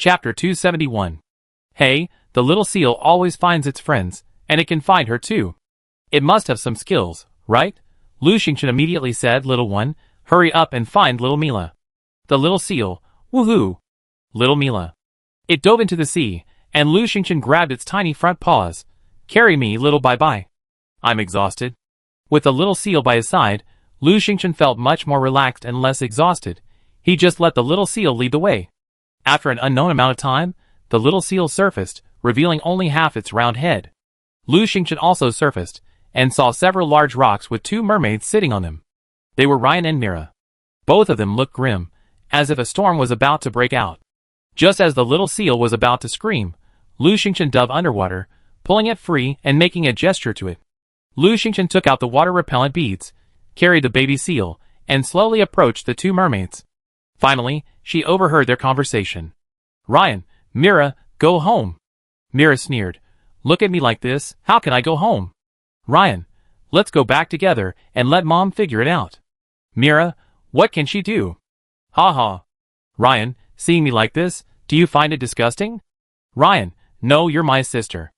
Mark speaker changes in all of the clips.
Speaker 1: Chapter 271. Hey, the little seal always finds its friends, and it can find her too. It must have some skills, right? Lu Xingchen immediately said, Little one, hurry up and find little Mila. The little seal, woohoo! Little Mila. It dove into the sea, and Lu Xingchen grabbed its tiny front paws. Carry me, little bye-bye. I'm exhausted. With the little seal by his side, Lu Xingchen felt much more relaxed and less exhausted. He just let the little seal lead the way. After an unknown amount of time, the little seal surfaced, revealing only half its round head. Lu Xingchen also surfaced, and saw several large rocks with two mermaids sitting on them. They were Ryan and Mira. Both of them looked grim, as if a storm was about to break out. Just as the little seal was about to scream, Lu Xingchen dove underwater, pulling it free and making a gesture to it. Lu Xingchen took out the water-repellent beads, carried the baby seal, and slowly approached the two mermaids. Finally, she overheard their conversation. Ryan, Mira, go home. Mira sneered. Look at me like this, how can I go home? Ryan, let's go back together and let Mom figure it out. Mira, what can she do? Ha ha. Ryan, seeing me like this, do you find it disgusting? Ryan, no, you're my sister.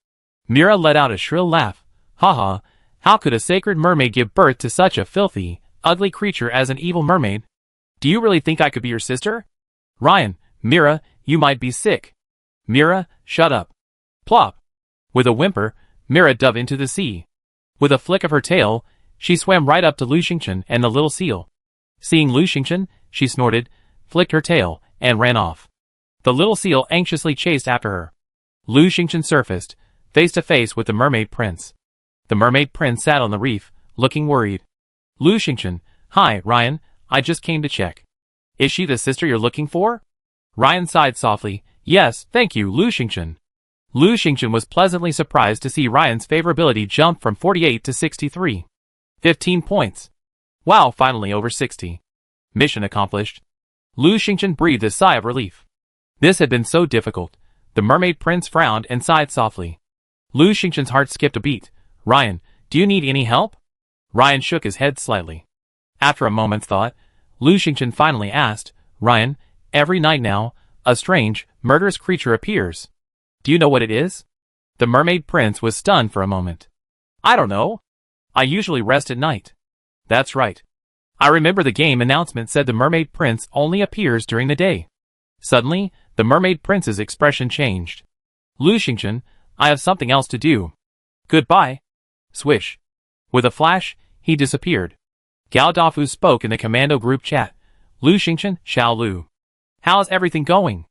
Speaker 1: Mira let out a shrill laugh. Ha ha, how could a sacred mermaid give birth to such a filthy, ugly creature as an evil mermaid? Do you really think I could be your sister? Ryan, Mira, you might be sick. Mira, shut up. Plop. With a whimper, Mira dove into the sea. With a flick of her tail, she swam right up to Lu Xingchen and the little seal. Seeing Lu Xingchen, she snorted, flicked her tail, and ran off. The little seal anxiously chased after her. Lu Xingchen surfaced, face to face with the mermaid prince. The mermaid prince sat on the reef, looking worried. Lu Xingchen, hi, Ryan, I just came to check. Is she the sister you're looking for? Ryan sighed softly. Yes, thank you, Lu Xingchen. Lu Xingchen was pleasantly surprised to see Ryan's favorability jump from 48 to 63. 15 points. Wow, finally over 60. Mission accomplished. Lu Xingchen breathed a sigh of relief. This had been so difficult. The mermaid prince frowned and sighed softly. Lu Xingchen's heart skipped a beat. Ryan, do you need any help? Ryan shook his head slightly. After a moment's thought, Lu Xingchen finally asked, Ryan, every night now, a strange, murderous creature appears. Do you know what it is? The mermaid prince was stunned for a moment. I don't know. I usually rest at night. That's right. I remember the game announcement said the mermaid prince only appears during the day. Suddenly, the mermaid prince's expression changed. Lu Xingchen, I have something else to do. Goodbye. Swish. With a flash, he disappeared. Gao Dafu spoke in the commando group chat. Lu Xingchen, Xiao Lu. How's everything going?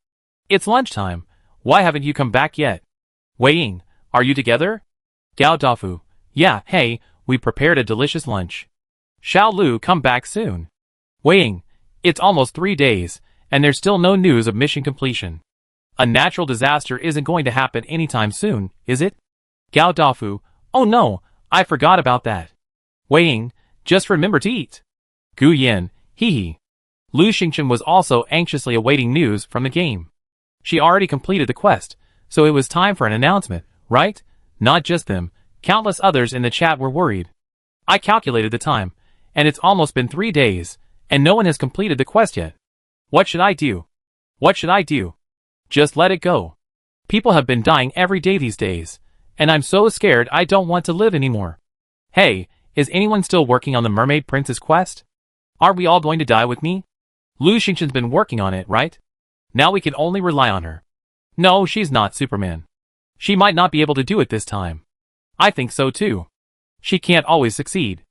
Speaker 1: It's lunchtime. Why haven't you come back yet? Wei Ying, are you together? Gao Dafu. Yeah, hey, we prepared a delicious lunch. Xiao Lu, come back soon. Wei Ying, it's almost 3 days, and there's still no news of mission completion. A natural disaster isn't going to happen anytime soon, is it? Gao Dafu. Oh no, I forgot about that. Wei Ying, just remember to eat. Gu Yin, hee hee. Lu Xingchen was also anxiously awaiting news from the game. She already completed the quest, so it was time for an announcement, right? Not just them, countless others in the chat were worried. I calculated the time, and it's almost been 3 days, and no one has completed the quest yet. What should I do? What should I do? Just let it go. People have been dying every day these days, and I'm so scared I don't want to live anymore. Hey, is anyone still working on the mermaid prince's quest? Are we all going to die with me? Lu Xingchen's been working on it, right? Now we can only rely on her. No, she's not Superman. She might not be able to do it this time. I think so too. She can't always succeed.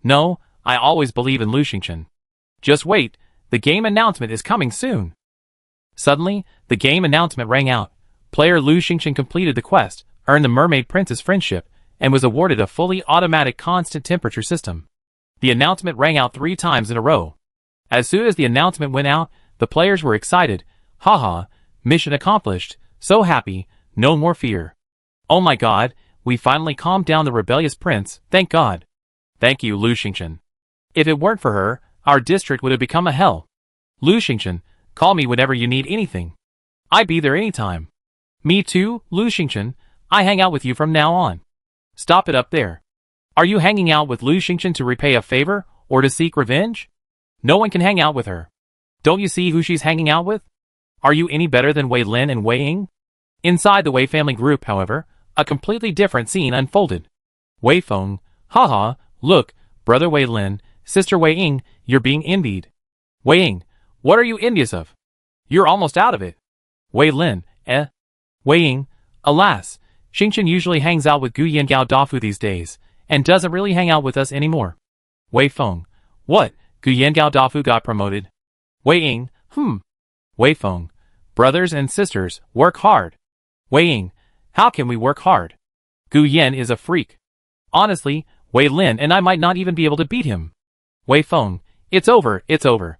Speaker 1: No, I always believe in Lu Xingchen. Just wait, the game announcement is coming soon. Suddenly, the game announcement rang out. Player Lu Xingchen completed the quest, earned the mermaid prince's friendship, and was awarded a fully automatic constant temperature system. The announcement rang out 3 times in a row. As soon as the announcement went out, the players were excited. Haha, mission accomplished, so happy, no more fear. Oh my god, we finally calmed down the rebellious prince, thank God. Thank you, Lu Xingchen. If it weren't for her, our district would have become a hell. Lu Xingchen, call me whenever you need anything. I'd be there anytime. Me too, Lu Xingchen, I hang out with you from now on. Stop it up there. Are you hanging out with Lu Xingchen to repay a favor, or to seek revenge? No one can hang out with her. Don't you see who she's hanging out with? Are you any better than Wei Lin and Wei Ying? Inside the Wei family group, however, a completely different scene unfolded. Wei Feng, haha, look, brother Wei Lin, sister Wei Ying, you're being envied. Wei Ying, what are you envious of? You're almost out of it. Wei Lin, eh? Wei Ying, alas, Xingchen usually hangs out with Gu Yan Gao Dafu these days, and doesn't really hang out with us anymore. Wei Feng, what, Gu Yan Gao Dafu got promoted? Wei Ying, Wei Feng, brothers and sisters, work hard. Wei Ying, how can we work hard? Gu Yan is a freak. Honestly, Wei Lin and I might not even be able to beat him. Wei Feng, it's over, it's over.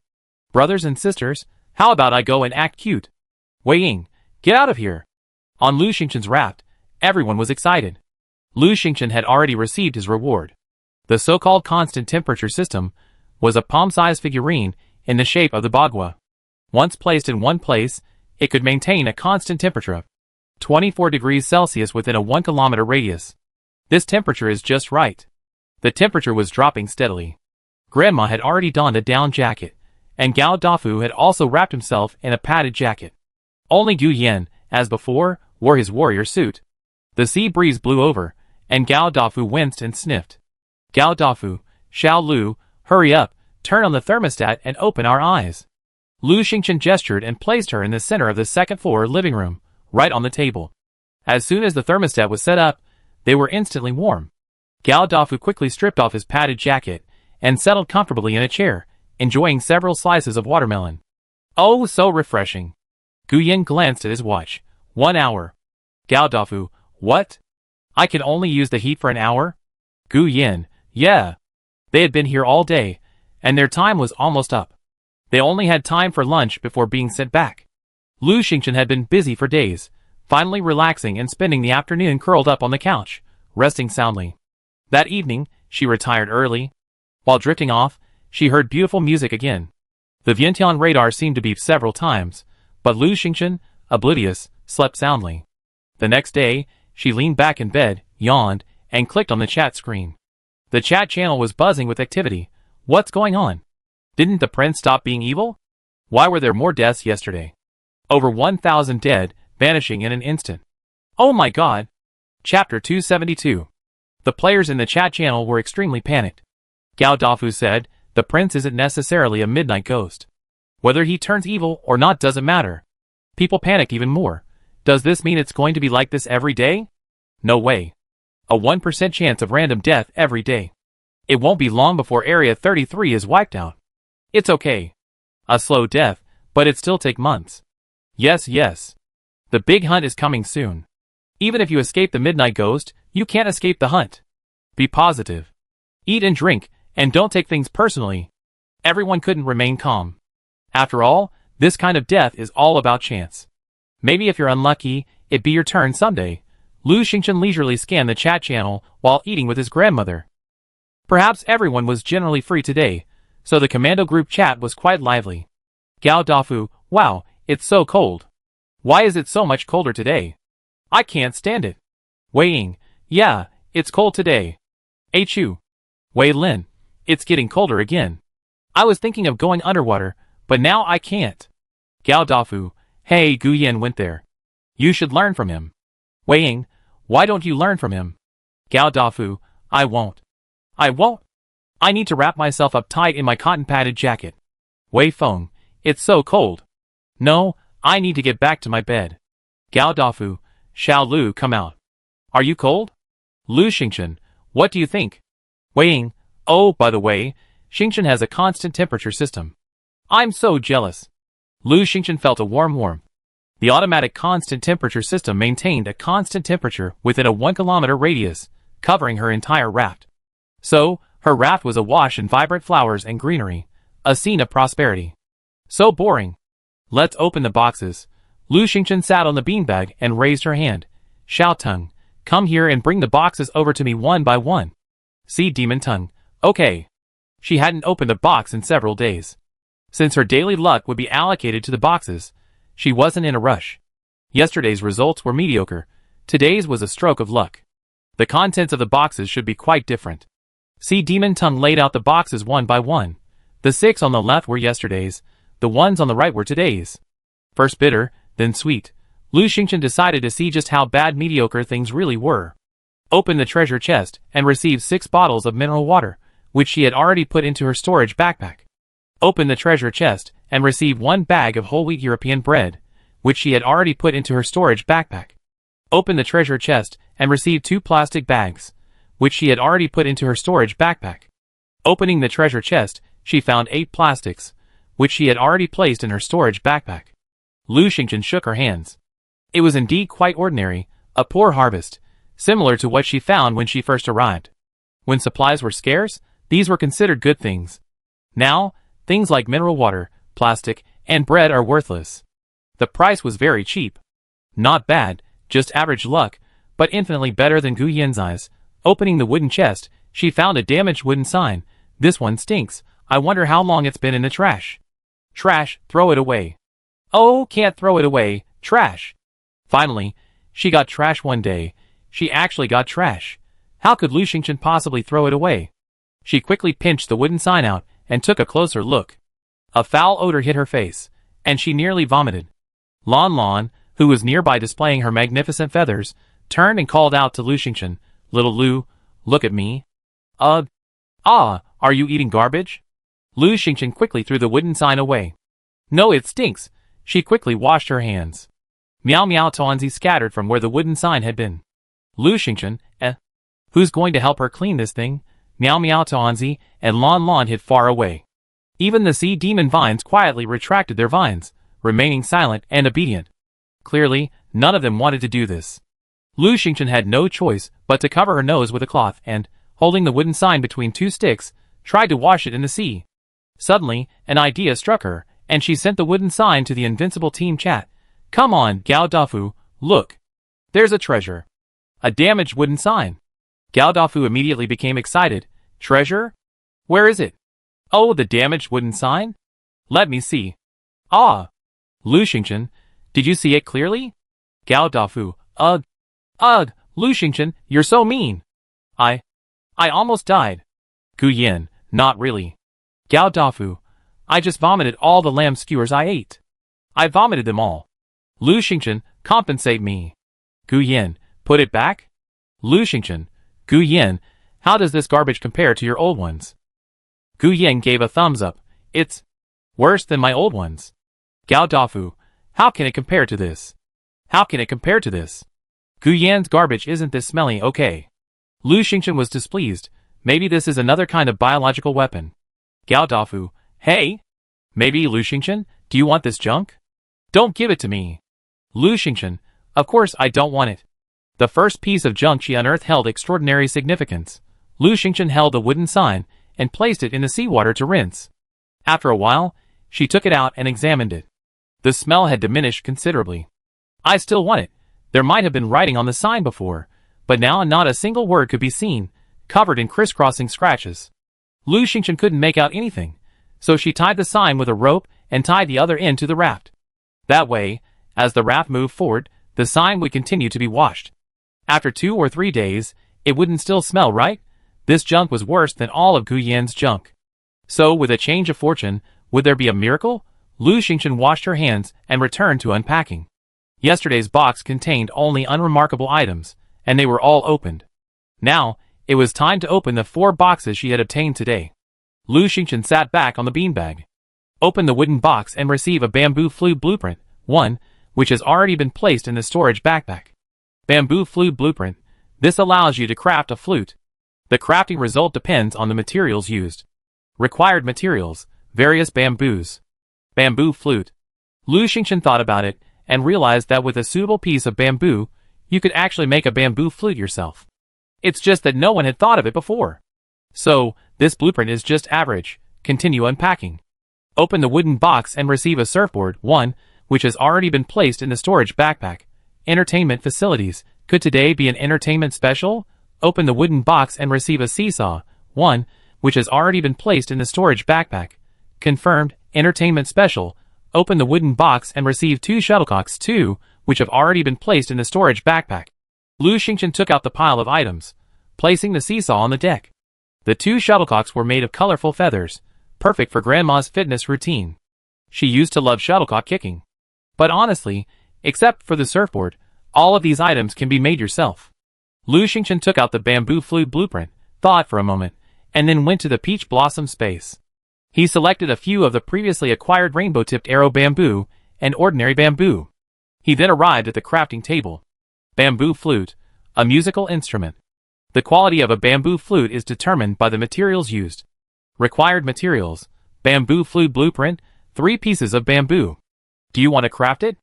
Speaker 1: Brothers and sisters, how about I go and act cute? Wei Ying, get out of here. On Lu Xingchen's raft, everyone was excited. Lu Xingchen had already received his reward. The so-called constant temperature system was a palm-sized figurine in the shape of the bagua. Once placed in one place, it could maintain a constant temperature of 24 degrees Celsius within a 1 kilometer radius. This temperature is just right. The temperature was dropping steadily. Grandma had already donned a down jacket, and Gao Dafu had also wrapped himself in a padded jacket. Only Gu Yan, as before, wore his warrior suit. The sea breeze blew over, and Gao Dafu winced and sniffed. Gao Dafu, Xiao Lu, hurry up, turn on the thermostat and open our eyes. Lu Xingchen gestured and placed her in the center of the second-floor living room, right on the table. As soon as the thermostat was set up, they were instantly warm. Gao Dafu quickly stripped off his padded jacket and settled comfortably in a chair, enjoying several slices of watermelon. Oh, so refreshing. Gu Yan glanced at his watch. 1 hour. Gao Dafu, what? I can only use the heat for an hour? Gu Yan, yeah. They had been here all day, and their time was almost up. They only had time for lunch before being sent back. Lu Xingchen had been busy for days, finally relaxing and spending the afternoon curled up on the couch, resting soundly. That evening, she retired early. While drifting off, she heard beautiful music again. The Vientiane radar seemed to beep several times, but Lu Xingchen, oblivious, slept soundly. The next day, she leaned back in bed, yawned, and clicked on the chat screen. The chat channel was buzzing with activity. What's going on? Didn't the prince stop being evil? Why were there more deaths yesterday? Over 1,000 dead, vanishing in an instant. Oh my god! Chapter 272. The players in the chat channel were extremely panicked. Gao Dafu said, the prince isn't necessarily a midnight ghost. Whether he turns evil or not doesn't matter. People panicked even more. Does this mean it's going to be like this every day? No way. A 1% chance of random death every day. It won't be long before Area 33 is wiped out. It's okay. A slow death, but it still take months. Yes, yes. The big hunt is coming soon. Even if you escape the midnight ghost, you can't escape the hunt. Be positive. Eat and drink, and don't take things personally. Everyone couldn't remain calm. After all, this kind of death is all about chance. Maybe if you're unlucky, it'd be your turn someday. Lu Xingchen leisurely scanned the chat channel while eating with his grandmother. Perhaps everyone was generally free today, so the commando group chat was quite lively. Gao Dafu, wow, it's so cold. Why is it so much colder today? I can't stand it. Wei Ying, yeah, it's cold today. Chu. Wei Lin, it's getting colder again. I was thinking of going underwater, but now I can't. Gao Dafu, hey, Gu Yan went there. You should learn from him. Wei Ying, why don't you learn from him? Gao Dafu, I won't. I won't. I need to wrap myself up tight in my cotton-padded jacket. Wei Feng, it's so cold. No, I need to get back to my bed. Gao Dafu, Xiao Lu, come out. Are you cold? Lu Xingchen, what do you think? Wei Ying, oh, by the way, Xingchen has a constant temperature system. I'm so jealous. Lu Xingchen felt a warm warmth. The automatic constant temperature system maintained a constant temperature within a 1 kilometer radius, covering her entire raft. So, her raft was awash in vibrant flowers and greenery, a scene of prosperity. So boring. Let's open the boxes. Lu Xingchen sat on the beanbag and raised her hand. Xiao Tung, come here and bring the boxes over to me one by one. See Demon Tung, okay. She hadn't opened a box in several days. Since her daily luck would be allocated to the boxes, she wasn't in a rush. Yesterday's results were mediocre. Today's was a stroke of luck. The contents of the boxes should be quite different. See Demon Tung laid out the boxes one by one. The 6 on the left were yesterday's, the ones on the right were today's. First bitter, then sweet, Lu Xingchen decided to see just how bad mediocre things really were. Opened the treasure chest and received 6 bottles of mineral water, which she had already put into her storage backpack. Opened the treasure chest and received 1 bag of whole wheat European bread, which she had already put into her storage backpack. Opened the treasure chest and received 2 plastic bags, which she had already put into her storage backpack. Opening the treasure chest, she found 8 plastics, which she had already placed in her storage backpack. Lu Xingchen shook her hands. It was indeed quite ordinary, a poor harvest, similar to what she found when she first arrived. When supplies were scarce, these were considered good things. Now, things like mineral water, plastic, and bread are worthless. The price was very cheap. Not bad, just average luck, but infinitely better than Gu Yan's eyes. Opening the wooden chest, she found a damaged wooden sign. This one stinks. I wonder how long it's been in the trash. Trash, throw it away. Oh, can't throw it away, trash. Finally, she got trash one day. She actually got trash. How could Lu Xingchen possibly throw it away? She quickly pinched the wooden sign out and took a closer look. A foul odor hit her face, and she nearly vomited. Lan, who was nearby displaying her magnificent feathers, turned and called out to Lu Xingchen, "Little Lu, look at me." Are you eating garbage?" Lu Xingchen quickly threw the wooden sign away. "No, it stinks." She quickly washed her hands. Meow Meow Taoanzi scattered from where the wooden sign had been. Lu Xingchen, who's going to help her clean this thing? Meow Meow Taoanzi and Lan hid far away. Even the sea demon vines quietly retracted their vines, remaining silent and obedient. Clearly, none of them wanted to do this. Lu Xingchen had no choice but to cover her nose with a cloth and, holding the wooden sign between 2 sticks, tried to wash it in the sea. Suddenly, an idea struck her, and she sent the wooden sign to the invincible team chat. "Come on, Gao Dafu, look. There's a treasure." A damaged wooden sign. Gao Dafu immediately became excited. "Treasure? Where is it?" "Oh, the damaged wooden sign? Let me see." Lu Xingchen, did you see it clearly?" Gao Dafu, Ugh, Lu Xingchen, you're so mean. I almost died." Gu Yan, not really. Gao Dafu, I just vomited all the lamb skewers I ate. I vomited them all. Lu Xingchen, compensate me. Gu Yan, put it back? Lu Xingchen, Gu Yan, how does this garbage compare to your old ones? Gu Yan gave a thumbs up. It's worse than my old ones. Gao Dafu, how can it compare to this? How can it compare to this? Gu Yan's garbage isn't this smelly, okay? Lu Xingchen was displeased. Maybe this is another kind of biological weapon. Gao Dafu, hey? Maybe Lu Xingchen, do you want this junk? Don't give it to me. Lu Xingchen, of course I don't want it. The first piece of junk she unearthed held extraordinary significance. Lu Xingchen held the wooden sign and placed it in the seawater to rinse. After a while, she took it out and examined it. The smell had diminished considerably. I still want it. There might have been writing on the sign before, but now not a single word could be seen, covered in crisscrossing scratches. Lu Xingchen couldn't make out anything, so she tied the sign with a rope and tied the other end to the raft. That way, as the raft moved forward, the sign would continue to be washed. After 2 or 3 days, it wouldn't still smell, right? This junk was worse than all of Gu Yan's junk. So, with a change of fortune, would there be a miracle? Lu Xingchen washed her hands and returned to unpacking. Yesterday's box contained only unremarkable items, and they were all opened. Now, it was time to open the 4 boxes she had obtained today. Lu Xingchen sat back on the beanbag. Open the wooden box and receive a bamboo flute blueprint, 1, which has already been placed in the storage backpack. Bamboo flute blueprint. This allows you to craft a flute. The crafting result depends on the materials used. Required materials, various bamboos. Bamboo flute. Lu Xingchen thought about it, and realized that with a suitable piece of bamboo, you could actually make a bamboo flute yourself. It's just that no one had thought of it before. So, this blueprint is just average. Continue unpacking. Open the wooden box and receive a surfboard, 1, which has already been placed in the storage backpack. Entertainment facilities. Could today be an entertainment special? Open the wooden box and receive a seesaw, 1, which has already been placed in the storage backpack. Confirmed, entertainment special. Open the wooden box and receive 2 shuttlecocks, 2, which have already been placed in the storage backpack. Lu Xingchen took out the pile of items, placing the seesaw on the deck. The 2 shuttlecocks were made of colorful feathers, perfect for Grandma's fitness routine. She used to love shuttlecock kicking. But honestly, except for the surfboard, all of these items can be made yourself. Lu Xingchen took out the bamboo flute blueprint, thought for a moment, and then went to the peach blossom space. He selected a few of the previously acquired rainbow-tipped arrow bamboo and ordinary bamboo. He then arrived at the crafting table. Bamboo flute, a musical instrument. The quality of a bamboo flute is determined by the materials used. Required materials: bamboo flute blueprint, 3 pieces of bamboo. Do you want to craft it?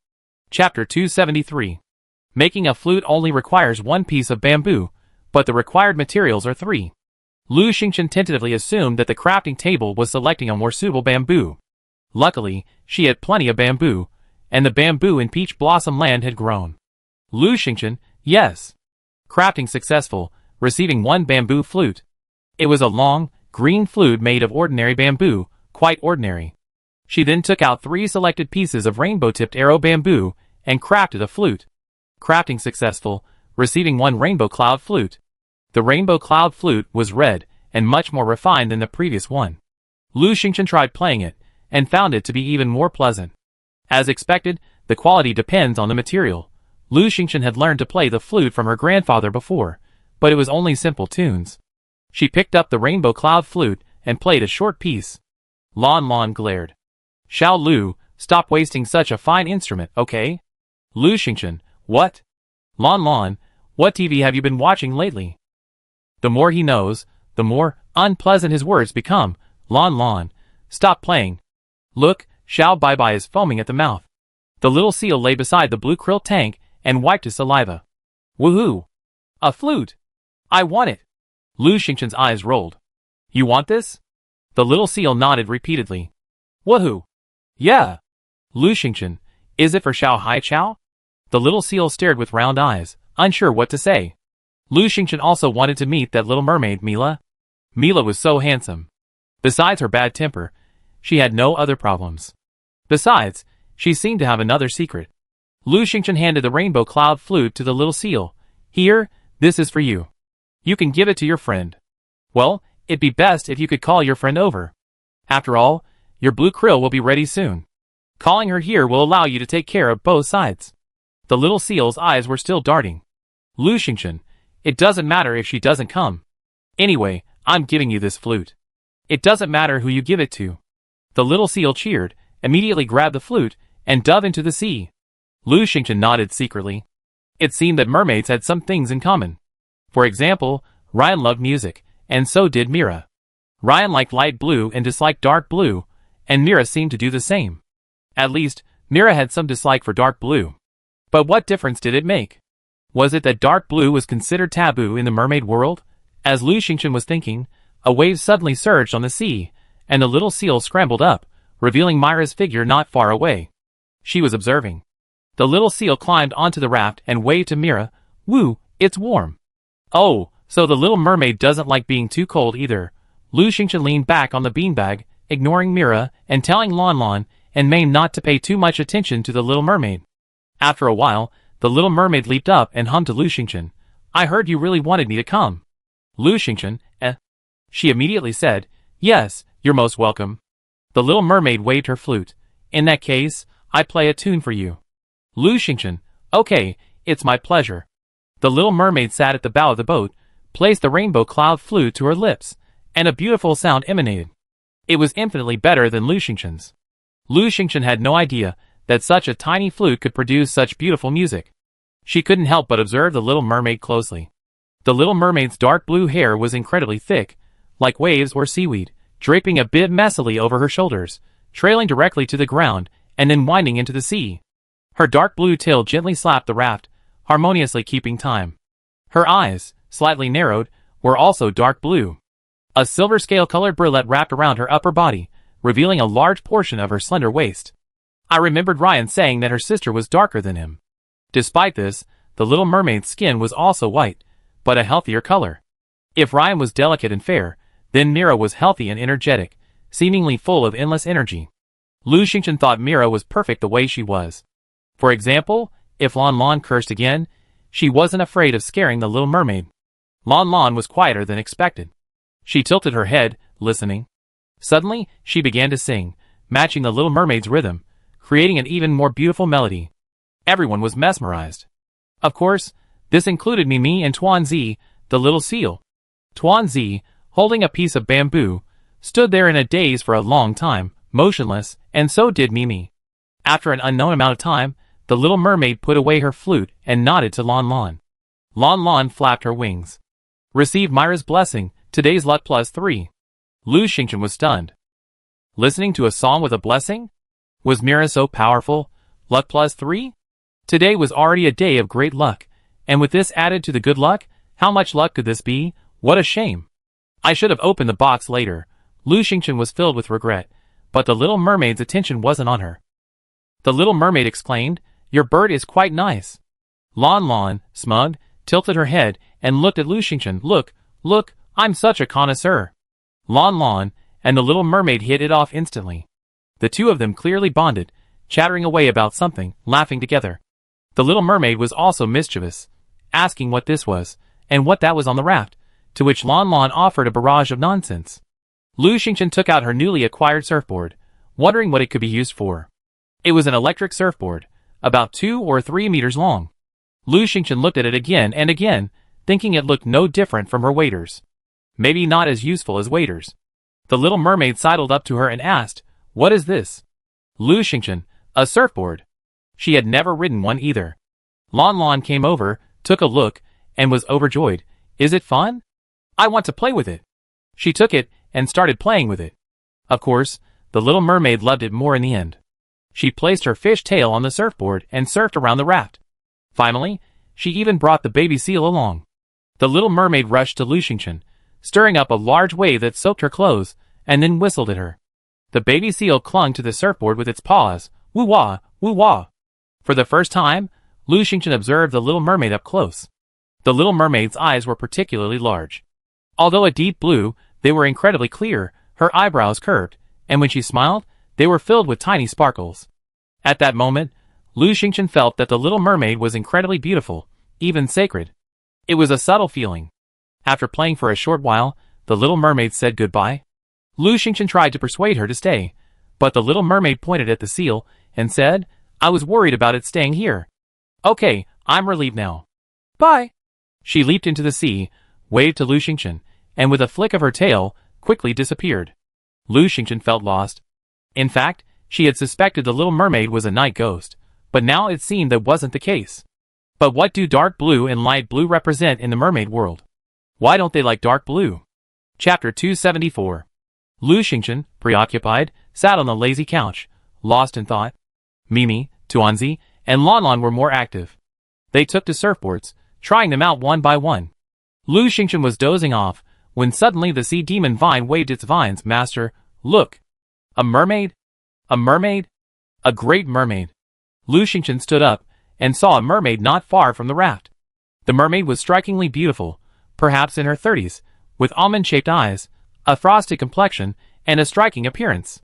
Speaker 1: Chapter 273. Making a flute only requires 1 piece of bamboo, but the required materials are 3. Lu Xingchen tentatively assumed that the crafting table was selecting a more suitable bamboo. Luckily, she had plenty of bamboo, and the bamboo in Peach Blossom Land had grown. Lu Xingchen, yes. Crafting successful, receiving 1 bamboo flute. It was a long, green flute made of ordinary bamboo, quite ordinary. She then took out 3 selected pieces of rainbow-tipped arrow bamboo and crafted a flute. Crafting successful, receiving 1 rainbow cloud flute. The rainbow cloud flute was red and much more refined than the previous one. Lu Xingchen tried playing it and found it to be even more pleasant. As expected, the quality depends on the material. Lu Xingchen had learned to play the flute from her grandfather before, but it was only simple tunes. She picked up the rainbow cloud flute and played a short piece. Lan Lan glared. Xiao Lu, stop wasting such a fine instrument, okay? Lu Xingchen, what? Lan Lan, what TV have you been watching lately? The more he knows, the more unpleasant his words become. Lan Lan, stop playing. Look, Xiao Baibai is foaming at the mouth. The little seal lay beside the blue krill tank and wiped his saliva. Woohoo! A flute! I want it! Lu Xingchen's eyes rolled. You want this? The little seal nodded repeatedly. Woohoo! Yeah! Lu Xingchen, is it for Xiao Hai Chao? The little seal stared with round eyes, unsure what to say. Lu Xingchen also wanted to meet that little mermaid Mila. Mila was so handsome. Besides her bad temper, she had no other problems. Besides, she seemed to have another secret. Lu Xingchen handed the rainbow cloud flute to the little seal. Here, this is for you. You can give it to your friend. Well, it'd be best if you could call your friend over. After all, your blue krill will be ready soon. Calling her here will allow you to take care of both sides. The little seal's eyes were still darting. Lu Xingchen, it doesn't matter if she doesn't come. Anyway, I'm giving you this flute. It doesn't matter who you give it to. The little seal cheered, immediately grabbed the flute, and dove into the sea. Lu Xingchen nodded secretly. It seemed that mermaids had some things in common. For example, Ryan loved music, and so did Mira. Ryan liked light blue and disliked dark blue, and Mira seemed to do the same. At least, Mira had some dislike for dark blue. But what difference did it make? Was it that dark blue was considered taboo in the mermaid world? As Lu Xingchen was thinking, a wave suddenly surged on the sea, and the little seal scrambled up, revealing Myra's figure not far away. She was observing. The little seal climbed onto the raft and waved to Mira. Woo, it's warm. Oh, so the little mermaid doesn't like being too cold either. Lu Xingchen leaned back on the beanbag, ignoring Mira and telling Lan Lan and Mame not to pay too much attention to the little mermaid. After a while, the little mermaid leaped up and hummed to Lu Xingchen. I heard you really wanted me to come. Lu Xingchen, She immediately said, yes, you're most welcome. The little mermaid waved her flute. In that case, I play a tune for you. Lu Xingchen, okay, it's my pleasure. The little mermaid sat at the bow of the boat, placed the rainbow cloud flute to her lips, and a beautiful sound emanated. It was infinitely better than Lu Xingchen's. Lu Xingchen had no idea that such a tiny flute could produce such beautiful music. She couldn't help but observe the little mermaid closely. The little mermaid's dark blue hair was incredibly thick, like waves or seaweed, draping a bit messily over her shoulders, trailing directly to the ground, and then winding into the sea. Her dark blue tail gently slapped the raft, harmoniously keeping time. Her eyes, slightly narrowed, were also dark blue. A silver scale-colored brulette wrapped around her upper body, revealing a large portion of her slender waist. I remembered Ryan saying that her sister was darker than him. Despite this, the little mermaid's skin was also white, but a healthier color. If Ryan was delicate and fair, then Mira was healthy and energetic, seemingly full of endless energy. Lu Xingchen thought Mira was perfect the way she was. For example, if Lan Lan cursed again, she wasn't afraid of scaring the little mermaid. Lan Lan was quieter than expected. She tilted her head, listening. Suddenly, she began to sing, matching the little mermaid's rhythm. creating an even more beautiful melody. Everyone was mesmerized. Of course, this included Mimi and Tuanzi, the little seal. Tuanzi, holding a piece of bamboo, stood there in a daze for a long time, motionless, and so did Mimi. After an unknown amount of time, the little mermaid put away her flute and nodded to Lon Lon. Lon Lon flapped her wings. Receive Myra's blessing, today's luck +3. Lu Xingchen was stunned. Listening to a song with a blessing? Was Mira so powerful? Luck +3? Today was already a day of great luck, and with this added to the good luck, how much luck could this be? What a shame. I should have opened the box later. Lu Xingchen was filled with regret, but the little mermaid's attention wasn't on her. The little mermaid exclaimed, "Your bird is quite nice." Lon Lon, smug, tilted her head and looked at Lu Xingchen. Look, I'm such a connoisseur. Lon Lon and the little mermaid hit it off instantly. The two of them clearly bonded, chattering away about something, laughing together. The little mermaid was also mischievous, asking what this was, and what that was on the raft, to which Lon Lon offered a barrage of nonsense. Lu Xingchen took out her newly acquired surfboard, wondering what it could be used for. It was an electric surfboard, about 2 or 3 meters long. Lu Xingchen looked at it again and again, thinking it looked no different from her waders. Maybe not as useful as waders. The little mermaid sidled up to her and asked, "What is this?" Lu Xingchen, "A surfboard." She had never ridden one either. Lon Lon came over, took a look, and was overjoyed. "Is it fun? I want to play with it." She took it and started playing with it. Of course, the little mermaid loved it more in the end. She placed her fish tail on the surfboard and surfed around the raft. Finally, she even brought the baby seal along. The little mermaid rushed to Lu Xingchen, stirring up a large wave that soaked her clothes, and then whistled at her. The baby seal clung to the surfboard with its paws. Woo-wah, woo-wah. For the first time, Lu Xingchen observed the little mermaid up close. The little mermaid's eyes were particularly large. Although a deep blue, they were incredibly clear, her eyebrows curved, and when she smiled, they were filled with tiny sparkles. At that moment, Lu Xingchen felt that the little mermaid was incredibly beautiful, even sacred. It was a subtle feeling. After playing for a short while, the little mermaid said goodbye. Lu Xingchen tried to persuade her to stay, but the little mermaid pointed at the seal and said, "I was worried about it staying here." "Okay, I'm relieved now. Bye." She leaped into the sea, waved to Lu Xingchen, and with a flick of her tail, quickly disappeared. Lu Xingchen felt lost. In fact, she had suspected the little mermaid was a night ghost, but now it seemed that wasn't the case. But what do dark blue and light blue represent in the mermaid world? Why don't they like dark blue? Chapter 274. Lu Xingchen, preoccupied, sat on the lazy couch, lost in thought. Mimi, Tuanzi, and Lon Lon were more active. They took to surfboards, trying them out one by one. Lu Xingchen was dozing off, when suddenly the sea demon vine waved its vines. "Master, look! A mermaid? A mermaid? A great mermaid!" Lu Xingchen stood up, and saw a mermaid not far from the raft. The mermaid was strikingly beautiful, perhaps in her 30s, with almond-shaped eyes, a frosted complexion, and a striking appearance.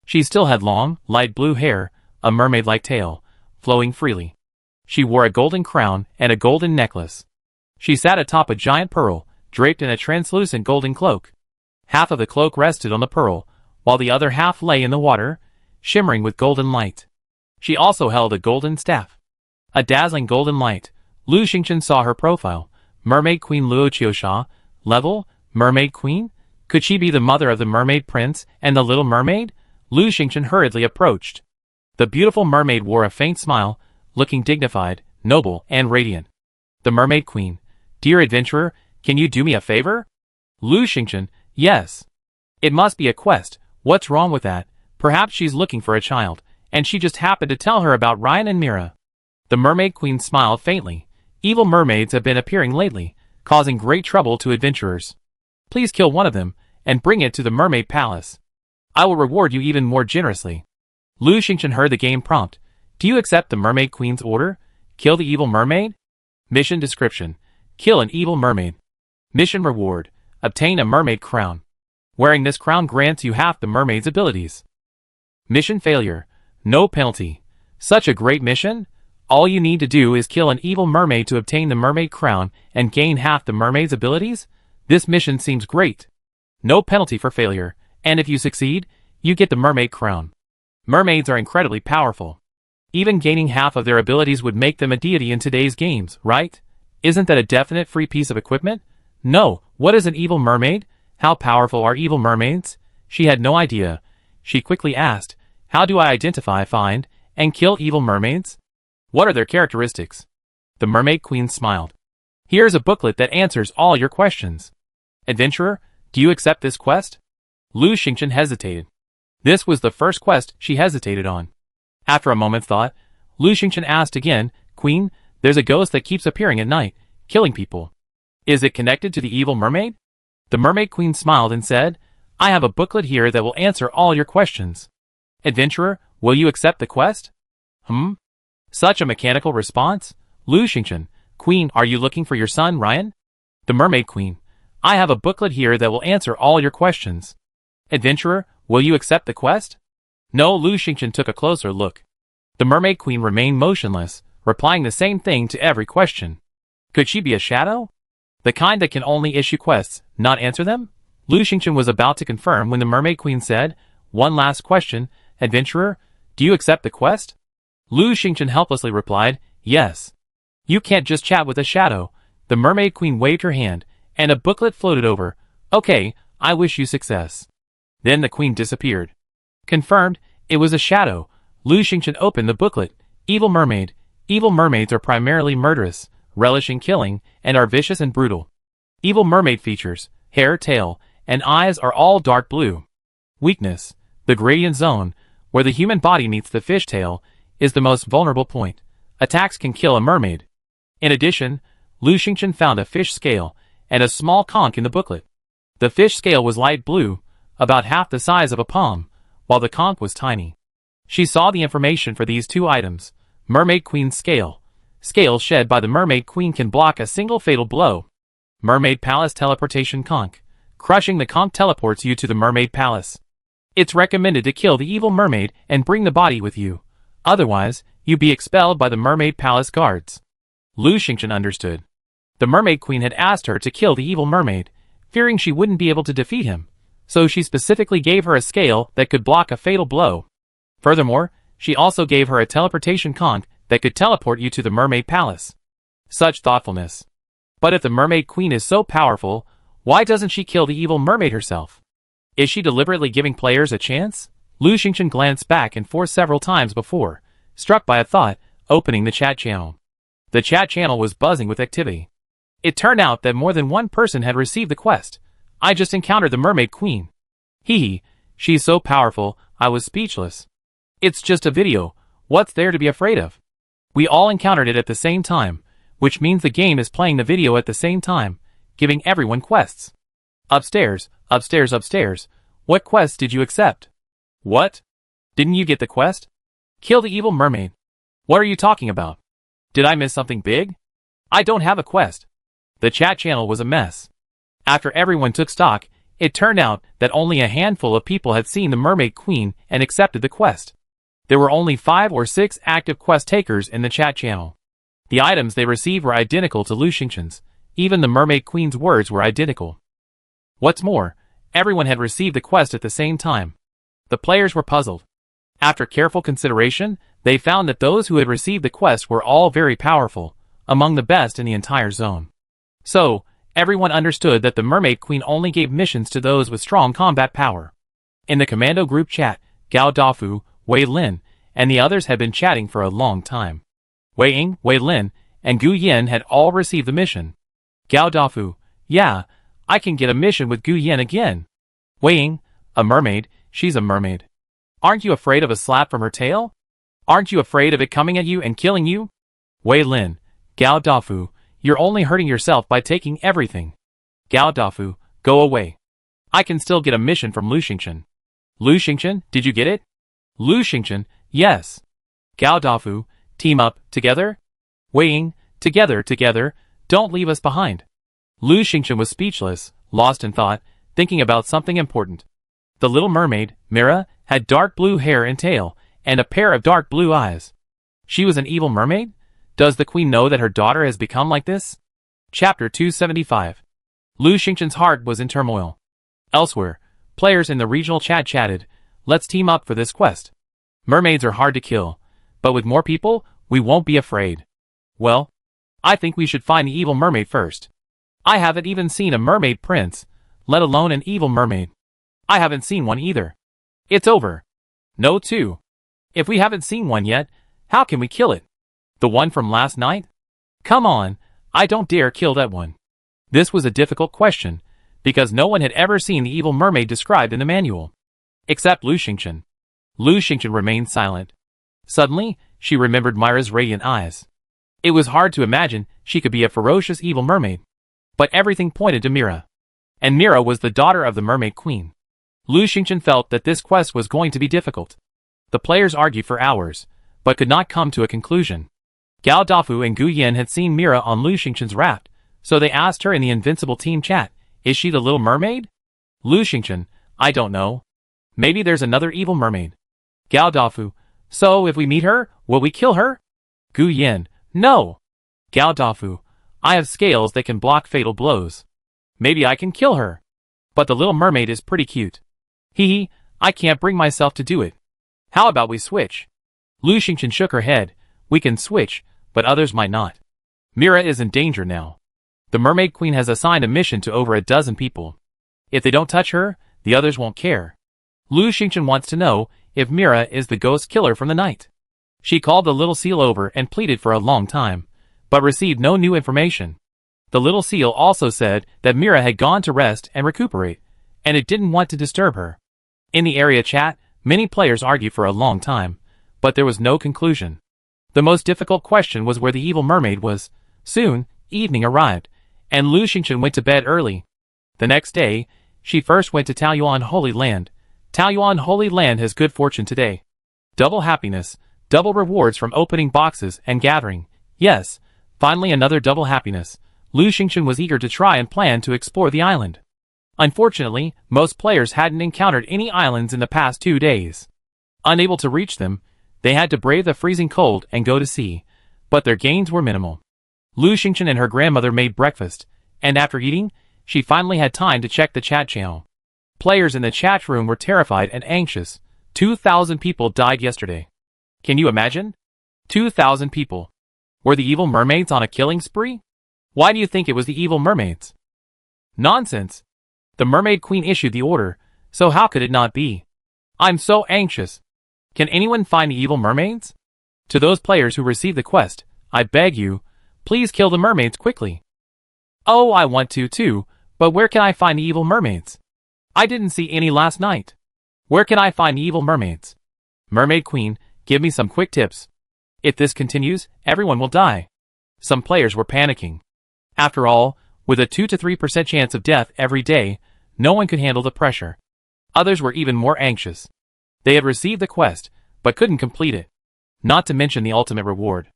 Speaker 1: She still had long, light blue hair, a mermaid-like tail, flowing freely. She wore a golden crown and a golden necklace. She sat atop a giant pearl, draped in a translucent golden cloak. Half of the cloak rested on the pearl, while the other half lay in the water, shimmering with golden light. She also held a golden staff. A dazzling golden light. Lu Xingchen saw her profile. Mermaid Queen Luo Qiusha. Level, Mermaid Queen? Could she be the mother of the Mermaid Prince and the Little Mermaid? Lu Xingchen hurriedly approached. The beautiful mermaid wore a faint smile, looking dignified, noble, and radiant. The Mermaid Queen. "Dear adventurer, can you do me a favor?" Lu Xingchen, "Yes. It must be a quest. What's wrong with that? Perhaps she's looking for a child, and she just happened to tell her about Ryan and Mira." The Mermaid Queen smiled faintly. "Evil mermaids have been appearing lately, causing great trouble to adventurers. Please kill one of them, and bring it to the Mermaid Palace. I will reward you even more generously." Lu Xingchen heard the game prompt. "Do you accept the Mermaid Queen's order? Kill the evil mermaid?" Mission description: kill an evil mermaid. Mission reward: obtain a mermaid crown. Wearing this crown grants you half the mermaid's abilities. Mission failure: no penalty. Such a great mission? All you need to do is kill an evil mermaid to obtain the mermaid crown and gain half the mermaid's abilities? This mission seems great. No penalty for failure, and if you succeed, you get the mermaid crown. Mermaids are incredibly powerful. Even gaining half of their abilities would make them a deity in today's games, right? Isn't that a definite free piece of equipment? No, what is an evil mermaid? How powerful are evil mermaids? She had no idea. She quickly asked, how do I identify, find, and kill evil mermaids? What are their characteristics? The Mermaid Queen smiled. Here's a booklet that answers all your questions. Adventurer, do you accept this quest? Lu Xingchen hesitated. This was the first quest she hesitated on. After a moment's thought, Lu Xingchen asked again, Queen, there's a ghost that keeps appearing at night, killing people. Is it connected to the evil mermaid? The Mermaid Queen smiled and said, I have a booklet here that will answer all your questions. Adventurer, will you accept the quest? Such a mechanical response? Lu Xingchen, Queen, are you looking for your son, Ryan? The Mermaid Queen, I have a booklet here that will answer all your questions. Adventurer, will you accept the quest? No, Lu Xingchen took a closer look. The Mermaid Queen remained motionless, replying the same thing to every question. Could she be a shadow? The kind that can only issue quests, not answer them? Lu Xingchen was about to confirm when the Mermaid Queen said, one last question, Adventurer, do you accept the quest? Lu Xingchen helplessly replied, yes. You can't just chat with a shadow. The Mermaid Queen waved her hand, and a booklet floated over. Okay, I wish you success. Then the Queen disappeared. Confirmed, it was a shadow. Lu Xingchen opened the booklet. Evil mermaid. Evil mermaids are primarily murderous, relishing killing, and are vicious and brutal. Evil mermaid features, hair, tail, and eyes are all dark blue. Weakness. The gradient zone, where the human body meets the fish tail, is the most vulnerable point. Attacks can kill a mermaid. In addition, Lu Xingchen found a fish scale and a small conch in the booklet. The fish scale was light blue, about half the size of a palm, while the conch was tiny. She saw the information for these two items. Mermaid Queen's scale. Scale shed by the Mermaid Queen can block a single fatal blow. Mermaid Palace teleportation conch. Crushing the conch teleports you to the Mermaid Palace. It's recommended to kill the evil mermaid and bring the body with you. Otherwise, you'd be expelled by the Mermaid Palace guards. Lu Xingchen understood. The Mermaid Queen had asked her to kill the evil mermaid, fearing she wouldn't be able to defeat him, so she specifically gave her a scale that could block a fatal blow. Furthermore, she also gave her a teleportation conch that could teleport you to the Mermaid Palace. Such thoughtfulness. But if the Mermaid Queen is so powerful, why doesn't she kill the evil mermaid herself? Is she deliberately giving players a chance? Lu Xingchen glanced back and forth several times before, struck by a thought, opening the chat channel. The chat channel was buzzing with activity. It turned out that more than one person had received the quest. I just encountered the Mermaid Queen. Hee, she's so powerful, I was speechless. It's just a video, what's there to be afraid of? We all encountered it at the same time, which means the game is playing the video at the same time, giving everyone quests. Upstairs, upstairs, upstairs. What quest did you accept? What? Didn't you get the quest? Kill the evil mermaid. What are you talking about? Did I miss something big? I don't have a quest. The chat channel was a mess. After everyone took stock, it turned out that only a handful of people had seen the Mermaid Queen and accepted the quest. There were only 5 or 6 active quest takers in the chat channel. The items they received were identical to Lu Xingchen's. Even the Mermaid Queen's words were identical. What's more, everyone had received the quest at the same time. The players were puzzled. After careful consideration, they found that those who had received the quest were all very powerful, among the best in the entire zone. So, everyone understood that the Mermaid Queen only gave missions to those with strong combat power. In the commando group chat, Gao Dafu, Wei Lin, and the others had been chatting for a long time. Wei Ying, Wei Lin, and Gu Yin had all received the mission. Gao Dafu, yeah, I can get a mission with Gu Yin again. Wei Ying, a mermaid, she's a mermaid. Aren't you afraid of a slap from her tail? Aren't you afraid of it coming at you and killing you? Wei Lin, Gao Dafu, you're only hurting yourself by taking everything. Gao Dafu, go away. I can still get a mission from Lu Xingchen. Lu Xingchen, did you get it? Lu Xingchen, yes. Gao Dafu, team up, together? Wei Ying, together, don't leave us behind. Lu Xingchen was speechless, lost in thought, thinking about something important. The little mermaid, Mira, had dark blue hair and tail, and a pair of dark blue eyes. She was an evil mermaid? Does the queen know that her daughter has become like this? Chapter 275. Lu Xingchen's heart was in turmoil. Elsewhere, players in the regional chat chatted, let's team up for this quest. Mermaids are hard to kill, but with more people, we won't be afraid. Well, I think we should find the evil mermaid first. I haven't even seen a mermaid prince, let alone an evil mermaid. I haven't seen one either. It's over. No, too. If we haven't seen one yet, how can we kill it? The one from last night? Come on, I don't dare kill that one. This was a difficult question, because no one had ever seen the evil mermaid described in the manual. Except Lu Xingchen. Lu Xingchen remained silent. Suddenly, she remembered Myra's radiant eyes. It was hard to imagine she could be a ferocious evil mermaid. But everything pointed to Myra. And Myra was the daughter of the mermaid queen. Lu Xingchen felt that this quest was going to be difficult. The players argued for hours, but could not come to a conclusion. Gao Dafu and Gu Yin had seen Myra on Lu Xingchen's raft, so they asked her in the Invincible Team chat, "Is she the little mermaid?" Lu Xingchen, "I don't know. Maybe there's another evil mermaid." Gao Dafu, "So if we meet her, will we kill her?" Gu Yin, "No." Gao Dafu, "I have scales that can block fatal blows. Maybe I can kill her. But the little mermaid is pretty cute. Hee, I can't bring myself to do it. How about we switch?" Lu Xingchen shook her head. "We can switch, but others might not. Myra is in danger now. The mermaid queen has assigned a mission to over a dozen people. If they don't touch her, the others won't care. Lu Xingchen wants to know if Myra is the ghost killer from the night." She called the little seal over and pleaded for a long time, but received no new information. The little seal also said that Myra had gone to rest and recuperate, and it didn't want to disturb her. In the area chat, many players argued for a long time, but there was no conclusion. The most difficult question was where the evil mermaid was. Soon, evening arrived, and Lu Xingchen went to bed early. The next day, she first went to Taoyuan Holy Land. Taoyuan Holy Land has good fortune today. Double happiness, double rewards from opening boxes and gathering. Yes, finally another double happiness. Lu Xingchen was eager to try and plan to explore the island. Unfortunately, most players hadn't encountered any islands in the past 2 days. Unable to reach them, they had to brave the freezing cold and go to sea, but their gains were minimal. Lu Xingchen and her grandmother made breakfast, and after eating, she finally had time to check the chat channel. Players in the chat room were terrified and anxious. 2,000 people died yesterday. Can you imagine? 2,000 people. Were the evil mermaids on a killing spree? Why do you think it was the evil mermaids? Nonsense. The mermaid queen issued the order, so how could it not be? I'm so anxious. Can anyone find the evil mermaids? To those players who received the quest, I beg you, please kill the mermaids quickly. Oh, I want to too, but where can I find the evil mermaids? I didn't see any last night. Where can I find the evil mermaids? Mermaid Queen, give me some quick tips. If this continues, everyone will die. Some players were panicking. After all, with a 2 to 3% chance of death every day, no one could handle the pressure. Others were even more anxious. They had received the quest, but couldn't complete it. Not to mention the ultimate reward.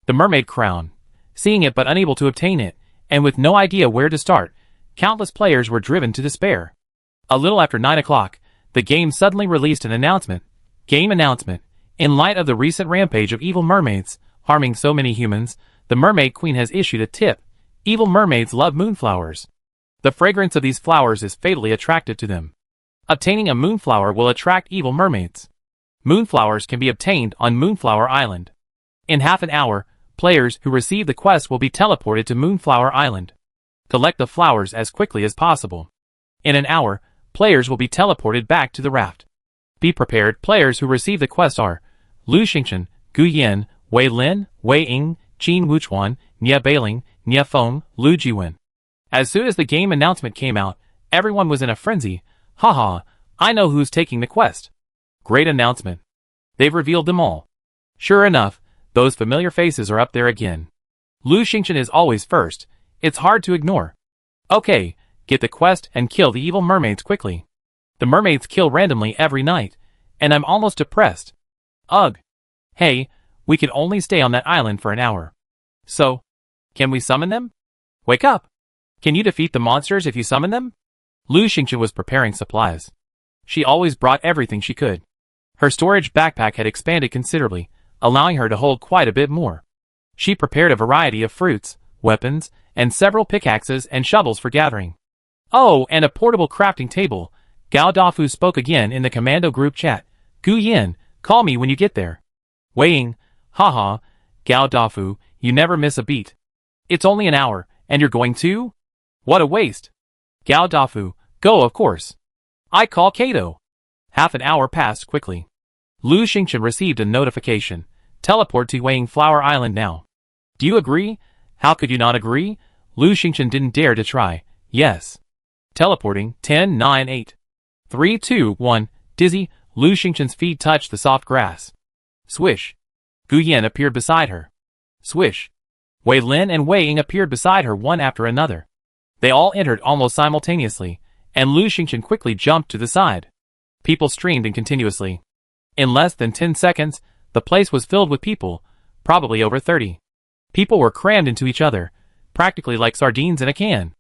Speaker 1: The mermaid crown. Seeing it but unable to obtain it, and with no idea where to start, countless players were driven to despair. A little after 9 o'clock, the game suddenly released an announcement. Game announcement. In light of the recent rampage of evil mermaids, harming so many humans, the Mermaid Queen has issued a tip. Evil mermaids love moonflowers. The fragrance of these flowers is fatally attractive to them. Obtaining a moonflower will attract evil mermaids. Moonflowers can be obtained on Moonflower Island. In half an hour, players who receive the quest will be teleported to Moonflower Island. Collect the flowers as quickly as possible. In an hour, players will be teleported back to the raft. Be prepared. Players who receive the quest are Lu Xingchen, Gu Yin, Wei Lin, Wei Ying, Qin Wuchuan, Nia Bailing, Nia Feng, Lu Jiwen. As soon as the game announcement came out, everyone was in a frenzy. Haha, I know who's taking the quest. Great announcement. They've revealed them all. Sure enough, those familiar faces are up there again. Lu Xingchen is always first. It's hard to ignore. Okay, get the quest and kill the evil mermaids quickly. The mermaids kill randomly every night, and I'm almost depressed. Ugh. Hey, we can only stay on that island for an hour. So, can we summon them? Wake up. Can you defeat the monsters if you summon them? Lu Xingchen was preparing supplies. She always brought everything she could. Her storage backpack had expanded considerably, allowing her to hold quite a bit more. She prepared a variety of fruits, weapons, and several pickaxes and shovels for gathering. Oh, and a portable crafting table. Gao Dafu spoke again in the commando group chat. Gu Yin, Call me when you get there. Weighing. Haha. Gao Dafu, you never miss a beat. It's only an hour, and you're going too? What a waste. Gao Dafu, go of course. I call Kato. Half an hour passed quickly. Lu Xingchen received a notification. Teleport to Weighing Flower Island now. Do you agree? How could you not agree? Lu Xingchen didn't dare to try. Yes. Teleporting. 10, 9, 8. 3, 2, 1. Dizzy, Lu Xingchen's feet touched the soft grass. Swish. Gu Yan appeared beside her. Swish. Wei Lin and Wei Ying appeared beside her one after another. They all entered almost simultaneously, and Lu Xingchen quickly jumped to the side. People streamed in continuously. In less than 10 seconds, the place was filled with people, probably over 30. People were crammed into each other, practically like sardines in a can.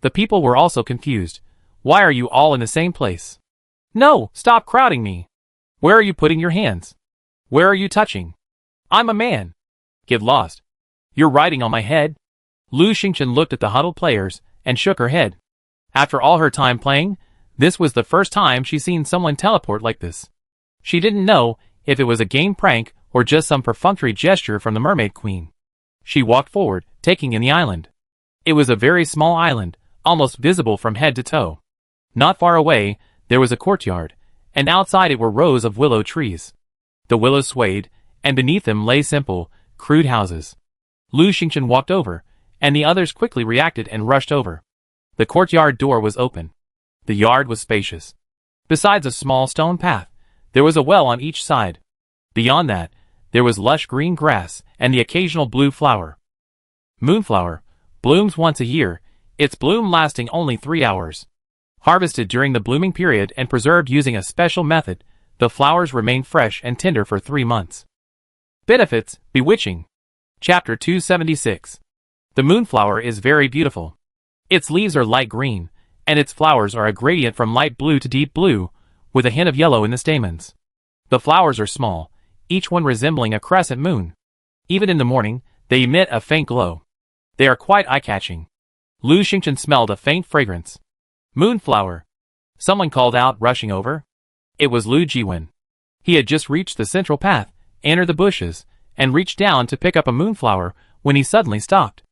Speaker 1: The people were also confused. Why are you all in the same place? No, stop crowding me. Where are you putting your hands? Where are you touching? I'm a man. Get lost. You're riding on my head. Lu Xingchen looked at the huddled players and shook her head. After all her time playing, this was the first time she'd seen someone teleport like this. She didn't know if it was a game prank or just some perfunctory gesture from the Mermaid Queen. She walked forward, taking in the island. It was a very small island, almost visible from head to toe. Not far away, there was a courtyard, and outside it were rows of willow trees. The willows swayed, and beneath them lay simple, crude houses. Lu Xingchen walked over, and the others quickly reacted and rushed over. The courtyard door was open. The yard was spacious. Besides a small stone path, there was a well on each side. Beyond that, there was lush green grass and the occasional blue flower. Moonflower blooms once a year, its bloom lasting only 3 hours. Harvested during the blooming period and preserved using a special method, the flowers remain fresh and tender for 3 months. Benefits, bewitching. Chapter 276. The moonflower is very beautiful. Its leaves are light green, and its flowers are a gradient from light blue to deep blue, with a hint of yellow in the stamens. The flowers are small, each one resembling a crescent moon. Even in the morning, they emit a faint glow. They are quite eye-catching. Lu Xingchen smelled a faint fragrance. Moonflower. Someone called out, rushing over. It was Lu Jiwen. He had just reached the central path, entered the bushes, and reached down to pick up a moonflower when he suddenly stopped.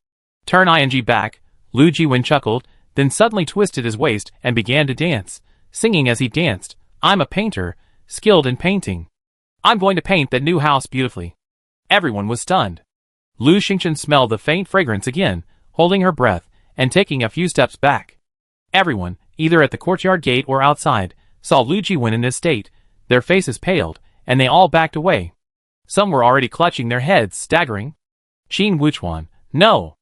Speaker 1: Turn ing back, Lu Jiwen chuckled, then suddenly twisted his waist and began to dance, singing as he danced, I'm a painter, skilled in painting. I'm going to paint that new house beautifully. Everyone was stunned. Lu Xingchen smelled the faint fragrance again, holding her breath, and taking a few steps back. Everyone, either at the courtyard gate or outside, saw Lu Jiwen in this state. Their faces paled, and they all backed away. Some were already clutching their heads, staggering. Qin Wuchuan, no!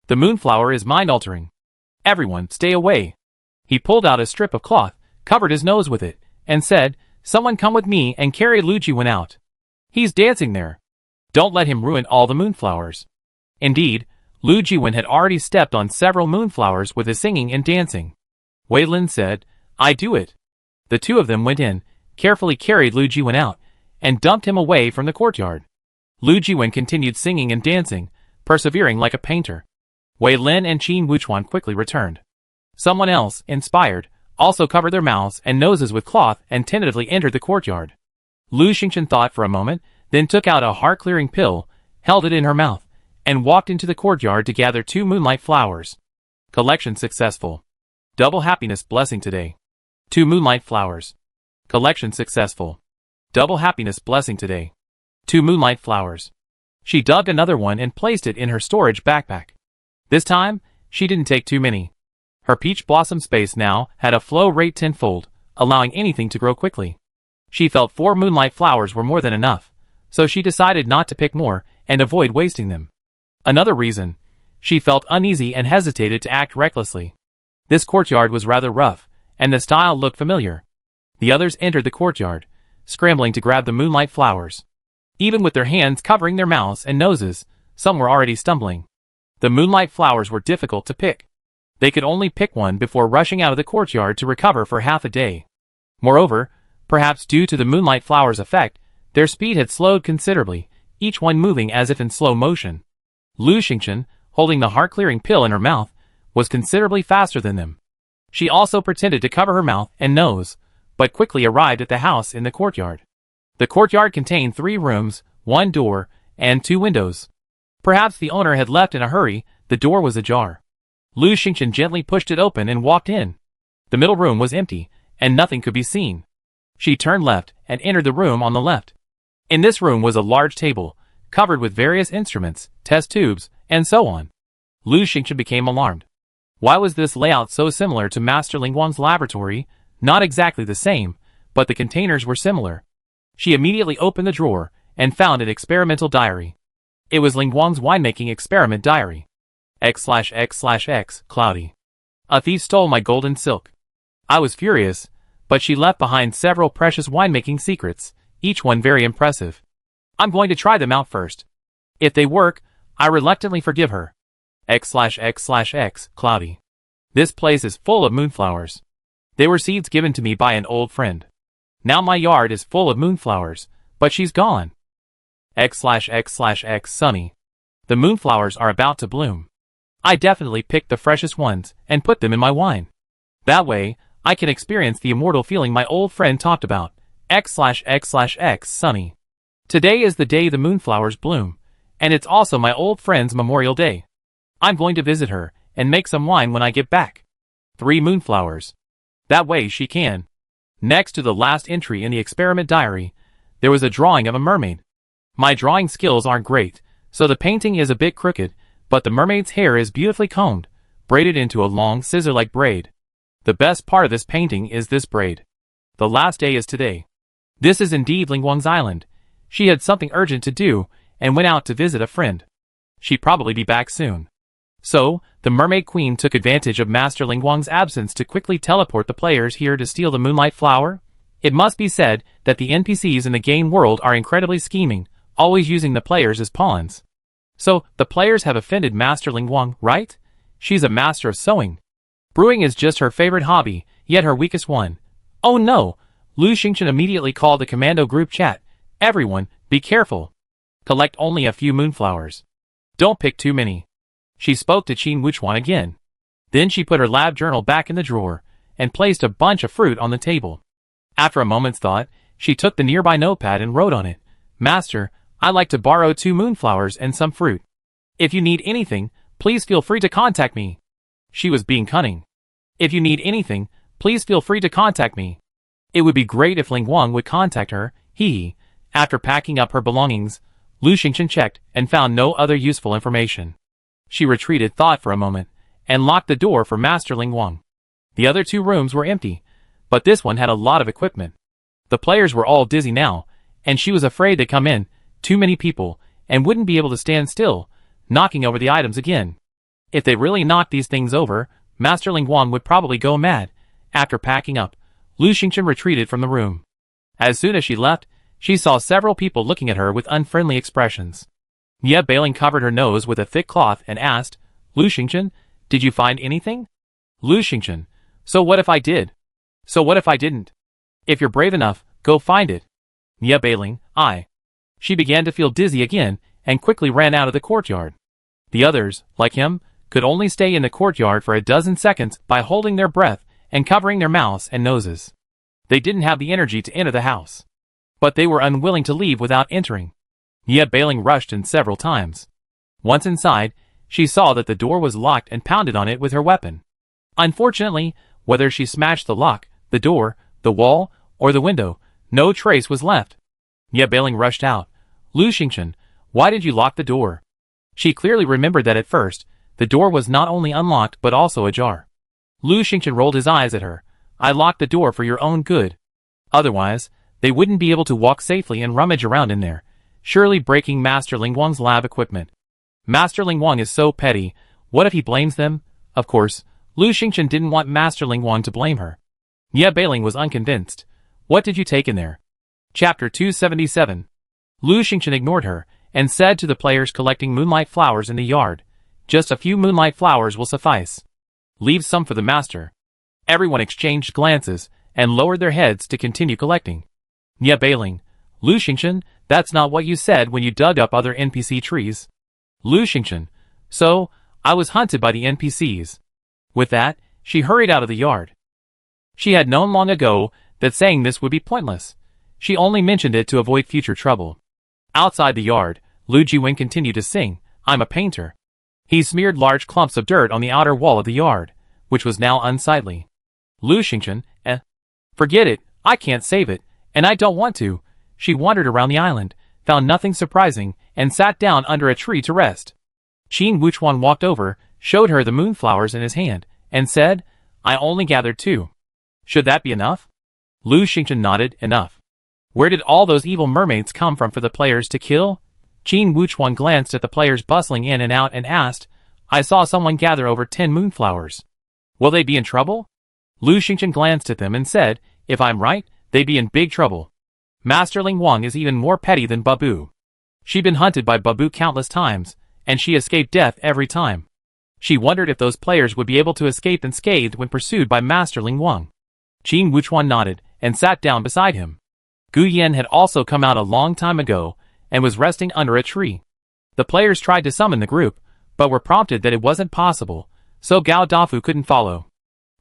Speaker 1: The moonflower is mind-altering. Everyone, stay away. He pulled out a strip of cloth, covered his nose with it, and said, someone come with me and carry Lu Jiwen out. He's dancing there. Don't let him ruin all the moonflowers. Indeed, Lu Jiwen had already stepped on several moonflowers with his singing and dancing. Wei Lin said, I do it. The two of them went in, carefully carried Lu Jiwen out, and dumped him away from the courtyard. Lu Jiwen continued singing and dancing, persevering like a painter. Wei Lin and Qin Wuchuan quickly returned. Someone else, inspired, also covered their mouths and noses with cloth and tentatively entered the courtyard. Lu Xingchen thought for a moment, then took out a heart-clearing pill, held it in her mouth, and walked into the courtyard to gather 2 moonlight flowers. Collection successful. Double happiness blessing today. 2 moonlight flowers. Collection successful. Double happiness blessing today. 2 moonlight flowers. She dug another one and placed it in her storage backpack. This time, she didn't take too many. Her peach blossom space now had a flow rate tenfold, allowing anything to grow quickly. She felt 4 moonlight flowers were more than enough, so she decided not to pick more and avoid wasting them. Another reason, she felt uneasy and hesitated to act recklessly. This courtyard was rather rough, and the style looked familiar. The others entered the courtyard, scrambling to grab the moonlight flowers. Even with their hands covering their mouths and noses, some were already stumbling. The moonlight flowers were difficult to pick. They could only pick one before rushing out of the courtyard to recover for half a day. Moreover, perhaps due to the moonlight flowers' effect, their speed had slowed considerably, each one moving as if in slow motion. Lu Xingchen, holding the heart-clearing pill in her mouth, was considerably faster than them. She also pretended to cover her mouth and nose, but quickly arrived at the house in the courtyard. The courtyard contained 3 rooms, 1 door, and 2 windows. Perhaps the owner had left in a hurry. The door was ajar. Lu Xingchen gently pushed it open and walked in. The middle room was empty, and nothing could be seen. She turned left and entered the room on the left. In this room was a large table, covered with various instruments, test tubes, and so on. Lu Xingchen became alarmed. Why was this layout so similar to Master Ling Wang's laboratory? Not exactly the same, but the containers were similar. She immediately opened the drawer and found an experimental diary. It was Ling Wang's winemaking experiment diary. X/X/X, cloudy. A thief stole my golden silk. I was furious, but she left behind several precious winemaking secrets, each one very impressive. I'm going to try them out first. If they work, I reluctantly forgive her. X/X/X, cloudy. This place is full of moonflowers. They were seeds given to me by an old friend. Now my yard is full of moonflowers, but she's gone. X/X/X, sunny. The moonflowers are about to bloom. I definitely picked the freshest ones and put them in my wine. That way, I can experience the immortal feeling my old friend talked about. X/X/X, sunny. Today is the day the moonflowers bloom, and it's also my old friend's Memorial Day. I'm going to visit her and make some wine when I get back. 3 moonflowers. That way she can. Next to the last entry in the experiment diary, there was a drawing of a mermaid. My drawing skills aren't great, so the painting is a bit crooked, but the mermaid's hair is beautifully combed, braided into a long scissor-like braid. The best part of this painting is this braid. The last day is today. This is indeed Ling Wang's island. She had something urgent to do and went out to visit a friend. She'd probably be back soon. So, the Mermaid Queen took advantage of Master Ling Wang's absence to quickly teleport the players here to steal the Moonlight Flower. It must be said that the NPCs in the game world are incredibly scheming, always using the players as pawns. So, the players have offended Master Ling Wang, right? She's a master of sewing. Brewing is just her favorite hobby, yet her weakest one. Oh no! Lu Xingchen immediately called the commando group chat. Everyone, be careful. Collect only a few moonflowers. Don't pick too many. She spoke to Qin Wuchuan again. Then she put her lab journal back in the drawer, and placed a bunch of fruit on the table. After a moment's thought, she took the nearby notepad and wrote on it, Master, I'd like to borrow 2 moonflowers and some fruit. If you need anything, please feel free to contact me. She was being cunning. If you need anything, please feel free to contact me. It would be great if Ling Wang would contact her, After packing up her belongings, Lu Xingchen checked and found no other useful information. She retreated thought for a moment, and locked the door for Master Ling Wang. The other 2 rooms were empty, but this one had a lot of equipment. The players were all dizzy now, and she was afraid they'd come in, too many people, and wouldn't be able to stand still, knocking over the items again. If they really knocked these things over, Master Ling Wang would probably go mad. After packing up, Lu Xingchen retreated from the room. As soon as she left, she saw several people looking at her with unfriendly expressions. Ye Bailing covered her nose with a thick cloth and asked, Lu Xingchen, did you find anything? Lu Xingchen, so what if I did? So what if I didn't? If you're brave enough, go find it. Ye Bailing, She began to feel dizzy again, and quickly ran out of the courtyard. The others, like him, could only stay in the courtyard for a dozen seconds by holding their breath and covering their mouths and noses. They didn't have the energy to enter the house. But they were unwilling to leave without entering. Ye Bailing rushed in several times. Once inside, she saw that the door was locked and pounded on it with her weapon. Unfortunately, whether she smashed the lock, the door, the wall, or the window, no trace was left. Ye Bailing rushed out. Lu Xingchen, why did you lock the door? She clearly remembered that at first, the door was not only unlocked but also ajar. Lu Xingchen rolled his eyes at her. I locked the door for your own good. Otherwise, they wouldn't be able to walk safely and rummage around in there, surely breaking Master Ling Wang's lab equipment. Master Ling Wang is so petty, what if he blames them? Of course, Lu Xingchen didn't want Master Ling Wang to blame her. Ye Bailing was unconvinced. What did you take in there? Chapter 277. Lu Xingchen ignored her, and said to the players collecting moonlight flowers in the yard, just a few moonlight flowers will suffice. Leave some for the master. Everyone exchanged glances, and lowered their heads to continue collecting. Ye Bailing, Lu Xingchen, that's not what you said when you dug up other NPC trees. Lu Xingchen, so, I was hunted by the NPCs. With that, she hurried out of the yard. She had known long ago that saying this would be pointless. She only mentioned it to avoid future trouble. Outside the yard, Lu Jiwen continued to sing, I'm a painter. He smeared large clumps of dirt on the outer wall of the yard, which was now unsightly. Lu Xingchen, forget it, I can't save it, and I don't want to. She wandered around the island, found nothing surprising, and sat down under a tree to rest. Qin Wuchuan walked over, showed her the moonflowers in his hand, and said, I only gathered 2. Should that be enough? Lu Xingchen nodded, enough. Where did all those evil mermaids come from for the players to kill? Qin Wuchuan glanced at the players bustling in and out and asked, I saw someone gather over 10 moonflowers. Will they be in trouble? Lu Xingchen glanced at them and said, if I'm right, they'd be in big trouble. Master Ling Wang is even more petty than Babu. She'd been hunted by Babu countless times, and she escaped death every time. She wondered if those players would be able to escape unscathed when pursued by Master Ling Wang. Qin Wuchuan nodded, and sat down beside him. Gu Yan had also come out a long time ago, and was resting under a tree. The players tried to summon the group, but were prompted that it wasn't possible, so Gao Dafu couldn't follow.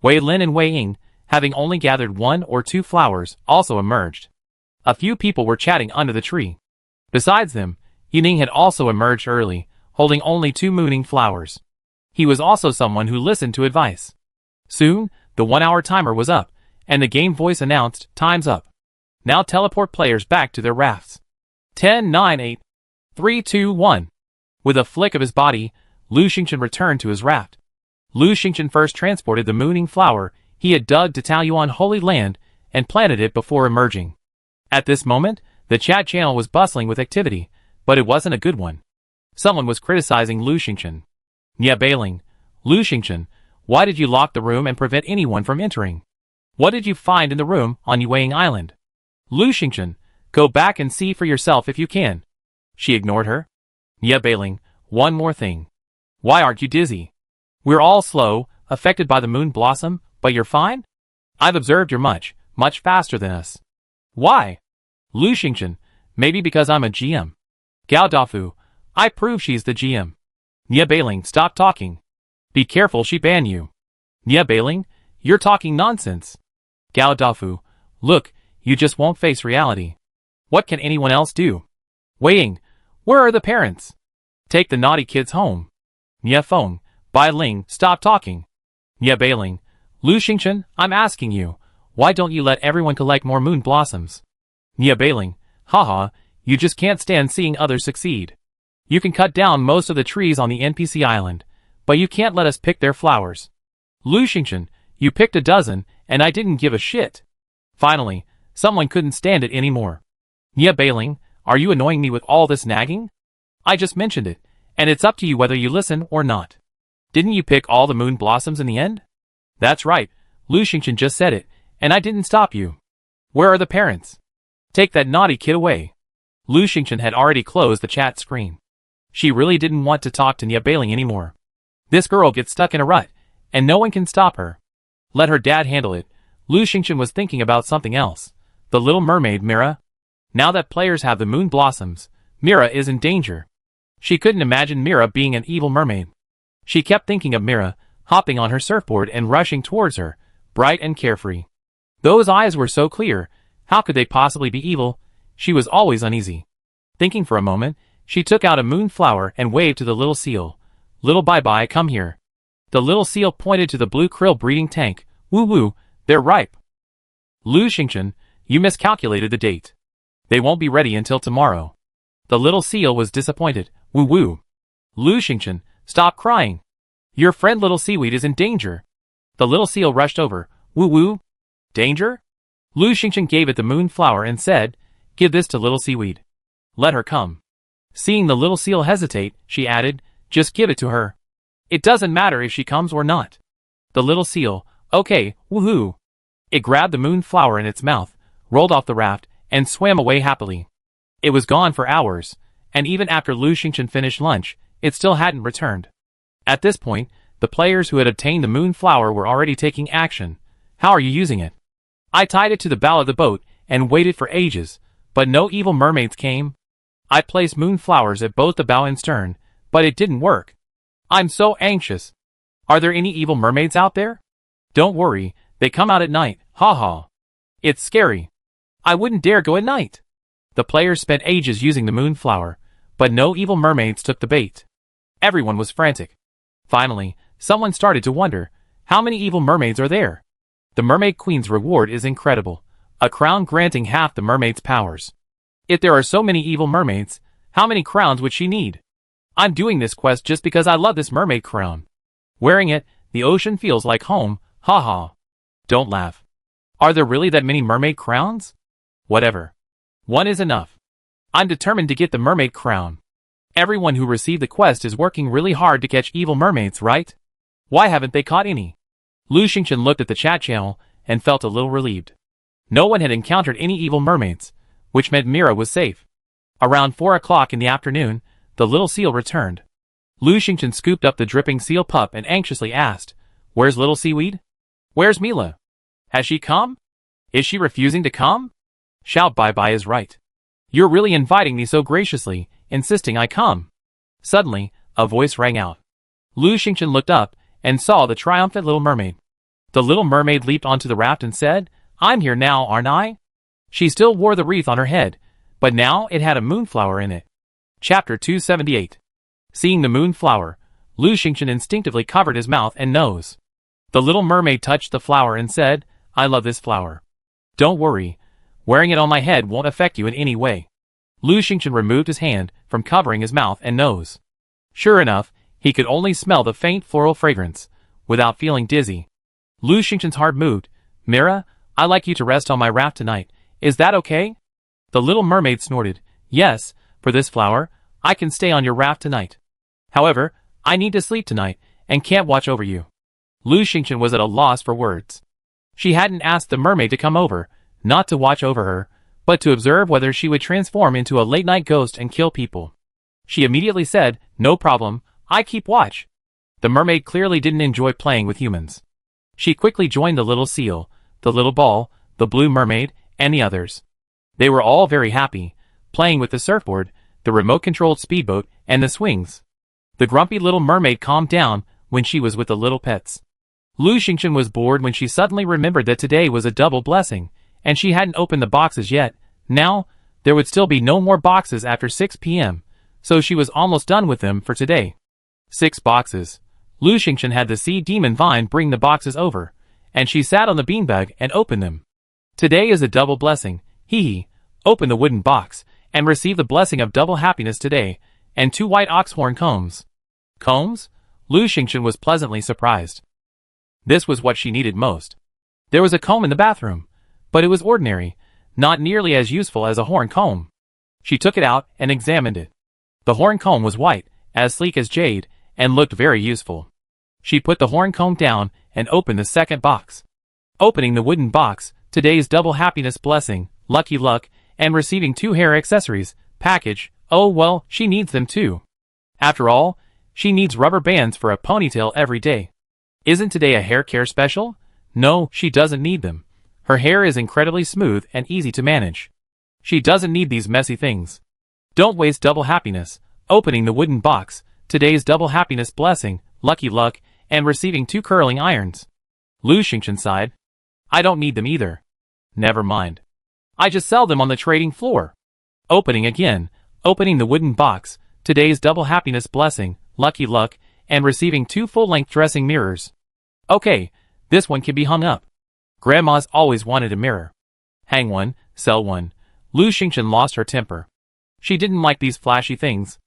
Speaker 1: Wei Lin and Wei Ying, having only gathered 1 or 2 flowers, also emerged. A few people were chatting under the tree. Besides them, Yining had also emerged early, holding only 2 mooning flowers. He was also someone who listened to advice. Soon, the 1-hour timer was up, and the game voice announced, time's up. Now teleport players back to their rafts. 10, 9, 8, 3, 2, 1. With a flick of his body, Lu Xingchen returned to his raft. Lu Xingchen first transported the mooning flower he had dug to Taoyuan Holy Land and planted it before emerging. At this moment, the chat channel was bustling with activity, but it wasn't a good one. Someone was criticizing Lu Xingchen. Yeah, bailing. Lu Xingchen, why did you lock the room and prevent anyone from entering? What did you find in the room on Yueying Island? Lu Xingchen, go back and see for yourself if you can. She ignored her. Yeah, bailing, one more thing. Why aren't you dizzy? We're all slow, affected by the moon blossom, but you're fine? I've observed you're much faster than us. Why? Lu Xingchen, maybe because I'm a GM. Gao Dafu, I prove she's the GM. Yeah, bailing, stop talking. Be careful she ban you. Yeah, bailing, you're talking nonsense. Gao Dafu, look, you just won't face reality. What can anyone else do? Wei Ying, where are the parents? Take the naughty kids home. Yeah, Feng, Bai Ling, stop talking. Yeah, bailing, Lu Xingchen, I'm asking you, why don't you let everyone collect more moon blossoms? Yeah, bailing, haha, you just can't stand seeing others succeed. You can cut down most of the trees on the NPC island, but you can't let us pick their flowers. Lu Xingchen, you picked a dozen, and I didn't give a shit. Finally, someone couldn't stand it anymore. Yeah, bailing, are you annoying me with all this nagging? I just mentioned it, and it's up to you whether you listen or not. Didn't you pick all the moon blossoms in the end? That's right, Lu Xingchen just said it, and I didn't stop you. Where are the parents? Take that naughty kid away. Lu Xingchen had already closed the chat screen. She really didn't want to talk to Nia Bailing anymore. This girl gets stuck in a rut, and no one can stop her. Let her dad handle it. Lu Xingchen was thinking about something else. The little mermaid Mira. Now that players have the moon blossoms, Mira is in danger. She couldn't imagine Mira being an evil mermaid. She kept thinking of Mira, hopping on her surfboard and rushing towards her, bright and carefree. Those eyes were so clear, how could they possibly be evil? She was always uneasy. Thinking for a moment, she took out a moon flower and waved to the little seal. Little bye-bye, come here. The little seal pointed to the blue krill breeding tank. Woo-woo, they're ripe. Lu Xingchen, you miscalculated the date. They won't be ready until tomorrow. The little seal was disappointed. Woo-woo. Lu Xingchen, stop crying. Your friend little seaweed is in danger. The little seal rushed over. Woo-woo. Danger? Lu Xingchen gave it the moon flower and said, give this to little seaweed. Let her come. Seeing the little seal hesitate, she added, just give it to her. It doesn't matter if she comes or not. The little seal, okay, woohoo. It grabbed the moon flower in its mouth, rolled off the raft, and swam away happily. It was gone for hours, and even after Lu Xingchen finished lunch, it still hadn't returned. At this point, the players who had obtained the moon flower were already taking action. How are you using it? I tied it to the bow of the boat and waited for ages, but no evil mermaids came. I placed moon flowers at both the bow and stern, but it didn't work. I'm so anxious. Are there any evil mermaids out there? Don't worry, they come out at night, ha ha. It's scary. I wouldn't dare go at night. The players spent ages using the moonflower, but no evil mermaids took the bait. Everyone was frantic. Finally, someone started to wonder, how many evil mermaids are there? The Mermaid Queen's reward is incredible, a crown granting half the mermaid's powers. If there are so many evil mermaids, how many crowns would she need? I'm doing this quest just because I love this mermaid crown. Wearing it, the ocean feels like home, haha. Don't laugh. Are there really that many mermaid crowns? Whatever. One is enough. I'm determined to get the mermaid crown. Everyone who received the quest is working really hard to catch evil mermaids, right? Why haven't they caught any? Lu Xingchen looked at the chat channel and felt a little relieved. No one had encountered any evil mermaids, which meant Mira was safe. Around 4 o'clock in the afternoon, the little seal returned. Lu Xingchen scooped up the dripping seal pup and anxiously asked, "Where's little seaweed? Where's Mila? Has she come? Is she refusing to come? Xiao Bai is right. You're really inviting me so graciously, insisting I come." Suddenly, a voice rang out. Lu Xingchen looked up and saw the triumphant little mermaid. The little mermaid leaped onto the raft and said, "I'm here now, aren't I?" She still wore the wreath on her head, but now it had a moonflower in it. Chapter 278. Seeing the moonflower, Lu Xingchen instinctively covered his mouth and nose. The little mermaid touched the flower and said, "I love this flower. Don't worry, wearing it on my head won't affect you in any way." Lu Xingchen removed his hand from covering his mouth and nose. Sure enough, he could only smell the faint floral fragrance, without feeling dizzy. Lu Xingchen's heart moved. "Mira, I'd like you to rest on my raft tonight. Is that okay?" The little mermaid snorted. "Yes, for this flower, I can stay on your raft tonight. However, I need to sleep tonight, and can't watch over you." Lu Xingchen was at a loss for words. She hadn't asked the mermaid to come over, not to watch over her, but to observe whether she would transform into a late-night ghost and kill people. She immediately said, "No problem, I keep watch." The mermaid clearly didn't enjoy playing with humans. She quickly joined the little seal, the little ball, the blue mermaid, and the others. They were all very happy, playing with the surfboard, the remote-controlled speedboat, and the swings. The grumpy little mermaid calmed down when she was with the little pets. Lu Xingchen was bored when she suddenly remembered that today was a double blessing, and she hadn't opened the boxes yet. Now, there would still be no more boxes after 6 p.m., so she was almost done with them for today. 6 boxes. Lu Xingchen had the sea demon vine bring the boxes over, and she sat on the beanbag and opened them. Today is a double blessing, hee. Open the wooden box, and receive the blessing of double happiness today, and 2 white oxhorn combs. Combs? Lu Xingchen was pleasantly surprised. This was what she needed most. There was a comb in the bathroom, but it was ordinary, not nearly as useful as a horn comb. She took it out and examined it. The horn comb was white, as sleek as jade, and looked very useful. She put the horn comb down and opened the second box. Opening the wooden box, today's double happiness blessing, lucky luck, and receiving 2 hair accessories, package. Oh well, she needs them too. After all, she needs rubber bands for a ponytail every day. Isn't today a hair care special? No, she doesn't need them. Her hair is incredibly smooth and easy to manage. She doesn't need these messy things. Don't waste double happiness. Opening the wooden box, today's double happiness blessing, lucky luck, and receiving 2 curling irons. Lu Xingchen sighed. I don't need them either. Never mind. I just sell them on the trading floor. Opening again, opening the wooden box, today's double happiness blessing, lucky luck, and receiving 2 full-length dressing mirrors. Okay, this one can be hung up. Grandma's always wanted a mirror. Hang one, sell one. Lu Xingchen lost her temper. She didn't like these flashy things.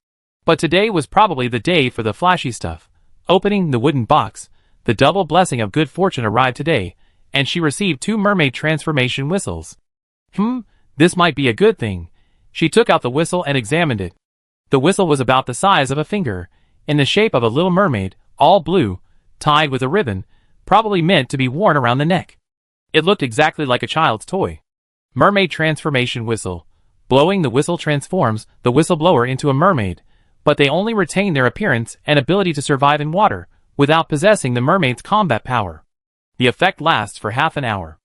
Speaker 1: But today was probably the day for the flashy stuff. Opening the wooden box, the double blessing of good fortune arrived today, and she received 2 mermaid transformation whistles. This might be a good thing. She took out the whistle and examined it. The whistle was about the size of a finger, in the shape of a little mermaid, all blue, tied with a ribbon, probably meant to be worn around the neck. It looked exactly like a child's toy. Mermaid transformation whistle. Blowing the whistle transforms the whistleblower into a mermaid, but they only retain their appearance and ability to survive in water, without possessing the mermaid's combat power. The effect lasts for half an hour.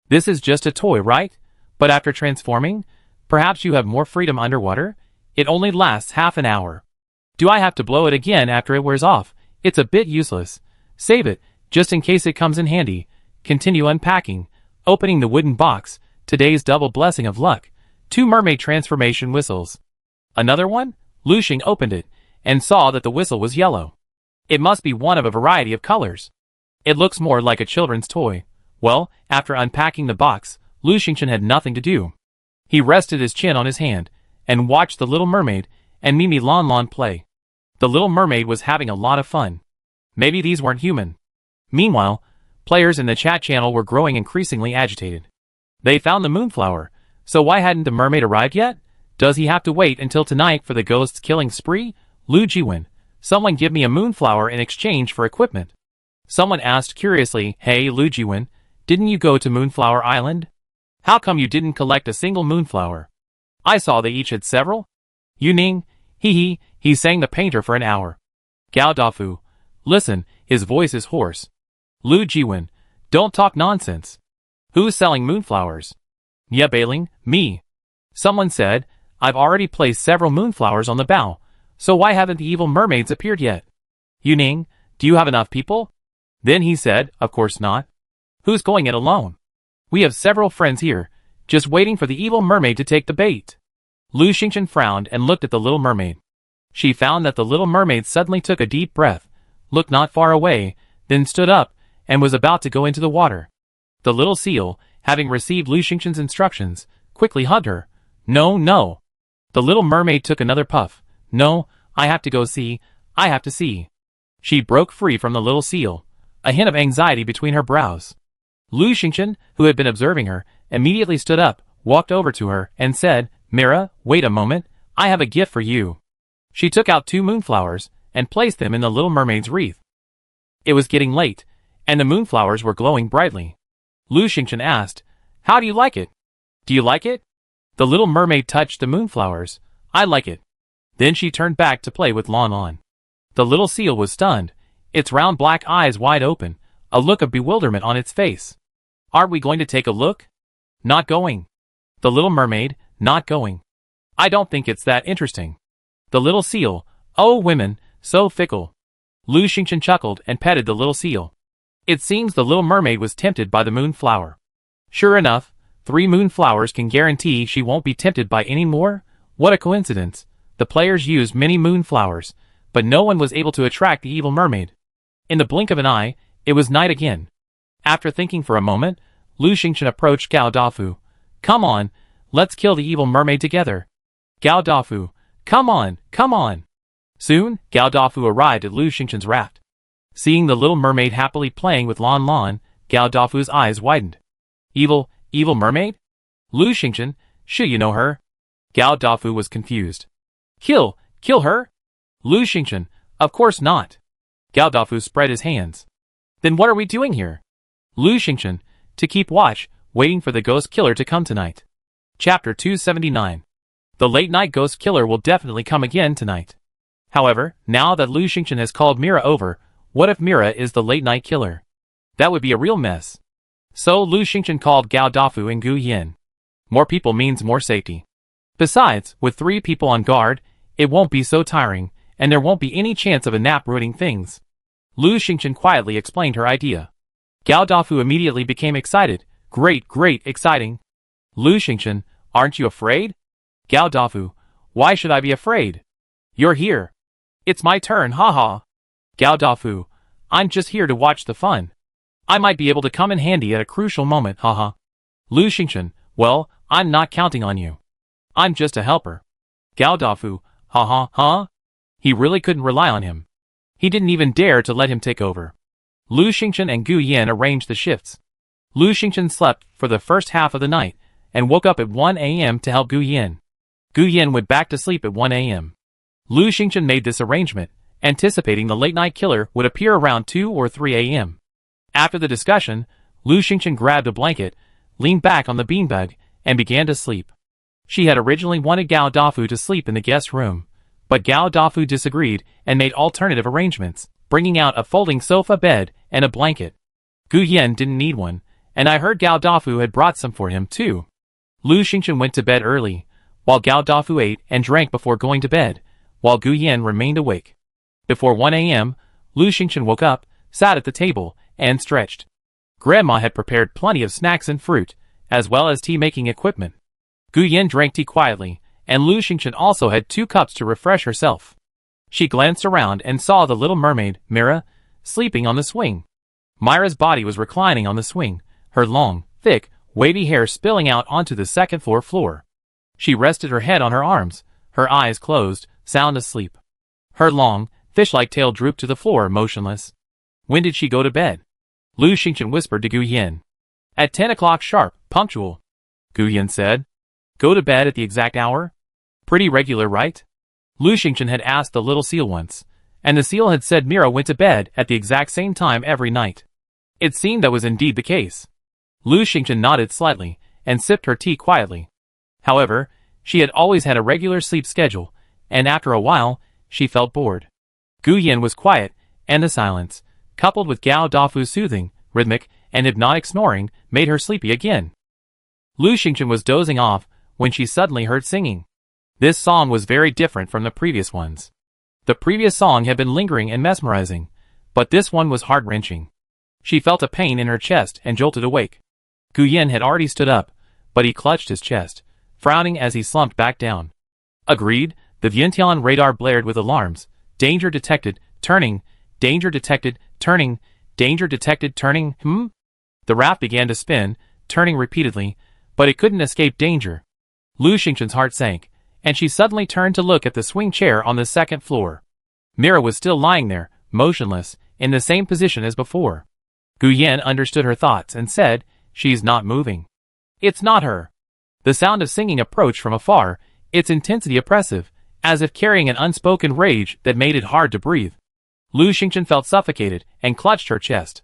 Speaker 1: This is just a toy, right? But after transforming, perhaps you have more freedom underwater? It only lasts half an hour. Do I have to blow it again after it wears off? It's a bit useless. Save it, just in case it comes in handy. Continue unpacking. Opening the wooden box, Today's double blessing of luck. 2 mermaid transformation whistles. Another one? Lu Xing opened it, and saw that the whistle was yellow. It must be one of a variety of colors. It looks more like a children's toy. Well, after unpacking the box, Lu Xingchen had nothing to do. He rested his chin on his hand, and watched the Little Mermaid and Mimi Lon Lon play. The Little Mermaid was having a lot of fun. Maybe these weren't human. Meanwhile, players in the chat channel were growing increasingly agitated. They found the moonflower, so why hadn't the mermaid arrived yet? Does he have to wait until tonight for the ghost's killing spree? Lu Jiwen, someone give me a moonflower in exchange for equipment. Someone asked curiously, hey Lu Jiwen, didn't you go to Moonflower Island? How come you didn't collect a single moonflower? I saw they each had several. Yuning, he sang the painter for an hour. Gao Dafu, listen, his voice is hoarse. Lu Jiwen, don't talk nonsense. Who's selling moonflowers? Ye Bailing, me. Someone said, I've already placed several moonflowers on the bow, so why haven't the evil mermaids appeared yet? Yuning, do you have enough people? Then he said, of course not. Who's going it alone? We have several friends here, just waiting for the evil mermaid to take the bait. Lu Xingchen frowned and looked at the Little Mermaid. She found that the Little Mermaid suddenly took a deep breath, looked not far away, then stood up, and was about to go into the water. The little seal, having received Lu Xingchen's instructions, quickly hugged her. No, no. The Little Mermaid took another puff. No, I have to go see, I have to see. She broke free from the little seal, a hint of anxiety between her brows. Lu Xingchen, who had been observing her, immediately stood up, walked over to her, and said, Mira, wait a moment, I have a gift for you. She took out 2 moonflowers, and placed them in the Little Mermaid's wreath. It was getting late, and the moonflowers were glowing brightly. Lu Xingchen asked, how do you like it? Do you like it? The Little Mermaid touched the moonflowers. I like it. Then she turned back to play with Lon Lon. The little seal was stunned, its round black eyes wide open, a look of bewilderment on its face. Aren't we going to take a look? Not going. The Little Mermaid, not going. I don't think it's that interesting. The little seal, oh women, so fickle. Lu Xingchen chuckled and petted the little seal. It seems the Little Mermaid was tempted by the moonflower. Sure enough, 3 moonflowers can guarantee she won't be tempted by any more? What a coincidence. The players used many moonflowers, but no one was able to attract the evil mermaid. In the blink of an eye, it was night again. After thinking for a moment, Lu Xingchen approached Gao Dafu. Come on, let's kill the evil mermaid together. Gao Dafu, come on, come on. Soon, Gao Dafu arrived at Lu Xingchen's raft. Seeing the Little Mermaid happily playing with Lon Lon, Gao Dafu's eyes widened. Evil mermaid? Lu Xingchen, should you know her? Gao Dafu was confused. Kill her? Lu Xingchen, of course not. Gao Dafu spread his hands. Then what are we doing here? Lu Xingchen, to keep watch, waiting for the ghost killer to come tonight. Chapter 279. The late night ghost killer will definitely come again tonight. However, now that Lu Xingchen has called Mira over, what if Mira is the late night killer? That would be a real mess. So Lu Xingchen called Gao Dafu and Gu Yin. More people means more safety. Besides, with 3 people on guard, it won't be so tiring, and there won't be any chance of a nap ruining things. Lu Xingchen quietly explained her idea. Gao Dafu immediately became excited. Great, exciting. Lu Xingchen, aren't you afraid? Gao Dafu, why should I be afraid? You're here. It's my turn, haha. Gao Dafu, I'm just here to watch the fun. I might be able to come in handy at a crucial moment, haha. Lu Xingchen, well, I'm not counting on you. I'm just a helper. Gao Dafu, huh? He really couldn't rely on him. He didn't even dare to let him take over. Lu Xingchen and Gu Yin arranged the shifts. Lu Xingchen slept for the first half of the night, and woke up at 1 a.m. to help Gu Yin. Gu Yin went back to sleep at 1 a.m. Lu Xingchen made this arrangement, anticipating the late-night killer would appear around 2 or 3 a.m. After the discussion, Lu Xingchen grabbed a blanket, leaned back on the beanbag, and began to sleep. She had originally wanted Gao Dafu to sleep in the guest room, but Gao Dafu disagreed and made alternative arrangements, bringing out a folding sofa bed and a blanket. Gu Yin didn't need one, and I heard Gao Dafu had brought some for him too. Lu Xingchen went to bed early, while Gao Dafu ate and drank before going to bed, while Gu Yin remained awake. Before 1 a.m., Lu Xingchen woke up, sat at the table, and stretched. Grandma had prepared plenty of snacks and fruit, as well as tea-making equipment. Gu Yin drank tea quietly, and Lu Xingchen also had 2 cups to refresh herself. She glanced around and saw the little mermaid, Mira, sleeping on the swing. Myra's body was reclining on the swing, her long, thick, wavy hair spilling out onto the second-floor floor. She rested her head on her arms, her eyes closed, sound asleep. Her long, fish-like tail drooped to the floor, motionless. When did she go to bed? Lu Xingchen whispered to Gu Yin. At 10 o'clock sharp, punctual. Gu Yin said. Go to bed at the exact hour? Pretty regular, right? Lu Xingchen had asked the little seal once, and the seal had said Mira went to bed at the exact same time every night. It seemed that was indeed the case. Lu Xingchen nodded slightly, and sipped her tea quietly. However, she had always had a regular sleep schedule, and after a while, she felt bored. Gu Yin was quiet, and the silence, coupled with Gao Dafu's soothing, rhythmic, and hypnotic snoring, made her sleepy again. Lu Xingchen was dozing off when she suddenly heard singing. This song was very different from the previous ones. The previous song had been lingering and mesmerizing, but this one was heart-wrenching. She felt a pain in her chest and jolted awake. Gu Yin had already stood up, but he clutched his chest, frowning as he slumped back down. Agreed, the Vientiane radar blared with alarms. Danger detected, turning. Danger detected, turning. Danger detected, turning. The raft began to spin, turning repeatedly, but it couldn't escape danger. Lu Xingchen's heart sank, and she suddenly turned to look at the swing chair on the second floor. Mira was still lying there, motionless, in the same position as before. Gu Yin understood her thoughts and said, She's not moving. It's not her. The sound of singing approached from afar, its intensity oppressive, as if carrying an unspoken rage that made it hard to breathe. Lu Xingchen felt suffocated and clutched her chest.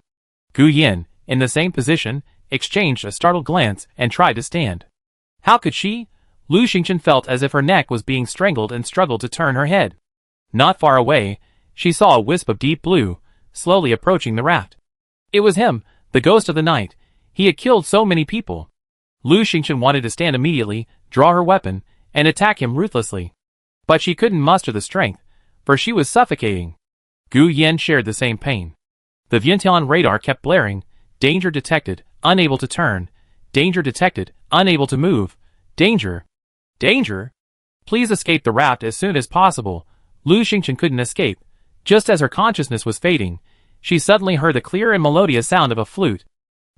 Speaker 1: Gu Yin, in the same position, exchanged a startled glance and tried to stand. How could she? Lu Xingchen felt as if her neck was being strangled and struggled to turn her head. Not far away, she saw a wisp of deep blue, slowly approaching the raft. It was him, the ghost of the night. He had killed so many people. Lu Xingchen wanted to stand immediately, draw her weapon, and attack him ruthlessly. But she couldn't muster the strength, for she was suffocating. Gu Yin shared the same pain. The Vientiane radar kept blaring. Danger detected, unable to turn. Danger detected, unable to move. Danger. Danger? Please escape the raft as soon as possible. Lu Xingchen couldn't escape. Just as her consciousness was fading, she suddenly heard the clear and melodious sound of a flute.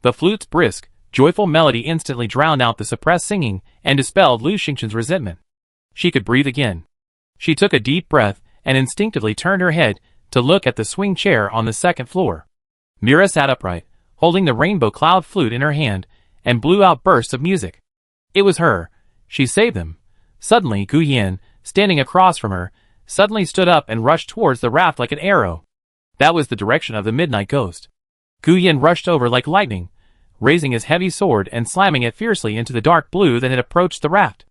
Speaker 1: The flute's brisk, joyful melody instantly drowned out the suppressed singing and dispelled Lu Xingchen's resentment. She could breathe again. She took a deep breath and instinctively turned her head to look at the swing chair on the second floor. Mira sat upright, holding the rainbow cloud flute in her hand, and blew out bursts of music. It was her. She saved them. Suddenly, Gu Yin, standing across from her, suddenly stood up and rushed towards the raft like an arrow. That was the direction of the midnight ghost. Gu Yin rushed over like lightning, raising his heavy sword and slamming it fiercely into the dark blue that had approached the raft.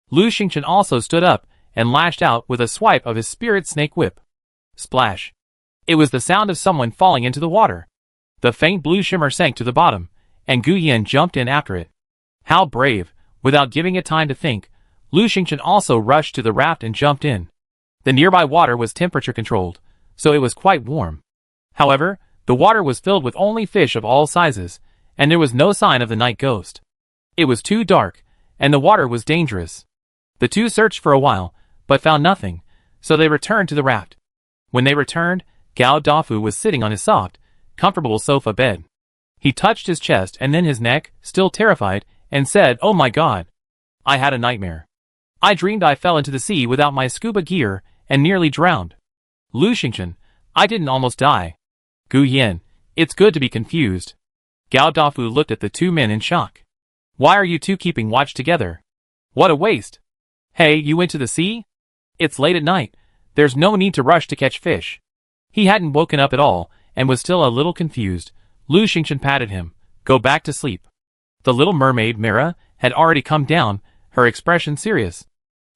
Speaker 1: Lu Xingchen also stood up and lashed out with a swipe of his spirit snake whip. Splash! It was the sound of someone falling into the water. The faint blue shimmer sank to the bottom, and Gu Yin jumped in after it. How brave! Without giving it time to think, Lu Xingchen also rushed to the raft and jumped in. The nearby water was temperature controlled, so it was quite warm. However, the water was filled with only fish of all sizes, and there was no sign of the night ghost. It was too dark, and the water was dangerous. The two searched for a while, but found nothing, so they returned to the raft. When they returned, Gao Dafu was sitting on his soft, comfortable sofa bed. He touched his chest and then his neck, still terrified, and said, "Oh my God! I had a nightmare. I dreamed I fell into the sea without my scuba gear and nearly drowned. Lu Xingchen, I didn't almost die." Gu Yin, it's good to be confused. Gao Dafu looked at the two men in shock. Why are you two keeping watch together? What a waste. Hey, you went to the sea? It's late at night. There's no need to rush to catch fish. He hadn't woken up at all, and was still a little confused. Lu Xingchen patted him. Go back to sleep. The little mermaid, Mira, had already come down, her expression serious.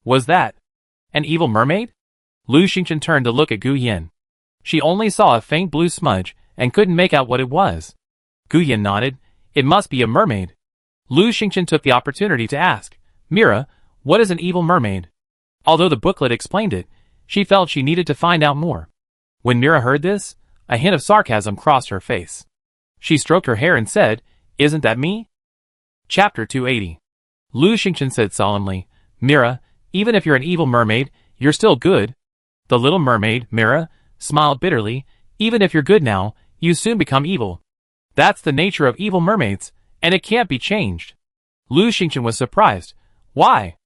Speaker 1: Was that an evil mermaid? Lu Xingchen turned to look at Gu Yin. She only saw a faint blue smudge, and couldn't make out what it was. Gu Yin nodded. It must be a mermaid. Lu Xingchen took the opportunity to ask, Mira, what is an evil mermaid? Although the booklet explained it, she felt she needed to find out more. When Mira heard this, a hint of sarcasm crossed her face. She stroked her hair and said, Isn't that me? Chapter 280. Lu Xingchen said solemnly, Mira, even if you're an evil mermaid, you're still good. The little mermaid, Mira, smiled bitterly, even if you're good now, you soon become evil. That's the nature of evil mermaids, and it can't be changed. Lu Xingchen was surprised. Why?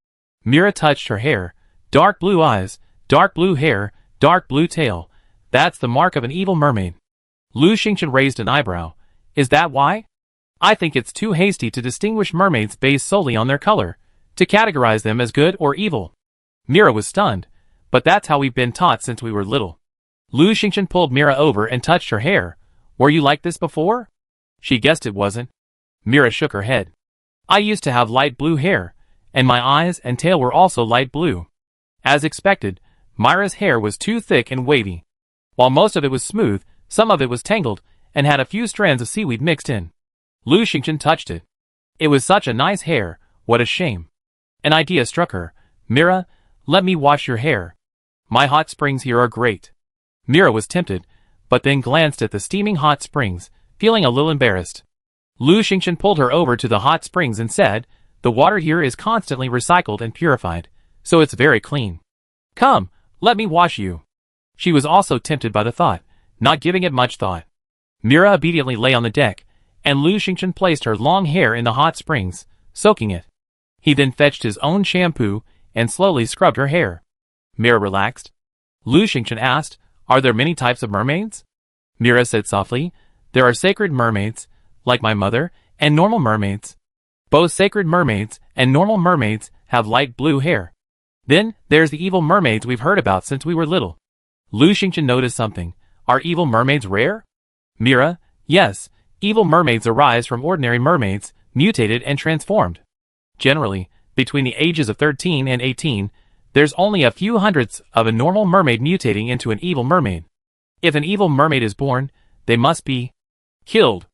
Speaker 1: Mira touched her hair. Dark blue eyes, dark blue hair, dark blue tail. That's the mark of an evil mermaid. Lu Xingchen raised an eyebrow. Is that why? I think it's too hasty to distinguish mermaids based solely on their color, to categorize them as good or evil. Mira was stunned, but that's how we've been taught since we were little. Lu Xingchen pulled Mira over and touched her hair. Were you like this before? She guessed it wasn't. Mira shook her head. I used to have light blue hair, and my eyes and tail were also light blue. As expected, Mira's hair was too thick and wavy. While most of it was smooth, some of it was tangled, and had a few strands of seaweed mixed in. Lu Xingchen touched it. It was such a nice hair, what a shame. An idea struck her. Mira, let me wash your hair. My hot springs here are great. Mira was tempted, but then glanced at the steaming hot springs, feeling a little embarrassed. Lu Xingchen pulled her over to the hot springs and said, the water here is constantly recycled and purified, so it's very clean. Come, let me wash you. She was also tempted by the thought, not giving it much thought. Mira obediently lay on the deck, and Lu Xingchen placed her long hair in the hot springs, soaking it. He then fetched his own shampoo and slowly scrubbed her hair. Mira relaxed. Lu Xingchen asked, are there many types of mermaids? Mira said softly, there are sacred mermaids, like my mother, and normal mermaids. Both sacred mermaids and normal mermaids have light blue hair. Then, there's the evil mermaids we've heard about since we were little. Lu Xingchen noticed something. Are evil mermaids rare? Mira, yes, evil mermaids arise from ordinary mermaids, mutated and transformed. Generally, between the ages of 13 and 18, there's only a few hundredths of a normal mermaid mutating into an evil mermaid. If an evil mermaid is born, they must be killed.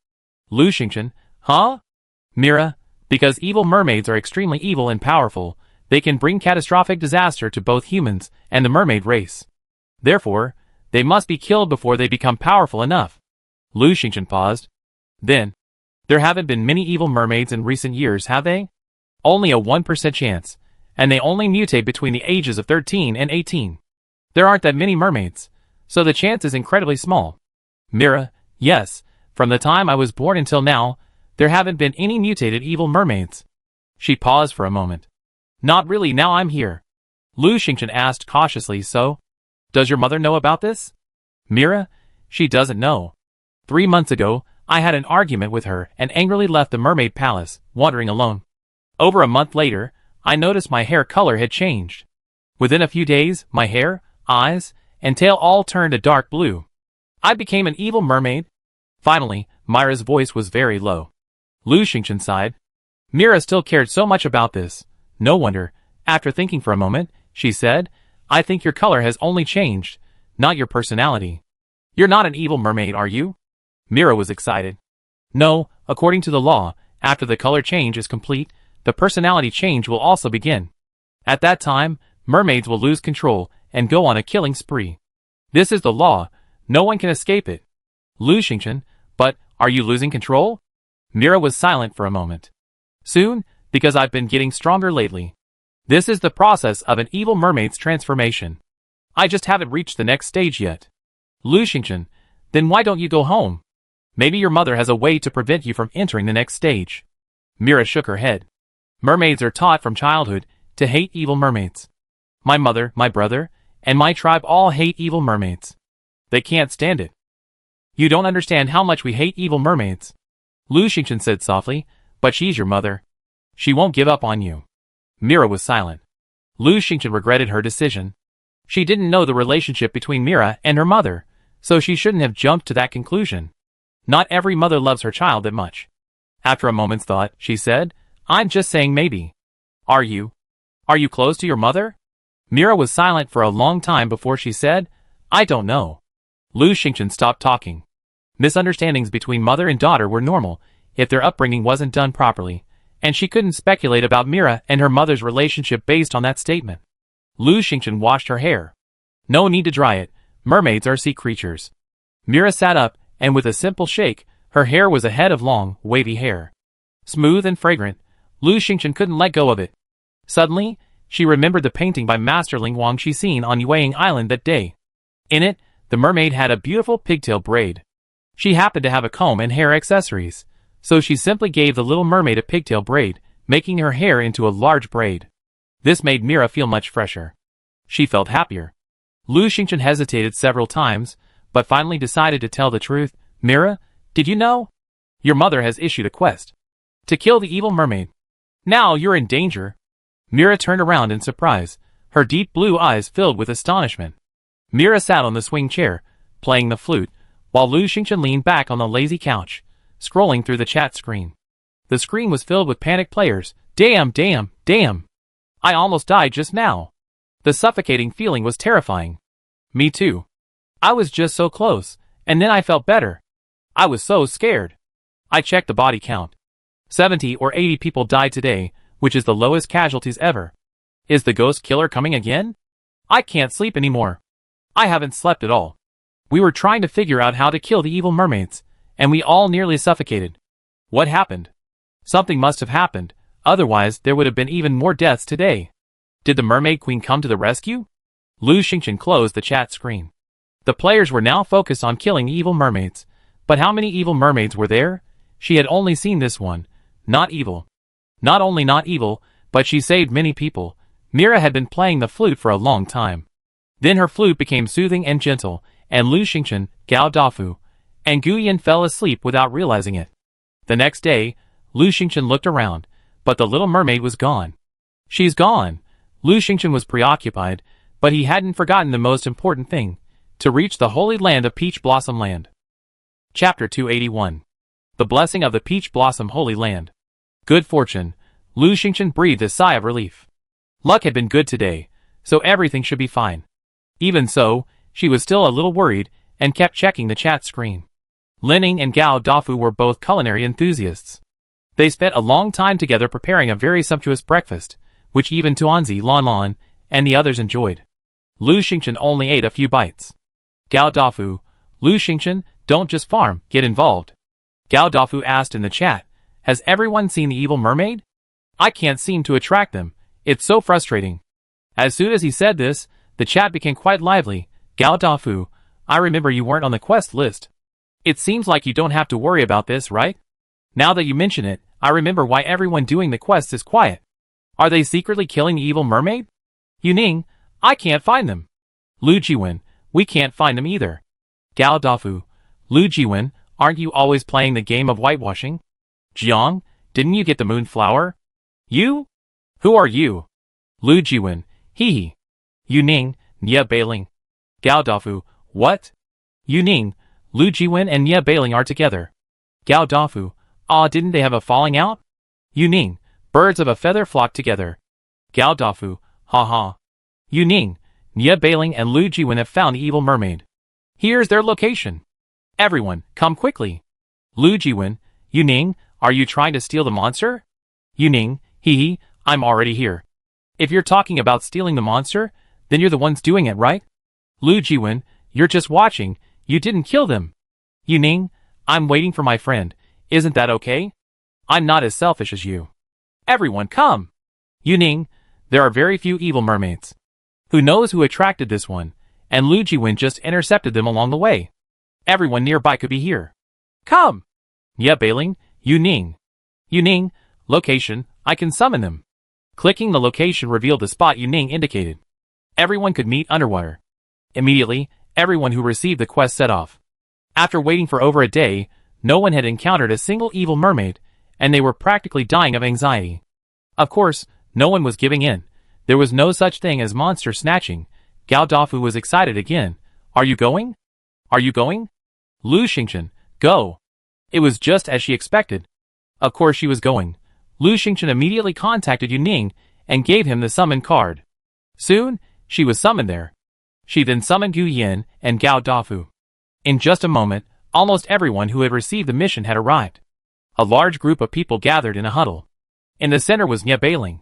Speaker 1: Lu Xingchen, huh? Mira, because evil mermaids are extremely evil and powerful, they can bring catastrophic disaster to both humans and the mermaid race. Therefore, they must be killed before they become powerful enough. Lu Xingchen paused. Then, there haven't been many evil mermaids in recent years, have they? Only a 1% chance, and they only mutate between the ages of 13 and 18. There aren't that many mermaids, so the chance is incredibly small. Mira, yes, from the time I was born until now, there haven't been any mutated evil mermaids. She paused for a moment. Not really now I'm here. Lu Xingchen asked cautiously, so? Does your mother know about this? Mira, she doesn't know. 3 months ago, I had an argument with her and angrily left the mermaid palace, wandering alone. Over a month later, I noticed my hair color had changed. Within a few days, my hair, eyes, and tail all turned a dark blue. I became an evil mermaid. Finally, Mira's voice was very low. Lu Xingchen sighed. Mira still cared so much about this. No wonder. After thinking for a moment, she said, I think your color has only changed, not your personality. You're not an evil mermaid, are you? Mira was excited. No, according to the law, after the color change is complete, the personality change will also begin. At that time, mermaids will lose control and go on a killing spree. This is the law. No one can escape it. Lu Xingchen, but are you losing control? Mira was silent for a moment. Soon, because I've been getting stronger lately. This is the process of an evil mermaid's transformation. I just haven't reached the next stage yet. Lu Xingchen, then why don't you go home? Maybe your mother has a way to prevent you from entering the next stage. Mira shook her head. Mermaids are taught from childhood to hate evil mermaids. My mother, my brother, and my tribe all hate evil mermaids. They can't stand it. You don't understand how much we hate evil mermaids. Lu Xingchen said softly, but she's your mother. She won't give up on you. Mira was silent. Lu Xingchen regretted her decision. She didn't know the relationship between Mira and her mother, so she shouldn't have jumped to that conclusion. Not every mother loves her child that much. After a moment's thought, she said, I'm just saying maybe. Are you? Are you close to your mother? Mira was silent for a long time before she said, I don't know. Lu Xingchen stopped talking. Misunderstandings between mother and daughter were normal if their upbringing wasn't done properly, and she couldn't speculate about Mira and her mother's relationship based on that statement. Lu Xingchen washed her hair. No need to dry it. Mermaids are sea creatures. Mira sat up, and with a simple shake, her hair was a head of long, wavy hair. Smooth and fragrant, Lu Xingchen couldn't let go of it. Suddenly, she remembered the painting by Master Ling Wang she seen on Yueying Island that day. In it, the mermaid had a beautiful pigtail braid. She happened to have a comb and hair accessories, so she simply gave the little mermaid a pigtail braid, making her hair into a large braid. This made Mira feel much fresher. She felt happier. Lu Xingchen hesitated several times, but finally decided to tell the truth. Mira, did you know? Your mother has issued a quest to kill the evil mermaid. Now you're in danger. Mira turned around in surprise, her deep blue eyes filled with astonishment. Mira sat on the swing chair, playing the flute, while Lu Xingchen leaned back on the lazy couch, scrolling through the chat screen. The screen was filled with panicked players. Damn, damn, damn. I almost died just now. The suffocating feeling was terrifying. Me too. I was just so close, and then I felt better. I was so scared. I checked the body count. 70 or 80 people died today, which is the lowest casualties ever. Is the ghost killer coming again? I can't sleep anymore. I haven't slept at all. We were trying to figure out how to kill the evil mermaids, and we all nearly suffocated. What happened? Something must have happened, otherwise there would have been even more deaths today. Did the Mermaid Queen come to the rescue? Lu Xingchen closed the chat screen. The players were now focused on killing evil mermaids. But how many evil mermaids were there? She had only seen this one. Not evil. Not only not evil, but she saved many people. Mira had been playing the flute for a long time. Then her flute became soothing and gentle, and Lu Xingchen, Gao Dafu, and Gu Yin fell asleep without realizing it. The next day, Lu Xingchen looked around, but the little mermaid was gone. She's gone. Lu Xingchen was preoccupied, but he hadn't forgotten the most important thing, to reach the holy land of Peach Blossom Land. Chapter 281. The Blessing of the Peach Blossom Holy Land. Good fortune. Lu Xingchen breathed a sigh of relief. Luck had been good today, so everything should be fine. Even so, she was still a little worried, and kept checking the chat screen. Lining and Gao Dafu were both culinary enthusiasts. They spent a long time together preparing a very sumptuous breakfast, which even Tuanzi, Lan Lan, and the others enjoyed. Lu Xingchen only ate a few bites. Gao Dafu, Lu Xingchen, don't just farm, get involved. Gao Dafu asked in the chat, has everyone seen the evil mermaid? I can't seem to attract them, it's so frustrating. As soon as he said this, the chat became quite lively. Gao Dafu, I remember you weren't on the quest list. It seems like you don't have to worry about this, right? Now that you mention it, I remember why everyone doing the quest is quiet. Are they secretly killing the evil mermaid? Yuning, I can't find them. Lu Jiwen, we can't find them either. Gao Dafu, Lu Jiwen, aren't you always playing the game of whitewashing? Jiang, didn't you get the moonflower? You? Who are you? Lu Jiwen, hee hee. Yuning, Nye Bailing. Gao Dafu, what? Yuning, Lu Jiwen and Nye Bailing are together. Gao Dafu, didn't they have a falling out? Yuning, birds of a feather flock together. Gao Dafu, ha ha. Yuning, Nye Bailing and Lu Jiwen have found the evil mermaid. Here's their location. Everyone, come quickly. Lu Jiwen, Yuning, are you trying to steal the monster? Yuning, hee hee, I'm already here. If you're talking about stealing the monster, then you're the ones doing it, right? Lu Jiwen, you're just watching, you didn't kill them. Yuning, I'm waiting for my friend, isn't that okay? I'm not as selfish as you. Everyone come! Yuning, there are very few evil mermaids. Who knows who attracted this one, and Lu Jiwen just intercepted them along the way. Everyone nearby could be here. Come! Nye Bailing, Yuning. Yuning, location, I can summon them. Clicking the location revealed the spot Yuning indicated. Everyone could meet underwater. Immediately, everyone who received the quest set off. After waiting for over a day, no one had encountered a single evil mermaid, and they were practically dying of anxiety. Of course, no one was giving in. There was no such thing as monster snatching. Gao Dafu was excited again. Are you going? Are you going? Lu Xingchen, go. It was just as she expected. Of course she was going. Lu Xingchen immediately contacted Yuning and gave him the summon card. Soon, she was summoned there. She then summoned Gu Yin and Gao Dafu. In just a moment, almost everyone who had received the mission had arrived. A large group of people gathered in a huddle. In the center was Nye Bailing.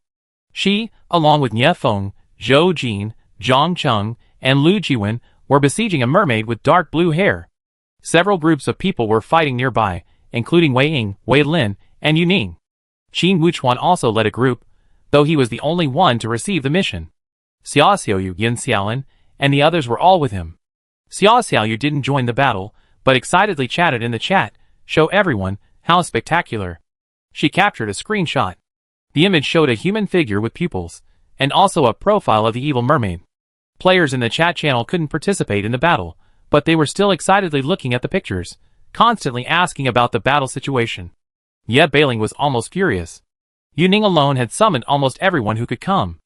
Speaker 1: She, along with Nye Feng, Zhou Jin, Zhang Cheng, and Lu Jiwen, were besieging a mermaid with dark blue hair. Several groups of people were fighting nearby, including Wei Ying, Wei Lin, and Yuning. Qin Wuchuan also led a group, though he was the only one to receive the mission. Xiao Xiaoyu, Yin Xiaolin, and the others were all with him. Xiao Xiaoyu didn't join the battle, but excitedly chatted in the chat, show everyone how spectacular. She captured a screenshot. The image showed a human figure with pupils, and also a profile of the evil mermaid. Players in the chat channel couldn't participate in the battle, but they were still excitedly looking at the pictures, constantly asking about the battle situation. Ye Bailing was almost furious. Yu Ning alone had summoned almost everyone who could come.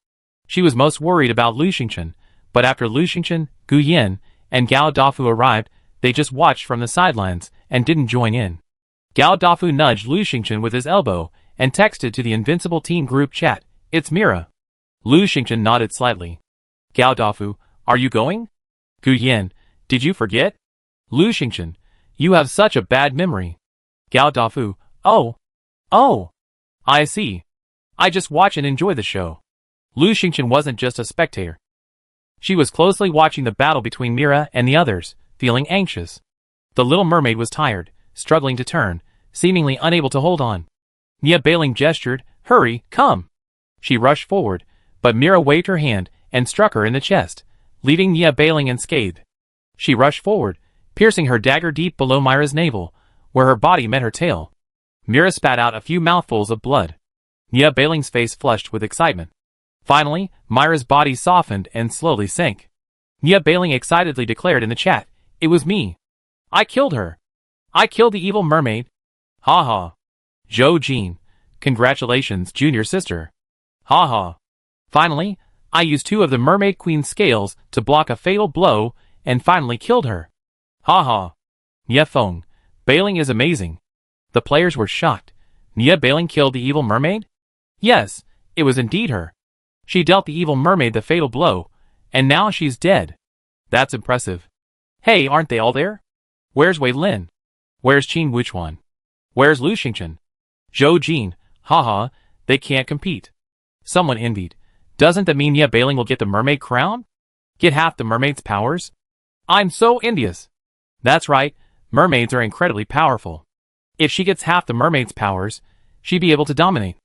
Speaker 1: She was most worried about Lu Xingchen, but after Lu Xingchen, Gu Yin, and Gao Dafu arrived, they just watched from the sidelines and didn't join in. Gao Dafu nudged Lu Xingchen with his elbow and texted to the Invincible Team group chat, "It's Mira." Lu Xingchen nodded slightly. Gao Dafu, are you going? Gu Yin, did you forget? Lu Xingchen, you have such a bad memory. Gao Dafu, oh, I see. I just watch and enjoy the show. Lu Xingchen wasn't just a spectator. She was closely watching the battle between Mira and the others, feeling anxious. The little mermaid was tired, struggling to turn, seemingly unable to hold on. Ye Bailing gestured, "Hurry, come." She rushed forward, but Mira waved her hand and struck her in the chest, leaving Ye Bailing unscathed. She rushed forward, piercing her dagger deep below Mira's navel, where her body met her tail. Mira spat out a few mouthfuls of blood. Ye Bailing's face flushed with excitement. Finally, Mira's body softened and slowly sank. Ye Bailing excitedly declared in the chat, "It was me. I killed her. I killed the evil mermaid. Ha ha. Zhou Jin, congratulations, junior sister. Ha ha. Finally, I used 2 of the Mermaid Queen's scales to block a fatal blow and finally killed her. Ha ha. Ye Feng, Bailing is amazing." The players were shocked. Ye Bailing killed the evil mermaid? Yes, it was indeed her. She dealt the evil mermaid the fatal blow, and now she's dead. That's impressive. Hey, aren't they all there? Where's Wei Lin? Where's Qin Wuchuan? Where's Lu Xingchen? Zhou Jin, haha, they can't compete. Someone envied. Doesn't that mean Ye Bailing will get the mermaid crown? Get half the mermaid's powers? I'm so envious. That's right, mermaids are incredibly powerful. If she gets half the mermaid's powers, she'd be able to dominate.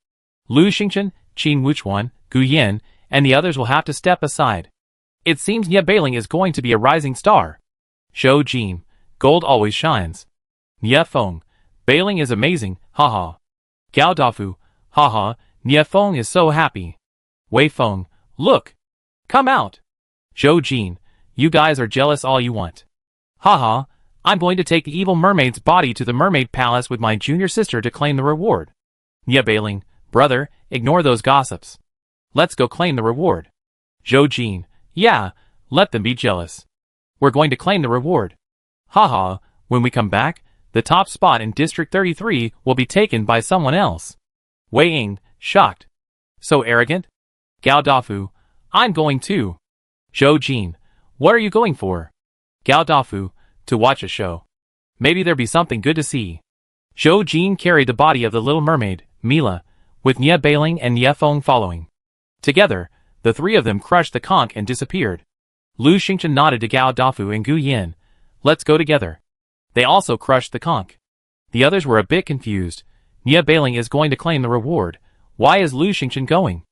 Speaker 1: Lu Xingchen, Qin Wuchuan, Gu Yin, and the others will have to step aside. It seems Ye Bailing is going to be a rising star. Zhou Jin, gold always shines. Ye Feng, Bailing is amazing, haha. Gao Dafu, haha, Ye Feng is so happy. Wei Feng, look. Come out. Zhou Jin, you guys are jealous all you want. Haha, I'm going to take the evil mermaid's body to the mermaid palace with my junior sister to claim the reward. Ye Bailing, brother, ignore those gossips. Let's go claim the reward. Zhou Jin, yeah, let them be jealous. We're going to claim the reward. Haha, when we come back, the top spot in District 33 will be taken by someone else. Wei Ying, shocked. So arrogant? Gao Dafu, I'm going too. Zhou Jin, what are you going for? Gao Dafu, to watch a show. Maybe there'll be something good to see. Zhou Jin carried the body of the little mermaid, Mila, with Ye Bailing and Ye Feng following. Together, the 3 of them crushed the conch and disappeared. Lu Xingchen nodded to Gao Dafu and Gu Yin. Let's go together. They also crushed the conch. The others were a bit confused. Ye Bailing is going to claim the reward. Why is Lu Xingchen going?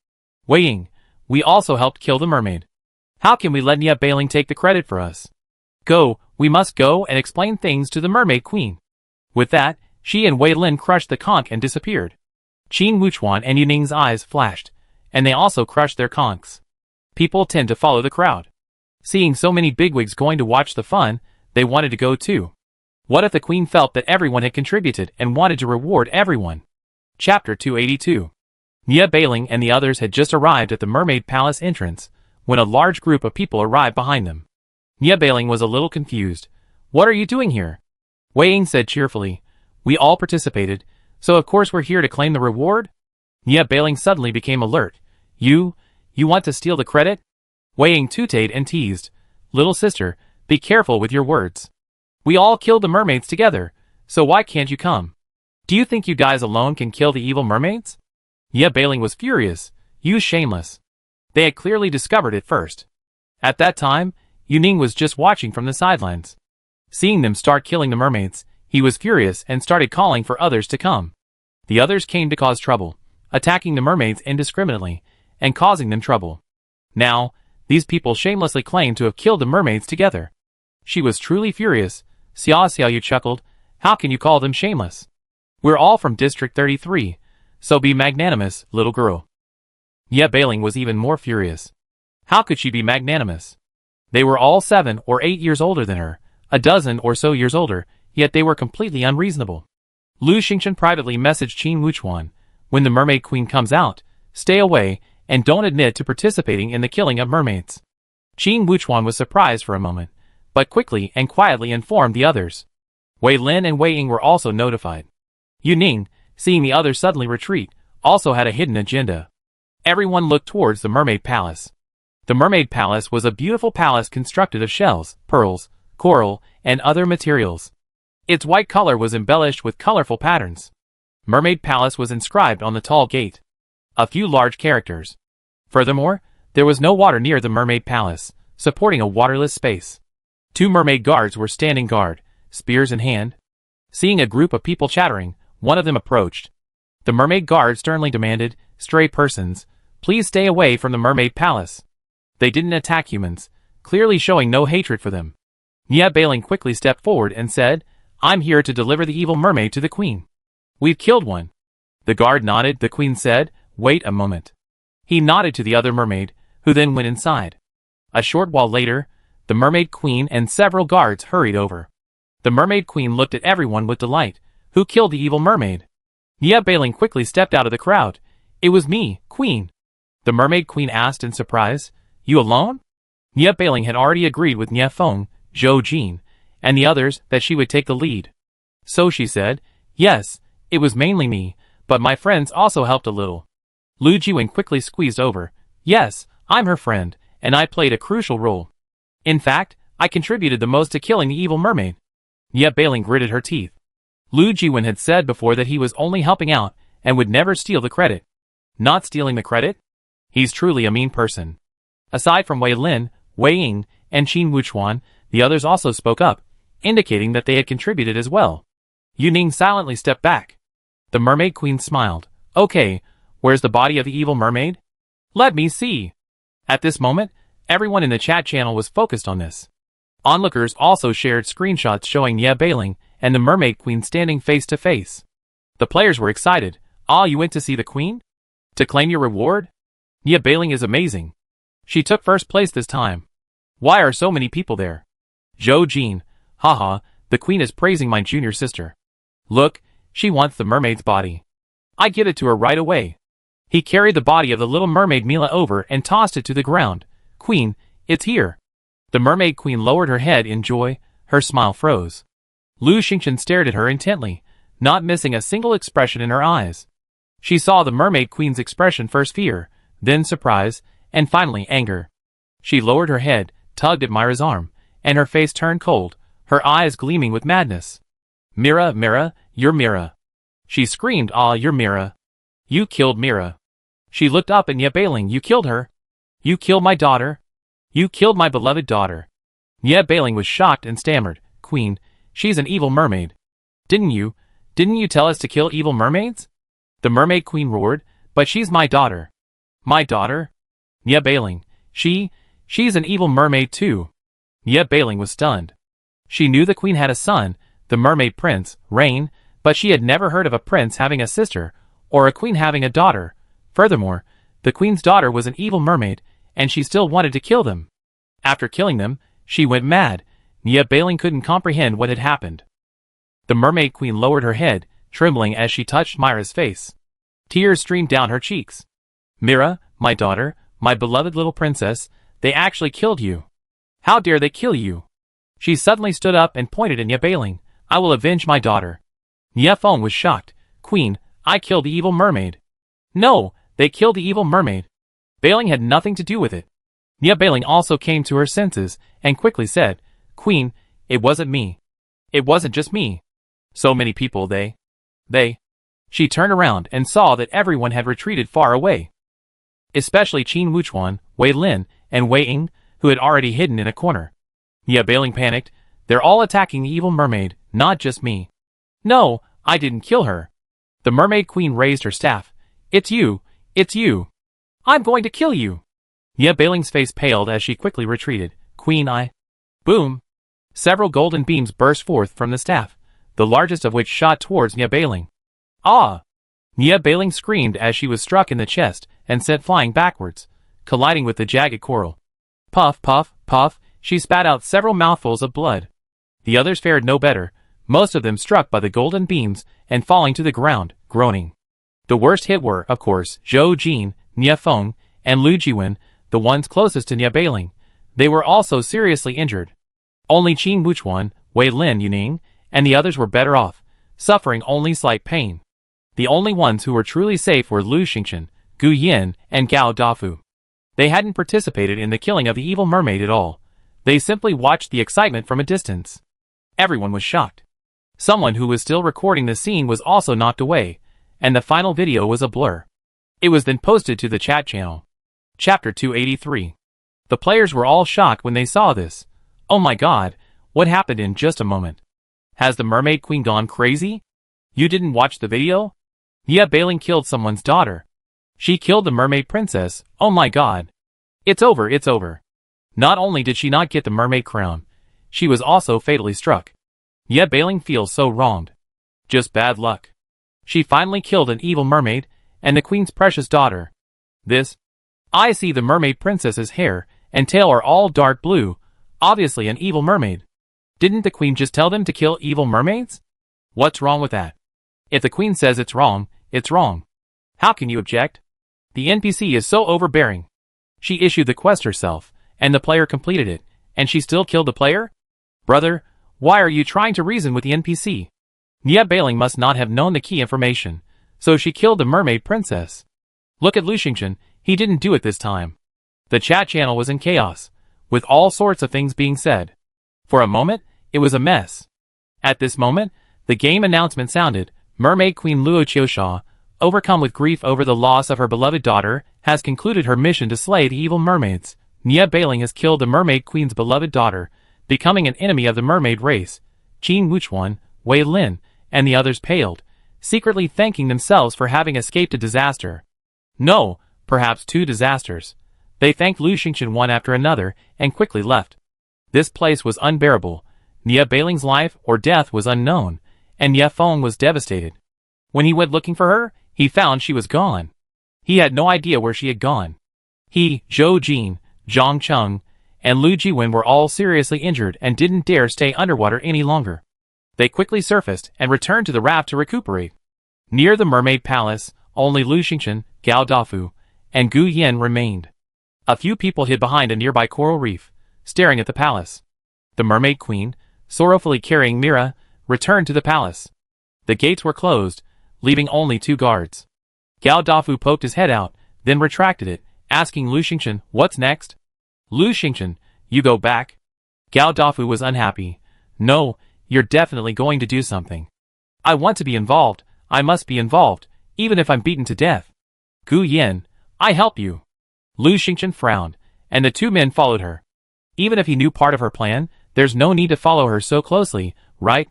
Speaker 1: Wei Ying, we also helped kill the mermaid. How can we let Ye Bailing take the credit for us? Go, we must go and explain things to the Mermaid Queen. With that, she and Wei Lin crushed the conch and disappeared. Qin Wuchuan and Yu Ning's eyes flashed, and they also crushed their conchs. People tend to follow the crowd. Seeing so many bigwigs going to watch the fun, they wanted to go too. What if the queen felt that everyone had contributed and wanted to reward everyone? Chapter 282. Ye Bailing and the others had just arrived at the Mermaid Palace entrance, when a large group of people arrived behind them. Ye Bailing was a little confused. What are you doing here? Wei Ying said cheerfully. We all participated, so of course we're here to claim the reward? Ye Bailing suddenly became alert. You want to steal the credit? Wei Ying tooted and teased. Little sister, be careful with your words. We all killed the mermaids together, so why can't you come? Do you think you guys alone can kill the evil mermaids? Ye Bailing was furious. You shameless. They had clearly discovered it first. At that time, Yu Ning was just watching from the sidelines. Seeing them start killing the mermaids, he was furious and started calling for others to come. The others came to cause trouble, attacking the mermaids indiscriminately, and causing them trouble. Now, these people shamelessly claimed to have killed the mermaids together. She was truly furious. Xiaoxiao chuckled. How can you call them shameless? We're all from District 33, so be magnanimous, little girl. Ye Bailing was even more furious. How could she be magnanimous? They were all 7 or 8 years older than her, a dozen or so years older, yet they were completely unreasonable. Lu Xingchen privately messaged Qin Wuchuan, when the mermaid queen comes out, stay away, and don't admit to participating in the killing of mermaids. Qin Wuchuan was surprised for a moment, but quickly and quietly informed the others. Wei Lin and Wei Ying were also notified. Yu Ning, seeing the others suddenly retreat, also had a hidden agenda. Everyone looked towards the Mermaid Palace. The Mermaid Palace was a beautiful palace constructed of shells, pearls, coral, and other materials. Its white color was embellished with colorful patterns. Mermaid Palace was inscribed on the tall gate. A few large characters. Furthermore, there was no water near the Mermaid Palace, supporting a waterless space. 2 mermaid guards were standing guard, spears in hand. Seeing a group of people chattering, one of them approached. The mermaid guard sternly demanded, "Stray persons, please stay away from the Mermaid Palace." They didn't attack humans, clearly showing no hatred for them. Ye Bailing quickly stepped forward and said, "I'm here to deliver the evil mermaid to the queen. We've killed one." The guard nodded. The queen said, "Wait a moment." He nodded to the other mermaid, who then went inside. A short while later, the mermaid queen and several guards hurried over. The mermaid queen looked at everyone with delight. Who killed the evil mermaid? Ye Bailing quickly stepped out of the crowd. "It was me, queen." The mermaid queen asked in surprise, "You alone?" Ye Bailing had already agreed with Nie Feng, Zhou Jin, and the others that she would take the lead. So she said, "Yes, it was mainly me, but my friends also helped a little." Lu Jiwen quickly squeezed over. "Yes, I'm her friend, and I played a crucial role. In fact, I contributed the most to killing the evil mermaid." Ye Bailing gritted her teeth. Lu Jiwen had said before that he was only helping out and would never steal the credit. Not stealing the credit? He's truly a mean person. Aside from Wei Lin, Wei Ying, and Qin Wuchuan, the others also spoke up, indicating that they had contributed as well. Yu Ning silently stepped back. The mermaid queen smiled. "Okay, where's the body of the evil mermaid? Let me see." At this moment, everyone in the chat channel was focused on this. Onlookers also shared screenshots showing Ye Bailing and the mermaid queen standing face to face. The players were excited. "Ah, you went to see the queen? To claim your reward? Ye Bailing is amazing. She took first place this time. Why are so many people there?" Zhou Jin, "Haha, the queen is praising my junior sister. Look, she wants the mermaid's body. I give it to her right away." He carried the body of the little mermaid Mila over and tossed it to the ground. "Queen, it's here." The mermaid queen lowered her head in joy. Her smile froze. Lu Xingchen stared at her intently, not missing a single expression in her eyes. She saw the mermaid queen's expression, first fear, then surprise, and finally anger. She lowered her head, tugged at Mira's arm, and her face turned cold, her eyes gleaming with madness. "Mira, Mira, you're Mira." She screamed, "Ah, you're Mira. You killed Mira." She looked up at Ye Bailing. "You killed her? You killed my daughter? You killed my beloved daughter." Ye Bailing was shocked and stammered, "Queen, she's an evil mermaid. Didn't you tell us to kill evil mermaids?" The mermaid queen roared, "But she's my daughter." "My daughter?" Ye Bailing, she's an evil mermaid too." Ye Bailing was stunned. She knew the queen had a son, the mermaid prince, Rain, but she had never heard of a prince having a sister, or a queen having a daughter. Furthermore, the queen's daughter was an evil mermaid, and she still wanted to kill them. After killing them, she went mad. Ye Bailing couldn't comprehend what had happened. The mermaid queen lowered her head, trembling as she touched Mira's face. Tears streamed down her cheeks. "Mira, my daughter, my beloved little princess, they actually killed you. How dare they kill you?" She suddenly stood up and pointed at Ye Bailing. "I will avenge my daughter." Ye Feng was shocked. "Queen, I killed the evil mermaid." "No, they killed the evil mermaid. Bailing had nothing to do with it." Ye Bailing also came to her senses and quickly said, "Queen, it wasn't me. It wasn't just me. So many people, they. She turned around and saw that everyone had retreated far away. Especially Qin Wuchuan, Wei Lin, and Wei Ying, who had already hidden in a corner. Ye Bailing panicked. "They're all attacking the evil mermaid, not just me." "No, I didn't kill her." The mermaid queen raised her staff. It's you! It's you! I'm going to kill you! Nia Bailing's face paled as she quickly retreated. Queen Eye. Boom! Several golden beams burst forth from the staff, the largest of which shot towards Nia Bailing. Ah! Nia Bailing screamed as she was struck in the chest and sent flying backwards, colliding with the jagged coral. Puff, puff, puff, she spat out several mouthfuls of blood. The others fared no better, most of them struck by the golden beams and falling to the ground, groaning. The worst hit were, of course, Zhou Jin, Nia Feng, and Lu Jiwen, the ones closest to Nia Bailing. They were also seriously injured. Only Qin Wuchuan, Wei Lin Yuning, and the others were better off, suffering only slight pain. The only ones who were truly safe were Lu Xingchen, Gu Yin, and Gao Dafu. They hadn't participated in the killing of the evil mermaid at all. They simply watched the excitement from a distance. Everyone was shocked. Someone who was still recording the scene was also knocked away, and the final video was a blur. It was then posted to the chat channel. Chapter 283. The players were all shocked when they saw this. Oh my god, what happened in just a moment? Has the mermaid queen gone crazy? You didn't watch the video? Nia Bailing killed someone's daughter. She killed the mermaid princess, oh my god. It's over, it's over. Not only did she not get the mermaid crown, she was also fatally struck. Nia Bailing feels so wronged. Just bad luck. She finally killed an evil mermaid, and the queen's precious daughter. I see the mermaid princess's hair and tail are all dark blue, obviously an evil mermaid. Didn't the queen just tell them to kill evil mermaids? What's wrong with that? If the queen says it's wrong, it's wrong. How can you object? The NPC is so overbearing. She issued the quest herself, and the player completed it, and she still killed the player? Brother, why are you trying to reason with the NPC? Nia Bailing must not have known the key information, so she killed the mermaid princess. Look at Lu Xingchen, he didn't do it this time. The chat channel was in chaos, with all sorts of things being said. For a moment, it was a mess. At this moment, the game announcement sounded. Mermaid Queen Luo Qiusha, overcome with grief over the loss of her beloved daughter, has concluded her mission to slay the evil mermaids. Nia Bailing has killed the mermaid queen's beloved daughter, becoming an enemy of the mermaid race. Qin Wuchuan, Wei Lin, and the others paled, secretly thanking themselves for having escaped a disaster. No, perhaps two disasters. They thanked Lu Xingchen one after another and quickly left. This place was unbearable. Nia Bailing's life or death was unknown, and Nia Feng was devastated. When he went looking for her, he found she was gone. He had no idea where she had gone. He, Zhou Jin, Zhang Cheng, and Lu Jiwen were all seriously injured and didn't dare stay underwater any longer. They quickly surfaced and returned to the raft to recuperate. Near the mermaid palace, only Lu Xingchen, Gao Dafu, and Gu Yin remained. A few people hid behind a nearby coral reef, staring at the palace. The mermaid queen, sorrowfully carrying Mira, returned to the palace. The gates were closed, leaving only 2 guards. Gao Dafu poked his head out, then retracted it, asking Lu Xingchen, "What's next?" "Lu Xingchen, you go back." Gao Dafu was unhappy. "No, you're definitely going to do something. I want to be involved, I must be involved, even if I'm beaten to death." "Gu Yin, I help you." Lu Xingchen frowned, and the 2 men followed her. Even if he knew part of her plan, there's no need to follow her so closely, right?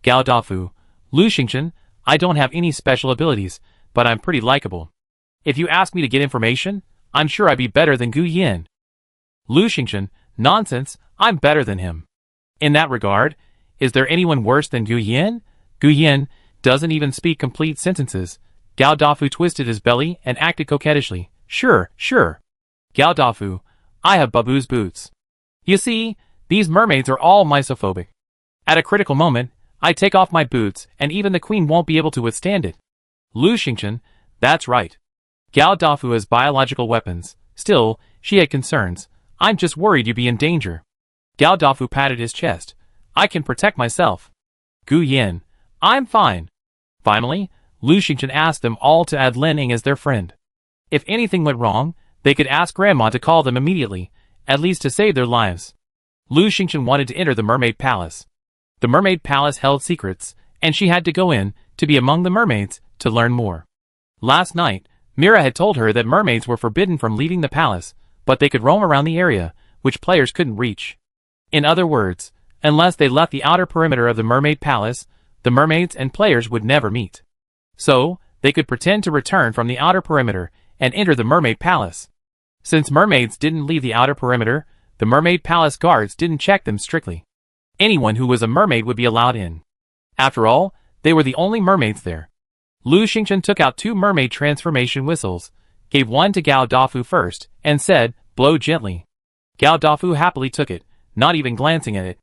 Speaker 1: Gao Dafu, "Lu Xingchen, I don't have any special abilities, but I'm pretty likable. If you ask me to get information, I'm sure I'd be better than Gu Yin." Lu Xingchen, "Nonsense, I'm better than him. In that regard, is there anyone worse than Gu Yin? Gu Yin doesn't even speak complete sentences." Gao Dafu twisted his belly and acted coquettishly. "Sure, sure. Gao Dafu, I have Babu's boots. You see, these mermaids are all misophobic. At a critical moment, I take off my boots and even the queen won't be able to withstand it." Lu Xingchen, "That's right. Gao Dafu has biological weapons. Still, she had concerns. I'm just worried you'd be in danger." Gao Dafu patted his chest. "I can protect myself." Gu Yin, "I'm fine." Finally, Lu Xingchen asked them all to add Lin Ying as their friend. If anything went wrong, they could ask Grandma to call them immediately, at least to save their lives. Lu Xingchen wanted to enter the mermaid palace. The mermaid palace held secrets, and she had to go in, to be among the mermaids, to learn more. Last night, Mira had told her that mermaids were forbidden from leaving the palace, but they could roam around the area, which players couldn't reach. In other words, unless they left the outer perimeter of the mermaid palace, the mermaids and players would never meet. So, they could pretend to return from the outer perimeter and enter the mermaid palace. Since mermaids didn't leave the outer perimeter, the mermaid palace guards didn't check them strictly. Anyone who was a mermaid would be allowed in. After all, they were the only mermaids there. Lu Xingchen took out 2 mermaid transformation whistles, gave one to Gao Dafu first, and said, "Blow gently." Gao Dafu happily took it, not even glancing at it.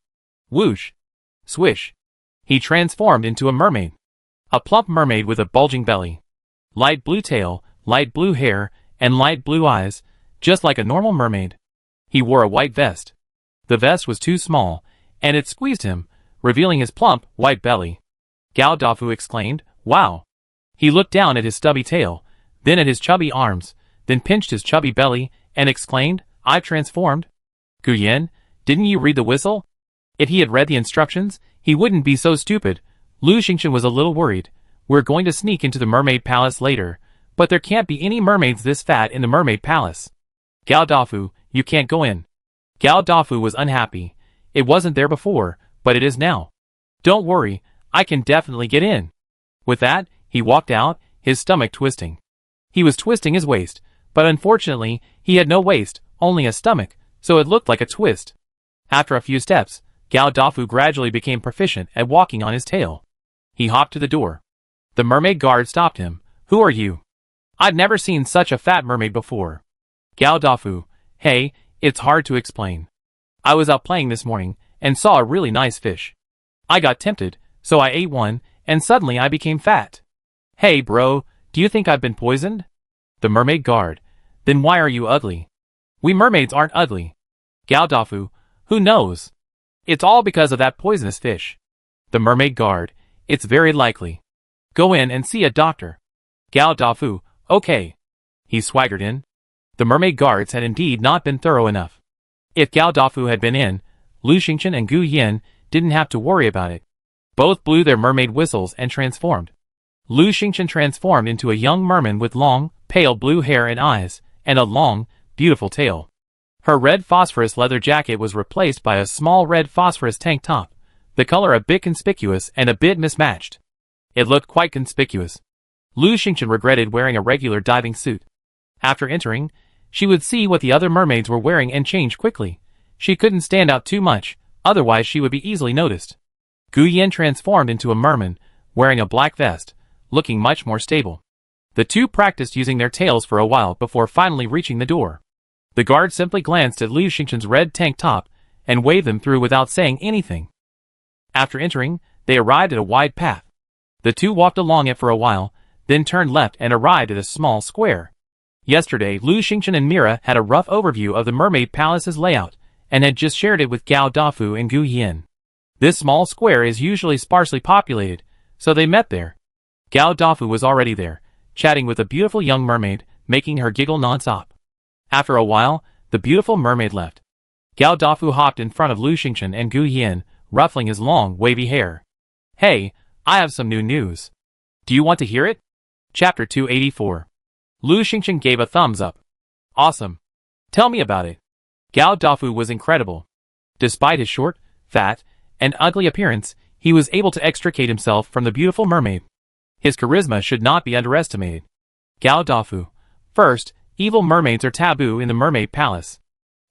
Speaker 1: Whoosh! Swish! He transformed into a mermaid. A plump mermaid with a bulging belly. Light blue tail, light blue hair, and light blue eyes, just like a normal mermaid. He wore a white vest. The vest was too small, and it squeezed him, revealing his plump, white belly. Gao Dafu exclaimed, "Wow!" He looked down at his stubby tail, then at his chubby arms, then pinched his chubby belly, and exclaimed, "I've transformed." Gu Yin, didn't you read the whistle? If he had read the instructions, he wouldn't be so stupid. Lu Xingchen was a little worried. We're going to sneak into the mermaid palace later, but there can't be any mermaids this fat in the mermaid palace. Gao Dafu, you can't go in. Gao Dafu was unhappy. It wasn't there before, but it is now. Don't worry, I can definitely get in. With that, he walked out, his stomach twisting. He was twisting his waist, but unfortunately, he had no waist, only a stomach, so it looked like a twist. After a few steps, Gao Dafu gradually became proficient at walking on his tail. He hopped to the door. The mermaid guard stopped him. "Who are you?" "I've never seen such a fat mermaid before." Gao Dafu, "Hey, it's hard to explain. I was out playing this morning, and saw a really nice fish. I got tempted, so I ate one, and suddenly I became fat." "Hey bro, do you think I've been poisoned?" The mermaid guard, "Then why are you ugly?" "We mermaids aren't ugly." Gao Dafu, "Who knows? It's all because of that poisonous fish." The mermaid guard, "It's very likely. Go in and see a doctor." Gao Dafu, "Okay." He swaggered in. The mermaid guards had indeed not been thorough enough. If Gao Dafu had been in, Lu Xingchen and Gu Yin didn't have to worry about it. Both blew their mermaid whistles and transformed. Lu Xingchen transformed into a young merman with long, pale blue hair and eyes, and a long, beautiful tail. Her red phosphorus leather jacket was replaced by a small red phosphorus tank top, the color a bit conspicuous and a bit mismatched. It looked quite conspicuous. Lu Xingchen regretted wearing a regular diving suit. After entering, she would see what the other mermaids were wearing and change quickly. She couldn't stand out too much, otherwise she would be easily noticed. Gu Yin transformed into a merman, wearing a black vest, looking much more stable. The two practiced using their tails for a while before finally reaching the door. The guard simply glanced at Lu Xingchen's red tank top and waved them through without saying anything. After entering, they arrived at a wide path. The two walked along it for a while, then turned left and arrived at a small square. Yesterday, Lu Xingchen and Mira had a rough overview of the mermaid palace's layout and had just shared it with Gao Dafu and Gu Yin. This small square is usually sparsely populated, so they met there. Gao Dafu was already there, chatting with a beautiful young mermaid, making her giggle non-stop. After a while, the beautiful mermaid left. Gao Dafu hopped in front of Lu Xingchen and Gu Yin, ruffling his long, wavy hair. "Hey, I have some new news. Do you want to hear it?" Chapter 284. Lu Xingchen gave a thumbs up. "Awesome. Tell me about it." Gao Dafu was incredible. Despite his short, fat, and ugly appearance, he was able to extricate himself from the beautiful mermaid. His charisma should not be underestimated. Gao Dafu. First, evil mermaids are taboo in the mermaid palace.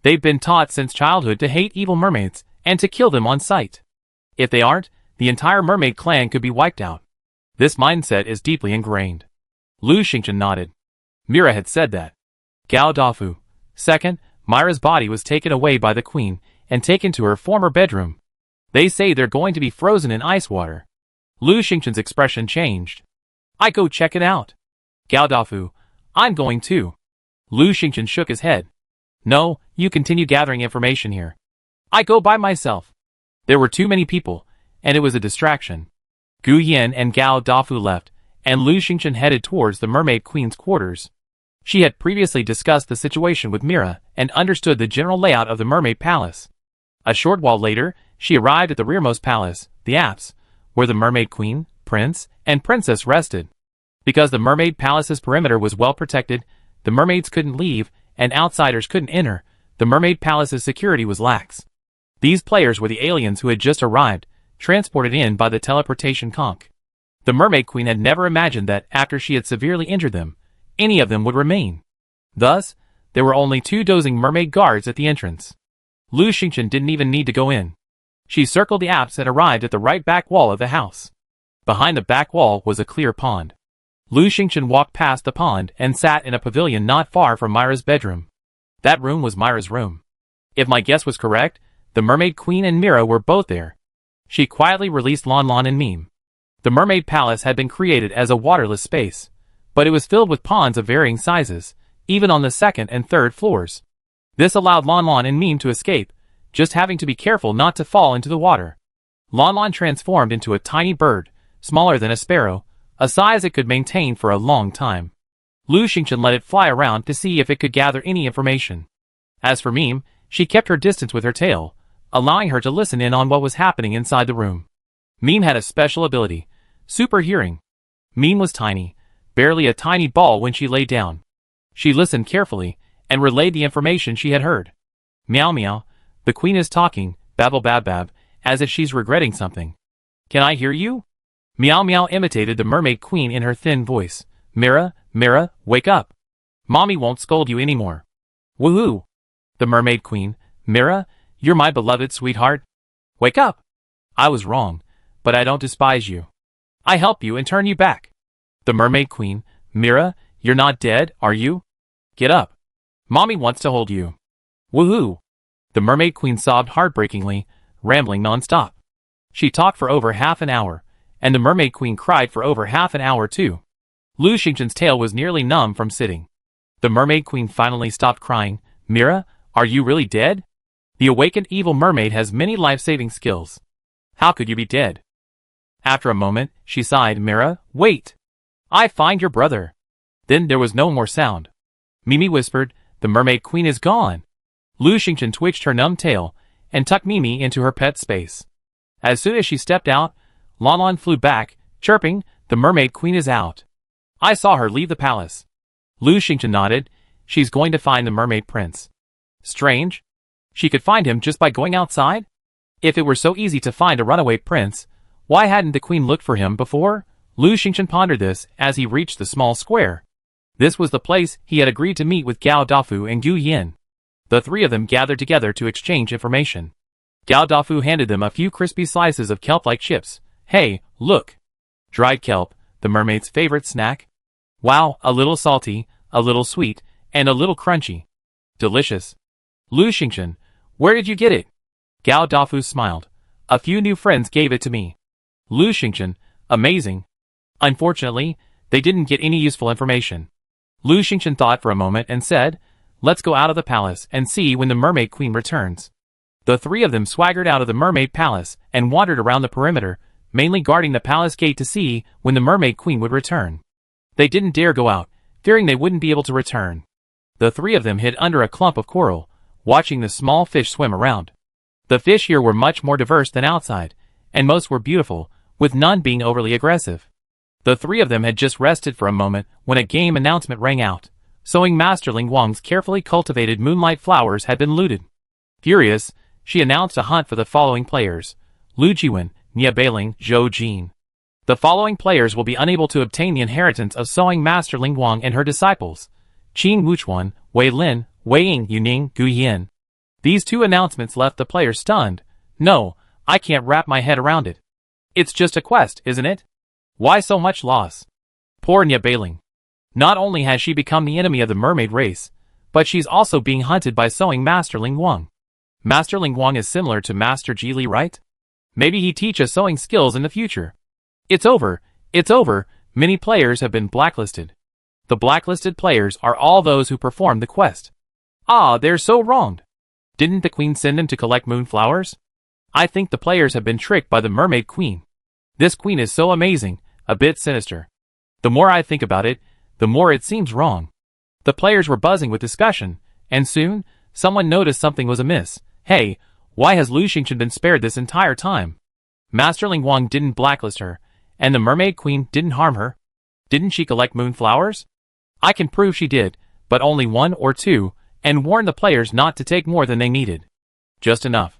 Speaker 1: They've been taught since childhood to hate evil mermaids and to kill them on sight. If they aren't, the entire mermaid clan could be wiped out. This mindset is deeply ingrained. Lu Xingchen nodded. Mira had said that. Gao Dafu. Second, Myra's body was taken away by the queen and taken to her former bedroom. They say they're going to be frozen in ice water. Lu Xingchen's expression changed. "I go check it out." Gao Dafu. "I'm going too." Lu Xingchen shook his head. "No, you continue gathering information here. I go by myself." There were too many people, and it was a distraction. Gu Yin and Gao Dafu left, and Lu Xingchen headed towards the mermaid queen's quarters. She had previously discussed the situation with Mira and understood the general layout of the mermaid palace. A short while later, she arrived at the rearmost palace, the apse, where the mermaid queen, prince, and princess rested. Because the mermaid palace's perimeter was well protected, the mermaids couldn't leave, and outsiders couldn't enter. The mermaid palace's security was lax. These players were the aliens who had just arrived, transported in by the teleportation conch. The Mermaid Queen had never imagined that, after she had severely injured them, any of them would remain. Thus, there were only 2 dozing mermaid guards at the entrance. Lu Xingchen didn't even need to go in. She circled the apse and arrived at the right back wall of the house. Behind the back wall was a clear pond. Lu Xingchen walked past the pond and sat in a pavilion not far from Myra's bedroom. That room was Myra's room. If my guess was correct, the Mermaid Queen and Mira were both there. She quietly released Lon Lon and Mime. The Mermaid Palace had been created as a waterless space, but it was filled with ponds of varying sizes, even on the 2nd and 3rd floors. This allowed Lon Lon and Mime to escape, just having to be careful not to fall into the water. Lon Lon transformed into a tiny bird, smaller than a sparrow, a size it could maintain for a long time. Lu Xingchen let it fly around to see if it could gather any information. As for Mime, she kept her distance with her tail, allowing her to listen in on what was happening inside the room. Mime had a special ability, super hearing. Mime was tiny, barely a tiny ball when she lay down. She listened carefully, and relayed the information she had heard. Meow meow, the queen is talking, babble bab bab, as if she's regretting something. Can I hear you? Meow meow imitated the Mermaid Queen in her thin voice. Mira, Mira, wake up. Mommy won't scold you anymore. Woohoo! The Mermaid Queen, Mira, you're my beloved sweetheart. Wake up! I was wrong, but I don't despise you. I help you and turn you back. The Mermaid Queen, Mira, you're not dead, are you? Get up. Mommy wants to hold you. Woohoo! The Mermaid Queen sobbed heartbreakingly, rambling non-stop. She talked for over half an hour, and the Mermaid Queen cried for over half an hour too. Lu Xingchen's tail was nearly numb from sitting. The Mermaid Queen finally stopped crying. Mira, are you really dead? The awakened evil mermaid has many life-saving skills. How could you be dead? After a moment, she sighed. Mira, wait! I find your brother. Then there was no more sound. Mimi whispered, the Mermaid Queen is gone. Lu Xingchen twitched her numb tail, and tucked Mimi into her pet space. As soon as she stepped out, Lon Lon flew back, chirping, the Mermaid Queen is out. I saw her leave the palace. Lu Xingchen nodded. She's going to find the Mermaid Prince. Strange. She could find him just by going outside? If it were so easy to find a runaway prince, why hadn't the queen looked for him before? Lu Xingchen pondered this as he reached the small square. This was the place he had agreed to meet with Gao Dafu and Gu Yin. The 3 of them gathered together to exchange information. Gao Dafu handed them a few crispy slices of kelp-like chips. Hey, look! Dried kelp, the mermaid's favorite snack. Wow, a little salty, a little sweet, and a little crunchy. Delicious. Lu Xingchen, where did you get it? Gao Dafu smiled. A few new friends gave it to me. Lu Xingchen, amazing. Unfortunately, they didn't get any useful information. Lu Xingchen thought for a moment and said, let's go out of the palace and see when the Mermaid Queen returns. The 3 of them swaggered out of the Mermaid Palace and wandered around the perimeter, mainly guarding the palace gate to see when the Mermaid Queen would return. They didn't dare go out, fearing they wouldn't be able to return. The 3 of them hid under a clump of coral, watching the small fish swim around. The fish here were much more diverse than outside, and most were beautiful, with none being overly aggressive. The 3 of them had just rested for a moment when a game announcement rang out. Sewing Master Ling Wang's carefully cultivated moonlight flowers had been looted. Furious, she announced a hunt for the following players: Lu Jiwen, Nia Beiling, Zhou Jin. The following players will be unable to obtain the inheritance of Sewing Master Ling Wang and her disciples: Qing Wuchuan, Wei Lin, Wei Ying, Yuning, Gu Yin. These 2 announcements left the players stunned. No, I can't wrap my head around it. It's just a quest, isn't it? Why so much loss? Poor Nia Beiling. Not only has she become the enemy of the mermaid race, but she's also being hunted by Sewing Master Ling Wang. Master Ling Wang is similar to Master Ji Li, right? Maybe he teaches sewing skills in the future. It's over, it's over, many players have been blacklisted. The blacklisted players are all those who performed the quest. Ah, they're so wronged. Didn't the queen send them to collect moonflowers? I think the players have been tricked by the Mermaid Queen. This queen is so amazing, a bit sinister. The more I think about it, the more it seems wrong. The players were buzzing with discussion, and soon, someone noticed something was amiss. Hey, why has Lu Xingchen been spared this entire time? Master Ling Wang didn't blacklist her, and the Mermaid Queen didn't harm her. Didn't she collect moonflowers? I can prove she did, but only 1 or 2, and warned the players not to take more than they needed. Just enough.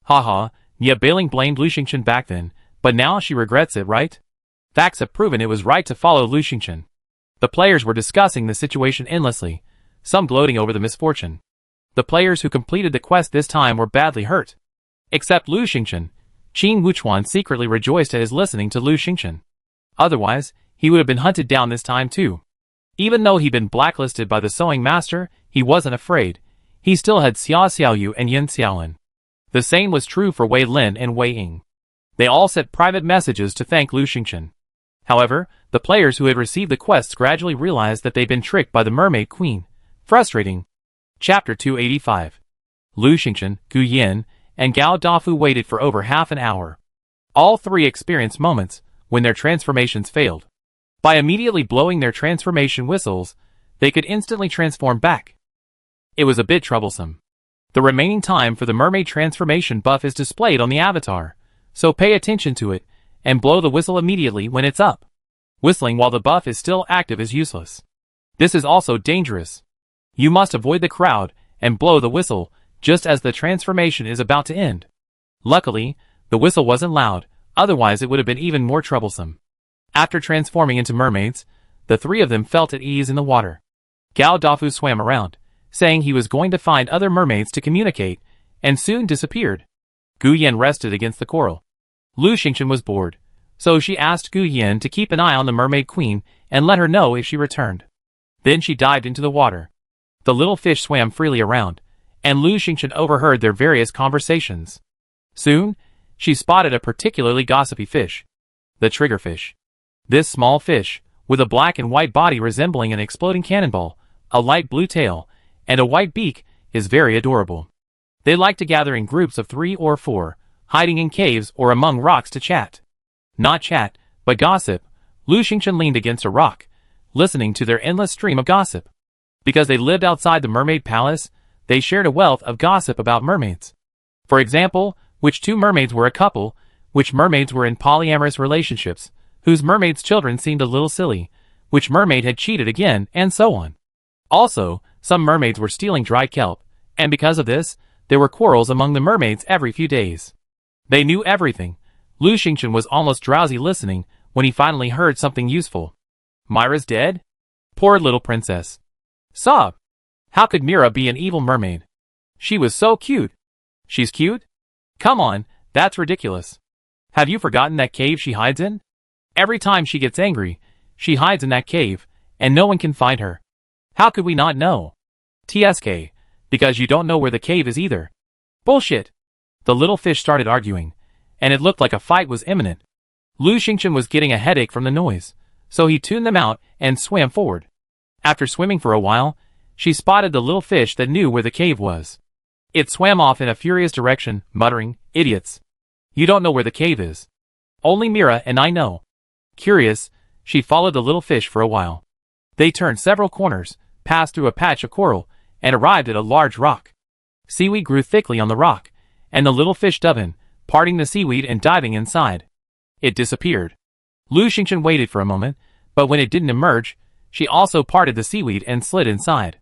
Speaker 1: Haha, Nia Beiling blamed Lu Xingchen back then, but now she regrets it, right? Facts have proven it was right to follow Lu Xingchen. The players were discussing the situation endlessly, some gloating over the misfortune. The players who completed the quest this time were badly hurt. Except Lu Xingchen. Qin Wuchuan secretly rejoiced at his listening to Lu Xingchen. Otherwise, he would have been hunted down this time too. Even though he'd been blacklisted by the sewing master, he wasn't afraid. He still had Xia Xiaoyu and Yin Xiaolin. The same was true for Wei Lin and Wei Ying. They all sent private messages to thank Lu Xingchen. However, the players who had received the quests gradually realized that they'd been tricked by the Mermaid Queen. Frustrating. Chapter 285. Lu Xingchen, Gu Yin, and Gao Dafu waited for over half an hour. All three experienced moments when their transformations failed. By immediately blowing their transformation whistles, they could instantly transform back. It was a bit troublesome. The remaining time for the mermaid transformation buff is displayed on the avatar, so pay attention to it, and blow the whistle immediately when it's up. Whistling while the buff is still active is useless. This is also dangerous. You must avoid the crowd and blow the whistle just as the transformation is about to end. Luckily, the whistle wasn't loud, otherwise it would have been even more troublesome. After transforming into mermaids, the three of them felt at ease in the water. Gao Dafu swam around, saying he was going to find other mermaids to communicate, and soon disappeared. Gu Yan rested against the coral. Lu Xingchen was bored, so she asked Gu Yan to keep an eye on the Mermaid Queen and let her know if she returned. Then she dived into the water. The little fish swam freely around, and Lu Xingchen overheard their various conversations. Soon, she spotted a particularly gossipy fish. The triggerfish. This small fish, with a black and white body resembling an exploding cannonball, a light blue tail, and a white beak, is very adorable. They like to gather in groups of 3 or 4, hiding in caves or among rocks to chat. Not chat, but gossip. Lu Xingchen leaned against a rock, listening to their endless stream of gossip. Because they lived outside the mermaid palace, they shared a wealth of gossip about mermaids. For example, which 2 mermaids were a couple, which mermaids were in polyamorous relationships, whose mermaids' children seemed a little silly, which mermaid had cheated again, and so on. Also, some mermaids were stealing dry kelp, and because of this, there were quarrels among the mermaids every few days. They knew everything. Lu Xingchen was almost drowsy listening when he finally heard something useful. Myra's dead? Poor little princess. Sob. How could Mira be an evil mermaid? She was so cute. She's cute? Come on, that's ridiculous. Have you forgotten that cave she hides in? Every time she gets angry, she hides in that cave, and no one can find her. How could we not know? TSK. Because you don't know where the cave is either. Bullshit. The little fish started arguing, and it looked like a fight was imminent. Lu Xingchen was getting a headache from the noise, so he tuned them out and swam forward. After swimming for a while, she spotted the little fish that knew where the cave was. It swam off in a furious direction, muttering, "Idiots. You don't know where the cave is. Only Mira and I know." Curious, she followed the little fish for a while. They turned several corners, passed through a patch of coral, and arrived at a large rock. Seaweed grew thickly on the rock, and the little fish dove in, parting the seaweed and diving inside. It disappeared. Lu Xingchen waited for a moment, but when it didn't emerge, she also parted the seaweed and slid inside.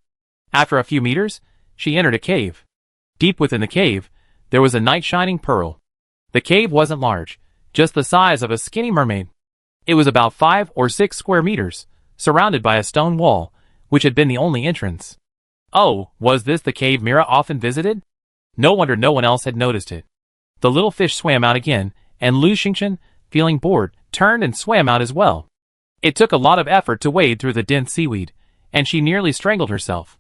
Speaker 1: After a few meters, she entered a cave. Deep within the cave, there was a night-shining pearl. The cave wasn't large, just the size of a skinny mermaid. It was about 5 or 6 square meters, surrounded by a stone wall, which had been the only entrance. Oh, was this the cave Mira often visited? No wonder no one else had noticed it. The little fish swam out again, and Lu Xingchen, feeling bored, turned and swam out as well. It took a lot of effort to wade through the dense seaweed, and she nearly strangled herself.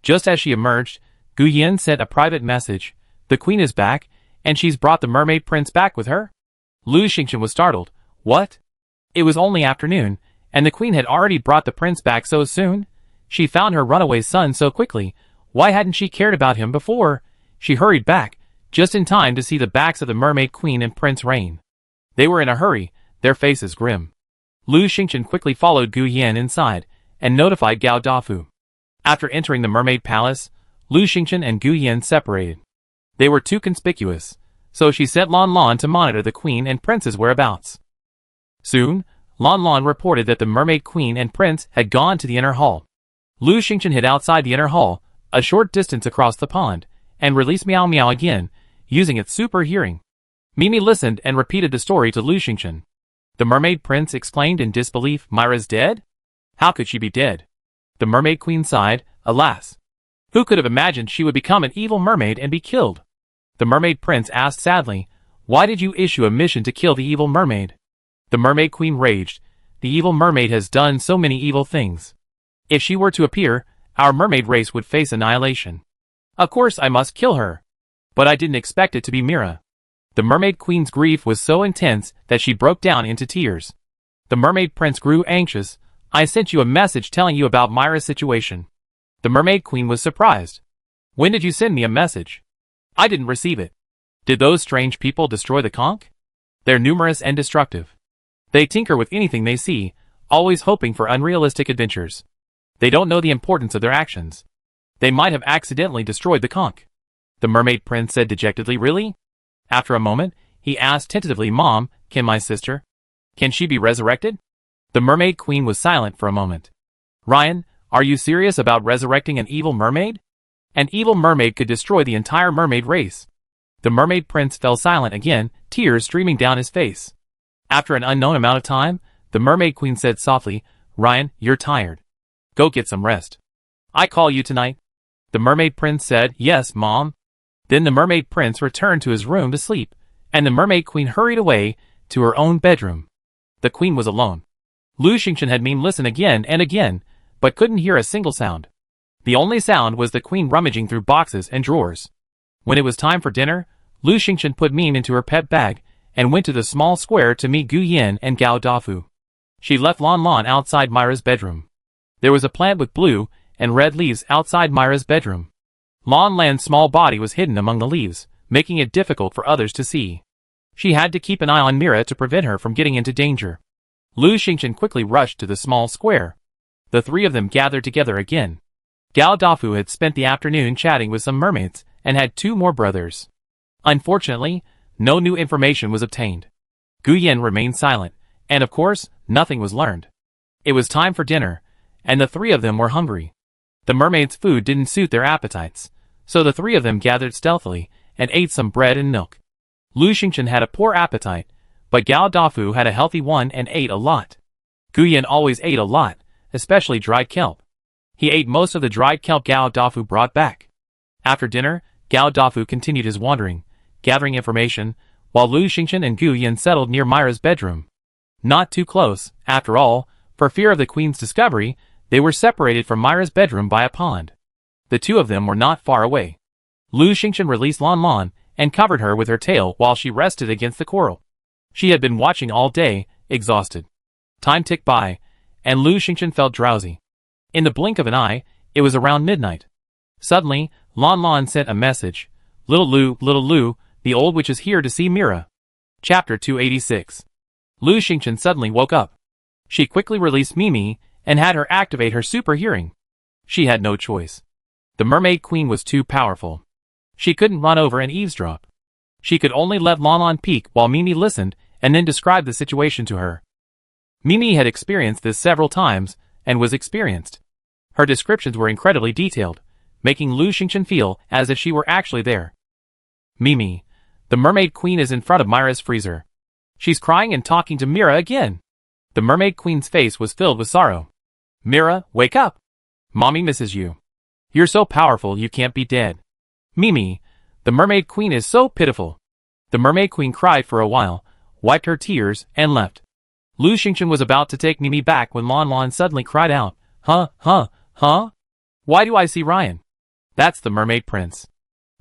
Speaker 1: Just as she emerged, Gu Yin sent a private message. "The queen is back, and she's brought the mermaid prince back with her?" Lu Xingchen was startled. What? It was only afternoon, and the queen had already brought the prince back so soon? She found her runaway son so quickly. Why hadn't she cared about him before? She hurried back, just in time to see the backs of the mermaid queen and Prince Rain. They were in a hurry, their faces grim. Lu Xingchen quickly followed Gu Yan inside, and notified Gao Dafu. After entering the mermaid palace, Lu Xingchen and Gu Yan separated. They were too conspicuous, so she sent Lan Lan to monitor the queen and prince's whereabouts. Soon, Lan Lan reported that the mermaid queen and prince had gone to the inner hall. Lu Xingchen hid outside the inner hall, a short distance across the pond, and released Meow Meow again, using its super hearing. Mimi listened and repeated the story to Lu Xingchen. The mermaid prince exclaimed in disbelief. Myra's dead? How could she be dead? The mermaid queen sighed. Alas! Who could have imagined she would become an evil mermaid and be killed? The mermaid prince asked sadly, Why did you issue a mission to kill the evil mermaid? The mermaid queen raged. The evil mermaid has done so many evil things. If she were to appear, our mermaid race would face annihilation. Of course I must kill her. But I didn't expect it to be Mira. The mermaid queen's grief was so intense that she broke down into tears. The mermaid prince grew anxious. I sent you a message telling you about Myra's situation. The mermaid queen was surprised. When did you send me a message? I didn't receive it. Did those strange people destroy the conch? They're numerous and destructive. They tinker with anything they see, always hoping for unrealistic adventures. They don't know the importance of their actions. They might have accidentally destroyed the conch. The mermaid prince said dejectedly. Really? After a moment, he asked tentatively, Mom, can she be resurrected? The mermaid queen was silent for a moment. Ryan, are you serious about resurrecting an evil mermaid? An evil mermaid could destroy the entire mermaid race. The mermaid prince fell silent again, tears streaming down his face. After an unknown amount of time, the mermaid queen said softly, Ryan, you're tired. Go get some rest. I call you tonight? The mermaid prince said, Yes, Mom. Then the mermaid prince returned to his room to sleep, and the mermaid queen hurried away to her own bedroom. The queen was alone. Lu Xingchen had Mime listen again and again, but couldn't hear a single sound. The only sound was the queen rummaging through boxes and drawers. When it was time for dinner, Lu Xingchen put Mime into her pet bag and went to the small square to meet Gu Yin and Gao Dafu. She left Lan Lan outside Myra's bedroom. There was a plant with blue and red leaves outside Myra's bedroom. Lan Lan's small body was hidden among the leaves, making it difficult for others to see. She had to keep an eye on Mira to prevent her from getting into danger. Lu Xingchen quickly rushed to the small square. The three of them gathered together again. Gao Dafu had spent the afternoon chatting with some mermaids and had 2 more brothers. Unfortunately, no new information was obtained. Gu Yin remained silent, and of course, nothing was learned. It was time for dinner, and the 3 of them were hungry. The mermaids' food didn't suit their appetites, so the 3 of them gathered stealthily and ate some bread and milk. Lu Xingchen had a poor appetite, but Gao Dafu had a healthy one and ate a lot. Gu Yin always ate a lot, especially dried kelp. He ate most of the dried kelp Gao Dafu brought back. After dinner, Gao Dafu continued his wandering, gathering information, while Lu Xingchen and Gu Yin settled near Myra's bedroom. Not too close, after all, for fear of the queen's discovery, they were separated from Myra's bedroom by a pond. The 2 of them were not far away. Lu Xingchen released Lan Lan and covered her with her tail while she rested against the coral. She had been watching all day, exhausted. Time ticked by, and Lu Xingchen felt drowsy. In the blink of an eye, it was around midnight. Suddenly, Lan Lan sent a message. Little Lu, the old witch is here to see Mira. Chapter 286. Lu Xingchen suddenly woke up. She quickly released Mimi and had her activate her super hearing. She had no choice. The mermaid queen was too powerful. She couldn't run over and eavesdrop. She could only let Lan Lan peek while Mimi listened and then described the situation to her. Mimi had experienced this several times and was experienced. Her descriptions were incredibly detailed, making Lu Xingchen feel as if she were actually there. Mimi, the mermaid queen is in front of Myra's freezer. She's crying and talking to Mira again. The mermaid queen's face was filled with sorrow. Mira, wake up. Mommy misses you. You're so powerful you can't be dead. Mimi, the mermaid queen is so pitiful. The mermaid queen cried for a while, wiped her tears, and left. Lu Xingchen was about to take Mimi back when Lan Lan suddenly cried out, Huh? Why do I see Ryan? That's the mermaid prince.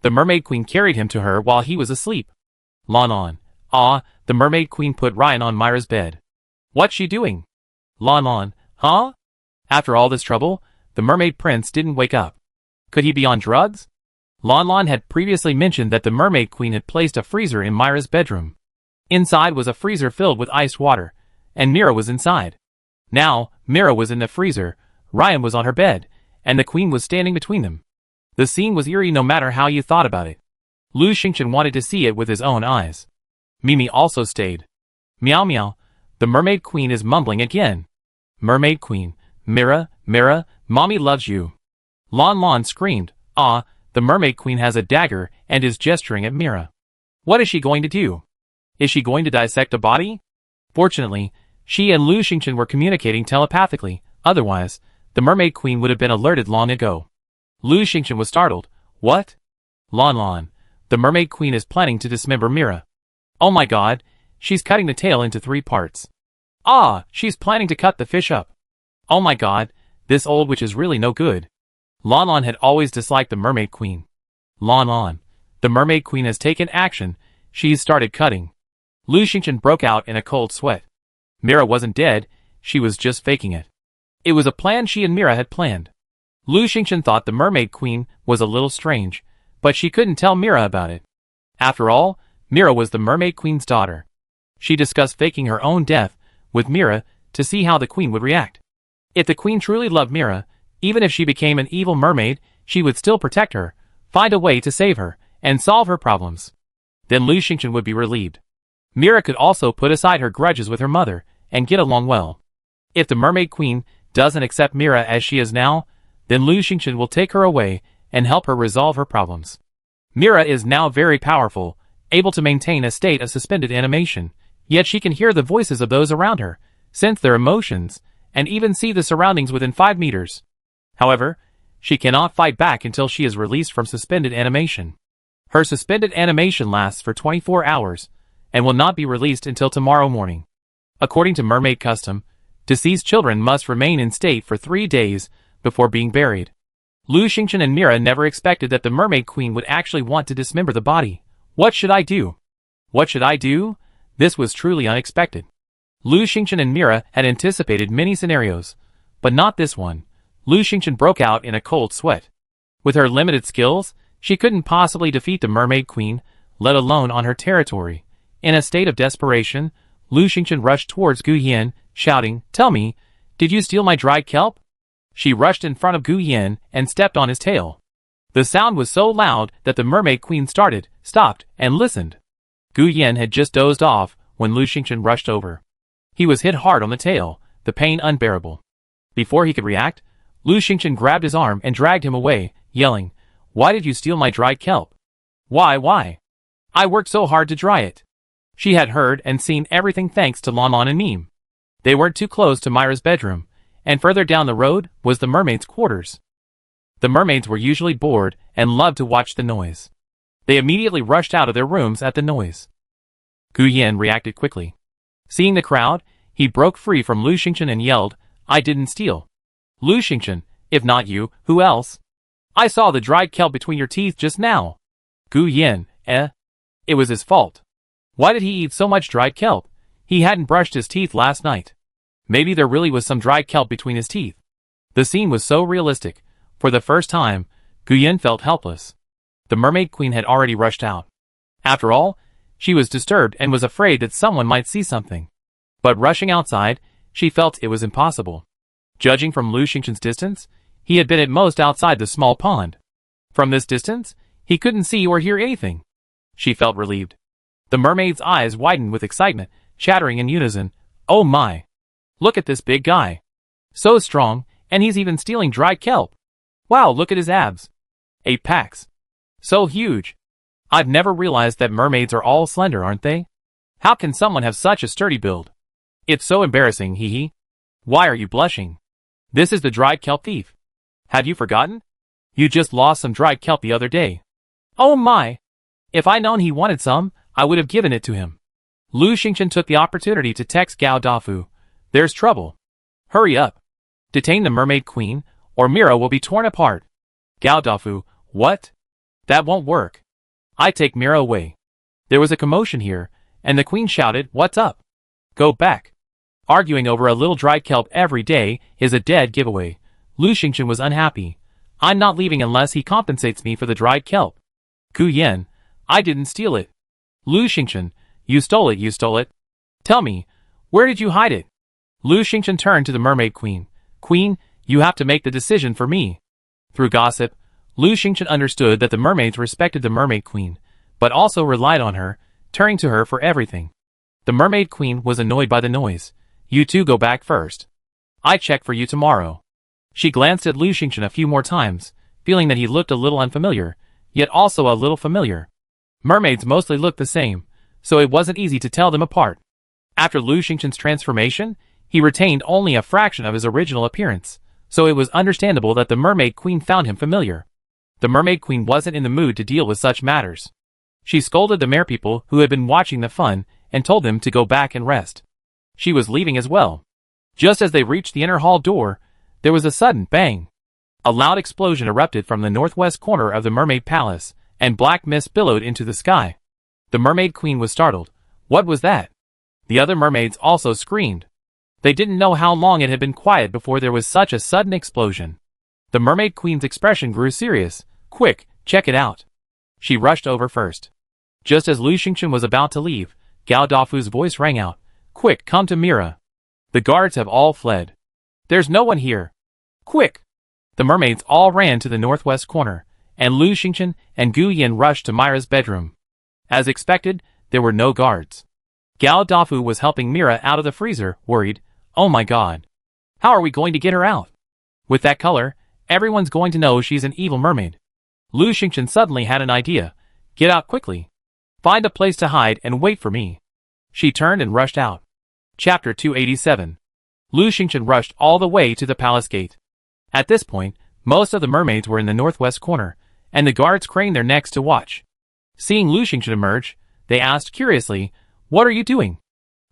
Speaker 1: The mermaid queen carried him to her while he was asleep. Lan Lan, the mermaid queen put Ryan on Myra's bed. What's she doing? Lan Lan, huh? After all this trouble, the mermaid prince didn't wake up. Could he be on drugs? Lan Lan had previously mentioned that the mermaid queen had placed a freezer in Myra's bedroom. Inside was a freezer filled with iced water, and Mira was inside. Now, Mira was in the freezer, Ryan was on her bed, and the queen was standing between them. The scene was eerie no matter how you thought about it. Lu Xingchen wanted to see it with his own eyes. Mimi also stayed. Meow meow, the mermaid queen is mumbling again. Mermaid queen, Mira, mommy loves you. Lan Lan screamed, the mermaid queen has a dagger and is gesturing at Mira. What is she going to do? Is she going to dissect a body? Fortunately, she and Lu Xingchen were communicating telepathically, otherwise, the Mermaid Queen would have been alerted long ago. Lu Xingchen was startled. What? Lan Lan, the Mermaid Queen is planning to dismember Mira. Oh my god, she's cutting the tail into 3 parts. Ah, she's planning to cut the fish up. Oh my god, this old witch is really no good. Lan Lan had always disliked the Mermaid Queen. Lan Lan, the Mermaid Queen has taken action, she's started cutting. Lu Xingchen broke out in a cold sweat. Mira wasn't dead, she was just faking it. It was a plan she and Mira had planned. Lu Xingchen thought the Mermaid Queen was a little strange, but she couldn't tell Mira about it. After all, Mira was the Mermaid Queen's daughter. She discussed faking her own death with Mira to see how the Queen would react. If the Queen truly loved Mira, even if she became an evil mermaid, she would still protect her, find a way to save her, and solve her problems. Then Lu Xingchen would be relieved. Mira could also put aside her grudges with her mother and get along well. If the Mermaid Queen doesn't accept Mira as she is now, then Lu Xingchen will take her away and help her resolve her problems. Mira is now very powerful, able to maintain a state of suspended animation, yet she can hear the voices of those around her, sense their emotions, and even see the surroundings within 5 meters. However, she cannot fight back until she is released from suspended animation. Her suspended animation lasts for 24 hours, and will not be released until tomorrow morning. According to mermaid custom, deceased children must remain in state for 3 days before being buried. Lu Xingchen and Mira never expected that the Mermaid Queen would actually want to dismember the body. What should I do? What should I do? This was truly unexpected. Lu Xingchen and Mira had anticipated many scenarios, but not this one. Lu Xingchen broke out in a cold sweat. With her limited skills, she couldn't possibly defeat the Mermaid Queen, let alone on her territory. In a state of desperation, Lu Xingchen rushed towards Gu Yan, shouting, "Tell me, did you steal my dried kelp?" She rushed in front of Gu Yan and stepped on his tail. The sound was so loud that the Mermaid Queen stopped, and listened. Gu Yan had just dozed off when Lu Xingchen rushed over. He was hit hard on the tail, the pain unbearable. Before he could react, Lu Xingchen grabbed his arm and dragged him away, yelling, "Why did you steal my dried kelp? Why? I worked so hard to dry it." She had heard and seen everything thanks to Lan Lan and Mime. They weren't too close to Myra's bedroom, and further down the road was the mermaids' quarters. The mermaids were usually bored and loved to watch the noise. They immediately rushed out of their rooms at the noise. Gu Yan reacted quickly. Seeing the crowd, he broke free from Lu Xingchen and yelled, "I didn't steal." "Lu Xingchen, if not you, who else? I saw the dried kelp between your teeth just now." Gu Yan, It was his fault. Why did he eat so much dried kelp? He hadn't brushed his teeth last night. Maybe there really was some dried kelp between his teeth. The scene was so realistic. For the first time, Gu Yan felt helpless. The Mermaid Queen had already rushed out. After all, she was disturbed and was afraid that someone might see something. But rushing outside, she felt it was impossible. Judging from Lu Xingchen's distance, he had been at most outside the small pond. From this distance, he couldn't see or hear anything. She felt relieved. The mermaid's eyes widened with excitement, chattering in unison, "Oh my! Look at this big guy. So strong, and he's even stealing dried kelp. Wow, look at his abs. 8 packs. So huge. I've never realized that mermaids are all slender, aren't they? How can someone have such a sturdy build? It's so embarrassing, hee hee. Why are you blushing? This is the dried kelp thief. Have you forgotten? You just lost some dried kelp the other day. Oh my! If I'd known he wanted some, I would have given it to him." Lu Xingchen took the opportunity to text Gao Dafu. "There's trouble. Hurry up. Detain the Mermaid Queen, or Mira will be torn apart." Gao Dafu, "What? That won't work. I take Mira away." There was a commotion here, and the Queen shouted, "What's up? Go back. Arguing over a little dried kelp every day is a dead giveaway." Lu Xingchen was unhappy. "I'm not leaving unless he compensates me for the dried kelp." Gu Yan, "I didn't steal it." Lu Xingchen, you stole it. Tell me, where did you hide it?" Lu Xingchen turned to the Mermaid Queen. "Queen, you have to make the decision for me." Through gossip, Lu Xingchen understood that the mermaids respected the Mermaid Queen, but also relied on her, turning to her for everything. The Mermaid Queen was annoyed by the noise. "You two go back first. I check for you tomorrow." She glanced at Lu Xingchen a few more times, feeling that he looked a little unfamiliar, yet also a little familiar. Mermaids mostly looked the same, so it wasn't easy to tell them apart. After Lu Xingchen's transformation, he retained only a fraction of his original appearance, so it was understandable that the Mermaid Queen found him familiar. The Mermaid Queen wasn't in the mood to deal with such matters. She scolded the merpeople who had been watching the fun and told them to go back and rest. She was leaving as well. Just as they reached the inner hall door, there was a sudden bang. A loud explosion erupted from the northwest corner of the Mermaid Palace, and black mist billowed into the sky. The Mermaid Queen was startled. What was that? The other mermaids also screamed. They didn't know how long it had been quiet before there was such a sudden explosion. The Mermaid Queen's expression grew serious. Quick, check it out. She rushed over first. Just as Lu Xingchen was about to leave, Gao Dafu's voice rang out. Quick, come to Mira. The guards have all fled. There's no one here. Quick! The mermaids all ran to the northwest corner, and Lu Xingchen and Gu Yin rushed to Mira's bedroom. As expected, there were no guards. Gao Dafu was helping Mira out of the freezer, worried. Oh my god. How are we going to get her out? With that color, everyone's going to know she's an evil mermaid. Lu Xingchen suddenly had an idea. Get out quickly. Find a place to hide and wait for me. She turned and rushed out. Chapter 287. Lu Xingchen rushed all the way to the palace gate. At this point, most of the mermaids were in the northwest corner, and the guards craned their necks to watch. Seeing Lu Xingchen emerge, they asked curiously, What are you doing?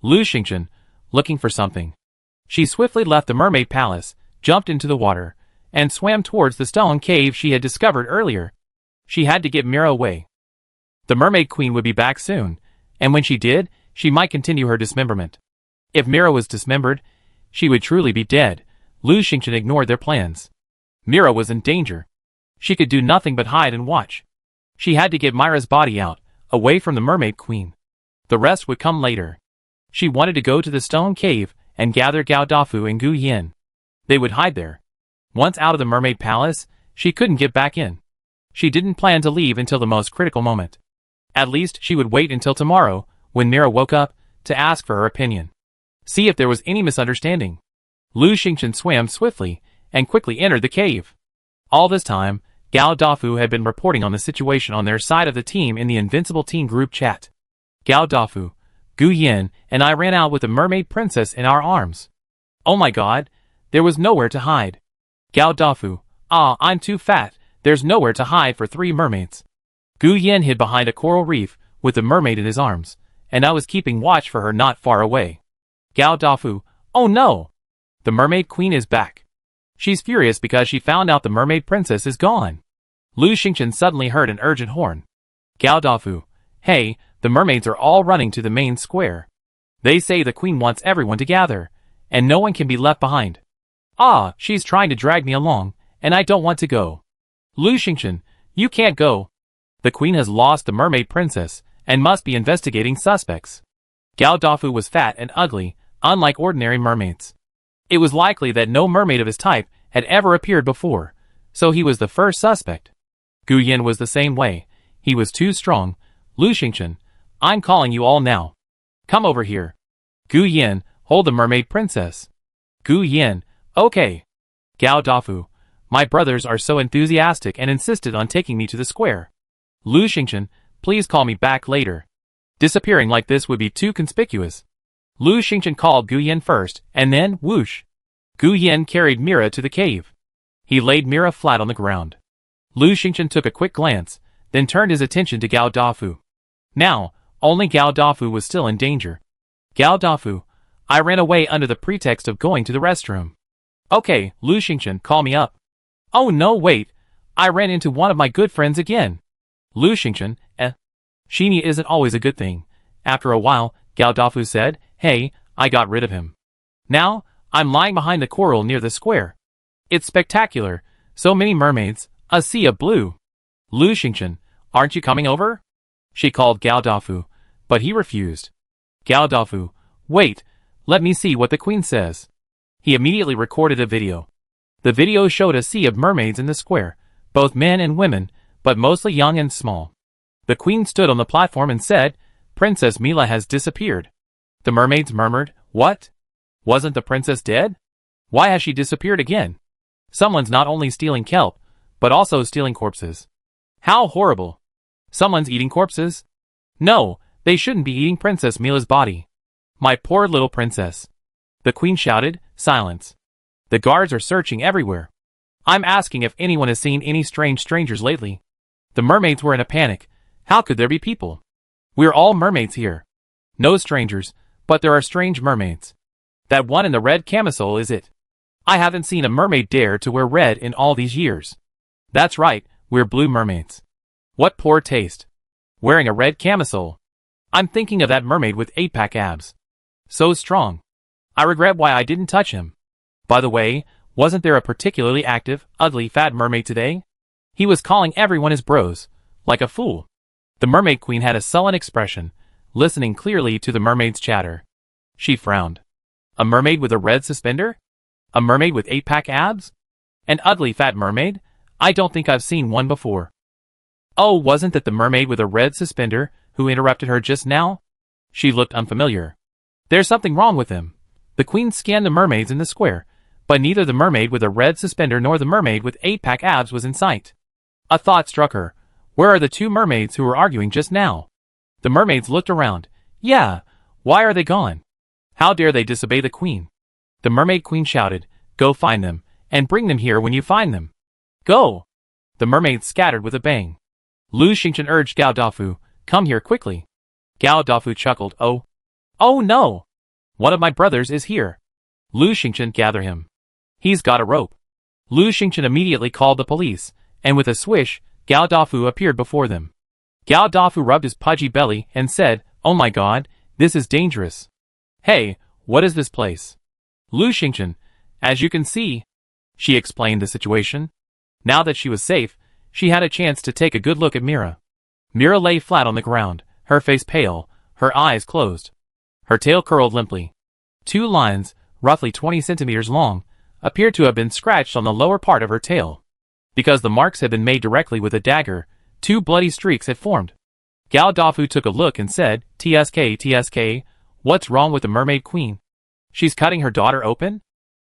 Speaker 1: Lu Xingchen, looking for something. She swiftly left the mermaid palace, jumped into the water, and swam towards the stone cave she had discovered earlier. She had to get Mira away. The Mermaid Queen would be back soon, and when she did, she might continue her dismemberment. If Mira was dismembered, she would truly be dead. Lu Xingchen ignored their plans. Mira was in danger. She could do nothing but hide and watch. She had to get Mira's body out, away from the Mermaid Queen. The rest would come later. She wanted to go to the stone cave and gather Gao Dafu and Gu Yin. They would hide there. Once out of the Mermaid Palace, she couldn't get back in. She didn't plan to leave until the most critical moment. At least she would wait until tomorrow, when Mira woke up, to ask for her opinion. See if there was any misunderstanding. Lu Xingchen swam swiftly and quickly entered the cave. All this time, Gao Dafu had been reporting on the situation on their side of the team in the Invincible Team group chat. Gao Dafu, Gu Yin, and I ran out with the mermaid princess in our arms. Oh my god, there was nowhere to hide. Gao Dafu, I'm too fat, there's nowhere to hide for 3 mermaids. Gu Yin hid behind a coral reef with the mermaid in his arms, and I was keeping watch for her not far away. Gao Dafu, oh no! The Mermaid Queen is back. She's furious because she found out the Mermaid Princess is gone. Lu Xingchen suddenly heard an urgent horn. Gao Dafu, hey, the mermaids are all running to the main square. They say the Queen wants everyone to gather, and no one can be left behind. She's trying to drag me along, and I don't want to go. Lu Xingchen, you can't go. The Queen has lost the Mermaid Princess, and must be investigating suspects. Gao Dafu was fat and ugly, unlike ordinary mermaids. It was likely that no mermaid of his type had ever appeared before, so he was the first suspect. Gu Yin was the same way. He was too strong. Lu Xingchen, I'm calling you all now. Come over here. Gu Yin, hold the Mermaid Princess. Gu Yin, okay. Gao Dafu, my brothers are so enthusiastic and insisted on taking me to the square. Lu Xingchen, please call me back later. Disappearing like this would be too conspicuous. Lu Xingchen called Gu Yin first, and then, whoosh. Gu Yin carried Mira to the cave. He laid Mira flat on the ground. Lu Xingchen took a quick glance, then turned his attention to Gao Dafu. Now, only Gao Dafu was still in danger. Gao Dafu, I ran away under the pretext of going to the restroom. Okay, Lu Xingchen, call me up. Oh no, wait. I ran into one of my good friends again. Lu Xingchen, Sheenie isn't always a good thing. After a while, Gao Dafu said, hey, I got rid of him. Now, I'm lying behind the coral near the square. It's spectacular. So many mermaids, a sea of blue. Lu Xingchen, aren't you coming over? She called Gao Dafu, but he refused. Gao Dafu, wait, let me see what the Queen says. He immediately recorded a video. The video showed a sea of mermaids in the square, both men and women, but mostly young and small. The Queen stood on the platform and said, Princess Mila has disappeared. The mermaids murmured, what? Wasn't the princess dead? Why has she disappeared again? Someone's not only stealing kelp, but also stealing corpses. How horrible. Someone's eating corpses? No, they shouldn't be eating Princess Mila's body. My poor little princess. The queen shouted. Silence. The guards are searching everywhere. I'm asking if anyone has seen any strange strangers lately. The mermaids were in a panic. How could there be people? We're all mermaids here. No strangers, but there are strange mermaids. That one in the red camisole is it. I haven't seen a mermaid dare to wear red in all these years. That's right, we're blue mermaids. What poor taste. Wearing a red camisole. I'm thinking of that mermaid with 8-pack abs. So strong. I regret why I didn't touch him. By the way, wasn't there a particularly active, ugly, fat mermaid today? He was calling everyone his bros. Like a fool. The mermaid queen had a sullen expression, listening clearly to the mermaid's chatter. She frowned. A mermaid with a red suspender? A mermaid with 8-pack abs? An ugly fat mermaid? I don't think I've seen one before. Oh, wasn't that the mermaid with a red suspender who interrupted her just now? She looked unfamiliar. There's something wrong with him. The queen scanned the mermaids in the square, but neither the mermaid with a red suspender nor the mermaid with 8-pack abs was in sight. A thought struck her. Where are the two mermaids who were arguing just now? The mermaids looked around. Yeah, why are they gone? How dare they disobey the queen? The mermaid queen shouted, Go find them, and bring them here when you find them. Go! The mermaids scattered with a bang. Lu Xingchen urged Gao Dafu, Come here quickly. Gao Dafu chuckled, Oh no! One of my brothers is here. Lu Xingchen, gather him. He's got a rope. Lu Xingchen immediately called the police, and with a swish, Gao Dafu appeared before them. Gao Dafu rubbed his pudgy belly and said, Oh my god, this is dangerous. Hey, what is this place? Lu Xingchen, as you can see. She explained the situation. Now that she was safe, she had a chance to take a good look at Mira. Mira lay flat on the ground, her face pale, her eyes closed. Her tail curled limply. 2 lines, roughly 20 centimeters long, appeared to have been scratched on the lower part of her tail. Because the marks had been made directly with a dagger, 2 bloody streaks had formed. Gao Dafu took a look and said, TSK, what's wrong with the mermaid queen? She's cutting her daughter open?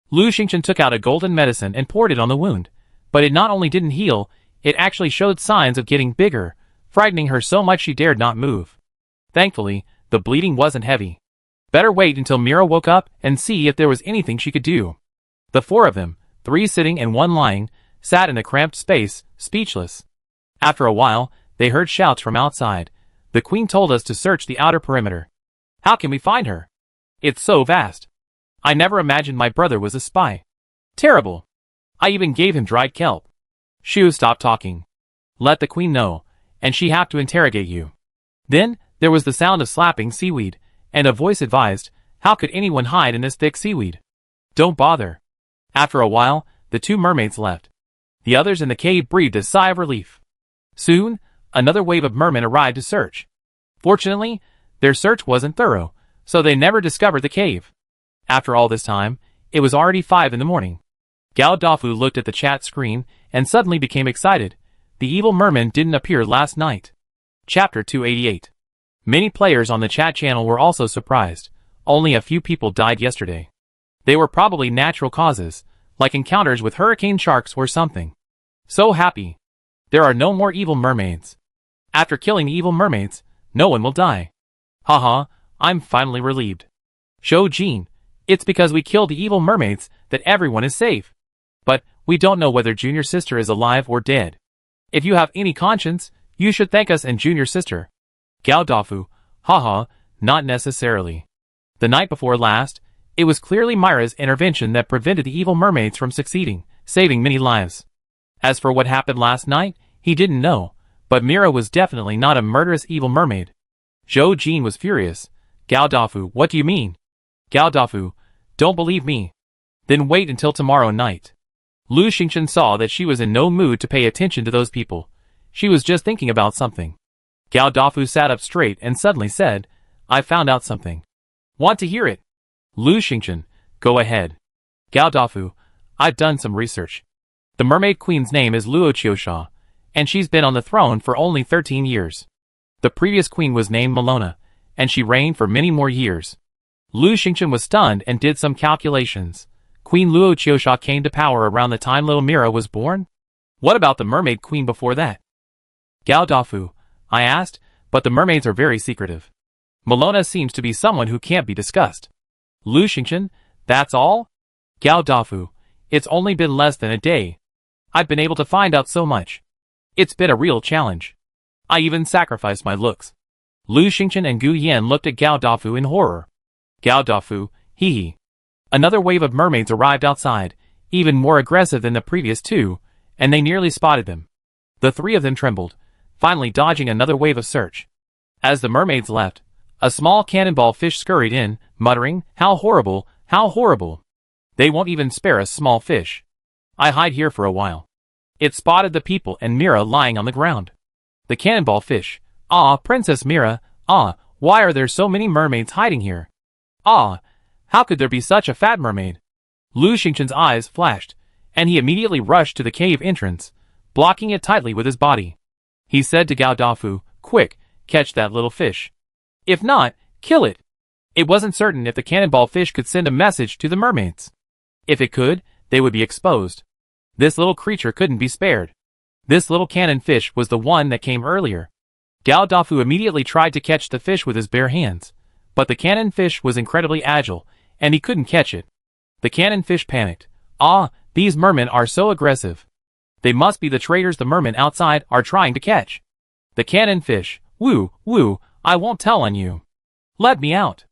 Speaker 1: Lu Xingchen took out a golden medicine and poured it on the wound, but it not only didn't heal, it actually showed signs of getting bigger, frightening her so much she dared not move. Thankfully, the bleeding wasn't heavy. Better wait until Mira woke up and see if there was anything she could do. The 4 of them, 3 sitting and 1 lying, sat in a cramped space, speechless. After a while, they heard shouts from outside. The queen told us to search the outer perimeter. How can we find her? It's so vast. I never imagined my brother was a spy. Terrible. I even gave him dried kelp. Shu, stop talking. Let the queen know, and she have to interrogate you. Then, there was the sound of slapping seaweed, and a voice advised, How could anyone hide in this thick seaweed? Don't bother. After a while, the 2 mermaids left. The others in the cave breathed a sigh of relief. Soon, another wave of mermen arrived to search. Fortunately, their search wasn't thorough, so they never discovered the cave. After all this time, it was already 5 in the morning. Gao Dafu looked at the chat screen and suddenly became excited. The evil merman didn't appear last night. Chapter 288. Many players on the chat channel were also surprised. Only a few people died yesterday. They were probably natural causes, like encounters with hurricane sharks or something. So happy. There are no more evil mermaids. After killing the evil mermaids, no one will die. Haha, I'm finally relieved. Show Jean, it's because we killed the evil mermaids that everyone is safe. But we don't know whether Junior Sister is alive or dead. If you have any conscience, you should thank us and Junior Sister. Gao Dafu, haha, not necessarily. The night before last, it was clearly Myra's intervention that prevented the evil mermaids from succeeding, saving many lives. As for what happened last night, he didn't know, but Mira was definitely not a murderous evil mermaid. Zhou Jin was furious. Gao Dafu, what do you mean? Gao Dafu, don't believe me. Then wait until tomorrow night. Lu Xingchen saw that she was in no mood to pay attention to those people. She was just thinking about something. Gao Dafu sat up straight and suddenly said, I found out something. Want to hear it? Lu Xingchen, go ahead. Gao Dafu, I've done some research. The mermaid queen's name is Luo Qiusha, and she's been on the throne for only 13 years. The previous queen was named Melona, and she reigned for many more years. Lu Xingchen was stunned and did some calculations. Queen Luo Qiusha came to power around the time little Mira was born? What about the mermaid queen before that? Gao Dafu, I asked, but the mermaids are very secretive. Melona seems to be someone who can't be discussed. Lu Xingchen, that's all? Gao Dafu, it's only been less than a day. I've been able to find out so much. It's been a real challenge. I even sacrificed my looks. Lu Xingchen and Gu Yan looked at Gao Dafu in horror. Gao Dafu, hee hee. Another wave of mermaids arrived outside, even more aggressive than the previous two, and they nearly spotted them. The three of them trembled, finally dodging another wave of search. As the mermaids left, a small cannonball fish scurried in, muttering, "How horrible, how horrible. They won't even spare a small fish. I hide here for a while." It spotted the people and Mira lying on the ground. The cannonball fish, "Ah, Princess Mira, ah, why are there so many mermaids hiding here? Ah, how could there be such a fat mermaid?" Lu Xingchen's eyes flashed, and he immediately rushed to the cave entrance, blocking it tightly with his body. He said to Gao Dafu, "Quick, catch that little fish. If not, kill it." It wasn't certain if the cannonball fish could send a message to the mermaids. If it could, they would be exposed. This little creature couldn't be spared. This little cannon fish was the one that came earlier. Gao Dafu immediately tried to catch the fish with his bare hands, but the cannon fish was incredibly agile, and he couldn't catch it. The cannon fish panicked. "Ah, these mermen are so aggressive. They must be the traitors the mermen outside are trying to catch." The cannon fish, "Woo, woo, I won't tell on you. Let me out."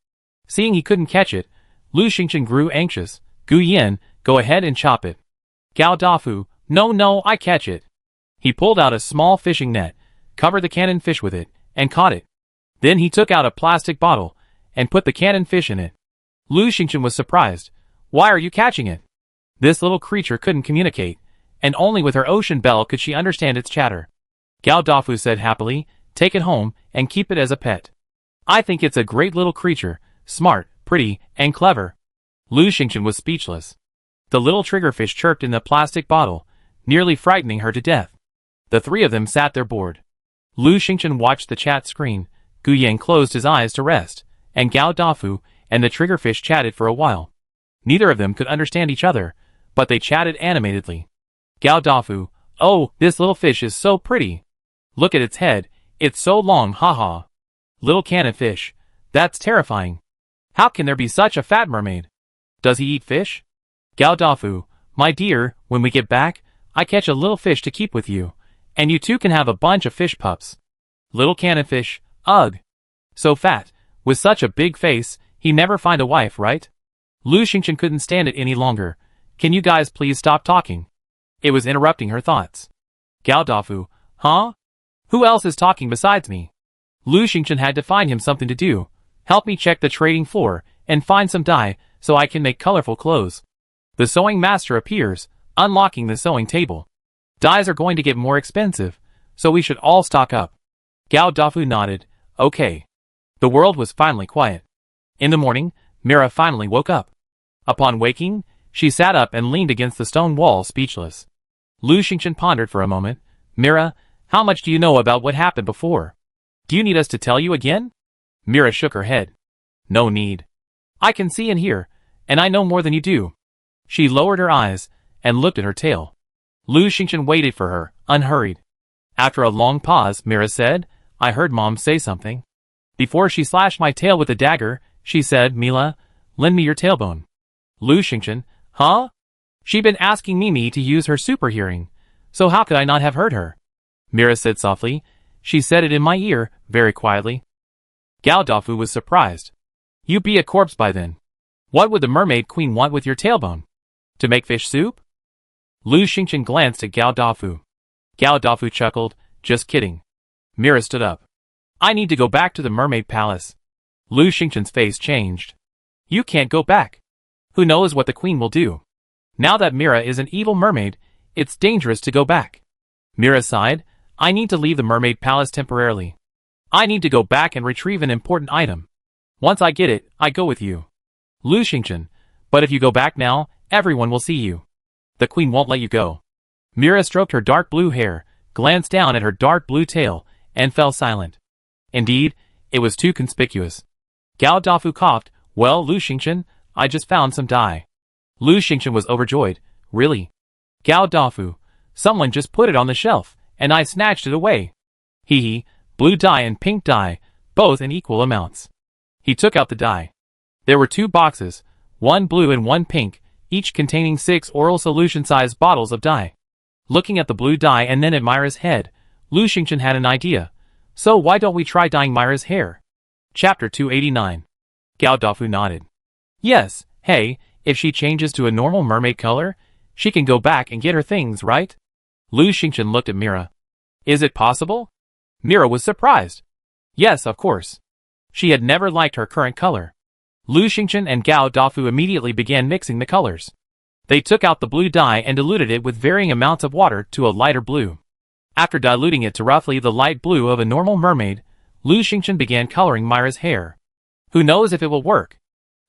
Speaker 1: Seeing he couldn't catch it, Lu Xingchen grew anxious. "Gu Yan, go ahead and chop it." Gao Dafu, No, I catch it." He pulled out a small fishing net, covered the cannon fish with it, and caught it. Then he took out a plastic bottle, and put the cannon fish in it. Lu Xingchen was surprised. "Why are you catching it?" This little creature couldn't communicate, and only with her ocean bell could she understand its chatter. Gao Dafu said happily, "Take it home, and keep it as a pet. I think it's a great little creature, smart, pretty, and clever." Lu Xingchen was speechless. The little triggerfish chirped in the plastic bottle, nearly frightening her to death. The three of them sat there bored. Lu Xingchen watched the chat screen, Gu Yan closed his eyes to rest, and Gao Dafu and the triggerfish chatted for a while. Neither of them could understand each other, but they chatted animatedly. Gao Dafu, "Oh, this little fish is so pretty. Look at its head, it's so long, haha. Little cannon fish, that's terrifying. How can there be such a fat mermaid? Does he eat fish?" Gao Dafu, "My dear, when we get back, I catch a little fish to keep with you, and you two can have a bunch of fish pups." Little cannon fish, ugh. So fat, with such a big face, he never find a wife, right? Lu Xingchen couldn't stand it any longer. "Can you guys please stop talking?" It was interrupting her thoughts. Gao Dafu, "Huh? Who else is talking besides me?" Lu Xingchen had to find him something to do. "Help me check the trading floor, and find some dye, so I can make colorful clothes." The sewing master appears, unlocking the sewing table. "Dyes are going to get more expensive, so we should all stock up." Gao Dafu nodded, "Okay." The world was finally quiet. In the morning, Mira finally woke up. Upon waking, she sat up and leaned against the stone wall speechless. Lu Xingchen pondered for a moment. "Mira, how much do you know about what happened before? Do you need us to tell you again?" Mira shook her head. "No need. I can see and hear, and I know more than you do." She lowered her eyes and looked at her tail. Lu Xingchen waited for her, unhurried. After a long pause, Mira said, "I heard Mom say something. Before she slashed my tail with a dagger, she said, 'Mila, lend me your tailbone.'" Lu Xingchen, "Huh? She'd been asking Mimi to use her super hearing, so how could I not have heard her?" Mira said softly, "She said it in my ear, very quietly." Gao Dafu was surprised. "You'd be a corpse by then. What would the mermaid queen want with your tailbone? To make fish soup?" Lu Xingchen glanced at Gao Dafu. Gao Dafu chuckled, "Just kidding." Mira stood up. "I need to go back to the mermaid palace." Lu Xingchen's face changed. "You can't go back. Who knows what the queen will do? Now that Mira is an evil mermaid, it's dangerous to go back." Mira sighed, "I need to leave the mermaid palace temporarily. I need to go back and retrieve an important item. Once I get it, I go with you." Lu Xingchen, "But if you go back now, everyone will see you. The queen won't let you go." Mira stroked her dark blue hair, glanced down at her dark blue tail, and fell silent. Indeed, it was too conspicuous. Gao Dafu coughed, "Well, Lu Xingchen, I just found some dye." Lu Xingchen was overjoyed. "Really?" Gao Dafu, "Someone just put it on the shelf, and I snatched it away." "Hee hee, blue dye and pink dye, both in equal amounts. He took out the dye. There were 2 boxes, one blue and one pink, each containing 6 oral solution-sized bottles of dye. Looking at the blue dye and then at Myra's head, Lu Xingchen had an idea. So why don't we try dyeing Myra's hair? Chapter 289. Gao Dafu nodded. Yes, hey, if she changes to a normal mermaid color, she can go back and get her things, right? Lu Xingchen looked at Mira. Is it possible? Mira was surprised. Yes, of course. She had never liked her current color. Lu Xingchen and Gao Dafu immediately began mixing the colors. They took out the blue dye and diluted it with varying amounts of water to a lighter blue. After diluting it to roughly the light blue of a normal mermaid, Lu Xingchen began coloring Myra's hair. Who knows if it will work?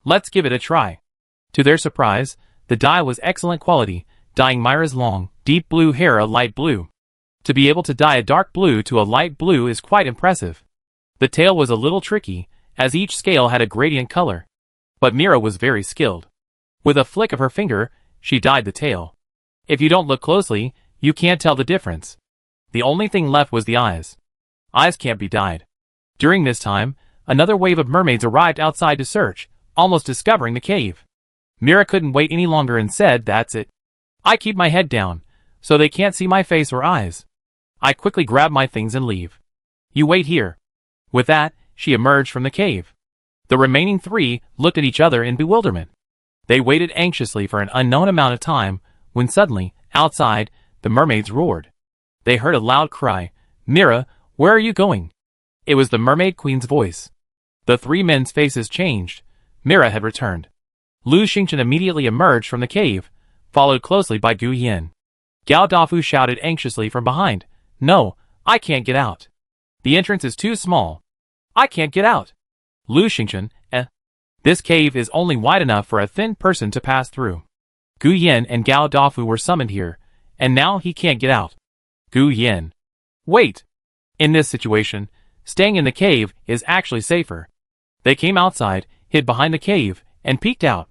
Speaker 1: Let's give it a try. To their surprise, the dye was excellent quality, dyeing Myra's long, deep blue hair a light blue. To be able to dye a dark blue to a light blue is quite impressive. The tail was a little tricky, as each scale had a gradient color. But Mira was very skilled. With a flick of her finger, she dyed the tail. If you don't look closely, you can't tell the difference. The only thing left was the eyes. Eyes can't be dyed. During this time, another wave of mermaids arrived outside to search, almost discovering the cave. Mira couldn't wait any longer and said, "That's it. I keep my head down, so they can't see my face or eyes. I quickly grab my things and leave. You wait here." With that, she emerged from the cave. The remaining 3 looked at each other in bewilderment. They waited anxiously for an unknown amount of time, when suddenly, outside, the mermaids roared. They heard a loud cry, "Mira, where are you going?" It was the Mermaid Queen's voice. The 3 men's faces changed. Mira had returned. Lu Xingchen immediately emerged from the cave, followed closely by Gu Yin. Gao Dafu shouted anxiously from behind, "No, I can't get out. The entrance is too small. I can't get out." Lu Xingchen, This cave is only wide enough for a thin person to pass through. Gu Yin and Gao Dafu were summoned here, and now he can't get out. Gu Yin. Wait. In this situation, staying in the cave is actually safer. They came outside, hid behind the cave, and peeked out.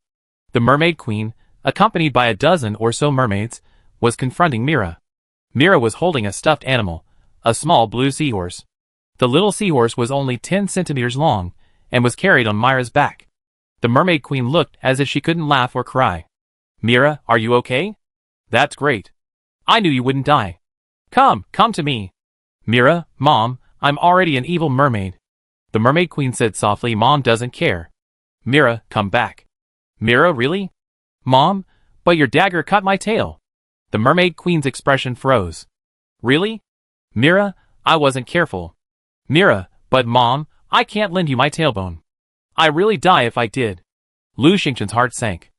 Speaker 1: The Mermaid Queen, accompanied by a dozen or so mermaids, was confronting Mira. Mira was holding a stuffed animal, a small blue seahorse. The little seahorse was only 10 centimeters long, and was carried on Mira's back. The Mermaid Queen looked as if she couldn't laugh or cry. "Mira, are you okay? That's great. I knew you wouldn't die. Come to me." "Mira, Mom, I'm already an evil mermaid." The Mermaid Queen said softly, "Mom doesn't care." "Mira, come back." "Mira, really? Mom, but your dagger cut my tail." The Mermaid Queen's expression froze. "Really? Mira, I wasn't careful." "Mira, but Mom, I can't lend you my tailbone. I really die if I did." Lu Xingchen's heart sank.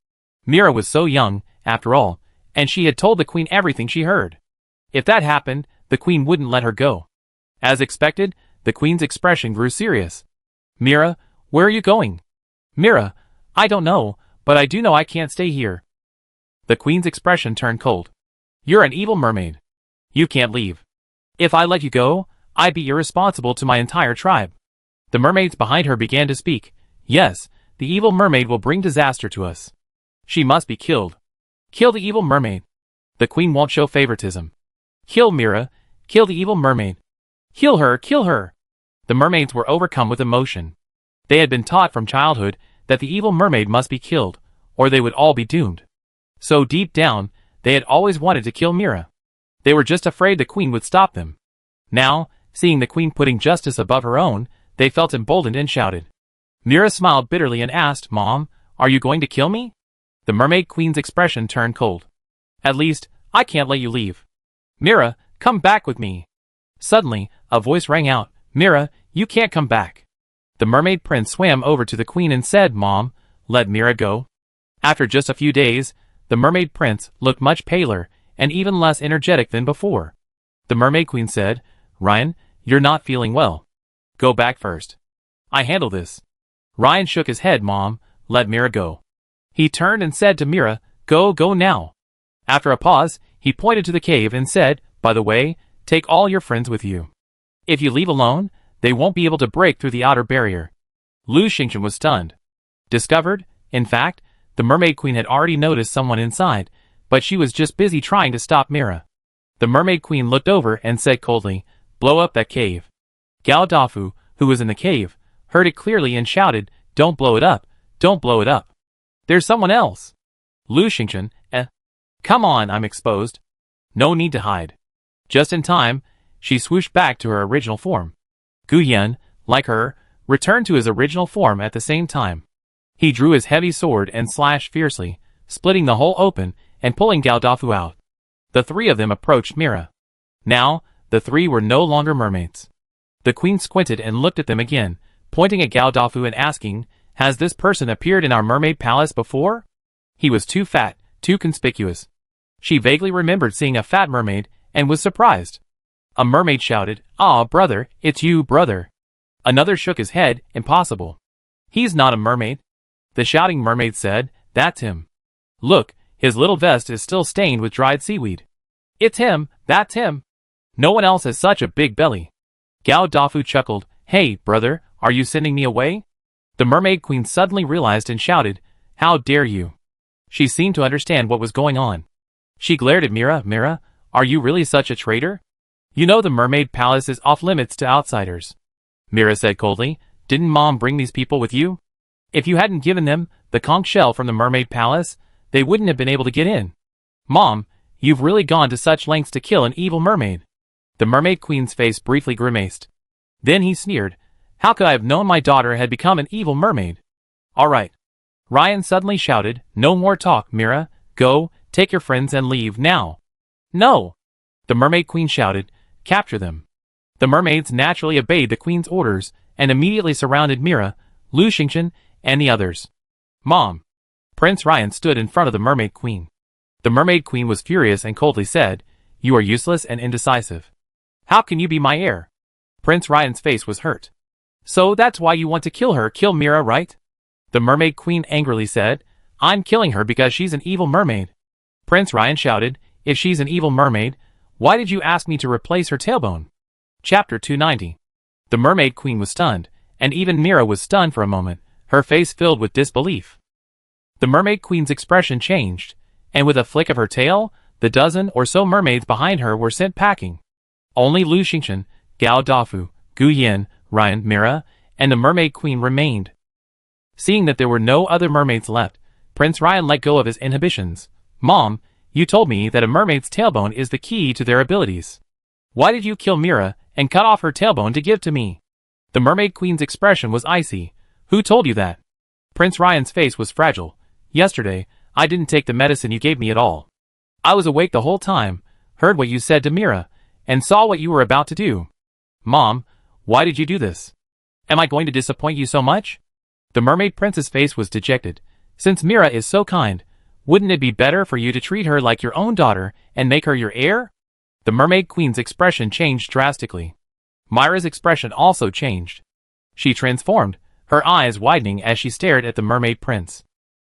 Speaker 1: Mira was so young, after all, and she had told the Queen everything she heard. If that happened, the Queen wouldn't let her go. As expected, the Queen's expression grew serious. "Mira, where are you going?" "Mira, I don't know, but I do know I can't stay here." The Queen's expression turned cold. "You're an evil mermaid. You can't leave. If I let you go, I'd be irresponsible to my entire tribe." The mermaids behind her began to speak. "Yes, the evil mermaid will bring disaster to us. She must be killed. Kill the evil mermaid. The Queen won't show favoritism. Kill Mira, kill the evil mermaid. Kill her, kill her." The mermaids were overcome with emotion. They had been taught from childhood that the evil mermaid must be killed, or they would all be doomed. So deep down, they had always wanted to kill Mira. They were just afraid the Queen would stop them. Now, seeing the Queen putting justice above her own, they felt emboldened and shouted. Mira smiled bitterly and asked, "Mom, are you going to kill me?" The Mermaid Queen's expression turned cold. "At least, I can't let you leave. Mira, come back with me." Suddenly, a voice rang out, "Mira, you can't come back." The Mermaid Prince swam over to the Queen and said, "Mom, let Mira go." After just a few days, the Mermaid Prince looked much paler and even less energetic than before. The Mermaid Queen said, "Ryan, you're not feeling well. Go back first. I handle this." Ryan shook his head. "Mom, let Mira go." He turned and said to Mira, Go now." After a pause, he pointed to the cave and said, "By the way, take all your friends with you. If you leave alone, they won't be able to break through the outer barrier." Lu Xingchen was stunned. Discovered? In fact, the Mermaid Queen had already noticed someone inside, but she was just busy trying to stop Mira. The Mermaid Queen looked over and said coldly, "Blow up that cave." Gao Dafu, who was in the cave, heard it clearly and shouted, Don't blow it up. Don't blow it up. There's someone else. Lu Xingchen, Come on, I'm exposed. No need to hide. Just in time, she swooshed back to her original form. Gu Yan, like her, returned to his original form at the same time. He drew his heavy sword and slashed fiercely, splitting the hole open and pulling Gao Dafu out. The three of them approached Mira. Now, the three were no longer mermaids. The queen squinted and looked at them again, pointing at Gao Dafu and asking, "Has this person appeared in our mermaid palace before?" He was too fat, too conspicuous. She vaguely remembered seeing a fat mermaid and was surprised. A mermaid shouted, "Ah, brother, it's you, brother." Another shook his head, "Impossible. He's not a mermaid." The shouting mermaid said, "That's him. Look, his little vest is still stained with dried seaweed. It's him, that's him. No one else has such a big belly." Gao Dafu chuckled, "Hey, brother, are you sending me away?" The mermaid queen suddenly realized and shouted, "How dare you!" She seemed to understand what was going on. She glared at Mira. "Mira, are you really such a traitor? You know the mermaid palace is off limits to outsiders." Mira said coldly, "Didn't Mom bring these people with you? If you hadn't given them the conch shell from the mermaid palace, they wouldn't have been able to get in. Mom, you've really gone to such lengths to kill an evil mermaid." The mermaid queen's face briefly grimaced. Then he sneered, "How could I have known my daughter had become an evil mermaid?" "All right." Ryan suddenly shouted, "No more talk, Mira. Go, take your friends and leave now." "No!" The mermaid queen shouted, "Capture them." The mermaids naturally obeyed the queen's orders and immediately surrounded Mira, Lu Xingchen, and the others. "Mom." Prince Ryan stood in front of the mermaid queen. The mermaid queen was furious and coldly said, "You are useless and indecisive. How can you be my heir?" Prince Ryan's face was hurt. "So that's why you want to kill her, kill Mira, right?" The mermaid queen angrily said, "I'm killing her because she's an evil mermaid." Prince Ryan shouted, "If she's an evil mermaid, why did you ask me to replace her tailbone?" Chapter 290. The mermaid queen was stunned, and even Mira was stunned for a moment, her face filled with disbelief. The mermaid queen's expression changed, and with a flick of her tail, the dozen or so mermaids behind her were sent packing. Only Lu Xingchen, Gao Dafu, Gu Yan, Ryan, Mira, and the mermaid queen remained. Seeing that there were no other mermaids left, Prince Ryan let go of his inhibitions. "Mom, you told me that a mermaid's tailbone is the key to their abilities. Why did you kill Mira and cut off her tailbone to give to me?" The mermaid queen's expression was icy. "Who told you that?" Prince Ryan's face was fragile. "Yesterday, I didn't take the medicine you gave me at all. I was awake the whole time, heard what you said to Mira, and saw what you were about to do. Mom, why did you do this? Am I going to disappoint you so much?" The mermaid prince's face was dejected. "Since Mira is so kind, wouldn't it be better for you to treat her like your own daughter and make her your heir?" The mermaid queen's expression changed drastically. Myra's expression also changed. She transformed, her eyes widening as she stared at the mermaid prince.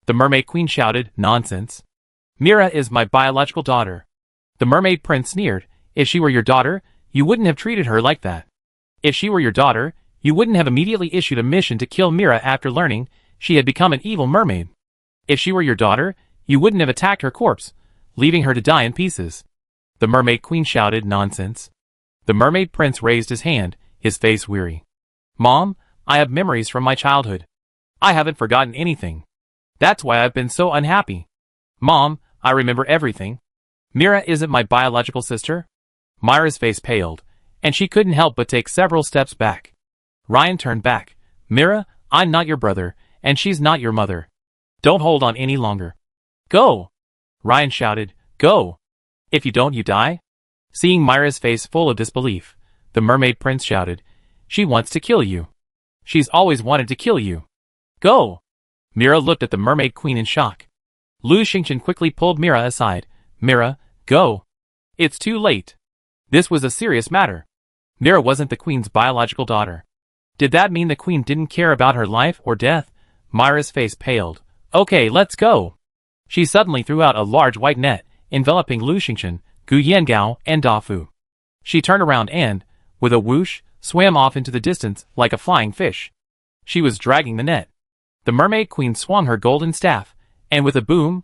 Speaker 1: The mermaid queen shouted, "Nonsense. Mira is my biological daughter." The mermaid prince sneered, "If she were your daughter, you wouldn't have treated her like that. If she were your daughter, you wouldn't have immediately issued a mission to kill Mira after learning she had become an evil mermaid. If she were your daughter, you wouldn't have attacked her corpse, leaving her to die in pieces." The mermaid queen shouted, "Nonsense." The mermaid prince raised his hand, his face weary. "Mom, I have memories from my childhood. I haven't forgotten anything. That's why I've been so unhappy. Mom, I remember everything. Mira isn't my biological sister." Myra's face paled, and she couldn't help but take several steps back. Ryan turned back. "Mira, I'm not your brother, and she's not your mother. Don't hold on any longer. Go!" Ryan shouted, "Go! If you don't, you die." Seeing Myra's face full of disbelief, the mermaid prince shouted, "She wants to kill you. She's always wanted to kill you. Go!" Mira looked at the mermaid queen in shock. Lu Xingchen quickly pulled Mira aside. "Mira, go. It's too late." This was a serious matter. Mira wasn't the queen's biological daughter. Did that mean the queen didn't care about her life or death? Myra's face paled. "Okay, let's go." She suddenly threw out a large white net, enveloping Lu Xingchen, Gu Yangao, and Dafu. She turned around and, with a whoosh, swam off into the distance like a flying fish. She was dragging the net. The mermaid queen swung her golden staff, and with a boom,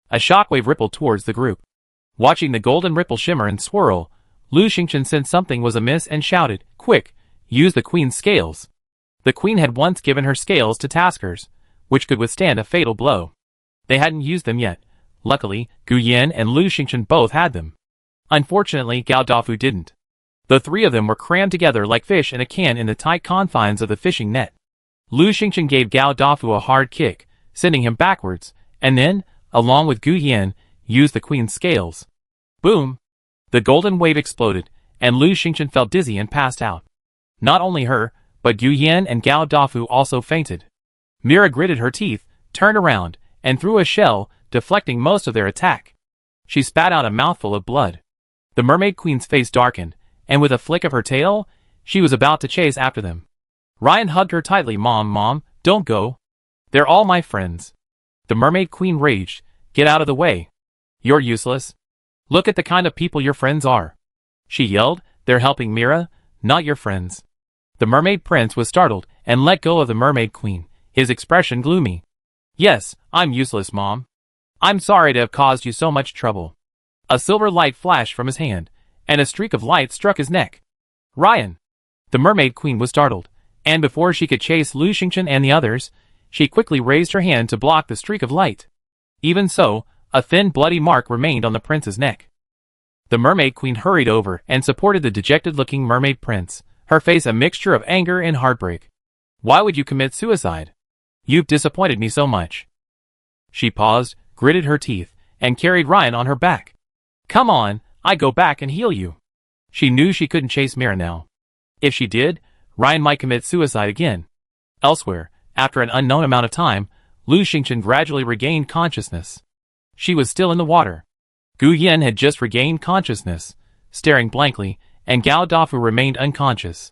Speaker 1: a shockwave rippled towards the group. Watching the golden ripple shimmer and swirl, Lu Xingchen sensed something was amiss and shouted, "Quick, use the queen's scales." The queen had once given her scales to taskers, which could withstand a fatal blow. They hadn't used them yet. Luckily, Gu Yin and Lu Xingchen both had them. Unfortunately, Gao Dafu didn't. The three of them were crammed together like fish in a can in the tight confines of the fishing net. Lu Xingchen gave Gao Dafu a hard kick, sending him backwards, and then, along with Gu Yin, used the queen's scales. Boom! The golden wave exploded, and Lu Xingchen felt dizzy and passed out. Not only her, but Gu Yin and Gao Dafu also fainted. Mira gritted her teeth, turned around, and threw a shell, deflecting most of their attack. She spat out a mouthful of blood. The mermaid queen's face darkened, and with a flick of her tail, she was about to chase after them. Ryan hugged her tightly. Mom, don't go. They're all my friends. The mermaid queen raged. Get out of the way. You're useless. Look at the kind of people your friends are. She yelled. They're helping Mira, not your friends. The mermaid prince was startled and let go of the mermaid queen, his expression gloomy. Yes, I'm useless, Mom. I'm sorry to have caused you so much trouble. A silver light flashed from his hand, and a streak of light struck his neck. Ryan! The mermaid queen was startled, and before she could chase Lu Xingchen and the others, she quickly raised her hand to block the streak of light. Even so, a thin bloody mark remained on the prince's neck. The mermaid queen hurried over and supported the dejected-looking mermaid prince, her face a mixture of anger and heartbreak. Why would you commit suicide? You've disappointed me so much. She paused, gritted her teeth, and carried Ryan on her back. Come on, I go back and heal you. She knew she couldn't chase Mira now. If she did, Ryan might commit suicide again. Elsewhere, after an unknown amount of time, Lu Xingchen gradually regained consciousness. She was still in the water. Gu Yin had just regained consciousness, staring blankly, and Gao Dafu remained unconscious.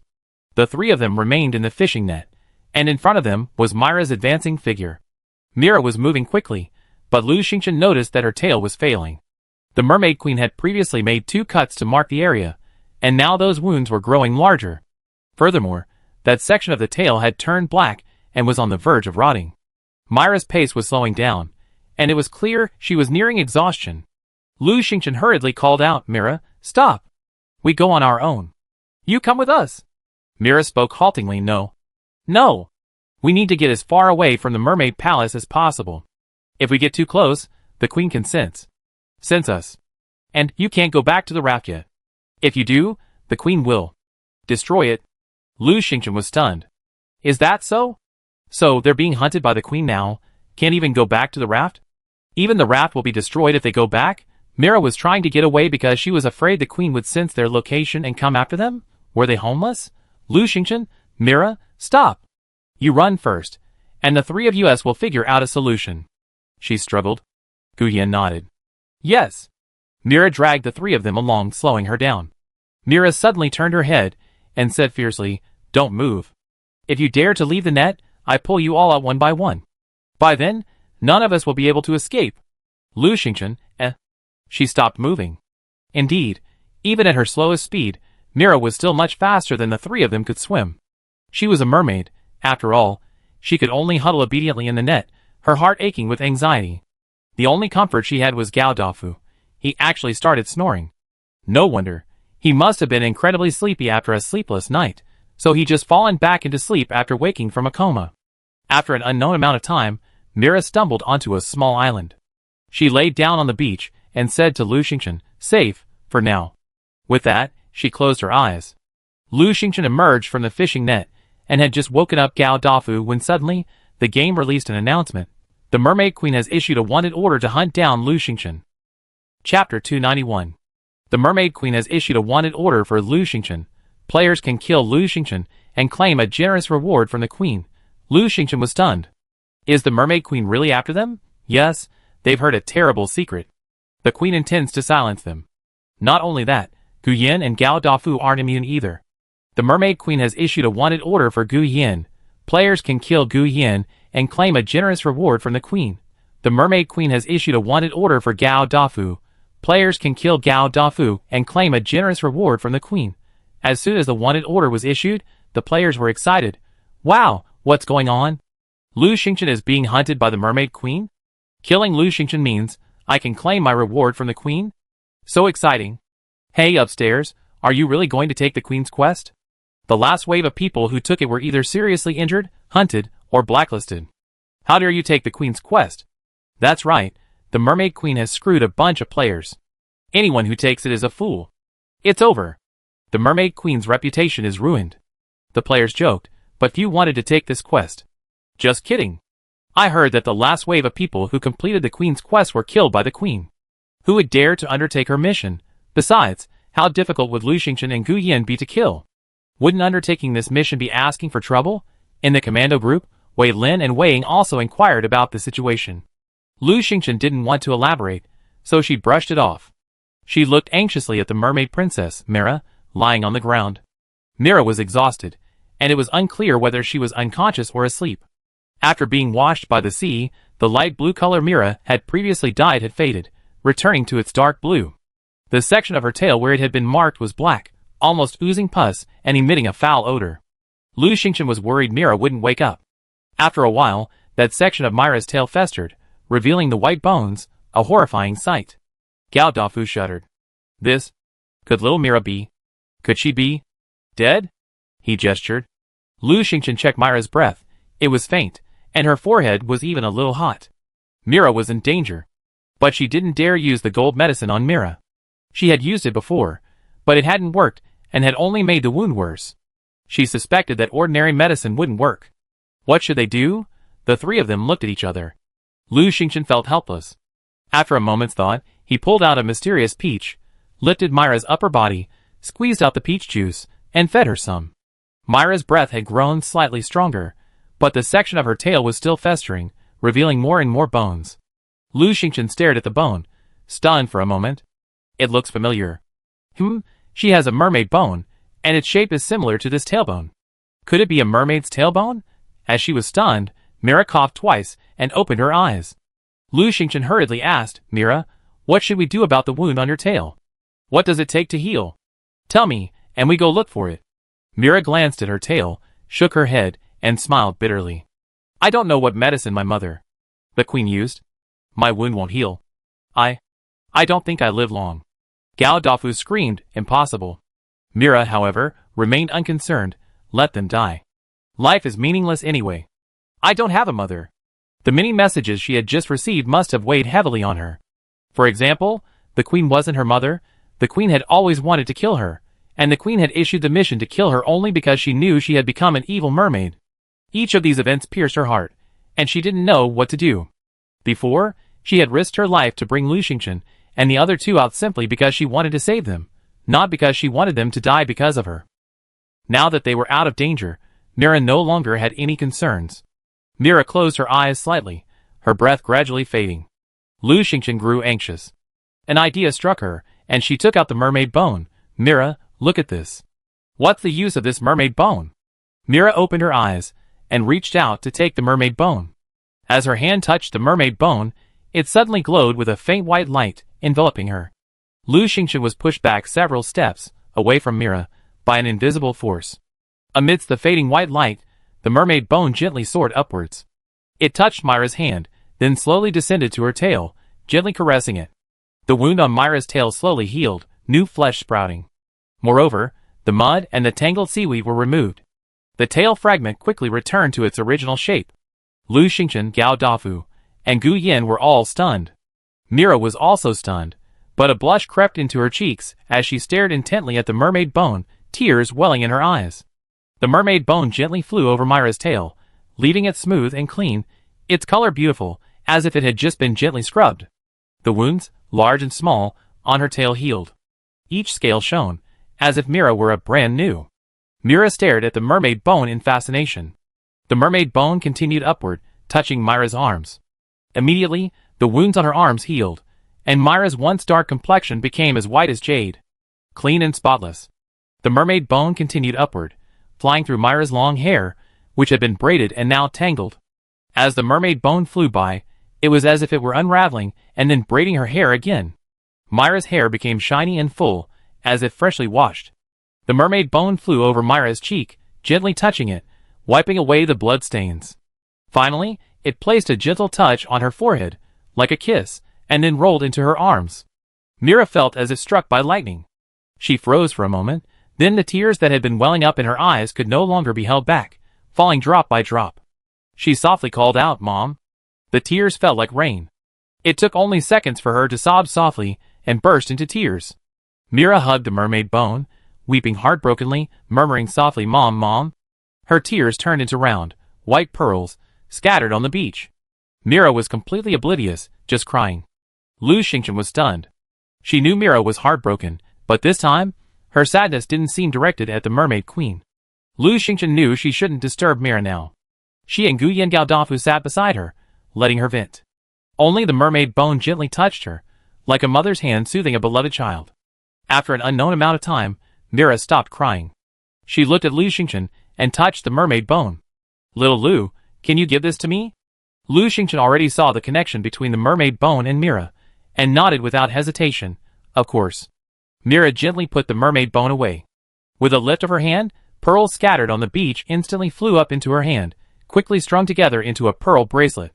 Speaker 1: The three of them remained in the fishing net, and in front of them was Mira's advancing figure. Mira was moving quickly, but Lu Xingchen noticed that her tail was failing. The mermaid queen had previously made 2 cuts to mark the area, and now those wounds were growing larger. Furthermore, that section of the tail had turned black and was on the verge of rotting. Mira's pace was slowing down, and it was clear she was nearing exhaustion. Lu Xingchen hurriedly called out, Mira, stop! We go on our own. You come with us. Mira spoke haltingly. No. We need to get as far away from the mermaid palace as possible. If we get too close, the queen can sense us. And you can't go back to the raft yet. If you do, the queen will destroy it. Lu Xingchen was stunned. Is that so? So they're being hunted by the queen now, can't even go back to the raft? Even the raft will be destroyed if they go back? Mira was trying to get away because she was afraid the queen would sense their location and come after them? Were they homeless? Lu Xingchen, Mira, stop! You run first, and the three of us will figure out a solution. She struggled. Gu Yin nodded. Yes. Mira dragged the three of them along, slowing her down. Mira suddenly turned her head and said fiercely, Don't move. If you dare to leave the net, I pull you all out one by one. By then, none of us will be able to escape. Lu Xingchen, She stopped moving. Indeed, even at her slowest speed, Mira was still much faster than the three of them could swim. She was a mermaid, after all. She could only huddle obediently in the net, her heart aching with anxiety. The only comfort she had was Gao Dafu. He actually started snoring. No wonder. He must have been incredibly sleepy after a sleepless night, so he'd just fallen back into sleep after waking from a coma. After an unknown amount of time, Mira stumbled onto a small island. She laid down on the beach and said to Lu Xingchen, Safe, for now. With that, she closed her eyes. Lu Xingchen emerged from the fishing net and had just woken up Gao Dafu when suddenly, the game released an announcement. The Mermaid Queen has issued a wanted order to hunt down Lu Xingchen. Chapter 291. The Mermaid Queen has issued a wanted order for Lu Xingchen. Players can kill Lu Xingchen and claim a generous reward from the Queen. Lu Xingchen was stunned. Is the Mermaid Queen really after them? Yes, they've heard a terrible secret. The Queen intends to silence them. Not only that, Gu Yin and Gao Dafu aren't immune either. The Mermaid Queen has issued a wanted order for Gu Yin. Players can kill Gu Yin and claim a generous reward from the Queen. The Mermaid Queen has issued a wanted order for Gao Dafu. Players can kill Gao Dafu and claim a generous reward from the Queen. As soon as the wanted order was issued, the players were excited. Wow, what's going on? Lu Xingchen is being hunted by the Mermaid Queen? Killing Lu Xingchen means I can claim my reward from the Queen? So exciting. Hey upstairs, are you really going to take the Queen's quest? The last wave of people who took it were either seriously injured, hunted, or blacklisted. How dare you take the Queen's quest? That's right, the Mermaid Queen has screwed a bunch of players. Anyone who takes it is a fool. It's over. The Mermaid Queen's reputation is ruined. The players joked, but few wanted to take this quest. Just kidding. I heard that the last wave of people who completed the Queen's quest were killed by the Queen. Who would dare to undertake her mission? Besides, how difficult would Lu Xingchen and Gu Yin be to kill? Wouldn't undertaking this mission be asking for trouble? In the commando group, Wei Lin and Wei Ying also inquired about the situation. Lu Xingchen didn't want to elaborate, so she brushed it off. She looked anxiously at the mermaid princess, Mira, lying on the ground. Mira was exhausted, and it was unclear whether she was unconscious or asleep. After being washed by the sea, the light blue color Mira had previously dyed had faded, returning to its dark blue. The section of her tail where it had been marked was black, almost oozing pus and emitting a foul odor. Lu Xingchen was worried Mira wouldn't wake up. After a while, that section of Mira's tail festered, revealing the white bones, a horrifying sight. Gao Dafu shuddered. This? Could little Mira be? Could she be dead? He gestured. Lu Xingchen checked Mira's breath. It was faint, and her forehead was even a little hot. Mira was in danger. But she didn't dare use the gold medicine on Mira. She had used it before, but it hadn't worked and had only made the wound worse. She suspected that ordinary medicine wouldn't work. What should they do? The three of them looked at each other. Lu Xingchen felt helpless. After a moment's thought, he pulled out a mysterious peach, lifted Mira's upper body, squeezed out the peach juice, and fed her some. Mira's breath had grown slightly stronger, but the section of her tail was still festering, revealing more and more bones. Lu Xingchen stared at the bone, stunned for a moment. It looks familiar. She has a mermaid bone, and its shape is similar to this tailbone. Could it be a mermaid's tailbone? As she was stunned, Mira coughed twice and opened her eyes. Lu Xingchen hurriedly asked, Mira, what should we do about the wound on your tail? What does it take to heal? Tell me, and we go look for it. Mira glanced at her tail, shook her head, and smiled bitterly. I don't know what medicine my mother, the Queen, used. My wound won't heal. I don't think I live long. Gao Dafu screamed, impossible. Mira, however, remained unconcerned. Let them die. Life is meaningless anyway. I don't have a mother. The many messages she had just received must have weighed heavily on her. For example, the Queen wasn't her mother, the Queen had always wanted to kill her, and the Queen had issued the mission to kill her only because she knew she had become an evil mermaid. Each of these events pierced her heart, and she didn't know what to do. Before, she had risked her life to bring Lu Xingchen and the other two out simply because she wanted to save them, not because she wanted them to die because of her. Now that they were out of danger, Mira no longer had any concerns. Mira closed her eyes slightly, her breath gradually fading. Lu Xingchen grew anxious. An idea struck her, and she took out the mermaid bone. Mira, look at this. What's the use of this mermaid bone? Mira opened her eyes, and reached out to take the mermaid bone. As her hand touched the mermaid bone, it suddenly glowed with a faint white light, enveloping her. Lu Xingchen was pushed back several steps, away from Mira, by an invisible force. Amidst the fading white light, the mermaid bone gently soared upwards. It touched Mira's hand, then slowly descended to her tail, gently caressing it. The wound on Mira's tail slowly healed, new flesh sprouting. Moreover, the mud and the tangled seaweed were removed. The tail fragment quickly returned to its original shape. Lu Xingchen, Gao Dafu, and Gu Yin were all stunned. Mira was also stunned, but a blush crept into her cheeks as she stared intently at the mermaid bone, tears welling in her eyes. The mermaid bone gently flew over Mira's tail, leaving it smooth and clean, its color beautiful, as if it had just been gently scrubbed. The wounds, large and small, on her tail healed. Each scale shone, as if Mira were a brand new. Mira stared at the mermaid bone in fascination. The mermaid bone continued upward, touching Mira's arms. Immediately, the wounds on her arms healed, and Mira's once dark complexion became as white as jade. Clean and spotless. The mermaid bone continued upward, flying through Mira's long hair, which had been braided and now tangled. As the mermaid bone flew by, it was as if it were unraveling and then braiding her hair again. Mira's hair became shiny and full, as if freshly washed. The mermaid bone flew over Mira's cheek, gently touching it, wiping away the blood stains. Finally, it placed a gentle touch on her forehead, like a kiss, and then rolled into her arms. Mira felt as if struck by lightning. She froze for a moment, Then the tears that had been welling up in her eyes could no longer be held back, falling drop by drop. She softly called out, "Mom." The tears fell like rain. It took only seconds for her to sob softly and burst into tears. Mira hugged the mermaid bone, weeping heartbrokenly, murmuring softly, "Mom, Mom." Her tears turned into round, white pearls, scattered on the beach. Mira was completely oblivious, just crying. Lu Xingchen was stunned. She knew Mira was heartbroken, but this time, her sadness didn't seem directed at the mermaid queen. Lu Xingchen knew she shouldn't disturb Mira now. She and Guyan Gaodafu sat beside her, letting her vent. Only the mermaid bone gently touched her, like a mother's hand soothing a beloved child. After an unknown amount of time, Mira stopped crying. She looked at Lu Xingchen and touched the mermaid bone. "Little Lu, can you give this to me?" Lu Xingchen already saw the connection between the mermaid bone and Mira, and nodded without hesitation, "Of course." Mira gently put the mermaid bone away. With a lift of her hand, pearls scattered on the beach instantly flew up into her hand, quickly strung together into a pearl bracelet.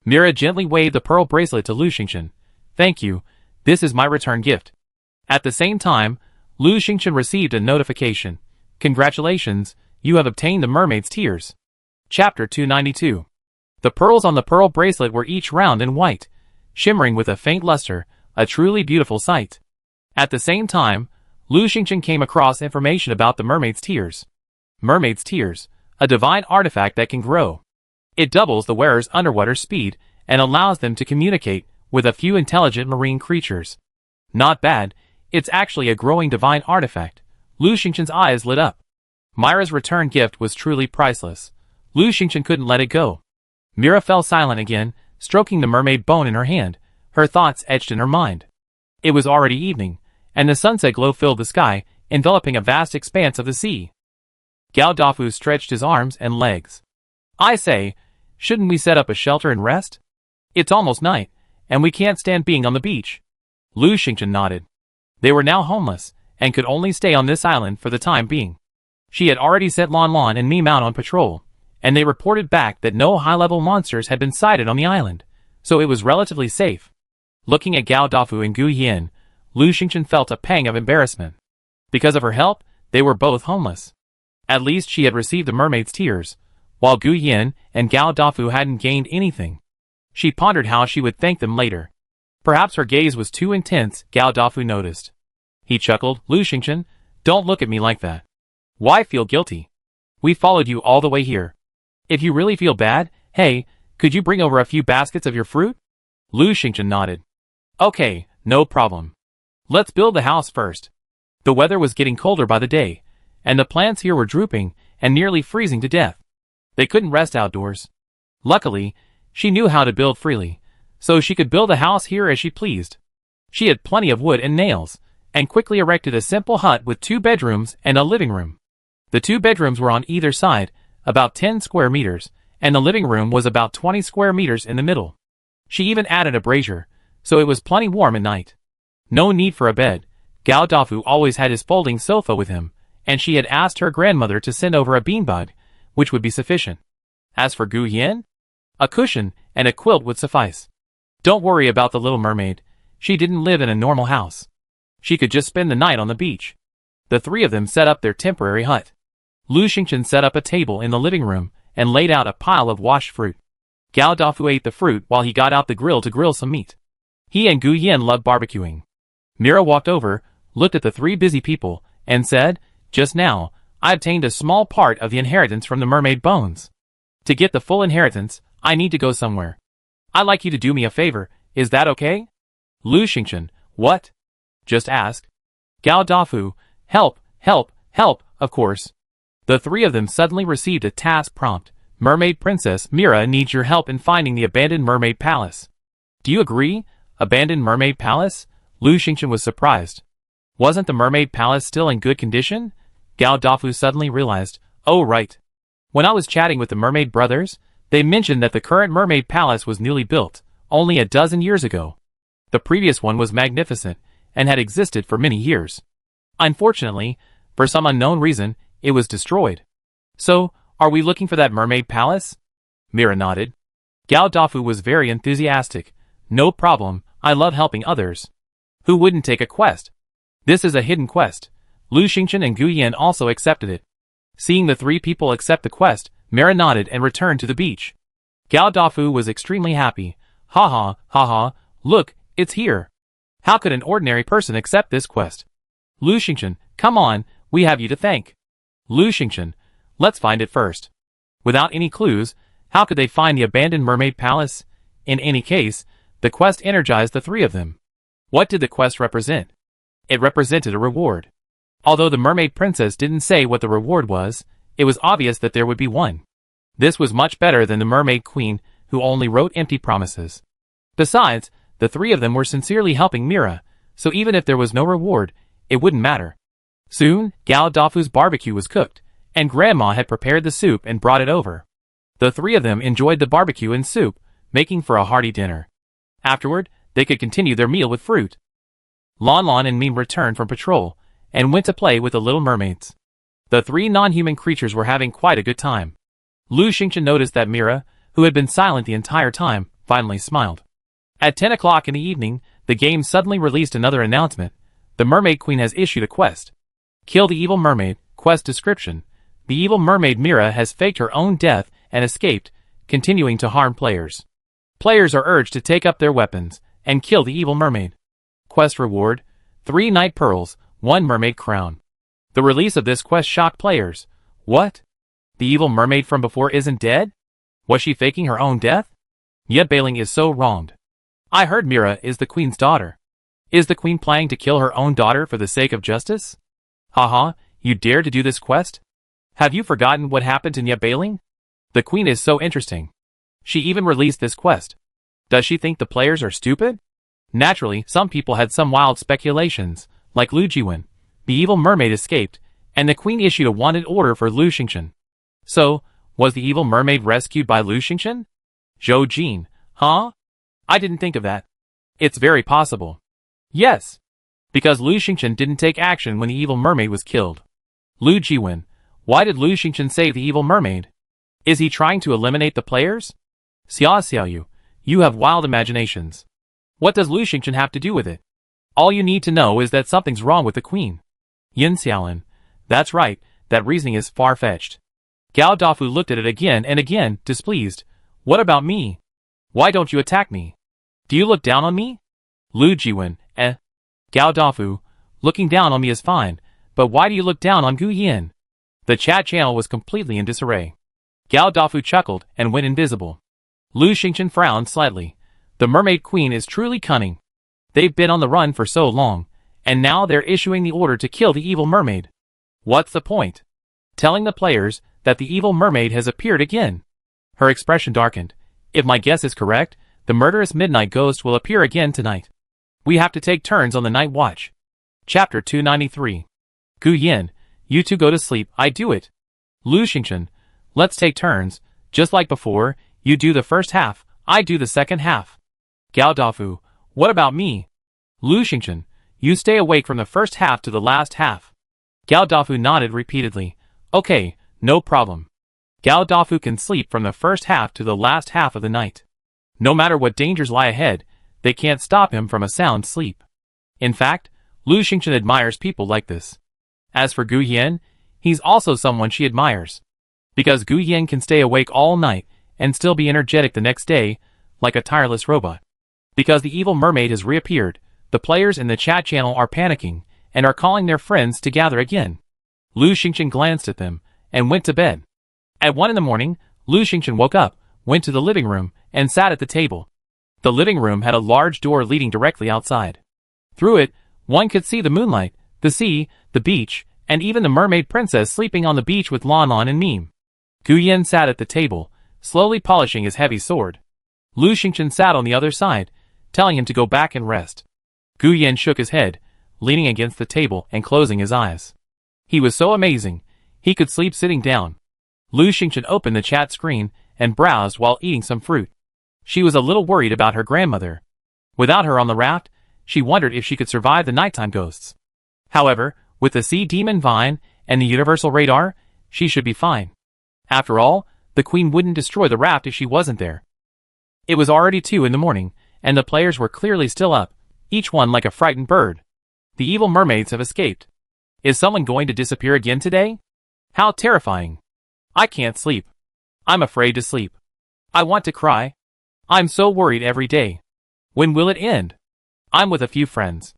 Speaker 1: Mira gently waved the pearl bracelet to Lu Xingchen. "Thank you, this is my return gift." At the same time, Lu Xingchen received a notification. "Congratulations, you have obtained the mermaid's tears." Chapter 292. The pearls on the pearl bracelet were each round and white, shimmering with a faint luster, a truly beautiful sight. At the same time, Lu Xingchen came across information about the mermaid's tears. Mermaid's tears, a divine artifact that can grow. It doubles the wearer's underwater speed and allows them to communicate with a few intelligent marine creatures. Not bad, it's actually a growing divine artifact. Lu Xingchen's eyes lit up. Mira's return gift was truly priceless. Lu Xingchen couldn't let it go. Mira fell silent again, stroking the mermaid bone in her hand, her thoughts etched in her mind. It was already evening, and the sunset glow filled the sky, enveloping a vast expanse of the sea. Gao Dafu stretched his arms and legs. "I say, shouldn't we set up a shelter and rest? It's almost night, and we can't stand being on the beach." Lu Xingchen nodded. They were now homeless, and could only stay on this island for the time being. She had already sent Lan Lan and Mim out on patrol, and they reported back that no high-level monsters had been sighted on the island, so it was relatively safe. Looking at Gao Dafu and Gu Yin, Lu Xingchen felt a pang of embarrassment. Because of her help, they were both homeless. At least she had received the mermaid's tears, while Gu Yin and Gao Dafu hadn't gained anything. She pondered how she would thank them later. Perhaps her gaze was too intense, Gao Dafu noticed. He chuckled, "Lu Xingchen, don't look at me like that. Why feel guilty? We followed you all the way here. If you really feel bad, hey, could you bring over a few baskets of your fruit?" Lu Xingchen nodded. "Okay, no problem. Let's build the house first." The weather was getting colder by the day, and the plants here were drooping and nearly freezing to death. They couldn't rest outdoors. Luckily, she knew how to build freely, so she could build a house here as she pleased. She had plenty of wood and nails, and quickly erected a simple hut with 2 bedrooms and a living room. The 2 bedrooms were on either side, about 10 square meters, and the living room was about 20 square meters in the middle. She even added a brazier, so it was plenty warm at night. No need for a bed. Gao Dafu always had his folding sofa with him, and she had asked her grandmother to send over a beanbag, which would be sufficient. As for Gu Yin, a cushion and a quilt would suffice. Don't worry about the little mermaid. She didn't live in a normal house. She could just spend the night on the beach. The 3 of them set up their temporary hut. Lu Xingchen set up a table in the living room and laid out a pile of washed fruit. Gao Dafu ate the fruit while he got out the grill to grill some meat. He and Gu Yin loved barbecuing. Mira walked over, looked at the 3 busy people, and said, "Just now, I obtained a small part of the inheritance from the mermaid bones. To get the full inheritance, I need to go somewhere. I'd like you to do me a favor, is that okay?" Lu Xingchen, "What?" "Just ask." Gao Dafu, "Help, help, help, of course." The 3 of them suddenly received a task prompt. "Mermaid Princess Mira needs your help in finding the abandoned mermaid palace." "Do you agree? Abandoned mermaid palace?" Lu Xingchen was surprised. Wasn't the mermaid palace still in good condition? Gao Dafu suddenly realized, "Oh right. When I was chatting with the mermaid brothers, they mentioned that the current mermaid palace was newly built, only a dozen years ago. The previous one was magnificent, and had existed for many years. Unfortunately, for some unknown reason, it was destroyed. So, are we looking for that mermaid palace?" Mira nodded. Gao Dafu was very enthusiastic. "No problem, I love helping others. Who wouldn't take a quest? This is a hidden quest. Lu Xingchen and Gu Yan also accepted it. Seeing the three people accept the quest, Mira nodded and returned to the beach. Gao Dafu was extremely happy. Ha ha, ha ha, look, it's here. How could an ordinary person accept this quest? Lu Xingchen, come on, we have you to thank. Lu Xingchen, let's find it first. Without any clues, how could they find the abandoned mermaid palace? In any case, the quest energized the three of them. What did the quest represent? It represented a reward. Although the mermaid princess didn't say what the reward was, it was obvious that there would be one. This was much better than the mermaid queen, who only wrote empty promises. Besides, the three of them were sincerely helping Mira, so even if there was no reward, it wouldn't matter. Soon, Gao Dafu's barbecue was cooked, and Grandma had prepared the soup and brought it over. The three of them enjoyed the barbecue and soup, making for a hearty dinner. Afterward, they could continue their meal with fruit. Lon Lon and Mime returned from patrol, and went to play with the little mermaids. The three non-human creatures were having quite a good time. Lu Xingchen noticed that Mira, who had been silent the entire time, finally smiled. At 10 o'clock in the evening, the game suddenly released another announcement. The Mermaid Queen has issued a quest. Kill the evil mermaid. Quest description. The evil mermaid Mira has faked her own death and escaped, continuing to harm players. Players are urged to take up their weapons and kill the evil mermaid. Quest reward: 3 night pearls, 1 mermaid crown. The release of this quest shocked players. What? The evil mermaid from before isn't dead? Was she faking her own death? Yet Bailing is so wronged. I heard Mira is the queen's daughter. Is the queen planning to kill her own daughter for the sake of justice? Haha, you dare to do this quest? Have you forgotten what happened to Bailing? The queen is so interesting. She even released this quest. Does she think the players are stupid? Naturally, some people had some wild speculations, like Lu Jiwen. The evil mermaid escaped, and the queen issued a wanted order for Lu Xingchen. So, was the evil mermaid rescued by Lu Xingchen? Zhou Jin, huh? I didn't think of that. It's very possible. Yes. Because Lu Xingchen didn't take action when the evil mermaid was killed. Lu Jiwen, why did Lu Xingchen save the evil mermaid? Is he trying to eliminate the players? Xia Xiaoyu, you have wild imaginations. What does Lu Xingchen have to do with it? All you need to know is that something's wrong with the queen. Yin Xiaolin, that's right, that reasoning is far-fetched. Gao Dafu looked at it again and again, displeased. What about me? Why don't you attack me? Do you look down on me? Lu Jiwen, Gao Dafu, looking down on me is fine, but why do you look down on Gu Yin? The chat channel was completely in disarray. Gao Dafu chuckled and went invisible. Lu Xingchen frowned slightly. The mermaid queen is truly cunning. They've been on the run for so long, and now they're issuing the order to kill the evil mermaid. What's the point? Telling the players that the evil mermaid has appeared again. Her expression darkened. If my guess is correct, the murderous midnight ghost will appear again tonight. We have to take turns on the night watch. Chapter 293. Gu Yin, you two go to sleep, I do it. Lu Xingchen, let's take turns, just like before, you do the first half, I do the second half. Gao Dafu, what about me? Lu Xingchen, you stay awake from the first half to the last half. Gao Dafu nodded repeatedly. Okay, no problem. Gao Dafu can sleep from the first half to the last half of the night. No matter what dangers lie ahead, they can't stop him from a sound sleep. In fact, Lu Xingchen admires people like this. As for Gu Yin, he's also someone she admires. Because Gu Yin can stay awake all night and still be energetic the next day, like a tireless robot. Because the evil mermaid has reappeared, the players in the chat channel are panicking and are calling their friends to gather again. Lu Xingchen glanced at them and went to bed. At 1 in the morning, Lu Xingchen woke up, went to the living room, and sat at the table. The living room had a large door leading directly outside. Through it, one could see the moonlight, the sea, the beach, and even the mermaid princess sleeping on the beach with Lon Lon and Mime. Gu Yin sat at the table, slowly polishing his heavy sword. Lu Xingchen sat on the other side, telling him to go back and rest. Gu Yin shook his head, leaning against the table and closing his eyes. He was so amazing, he could sleep sitting down. Lu Xingchen opened the chat screen and browsed while eating some fruit. She was a little worried about her grandmother. Without her on the raft, she wondered if she could survive the nighttime ghosts. However, with the sea demon vine and the universal radar, she should be fine. After all, the queen wouldn't destroy the raft if she wasn't there. It was already 2 in the morning, and the players were clearly still up, each one like a frightened bird. The evil mermaids have escaped. Is someone going to disappear again today? How terrifying. I can't sleep. I'm afraid to sleep. I want to cry. I'm so worried every day. When will it end? I'm with a few friends.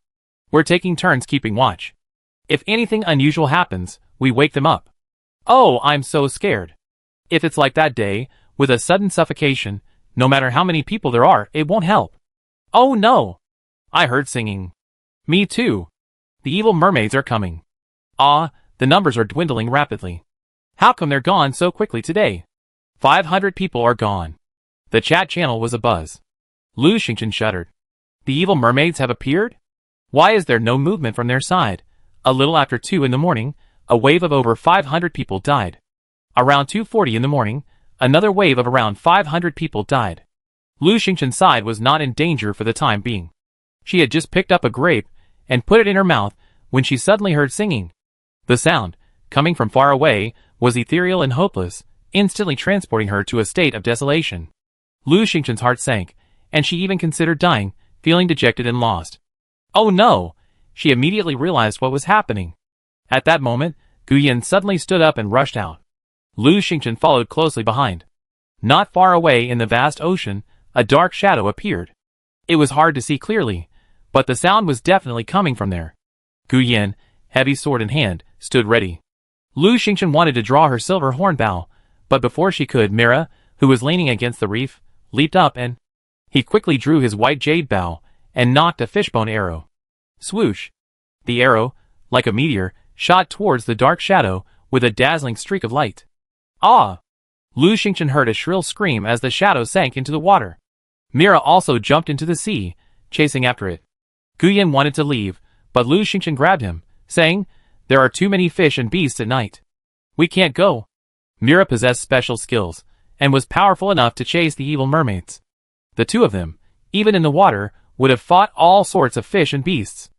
Speaker 1: We're taking turns keeping watch. If anything unusual happens, we wake them up. Oh, I'm so scared. If it's like that day, with a sudden suffocation, no matter how many people there are, it won't help. Oh no! I heard singing. Me too. The evil mermaids are coming. Ah, the numbers are dwindling rapidly. How come they're gone so quickly today? 500 people are gone. The chat channel was abuzz. Lu Xingchen shuddered. The evil mermaids have appeared? Why is there no movement from their side? A little after 2 in the morning, a wave of over 500 people died. Around 2:40 in the morning, another wave of around 500 people died. Lu Xingchen's side was not in danger for the time being. She had just picked up a grape and put it in her mouth when she suddenly heard singing. The sound, coming from far away, was ethereal and hopeless, instantly transporting her to a state of desolation. Lu Xingchen's heart sank, and she even considered dying, feeling dejected and lost. Oh no! She immediately realized what was happening. At that moment, Gu Yin suddenly stood up and rushed out. Lu Xingchen followed closely behind. Not far away in the vast ocean, a dark shadow appeared. It was hard to see clearly, but the sound was definitely coming from there. Gu Yin, heavy sword in hand, stood ready. Lu Xingchen wanted to draw her silver horn bow, but before she could, Mira, who was leaning against the reef, leaped up and he quickly drew his white jade bow and knocked a fishbone arrow. Swoosh! The arrow, like a meteor, shot towards the dark shadow with a dazzling streak of light. Ah! Lu Xingchen heard a shrill scream as the shadow sank into the water. Mira also jumped into the sea, chasing after it. Gu Yin wanted to leave, but Lu Xingchen grabbed him, saying, "There are too many fish and beasts at night. We can't go." Mira possessed special skills, and was powerful enough to chase the evil mermaids. The two of them, even in the water, would have fought all sorts of fish and beasts.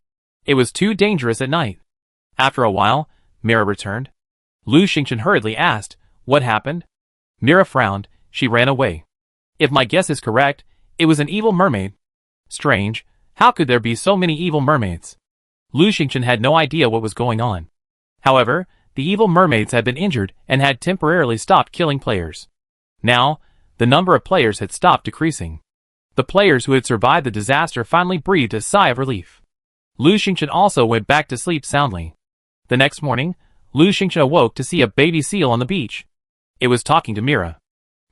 Speaker 1: It was too dangerous at night. After a while, Mira returned. Lu Xingchen hurriedly asked, "What happened?" Mira frowned. She ran away. If my guess is correct, it was an evil mermaid. Strange, how could there be so many evil mermaids? Lu Xingchen had no idea what was going on. However, the evil mermaids had been injured and had temporarily stopped killing players. Now, the number of players had stopped decreasing. The players who had survived the disaster finally breathed a sigh of relief. Lu Xingchen also went back to sleep soundly. The next morning, Lu Xingchen awoke to see a baby seal on the beach. It was talking to Mira.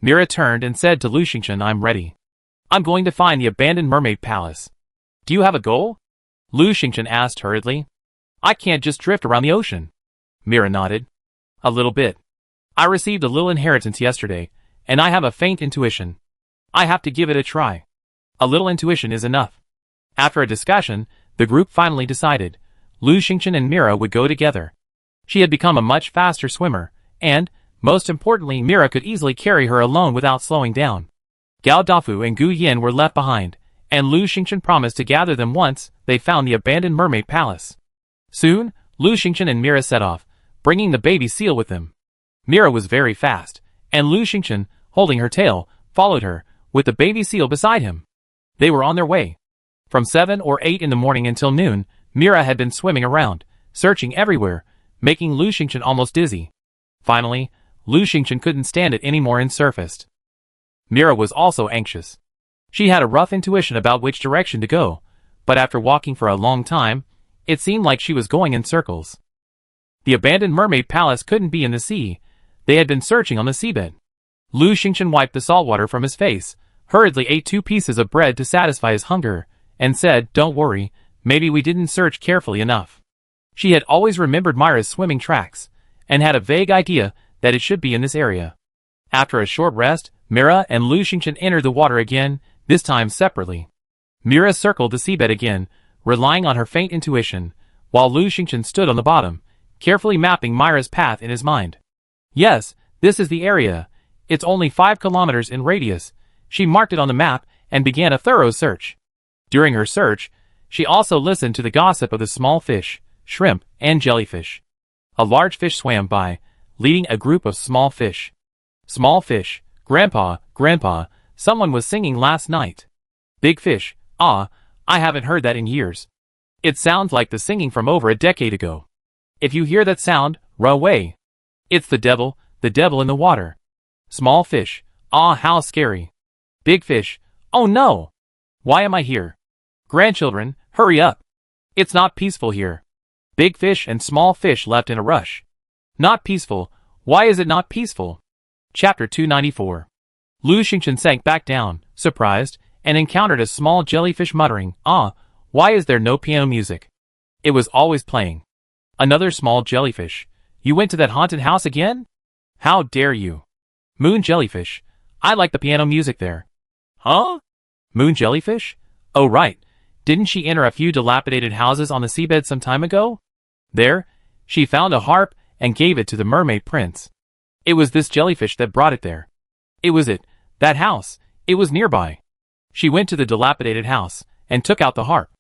Speaker 1: Mira turned and said to Lu Xingchen, "I'm ready. I'm going to find the abandoned mermaid palace. Do you have a goal?" Lu Xingchen asked hurriedly. "I can't just drift around the ocean." Mira nodded. "A little bit. I received a little inheritance yesterday, and I have a faint intuition. I have to give it a try. A little intuition is enough." After a discussion, the group finally decided Lu Xingchen and Mira would go together. She had become a much faster swimmer, and, most importantly, Mira could easily carry her alone without slowing down. Gao Dafu and Gu Yin were left behind, and Lu Xingchen promised to gather them once they found the abandoned mermaid palace. Soon, Lu Xingchen and Mira set off, bringing the baby seal with them. Mira was very fast, and Lu Xingchen, holding her tail, followed her, with the baby seal beside him. They were on their way. From 7 or 8 in the morning until noon, Mira had been swimming around, searching everywhere, making Lu Xingchen almost dizzy. Finally, Lu Xingchen couldn't stand it anymore and surfaced. Mira was also anxious. She had a rough intuition about which direction to go, but after walking for a long time, it seemed like she was going in circles. The abandoned mermaid palace couldn't be in the sea. They had been searching on the seabed. Lu Xingchen wiped the salt water from his face, hurriedly ate 2 pieces of bread to satisfy his hunger, and said, "Don't worry, maybe we didn't search carefully enough." She had always remembered Mira's swimming tracks, and had a vague idea that it should be in this area. After a short rest, Mira and Lu Xingchen entered the water again, this time separately. Mira circled the seabed again, relying on her faint intuition, while Lu Xingchen stood on the bottom, carefully mapping Mira's path in his mind. "Yes, this is the area. It's only 5 kilometers in radius." She marked it on the map and began a thorough search. During her search, she also listened to the gossip of the small fish, shrimp, and jellyfish. A large fish swam by, leading a group of small fish. "Small fish, Grandpa, Grandpa, someone was singing last night." Big fish, "Ah, I haven't heard that in years. It sounds like the singing from over a decade ago." If you hear that sound, run away. It's the devil in the water. Small fish, ah, how scary. Big fish, oh no! Why am I here? Grandchildren, hurry up. It's not peaceful here. Big fish and small fish left in a rush. Not peaceful, why is it not peaceful? Chapter 294. Lu Xingchen sank back down, surprised, and encountered a small jellyfish muttering, ah, why is there no piano music? It was always playing. Another small jellyfish. You went to that haunted house again? How dare you? Moon jellyfish. I like the piano music there. Huh? Moon jellyfish? Oh right. Didn't she enter a few dilapidated houses on the seabed some time ago? There, she found a harp and gave it to the mermaid prince. It was this jellyfish that brought it there. It was it, that house, it was nearby. She went to the dilapidated house and took out the harp.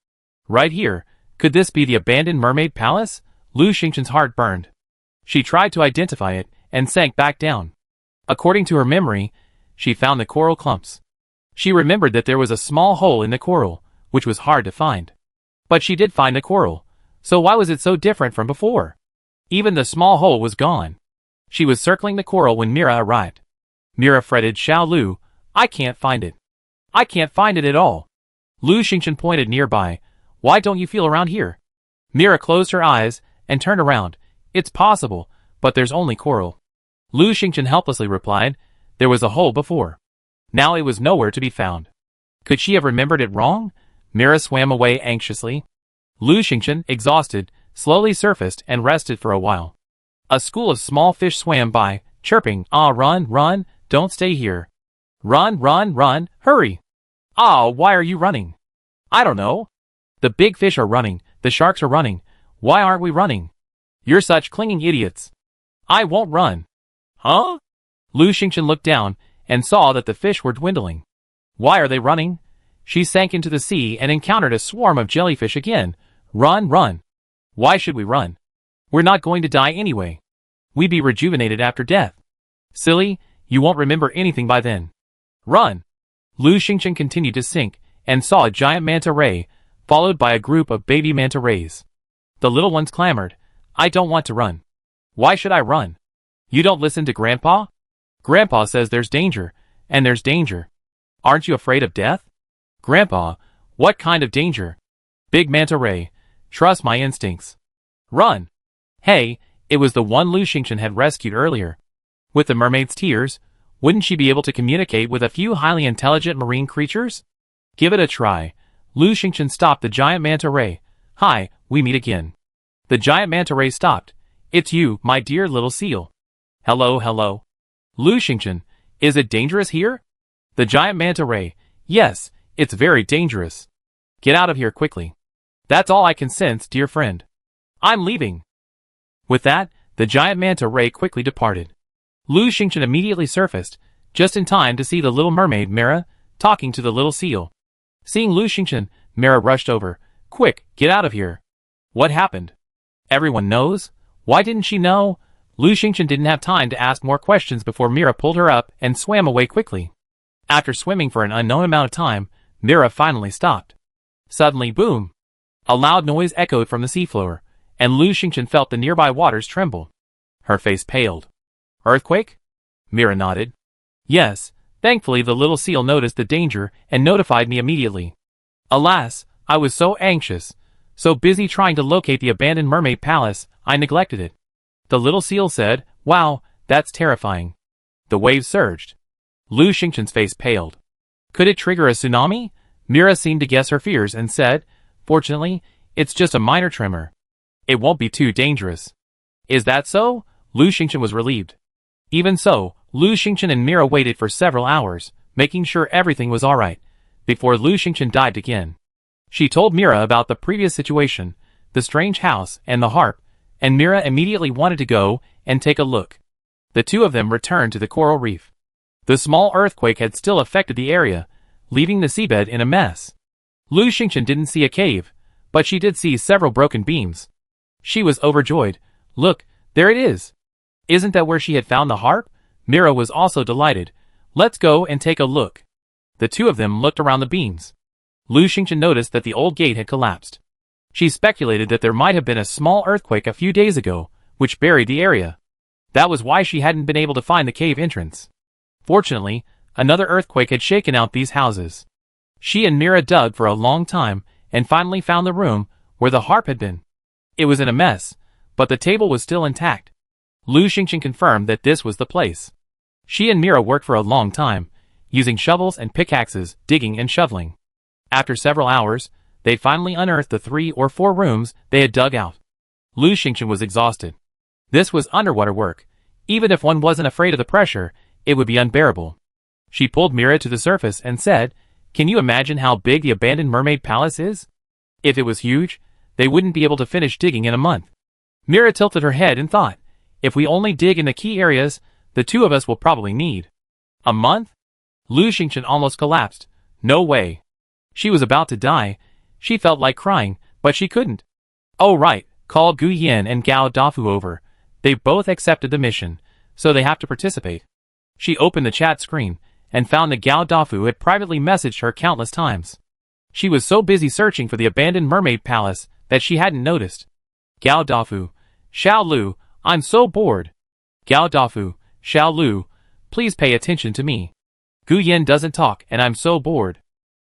Speaker 1: Right here, could this be the abandoned mermaid palace? Lu Xingchen's heart burned. She tried to identify it and sank back down. According to her memory, she found the coral clumps. She remembered that there was a small hole in the coral, which was hard to find. But she did find the coral, so why was it so different from before? Even the small hole was gone. She was circling the coral when Mira arrived. Mira fretted, Xiao Lu, I can't find it. I can't find it at all. Lu Xingchen pointed nearby. Why don't you feel around here? Mira closed her eyes and turned around. It's possible, but there's only coral. Lu Xingchen helplessly replied, there was a hole before. Now it was nowhere to be found. Could she have remembered it wrong? Mira swam away anxiously. Lu Xingchen, exhausted, slowly surfaced and rested for a while. A school of small fish swam by, chirping, ah, run, run, don't stay here. Run, run, run, hurry. Ah, why are you running? I don't know. The big fish are running, the sharks are running. Why aren't we running? You're such clinging idiots. I won't run. Huh? Lu Xingchen looked down and saw that the fish were dwindling. Why are they running? She sank into the sea and encountered a swarm of jellyfish again. Run, run. Why should we run? We're not going to die anyway. We'd be rejuvenated after death. Silly, you won't remember anything by then. Run. Lu Xingchen continued to sink and saw a giant manta ray, followed by a group of baby manta rays. The little ones clamored, I don't want to run. Why should I run? You don't listen to Grandpa? Grandpa says there's danger, and there's danger. Aren't you afraid of death? Grandpa, what kind of danger? Big manta ray, trust my instincts. Run. Hey, it was the one Lu Xingchen had rescued earlier. With the mermaid's tears, wouldn't she be able to communicate with a few highly intelligent marine creatures? Give it a try. Lu Xingchen stopped the giant manta ray. Hi, we meet again. The giant manta ray stopped. It's you, my dear little seal. Hello, hello. Lu Xingchen, is it dangerous here? The giant manta ray, yes, it's very dangerous. Get out of here quickly. That's all I can sense, dear friend. I'm leaving. With that, the giant manta ray quickly departed. Lu Xingchen immediately surfaced, just in time to see the little mermaid Mira talking to the little seal. Seeing Lu Xingchen, Mira rushed over. Quick, get out of here. What happened? Everyone knows? Why didn't she know? Lu Xingchen didn't have time to ask more questions before Mira pulled her up and swam away quickly. After swimming for an unknown amount of time, Mira finally stopped. Suddenly, boom! A loud noise echoed from the seafloor, and Lu Xingchen felt the nearby waters tremble. Her face paled. Earthquake? Mira nodded. Yes, thankfully the little seal noticed the danger and notified me immediately. Alas, I was so anxious, so busy trying to locate the abandoned mermaid palace, I neglected it. The little seal said, wow, that's terrifying. The waves surged. Lu Xingchen's face paled. Could it trigger a tsunami? Mira seemed to guess her fears and said, fortunately, it's just a minor tremor. It won't be too dangerous. Is that so? Lu Xingchen was relieved. Even so, Lu Xingchen and Mira waited for several hours, making sure everything was alright, before Lu Xingchen dived again. She told Mira about the previous situation, the strange house and the harp, and Mira immediately wanted to go and take a look. The two of them returned to the coral reef. The small earthquake had still affected the area, leaving the seabed in a mess. Lu Xingchen didn't see a cave, but she did see several broken beams. She was overjoyed. Look, there it is. Isn't that where she had found the harp? Mira was also delighted. Let's go and take a look. The two of them looked around the beams. Lu Xingchen noticed that the old gate had collapsed. She speculated that there might have been a small earthquake a few days ago, which buried the area. That was why she hadn't been able to find the cave entrance. Fortunately, another earthquake had shaken out these houses. She and Mira dug for a long time and finally found the room where the harp had been. It was in a mess, but the table was still intact. Lu Xingqian confirmed that this was the place. She and Mira worked for a long time, using shovels and pickaxes, digging and shoveling. After several hours, they finally unearthed the 3 or 4 rooms they had dug out. Lu Xingqian was exhausted. This was underwater work. Even if one wasn't afraid of the pressure, it would be unbearable. She pulled Mira to the surface and said, "Can you imagine how big the abandoned mermaid palace is? If it was huge, they wouldn't be able to finish digging in a month." Mira tilted her head and thought, "If we only dig in the key areas, the 2 of us will probably need a month?" Lu Xingqian almost collapsed. No way. She was about to die. She felt like crying, but she couldn't. "Oh right, call Gu Yin and Gao Dafu over. They both accepted the mission, so they have to participate." She opened the chat screen and found that Gao Dafu had privately messaged her countless times. She was so busy searching for the abandoned mermaid palace that she hadn't noticed. Gao Dafu, "Xiao Lu, I'm so bored." Gao Dafu, "Xiao Lu, please pay attention to me. Gu Yin doesn't talk and I'm so bored."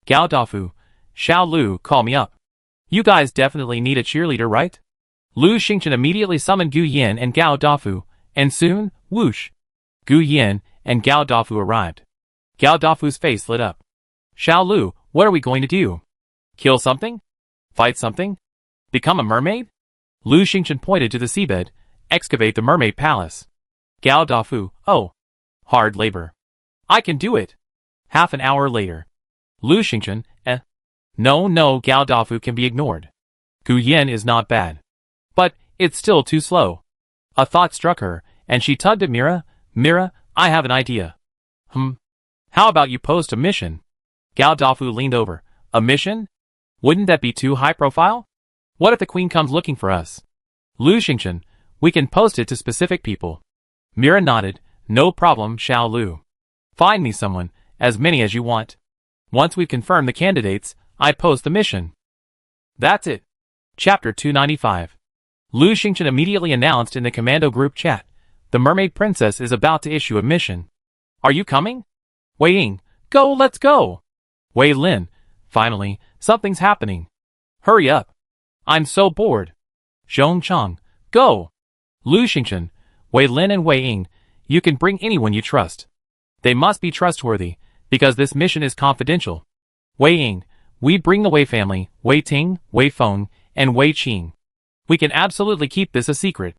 Speaker 1: Gao Dafu, "Xiao Lu, call me up. You guys definitely need a cheerleader, right?" Lu Xingqian immediately summoned Gu Yin and Gao Dafu, and soon, whoosh, Gu Yin and Gao Dafu arrived. Gao Dafu's face lit up. "Xiao Lu, what are we going to do? Kill something? Fight something? Become a mermaid?" Lu Xingqian pointed to the seabed. "Excavate the mermaid palace." Gao Dafu, "Oh. Hard labor. I can do it." Half an hour later. Lu Xingqian, No, Gao Dafu can be ignored. Gu Yin is not bad. But, it's still too slow." A thought struck her, and she tugged at Mira. "Mira, I have an idea." How about you post a mission?" Gao Dafu leaned over. "A mission? Wouldn't that be too high profile? What if the queen comes looking for us?" Lu Xingqian, "We can post it to specific people." Mira nodded. "No problem, Xiao Lu. Find me someone, as many as you want. Once we've confirmed the candidates, I post the mission." That's it. Chapter 295. Lu Xingqian immediately announced in the commando group chat, "The mermaid princess is about to issue a mission. Are you coming? Wei Ying, go, let's go." Wei Lin, "Finally, something's happening. Hurry up. I'm so bored." Zhong Chang, "Go." Lu Xingqian, "Wei Lin and Wei Ying, you can bring anyone you trust. They must be trustworthy, because this mission is confidential. Wei Ying, we bring the Wei family, Wei Ting, Wei Feng, and Wei Qing. We can absolutely keep this a secret."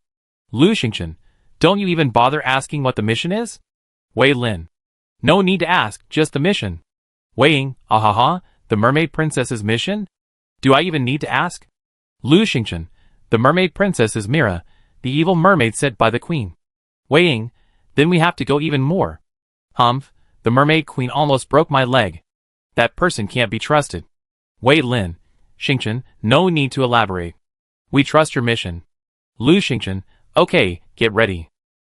Speaker 1: Lu Xingqian, "Don't you even bother asking what the mission is?" Wei Lin, "No need to ask, just the mission." Wei Ying, "Ahaha, the mermaid princess's mission? Do I even need to ask?" Lu Xingqian, "The mermaid princess is Mira, the evil mermaid sent by the queen." Wei Ying, "Then we have to go even more." "Humph, the mermaid queen almost broke my leg. That person can't be trusted." Wei Lin, "Xingqian, no need to elaborate. We trust your mission." Lu Xingqian, "Okay, get ready.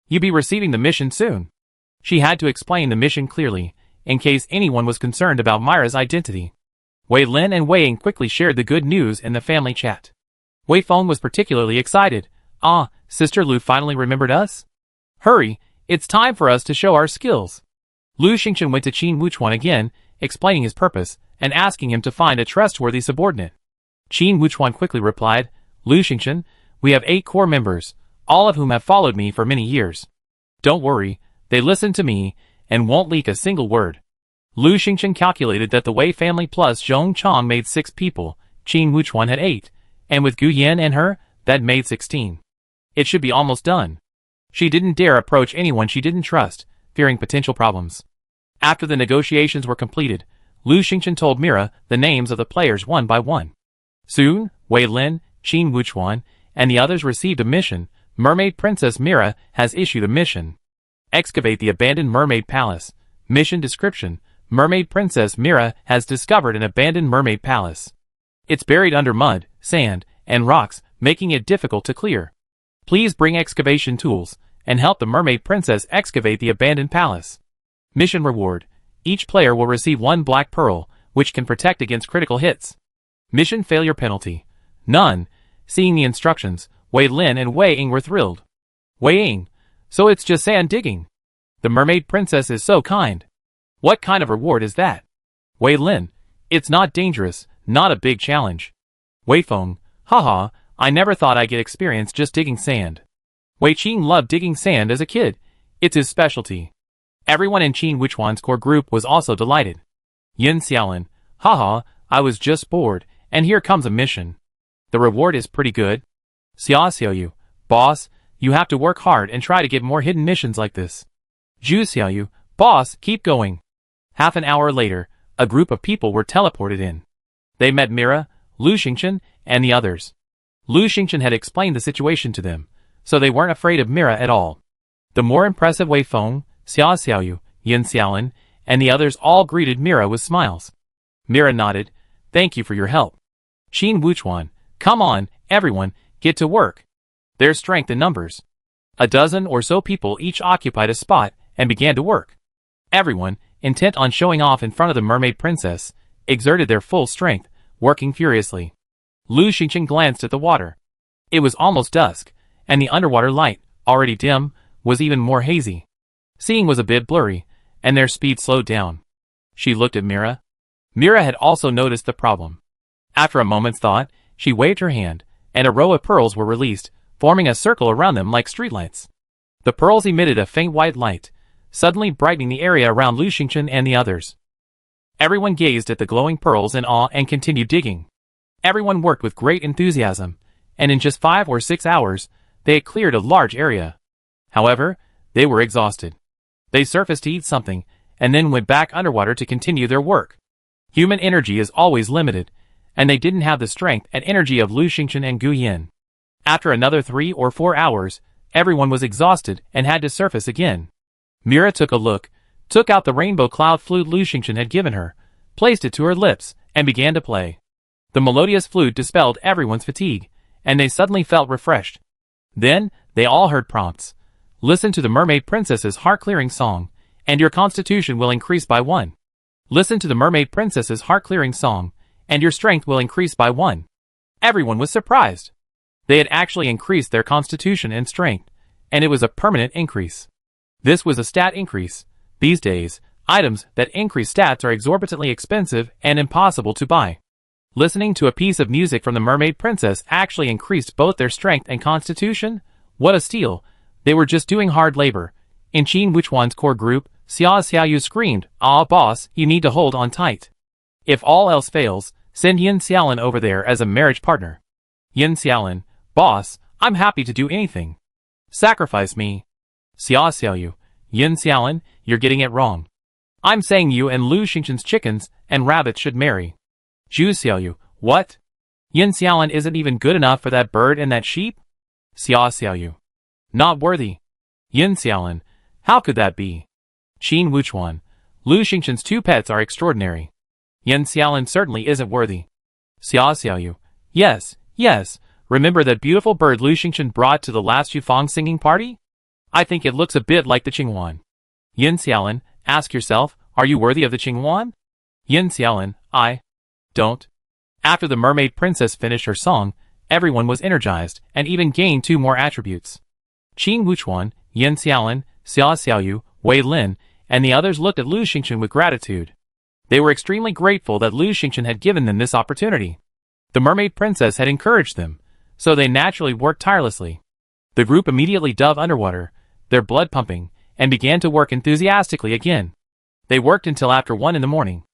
Speaker 1: You'll be receiving the mission soon." She had to explain the mission clearly, in case anyone was concerned about Mira's identity. Wei Lin and Wei Ying quickly shared the good news in the family chat. Wei Feng was particularly excited. "Ah, Sister Lu finally remembered us? Hurry, it's time for us to show our skills." Lu Xingqian went to Qin Wuchuan again, explaining his purpose, and asking him to find a trustworthy subordinate. Qin Wuchuan quickly replied, "Lu Xingqian, we have 8 core members, all of whom have followed me for many years. Don't worry, they listen to me, and won't leak a single word." Lu Xingqian calculated that the Wei family plus Zhong Chang made 6 people, Qin Wuchuan had 8, and with Gu Yan and her, that made 16. It should be almost done. She didn't dare approach anyone she didn't trust, fearing potential problems. After the negotiations were completed, Lu Xingqian told Mira the names of the players one by one. Soon, Wei Lin, Qin Wuchuan, and the others received a mission. Mermaid Princess Mira has issued a mission. Excavate the abandoned mermaid palace. Mission description: Mermaid Princess Mira has discovered an abandoned mermaid palace. It's buried under mud, sand, and rocks, making it difficult to clear. Please bring excavation tools, and help the Mermaid Princess excavate the abandoned palace. Mission reward: each player will receive 1 black pearl, which can protect against critical hits. Mission failure penalty: None. Seeing the instructions, Wei Lin and Wei Ying were thrilled. Wei Ying, so it's just sand digging. The mermaid princess is so kind. What kind of reward is that? Wei Lin, it's not dangerous, not a big challenge. Wei Feng, haha, I never thought I'd get experience just digging sand. Wei Qing loved digging sand as a kid. It's his specialty. Everyone in Qin Wuchuan's core group was also delighted. Yin Xiaolin, haha, I was just bored, and here comes a mission. The reward is pretty good. Xia Xiaoyu, boss, you have to work hard and try to get more hidden missions like this. Zhu Xiaoyu, boss, keep going. Half an hour later, a group of people were teleported in. They met Mira, Lu Xingchen, and the others. Lu Xingchen had explained the situation to them, so they weren't afraid of Mira at all. The more impressive Wei Feng, Xia Xiaoyu, Yin Xiaolin, and the others all greeted Mira with smiles. Mira nodded, thank you for your help. Qin Wuchuan, come on, everyone, get to work. There's strength in numbers. A dozen or so people each occupied a spot and began to work. Everyone, intent on showing off in front of the mermaid princess, exerted their full strength, working furiously. Lu Xingchen glanced at the water. It was almost dusk, and the underwater light, already dim, was even more hazy. Seeing was a bit blurry, and their speed slowed down. She looked at Mira. Mira had also noticed the problem. After a moment's thought, she waved her hand, and a row of pearls were released, forming a circle around them like streetlights. The pearls emitted a faint white light, suddenly brightening the area around Lu Xingchen and the others. Everyone gazed at the glowing pearls in awe and continued digging. Everyone worked with great enthusiasm, and in just 5 or 6 hours, they had cleared a large area. However, they were exhausted. They surfaced to eat something, and then went back underwater to continue their work. Human energy is always limited, and they didn't have the strength and energy of Lu Xingchen and Gu Yin. After another 3 or 4 hours, everyone was exhausted and had to surface again. Mira took a look, took out the rainbow cloud flute Lu Xingchen had given her, placed it to her lips, and began to play. The melodious flute dispelled everyone's fatigue, and they suddenly felt refreshed. Then, they all heard prompts. Listen to the mermaid princess's heart-clearing song, and your constitution will increase by 1. Listen to the mermaid princess's heart-clearing song, and your strength will increase by 1. Everyone was surprised. They had actually increased their constitution and strength, and it was a permanent increase. This was a stat increase. These days, items that increase stats are exorbitantly expensive and impossible to buy. Listening to a piece of music from the mermaid princess actually increased both their strength and constitution. What a steal! They were just doing hard labor. In Qin Wuchuan's core group, Xia Xiaoyu screamed, "Ah, boss, you need to hold on tight. If all else fails, send Yin Xiaolin over there as a marriage partner." Yin Xiaolin, boss, I'm happy to do anything. Sacrifice me. Xia Xiaoyu, Yin Xiaolin, you're getting it wrong. I'm saying you and Lu Xingchen's chickens and rabbits should marry. Zhu Xiaoyu, what? Yin Xiaolin isn't even good enough for that bird and that sheep? Xia Xiaoyu, not worthy. Yin Xiaolin, how could that be? Qin Wuchuan, Lu Xingchen's 2 pets are extraordinary. Yin Xiaolin certainly isn't worthy. Xia Xiaoyu, yes, remember that beautiful bird Lu Xingchen brought to the last Yufang singing party? I think it looks a bit like the Qinghuan. Yin Xiaolin, ask yourself, are you worthy of the Qinghuan? Yin Xiaolin, I don't. After the mermaid princess finished her song, everyone was energized and even gained 2 more attributes. Qin Wuchuan, Yin Xiaolin, Xia Xiaoyu, Wei Lin, and the others looked at Lu Xingchen with gratitude. They were extremely grateful that Lu Xingchen had given them this opportunity. The mermaid princess had encouraged them, so they naturally worked tirelessly. The group immediately dove underwater, their blood pumping, and began to work enthusiastically again. They worked until after 1 in the morning.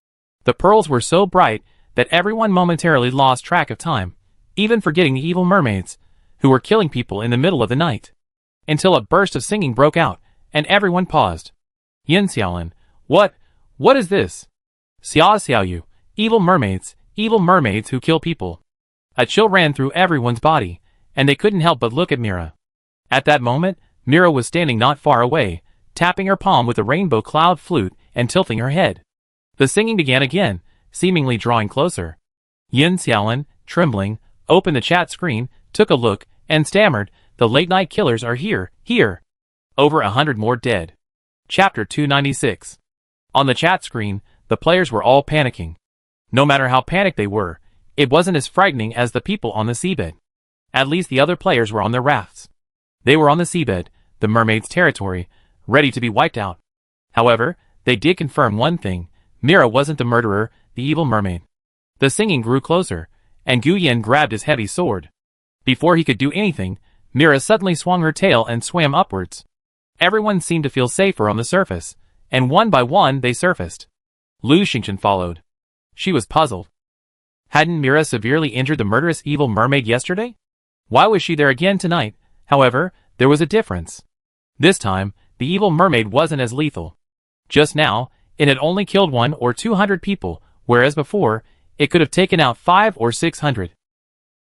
Speaker 1: The pearls were so bright that everyone momentarily lost track of time, even forgetting the evil mermaids, who were killing people in the middle of the night. Until a burst of singing broke out, and everyone paused. Yin Xiaolin, what is this? Xia Xiaoyu, evil mermaids who kill people. A chill ran through everyone's body, and they couldn't help but look at Mira. At that moment, Mira was standing not far away, tapping her palm with a rainbow cloud flute and tilting her head. The singing began again, seemingly drawing closer. Yin Xiaolin, trembling, opened the chat screen, took a look, and stammered, "The late-night killers are here. Over 100 more dead." Chapter 296. On the chat screen, the players were all panicking. No matter how panicked they were, It wasn't as frightening as the people on the seabed. At least the other players were on their rafts. They were on the seabed, the mermaid's territory, ready to be wiped out. However, they did confirm one thing: Mira wasn't the murderer, the evil mermaid. The singing grew closer, and Gu Yin grabbed his heavy sword. Before he could do anything, Mira suddenly swung her tail and swam upwards. Everyone seemed to feel safer on the surface, and one by one they surfaced. Lu Xingchen followed. She was puzzled. Hadn't Mira severely injured the murderous evil mermaid yesterday? Why was she there again tonight? However, there was a difference. This time, the evil mermaid wasn't as lethal. Just now, it had only killed 100 or 200 people, whereas before, it could have taken out 500 or 600.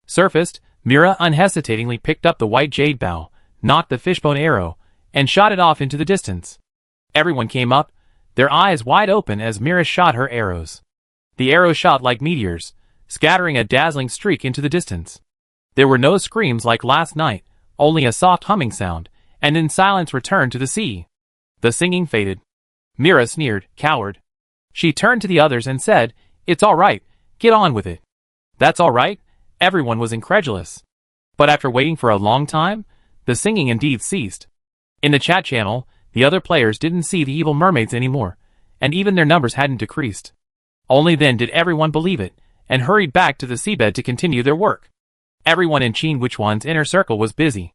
Speaker 1: Surfaced, Mira unhesitatingly picked up the white jade bow, knocked the fishbone arrow, and shot it off into the distance. Everyone came up, their eyes wide open as Mira shot her arrows. The arrows shot like meteors, scattering a dazzling streak into the distance. There were no screams like last night, only a soft humming sound, and in silence returned to the sea. The singing faded. Mira sneered, "Coward." She turned to the others and said, "It's all right, get on with it." "That's all right?" Everyone was incredulous. But after waiting for a long time, the singing indeed ceased. In the chat channel, the other players didn't see the evil mermaids anymore, and even their numbers hadn't decreased. Only then did everyone believe it, and hurried back to the seabed to continue their work. Everyone in Qin Wuchuan's inner circle was busy.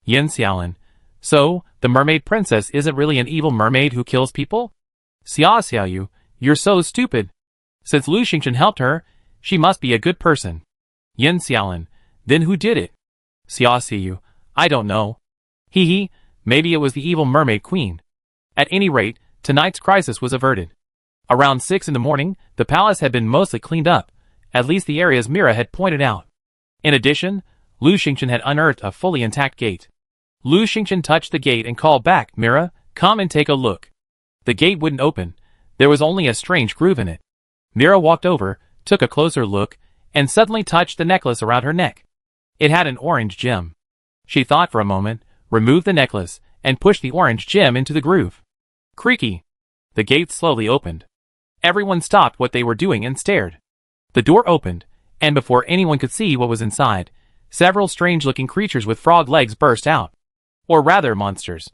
Speaker 1: Yin Xiaolin. So, the mermaid princess isn't really an evil mermaid who kills people? Xia Xiaoyu, you're so stupid. Since Lu Xingchen helped her, she must be a good person. Yin Xiaolin. Then who did it? Xia Xiaoyu. I don't know. Hee, maybe it was the evil mermaid queen. At any rate, tonight's crisis was averted. Around 6 in the morning, the palace had been mostly cleaned up, at least the areas Mira had pointed out. In addition, Lu Xingchen had unearthed a fully intact gate. Lu Xingchen touched the gate and called back, "Mira, come and take a look." The gate wouldn't open. There was only a strange groove in it. Mira walked over, took a closer look, and suddenly touched the necklace around her neck. It had an orange gem. She thought for a moment, removed the necklace, and pushed the orange gem into the groove. Creaky. The gate slowly opened. Everyone stopped what they were doing and stared. The door opened, and before anyone could see what was inside, several strange-looking creatures with frog legs burst out. Or rather, monsters.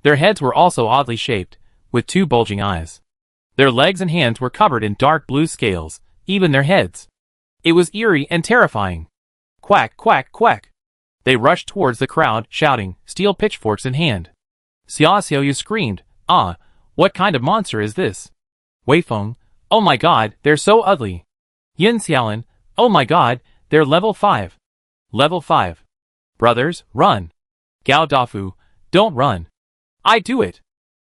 Speaker 1: Their heads were also oddly shaped, with 2 bulging eyes. Their legs and hands were covered in dark blue scales, even their heads. It was eerie and terrifying. Quack, quack, quack. They rushed towards the crowd, shouting, steel pitchforks in hand. Xia Xiaoyu screamed, "Ah, what kind of monster is this?" Wei Feng, "Oh my god, they're so ugly." Yin Xiaolin, "Oh my god, they're level 5. Level 5. Brothers, run." Gao Dafu, "Don't run. I do it.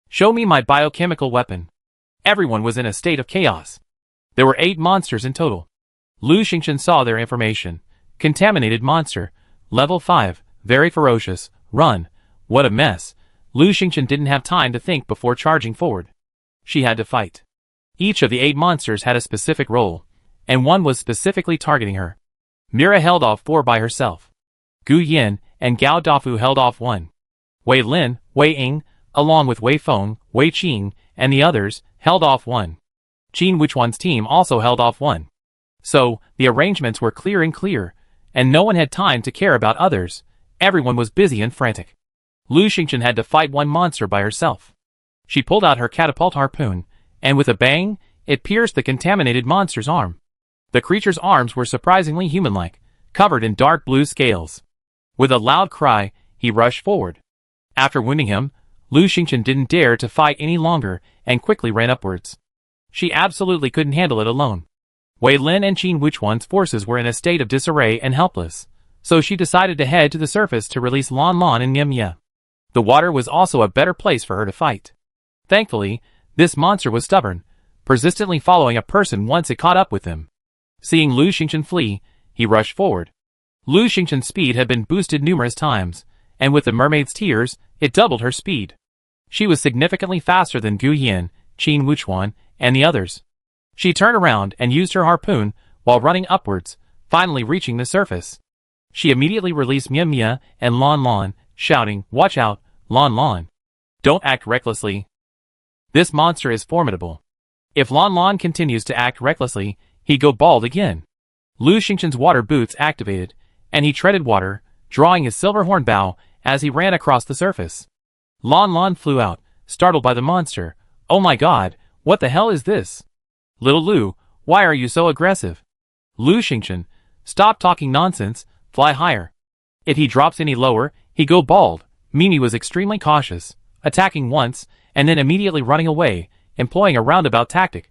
Speaker 1: Show me my biochemical weapon." Everyone was in a state of chaos. There were 8 monsters in total. Lu Xingchen saw their information. Contaminated monster. Level 5. Very ferocious. Run. What a mess. Lu Xingchen didn't have time to think before charging forward. She had to fight. Each of the 8 monsters had a specific role, and one was specifically targeting her. Mira held off 4 by herself. Gu Yin and Gao Dafu held off 1. Wei Lin, Wei Ying, along with Wei Feng, Wei Qing, and the others, held off 1. Qin Wuchuan's team also held off 1. So, the arrangements were clear and clear, and no one had time to care about others. Everyone was busy and frantic. Lu Xingchen had to fight 1 monster by herself. She pulled out her catapult harpoon, and with a bang, it pierced the contaminated monster's arm. The creature's arms were surprisingly human-like, covered in dark blue scales. With a loud cry, he rushed forward. After wounding him, Lu Xingchen didn't dare to fight any longer and quickly ran upwards. She absolutely couldn't handle it alone. Wei Lin and Qin Wuchuan's forces were in a state of disarray and helpless, so she decided to head to the surface to release Lan Lan and Nim Ye. The water was also a better place for her to fight. Thankfully, this monster was stubborn, persistently following a person once it caught up with him. Seeing Lu Xingchen flee, he rushed forward. Lu Xingchen's speed had been boosted numerous times, and with the mermaid's tears, it doubled her speed. She was significantly faster than Gu Yin, Qin Wuchuan, and the others. She turned around and used her harpoon while running upwards, finally reaching the surface. She immediately released Nim Ye and Lan Lan, shouting, "Watch out, Lan Lan. Don't act recklessly. This monster is formidable. If Lan Lan continues to act recklessly, he'd go bald again." Lu Xingqian's water boots activated, and he treaded water, drawing his silver horn bow as he ran across the surface. Lon Lon flew out, startled by the monster. Oh my god, what the hell is this? Little Lu, why are you so aggressive? Lu Xingqian, stop talking nonsense, fly higher. If he drops any lower, he go bald. Mimi was extremely cautious, attacking once, and then immediately running away, employing a roundabout tactic.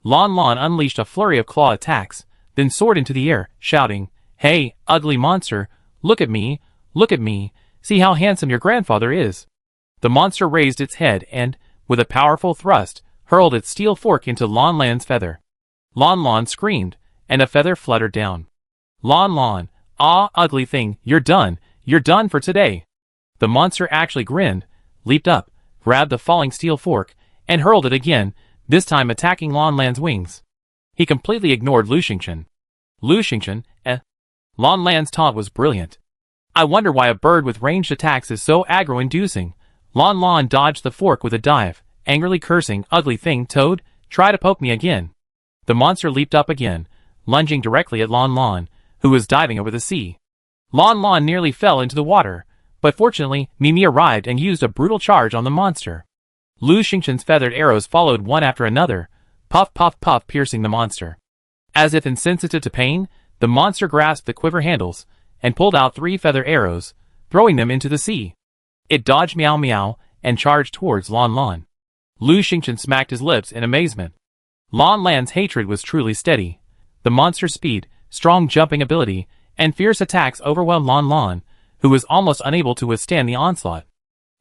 Speaker 1: Lon Lon unleashed a flurry of claw attacks, then soared into the air, shouting, Hey, ugly monster, look at me, see how handsome your grandfather is. The monster raised its head and, with a powerful thrust, hurled its steel fork into Lon Lan's feather. Lon Lon screamed, and a feather fluttered down. Lon Lon, ah, ugly thing, you're done for today. The monster actually grinned, leaped up, grabbed the falling steel fork, and hurled it again, this time attacking Lon Lan's wings. He completely ignored Lu Xingqian. Lu Xingqian, Lon Lan's taunt was brilliant. I wonder why a bird with ranged attacks is so aggro-inducing. Lon Lon dodged the fork with a dive, angrily cursing, ugly thing, Toad, try to poke me again. The monster leaped up again, lunging directly at Lon Lon, who was diving over the sea. Lon Lon nearly fell into the water, but fortunately Mimi arrived and used a brutal charge on the monster. Lu Xingqian's feathered arrows followed one after another, puff puff puff, piercing the monster. As if insensitive to pain, the monster grasped the quiver handles, and pulled out 3 feather arrows, throwing them into the sea. It dodged meow meow, and charged towards Lon Lon. Lu Xingqian smacked his lips in amazement. Lon Lan's hatred was truly steady. The monster's speed, strong jumping ability, and fierce attacks overwhelmed Lon Lon, who was almost unable to withstand the onslaught.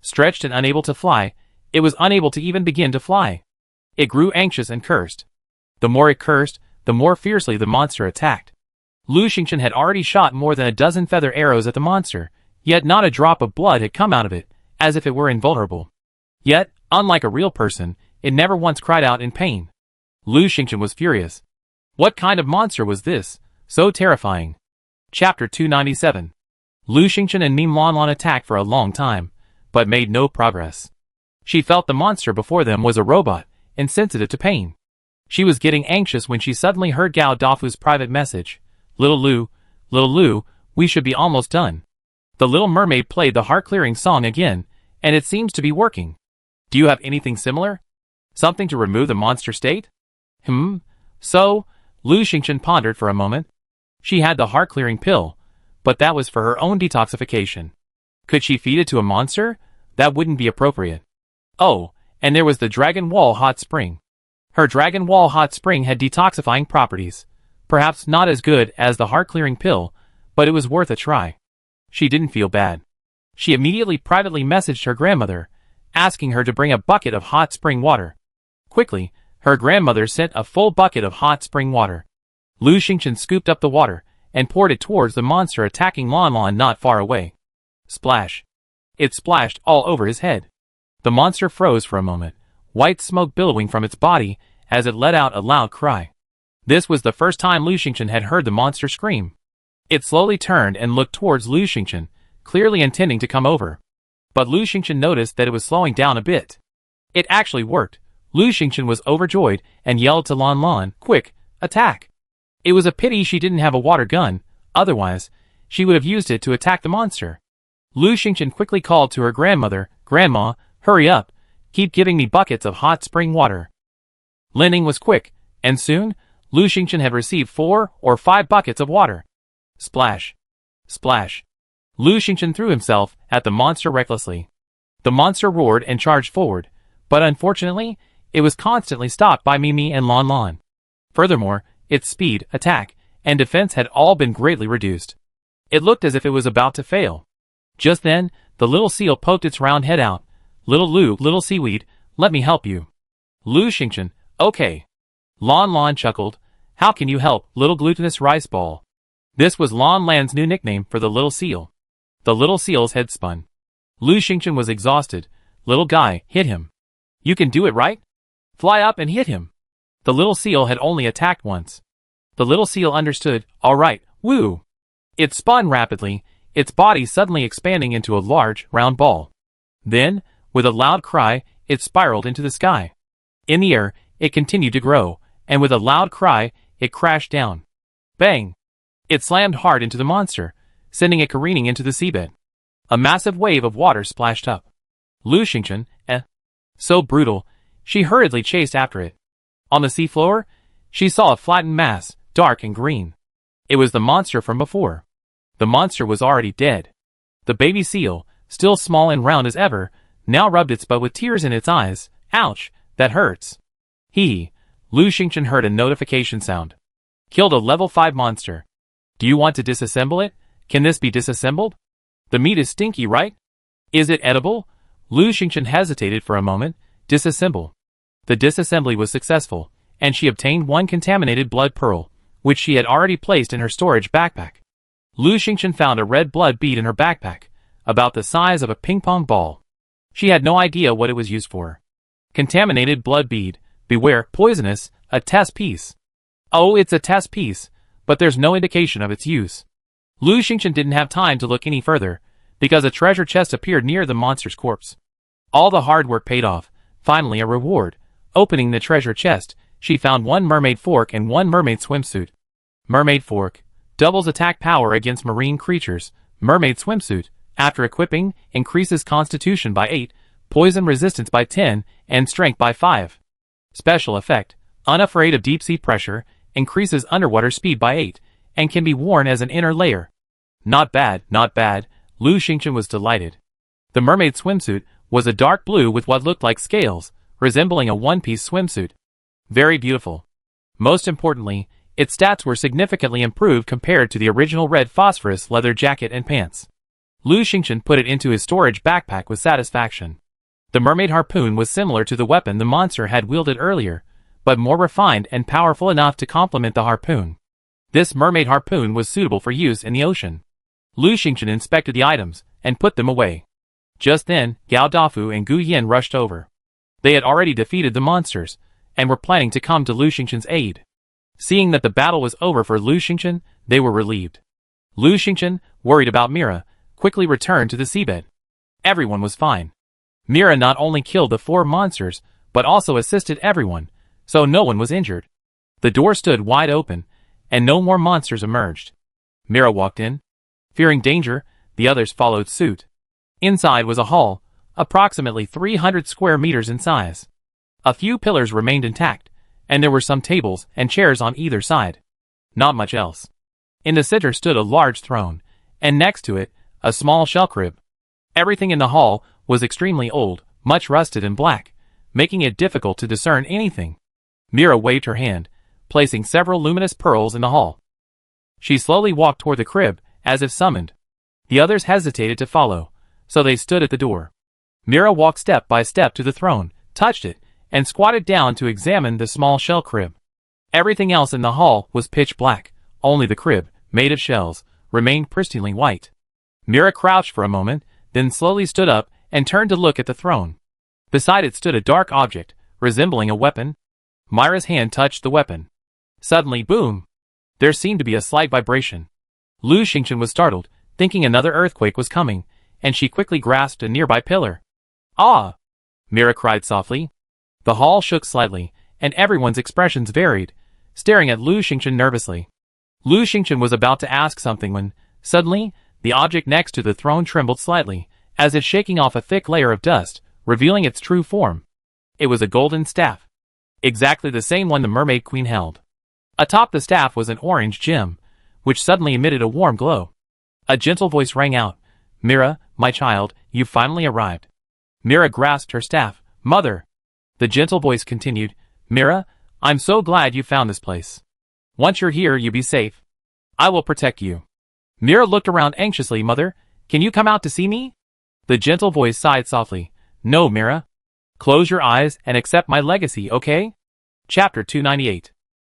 Speaker 1: Stretched and unable to fly, it was unable to even begin to fly. It grew anxious and cursed. The more it cursed, the more fiercely the monster attacked. Lu Xingqian had already shot more than a dozen feather arrows at the monster, yet not a drop of blood had come out of it, as if it were invulnerable. Yet, unlike a real person, it never once cried out in pain. Lu Xingqian was furious. What kind of monster was this, so terrifying? Chapter 297. Lu Xingqian and Meme Lon Lon attacked for a long time, but made no progress. She felt the monster before them was a robot, insensitive to pain. She was getting anxious when she suddenly heard Gao Dafu's private message. Little Lu, we should be almost done. The Little Mermaid played the heart-clearing song again, and it seems to be working. Do you have anything similar? Something to remove the monster state? So, Lu Xingqian pondered for a moment. She had the heart-clearing pill, but that was for her own detoxification. Could she feed it to a monster? That wouldn't be appropriate. Oh, and there was the Dragon Wall Hot Spring. Her Dragon Wall Hot Spring had detoxifying properties. Perhaps not as good as the heart-clearing pill, but it was worth a try. She didn't feel bad. She immediately privately messaged her grandmother, asking her to bring a bucket of hot spring water. Quickly, her grandmother sent a full bucket of hot spring water. Lu Xingqian scooped up the water, and poured it towards the monster attacking Lon Lon not far away. Splash. It splashed all over his head. The monster froze for a moment, white smoke billowing from its body as it let out a loud cry. This was the first time Lu Xingqian had heard the monster scream. It slowly turned and looked towards Lu Xingqian, clearly intending to come over. But Lu Xingqian noticed that it was slowing down a bit. It actually worked. Lu Xingqian was overjoyed and yelled to Lon Lon, quick, attack. It was a pity she didn't have a water gun, otherwise, she would have used it to attack the monster. Lu Xingqian quickly called to her grandmother, Grandma, hurry up, keep giving me buckets of hot spring water. Lending was quick, and soon, Lu Xingqian had received 4 or 5 buckets of water. Splash. Splash. Lu Xingqian threw himself at the monster recklessly. The monster roared and charged forward, but unfortunately, it was constantly stopped by Mimi and Lon Lon. Furthermore, its speed, attack, and defense had all been greatly reduced. It looked as if it was about to fail. Just then, the little seal poked its round head out. Little Lu, little seaweed, let me help you. Lu Xingqian, okay. Lon Lon chuckled. How can you help, little glutinous rice ball? This was Lon Lan's new nickname for the little seal. The little seal's head spun. Lu Xingqian was exhausted. Little guy, hit him. You can do it, right? Fly up and hit him. The little seal had only attacked once. The little seal understood. All right, woo. It spun rapidly, its body suddenly expanding into a large, round ball. Then, with a loud cry, it spiraled into the sky. In the air, it continued to grow, and with a loud cry, it crashed down. Bang! It slammed hard into the monster, sending it careening into the seabed. A massive wave of water splashed up. Lu Xingchen, so brutal, she hurriedly chased after it. On the seafloor, she saw a flattened mass, dark and green. It was the monster from before. The monster was already dead. The baby seal, still small and round as ever, now rubbed its butt with tears in its eyes. Ouch, that hurts. Lu Xingchen heard a notification sound. Killed a level 5 monster. Do you want to disassemble it? Can this be disassembled? The meat is stinky, right? Is it edible? Lu Xingchen hesitated for a moment. Disassemble. The disassembly was successful, and she obtained one contaminated blood pearl, which she had already placed in her storage backpack. Lu Xingchen found a red blood bead in her backpack, about the size of a ping-pong ball. She had no idea what it was used for. Contaminated blood bead. Beware, poisonous, a test piece. Oh, it's a test piece, but there's no indication of its use. Lu Xingchen didn't have time to look any further, because a treasure chest appeared near the monster's corpse. All the hard work paid off. Finally, a reward. Opening the treasure chest, she found one mermaid fork and one mermaid swimsuit. Mermaid fork. Doubles attack power against marine creatures. Mermaid swimsuit. After equipping, increases constitution by 8, poison resistance by 10, and strength by 5. Special effect. Unafraid of deep sea pressure, increases underwater speed by 8, and can be worn as an inner layer. Not bad, not bad. Lu Xingchen was delighted. The mermaid swimsuit was a dark blue with what looked like scales, resembling a one-piece swimsuit. Very beautiful. Most importantly, its stats were significantly improved compared to the original red phosphorus leather jacket and pants. Lu Xingchen put it into his storage backpack with satisfaction. The mermaid harpoon was similar to the weapon the monster had wielded earlier, but more refined and powerful enough to complement the harpoon. This mermaid harpoon was suitable for use in the ocean. Lu Xingchen inspected the items and put them away. Just then, Gao Dafu and Gu Yin rushed over. They had already defeated the monsters, and were planning to come to Lu Xingchen's aid. Seeing that the battle was over for Lu Xingchen, they were relieved. Lu Xingchen, worried about Mira, quickly returned to the seabed. Everyone was fine. Mira not only killed the 4 monsters, but also assisted everyone, so no one was injured. The door stood wide open, and no more monsters emerged. Mira walked in. Fearing danger, the others followed suit. Inside was a hall, approximately 300 square meters in size. A few pillars remained intact, and there were some tables and chairs on either side. Not much else. In the center stood a large throne, and next to it, a small shell crib. Everything in the hall was extremely old, much rusted and black, making it difficult to discern anything. Mira waved her hand, placing several luminous pearls in the hall. She slowly walked toward the crib, as if summoned. The others hesitated to follow, so they stood at the door. Mira walked step by step to the throne, touched it, and squatted down to examine the small shell crib. Everything else in the hall was pitch black, only the crib, made of shells, remained pristinely white. Mira crouched for a moment, then slowly stood up and turned to look at the throne. Beside it stood a dark object, resembling a weapon. Mira's hand touched the weapon. Suddenly, boom! There seemed to be a slight vibration. Lu Xingchen was startled, thinking another earthquake was coming, and she quickly grasped a nearby pillar. Ah! Mira cried softly. The hall shook slightly, and everyone's expressions varied, staring at Lu Xingchen nervously. Lu Xingchen was about to ask something when, suddenly, the object next to the throne trembled slightly, as if shaking off a thick layer of dust, revealing its true form. It was a golden staff. Exactly the same one the mermaid queen held. Atop the staff was an orange gem, which suddenly emitted a warm glow. A gentle voice rang out, "Mira, my child, you've finally arrived." Mira grasped her staff. "Mother!" The gentle voice continued, "Mira, I'm so glad you found this place. Once you're here, you'll be safe. I will protect you." Mira looked around anxiously. "Mother, can you come out to see me?" The gentle voice sighed softly. "No, Mira. Close your eyes and accept my legacy, okay?" Chapter 298.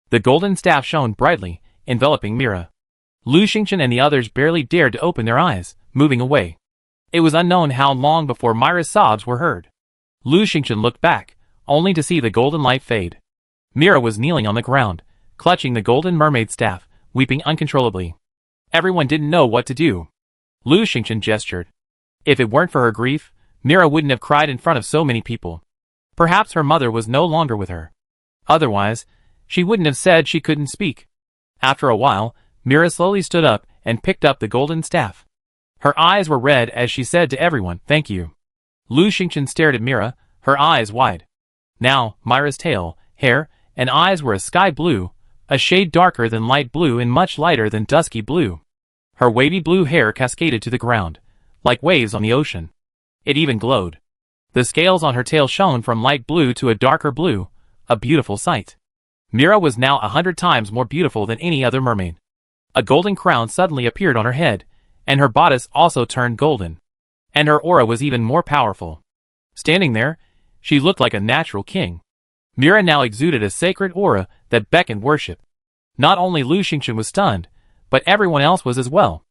Speaker 1: The golden staff shone brightly, enveloping Mira. Lu Xingchen and the others barely dared to open their eyes, moving away. It was unknown how long before Mira's sobs were heard. Lu Xingchen looked back, only to see the golden light fade. Mira was kneeling on the ground, clutching the golden mermaid staff, weeping uncontrollably. Everyone didn't know what to do. Lu Xingchen gestured. If it weren't for her grief, Mira wouldn't have cried in front of so many people. Perhaps her mother was no longer with her. Otherwise, she wouldn't have said she couldn't speak. After a while, Mira slowly stood up and picked up the golden staff. Her eyes were red as she said to everyone, "Thank you." Lu Xingchen stared at Mira, her eyes wide. Now, Mira's tail, hair, and eyes were a sky blue, a shade darker than light blue and much lighter than dusky blue. Her wavy blue hair cascaded to the ground, like waves on the ocean. It even glowed. The scales on her tail shone from light blue to a darker blue, a beautiful sight. Mira was now 100 times more beautiful than any other mermaid. A golden crown suddenly appeared on her head, and her bodice also turned golden. And her aura was even more powerful. Standing there, she looked like a natural king. Mira now exuded a sacred aura that beckoned worship. Not only Lu Xingchen was stunned, but everyone else was as well.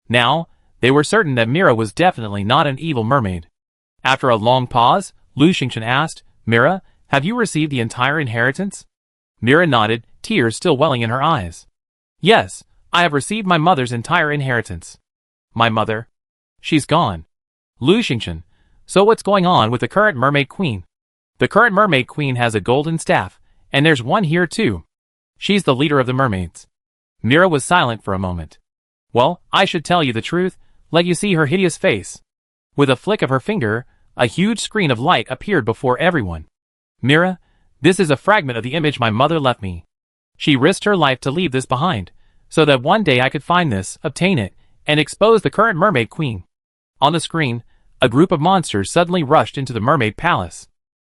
Speaker 1: Now, they were certain that Mira was definitely not an evil mermaid. After a long pause, Lu Xingchen asked, "Mira, have you received the entire inheritance?" Mira nodded, tears still welling in her eyes. "Yes, I have received my mother's entire inheritance." "My mother? She's gone." Lu Xingchen, so what's going on with the current mermaid queen? The current mermaid queen has a golden staff, and there's one here too. She's the leader of the mermaids. Mira was silent for a moment. "Well, I should tell you the truth, let you see her hideous face." With a flick of her finger, a huge screen of light appeared before everyone. "Mira, this is a fragment of the image my mother left me. She risked her life to leave this behind, so that one day I could find this, obtain it, and expose the current mermaid queen." On the screen, a group of monsters suddenly rushed into the mermaid palace.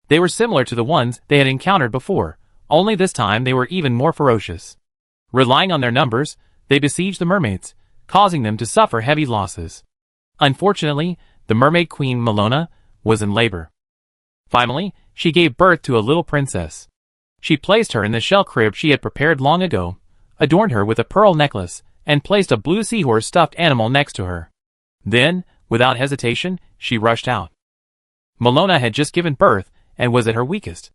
Speaker 1: They were similar to the ones they had encountered before, only this time they were even more ferocious. Relying on their numbers, they besieged the mermaids, causing them to suffer heavy losses. Unfortunately, the mermaid queen Melona was in labor. Finally, she gave birth to a little princess. She placed her in the shell crib she had prepared long ago, adorned her with a pearl necklace, and placed a blue seahorse stuffed animal next to her. Then, without hesitation, she rushed out. Melona had just given birth and was at her weakest.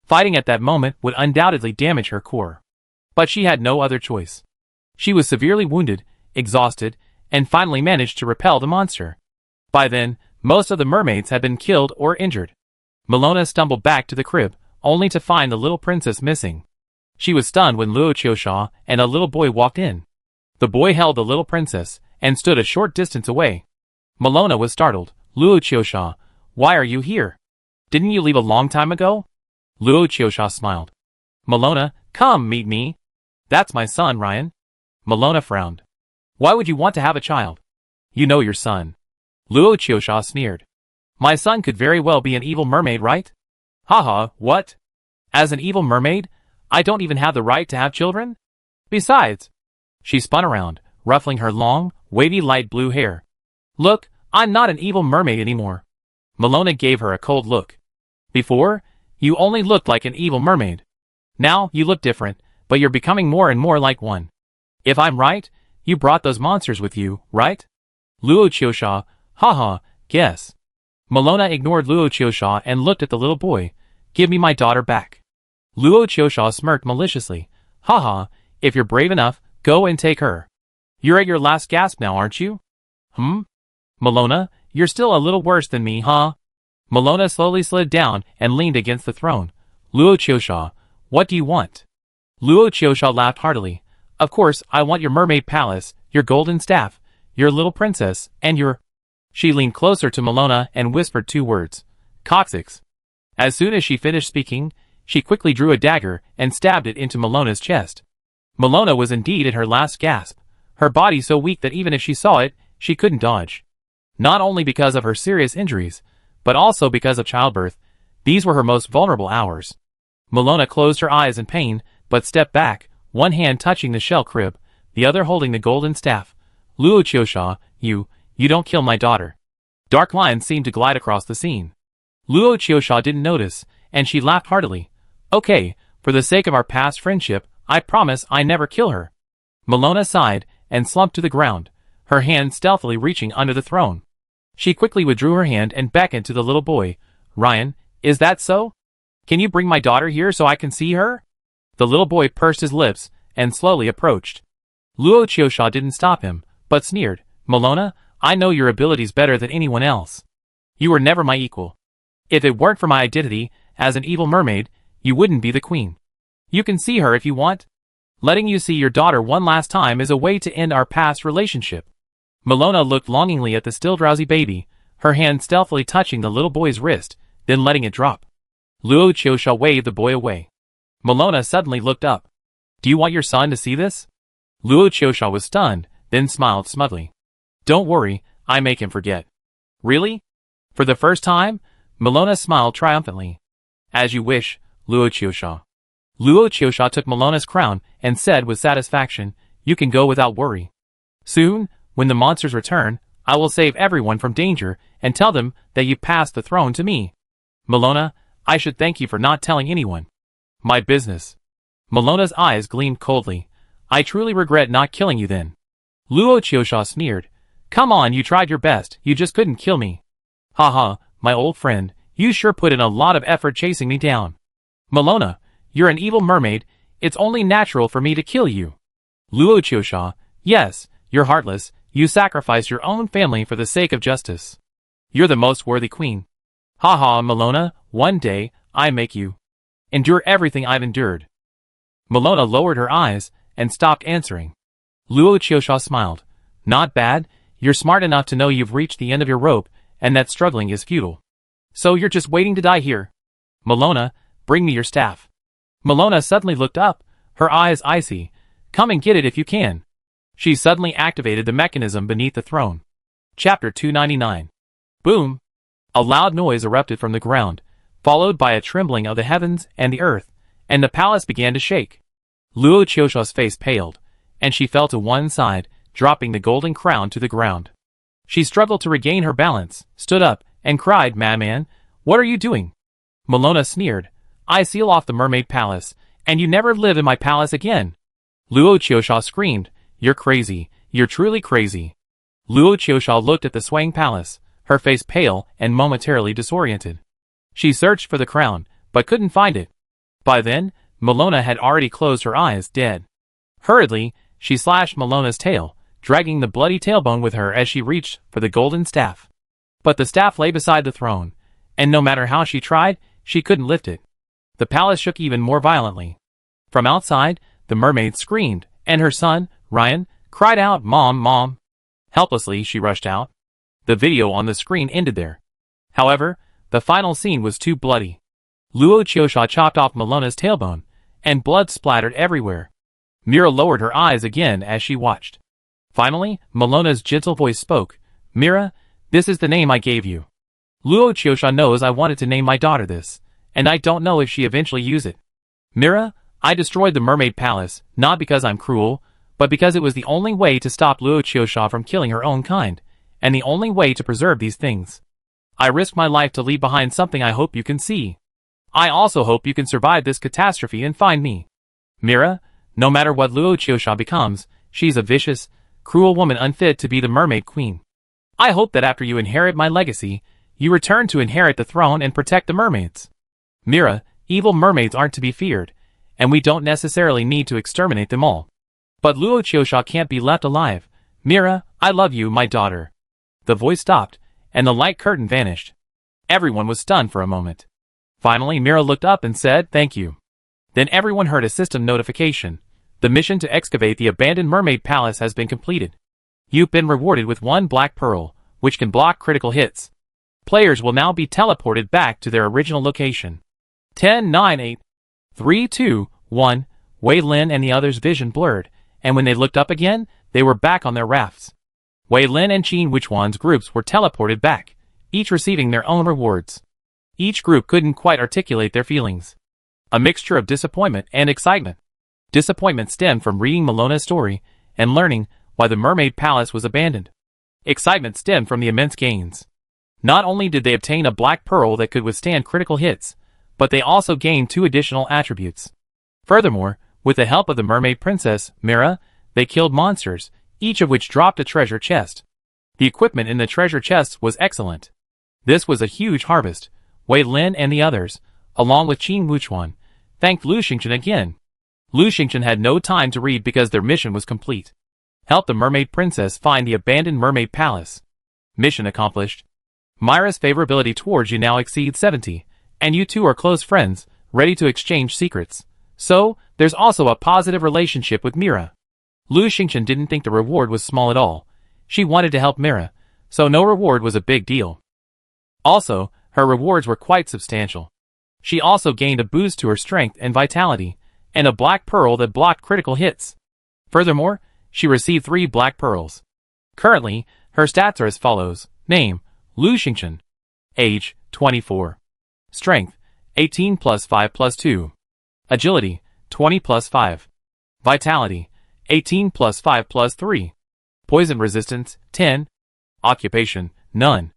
Speaker 1: Fighting at that moment would undoubtedly damage her core. But she had no other choice. She was severely wounded, exhausted, and finally managed to repel the monster. By then, most of the mermaids had been killed or injured. Melona stumbled back to the crib, only to find the little princess missing. She was stunned when Luo Qiusha and a little boy walked in. The boy held the little princess and stood a short distance away. Melona was startled. "Luo Qiusha, why are you here? Didn't you leave a long time ago?" Luo Qiusha smiled. "Melona, come meet me. That's my son, Ryan." Melona frowned. "Why would you want to have a child? You know your son." Luo Qiusha sneered. "My son could very well be an evil mermaid, right?" "Haha, what? As an evil mermaid, I don't even have the right to have children? Besides..." She spun around, ruffling her long, wavy light blue hair. "Look, I'm not an evil mermaid anymore." Melona gave her a cold look. "Before, you only looked like an evil mermaid. Now you look different, but you're becoming more and more like one. If I'm right, you brought those monsters with you, right?" Luo Qiusha, haha, guess. Melona ignored Luo Qiusha and looked at the little boy. "Give me my daughter back." Luo Qiusha smirked maliciously. "Haha, if you're brave enough, go and take her. You're at your last gasp now, aren't you?" Melona, you're still a little worse than me, huh? Melona slowly slid down and leaned against the throne. "Luo Qiusha, what do you want?" Luo Qiusha laughed heartily. "Of course, I want your mermaid palace, your golden staff, your little princess, and your..." She leaned closer to Melona and whispered 2 words. "Coccyx." As soon as she finished speaking, she quickly drew a dagger and stabbed it into Melona's chest. Melona was indeed at her last gasp, her body so weak that even if she saw it, she couldn't dodge. Not only because of her serious injuries, but also because of childbirth, these were her most vulnerable hours. Melona closed her eyes in pain, but stepped back, one hand touching the shell crib, the other holding the golden staff. "Luo Qiusha, you don't kill my daughter." Dark lines seemed to glide across the scene. Luo Qiusha didn't notice, and she laughed heartily. "Okay, for the sake of our past friendship, I promise I never kill her." Melona sighed and slumped to the ground, her hand stealthily reaching under the throne. She quickly withdrew her hand and beckoned to the little boy. "Ryan, is that so? Can you bring my daughter here so I can see her?" The little boy pursed his lips and slowly approached. Luo Qiusha didn't stop him, but sneered. "Melona, I know your abilities better than anyone else. You were never my equal. If it weren't for my identity as an evil mermaid, you wouldn't be the queen. You can see her if you want." Letting you see your daughter one last time is a way to end our past relationship. Milona looked longingly at the still drowsy baby, her hand stealthily touching the little boy's wrist, then letting it drop. Luo Qiusha waved the boy away. Milona suddenly looked up. Do you want your son to see this? Luo Qiusha was stunned, then smiled smugly. Don't worry, I make him forget. Really? For the first time? Milona smiled triumphantly. As you wish, Luo Qiusha. Luo Qiusha took Milona's crown and said with satisfaction, you can go without worry. Soon, when the monsters return, I will save everyone from danger and tell them that you passed the throne to me. Milona, I should thank you for not telling anyone. My business. Milona's eyes gleamed coldly. I truly regret not killing you then. Luo Qiusha sneered. Come on, you tried your best, you just couldn't kill me. Haha, my old friend, you sure put in a lot of effort chasing me down. Milona, you're an evil mermaid, it's only natural for me to kill you. Luo Qiusha, yes, you're heartless, you sacrifice your own family for the sake of justice. You're the most worthy queen. Haha, Milona, one day, I make you endure everything I've endured. Milona lowered her eyes and stopped answering. Luo Qiusha smiled. Not bad, you're smart enough to know you've reached the end of your rope and that struggling is futile. So you're just waiting to die here. Milona, bring me your staff. Milona suddenly looked up, her eyes icy. Come and get it if you can. She suddenly activated the mechanism beneath the throne. Chapter 299. Boom! A loud noise erupted from the ground, followed by a trembling of the heavens and the earth, and the palace began to shake. Luo Qiusha's face paled, and she fell to one side, dropping the golden crown to the ground. She struggled to regain her balance, stood up, and cried, Madman, what are you doing? Milona sneered, I seal off the mermaid palace, and you never live in my palace again. Luo Qiusha screamed, You're crazy, you're truly crazy. Luo Qiusha looked at the swaying palace, her face pale and momentarily disoriented. She searched for the crown, but couldn't find it. By then, Milona had already closed her eyes, dead. Hurriedly, she slashed Milona's tail, dragging the bloody tailbone with her as she reached for the golden staff. But the staff lay beside the throne, and no matter how she tried, she couldn't lift it. The palace shook even more violently. From outside, the mermaid screamed, and her son, Ryan, cried out, Mom, Mom. Helplessly, she rushed out. The video on the screen ended there. However, the final scene was too bloody. Luo Qiusha chopped off Milona's tailbone, and blood splattered everywhere. Mira lowered her eyes again as she watched. Finally, Milona's gentle voice spoke, Mira, this is the name I gave you. Luo Qiusha knows I wanted to name my daughter this, and I don't know if she eventually used it. Mira, I destroyed the mermaid palace, not because I'm cruel, but because it was the only way to stop Luo Qiusha from killing her own kind, and the only way to preserve these things. I risked my life to leave behind something I hope you can see. I also hope you can survive this catastrophe and find me. Mira, no matter what Luo Qiusha becomes, she's a vicious, cruel woman unfit to be the mermaid queen. I hope that after you inherit my legacy, you return to inherit the throne and protect the mermaids. Mira, evil mermaids aren't to be feared, and we don't necessarily need to exterminate them all. But Luo Qiusha can't be left alive. Mira, I love you, my daughter. The voice stopped, and the light curtain vanished. Everyone was stunned for a moment. Finally, Mira looked up and said, Thank you. Then everyone heard a system notification. The mission to excavate the abandoned mermaid palace has been completed. You've been rewarded with 1 black pearl, which can block critical hits. Players will now be teleported back to their original location. 10, 9, 8, 3, 2, 1, Wei Lin and the others' vision blurred, and when they looked up again, they were back on their rafts. Wei Lin and Qin Wuchuan's groups were teleported back, each receiving their own rewards. Each group couldn't quite articulate their feelings. A mixture of disappointment and excitement. Disappointment stemmed from reading Milona's story and learning why the mermaid palace was abandoned. Excitement stemmed from the immense gains. Not only did they obtain a black pearl that could withstand critical hits, but they also gained 2 additional attributes. Furthermore, with the help of the mermaid princess, Mira, they killed monsters, each of which dropped a treasure chest. The equipment in the treasure chests was excellent. This was a huge harvest. Wei Lin and the others, along with Qin Wuchuan, thanked Lu Xingchen again. Lu Xingchen had no time to read because their mission was complete. Help the mermaid princess find the abandoned mermaid palace. Mission accomplished. Myra's favorability towards you now exceeds 70, and you two are close friends, ready to exchange secrets. So, there's also a positive relationship with Mira. Lu Xingchen didn't think the reward was small at all. She wanted to help Mira, so no reward was a big deal. Also, her rewards were quite substantial. She also gained a boost to her strength and vitality, and a black pearl that blocked critical hits. Furthermore, she received 3 black pearls. Currently, her stats are as follows. Name, Lu Xingchen. Age, 24. Strength, 18 plus 5 plus 2. Agility, 20 plus 5. Vitality, 18 plus 5 plus 3. Poison resistance, 10. Occupation, none.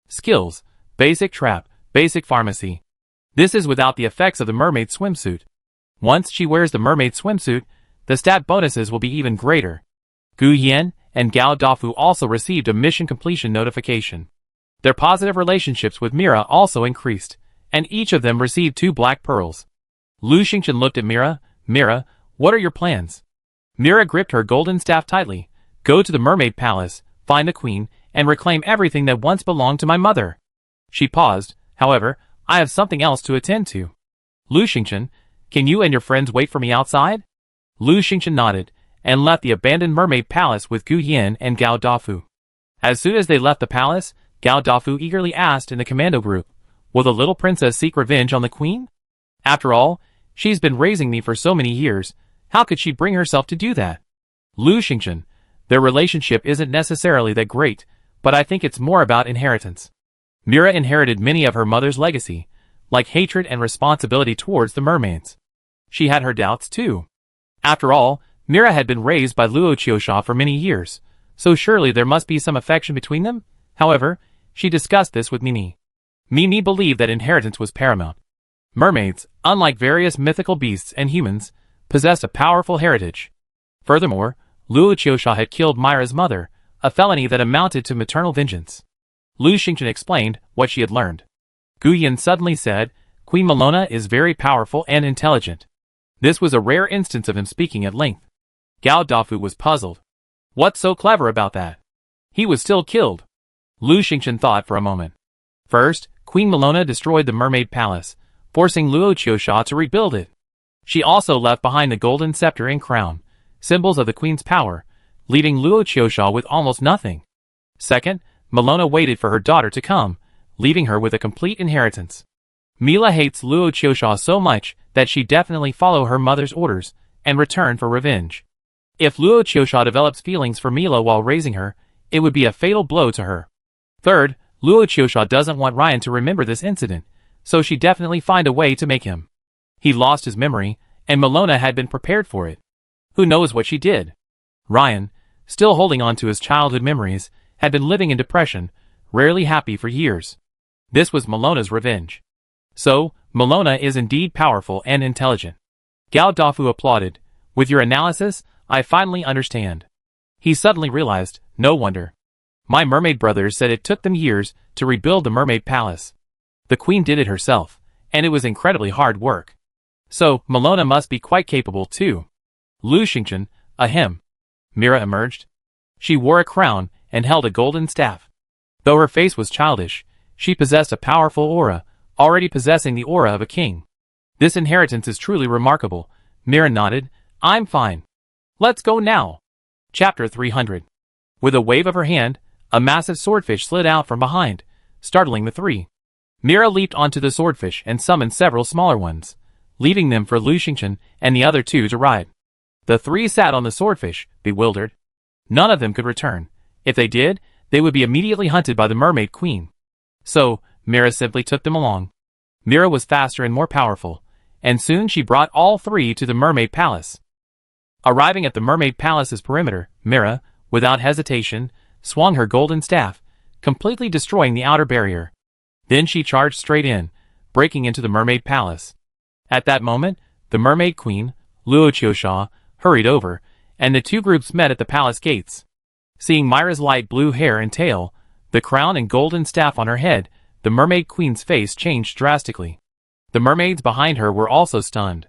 Speaker 1: Skills, basic trap, basic pharmacy. This is without the effects of the mermaid swimsuit. Once she wears the mermaid swimsuit, the stat bonuses will be even greater. Gu Yan and Gao Dafu also received a mission completion notification. Their positive relationships with Mira also increased, and each of them received 2 black pearls. Lu Xingchen looked at Mira. Mira, what are your plans? Mira gripped her golden staff tightly. Go to the mermaid palace, find the queen, and reclaim everything that once belonged to my mother. She paused. However, I have something else to attend to. Lu Xingchen, can you and your friends wait for me outside? Lu Xingchen nodded, and left the abandoned mermaid palace with Gu Yan and Gao Dafu. As soon as they left the palace, Gao Dafu eagerly asked in the commando group, will the little princess seek revenge on the queen? After all, she's been raising me for so many years, how could she bring herself to do that? Lu Xingchen, their relationship isn't necessarily that great, but I think it's more about inheritance. Mira inherited many of her mother's legacy, like hatred and responsibility towards the mermaids. She had her doubts too. After all, Mira had been raised by Luo Qiusha for many years, so surely there must be some affection between them. However, she discussed this with Mimi. Mimi believed that inheritance was paramount. Mermaids, unlike various mythical beasts and humans, possessed a powerful heritage. Furthermore, Luo Qiusha had killed Myra's mother, a felony that amounted to maternal vengeance. Lu Xingchen explained what she had learned. Gu Yan suddenly said, Queen Melona is very powerful and intelligent. This was a rare instance of him speaking at length. Gao Dafu was puzzled. What's so clever about that? He was still killed. Lu Xingchen thought for a moment. First, Queen Melona destroyed the mermaid palace, forcing Luo Qiusha to rebuild it. She also left behind the golden scepter and crown, symbols of the queen's power, leaving Luo Qiusha with almost nothing. Second, Melona waited for her daughter to come, leaving her with a complete inheritance. Mila hates Luo Qiusha so much that she definitely follow her mother's orders and return for revenge. If Luo Qiusha develops feelings for Mila while raising her, it would be a fatal blow to her. Third, Luo Qiusha doesn't want Ryan to remember this incident, so she definitely find a way to make him. He lost his memory, and Melona had been prepared for it. Who knows what she did? Ryan, still holding on to his childhood memories, had been living in depression, rarely happy for years. This was Melona's revenge. So, Melona is indeed powerful and intelligent. Gao Dafu applauded. With your analysis, I finally understand. He suddenly realized, no wonder. My mermaid brothers said it took them years to rebuild the mermaid palace. The queen did it herself, and it was incredibly hard work. So, Melona must be quite capable too. Lu Xingchen, ahem. Mira emerged. She wore a crown and held a golden staff. Though her face was childish, she possessed a powerful aura, already possessing the aura of a king. This inheritance is truly remarkable. Mira nodded. I'm fine. Let's go now. Chapter 300. With a wave of her hand, a massive swordfish slid out from behind, startling the 3. Mira leaped onto the swordfish and summoned several smaller ones, leaving them for Lu Xingchen and the other 2 to ride. The 3 sat on the swordfish, bewildered. None of them could return. If they did, they would be immediately hunted by the mermaid queen. So, Mira simply took them along. Mira was faster and more powerful, and soon she brought all 3 to the mermaid palace. Arriving at the mermaid palace's perimeter, Mira, without hesitation, swung her golden staff, completely destroying the outer barrier. Then she charged straight in, breaking into the mermaid palace. At that moment, the mermaid queen, Luo Qiusha, hurried over, and the 2 groups met at the palace gates. Seeing Myra's light blue hair and tail, the crown and golden staff on her head, the mermaid queen's face changed drastically. The mermaids behind her were also stunned.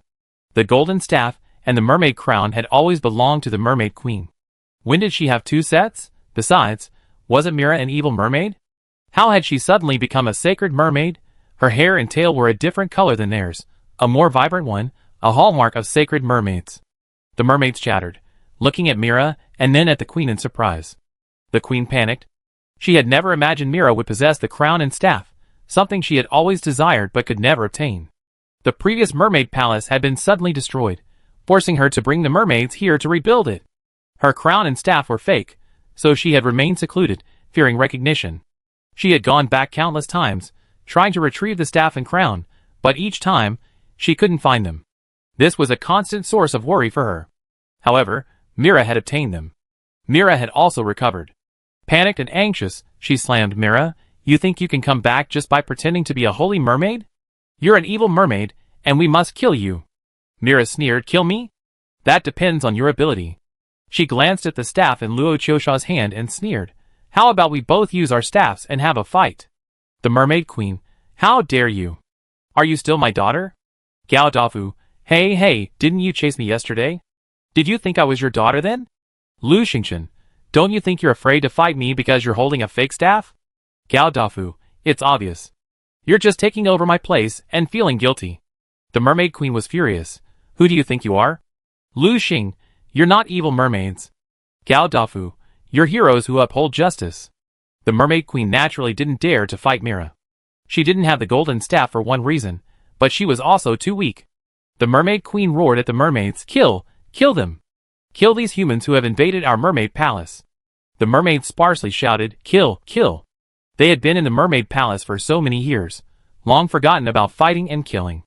Speaker 1: The golden staff and the mermaid crown had always belonged to the mermaid queen. When did she have 2 sets? Besides, wasn't Mira an evil mermaid? How had she suddenly become a sacred mermaid? Her hair and tail were a different color than theirs, a more vibrant one, a hallmark of sacred mermaids. The mermaids chattered, looking at Mira and then at the queen in surprise. The queen panicked. She had never imagined Mira would possess the crown and staff, something she had always desired but could never obtain. The previous mermaid palace had been suddenly destroyed, forcing her to bring the mermaids here to rebuild it. Her crown and staff were fake, so she had remained secluded, fearing recognition. She had gone back countless times, trying to retrieve the staff and crown, but each time, she couldn't find them. This was a constant source of worry for her. However, Mira had obtained them. Mira had also recovered. Panicked and anxious, she slammed Mira. You think you can come back just by pretending to be a holy mermaid? You're an evil mermaid, and we must kill you. Mira sneered. Kill me? That depends on your ability. She glanced at the staff in Luo Qiusha's hand and sneered. How about we both use our staffs and have a fight? The mermaid queen. How dare you? Are you still my daughter? Gao Dafu. Hey, didn't you chase me yesterday? Did you think I was your daughter then? Lu Xingchen. Don't you think you're afraid to fight me because you're holding a fake staff? Gao Dafu. It's obvious. You're just taking over my place and feeling guilty. The mermaid queen was furious. Who do you think you are? Lu Xing. You're not evil mermaids. Gao Dafu. You're heroes who uphold justice. The mermaid queen naturally didn't dare to fight Mira. She didn't have the golden staff for one reason, but she was also too weak. The mermaid queen roared at the mermaids. Kill them. Kill these humans who have invaded our mermaid palace. The mermaids sparsely shouted, kill. They had been in the mermaid palace for so many years, long forgotten about fighting and killing.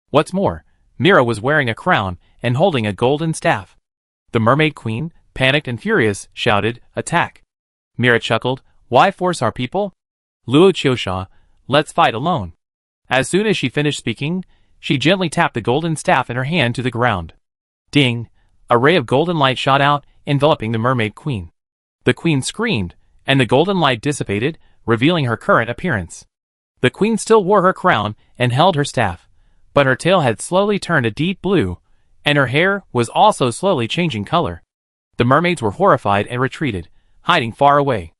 Speaker 1: What's more, Mira was wearing a crown and holding a golden staff. The mermaid queen, panicked and furious, shouted, attack. Mira chuckled, why force our people? Luo Qiusha, let's fight alone. As soon as she finished speaking, she gently tapped the golden staff in her hand to the ground. Ding! A ray of golden light shot out, enveloping the mermaid queen. The queen screamed, and the golden light dissipated, revealing her current appearance. The queen still wore her crown and held her staff, but her tail had slowly turned a deep blue, and her hair was also slowly changing color. The mermaids were horrified and retreated, hiding far away.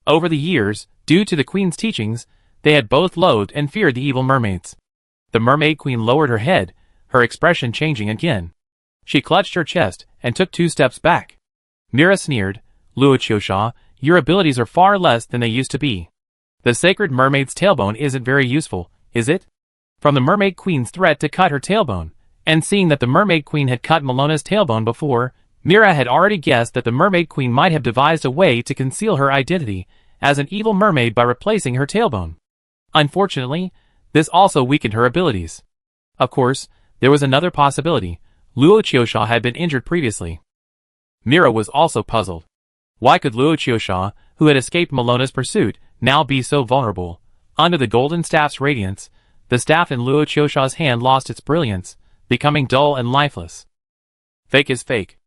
Speaker 1: Over the years, due to the queen's teachings, they had both loathed and feared the evil mermaids. The mermaid queen lowered her head, her expression changing again. She clutched her chest and took 2 steps back. Mira sneered, Luo Qiusha, your abilities are far less than they used to be. The sacred mermaid's tailbone isn't very useful, is it? From the mermaid queen's threat to cut her tailbone, and seeing that the mermaid queen had cut Melona's tailbone before, Mira had already guessed that the mermaid queen might have devised a way to conceal her identity as an evil mermaid by replacing her tailbone. Unfortunately, this also weakened her abilities. Of course, there was another possibility. Luo Qiusha had been injured previously. Mira was also puzzled. Why could Luo Qiusha, who had escaped Melona's pursuit, now be so vulnerable? Under the golden staff's radiance, the staff in Luo Qiusha's hand lost its brilliance, becoming dull and lifeless. Fake is fake.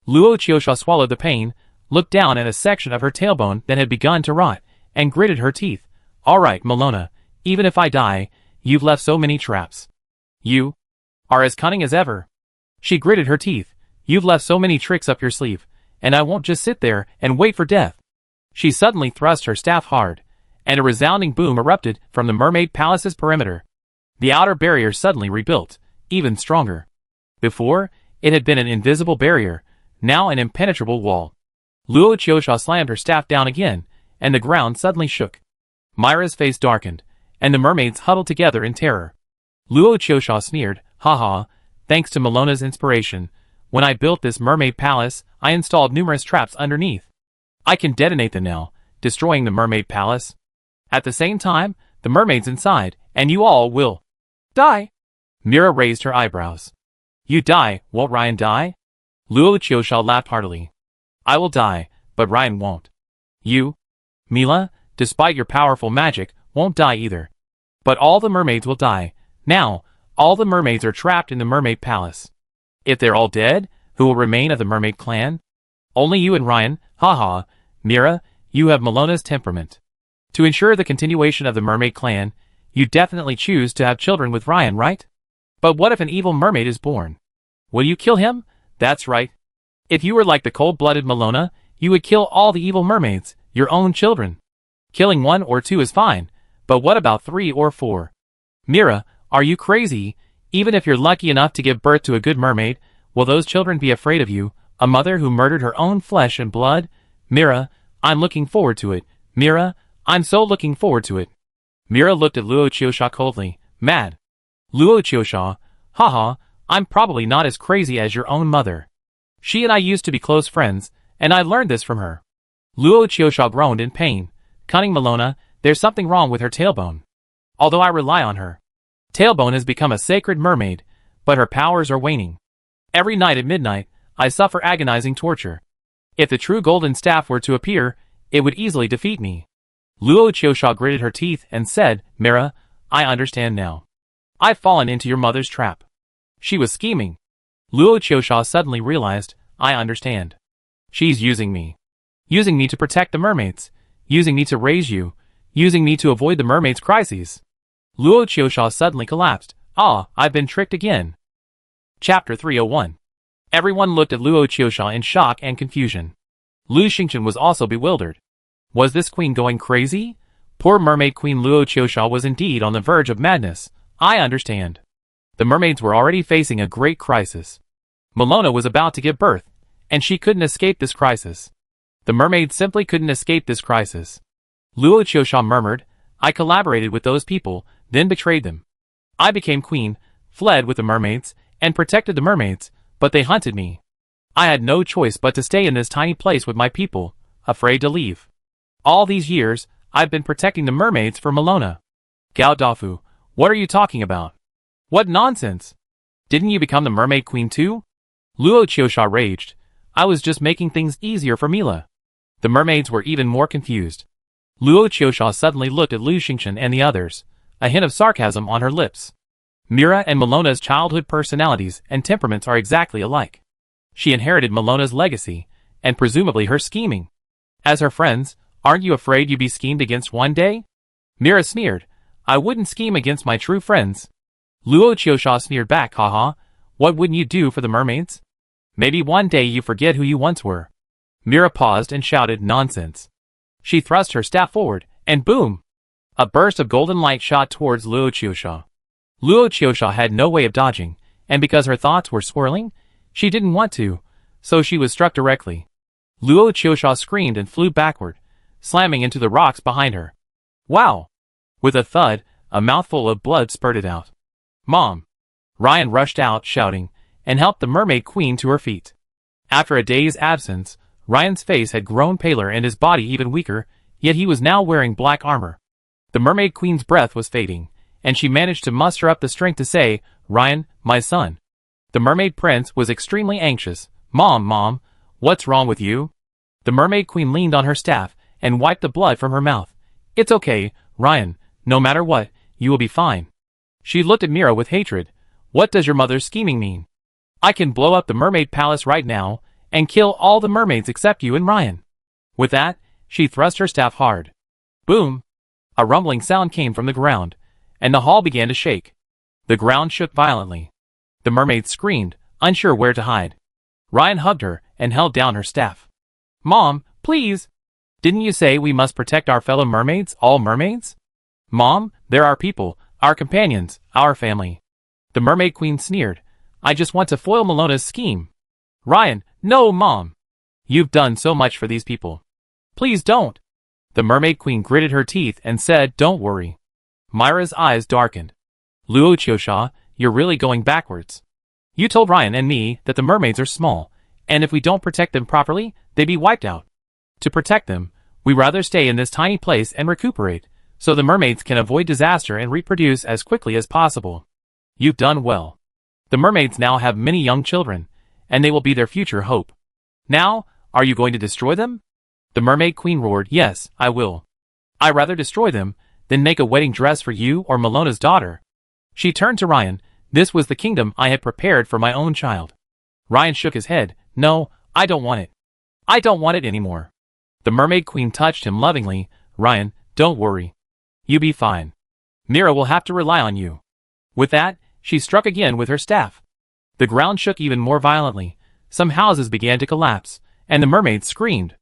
Speaker 1: Luo Qiusha swallowed the pain, looked down at a section of her tailbone that had begun to rot, and gritted her teeth. All right, Melona, even if I die, you've left so many traps. You are as cunning as ever. She gritted her teeth. You've left so many tricks up your sleeve, and I won't just sit there and wait for death. She suddenly thrust her staff hard, and a resounding boom erupted from the mermaid palace's perimeter. The outer barrier suddenly rebuilt, even stronger. Before, it had been an invisible barrier, now an impenetrable wall. Luo Qiusha slammed her staff down again, and the ground suddenly shook. Myra's face darkened, and the mermaids huddled together in terror. Luo Qiusha sneered, haha, thanks to Melona's inspiration, when I built this mermaid palace, I installed numerous traps underneath. I can detonate them now, destroying the mermaid palace. At the same time, the mermaids inside, and you all will die. Mira raised her eyebrows. You die, won't Ryan die? Luo Qiusha laughed heartily. I will die, but Ryan won't. You, Mila, despite your powerful magic, won't die either. But all the mermaids will die. Now, all the mermaids are trapped in the mermaid palace. If they're all dead, who will remain of the mermaid clan? Only you and Ryan, haha. Mira, you have Melona's temperament. To ensure the continuation of the mermaid clan, you definitely choose to have children with Ryan, right? But what if an evil mermaid is born? Will you kill him? That's right. If you were like the cold-blooded Melona, you would kill all the evil mermaids, your own children. Killing 1 or 2 is fine, but what about 3 or 4? Mira, are you crazy? Even if you're lucky enough to give birth to a good mermaid, will those children be afraid of you, a mother who murdered her own flesh and blood? Mira, I'm looking forward to it. Mira, I'm so looking forward to it. Mira looked at Luo Qiusha coldly, mad. Luo Qiusha, haha, I'm probably not as crazy as your own mother. She and I used to be close friends, and I learned this from her. Luo Qiusha groaned in pain. Cunning Melona, there's something wrong with her tailbone. Although I rely on her. Tailbone has become a sacred mermaid, but her powers are waning. Every night at midnight, I suffer agonizing torture. If the true golden staff were to appear, it would easily defeat me. Luo Qiusha gritted her teeth and said, Mira, I understand now. I've fallen into your mother's trap. She was scheming. Luo Qiusha suddenly realized, I understand. She's using me. Using me to protect the mermaids. Using me to raise you. Using me to avoid the mermaids' crises. Luo Qiusha suddenly collapsed. Ah, I've been tricked again. Chapter 301. Everyone looked at Luo Qiusha in shock and confusion. Lu Xingchen was also bewildered. Was this queen going crazy? Poor mermaid queen Luo Qiusha was indeed on the verge of madness. I understand. The mermaids were already facing a great crisis. Melona was about to give birth, and she couldn't escape this crisis. The mermaids simply couldn't escape this crisis. Luo Qiusha murmured, I collaborated with those people, then betrayed them. I became queen, fled with the mermaids, and protected the mermaids, but they hunted me. I had no choice but to stay in this tiny place with my people, afraid to leave. All these years, I've been protecting the mermaids for Melona. Gao Dafu, what are you talking about? What nonsense! Didn't you become the mermaid queen too? Luo Qiusha raged. I was just making things easier for Mila. The mermaids were even more confused. Luo Qiusha suddenly looked at Lu Xingchen and the others, a hint of sarcasm on her lips. Mira and Melona's childhood personalities and temperaments are exactly alike. She inherited Melona's legacy, and presumably her scheming. As her friends, aren't you afraid you'd be schemed against one day? Mira sneered, I wouldn't scheme against my true friends. Luo Qiusha sneered back, haha, what wouldn't you do for the mermaids? Maybe one day you forget who you once were. Mira paused and shouted, nonsense. She thrust her staff forward, and boom! A burst of golden light shot towards Luo Qiusha. Luo Qiusha had no way of dodging, and because her thoughts were swirling, she didn't want to, so she was struck directly. Luo Qiusha screamed and flew backward, slamming into the rocks behind her. Wow! With a thud, a mouthful of blood spurted out. Mom! Ryan rushed out, shouting, and helped the mermaid queen to her feet. After a day's absence, Ryan's face had grown paler and his body even weaker, yet he was now wearing black armor. The mermaid queen's breath was fading, and she managed to muster up the strength to say, Ryan, my son. The mermaid prince was extremely anxious. Mom, what's wrong with you? The mermaid queen leaned on her staff and wiped the blood from her mouth. It's okay, Ryan, no matter what, you will be fine. She looked at Mira with hatred. What does your mother's scheming mean? I can blow up the mermaid palace right now, and kill all the mermaids except you and Ryan. With that, she thrust her staff hard. Boom! A rumbling sound came from the ground, and the hall began to shake. The ground shook violently. The mermaid screamed, unsure where to hide. Ryan hugged her and held down her staff. Mom, please! Didn't you say we must protect our fellow mermaids, all mermaids? Mom, they're our people, our companions, our family. The mermaid queen sneered. I just want to foil Melona's scheme. Ryan, no, Mom! You've done so much for these people. Please don't! The mermaid queen gritted her teeth and said, don't worry. Myra's eyes darkened. Luo Qiusha, you're really going backwards. You told Ryan and me that the mermaids are small, and if we don't protect them properly, they'd be wiped out. To protect them, we'd rather stay in this tiny place and recuperate, so the mermaids can avoid disaster and reproduce as quickly as possible. You've done well. The mermaids now have many young children, and they will be their future hope. Now, are you going to destroy them? The mermaid queen roared, yes, I will. I'd rather destroy them than make a wedding dress for you or Melona's daughter. She turned to Ryan. This was the kingdom I had prepared for my own child. Ryan shook his head. No, I don't want it. I don't want it anymore. The mermaid queen touched him lovingly. Ryan, don't worry. You be fine. Mira will have to rely on you. With that, she struck again with her staff. The ground shook even more violently. Some houses began to collapse, and the mermaids screamed.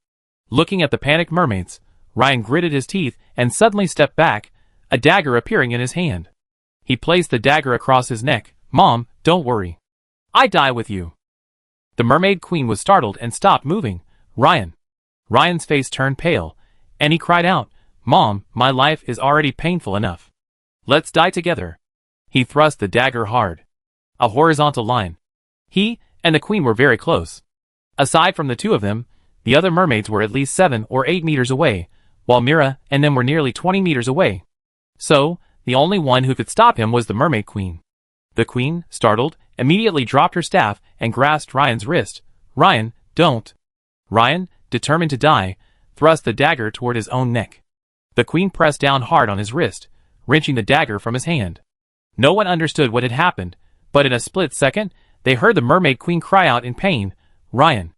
Speaker 1: Looking at the panicked mermaids, Ryan gritted his teeth and suddenly stepped back, a dagger appearing in his hand. He placed the dagger across his neck. Mom, don't worry. I die with you. The Mermaid Queen was startled and stopped moving. Ryan. Ryan's face turned pale, and he cried out, Mom, my life is already painful enough. Let's die together. He thrust the dagger hard. A horizontal line. He and the Queen were very close. Aside from the two of them, the other mermaids were at least 7 or 8 meters away, while Mira and them were nearly 20 meters away. So, the only one who could stop him was the Mermaid Queen. The Queen, startled, immediately dropped her staff and grasped Ryan's wrist. Ryan, don't. Ryan, determined to die, thrust the dagger toward his own neck. The Queen pressed down hard on his wrist, wrenching the dagger from his hand. No one understood what had happened, but in a split second, they heard the Mermaid Queen cry out in pain, Ryan.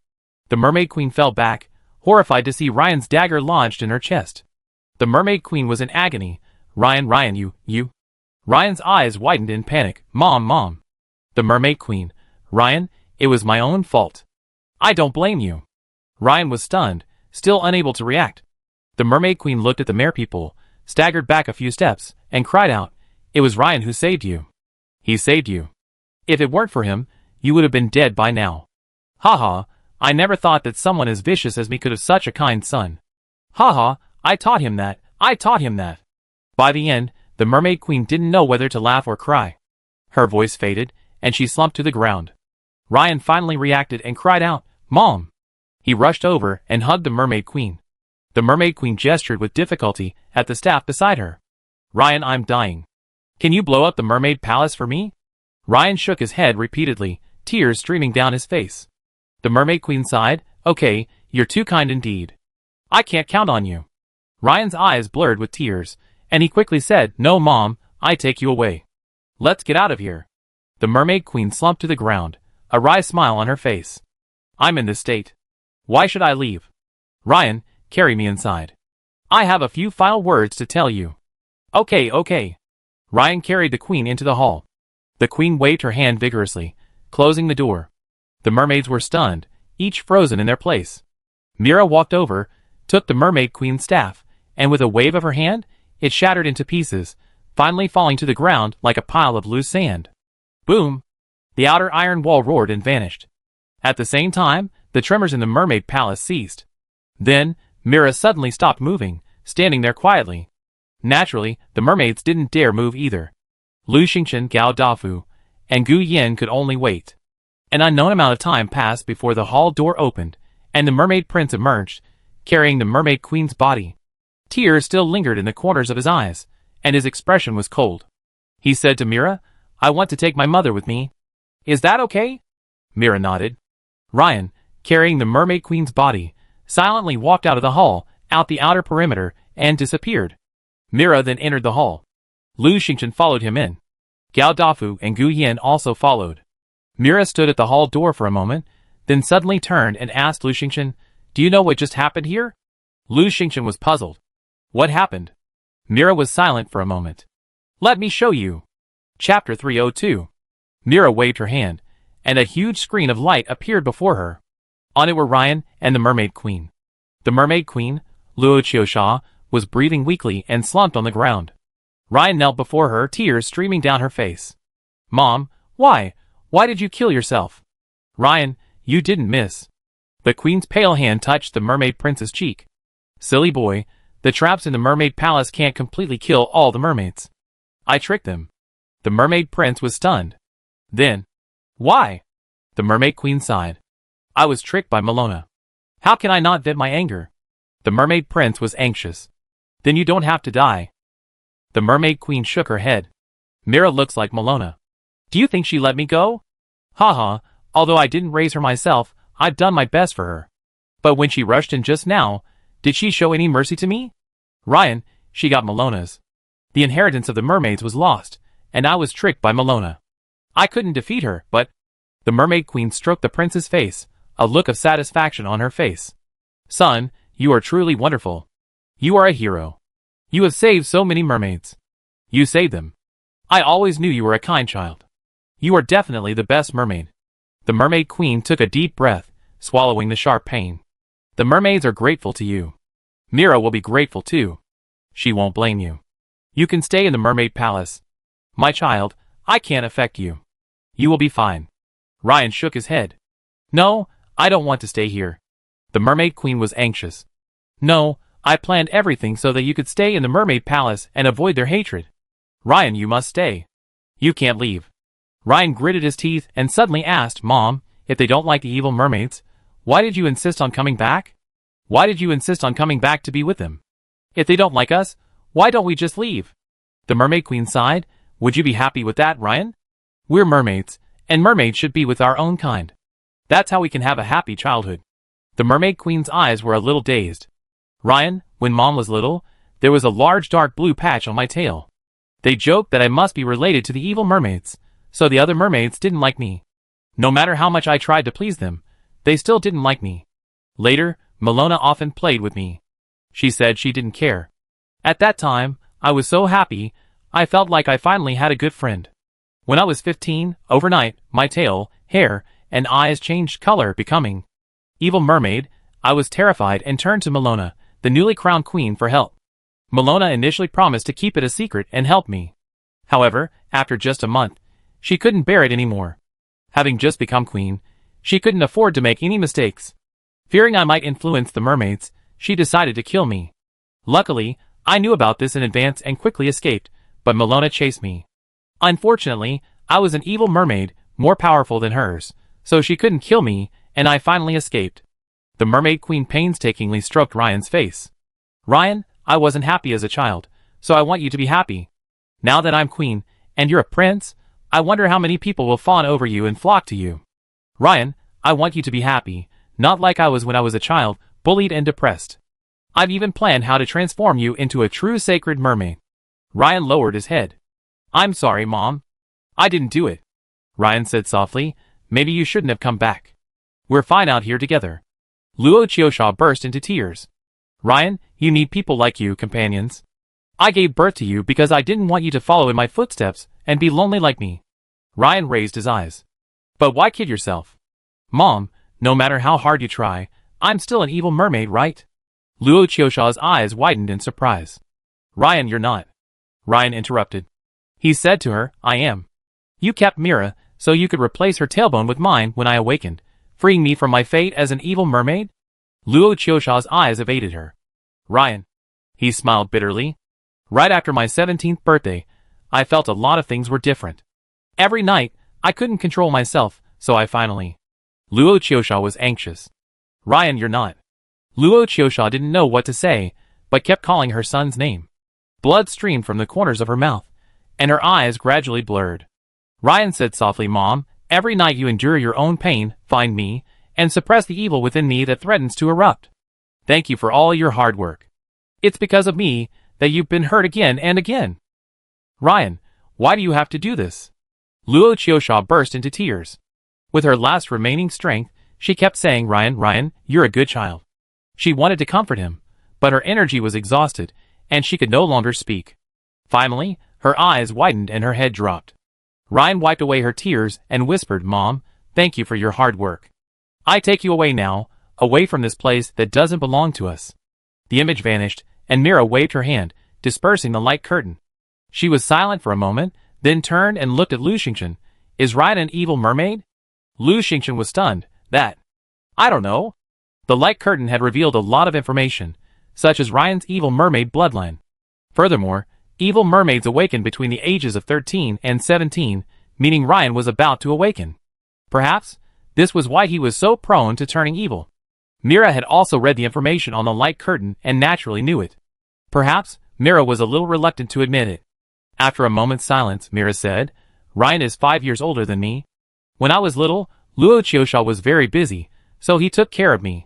Speaker 1: The Mermaid Queen fell back, horrified to see Ryan's dagger lodged in her chest. The Mermaid Queen was in agony. Ryan, you. Ryan's eyes widened in panic. Mom. The Mermaid Queen. Ryan, it was my own fault. I don't blame you. Ryan was stunned, still unable to react. The Mermaid Queen looked at the merpeople, staggered back a few steps, and cried out, It was Ryan who saved you. He saved you. If it weren't for him, you would have been dead by now. Ha, I never thought that someone as vicious as me could have such a kind son. Ha, I taught him that. By the end, the Mermaid Queen didn't know whether to laugh or cry. Her voice faded, and she slumped to the ground. Ryan finally reacted and cried out, Mom! He rushed over and hugged the Mermaid Queen. The Mermaid Queen gestured with difficulty at the staff beside her. Ryan, I'm dying. Can you blow up the Mermaid Palace for me? Ryan shook his head repeatedly, tears streaming down his face. The Mermaid Queen sighed, Okay, you're too kind indeed. I can't count on you. Ryan's eyes blurred with tears, and he quickly said, No, Mom, I take you away. Let's get out of here. The Mermaid Queen slumped to the ground, a wry smile on her face. I'm in this state. Why should I leave? Ryan, carry me inside. I have a few final words to tell you. Okay. Ryan carried the Queen into the hall. The Queen waved her hand vigorously, closing the door. The mermaids were stunned, each frozen in their place. Mira walked over, took the Mermaid Queen's staff, and with a wave of her hand, it shattered into pieces, finally falling to the ground like a pile of loose sand. Boom! The outer iron wall roared and vanished. At the same time, the tremors in the Mermaid Palace ceased. Then, Mira suddenly stopped moving, standing there quietly. Naturally, the mermaids didn't dare move either. Lu Xingchen, Gao Dafu, and Gu Yin could only wait. An unknown amount of time passed before the hall door opened, and the Mermaid Prince emerged, carrying the Mermaid Queen's body. Tears still lingered in the corners of his eyes, and his expression was cold. He said to Mira, I want to take my mother with me. Is that okay? Mira nodded. Ryan, carrying the Mermaid Queen's body, silently walked out of the hall, out the outer perimeter, and disappeared. Mira then entered the hall. Lu Xingchen followed him in. Gao Dafu and Gu Yin also followed. Mira stood at the hall door for a moment, then suddenly turned and asked Lu Xingchen, Do you know what just happened here? Lu Xingchen was puzzled. What happened? Mira was silent for a moment. Let me show you. Chapter 302. Mira waved her hand, and a huge screen of light appeared before her. On it were Ryan and the Mermaid Queen. The Mermaid Queen, Luo Qiusha, was breathing weakly and slumped on the ground. Ryan knelt before her, tears streaming down her face. Mom, why? Why did you kill yourself? Ryan, you didn't miss. The Queen's pale hand touched the Mermaid Prince's cheek. Silly boy, the traps in the Mermaid Palace can't completely kill all the mermaids. I tricked them. The Mermaid Prince was stunned. Then, why? The Mermaid Queen sighed. I was tricked by Melona. How can I not vent my anger? The Mermaid Prince was anxious. Then you don't have to die. The Mermaid Queen shook her head. Mira looks like Melona. Do you think she let me go? Haha, although I didn't raise her myself, I've done my best for her. But when she rushed in just now, did she show any mercy to me? Ryan, she got Melona's. The inheritance of the mermaids was lost, and I was tricked by Melona. I couldn't defeat her, but... The Mermaid Queen stroked the prince's face, a look of satisfaction on her face. Son, you are truly wonderful. You are a hero. You have saved so many mermaids. You saved them. I always knew you were a kind child. You are definitely the best mermaid. The Mermaid Queen took a deep breath, swallowing the sharp pain. The mermaids are grateful to you. Mira will be grateful too. She won't blame you. You can stay in the Mermaid Palace. My child, I can't affect you. You will be fine. Ryan shook his head. No, I don't want to stay here. The Mermaid Queen was anxious. No, I planned everything so that you could stay in the Mermaid Palace and avoid their hatred. Ryan, you must stay. You can't leave. Ryan gritted his teeth and suddenly asked, Mom, if they don't like the evil mermaids, why did you insist on coming back? Why did you insist on coming back to be with them? If they don't like us, why don't we just leave? The Mermaid Queen sighed. Would you be happy with that, Ryan? We're mermaids, and mermaids should be with our own kind. That's how we can have a happy childhood. The Mermaid Queen's eyes were a little dazed. Ryan, when Mom was little, there was a large dark blue patch on my tail. They joked that I must be related to the evil mermaids, so the other mermaids didn't like me. No matter how much I tried to please them, they still didn't like me. Later, Milona often played with me. She said she didn't care. At that time, I was so happy, I felt like I finally had a good friend. When I was 15, overnight, my tail, hair, and eyes changed color, becoming evil mermaid. I was terrified and turned to Milona, the newly crowned queen, for help. Milona initially promised to keep it a secret and help me. However, after just a month, she couldn't bear it anymore. Having just become queen, she couldn't afford to make any mistakes. Fearing I might influence the mermaids, she decided to kill me. Luckily, I knew about this in advance and quickly escaped, but Milona chased me. Unfortunately, I was an evil mermaid, more powerful than hers, so she couldn't kill me, and I finally escaped. The Mermaid Queen painstakingly stroked Ryan's face. Ryan, I wasn't happy as a child, so I want you to be happy. Now that I'm queen, and you're a prince, I wonder how many people will fawn over you and flock to you. Ryan, I want you to be happy, not like I was when I was a child, bullied and depressed. I've even planned how to transform you into a true sacred mermaid. Ryan lowered his head. I'm sorry, Mom. I didn't do it. Ryan said softly, maybe you shouldn't have come back. We're fine out here together. Luo Qiusha burst into tears. Ryan, you need people like you, companions. I gave birth to you because I didn't want you to follow in my footsteps and be lonely like me. Ryan raised his eyes. But why kid yourself? Mom, no matter how hard you try, I'm still an evil mermaid, right? Luo Qiusha's eyes widened in surprise. Ryan, you're not. Ryan interrupted. He said to her, I am. You kept Mira so you could replace her tailbone with mine when I awakened, freeing me from my fate as an evil mermaid? Luo Qiusha's eyes evaded her. Ryan. He smiled bitterly. Right after my 17th birthday, I felt a lot of things were different. Every night, I couldn't control myself, so I finally. Luo Qiusha was anxious. Ryan, you're not. Luo Qiusha didn't know what to say, but kept calling her son's name. Blood streamed from the corners of her mouth, and her eyes gradually blurred. Ryan said softly, Mom, every night you endure your own pain, find me, and suppress the evil within me that threatens to erupt. Thank you for all your hard work. It's because of me that you've been hurt again and again. Ryan, why do you have to do this? Luo Qiusha burst into tears. With her last remaining strength, she kept saying, Ryan, you're a good child. She wanted to comfort him, but her energy was exhausted, and she could no longer speak. Finally, her eyes widened and her head dropped. Ryan wiped away her tears and whispered, Mom, thank you for your hard work. I take you away now, away from this place that doesn't belong to us. The image vanished, and Mira waved her hand, dispersing the light curtain. She was silent for a moment, then turned and looked at Lu Xingchen. Is Ryan an evil mermaid? Lu Xingchen was stunned. That. I don't know. The light curtain had revealed a lot of information, such as Ryan's evil mermaid bloodline. Furthermore, evil mermaids awaken between the ages of 13 and 17, meaning Ryan was about to awaken. Perhaps, this was why he was so prone to turning evil. Mira had also read the information on the light curtain and naturally knew it. Perhaps, Mira was a little reluctant to admit it. After a moment's silence, Mira said, Ryan is 5 years older than me. When I was little, Luo Qiusha was very busy, so he took care of me.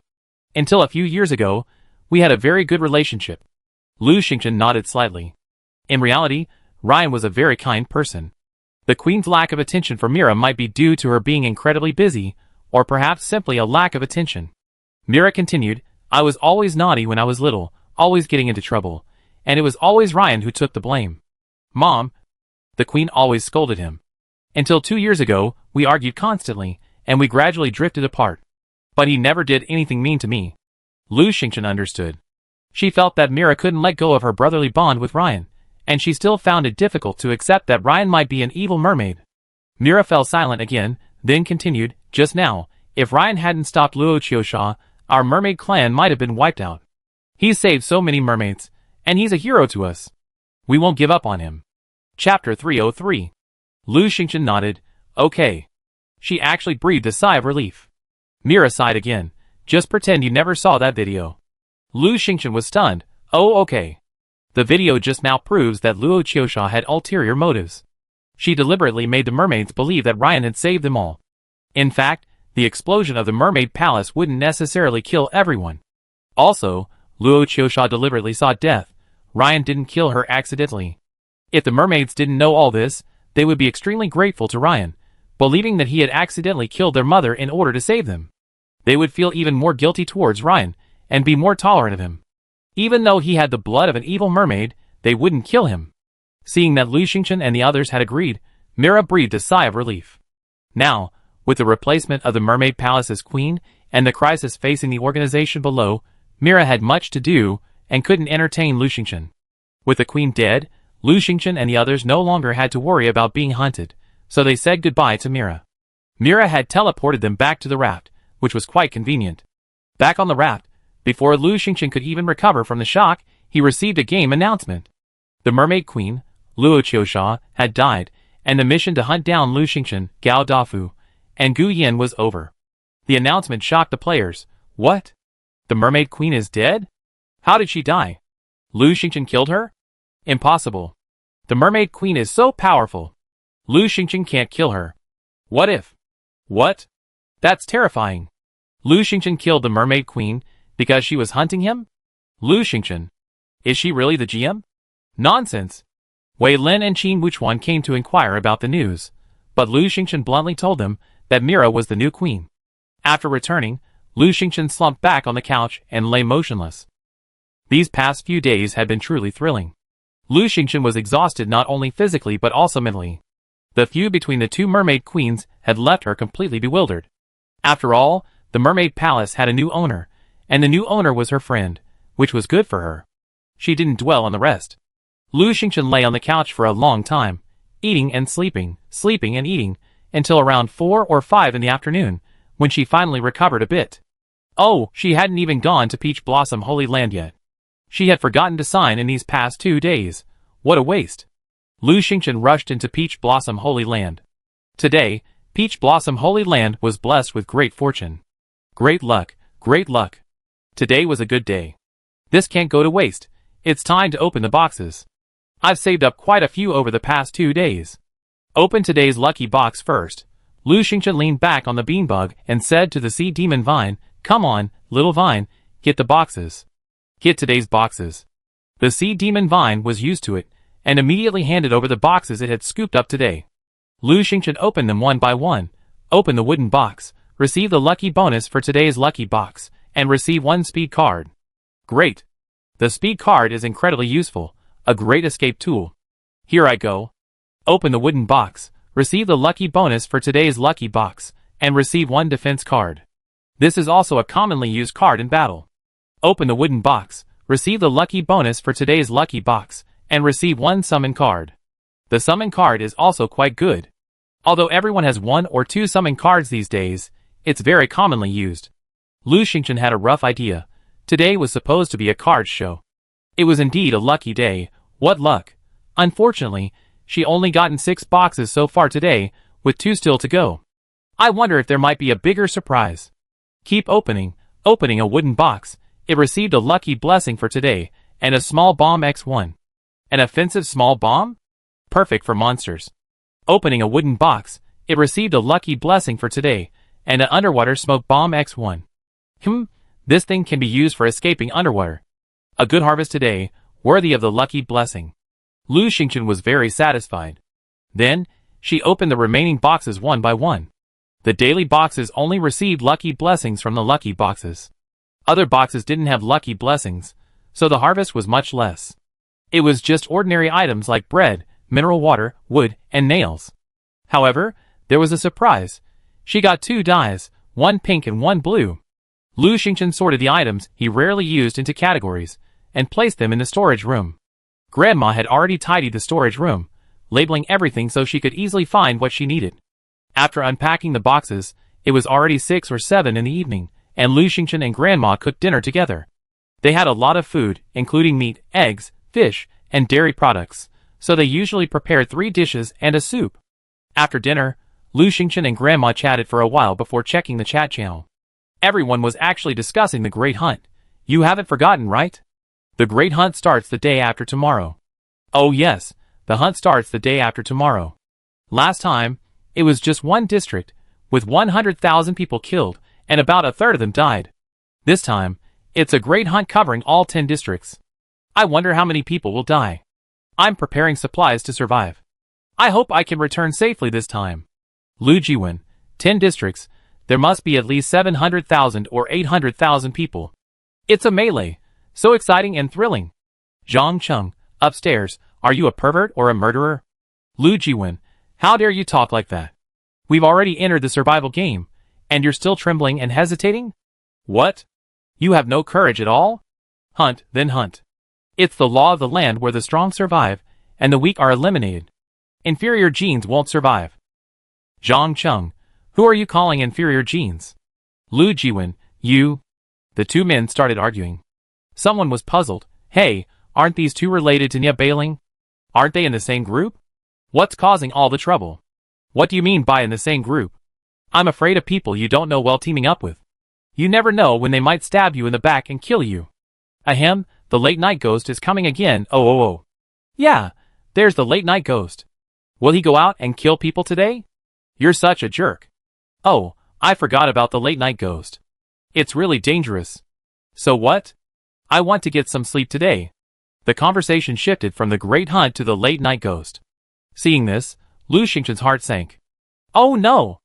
Speaker 1: Until a few years ago, we had a very good relationship. Lu Xingchen nodded slightly. In reality, Ryan was a very kind person. The queen's lack of attention for Mira might be due to her being incredibly busy, or perhaps simply a lack of attention. Mira continued, I was always naughty when I was little, always getting into trouble, and it was always Ryan who took the blame. Mom, the queen always scolded him. Until 2 years ago, we argued constantly, and we gradually drifted apart. But he never did anything mean to me. Lu Xingchen understood. She felt that Mira couldn't let go of her brotherly bond with Ryan, and she still found it difficult to accept that Ryan might be an evil mermaid. Mira fell silent again, then continued, just now, if Ryan hadn't stopped Luo Qiusha, our mermaid clan might have been wiped out. He's saved so many mermaids, and he's a hero to us. We won't give up on him. Chapter 303. Lu Xingchen nodded. Okay. She actually breathed a sigh of relief. Mira sighed again. Just pretend you never saw that video. Lu Xingchen was stunned. Oh, okay. The video just now proves that Luo Qiusha had ulterior motives. She deliberately made the mermaids believe that Ryan had saved them all. In fact, the explosion of the mermaid palace wouldn't necessarily kill everyone. Also, Luo Qiusha deliberately sought death. Ryan didn't kill her accidentally. If the mermaids didn't know all this, they would be extremely grateful to Ryan, believing that he had accidentally killed their mother in order to save them. They would feel even more guilty towards Ryan, and be more tolerant of him. Even though he had the blood of an evil mermaid, they wouldn't kill him. Seeing that Lu Xingchen and the others had agreed, Mira breathed a sigh of relief. Now, with the replacement of the mermaid palace as queen, and the crisis facing the organization below, Mira had much to do, and couldn't entertain Lu Xingchen. With the queen dead, Lu Xingchen and the others no longer had to worry about being hunted, so they said goodbye to Mira. Mira had teleported them back to the raft, which was quite convenient. Back on the raft, before Lu Xingchen could even recover from the shock, he received a game announcement. The mermaid queen, Luo Qiusha, had died, and the mission to hunt down Lu Xingchen, Gao Dafu, and Gu Yin was over. The announcement shocked the players. What? The mermaid queen is dead? How did she die? Lu Xingchen killed her? Impossible. The mermaid queen is so powerful. Lu Xingchen can't kill her. What if? What? That's terrifying. Lu Xingchen killed the mermaid queen because she was hunting him? Lu Xingchen. Is she really the GM? Nonsense. Wei Lin and Qin Wuchuan came to inquire about the news, but Lu Xingchen bluntly told them that Mira was the new queen. After returning, Lu Xingchen slumped back on the couch and lay motionless. These past few days had been truly thrilling. Lu Xingchen was exhausted not only physically but also mentally. The feud between the two mermaid queens had left her completely bewildered. After all, the mermaid palace had a new owner, and the new owner was her friend, which was good for her. She didn't dwell on the rest. Lu Xingchen lay on the couch for a long time, eating and sleeping and eating, until around 4 or 5 in the afternoon, when she finally recovered a bit. Oh, she hadn't even gone to Peach Blossom Holy Land yet. She had forgotten to sign in these past 2 days. What a waste. Lu Xingchen rushed into Peach Blossom Holy Land. Today, Peach Blossom Holy Land was blessed with great fortune. Great luck, great luck. Today was a good day. This can't go to waste. It's time to open the boxes. I've saved up quite a few over the past 2 days. Open today's lucky box first. Lu Xingchen leaned back on the beanbug and said to the sea demon vine, "Come on, little vine, get the boxes. Get today's boxes." The sea demon vine was used to it, and immediately handed over the boxes it had scooped up today. Lu Xingchen opened them one by one, opened the wooden box, received the lucky bonus for today's lucky box, and received 1 speed card. Great. The speed card is incredibly useful, a great escape tool. Here I go. Open the wooden box, receive the lucky bonus for today's lucky box, and receive 1 defense card. This is also a commonly used card in battle. Open the wooden box, receive the lucky bonus for today's lucky box, and receive 1 summon card. The summon card is also quite good. Although everyone has 1 or 2 summon cards these days, it's very commonly used. Lu Xingchen had a rough idea. Today was supposed to be a card show. It was indeed a lucky day. What luck. Unfortunately, she only gotten 6 boxes so far today, with 2 still to go. I wonder if there might be a bigger surprise. Keep opening a wooden box. It received a lucky blessing for today, and a small bomb X1. An offensive small bomb? Perfect for monsters. Opening a wooden box, it received a lucky blessing for today, and an underwater smoke bomb X1. This thing can be used for escaping underwater. A good harvest today, worthy of the lucky blessing. Lu Xingchen was very satisfied. Then, she opened the remaining boxes one by one. The daily boxes only received lucky blessings from the lucky boxes. Other boxes didn't have lucky blessings, so the harvest was much less. It was just ordinary items like bread, mineral water, wood, and nails. However, there was a surprise. She got 2 dyes, 1 pink and 1 blue. Lu Xingchen sorted the items he rarely used into categories, and placed them in the storage room. Grandma had already tidied the storage room, labeling everything so she could easily find what she needed. After unpacking the boxes, it was already 6 or 7 in the evening, and Lu Xingchen and Grandma cooked dinner together. They had a lot of food, including meat, eggs, fish, and dairy products, so they usually prepared 3 dishes and a soup. After dinner, Lu Xingchen and Grandma chatted for a while before checking the chat channel. Everyone was actually discussing the Great Hunt. You haven't forgotten, right? The Great Hunt starts the day after tomorrow. Oh yes, the hunt starts the day after tomorrow. Last time, it was just one district, with 100,000 people killed, and about a third of them died. This time, it's a great hunt covering all 10 districts. I wonder how many people will die. I'm preparing supplies to survive. I hope I can return safely this time. Lu Jiwen, 10 districts, there must be at least 700,000 or 800,000 people. It's a melee, so exciting and thrilling. Zhang Cheng, upstairs, are you a pervert or a murderer? Lu Jiwen, how dare you talk like that? We've already entered the survival game, and you're still trembling and hesitating? What? You have no courage at all? Hunt, then hunt. It's the law of the land where the strong survive, and the weak are eliminated. Inferior genes won't survive. Zhang Cheng, who are you calling inferior genes? Lu Jiwen, you. The two men started arguing. Someone was puzzled. Hey, aren't these two related to Nia Bailing? Aren't they in the same group? What's causing all the trouble? What do you mean by in the same group? I'm afraid of people you don't know well teaming up with. You never know when they might stab you in the back and kill you. Ahem, the late night ghost is coming again. Oh. Yeah, there's the late night ghost. Will he go out and kill people today? You're such a jerk. Oh, I forgot about the late night ghost. It's really dangerous. So what? I want to get some sleep today. The conversation shifted from the great hunt to the late night ghost. Seeing this, Lu Xingchen's heart sank. Oh no!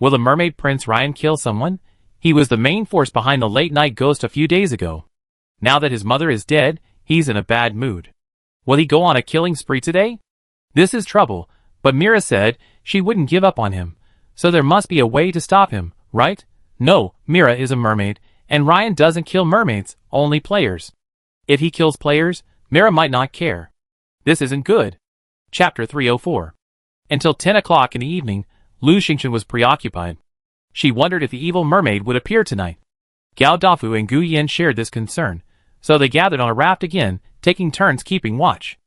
Speaker 1: Will the mermaid Prince Ryan kill someone? He was the main force behind the late night ghost a few days ago. Now that his mother is dead, he's in a bad mood. Will he go on a killing spree today? This is trouble, but Mira said she wouldn't give up on him, so there must be a way to stop him, right? No, Mira is a mermaid, and Ryan doesn't kill mermaids, only players. If he kills players, Mira might not care. This isn't good. Chapter 304. Until 10 o'clock in the evening, Lu Xingchen was preoccupied. She wondered if the evil mermaid would appear tonight. Gao Dafu and Gu Yan shared this concern, so they gathered on a raft again, taking turns keeping watch.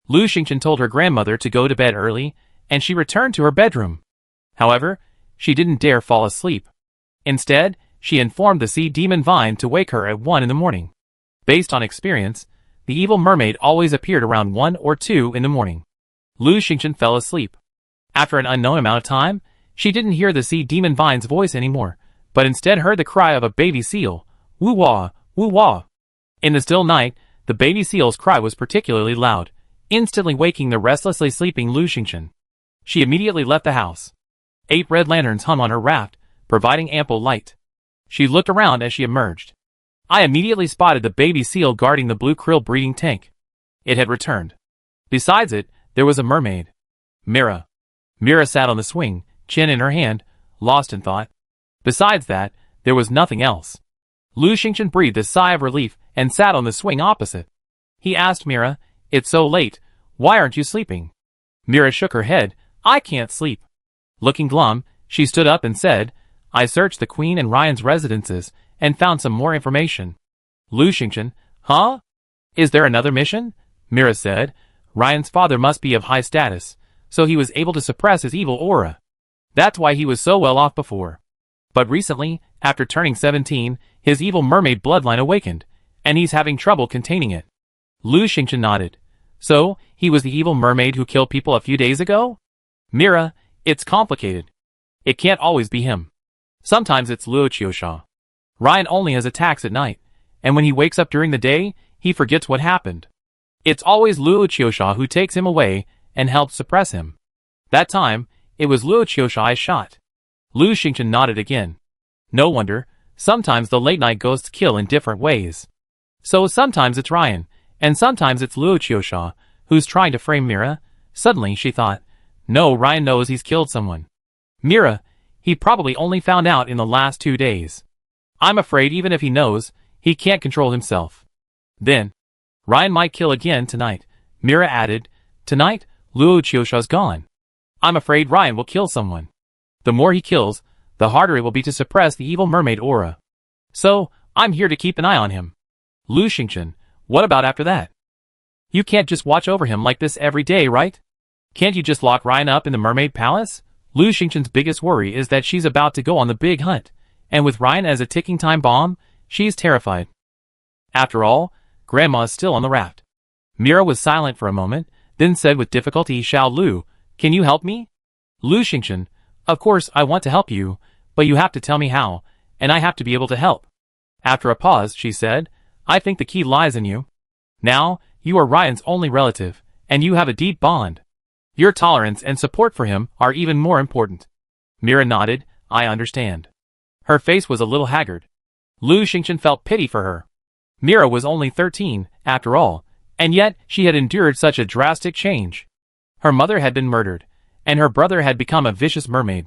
Speaker 1: Lu Xingchen told her grandmother to go to bed early, and she returned to her bedroom. However, she didn't dare fall asleep. Instead, she informed the sea demon Vine to wake her at 1 in the morning. Based on experience, the evil mermaid always appeared around 1 or 2 in the morning. Lu Xingchen fell asleep. After an unknown amount of time, she didn't hear the sea demon Vine's voice anymore, but instead heard the cry of a baby seal, woo-wah, woo-wah. In the still night, the baby seal's cry was particularly loud, instantly waking the restlessly sleeping Lu Xingchen. She immediately left the house. 8 red lanterns hung on her raft, providing ample light. She looked around as she emerged. I immediately spotted the baby seal guarding the blue krill breeding tank. It had returned. Besides it, there was a mermaid. Mira. Mira sat on the swing, chin in her hand, lost in thought. Besides that, there was nothing else. Lu Xingchen breathed a sigh of relief and sat on the swing opposite. He asked Mira, "It's so late, why aren't you sleeping?" Mira shook her head, "I can't sleep." Looking glum, she stood up and said, "I searched the Queen and Ryan's residences and found some more information." Lu Xingchen, "Huh? Is there another mission?" Mira said, "Ryan's father must be of high status, so he was able to suppress his evil aura. That's why he was so well off before. But recently, after turning 17, his evil mermaid bloodline awakened, and he's having trouble containing it." Lu Xingchen nodded. "So, he was the evil mermaid who killed people a few days ago?" Mira, "It's complicated. It can't always be him. Sometimes it's Luo Qiusha. Ryan only has attacks at night, and when he wakes up during the day, he forgets what happened. It's always Luo Qiusha who takes him away and helps suppress him. That time, it was Luo Qiusha I shot." Lu Xingchen nodded again. "No wonder, sometimes the late-night ghosts kill in different ways. So sometimes it's Ryan, and sometimes it's Luo Qiusha, who's trying to frame Mira." Suddenly she thought, "No, Ryan knows he's killed someone. Mira, he probably only found out in the last 2 days. I'm afraid even if he knows, he can't control himself. Then, Ryan might kill again tonight." Mira added, "Tonight, Luo Qiusha's gone. I'm afraid Ryan will kill someone." The more he kills, the harder it will be to suppress the evil mermaid aura. So, I'm here to keep an eye on him. Lu Xingchen, what about after that? You can't just watch over him like this every day, right? Can't you just lock Ryan up in the mermaid palace? Lu Xingchen's biggest worry is that she's about to go on the big hunt, and with Ryan as a ticking time bomb, she's terrified. After all, Grandma is still on the raft. Mira was silent for a moment, then said with difficulty, Xiao Lu, can you help me? Lu Xingchen, of course I want to help you, but you have to tell me how, and I have to be able to help. After a pause, she said, I think the key lies in you. Now, you are Ryan's only relative, and you have a deep bond. Your tolerance and support for him are even more important. Mira nodded, I understand. Her face was a little haggard. Lu Xingchen felt pity for her. Mira was only 13, after all, and yet she had endured such a drastic change. Her mother had been murdered, and her brother had become a vicious mermaid.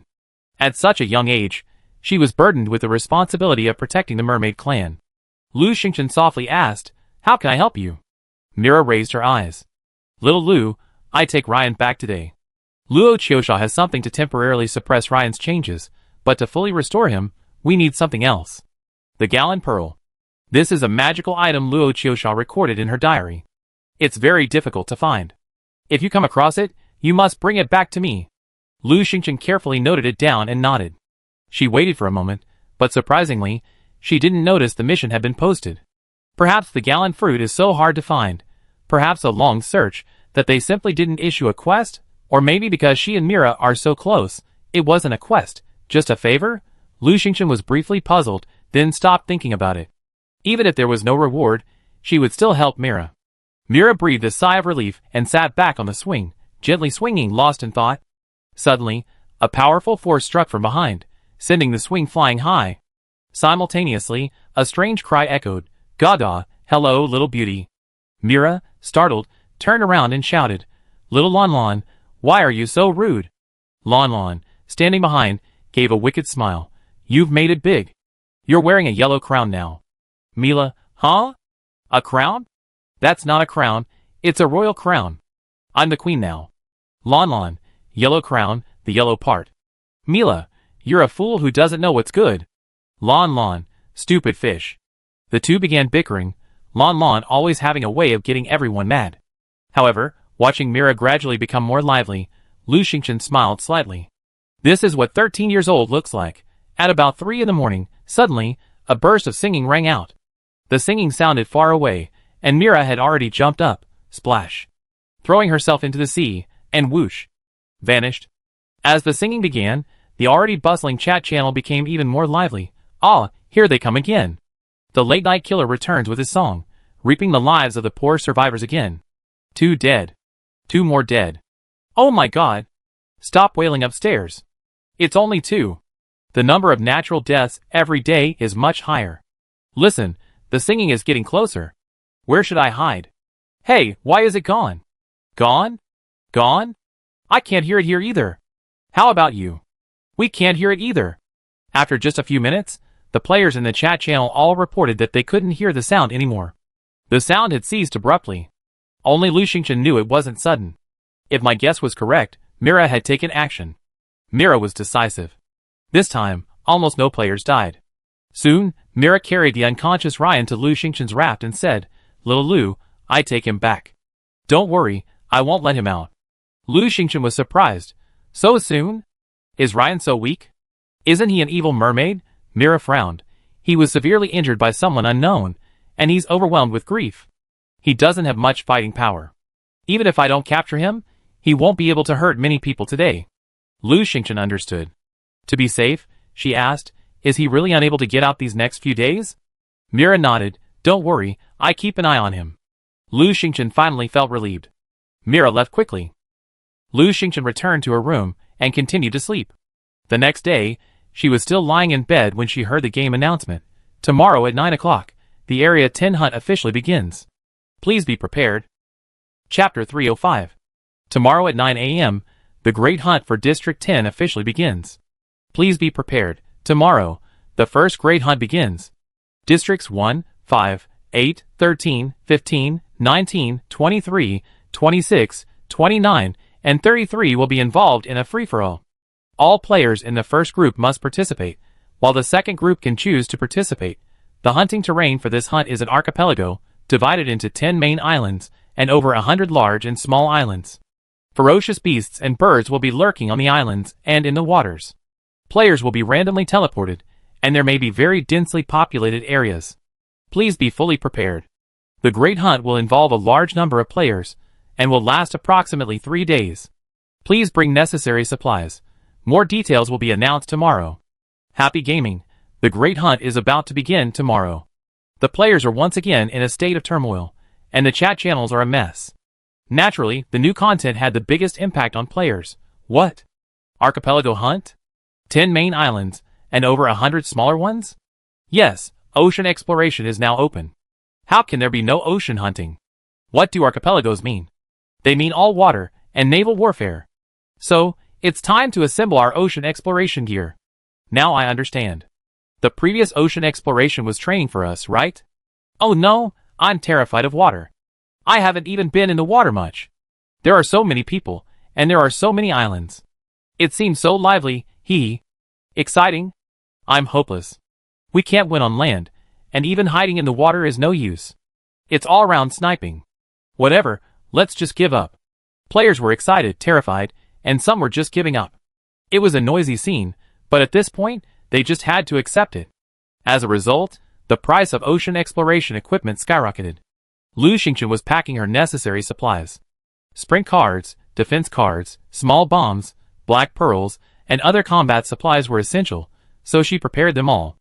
Speaker 1: At such a young age, she was burdened with the responsibility of protecting the mermaid clan. Lu Xingchen softly asked, how can I help you? Mira raised her eyes. Little Lu, I take Ryan back today. Luo Qiusha has something to temporarily suppress Ryan's changes, but to fully restore him, we need something else. The Gallon Pearl. This is a magical item Luo Qiusha recorded in her diary. It's very difficult to find. If you come across it, you must bring it back to me. Lu Xingchen carefully noted it down and nodded. She waited for a moment, but surprisingly, she didn't notice the mission had been posted. Perhaps the Gallon Fruit is so hard to find, perhaps a long search, that they simply didn't issue a quest, or maybe because she and Mira are so close, it wasn't a quest, just a favor? Lu Xingchen was briefly puzzled, then stopped thinking about it. Even if there was no reward, she would still help Mira. Mira breathed a sigh of relief and sat back on the swing, gently swinging, lost in thought. Suddenly, a powerful force struck from behind, sending the swing flying high. Simultaneously, a strange cry echoed, Gada, hello little beauty. Mira, startled, turned around and shouted, Little Lon Lon, why are you so rude? Lon Lon, standing behind, gave a wicked smile. You've made it big. You're wearing a yellow crown now. Mila, huh? A crown? That's not a crown, it's a royal crown. I'm the queen now. Lon Lon, yellow crown, the yellow part. Mila, you're a fool who doesn't know what's good. Lon Lon, stupid fish. The two began bickering, Lon Lon always having a way of getting everyone mad. However, watching Mira gradually become more lively, Lu Xingchen smiled slightly. This is what 13 years old looks like. At about 3 in the morning, suddenly, a burst of singing rang out. The singing sounded far away, and Mira had already jumped up, splash, throwing herself into the sea, and whoosh, vanished. As the singing began, the already bustling chat channel became even more lively. Ah, here they come again. The late-night killer returns with his song, reaping the lives of the poor survivors again. 2 dead. 2 more dead. Oh my god. Stop wailing upstairs. It's only 2. The number of natural deaths every day is much higher. Listen, the singing is getting closer. Where should I hide? Hey, why is it gone? Gone? Gone? I can't hear it here either. How about you? We can't hear it either. After just a few minutes, the players in the chat channel all reported that they couldn't hear the sound anymore. The sound had ceased abruptly. Only Lu Xingchen knew it wasn't sudden. If my guess was correct, Mira had taken action. Mira was decisive. This time, almost no players died. Soon, Mira carried the unconscious Ryan to Lu Xingchen's raft and said, Little Lu, I take him back. Don't worry, I won't let him out. Lu Xingchen was surprised. So soon? Is Ryan so weak? Isn't he an evil mermaid? Mira frowned. He was severely injured by someone unknown, and he's overwhelmed with grief. He doesn't have much fighting power. Even if I don't capture him, he won't be able to hurt many people today. Lu Xingchen understood. To be safe, she asked, is he really unable to get out these next few days? Mira nodded. Don't worry, I keep an eye on him. Lu Xingchen finally felt relieved. Mira left quickly. Lu Xingchen returned to her room and continued to sleep. The next day, she was still lying in bed when she heard the game announcement. Tomorrow at 9 o'clock, the Area 10 hunt officially begins. Please be prepared. Chapter 305. Tomorrow at 9 a.m., the Great Hunt for District 10 officially begins. Please be prepared. Tomorrow, the first Great Hunt begins. Districts 1, 5, 8, 13, 15, 19, 23, 26, 29, and 33 will be involved in a free-for-all. All players in the first group must participate, while the second group can choose to participate. The hunting terrain for this hunt is an archipelago, divided into 10 main islands, and over 100 large and small islands. Ferocious beasts and birds will be lurking on the islands and in the waters. Players will be randomly teleported, and there may be very densely populated areas. Please be fully prepared. The Great Hunt will involve a large number of players, and will last approximately 3 days. Please bring necessary supplies. More details will be announced tomorrow. Happy gaming. The Great Hunt is about to begin tomorrow. The players are once again in a state of turmoil, and the chat channels are a mess. Naturally, the new content had the biggest impact on players. What? Archipelago Hunt? 10 main islands, and over 100 smaller ones? Yes, ocean exploration is now open. How can there be no ocean hunting? What do archipelagos mean? They mean all water, and naval warfare. So, it's time to assemble our ocean exploration gear. Now I understand. The previous ocean exploration was training for us, right? Oh no, I'm terrified of water. I haven't even been in the water much. There are so many people, and there are so many islands. It seems so lively, exciting. I'm hopeless. We can't win on land, and even hiding in the water is no use. It's all around sniping. Whatever, let's just give up. Players were excited, terrified, and some were just giving up. It was a noisy scene, but at this point, they just had to accept it. As a result, the price of ocean exploration equipment skyrocketed. Lu Xingchen was packing her necessary supplies. Sprint cards, defense cards, small bombs, black pearls, and other combat supplies were essential, so she prepared them all.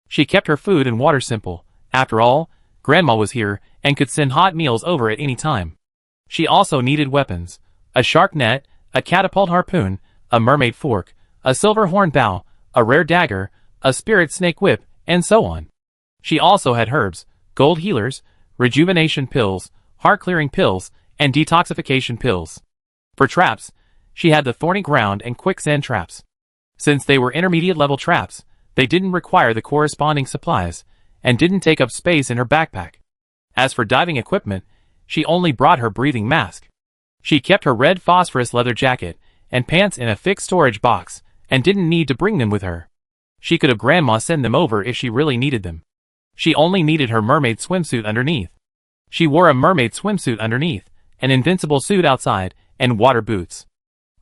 Speaker 1: She kept her food and water simple. After all, Grandma was here and could send hot meals over at any time. She also needed weapons: a shark net, a catapult harpoon, a mermaid fork, a silver horn bow, a rare dagger, a spirit snake whip, and so on. She also had herbs, gold healers, rejuvenation pills, heart-clearing pills, and detoxification pills. For traps, she had the thorny ground and quicksand traps. Since they were intermediate-level traps, they didn't require the corresponding supplies, and didn't take up space in her backpack. As for diving equipment, she only brought her breathing mask. She kept her red phosphorus leather jacket and pants in a fixed storage box, and didn't need to bring them with her. She could have Grandma send them over if she really needed them. She only needed her mermaid swimsuit underneath. She wore a mermaid swimsuit underneath, an invincible suit outside, and water boots.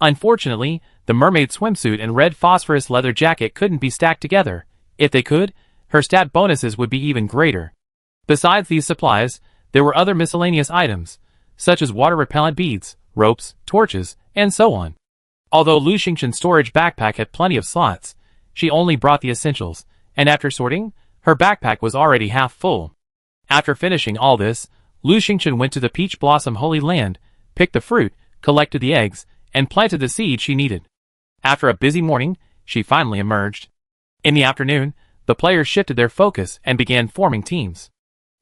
Speaker 1: Unfortunately, the mermaid swimsuit and red phosphorus leather jacket couldn't be stacked together. If they could, her stat bonuses would be even greater. Besides these supplies, there were other miscellaneous items, such as water-repellent beads, ropes, torches, and so on. Although Lu Xingchen's storage backpack had plenty of slots, she only brought the essentials, and after sorting, her backpack was already half full. After finishing all this, Lu Xingchen went to the Peach Blossom Holy Land, picked the fruit, collected the eggs, and planted the seed she needed. After a busy morning, she finally emerged. In the afternoon, the players shifted their focus and began forming teams.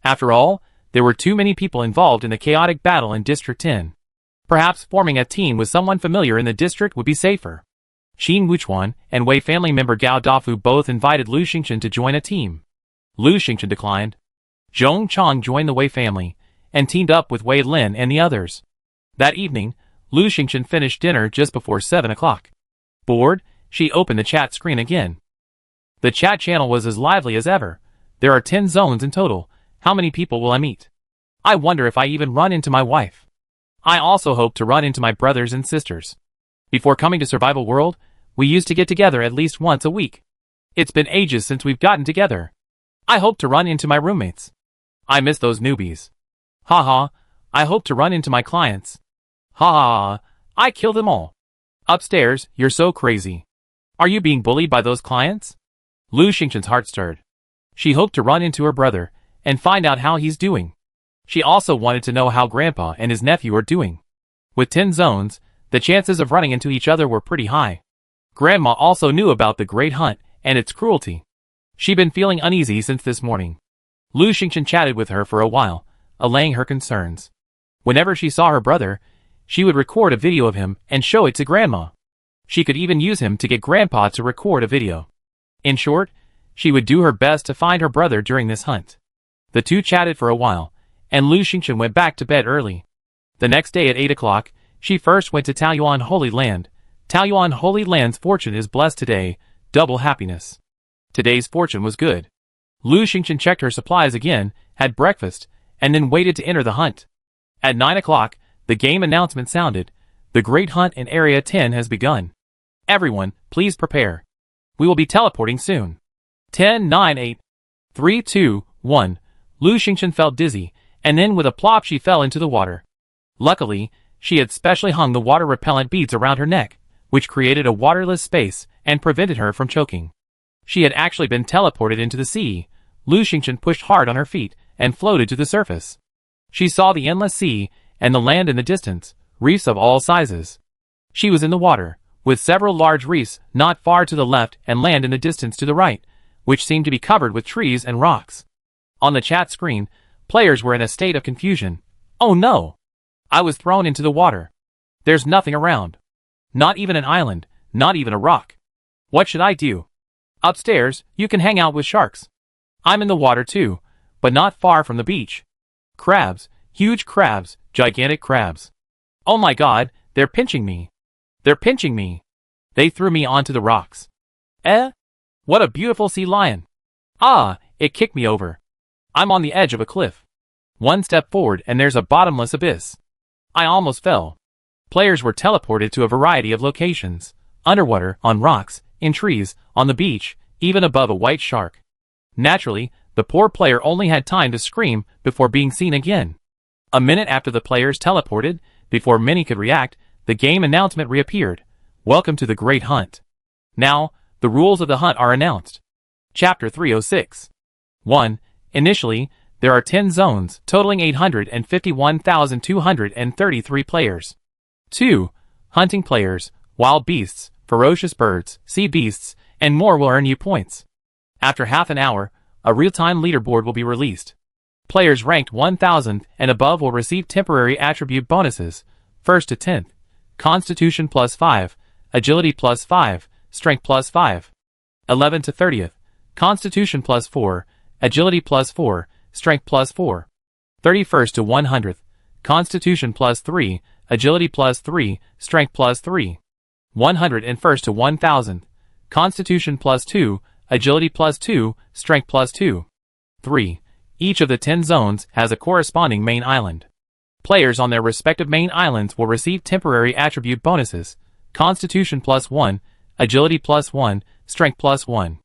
Speaker 1: After all, there were too many people involved in the chaotic battle in District 10. Perhaps forming a team with someone familiar in the district would be safer. Xin Wuchuan and Wei family member Gao Dafu both invited Lu Xingchen to join a team. Lu Xingchen declined. Zhong Chong joined the Wei family, and teamed up with Wei Lin and the others. That evening, Lu Xingchen finished dinner just before 7 o'clock. Bored, she opened the chat screen again. The chat channel was as lively as ever. There are 10 zones in total. How many people will I meet? I wonder if I even run into my wife. I also hope to run into my brothers and sisters. Before coming to Survival World, we used to get together at least once a week. It's been ages since we've gotten together. I hope to run into my roommates. I miss those newbies. Haha, I hope to run into my clients. Ha ha, I kill them all. Upstairs, you're so crazy. Are you being bullied by those clients? Lu Xingchen's heart stirred. She hoped to run into her brother, and find out how he's doing. She also wanted to know how Grandpa and his nephew are doing. With 10 zones, the chances of running into each other were pretty high. Grandma also knew about the Great Hunt and its cruelty. She'd been feeling uneasy since this morning. Lu Xingchen chatted with her for a while, allaying her concerns. Whenever she saw her brother, she would record a video of him and show it to Grandma. She could even use him to get Grandpa to record a video. In short, she would do her best to find her brother during this hunt. The two chatted for a while, and Lu Xingchen went back to bed early. The next day at 8 o'clock, she first went to Taoyuan Holy Land, Taoyuan Holy Land's fortune is blessed today, double happiness. Today's fortune was good. Lu Xingchen checked her supplies again, had breakfast, and then waited to enter the hunt. At 9 o'clock, the game announcement sounded. The Great Hunt in Area 10 has begun. Everyone, please prepare. We will be teleporting soon. 10, 9, 8, 3, 2, 1. Lu Xingchen felt dizzy, and then with a plop she fell into the water. Luckily, she had specially hung the water-repellent beads around her neck, which created a waterless space and prevented her from choking. She had actually been teleported into the sea. Lu Xingchen pushed hard on her feet and floated to the surface. She saw the endless sea and the land in the distance, reefs of all sizes. She was in the water, with several large reefs not far to the left and land in the distance to the right, which seemed to be covered with trees and rocks. On the chat screen, players were in a state of confusion. Oh no! I was thrown into the water. There's nothing around. Not even an island, not even a rock. What should I do? Upstairs, you can hang out with sharks. I'm in the water too, but not far from the beach. Crabs, huge crabs, gigantic crabs. Oh my god, they're pinching me. They're pinching me. They threw me onto the rocks. What a beautiful sea lion. Ah, it kicked me over. I'm on the edge of a cliff. One step forward and there's a bottomless abyss. I almost fell. Players were teleported to a variety of locations. Underwater, on rocks, in trees, on the beach, even above a white shark. Naturally, the poor player only had time to scream before being seen again. A minute after the players teleported, before many could react, the game announcement reappeared. Welcome to the Great Hunt. Now, the rules of the hunt are announced. Chapter 306. 1. Initially, there are 10 zones, totaling 851,233 players. 2. Hunting players, wild beasts, ferocious birds, sea beasts, and more will earn you points. After half an hour, a real-time leaderboard will be released. Players ranked 1,000 and above will receive temporary attribute bonuses. 1st to 10th. Constitution plus 5, Agility plus 5, Strength plus 5. 11 to 30th. Constitution plus 4, Agility plus 4, Strength plus 4. 31st to 100th. Constitution plus 3, Agility plus 3, Strength plus 3. 101st to 1000th. Constitution plus 2, Agility plus 2, Strength plus 2. 3. Each of the 10 zones has a corresponding main island. Players on their respective main islands will receive temporary attribute bonuses. Constitution plus 1, Agility plus 1, Strength plus 1.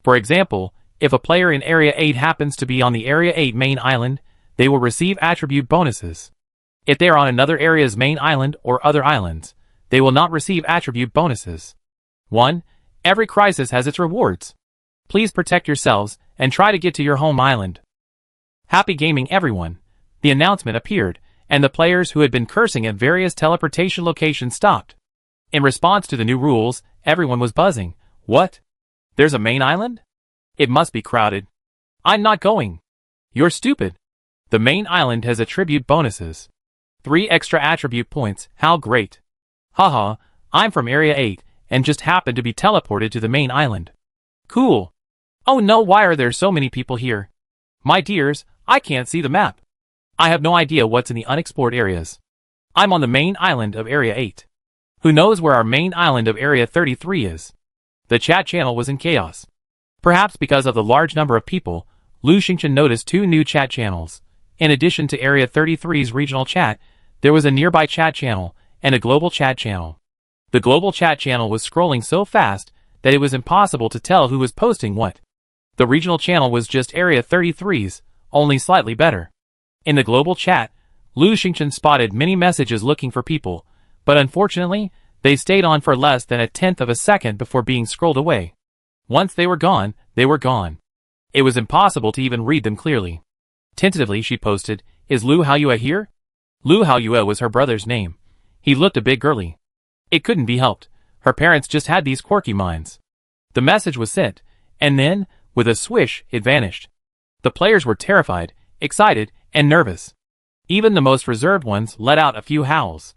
Speaker 1: For example, if a player in Area 8 happens to be on the Area 8 main island, they will receive attribute bonuses. If they are on another area's main island or other islands, they will not receive attribute bonuses. 1. Every crisis has its rewards. Please protect yourselves and try to get to your home island. Happy gaming everyone. The announcement appeared, and the players who had been cursing at various teleportation locations stopped. In response to the new rules, everyone was buzzing. What? There's a main island? It must be crowded. I'm not going. You're stupid. The main island has attribute bonuses. 3 extra attribute points, how great. Haha, I'm from Area 8, and just happened to be teleported to the main island. Cool. Oh no, why are there so many people here? My dears, I can't see the map. I have no idea what's in the unexplored areas. I'm on the main island of Area 8. Who knows where our main island of Area 33 is? The chat channel was in chaos. Perhaps because of the large number of people, Lu Xingchen noticed 2 new chat channels. In addition to Area 33's regional chat, there was a nearby chat channel and a global chat channel. The global chat channel was scrolling so fast that it was impossible to tell who was posting what. The regional channel was just Area 33's, only slightly better. In the global chat, Lu Xingchen spotted many messages looking for people, but unfortunately, they stayed on for less than a tenth of a second before being scrolled away. Once they were gone, they were gone. It was impossible to even read them clearly. Tentatively she posted, "Is Lu Haoyue here?" Lu Haoyue was her brother's name. He looked a bit girly. It couldn't be helped. Her parents just had these quirky minds. The message was sent, and then, with a swish, it vanished. The players were terrified, excited, and nervous. Even the most reserved ones let out a few howls.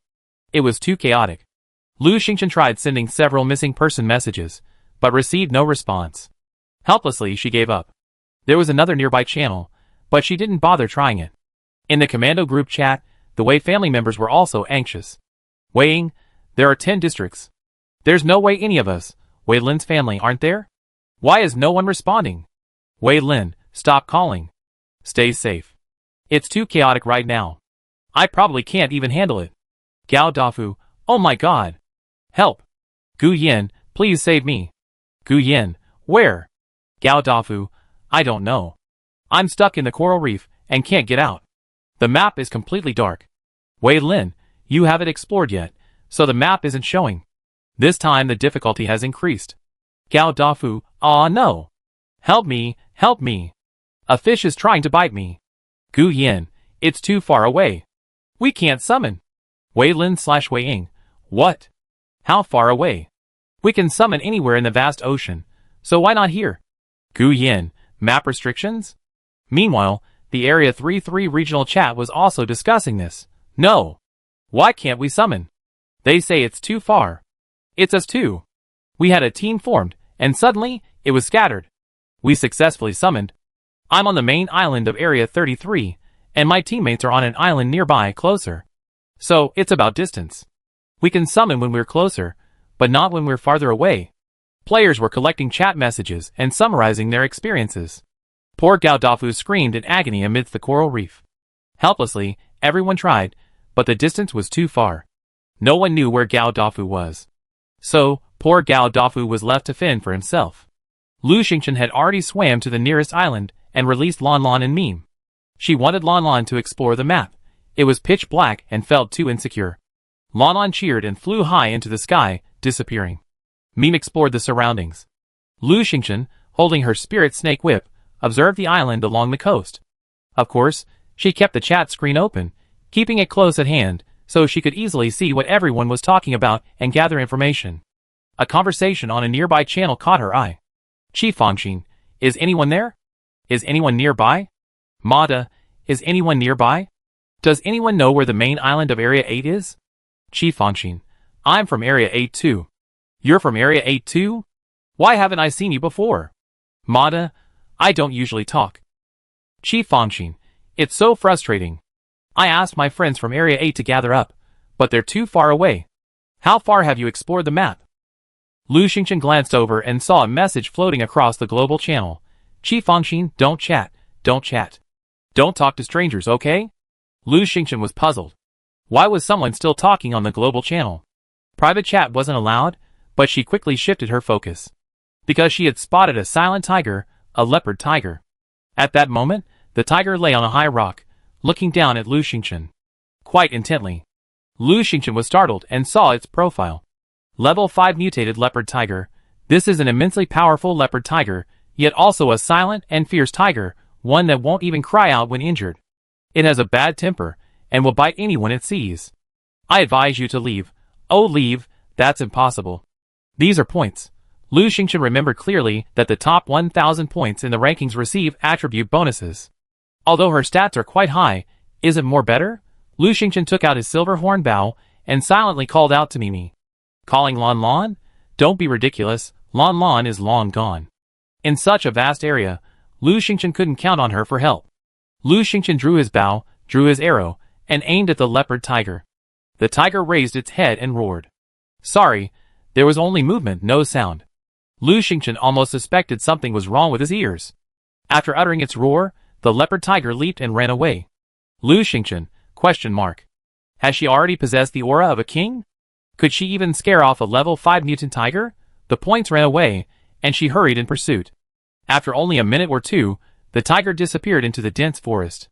Speaker 1: It was too chaotic. Lu Xingchen tried sending several missing person messages, but received no response. Helplessly, she gave up. There was another nearby channel, but she didn't bother trying it. In the commando group chat, the Wei family members were also anxious. Weighing, there are 10 districts. There's no way any of us, Wei Lin's family, aren't there? Why is no one responding? Wei Lin, stop calling. Stay safe. It's too chaotic right now. I probably can't even handle it. Gao Dafu, oh my god. Help. Gu Yin, please save me. Gu Yin, where? Gao Dafu, I don't know. I'm stuck in the coral reef and can't get out. The map is completely dark. Wei Lin, you haven't explored yet, so the map isn't showing. This time the difficulty has increased. Gao Dafu, aw no. Help me, help me. A fish is trying to bite me. Gu Yin, it's too far away. We can't summon. Wei Lin/Wei Ying, what? How far away? We can summon anywhere in the vast ocean, so why not here? Gu Yin, map restrictions? Meanwhile, the Area 33 regional chat was also discussing this. No. Why can't we summon? They say it's too far. It's us too. We had a team formed, and suddenly, it was scattered. We successfully summoned. I'm on the main island of Area 33, and my teammates are on an island nearby closer. So, it's about distance. We can summon when we're closer, but not when we're farther away. Players were collecting chat messages and summarizing their experiences. Poor Gao Dafu screamed in agony amidst the coral reef. Helplessly, everyone tried, but the distance was too far. No one knew where Gao Dafu was. So, poor Gao Dafu was left to fend for himself. Lu Xingchen had already swam to the nearest island and released Lan Lan and Meme. She wanted Lan Lan to explore the map. It was pitch black and felt too insecure. Lan Lan cheered and flew high into the sky, disappearing. Meme explored the surroundings. Lu Xingchen, holding her spirit snake whip, observed the island along the coast. Of course, she kept the chat screen open, keeping it close at hand, so she could easily see what everyone was talking about and gather information. A conversation on a nearby channel caught her eye. Qi Fangxin, is anyone there? Is anyone nearby? Mada, is anyone nearby? Does anyone know where the main island of Area 8 is? Qi Fangxin, I'm from Area 8 too. You're from Area 8 too? Why haven't I seen you before? Mada, I don't usually talk. Qi Fangxin, it's so frustrating. I asked my friends from Area 8 to gather up, but they're too far away. How far have you explored the map? Lu Xingchen glanced over and saw a message floating across the global channel. Qi Fangxin, don't chat, don't chat. Don't talk to strangers, okay? Lu Xingchen was puzzled. Why was someone still talking on the global channel? Private chat wasn't allowed, but she quickly shifted her focus. Because she had spotted a silent tiger, a leopard tiger. At that moment, the tiger lay on a high rock, looking down at Lu Xingchen. Quite intently. Lu Xingchen was startled and saw its profile. Level 5 mutated leopard tiger. This is an immensely powerful leopard tiger, yet also a silent and fierce tiger, one that won't even cry out when injured. It has a bad temper, and will bite anyone it sees. I advise you to leave. Oh, leave, that's impossible. These are points. Lu Xingchen remembered clearly that the top 1,000 points in the rankings receive attribute bonuses. Although her stats are quite high, is it more better? Lu Xingchen took out his silver horn bow and silently called out to Mimi. Calling Lan Lan? Don't be ridiculous, Lan Lan is long gone. In such a vast area, Lu Xingchen couldn't count on her for help. Lu Xingchen drew his bow, drew his arrow, and aimed at the leopard tiger. The tiger raised its head and roared. Sorry, there was only movement, no sound. Lu Xingchen almost suspected something was wrong with his ears. After uttering its roar, the leopard tiger leaped and ran away. Lu Xingchen, ? Has she already possessed the aura of a king? Could she even scare off a level 5 mutant tiger? The points ran away, and she hurried in pursuit. After only a minute or two, the tiger disappeared into the dense forest.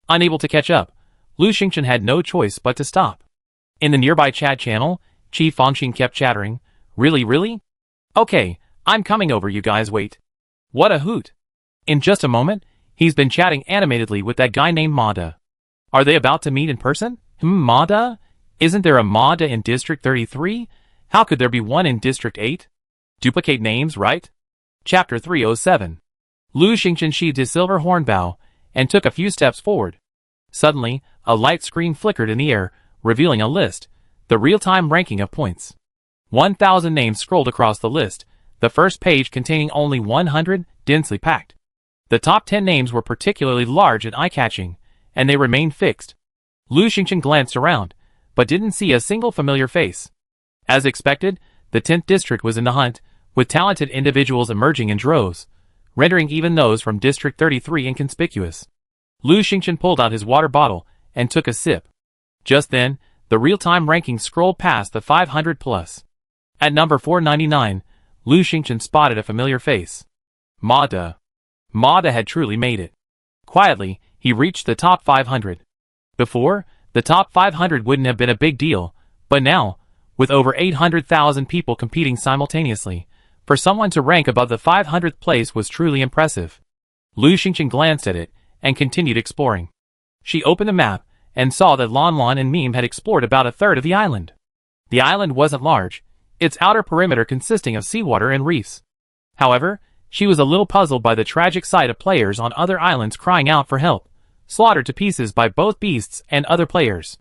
Speaker 1: Unable to catch up, Lu Xingchen had no choice but to stop. In the nearby chat channel, Qi Fangxin kept chattering. Really? Okay, I'm coming over, you guys wait. What a hoot. In just a moment, he's been chatting animatedly with that guy named Mada. Are they about to meet in person? Mada? Isn't there a Mada in District 33? How could there be one in District 8? Duplicate names, right? Chapter 307. Lu Xingchen sheathed his silver horn bow and took a few steps forward. Suddenly, a light screen flickered in the air, revealing a list, the real-time ranking of points. 1,000 names scrolled across the list, the first page containing only 100, densely packed. The top 10 names were particularly large and eye-catching, and they remained fixed. Lu Xingchen glanced around, but didn't see a single familiar face. As expected, the 10th district was in the hunt, with talented individuals emerging in droves, rendering even those from District 33 inconspicuous. Lu Xingchen pulled out his water bottle and took a sip. Just then, the real-time ranking scrolled past the 500 plus. At number 499, Lu Xingchen spotted a familiar face. Ma De. Ma De had truly made it. Quietly, he reached the top 500. Before, the top 500 wouldn't have been a big deal, but now, with over 800,000 people competing simultaneously, for someone to rank above the 500th place was truly impressive. Lu Xingchen glanced at it and continued exploring. She opened the map and saw that Lan Lan and Meme had explored about a third of the island. The island wasn't large, its outer perimeter consisting of seawater and reefs. However, she was a little puzzled by the tragic sight of players on other islands crying out for help, slaughtered to pieces by both beasts and other players.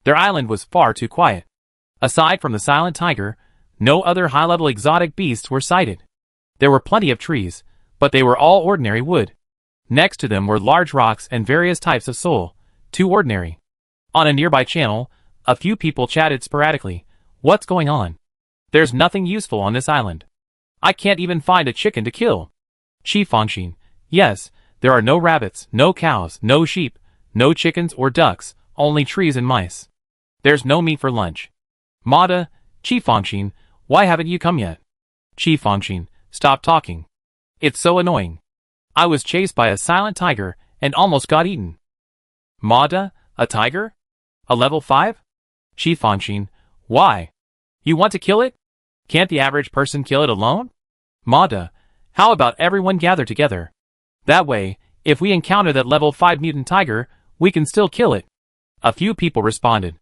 Speaker 1: Their island was far too quiet. Aside from the silent tiger, no other high-level exotic beasts were sighted. There were plenty of trees, but they were all ordinary wood. Next to them were large rocks and various types of soil, too ordinary. On a nearby channel, a few people chatted sporadically. What's going on? There's nothing useful on this island. I can't even find a chicken to kill. Qi Fangxin. Yes, there are no rabbits, no cows, no sheep, no chickens or ducks, only trees and mice. There's no meat for lunch. Ma De, Qi Fangxin, why haven't you come yet? Qi Fangxin, stop talking. It's so annoying. I was chased by a silent tiger and almost got eaten. Ma De, a tiger? A level 5? Qi Fangxin, why? You want to kill it? Can't the average person kill it alone? Ma De, how about everyone gather together? That way, if we encounter that level 5 mutant tiger, we can still kill it. A few people responded.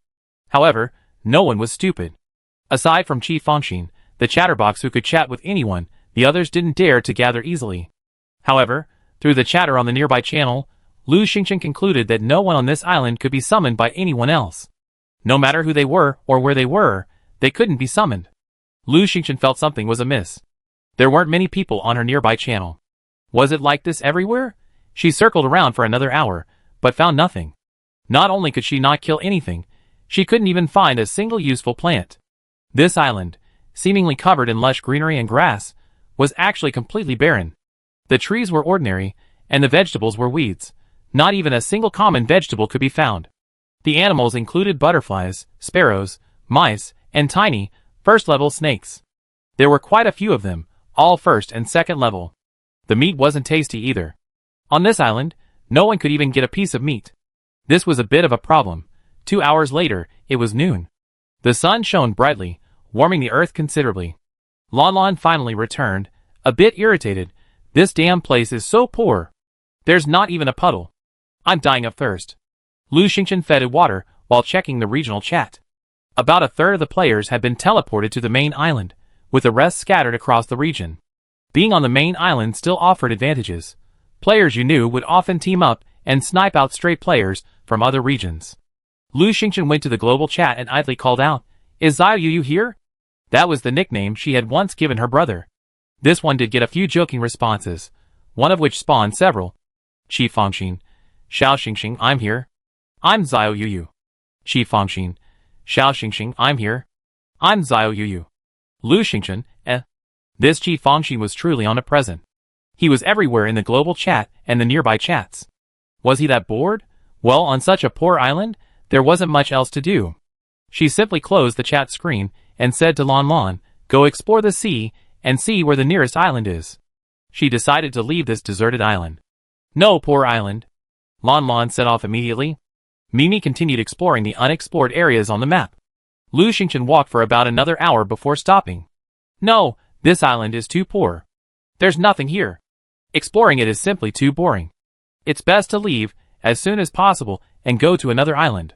Speaker 1: However, no one was stupid. Aside from Qi Fangxin, the chatterbox who could chat with anyone, the others didn't dare to gather easily. However, through the chatter on the nearby channel, Lu Xingchen concluded that no one on this island could be summoned by anyone else. No matter who they were or where they couldn't be summoned. Lu Xingchen felt something was amiss. There weren't many people on her nearby channel. Was it like this everywhere? She circled around for another hour, but found nothing. Not only could she not kill anything, she couldn't even find a single useful plant. This island, seemingly covered in lush greenery and grass, was actually completely barren. The trees were ordinary, and the vegetables were weeds. Not even a single common vegetable could be found. The animals included butterflies, sparrows, mice, and tiny, first-level snakes. There were quite a few of them, all first and second level. The meat wasn't tasty either. On this island, no one could even get a piece of meat. This was a bit of a problem. 2 hours later, it was noon. The sun shone brightly, warming the earth considerably. Lan Lan finally returned, a bit irritated. This damn place is so poor. There's not even a puddle. I'm dying of thirst. Lu Xingchen fed it water while checking the regional chat. About a third of the players had been teleported to the main island, with the rest scattered across the region. Being on the main island still offered advantages. Players you knew would often team up and snipe out stray players from other regions. Lu Xingchen went to the global chat and idly called out, "Is Xiaoyu here?" That was the nickname she had once given her brother. This one did get a few joking responses, one of which spawned several. Qi Fangxin, Xiao Xingxing, I'm here. I'm Xiaoyu. Qi Fangxin, Xiao Xingxing, I'm here. I'm Xiaoyu. Lu Xingchen, This Qi Fangxin was truly omnipresent. He was everywhere in the global chat and the nearby chats. Was he that bored? Well, on such a poor island, there wasn't much else to do. She simply closed the chat screen and said to Lan Lan, "Go explore the sea and see where the nearest island is." She decided to leave this deserted island. "No, poor island." Lan Lan set off immediately. Mimi continued exploring the unexplored areas on the map. Lu Xingchen walked for about another hour before stopping. "No, this island is too poor. There's nothing here. Exploring it is simply too boring. It's best to leave as soon as possible and go to another island."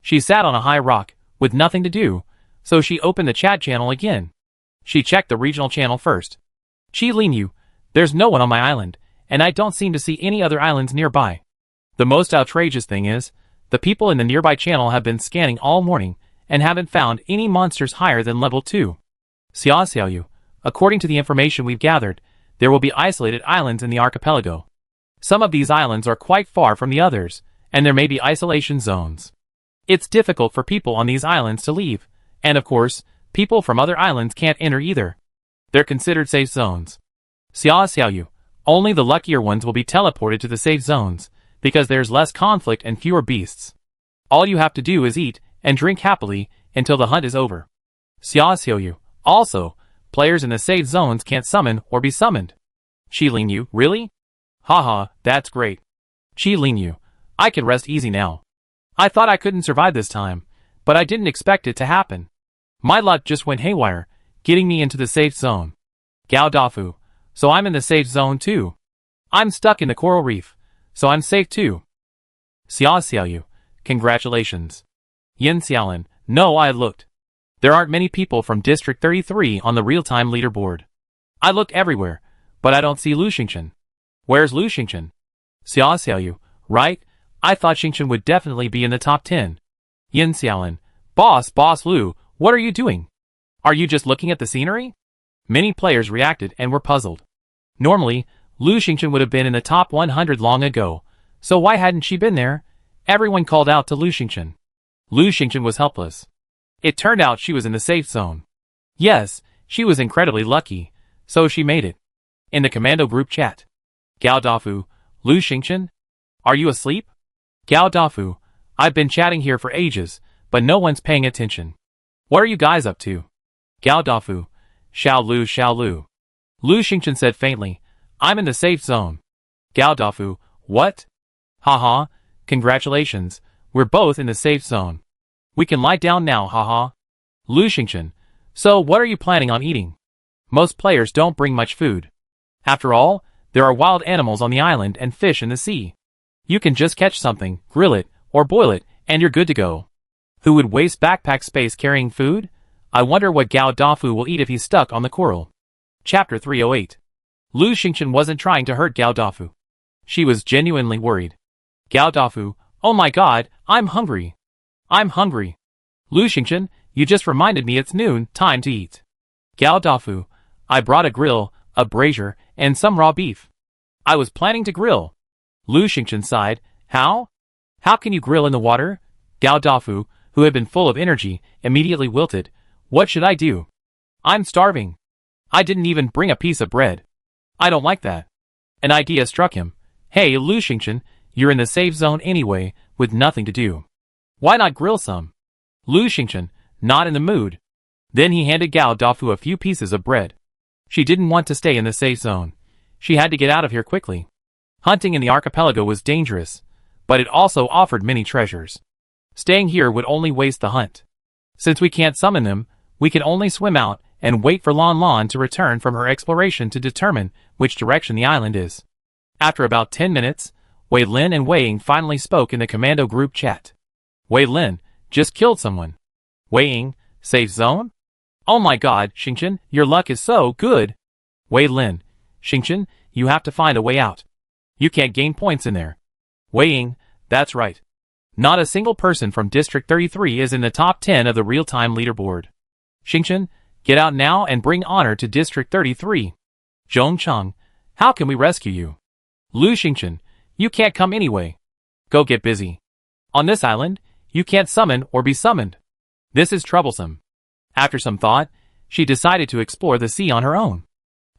Speaker 1: She sat on a high rock, with nothing to do, so she opened the chat channel again. She checked the regional channel first. "Qi Linyu, there's no one on my island, and I don't seem to see any other islands nearby. The most outrageous thing is, the people in the nearby channel have been scanning all morning and haven't found any monsters higher than level 2. Xiaoyu, according to the information we've gathered, there will be isolated islands in the archipelago. Some of these islands are quite far from the others, and there may be isolation zones. It's difficult for people on these islands to leave, and of course, People from other islands can't enter either. They're considered safe zones. Xiaoyu, only the luckier ones will be teleported to the safe zones, because there's less conflict and fewer beasts. All you have to do is eat and drink happily until the hunt is over. Xiaoyu, also, players in the safe zones can't summon or be summoned. Qilingyu, really? Haha, that's great. Qilingyu, I can rest easy now. I thought I couldn't survive this time, but I didn't expect it to happen. My luck just went haywire, getting me into the safe zone. Gao Dafu, so I'm in the safe zone too. I'm stuck in the coral reef, so I'm safe too. Xiaoyu, congratulations. Yin Xiaolin, no, I looked. There aren't many people from District 33 on the real-time leaderboard. I looked everywhere, but I don't see Lu Xingchen. Where's Lu Xingchen? Xiaoyu, right? I thought Xingchen would definitely be in the top 10. Yin Xiaolin, Boss Lu, what are you doing? Are you just looking at the scenery? Many players reacted and were puzzled. Normally, Lu Xingchen would have been in the top 100 long ago, so why hadn't she been there? Everyone called out to Lu Xingchen. Lu Xingchen was helpless. It turned out she was in the safe zone. Yes, she was incredibly lucky, so she made it. In the commando group chat. Gao Dafu, Lu Xingchen? Are you asleep? Gao Dafu, I've been chatting here for ages, but no one's paying attention. What are you guys up to? Gao Dafu, Xiao Lu. Lu Xingchen said faintly, I'm in the safe zone. Gao Dafu, what? Haha, congratulations, we're both in the safe zone. We can lie down now, haha. Lu Xingchen, so what are you planning on eating? Most players don't bring much food. After all, there are wild animals on the island and fish in the sea. You can just catch something, grill it, or boil it, and you're good to go. Who would waste backpack space carrying food? I wonder what Gao Dafu will eat if he's stuck on the coral. Chapter 308. Lu Xingchen wasn't trying to hurt Gao Dafu. She was genuinely worried. Gao Dafu, oh my god, I'm hungry. I'm hungry. Lu Xingchen, you just reminded me it's noon, time to eat. Gao Dafu, I brought a grill, a brazier, and some raw beef. I was planning to grill. Lu Xingchen sighed, how? How can you grill in the water? Gao Dafu, who had been full of energy, immediately wilted. What should I do? I'm starving. I didn't even bring a piece of bread. I don't like that. An idea struck him. Hey, Lu Xingchen, you're in the safe zone anyway, with nothing to do. Why not grill some? Lu Xingchen, not in the mood. Then he handed Gao Dafu a few pieces of bread. She didn't want to stay in the safe zone. She had to get out of here quickly. Hunting in the archipelago was dangerous, but it also offered many treasures. Staying here would only waste the hunt. Since we can't summon them, we can only swim out and wait for Lan Lan to return from her exploration to determine which direction the island is. After about 10 minutes, Wei Lin and Wei Ying finally spoke in the commando group chat. Wei Lin, just killed someone. Wei Ying, safe zone? Oh my god, Xingchen, your luck is so good. Wei Lin, Xingchen, you have to find a way out. You can't gain points in there. Wei Ying, that's right. Not a single person from District 33 is in the top 10 of the real-time leaderboard. Xingchen, get out now and bring honor to District 33. Zhongcheng, how can we rescue you? Lu Xingchen, you can't come anyway. Go get busy. On this island, you can't summon or be summoned. This is troublesome. After some thought, she decided to explore the sea on her own.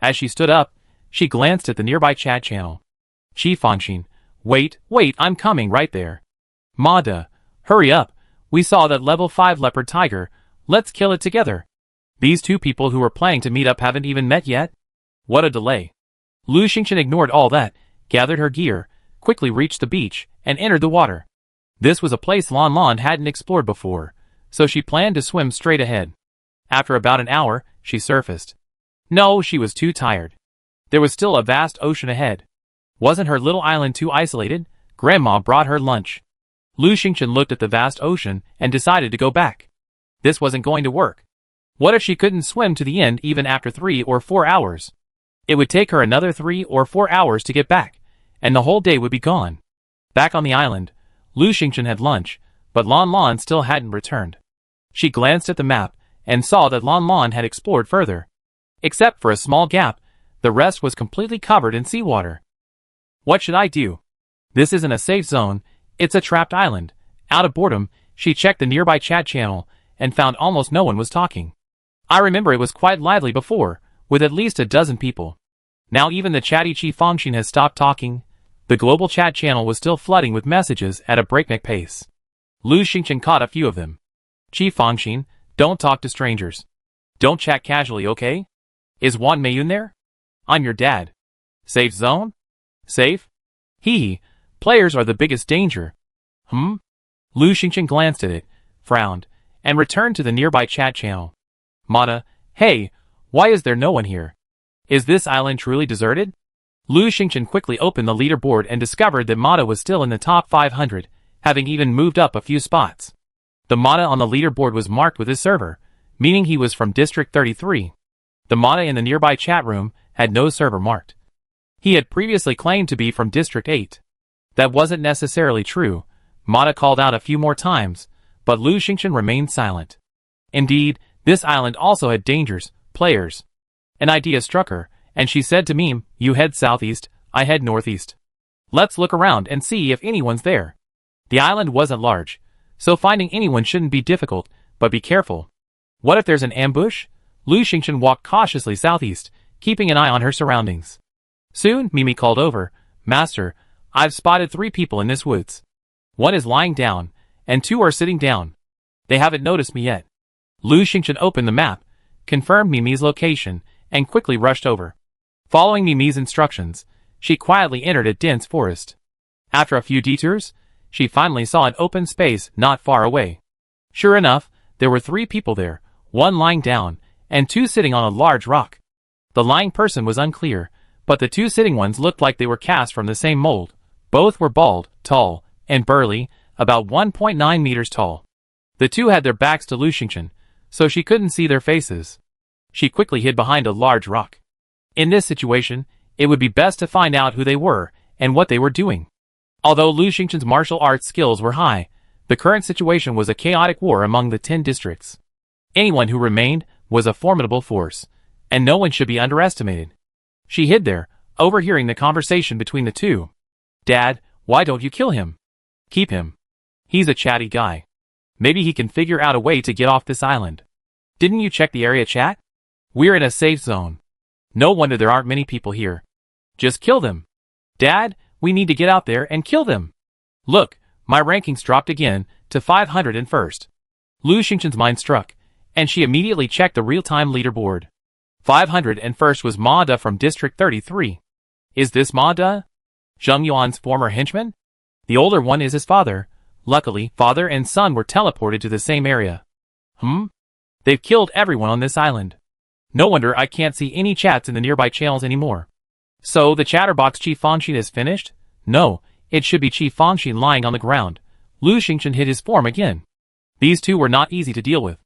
Speaker 1: As she stood up, she glanced at the nearby chat channel. Qi Fangxin, wait, I'm coming right there. Ma De, hurry up, we saw that level 5 leopard tiger, let's kill it together. These two people who were planning to meet up haven't even met yet? What a delay. Lu Xingchen ignored all that, gathered her gear, quickly reached the beach, and entered the water. This was a place Lan Lan hadn't explored before, so she planned to swim straight ahead. After about an hour, she surfaced. No, she was too tired. There was still a vast ocean ahead. Wasn't her little island too isolated? Grandma brought her lunch. Lu Xingchen looked at the vast ocean and decided to go back. This wasn't going to work. What if she couldn't swim to the end even after 3 or 4 hours? It would take her another 3 or 4 hours to get back, and the whole day would be gone. Back on the island, Lu Xingchen had lunch, but Lan Lan still hadn't returned. She glanced at the map and saw that Lan Lan had explored further. Except for a small gap, the rest was completely covered in seawater. What should I do? This isn't a safe zone, it's a trapped island. Out of boredom, she checked the nearby chat channel and found almost no one was talking. I remember it was quite lively before, with at least a dozen people. Now even the chatty Chi Fongxin has stopped talking. The global chat channel was still flooding with messages at a breakneck pace. Lu Xingchen caught a few of them. Chi Fongxin, don't talk to strangers. Don't chat casually, okay? Is Wan Meiyun there? I'm your dad. Safe zone? Safe? Hee. Players are the biggest danger. Lu Xingchen glanced at it, frowned, and returned to the nearby chat channel. Mata, hey, why is there no one here? Is this island truly deserted? Lu Xingchen quickly opened the leaderboard and discovered that Mata was still in the top 500, having even moved up a few spots. The Mata on the leaderboard was marked with his server, meaning he was from District 33. The Mata in the nearby chat room had no server marked. He had previously claimed to be from District 8. That wasn't necessarily true. Mata called out a few more times, but Lu Xingchen remained silent. Indeed, this island also had dangers, players. An idea struck her, and she said to me, you head southeast, I head northeast. Let's look around and see if anyone's there. The island wasn't large, so finding anyone shouldn't be difficult, but be careful. What if there's an ambush? Lu Xingchen walked cautiously southeast, keeping an eye on her surroundings. Soon, Mimi called over, Master, I've spotted 3 people in this woods. 1 is lying down, and 2 are sitting down. They haven't noticed me yet. Lu Xingchen opened the map, confirmed Mimi's location, and quickly rushed over. Following Mimi's instructions, she quietly entered a dense forest. After a few detours, she finally saw an open space not far away. Sure enough, there were 3 people there, 1 lying down, and 2 sitting on a large rock. The lying person was unclear, but the 2 sitting ones looked like they were cast from the same mold. Both were bald, tall, and burly, about 1.9 meters tall. The 2 had their backs to Lu Xingchen, so she couldn't see their faces. She quickly hid behind a large rock. In this situation, it would be best to find out who they were and what they were doing. Although Lu Xingchen's martial arts skills were high, the current situation was a chaotic war among the 10 districts. Anyone who remained was a formidable force, and no one should be underestimated. She hid there, overhearing the conversation between the 2. Dad, why don't you kill him? Keep him. He's a chatty guy. Maybe he can figure out a way to get off this island. Didn't you check the area chat? We're in a safe zone. No wonder there aren't many people here. Just kill them. Dad, we need to get out there and kill them. Look, my rankings dropped again to 501st. Lu Xingchen's mind struck, and she immediately checked the real-time leaderboard. 501st was Ma Da from District 33. Is this Ma Da? Zheng Yuan's former henchman? The older one is his father. Luckily, father and son were teleported to the same area. They've killed everyone on this island. No wonder I can't see any chats in the nearby channels anymore. So the chatterbox Chi Fongxin is finished? No, it should be Chi Fongxin lying on the ground. Lu Xingchen hid his form again. These 2 were not easy to deal with.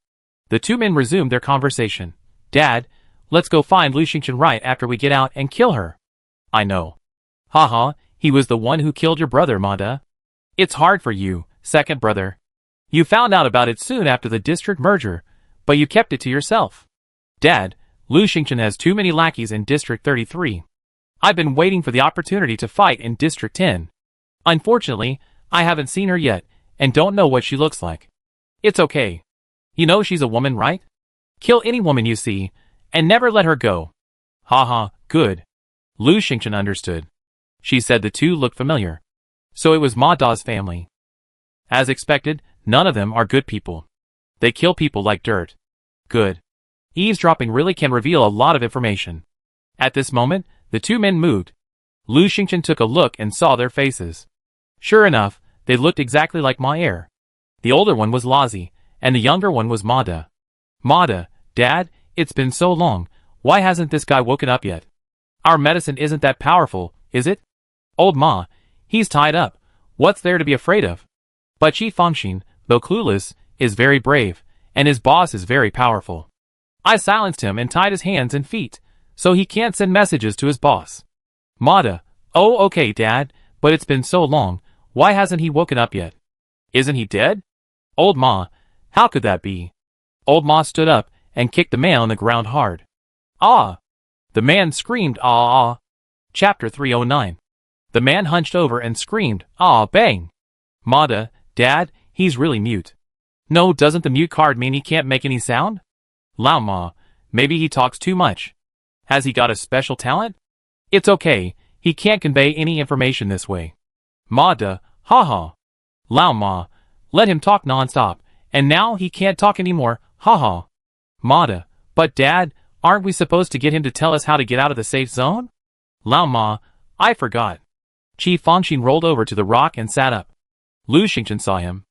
Speaker 1: The 2 men resumed their conversation. Dad, let's go find Lu Xingchen right after we get out and kill her. I know. Haha, he was the one who killed your brother, Ma Da. It's hard for you, second brother. You found out about it soon after the district merger, but you kept it to yourself. Dad, Lu Xingchen has too many lackeys in District 33. I've been waiting for the opportunity to fight in District 10. Unfortunately, I haven't seen her yet, and don't know what she looks like. It's okay. You know she's a woman, right? Kill any woman you see, and never let her go. Haha, good. Lu Xingchen understood. She said the 2 looked familiar. So it was Ma Da's family. As expected, none of them are good people. They kill people like dirt. Good. Eavesdropping really can reveal a lot of information. At this moment, the 2 men moved. Lu Xingchen took a look and saw their faces. Sure enough, they looked exactly like Ma Er. The older one was Lazi, and the younger one was Ma Da. Ma Da, Dad, it's been so long, why hasn't this guy woken up yet? Our medicine isn't that powerful, is it? Old Ma, he's tied up, what's there to be afraid of? But Chi Fongxin, though clueless, is very brave, and his boss is very powerful. I silenced him and tied his hands and feet, so he can't send messages to his boss. Ma Da, oh okay Dad, but it's been so long, why hasn't he woken up yet? Isn't he dead? Old Ma, how could that be? Old Ma stood up and kicked the man on the ground hard. Ah! The man screamed ah ah. Chapter 309. The man hunched over and screamed ah bang. Ma Da, Dad, he's really mute. No, doesn't the mute card mean he can't make any sound? Lao Ma, maybe he talks too much. Has he got a special talent? It's okay, he can't convey any information this way. Ma Da, haha. Lao Ma, let him talk non-stop, and now he can't talk anymore, haha. Ma Da, but Dad, aren't we supposed to get him to tell us how to get out of the safe zone? Lao Ma, I forgot. Qi Fangxin rolled over to the rock and sat up. Lu Xingchen saw him.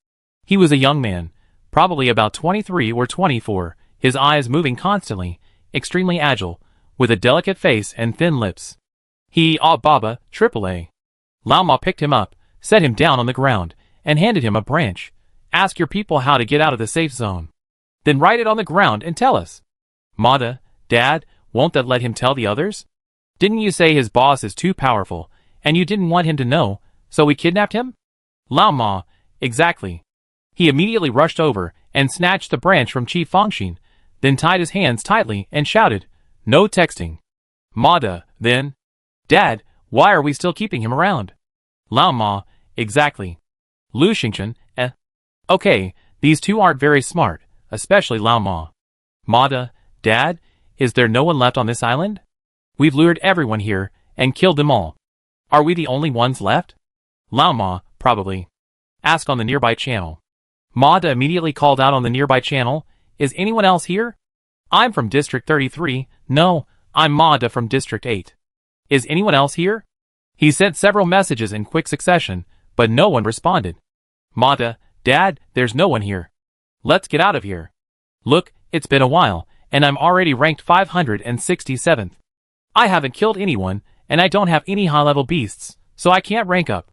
Speaker 1: He was a young man, probably about 23 or 24, his eyes moving constantly, extremely agile, with a delicate face and thin lips. Baba, AAA. Lao Ma picked him up, set him down on the ground, and handed him a branch. Ask your people how to get out of the safe zone. Then write it on the ground and tell us. Ma Da, Dad, won't that let him tell the others? Didn't you say his boss is too powerful, and you didn't want him to know, so we kidnapped him? Lao Ma, exactly. He immediately rushed over and snatched the branch from Qi Fangxin, then tied his hands tightly and shouted, "No texting." Ma Da, then, Dad, why are we still keeping him around? Lao Ma, exactly. Lu Xingchen, Okay, these two aren't very smart, especially Lao Ma. Ma Da, Dad, is there no one left on this island? We've lured everyone here and killed them all. Are we the only ones left? Lao Ma, probably. Ask on the nearby channel. Ma Da immediately called out on the nearby channel, is anyone else here? I'm from District 33, no, I'm Ma Da from District 8. Is anyone else here? He sent several messages in quick succession, but no one responded. Ma Da, Dad, there's no one here. Let's get out of here. Look, it's been a while, and I'm already ranked 567th. I haven't killed anyone, and I don't have any high-level beasts, so I can't rank up.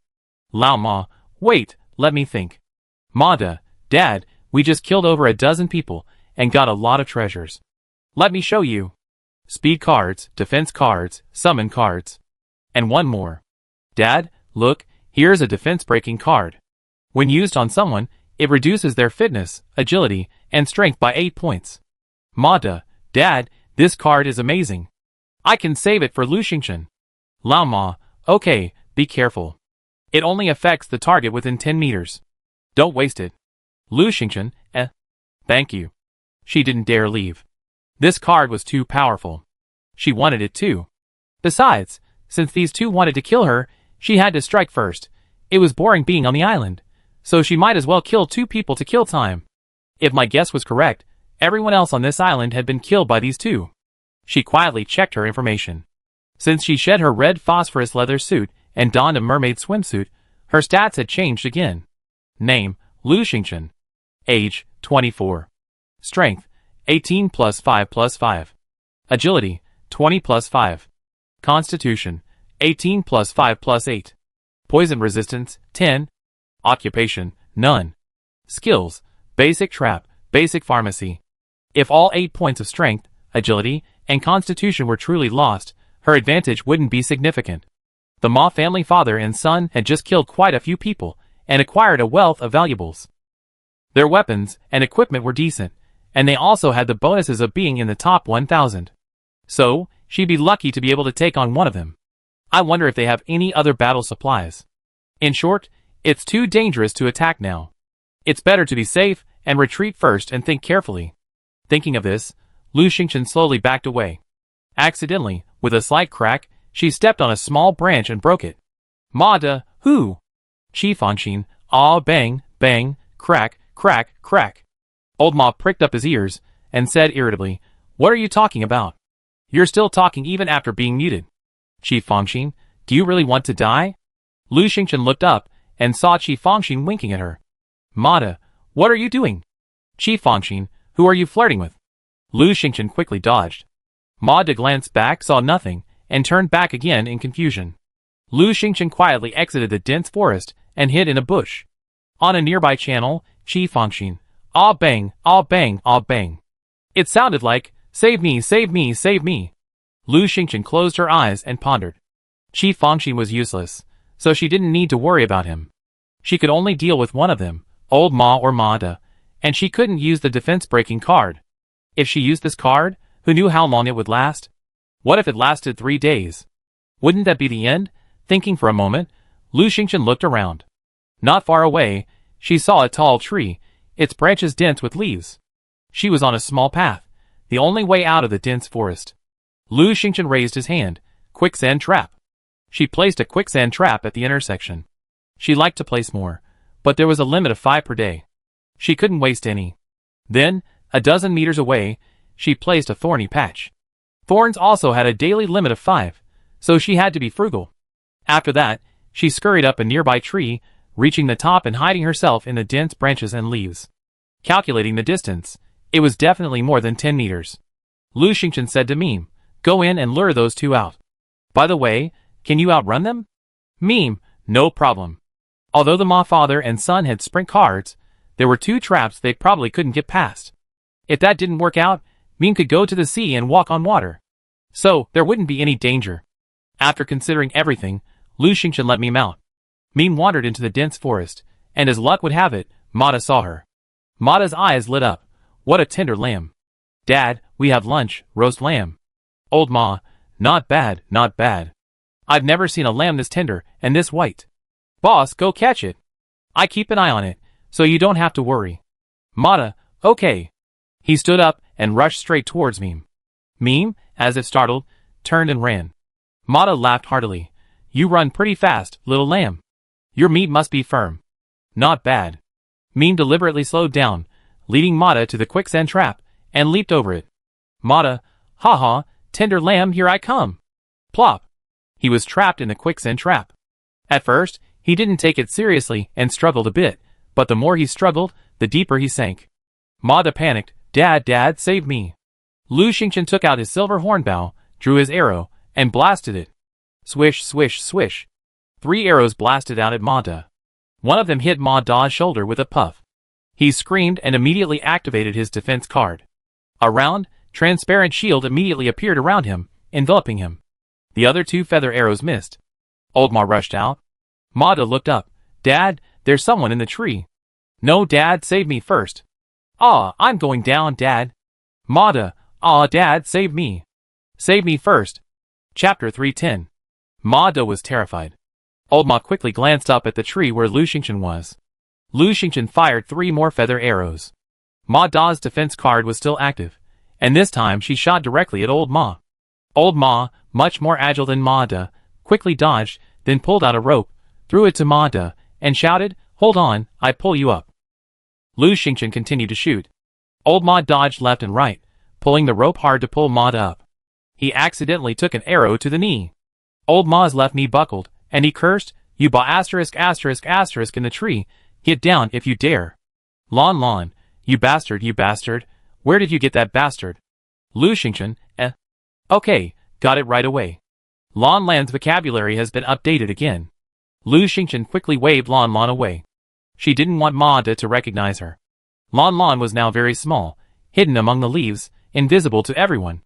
Speaker 1: Lao Ma, wait, let me think. Ma Da, Dad, we just killed over a dozen people, and got a lot of treasures. Let me show you. Speed cards, defense cards, summon cards. And one more. Dad, look, here's a defense-breaking card. When used on someone, it reduces their fitness, agility, and strength by 8 points. Ma Da, Dad, this card is amazing. I can save it for Lu Xingchen. Lao Ma, okay, be careful. It only affects the target within 10 meters. Don't waste it. Lu Xingchen, Thank you. She didn't dare leave. This card was too powerful. She wanted it too. Besides, since these two wanted to kill her, she had to strike first. It was boring being on the island, so she might as well kill two people to kill time. If my guess was correct, everyone else on this island had been killed by these two. She quietly checked her information. Since she shed her red phosphorus leather suit and donned a mermaid swimsuit, her stats had changed again. Name, Lu Xingchen. Age, 24. Strength, 18 plus 5 plus 5. Agility, 20 plus 5. Constitution, 18 plus 5 plus 8. Poison resistance, 10. Occupation, none. Skills, basic trap, basic pharmacy. If all 8 points of strength, agility, and constitution were truly lost, her advantage wouldn't be significant. The Ma family father and son had just killed quite a few people, and acquired a wealth of valuables. Their weapons and equipment were decent, and they also had the bonuses of being in the top 1,000. So, she'd be lucky to be able to take on one of them. I wonder if they have any other battle supplies. In short, it's too dangerous to attack now. It's better to be safe and retreat first and think carefully. Thinking of this, Lu Xingchen slowly backed away. Accidentally, with a slight crack, she stepped on a small branch and broke it. Ma Da, who? Qi Fangxin, bang, bang, crack, crack, crack. Old Ma pricked up his ears and said irritably, what are you talking about? You're still talking even after being muted. Qi Fangxin, do you really want to die? Lu Xingchen looked up and saw Qi Fangxin winking at her. Ma Da, what are you doing? Qi Fangxin, who are you flirting with? Lu Xingchen quickly dodged. Ma Da glanced back, saw nothing, and turned back again in confusion. Lu Xingchen quietly exited the dense forest and hid in a bush. On a nearby channel, Qi Fangxin, bang, bang, bang. It sounded like, save me, save me, save me. Lu Xingchen closed her eyes and pondered. Qi Fangxin was useless, so she didn't need to worry about him. She could only deal with one of them, old Ma or Ma Da, and she couldn't use the defense-breaking card. If she used this card, who knew how long it would last? What if it lasted 3 days? Wouldn't that be the end? Thinking for a moment, Lu Xingchen looked around. Not far away, she saw a tall tree, its branches dense with leaves. She was on a small path, the only way out of the dense forest. Lu Xingchen raised his hand. Quicksand trap. She placed a quicksand trap at the intersection. She liked to place more, but there was a limit of 5 per day. She couldn't waste any. Then, a dozen meters away, she placed a thorny patch. Thorns also had a daily limit of 5, so she had to be frugal. After that, she scurried up a nearby tree, reaching the top and hiding herself in the dense branches and leaves. Calculating the distance, it was definitely more than 10 meters. Lu Xingchen said to Meme, "Go in and lure those two out. By the way, can you outrun them?" Meme, "No problem." Although the Ma father and son had sprint cards, there were 2 traps they probably couldn't get past. If that didn't work out, Meme could go to the sea and walk on water. So, there wouldn't be any danger. After considering everything, Lu Xingchen let Meme out. Meme wandered into the dense forest, and as luck would have it, Mata saw her. Mata's eyes lit up. What a tender lamb. "Dad, we have lunch, roast lamb." Old Ma, "Not bad, not bad. I've never seen a lamb this tender and this white. Boss, go catch it. I keep an eye on it, so you don't have to worry." Mata, "Okay." He stood up and rushed straight towards Meme. Meme, as if startled, turned and ran. Mata laughed heartily. "You run pretty fast, little lamb. Your meat must be firm." "Not bad." Meme deliberately slowed down, leading Mata to the quicksand trap, and leaped over it. Mata, "Ha ha, tender lamb, here I come." Plop. He was trapped in the quicksand trap. At first, he didn't take it seriously and struggled a bit, but the more he struggled, the deeper he sank. Mata panicked. Dad, save me." Lu Xingchen took out his silver hornbow, drew his arrow, and blasted it. Swish, swish, swish. 3 arrows blasted out at Mata. One of them hit Ma Da's shoulder with a puff. He screamed and immediately activated his defense card. A round, transparent shield immediately appeared around him, enveloping him. The other 2 feather arrows missed. Old Ma rushed out. Mata looked up. "Dad, there's someone in the tree." "No, Dad, save me first." "Ah, I'm going down, Dad." Mata, "Ah, Dad, save me. Save me first." Chapter 310. Mata was terrified. Old Ma quickly glanced up at the tree where Lu Xingchen was. Lu Xingchen fired 3 more feather arrows. Ma Da's defense card was still active, and this time she shot directly at Old Ma. Old Ma, much more agile than Ma Da, quickly dodged, then pulled out a rope, threw it to Ma Da, and shouted, "Hold on, I pull you up." Lu Xingchen continued to shoot. Old Ma dodged left and right, pulling the rope hard to pull Ma Da up. He accidentally took an arrow to the knee. Old Ma's left knee buckled, and he cursed, "You asterisk in the tree, get down if you dare. Lon, you bastard, where did you get that bastard?" Lu Xingchen, Okay, got it right away. Lon Lan's vocabulary has been updated again. Lu Xingchen quickly waved Lon away. She didn't want Ma Da to recognize her. Lon was now very small, hidden among the leaves, invisible to everyone.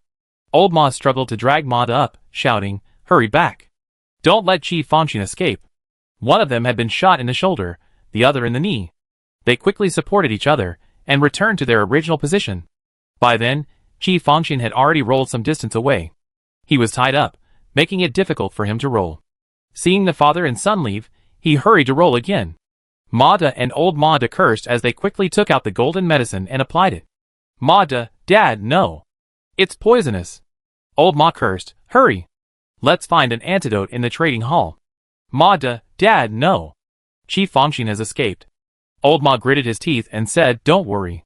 Speaker 1: Old Ma struggled to drag Ma Da up, shouting, "Hurry back. Don't let Qi Fangxin escape." One of them had been shot in the shoulder, the other in the knee. They quickly supported each other, and returned to their original position. By then, Qi Fangxin had already rolled some distance away. He was tied up, making it difficult for him to roll. Seeing the father and son leave, he hurried to roll again. Ma Da and old Ma Da cursed as they quickly took out the golden medicine and applied it. Ma Da, "Dad, no. It's poisonous." Old Ma cursed, "Hurry. Let's find an antidote in the trading hall." Ma Da, "Dad, no. Qi Fangxin has escaped." Old Ma gritted his teeth and said, "Don't worry.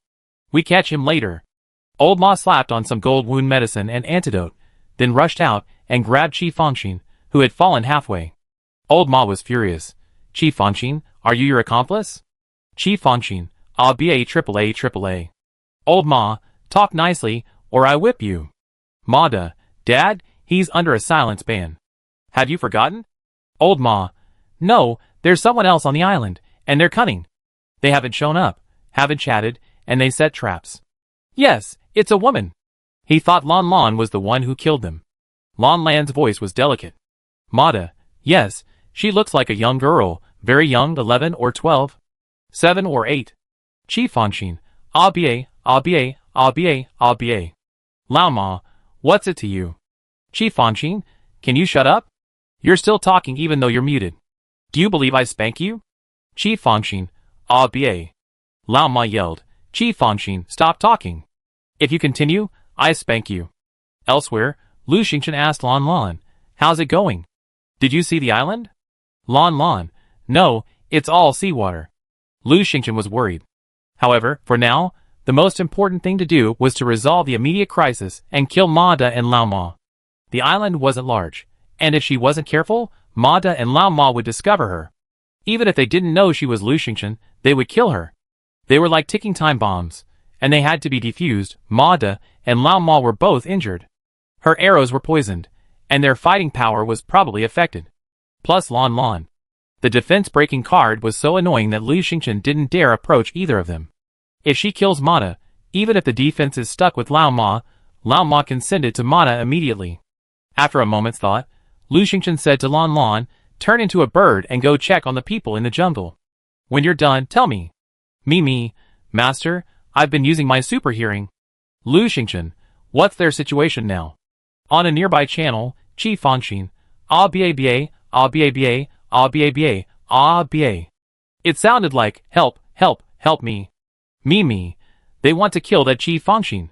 Speaker 1: We catch him later." Old Ma slapped on some gold wound medicine and antidote, then rushed out and grabbed Qi Fangxin, who had fallen halfway. Old Ma was furious. "Qi Fangxin, are you your accomplice?" Qi Fangxin, "I'll be a AAA. Old Ma, talk nicely, or I whip you." Ma Da, "Dad, he's under a silence ban. Have you forgotten?" Old Ma, "No, there's someone else on the island, and they're cunning. They haven't shown up, haven't chatted, and they set traps. Yes, it's a woman." He thought Lon was the one who killed them. Lon Lan's voice was delicate. Ma Da, "Yes, she looks like a young girl, very young, 11 or 12. 7 or 8. Qi Fangxin, "I'll be a. Lao Ma, what's it to you?" Qi Fangxin, "Can you shut up? You're still talking even though you're muted. Do you believe I spank you?" Qi Fangxin, "A. Lao Ma yelled, "Qi Fangxin, stop talking. If you continue, I spank you. Elsewhere, Lu Xingchen asked Lan Lan, how's it going? Did you see the island? Lan Lan, no, it's all seawater. Lu Xingchen was worried. However, for now, the most important thing to do was to resolve the immediate crisis and kill Ma De and Lao Ma. The island wasn't large, and if she wasn't careful, Ma De and Lao Ma would discover her. Even if they didn't know she was Lu Xingchen, they would kill her. They were like ticking time bombs, and they had to be defused. Ma De and Lao Ma were both injured. Her arrows were poisoned, and their fighting power was probably affected. Plus Lan Lan. The defense-breaking card was so annoying that Lu Xingchen didn't dare approach either of them. If she kills Ma De, even if the defense is stuck with Lao Ma can send it to Ma De immediately. After a moment's thought, Lu Xingchen said to Lan Lan, turn into a bird and go check on the people in the jungle. When you're done, tell me. Me, master, I've been using my super hearing. Lu Xingchen, what's their situation now? On a nearby channel, Qi Fangxin, ah ba, ah ba, ah ba, ah ba. It sounded like, help me. Me, they want to kill that Qi Fangxin.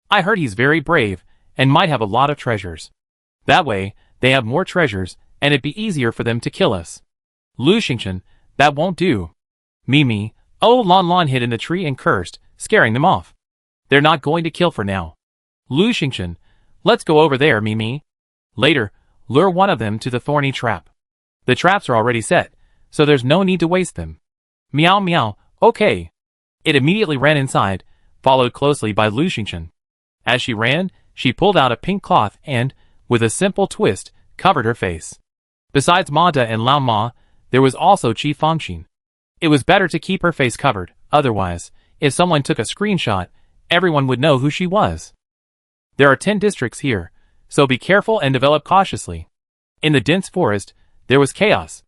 Speaker 1: I heard he's very brave, and might have a lot of treasures. That way, they have more treasures, and it'd be easier for them to kill us. Lu Xingchen, that won't do. Me, oh Lan Lan hid in the tree and cursed, scaring them off. They're not going to kill for now. Lu Xingchen, let's go over there, Me. Later, lure one of them to the thorny trap. The traps are already set, so there's no need to waste them. Meow, okay. It immediately ran inside, followed closely by Lu Xingchen. As she ran, she pulled out a pink cloth and, with a simple twist, covered her face. Besides Ma De and Lao Ma, there was also Qi Fangxin. It was better to keep her face covered, otherwise, if someone took a screenshot, everyone would know who she was. There are 10 districts here, so be careful and develop cautiously. In the dense forest, there was chaos.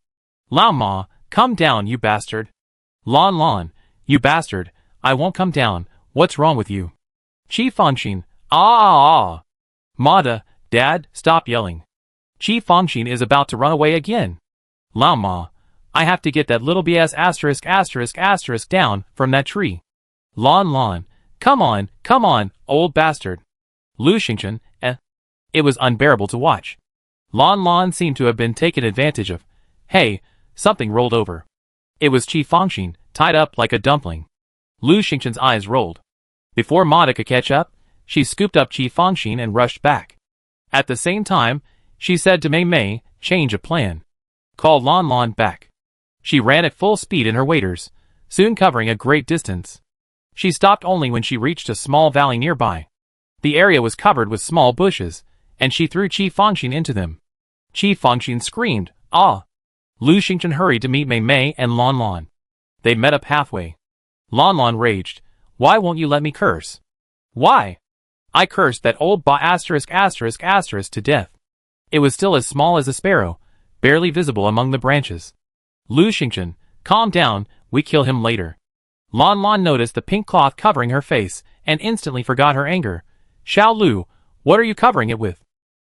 Speaker 1: Lao Ma, come down, you bastard. Lan, you bastard, I won't come down, what's wrong with you? Qi Fangxin, ah. Ma De, Dad, stop yelling. Qi Fangxin is about to run away again. Lao Ma, I have to get that little BS *** down from that tree. Lan, come on, old bastard. Lu Xingchen, It was unbearable to watch. Lan seemed to have been taken advantage of. Hey, something rolled over. It was Qi Fangxin, tied up like a dumpling. Lu Xingchen's eyes rolled. Before Ma De could catch up, she scooped up Qi Fangxin and rushed back. At the same time, she said to Mei, change of plan. Call Lan back. She ran at full speed in her waders, soon covering a great distance. She stopped only when she reached a small valley nearby. The area was covered with small bushes, and she threw Qi Fangxin into them. Qi Fangxin screamed, ah! Lu Xingchen hurried to meet Mei and Lan. They met up halfway. Lan raged, why won't you let me curse? Why? I cursed that old *** to death. It was still as small as a sparrow, barely visible among the branches. Lu Xingchen, calm down, we kill him later. Lan noticed the pink cloth covering her face, and instantly forgot her anger. Xiao Lu, what are you covering it with?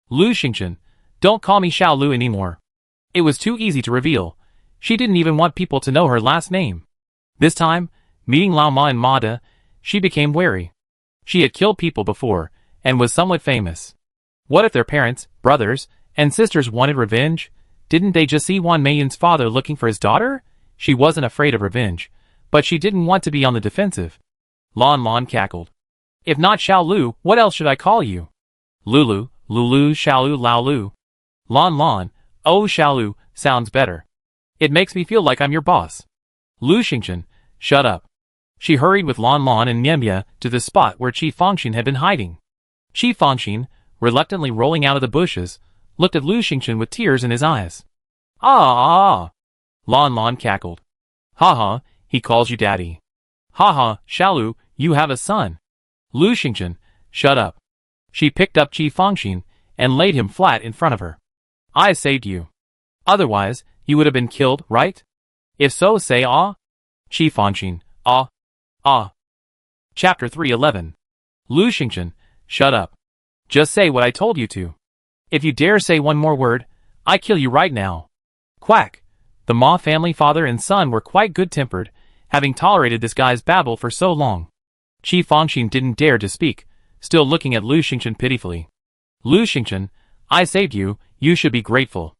Speaker 1: Lu Xingchen, don't call me Xiao Lu anymore. It was too easy to reveal. She didn't even want people to know her last name. This time, meeting Lao Ma and Ma De, she became wary. She had killed people before, and was somewhat famous. What if their parents, brothers, and sisters wanted revenge? Didn't they just see Wan Meiyun's father looking for his daughter? She wasn't afraid of revenge, but she didn't want to be on the defensive. Lan cackled. If not Xiao Lu, what else should I call you? Lulu, Xiao Lu, Lao Lu. Lan, oh Xiao Lu, sounds better. It makes me feel like I'm your boss. Lu Xingchen, shut up. She hurried with Lan and Niemya to the spot where Qi Fangxin had been hiding. Qi Fangxin, reluctantly rolling out of the bushes, looked at Lu Xingchen with tears in his eyes. Ah! Lan cackled. Ha, he calls you daddy. Ha, Xiao Lu, you have a son. Lu Xingchen, shut up. She picked up Qi Fangxin and laid him flat in front of her. I saved you. Otherwise, you would have been killed, right? If so, say ah. Qi Fangxin, ah. Chapter 311. Lu Xingchen, shut up. Just say what I told you to. If you dare say one more word, I kill you right now. Quack. The Ma family father and son were quite good-tempered, having tolerated this guy's babble for so long. Qi Fangxin didn't dare to speak, still looking at Lu Xingchen pitifully. Lu Xingchen, I saved you, you should be grateful.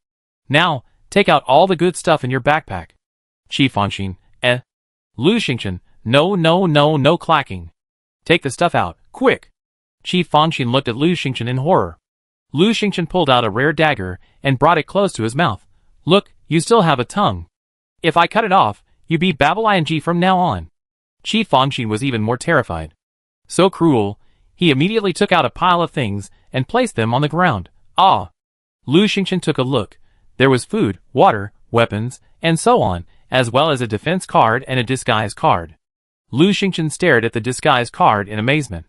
Speaker 1: Now, take out all the good stuff in your backpack. Qi Fangxin, Lu Xingchen, no clacking. Take the stuff out, quick. Qi Fangxin looked at Lu Xingchen in horror. Lu Xingchen pulled out a rare dagger and brought it close to his mouth. Look, you still have a tongue. If I cut it off, you be Babble-ing from now on. Qi Fangxin was even more terrified. So cruel, he immediately took out a pile of things and placed them on the ground. Ah! Lu Xingchen took a look. There was food, water, weapons, and so on, as well as a defense card and a disguise card. Lu Xingchen stared at the disguise card in amazement.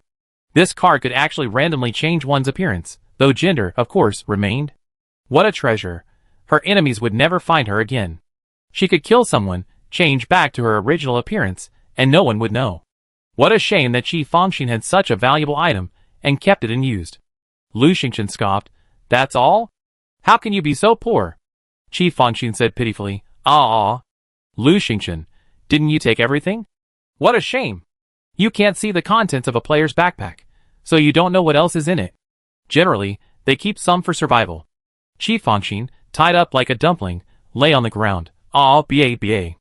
Speaker 1: This card could actually randomly change one's appearance, though gender, of course, remained. What a treasure! Her enemies would never find her again. She could kill someone, change back to her original appearance, and no one would know. What a shame that Qi Fangxin had such a valuable item, and kept it unused. Lu Xingchen scoffed. That's all? How can you be so poor? Qi Fangxin said pitifully. Ah. Lu Xingchen, didn't you take everything? What a shame! You can't see the contents of a player's backpack, so you don't know what else is in it. Generally, they keep some for survival. Qi Fangxin, tied up like a dumpling, lay on the ground. Ah, ba.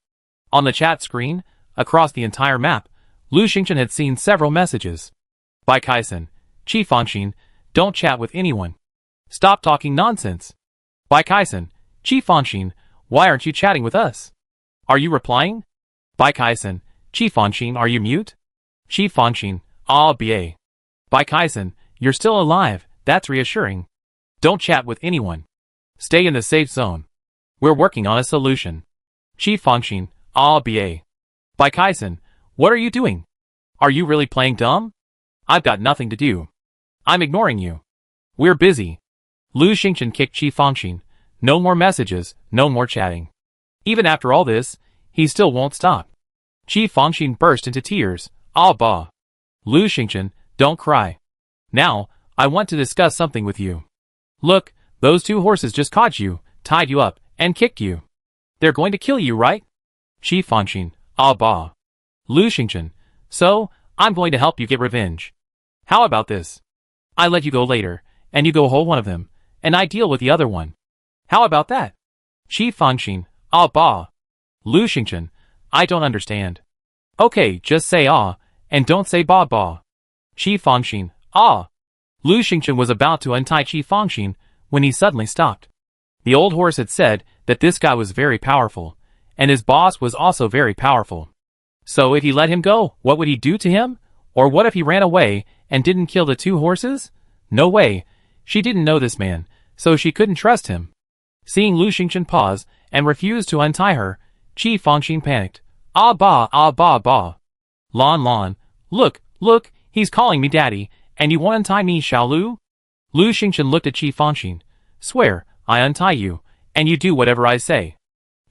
Speaker 1: On the chat screen, across the entire map, Lu Xingchen had seen several messages. By Kaisen, Qi Fangxin, don't chat with anyone. Stop talking nonsense. By Kaisen, Qi Fangxin, why aren't you chatting with us? Are you replying? By Kaisen, Qi Fangxin, are you mute? Qi Fangxin, ah ba. By Kaisen, you're still alive, that's reassuring. Don't chat with anyone. Stay in the safe zone. We're working on a solution. Qi Fangxin, ah ba. By Kaisen, what are you doing? Are you really playing dumb? I've got nothing to do. I'm ignoring you. We're busy. Lu Xingchen kicked Qi Fangxin. No more messages, no more chatting. Even after all this, he still won't stop. Qi Fangxin burst into tears. Ah bah. Lu Xingchen, don't cry. Now, I want to discuss something with you. Look, those two horses just caught you, tied you up, and kicked you. They're going to kill you, right? Qi Fangxin, ah bah. Lu Xingchen, so, I'm going to help you get revenge. How about this? I let you go later, and you go hold one of them, and I deal with the other one. How about that? Qi Fangxin, ah bah. Lu Xingchen, I don't understand. Okay, just say ah, and don't say ba ba. Qi Fangxin, ah. Lu Xingchen was about to untie Qi Fangxin when he suddenly stopped. The old horse had said that this guy was very powerful, and his boss was also very powerful. So if he let him go, what would he do to him? Or what if he ran away and didn't kill the two horses? No way. She didn't know this man, so she couldn't trust him. Seeing Lu Xingchen pause and refuse to untie her, Qi Fangxin panicked. Ah bah. Lon, look, he's calling me daddy, and you won't untie me, shall Lu? Lu Xingchen looked at Qi Fangxin. Swear, I untie you, and you do whatever I say.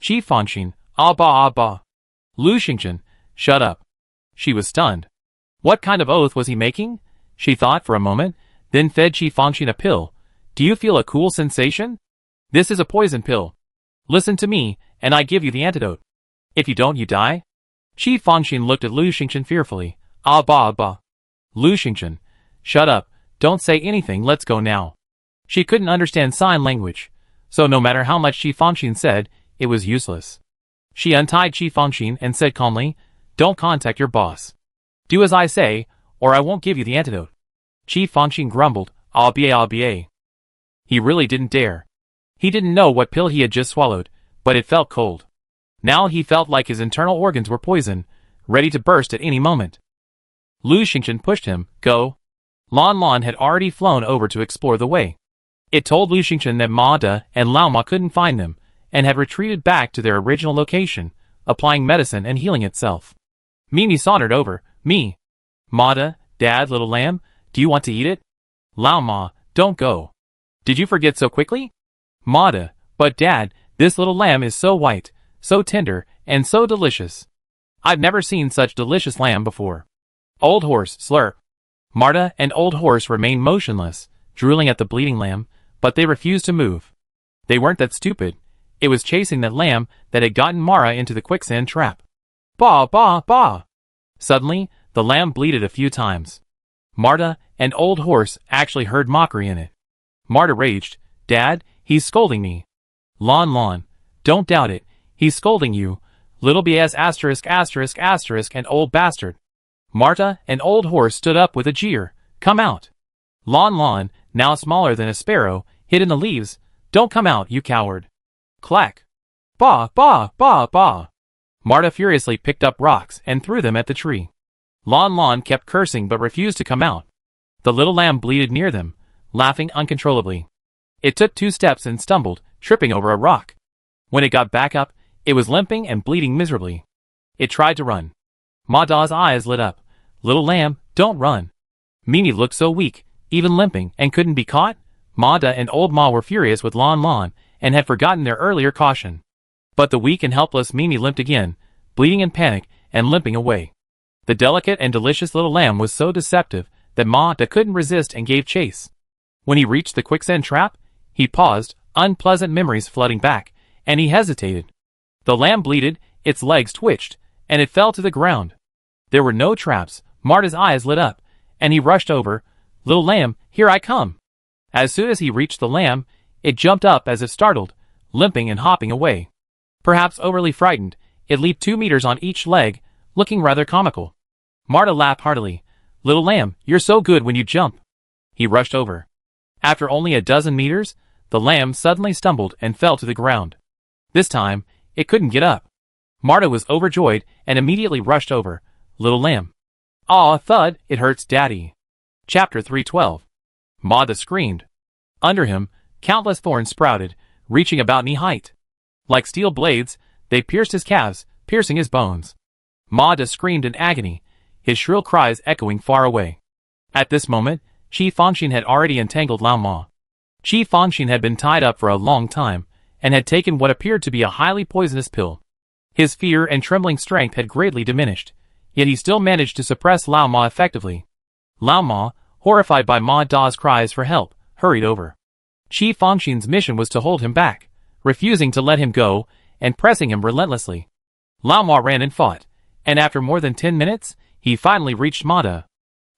Speaker 1: Qi Fangxin, ah bah. Lu Xingchen, shut up. She was stunned. What kind of oath was he making? She thought for a moment, then fed Qi Fangxin a pill. Do you feel a cool sensation? This is a poison pill. Listen to me, and I give you the antidote. If you don't, you die. Qi Fangxin looked at Lu Xingchen fearfully. Ah bah. Lu Xingchen, shut up, don't say anything, let's go now. She couldn't understand sign language, so no matter how much Qi Fangxin said, it was useless. She untied Qi Fangxin and said calmly, don't contact your boss. Do as I say, or I won't give you the antidote. Qi Fangxin grumbled, ah ba. He really didn't dare. He didn't know what pill he had just swallowed, but it felt cold. Now he felt like his internal organs were poison, ready to burst at any moment. Lu Xingchen pushed him. Go. Lon had already flown over to explore the way. It told Lu Xingchen that Ma De and Lao Ma couldn't find them, and had retreated back to their original location, applying medicine and healing itself. Mimi sauntered over. Me. Ma De, Dad, little lamb, do you want to eat it? Lao Ma, don't go. Did you forget so quickly? Ma De, but Dad, this little lamb is so white, so tender, and so delicious. I've never seen such delicious lamb before. Old horse, slurp. Marta and old horse remained motionless, drooling at the bleeding lamb, but they refused to move. They weren't that stupid. It was chasing that lamb that had gotten Mara into the quicksand trap. Ba. Suddenly, the lamb bleated a few times. Marta and Old Horse actually heard mockery in it. Marta raged, "Dad, he's scolding me." Lon, don't doubt it, he's scolding you, little BS ***** and old bastard. Marta and Old Horse stood up with a jeer. "Come out." Lon, now smaller than a sparrow, hid in the leaves. "Don't come out, you coward." Clack. Bah, bah, bah, bah. Marta furiously picked up rocks and threw them at the tree. Lon kept cursing but refused to come out. The little lamb bleated near them, laughing uncontrollably. It took 2 steps and stumbled, tripping over a rock. When it got back up, it was limping and bleeding miserably. It tried to run. Ma-Da's eyes lit up. "Little lamb, don't run." Mimi looked so weak, even limping, and couldn't be caught. Ma-Da and Old Ma were furious with Lon and had forgotten their earlier caution. But the weak and helpless Mimi limped again, bleeding in panic and limping away. The delicate and delicious little lamb was so deceptive that Ma-Da couldn't resist and gave chase. When he reached the quicksand trap, he paused, unpleasant memories flooding back, and he hesitated. The lamb bleated, its legs twitched, and it fell to the ground. There were no traps. Marta's eyes lit up, and he rushed over. "Little lamb, here I come." As soon as he reached the lamb, it jumped up as if startled, limping and hopping away. Perhaps overly frightened, it leaped 2 meters on each leg, looking rather comical. Marta laughed heartily. "Little lamb, you're so good when you jump." He rushed over. After only a dozen meters, the lamb suddenly stumbled and fell to the ground. This time, it couldn't get up. Marta was overjoyed and immediately rushed over. "Little lamb." "Aw, thud, it hurts, Daddy." Chapter 312. Ma-Da screamed. Under him, countless thorns sprouted, reaching about knee height. Like steel blades, they pierced his calves, piercing his bones. Ma-Da screamed in agony, his shrill cries echoing far away. At this moment, Chi Fongxin had already entangled Lao Ma. Chi Fongxin had been tied up for a long time, and had taken what appeared to be a highly poisonous pill. His fear and trembling strength had greatly diminished, yet he still managed to suppress Lao Ma effectively. Lao Ma, horrified by Ma-Da's cries for help, hurried over. Chi Fongxin's mission was to hold him back, refusing to let him go, and pressing him relentlessly. Lao Ma ran and fought, and after more than 10 minutes, he finally reached Ma-Da.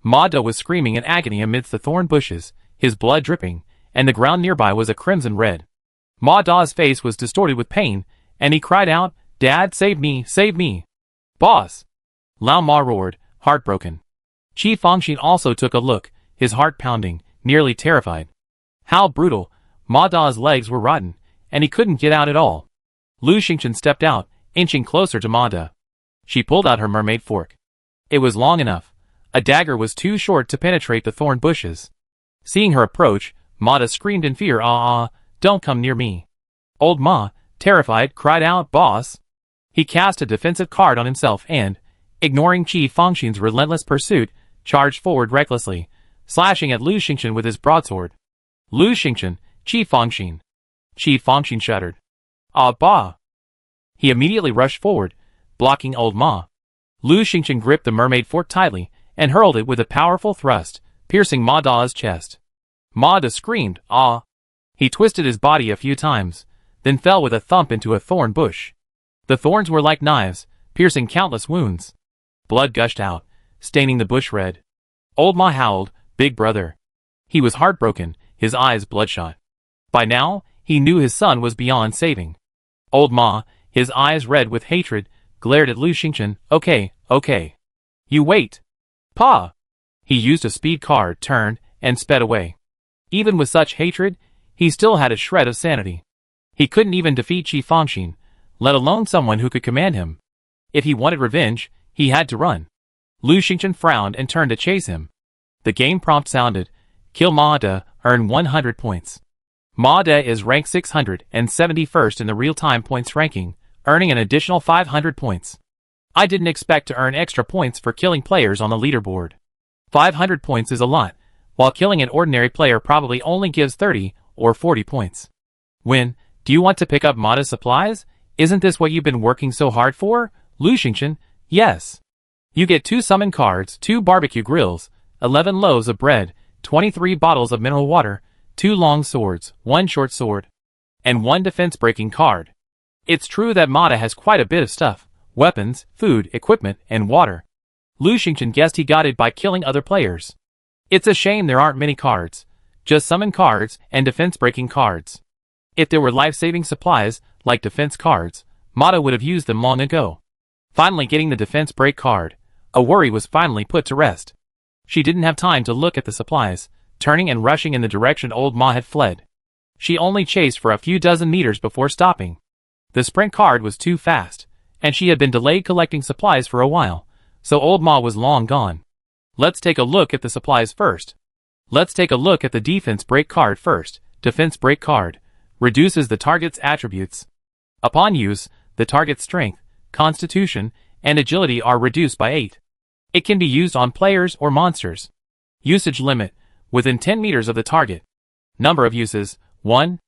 Speaker 1: Ma-Da was screaming in agony amidst the thorn bushes, his blood dripping, and the ground nearby was a crimson red. Ma-Da's face was distorted with pain, and he cried out, "Dad, save me, save me." "Boss!" Lao Ma roared, heartbroken. Chi Fongxin also took a look, his heart pounding, nearly terrified. How brutal! Ma-Da's legs were rotten, and he couldn't get out at all. Lu Xingchen stepped out, inching closer to Ma-Da. She pulled out her mermaid fork. It was long enough. A dagger was too short to penetrate the thorn bushes. Seeing her approach, Ma-Da screamed in fear, "Don't come near me." Old Ma, terrified, cried out, "Boss!" He cast a defensive card on himself and, ignoring Chi Fongxin's relentless pursuit, charged forward recklessly, slashing at Lu Xingchen with his broadsword. Lu Xingchen, Chi Fongxin. Chi Fongxin shuddered. "Ah, bah!" He immediately rushed forward, blocking Old Ma. Lu Xingchen gripped the mermaid fork tightly and hurled it with a powerful thrust, piercing Ma-Da's chest. Ma-Da screamed, "Ah!" He twisted his body a few times, then fell with a thump into a thorn bush. The thorns were like knives, piercing countless wounds. Blood gushed out, staining the bush red. Old Ma howled, "Big brother." He was heartbroken, his eyes bloodshot. By now, he knew his son was beyond saving. Old Ma, his eyes red with hatred, glared at Lu Xingchen. Okay. You wait." "Pa!" He used a speed card, turned, and sped away. Even with such hatred, he still had a shred of sanity. He couldn't even defeat Chi Fongxin, let alone someone who could command him. If he wanted revenge, he had to run. Lu Xingchen frowned and turned to chase him. The game prompt sounded. Kill Ma-Da, earn 100 points. Ma-Da is ranked 671st in the real-time points ranking, earning an additional 500 points. I didn't expect to earn extra points for killing players on the leaderboard. 500 points is a lot, while killing an ordinary player probably only gives 30 or 40 points. Win, do you want to pick up Ma-Da supplies? Isn't this what you've been working so hard for? Lu Xingchen, yes. You get 2 summon cards, 2 barbecue grills, 11 loaves of bread, 23 bottles of mineral water, 2 long swords, 1 short sword, and 1 defense-breaking card. It's true that Ma-Da has quite a bit of stuff, weapons, food, equipment, and water. Lu Xingchen guessed he got it by killing other players. It's a shame there aren't many cards. Just summon cards and defense-breaking cards. If there were life-saving supplies, like defense cards, Mata would have used them long ago. Finally getting the defense break card, a worry was finally put to rest. She didn't have time to look at the supplies, turning and rushing in the direction old Ma had fled. She only chased for a few dozen meters before stopping. The sprint card was too fast, and she had been delayed collecting supplies for a while, so old Ma was long gone. Let's take a look at the supplies first. Let's take a look at the defense break card first. Defense break card reduces the target's attributes. Upon use, the target's strength, constitution, and agility are reduced by 8. It can be used on players or monsters. Usage limit, within 10 meters of the target. Number of uses, 1.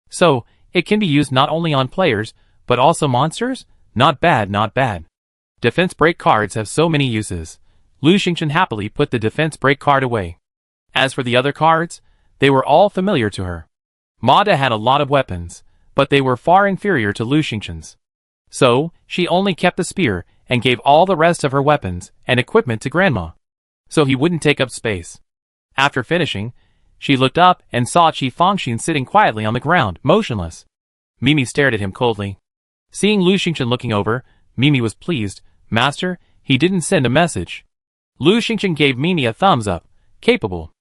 Speaker 1: So, it can be used not only on players, but also monsters? Not bad, not bad. Defense break cards have so many uses. Lu Xingchen happily put the defense break card away. As for the other cards, they were all familiar to her. Mata had a lot of weapons, but they were far inferior to Lu Xingchen's. So, she only kept the spear and gave all the rest of her weapons and equipment to Grandma, so he wouldn't take up space. After finishing, she looked up and saw Qi Fangxin sitting quietly on the ground, motionless. Mimi stared at him coldly. Seeing Lu Xingchen looking over, Mimi was pleased. Master, he didn't send a message. Lu Xingchen gave Mimi a thumbs up. Capable.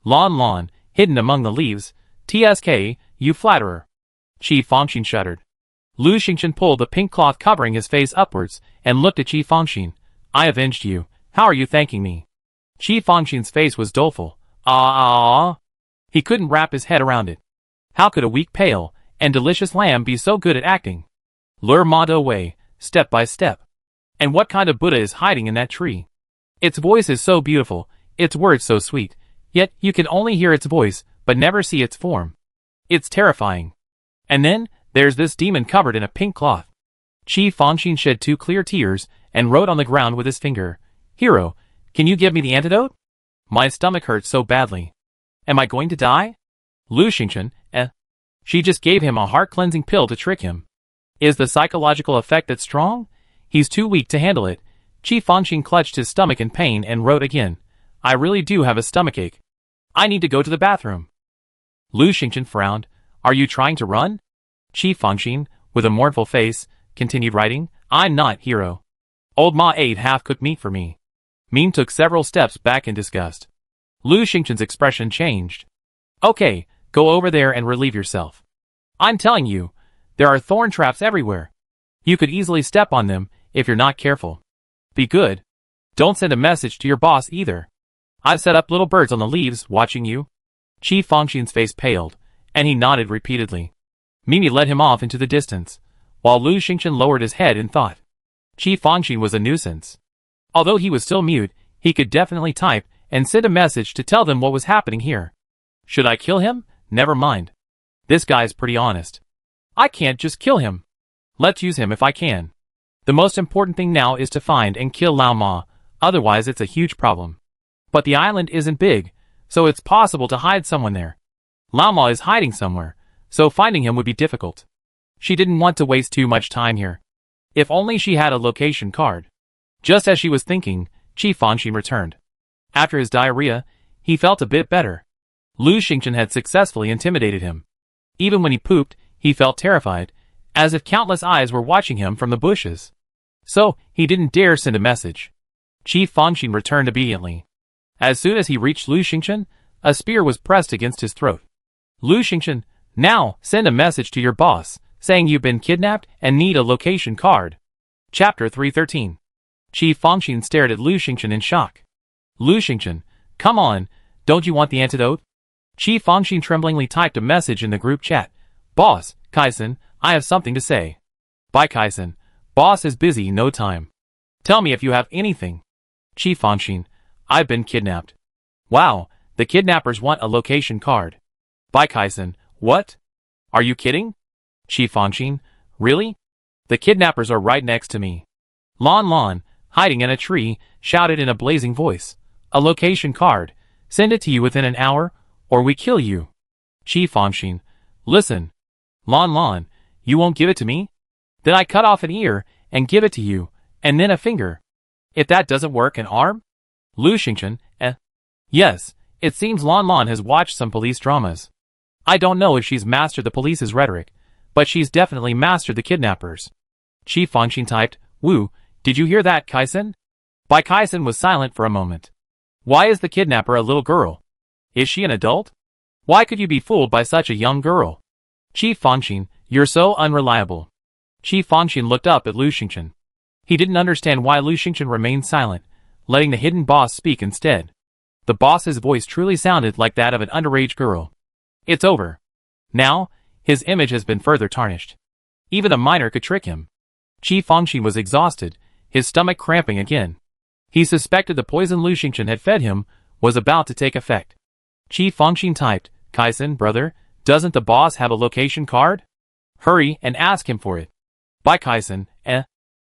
Speaker 1: Lon, hidden among the leaves. TSK, you flatterer. Qi Fangxin shuddered. Lu Xingchen pulled the pink cloth covering his face upwards and looked at Qi Fangxin. I avenged you. How are you thanking me? Qi Fangxin's face was doleful. He couldn't wrap his head around it. How could a weak, pale, and delicious lamb be so good at acting? Lure Mata away, step by step. And what kind of Buddha is hiding in that tree? Its voice is so beautiful, its words so sweet, yet you can only hear its voice, but never see its form. It's terrifying. And then, there's this demon covered in a pink cloth. Qi Fangxin shed 2 clear tears and wrote on the ground with his finger. Hero, can you give me the antidote? My stomach hurts so badly. Am I going to die? Lu Xingchen, She just gave him a heart-cleansing pill to trick him. Is the psychological effect that strong? He's too weak to handle it. Qi Fangxin clutched his stomach in pain and wrote again. I really do have a stomachache. I need to go to the bathroom. Lu Xingchen frowned. Are you trying to run? Qi Fangxin, with a mournful face, continued writing. I'm not, hero. Old Ma ate half-cooked meat for me. Ming took several steps back in disgust. Lu Xingchen's expression changed. Okay, go over there and relieve yourself. I'm telling you, there are thorn traps everywhere. You could easily step on them if you're not careful. Be good. Don't send a message to your boss either. I've set up little birds on the leaves watching you. Qi Fangxin's face paled, and he nodded repeatedly. Mimi led him off into the distance, while Lu Xingchen lowered his head in thought. Qi Fangxin was a nuisance. Although he was still mute, he could definitely type and send a message to tell them what was happening here. Should I kill him? Never mind. This guy's pretty honest. I can't just kill him. Let's use him if I can. The most important thing now is to find and kill Lao Ma, otherwise it's a huge problem. But the island isn't big, so it's possible to hide someone there. Lao Ma is hiding somewhere, so finding him would be difficult. She didn't want to waste too much time here. If only she had a location card. Just as she was thinking, Qi Fangxin returned. After his diarrhea, he felt a bit better. Lu Xingchen had successfully intimidated him. Even when he pooped, he felt terrified, as if countless eyes were watching him from the bushes. So, he didn't dare send a message. Qi Fangxin returned obediently. As soon as he reached Lu Xingchen, a spear was pressed against his throat. Lu Xingchen, now, send a message to your boss, saying you've been kidnapped and need a location card. Chapter 313. Qi Fangxin stared at Lu Xingchen in shock. Lu Xingchen, come on, don't you want the antidote? Qi Fangxin tremblingly typed a message in the group chat. Boss, Kaisen, I have something to say. Bye Kaisen. Boss is busy, no time. Tell me if you have anything. Qi Fangxin, I've been kidnapped. Wow, the kidnappers want a location card. Bye Kaisen, what? Are you kidding? Qi Fangxin, really? The kidnappers are right next to me. Lon, hiding in a tree, shouted in a blazing voice. A location card. Send it to you within an hour, or we kill you. Qi Fangxin, listen. Lon, you won't give it to me? Then I cut off an ear and give it to you, and then a finger. If that doesn't work, an arm? Lu Xingchen, Yes, It seems Lon Lon has watched some police dramas. I don't know if she's mastered the police's rhetoric, but she's definitely mastered the kidnappers. Chief Fangxin typed, "Woo, did you hear that, Kaisen?" Bai Kaisen was silent for a moment. Why is the kidnapper a little girl? Is she an adult? Why could you be fooled by such a young girl? Chief Fangxin, you're so unreliable. Chief Fangxin looked up at Lu Xingchen. He didn't understand why Lu Xingchen remained silent, letting the hidden boss speak instead. The boss's voice truly sounded like that of an underage girl. It's over. Now, his image has been further tarnished. Even a minor could trick him. Chief Fangxin was exhausted, his stomach cramping again. He suspected the poison Lu Xingchen had fed him was about to take effect. Chief Fangxin typed, "Kaisen, brother, doesn't the boss have a location card? Hurry and ask him for it." Bai Kaisen,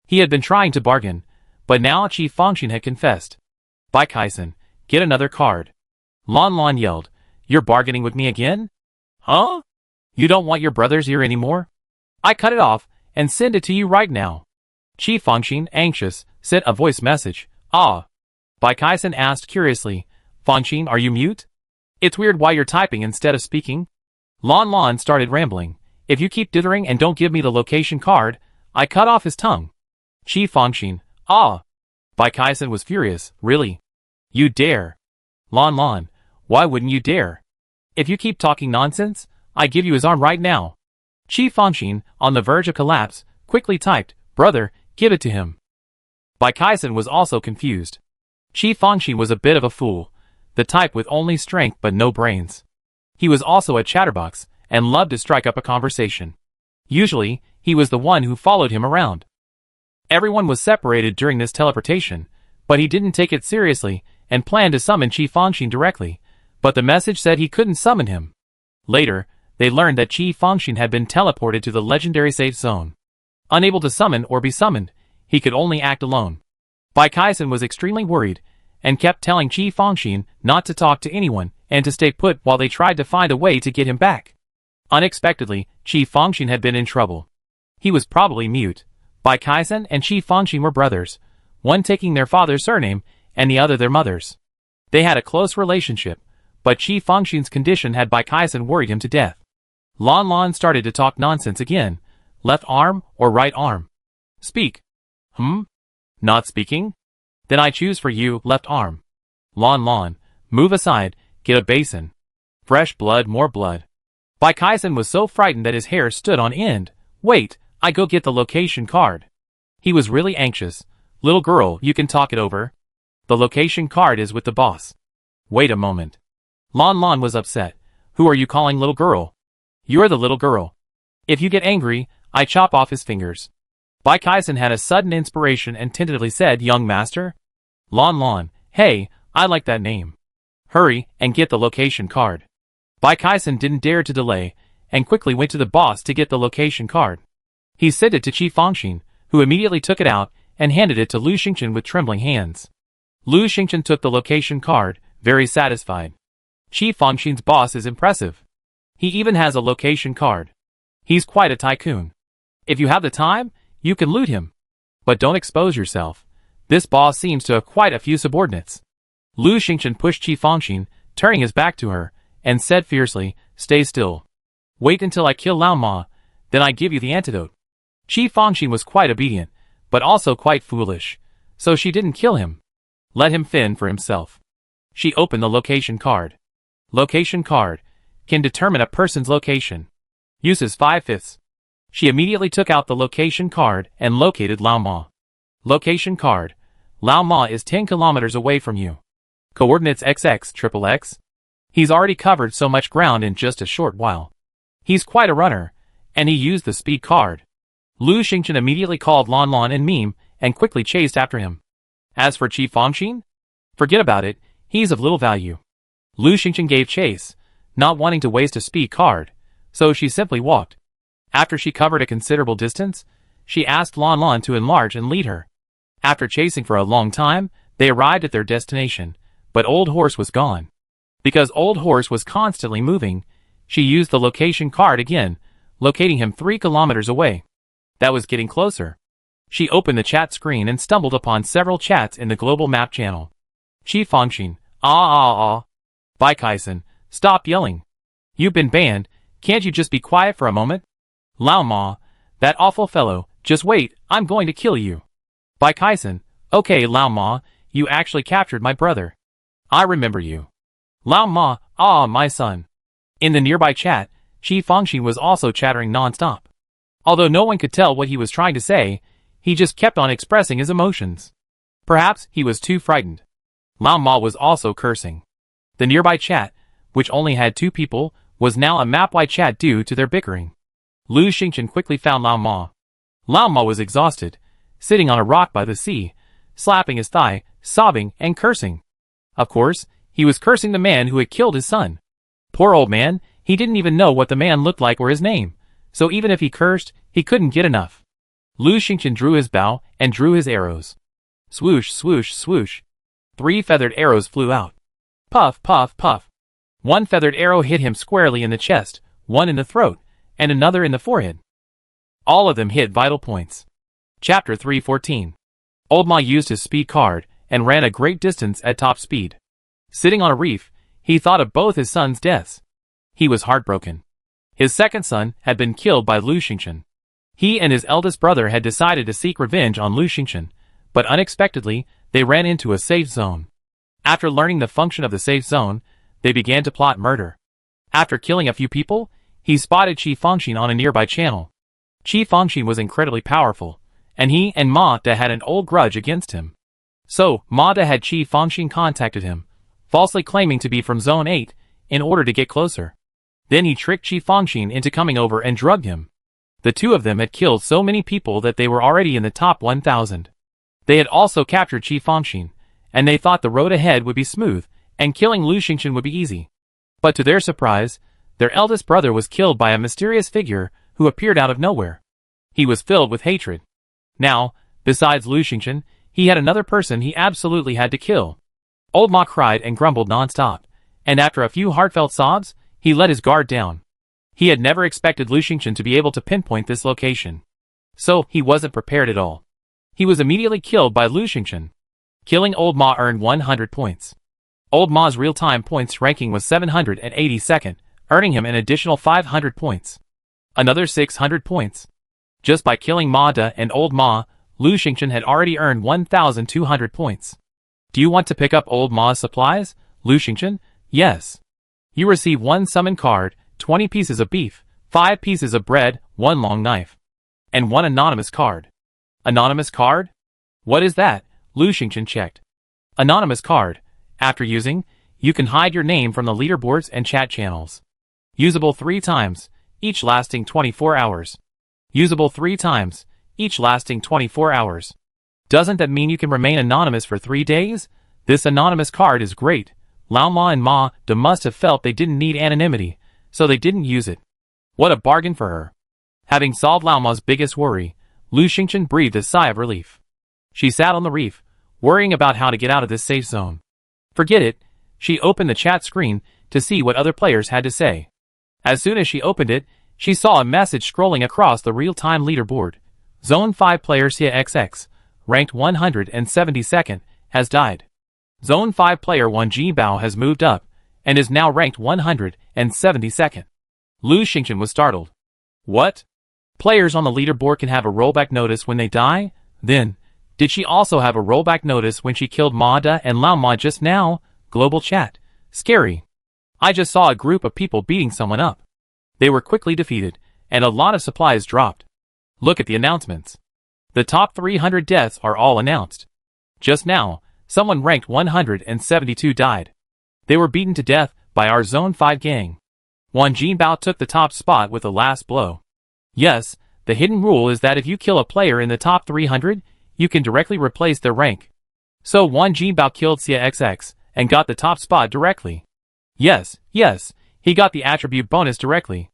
Speaker 1: He had been trying to bargain, but now Chief Fangxin had confessed. Bai Kaisen, get another card. Lon Lon yelled, "You're bargaining with me again? Huh? You don't want your brother's ear anymore? I cut it off and send it to you right now." Chief Fangxin, anxious, sent a voice message. "Ah." Bai Kaisen asked curiously, "Fangxin, are you mute? It's weird why you're typing instead of speaking." Lon Lon started rambling. "If you keep dithering and don't give me the location card, I cut off his tongue." Chief Fangxin, "Ah." Bai Kaisen was furious. "Really? You dare? Lon Lon, why wouldn't you dare? If you keep talking nonsense, I give you his arm right now." Chief Fangxin, on the verge of collapse, quickly typed, "Brother, give it to him." Bai Kaisen was also confused. Chief Fangxin was a bit of a fool, the type with only strength but no brains. He was also a chatterbox, and loved to strike up a conversation. Usually, he was the one who followed him around. Everyone was separated during this teleportation, but he didn't take it seriously, and planned to summon Chief Fangxin directly, but the message said he couldn't summon him. Later, they learned that Chief Fangxin had been teleported to the legendary safe zone. Unable to summon or be summoned, he could only act alone. Bai Kaisen was extremely worried, and kept telling Chief Fangxin not to talk to anyone, and to stay put while they tried to find a way to get him back. Unexpectedly, Chief Fangxin had been in trouble. He was probably mute. Bai Kaisen and Chief Fangxin were brothers, one taking their father's surname, and the other their mother's. They had a close relationship, but Chief Fangxin's condition had Bai Kaisen worried him to death. Lon Lon started to talk nonsense again. "Left arm or right arm? Speak." Not speaking? Then I choose for you, left arm. Lon Lon, move aside, get a basin. Fresh blood, more blood. Bai Kaisen was so frightened that his hair stood on end. "Wait, I go get the location card." He was really anxious. "Little girl, you can talk it over. The location card is with the boss." "Wait a moment." Lon Lon was upset. "Who are you calling little girl? You're the little girl. If you get angry, I chop off his fingers." Bai Kaisen had a sudden inspiration and tentatively said, "Young master?" Lon Lon, "Hey, I like that name. Hurry and get the location card." Bai Kaisen didn't dare to delay, and quickly went to the boss to get the location card. He sent it to Chief Fangxin, who immediately took it out and handed it to Lu Xingchen with trembling hands. Lu Xingchen took the location card, very satisfied. Chief Fangxin's boss is impressive. He even has a location card. He's quite a tycoon. If you have the time, you can loot him. But don't expose yourself. This boss seems to have quite a few subordinates. Lu Xingchen pushed Chief Fangxin, turning his back to her, and said fiercely, "Stay still. Wait until I kill Lao Ma, then I give you the antidote." Chief Fangxin was quite obedient, but also quite foolish, so she didn't kill him. Let him fend for himself. She opened the location card. Location card can determine a person's location. Uses 5/5. She immediately took out the location card and located Lao Ma. Location card. Lao Ma is 10 kilometers away from you. Coordinates XXXXX. He's already covered so much ground in just a short while. He's quite a runner, and he used the speed card. Lu Xingchen immediately called Lon Lon and Meme, and quickly chased after him. As for Chief Fangxin, forget about it, he's of little value. Lu Xingchen gave chase, not wanting to waste a speed card, so she simply walked. After she covered a considerable distance, she asked Lon Lon to enlarge and lead her. After chasing for a long time, they arrived at their destination, but Old Horse was gone. Because Old Horse was constantly moving, she used the location card again, locating him 3 kilometers away. That was getting closer. She opened the chat screen and stumbled upon several chats in the global map channel. Chief Fangxin, Bai Bai Kaisen, stop yelling. You've been banned, can't you just be quiet for a moment? Lao Ma, that awful fellow, just wait, I'm going to kill you. Bai Kaisen, okay Lao Ma, you actually captured my brother. I remember you. Lao Ma, ah my son. In the nearby chat, Qi Fangxin was also chattering non-stop. Although no one could tell what he was trying to say, he just kept on expressing his emotions. Perhaps he was too frightened. Lao Ma was also cursing. The nearby chat, which only had 2 people, was now a map-wide chat due to their bickering. Lu Xingchen quickly found Lao Ma. Lao Ma was exhausted, sitting on a rock by the sea, slapping his thigh, sobbing and cursing. Of course, he was cursing the man who had killed his son. Poor old man, he didn't even know what the man looked like or his name, so even if he cursed, he couldn't get enough. Lu Xingchen drew his bow and drew his arrows. Swoosh, swoosh, swoosh. 3 feathered arrows flew out. Puff, puff, puff. 1 feathered arrow hit him squarely in the chest, 1 in the throat, and another in the forehead. All of them hit vital points. Chapter 314. Old Ma used his speed card and ran a great distance at top speed. Sitting on a reef, he thought of both his sons' deaths. He was heartbroken. His second son had been killed by Lu Xingchen. He and his eldest brother had decided to seek revenge on Lu Xingchen, but unexpectedly, they ran into a safe zone. After learning the function of the safe zone, they began to plot murder. After killing a few people, he spotted Qi Fangxin on a nearby channel. Qi Fangxin was incredibly powerful, and he and Ma Da had an old grudge against him. So, Ma Da had Qi Fangxin contacted him, falsely claiming to be from Zone 8, in order to get closer. Then he tricked Qi Fangxin into coming over and drugged him. The 2 of them had killed so many people that they were already in the top 1,000. They had also captured Qi Fangxin, and they thought the road ahead would be smooth, and killing Lu Xingchen would be easy. But to their surprise, their eldest brother was killed by a mysterious figure who appeared out of nowhere. He was filled with hatred. Now, besides Lu Xingchen, he had another person he absolutely had to kill. Old Ma cried and grumbled non-stop, and after a few heartfelt sobs, he let his guard down. He had never expected Lu Xingchen to be able to pinpoint this location. So, he wasn't prepared at all. He was immediately killed by Lu Xingchen. Killing Old Ma earned 100 points. Old Ma's real-time points ranking was 782nd, earning him an additional 500 points. Another 600 points. Just by killing Ma Da and Old Ma, Lu Xingchen had already earned 1,200 points. Do you want to pick up Old Ma's supplies, Lu Xingchen? Yes. You receive 1 summon card, 20 pieces of beef, 5 pieces of bread, 1 long knife, and 1 anonymous card. Anonymous card? What is that? Lu Xingchen checked. Anonymous card. After using, you can hide your name from the leaderboards and chat channels. Usable 3 times, each lasting 24 hours. Usable 3 times, each lasting 24 hours. Doesn't that mean you can remain anonymous for 3 days? This anonymous card is great. Lao Ma and Ma Da must have felt they didn't need anonymity, so they didn't use it. What a bargain for her. Having solved Lao Ma's biggest worry, Lu Xingchen breathed a sigh of relief. She sat on the reef, worrying about how to get out of this safe zone. Forget it, she opened the chat screen to see what other players had to say. As soon as she opened it, she saw a message scrolling across the real-time leaderboard. Zone 5 player Xia XX, ranked 172nd, has died. Zone 5 player 1G Bao has moved up, and is now ranked 172nd. Lu Xingchen was startled. What? Players on the leaderboard can have a rollback notice when they die? Then, did she also have a rollback notice when she killed Ma Da and Lao Ma just now? Global chat. Scary. I just saw a group of people beating someone up. They were quickly defeated, and a lot of supplies dropped. Look at the announcements. The top 300 deaths are all announced. Just now, someone ranked 172 died. They were beaten to death by our Zone 5 gang. Wan Jinbao took the top spot with the last blow. Yes, the hidden rule is that if you kill a player in the top 300, you can directly replace their rank. So Wan Jinbao killed Xia XX, and got the top spot directly. Yes, he got the attribute bonus directly.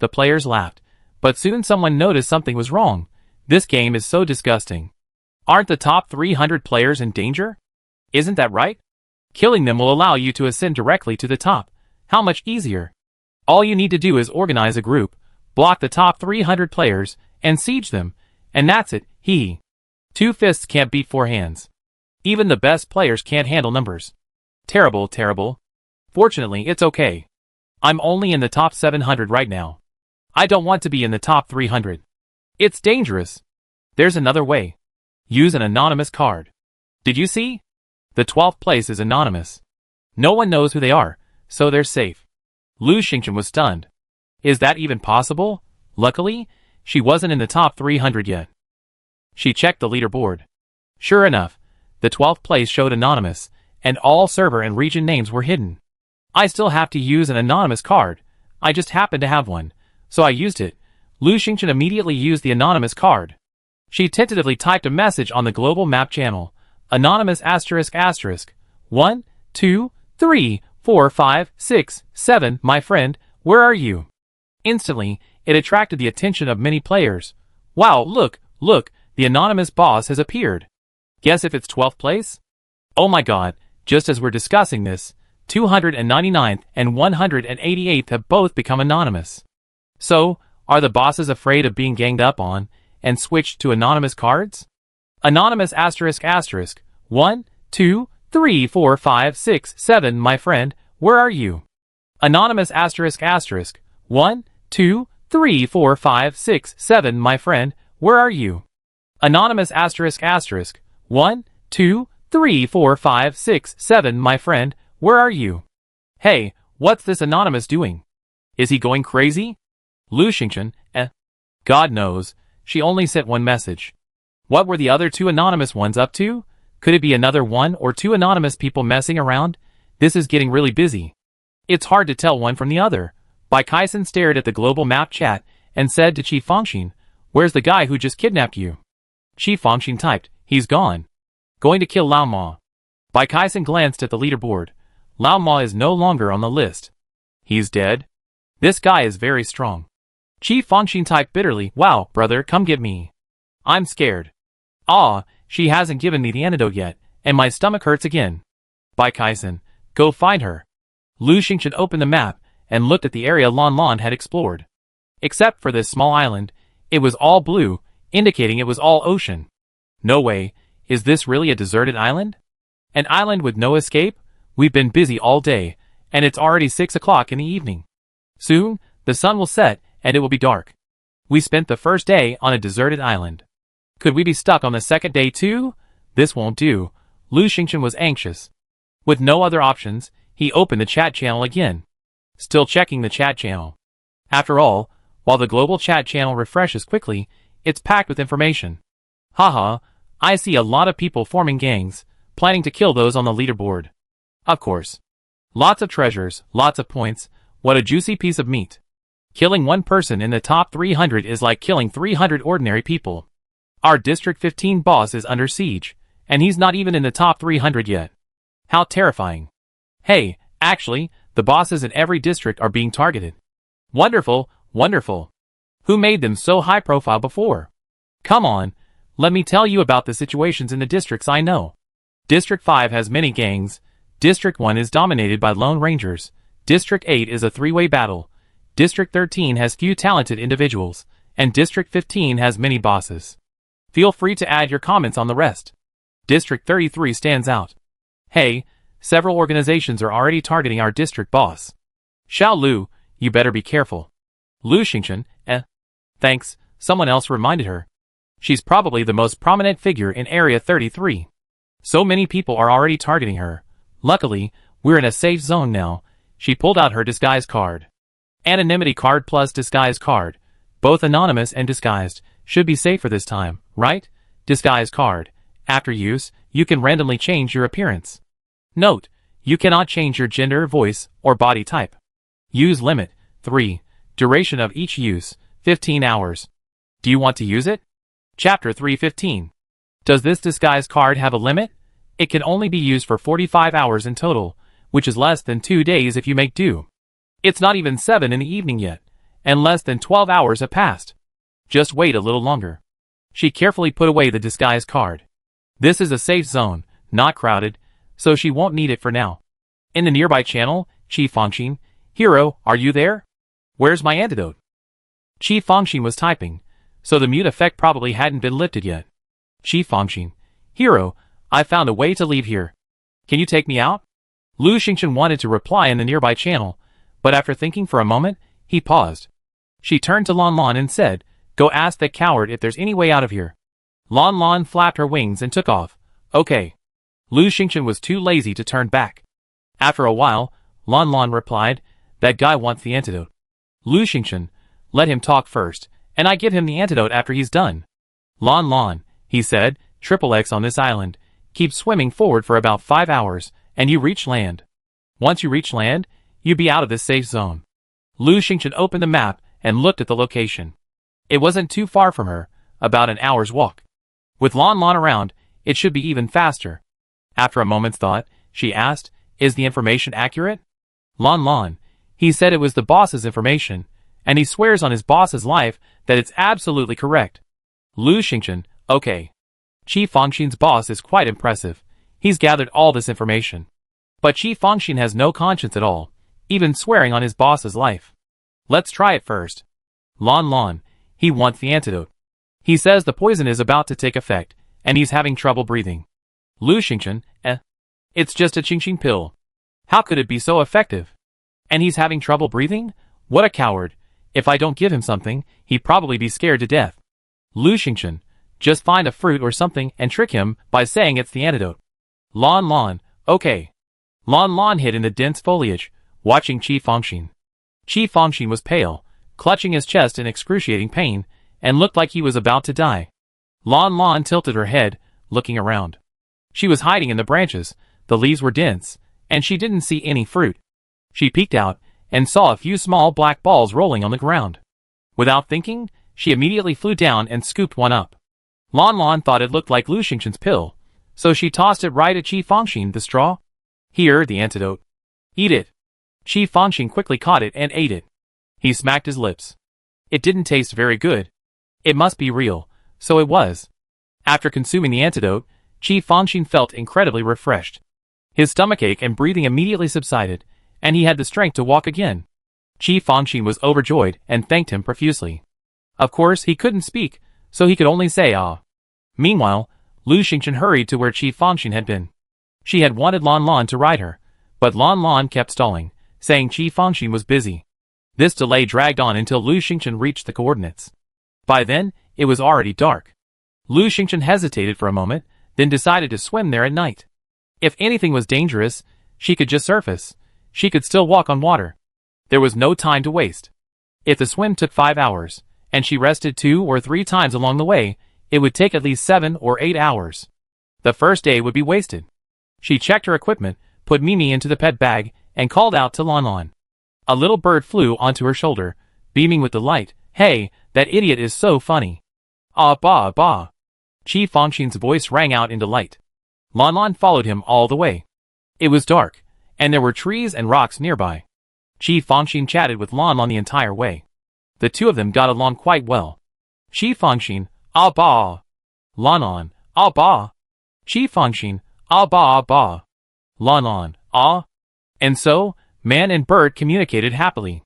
Speaker 1: The players laughed, but soon someone noticed something was wrong. This game is so disgusting. Aren't the top 300 players in danger? Isn't that right? Killing them will allow you to ascend directly to the top. How much easier? All you need to do is organize a group, block the top 300 players, and siege them, and that's it, hee. 2 fists can't beat 4 hands. Even the best players can't handle numbers. Terrible, terrible. Fortunately, it's okay. I'm only in the top 700 right now. I don't want to be in the top 300. It's dangerous. There's another way. Use an anonymous card. Did you see? The 12th place is anonymous. No one knows who they are, so they're safe. Lu Xingchen was stunned. Is that even possible? Luckily, she wasn't in the top 300 yet. She checked the leaderboard. Sure enough, the 12th place showed anonymous, and all server and region names were hidden. I still have to use an anonymous card. I just happened to have one, so I used it. Lu Xingchen immediately used the anonymous card. She tentatively typed a message on the global map channel. Anonymous asterisk asterisk. 1, 2, 3, 4, 5, 6, 7. My friend, where are you? Instantly, it attracted the attention of many players. Wow, look, the anonymous boss has appeared. Guess if it's 12th place? Oh my god, just as we're discussing this, 299th and 188th have both become anonymous. So, are the bosses afraid of being ganged up on, and switched to anonymous cards? Anonymous asterisk asterisk. 1, 2, 3, 4, 5, 6, 7. My friend, where are you? Anonymous asterisk asterisk. 1, 2, 3, 4, 5, 6, 7. My friend, where are you? Anonymous asterisk asterisk. 1, 2, 3, 4, 5, 6, 7. My friend, where are you? Hey, what's this anonymous doing? Is he going crazy? Lu Xingchen, God knows, she only sent one message. What were the other two anonymous ones up to? Could it be another 1 or 2 anonymous people messing around? This is getting really busy. It's hard to tell one from the other. Bai Kaisen stared at the global map chat and said to Qi Fangxin, where's the guy who just kidnapped you? Qi Fangxin typed, he's gone. Going to kill Lao Ma. Bai Kaisen glanced at the leaderboard. Lao Ma is no longer on the list. He's dead? This guy is very strong. Qi Fangxin typed bitterly, wow, brother, come get me. I'm scared. Ah, she hasn't given me the antidote yet, and my stomach hurts again. Bai Kaisen, go find her. Lu Xingchen opened the map and looked at the area Lan Lan had explored. Except for this small island, it was all blue, indicating it was all ocean. No way, is this really a deserted island? An island with no escape? We've been busy all day, and it's already 6 o'clock in the evening. Soon, the sun will set, and it will be dark. We spent the first day on a deserted island. Could we be stuck on the second day too? This won't do. Lu Xingchen was anxious. With no other options, he opened the chat channel again. Still checking the chat channel. After all, while the global chat channel refreshes quickly, it's packed with information. Haha, I see a lot of people forming gangs, planning to kill those on the leaderboard. Of course. Lots of treasures, lots of points, what a juicy piece of meat. Killing one person in the top 300 is like killing 300 ordinary people. Our District 15 boss is under siege, and he's not even in the top 300 yet. How terrifying. Hey, actually, the bosses in every district are being targeted. Wonderful, wonderful. Who made them so high profile before? Come on, let me tell you about the situations in the districts I know. District 5 has many gangs. District 1 is dominated by lone rangers. District 8 is a three-way battle. District 13 has few talented individuals, and District 15 has many bosses. Feel free to add your comments on the rest. District 33 stands out. Hey, several organizations are already targeting our district boss. Xiao Lu, you better be careful. Lu Xingchen, Thanks, someone else reminded her. She's probably the most prominent figure in Area 33. So many people are already targeting her. Luckily, we're in a safe zone now. She pulled out her disguise card. Anonymity card plus disguise card. Both anonymous and disguised. Should be safer this time, right? Disguise card. After use, you can randomly change your appearance. Note, you cannot change your gender, voice, or body type. Use limit, 3. Duration of each use, 15 hours. Do you want to use it? Chapter 3:15. Does this disguise card have a limit? It can only be used for 45 hours in total, which is less than 2 days if you make do. It's not even 7 in the evening yet, and less than 12 hours have passed. Just wait a little longer. She carefully put away the disguise card. This is a safe zone, not crowded, so she won't need it for now. In the nearby channel, Qi Fangxin, Hero, are you there? Where's my antidote? Qi Fangxin was typing, so the mute effect probably hadn't been lifted yet. Qi Fangxin, Hero, I found a way to leave here. Can you take me out? Lu Xingchen wanted to reply in the nearby channel, but after thinking for a moment, he paused. She turned to Lan Lan and said, "Go ask that coward if there's any way out of here." Lan Lan flapped her wings and took off. Okay. Lu Xingchen was too lazy to turn back. After a while, Lan Lan replied, "That guy wants the antidote." Lu Xingchen, "Let him talk first, and I give him the antidote after he's done." Lan Lan, he said, "XXX on this island. Keep swimming forward for about 5 hours, and you reach land. Once you reach land, you be out of this safe zone." Lu Xingchen opened the map and looked at the location. It wasn't too far from her, about an hour's walk. With Lan Lan around, it should be even faster. After a moment's thought, she asked, "Is the information accurate?" Lan Lan, he said it was the boss's information, and he swears on his boss's life that it's absolutely correct. Lu Xingchen, okay. Qi Fangxin's boss is quite impressive. He's gathered all this information. But Qi Fangxin has no conscience at all, even swearing on his boss's life. Let's try it first. Lan Lan, he wants the antidote. He says the poison is about to take effect, and he's having trouble breathing. Lu Xingchen, it's just a Qingxing pill. How could it be so effective? And he's having trouble breathing? What a coward. If I don't give him something, he'd probably be scared to death. Lu Xingchen, just find a fruit or something and trick him by saying it's the antidote. Lan Lan, okay. Lan Lan hid in the dense foliage, watching Qi Fangxin. Qi Fangxin was pale, clutching his chest in excruciating pain, and looked like he was about to die. Lan Lan tilted her head, looking around. She was hiding in the branches, the leaves were dense, and she didn't see any fruit. She peeked out, and saw a few small black balls rolling on the ground. Without thinking, she immediately flew down and scooped one up. Lan Lan thought it looked like Lu Xingchen's pill, so she tossed it right at Qi Fangxin, the straw. Here, the antidote. Eat it. Qi Fangxin quickly caught it and ate it. He smacked his lips. It didn't taste very good. It must be real, so it was. After consuming the antidote, Qi Fangxin felt incredibly refreshed. His stomachache and breathing immediately subsided, and he had the strength to walk again. Qi Fangxin was overjoyed and thanked him profusely. Of course, he couldn't speak, so he could only say ah. Meanwhile, Lu Xingchen hurried to where Qi Fangxin had been. She had wanted Lan Lan to ride her, but Lan Lan kept stalling, saying Qi Fangxin was busy. This delay dragged on until Lu Xingchen reached the coordinates. By then, it was already dark. Lu Xingchen hesitated for a moment, then decided to swim there at night. If anything was dangerous, she could just surface. She could still walk on water. There was no time to waste. If the swim took 5 hours, and she rested 2 or 3 times along the way, it would take at least 7 or 8 hours. The first day would be wasted. She checked her equipment, put Mimi into the pet bag, and called out to Lan Lan. A little bird flew onto her shoulder, beaming with delight. Hey, that idiot is so funny. Ah bah bah. Qi Fangxin's voice rang out in delight. Lan Lan followed him all the way. It was dark, and there were trees and rocks nearby. Qi Fangxin chatted with Lan Lan the entire way. The two of them got along quite well. Qi Fangxin, ah bah. Lan Lan, ah bah. Qi Fangxin, ah bah ah bah. Lan Lan, ah. And so, man and bird communicated happily.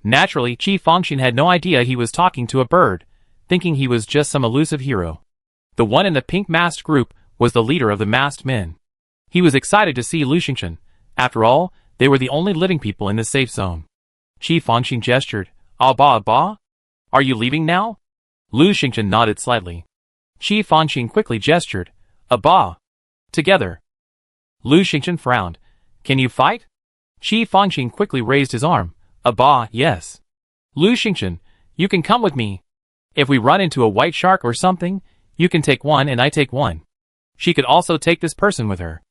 Speaker 1: Naturally, Qi Fangxin had no idea he was talking to a bird, thinking he was just some elusive hero. The one in the pink-masked group was the leader of the masked men. He was excited to see Lu Xingchen. After all, they were the only living people in the safe zone. Qi Fangxin gestured. Ah bah bah? Are you leaving now? Lu Xingchen nodded slightly. Qi Fangxin quickly gestured. Ah bah. Together. Lu Xingchen frowned. Can you fight? Qi Fangxin quickly raised his arm. Ah bah, yes. Lu Xingchen, you can come with me. If we run into a white shark or something, you can take one and I take one. She could also take this person with her.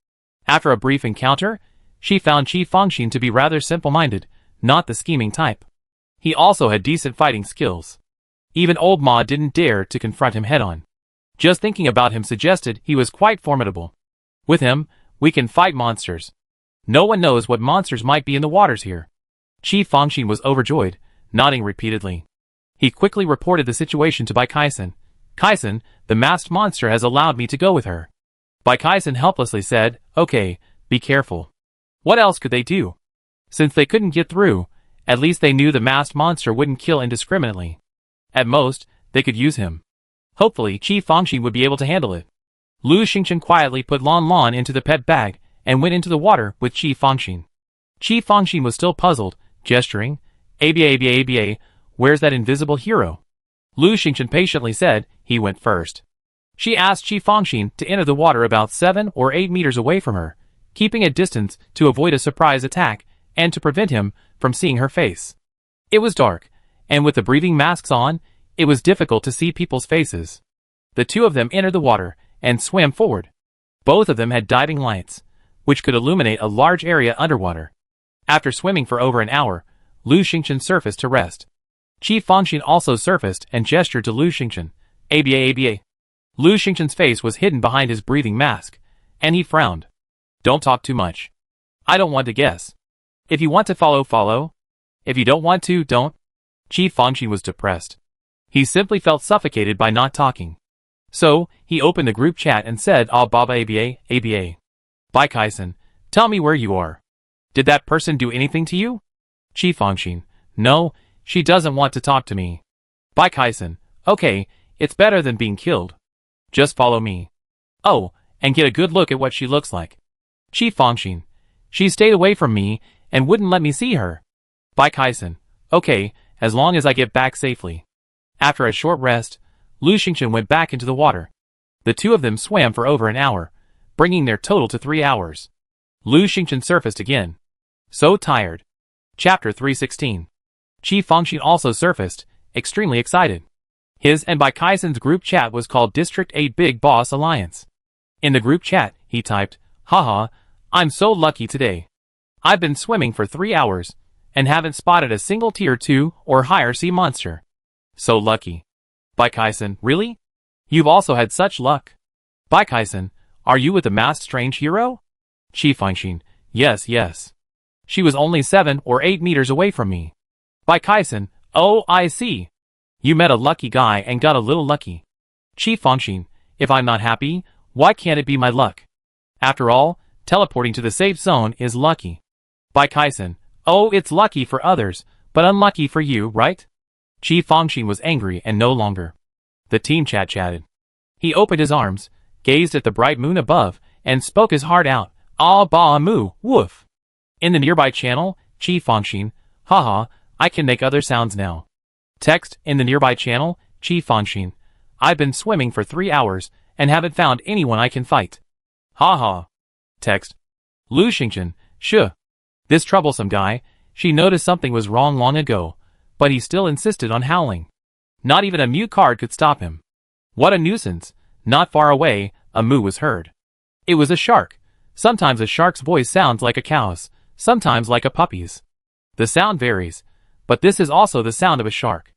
Speaker 1: After a brief encounter, she found Qi Fangxin to be rather simple-minded, not the scheming type. He also had decent fighting skills. Even old Ma didn't dare to confront him head-on. Just thinking about him suggested he was quite formidable. With him, we can fight monsters. No one knows what monsters might be in the waters here. Qi Fangxin was overjoyed, nodding repeatedly. He quickly reported the situation to Bai Kaisen. Kaisen, the masked monster has allowed me to go with her. Bai Kaisen helplessly said, okay, be careful. What else could they do? Since they couldn't get through, at least they knew the masked monster wouldn't kill indiscriminately. At most, they could use him. Hopefully, Qi Fangxin would be able to handle it. Lu Xingchen quietly put Lan Lan into the pet bag, and went into the water with Qi Fangxin. Qi Fangxin was still puzzled, gesturing, "ABA, where's that invisible hero?" Lu Xingchen patiently said he went first. She asked Qi Fangxin to enter the water about 7 or 8 meters away from her, keeping a distance to avoid a surprise attack and to prevent him from seeing her face. It was dark, and with the breathing masks on, it was difficult to see people's faces. The two of them entered the water and swam forward. Both of them had diving lights, which could illuminate a large area underwater. After swimming for over an hour, Lu Xingchen surfaced to rest. Qi Fangxin also surfaced and gestured to Lu Xingchen. "ABA." Lu Xingchen's face was hidden behind his breathing mask, and he frowned. "Don't talk too much. I don't want to guess. If you want to follow, follow. If you don't want to, don't." Qi Fangxin was depressed. He simply felt suffocated by not talking. So, he opened the group chat and said, "Ah, Baba ABA. Bai Kaisen, tell me where you are. Did that person do anything to you?" Qi Fangxin, "No, she doesn't want to talk to me." Bai Kaisen, "Okay, it's better than being killed. Just follow me. Oh, and get a good look at what she looks like." Qi Fangxin, "She stayed away from me and wouldn't let me see her." Bai Kaisen, "Okay, as long as I get back safely." After a short rest, Lu Xingchen went back into the water. The two of them swam for over an hour, bringing their total to 3 hours. Lu Xingchen surfaced again. So tired. Chapter 316. Qi Fangxin also surfaced, extremely excited. His and Bai Kaisen's group chat was called District 8 Big Boss Alliance. In the group chat, he typed, "Haha, I'm so lucky today. I've been swimming for 3 hours, and haven't spotted a single tier 2 or higher sea monster. So lucky." Bai Kaisen, "Really? You've also had such luck." Bai Kaisen, "Are you with the masked strange hero?" Qi Fangxin, Yes. She was only 7 or 8 meters away from me." Bai Kaisen, "Oh, I see. You met a lucky guy and got a little lucky." Qi Fangxin, "If I'm not happy, why can't it be my luck? After all, teleporting to the safe zone is lucky." Bai Kaisen, "Oh, it's lucky for others, but unlucky for you, right?" Qi Fangxin was angry and no longer. The team chatted. He opened his arms, gazed at the bright moon above, and spoke his heart out. "Ah ba moo, woof." In the nearby channel, Qi Fangxin, "Haha, I can make other sounds now." Text, in the nearby channel, Qi Fangxin, "I've been swimming for 3 hours, and haven't found anyone I can fight. Haha." Text, Lu Xingchen, "Shh. This troublesome guy, she noticed something was wrong long ago, but he still insisted on howling. Not even a mute card could stop him. What a nuisance." Not far away, a moo was heard. It was a shark. Sometimes a shark's voice sounds like a cow's, sometimes like a puppy's. The sound varies, but this is also the sound of a shark.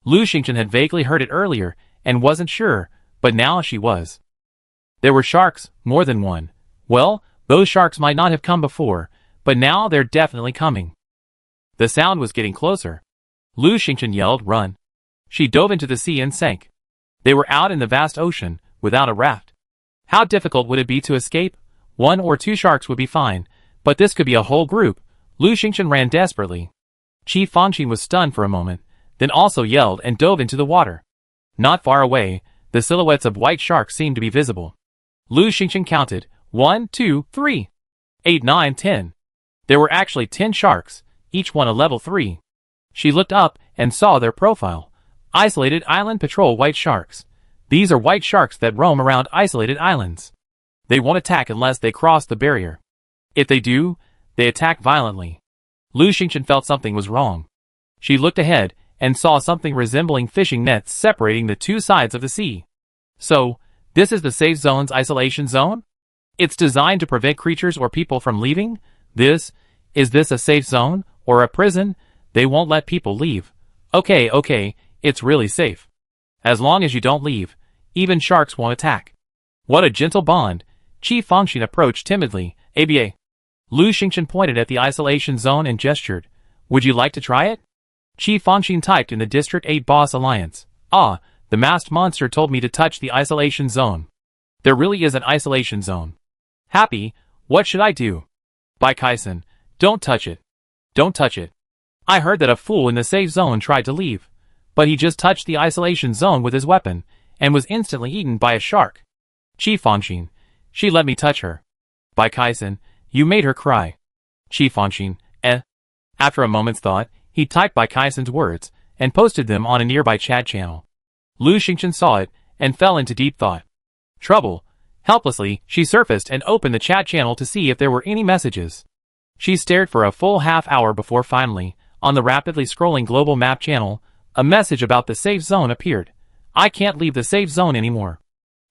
Speaker 1: Lu Xingchen had vaguely heard it earlier and wasn't sure, but now she was. There were sharks, more than one. Well, those sharks might not have come before, but now they're definitely coming. The sound was getting closer. Lu Xingchen yelled, "Run." She dove into the sea and sank. They were out in the vast ocean, without a raft. How difficult would it be to escape? 1 or 2 sharks would be fine, but this could be a whole group. Lu Xingchen ran desperately. Qi Fangxin was stunned for a moment, then also yelled and dove into the water. Not far away, the silhouettes of white sharks seemed to be visible. Lu Xingchen counted, 1, 2, 3, 8, 9, 10. There were actually 10 sharks, each one a level 3. She looked up and saw their profile. Isolated Island Patrol White Sharks. These are white sharks that roam around isolated islands. They won't attack unless they cross the barrier. If they do, they attack violently. Lu Xingchen felt something was wrong. She looked ahead and saw something resembling fishing nets separating the two sides of the sea. So, this is the safe zone's isolation zone? It's designed to prevent creatures or people from leaving? Is this a safe zone, or a prison? They won't let people leave. Okay, it's really safe. As long as you don't leave, even sharks won't attack. What a gentle bond. Qi Fangxin approached timidly. "ABA." Lu Xingchen pointed at the isolation zone and gestured. "Would you like to try it?" Qi Fangxin typed in the District 8 Boss Alliance. "Ah, the masked monster told me to touch the isolation zone. There really is an isolation zone. Happy, what should I do?" Bai Kaisen, "Don't touch it. Don't touch it. I heard that a fool in the safe zone tried to leave, but he just touched the isolation zone with his weapon, and was instantly eaten by a shark." Qi Fangxin, "She let me touch her." Bai Kaisen, You made her cry. Qi Fangxin, After a moment's thought, he typed Bai Kaisen's words and posted them on a nearby chat channel. Lu Xingchen saw it and fell into deep thought. Trouble. Helplessly, she surfaced and opened the chat channel to see if there were any messages. She stared for a full half-hour before finally, on the rapidly scrolling global map channel, a message about the safe zone appeared. I can't leave the safe zone anymore.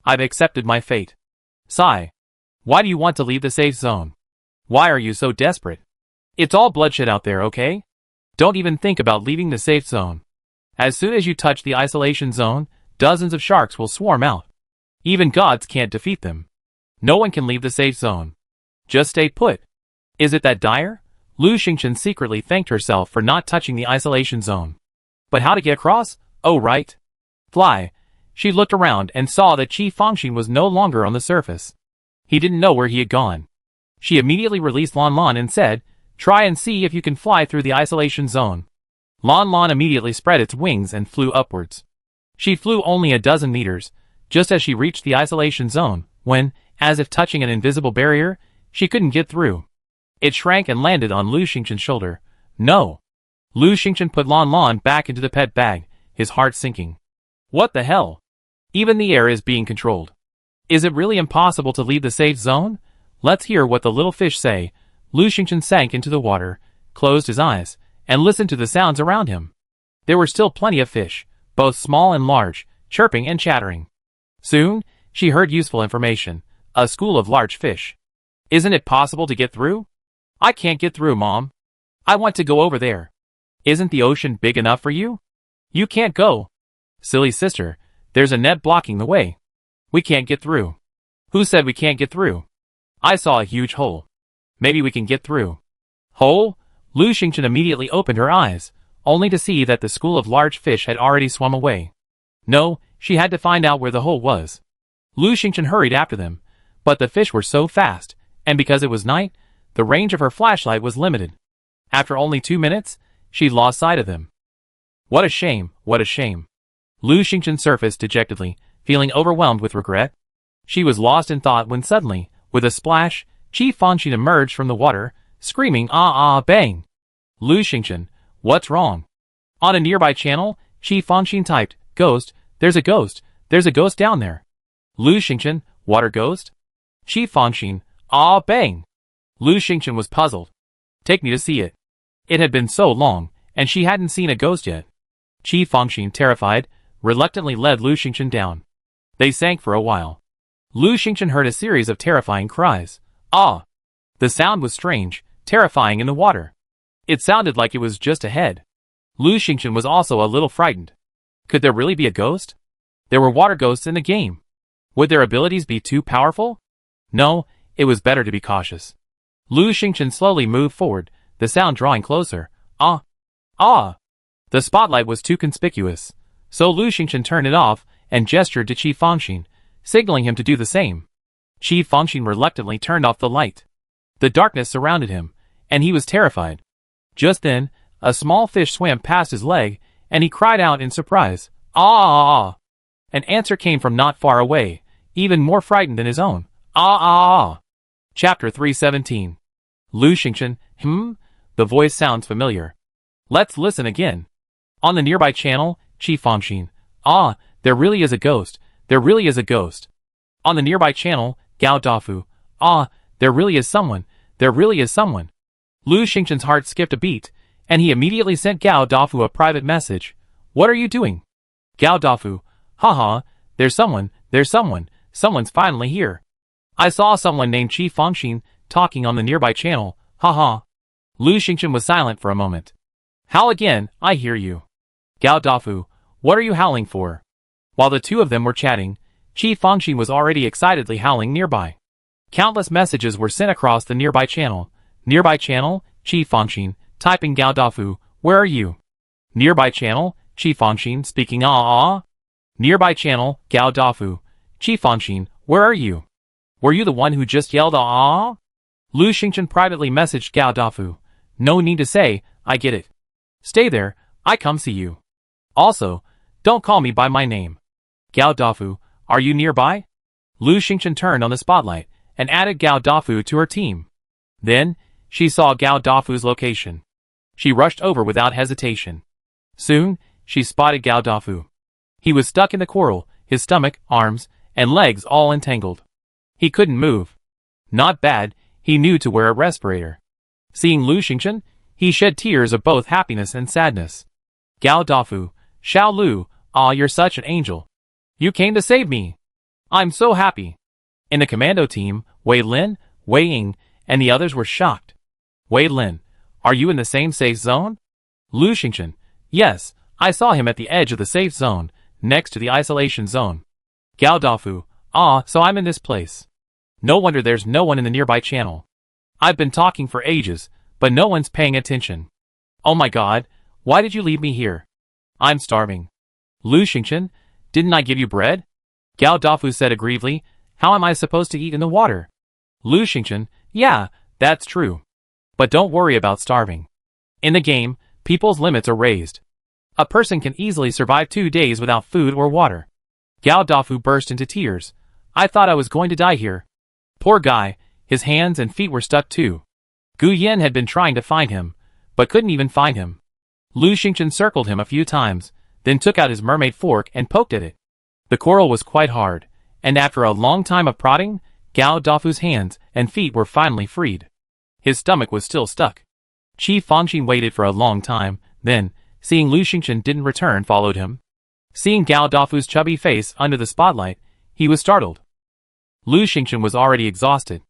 Speaker 1: I've accepted my fate. Sigh. Why do you want to leave the safe zone? Why are you so desperate? It's all bloodshed out there, okay? Don't even think about leaving the safe zone. As soon as you touch the isolation zone, dozens of sharks will swarm out. Even gods can't defeat them. No one can leave the safe zone. Just stay put. Is it that dire? Lu Xingchen secretly thanked herself for not touching the isolation zone. But how to get across? Oh right. Fly. She looked around and saw that Qi Fangxin was no longer on the surface. He didn't know where he had gone. She immediately released Lan Lan and said, try and see if you can fly through the isolation zone. Lan Lan immediately spread its wings and flew upwards. She flew only a dozen meters, just as she reached the isolation zone, when, as if touching an invisible barrier, she couldn't get through. It shrank and landed on Lu Xingchen's shoulder. No. Lu Xingchen put Lan Lan back into the pet bag, his heart sinking. What the hell? Even the air is being controlled. Is it really impossible to leave the safe zone? Let's hear what the little fish say. Lu Xingchen sank into the water, closed his eyes, and listened to the sounds around him. There were still plenty of fish, both small and large, chirping and chattering. Soon, she heard useful information. A school of large fish. Isn't it possible to get through? I can't get through, Mom. I want to go over there. Isn't the ocean big enough for you? You can't go. Silly sister, there's a net blocking the way. We can't get through. Who said we can't get through? I saw a huge hole. Maybe we can get through. Hole? Lu Xingchen immediately opened her eyes, only to see that the school of large fish had already swum away. No, she had to find out where the hole was. Lu Xingchen hurried after them, but the fish were so fast, and because it was night, the range of her flashlight was limited. After only 2 minutes, she lost sight of them. What a shame, what a shame. Lu Xingchen surfaced dejectedly, feeling overwhelmed with regret. She was lost in thought when suddenly, with a splash, Qi Fangxin emerged from the water, screaming bang. Lu Xingchen, what's wrong? On a nearby channel, Qi Fangxin typed, ghost, there's a ghost down there. Lu Xingchen, water ghost? Qi Fangxin, bang. Lu Xingchen was puzzled. Take me to see it. It had been so long, and she hadn't seen a ghost yet. Qi Fangxin, terrified, reluctantly led Lu Xingchen down. They sank for a while. Lu Xingchen heard a series of terrifying cries. Ah! The sound was strange, terrifying in the water. It sounded like it was just ahead. Lu Xingchen was also a little frightened. Could there really be a ghost? There were water ghosts in the game. Would their abilities be too powerful? No, it was better to be cautious. Lu Xingchen slowly moved forward, the sound drawing closer. Ah! Ah! The spotlight was too conspicuous, so Lu Xingchen turned it off and gestured to Qi Fangxin, signaling him to do the same. Qi Fangxin reluctantly turned off the light. The darkness surrounded him, and he was terrified. Just then, a small fish swam past his leg, and he cried out in surprise. Ah! An answer came from not far away, even more frightened than his own. Ah! Chapter 317. Lu Xingchen, the voice sounds familiar. Let's listen again. On the nearby channel, Qi Fangxin. Ah, there really is a ghost. There really is a ghost. On the nearby channel, Gao Dafu. Ah, there really is someone. There really is someone. Lu Xingchen's heart skipped a beat, and he immediately sent Gao Dafu a private message. What are you doing? Gao Dafu. Haha, there's someone, someone's finally here. I saw someone named Qi Fangxin talking on the nearby channel, haha. Lu Xingchen was silent for a moment. Howl again, I hear you. Gao Dafu, what are you howling for? While the two of them were chatting, Qi Fangxin was already excitedly howling nearby. Countless messages were sent across the nearby channel. Nearby channel, Qi Fangxin, typing Gao Dafu, where are you? Nearby channel, Qi Fangxin, speaking Nearby channel, Gao Dafu, Qi Fangxin, where are you? Were you the one who just yelled Lu Xingchen privately messaged Gao Dafu. No need to say, I get it. Stay there, I come see you. Also, don't call me by my name. Gao Dafu, are you nearby? Lu Xingchen turned on the spotlight and added Gao Dafu to her team. Then, she saw Gao Dafu's location. She rushed over without hesitation. Soon, she spotted Gao Dafu. He was stuck in the coral, his stomach, arms, and legs all entangled. He couldn't move. Not bad, he knew to wear a respirator. Seeing Lu Xingchen, he shed tears of both happiness and sadness. Gao Dafu, Xiao Lu, ah, you're such an angel. You came to save me. I'm so happy. In the commando team, Wei Lin, Wei Ying, and the others were shocked. Wei Lin, are you in the same safe zone? Lu Xingchen, yes, I saw him at the edge of the safe zone, next to the isolation zone. Gao Dafu, ah, so I'm in this place. No wonder there's no one in the nearby channel. I've been talking for ages, but no one's paying attention. Oh my god, why did you leave me here? I'm starving. Lu Xingchen, didn't I give you bread? Gao Dafu said aggrievedly, how am I supposed to eat in the water? Lu Xingchen, yeah, that's true. But don't worry about starving. In the game, people's limits are raised. A person can easily survive 2 days without food or water. Gao Dafu burst into tears. I thought I was going to die here. Poor guy, his hands and feet were stuck too. Gu Yan had been trying to find him, but couldn't even find him. Lu Xingchen circled him a few times, then took out his mermaid fork and poked at it. The coral was quite hard, and after a long time of prodding, Gao Dafu's hands and feet were finally freed. His stomach was still stuck. Qi Fangxin waited for a long time, then, seeing Lu Xingchen didn't return, followed him. Seeing Gao Dafu's chubby face under the spotlight, he was startled. Lu Xingchen was already exhausted.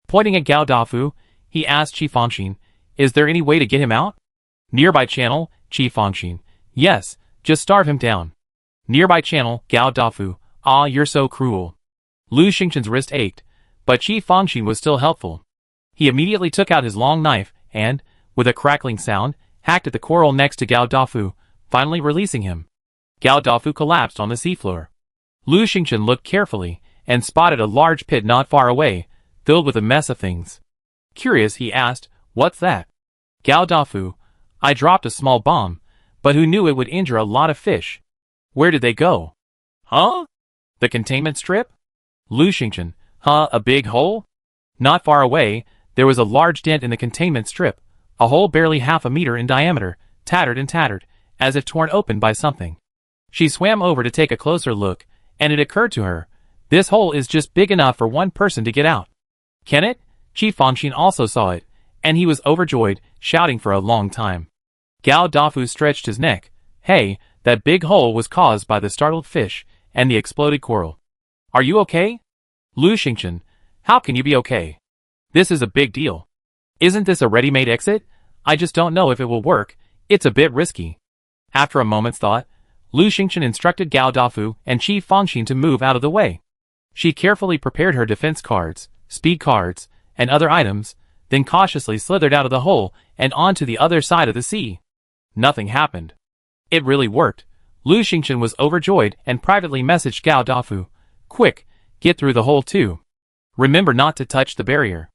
Speaker 1: Pointing at Gao Dafu, he asked Qi Fangxin, is there any way to get him out? Nearby channel, Qi Fangxin, yes, just starve him down. Nearby channel, Gao Dafu, ah, you're so cruel. Lu Xingchen's wrist ached, but Qi Fangxin was still helpful. He immediately took out his long knife and, with a crackling sound, hacked at the coral next to Gao Dafu, finally releasing him. Gao Dafu collapsed on the seafloor. Lu Xingchen looked carefully and spotted a large pit not far away, filled with a mess of things. Curious, he asked, what's that? Gao Dafu, I dropped a small bomb, but who knew it would injure a lot of fish? Where did they go? Huh? The containment strip? Lu Xingchen, huh, a big hole? Not far away, there was a large dent in the containment strip, a hole barely half a meter in diameter, tattered, as if torn open by something. She swam over to take a closer look, and it occurred to her, this hole is just big enough for one person to get out. Can it? Qi Fangxin also saw it, and he was overjoyed, shouting for a long time. Gao Dafu stretched his neck. Hey, that big hole was caused by the startled fish and the exploded coral. Are you okay? Lu Xingchen, how can you be okay? This is a big deal. Isn't this a ready-made exit? I just don't know if it will work, it's a bit risky. After a moment's thought, Lu Xingchen instructed Gao Dafu and Qi Fangxin to move out of the way. She carefully prepared her defense cards, speed cards, and other items, then cautiously slithered out of the hole and onto the other side of the sea. Nothing happened. It really worked. Lu Xingchen was overjoyed and privately messaged Gao Dafu, quick, get through the hole too. Remember not to touch the barrier.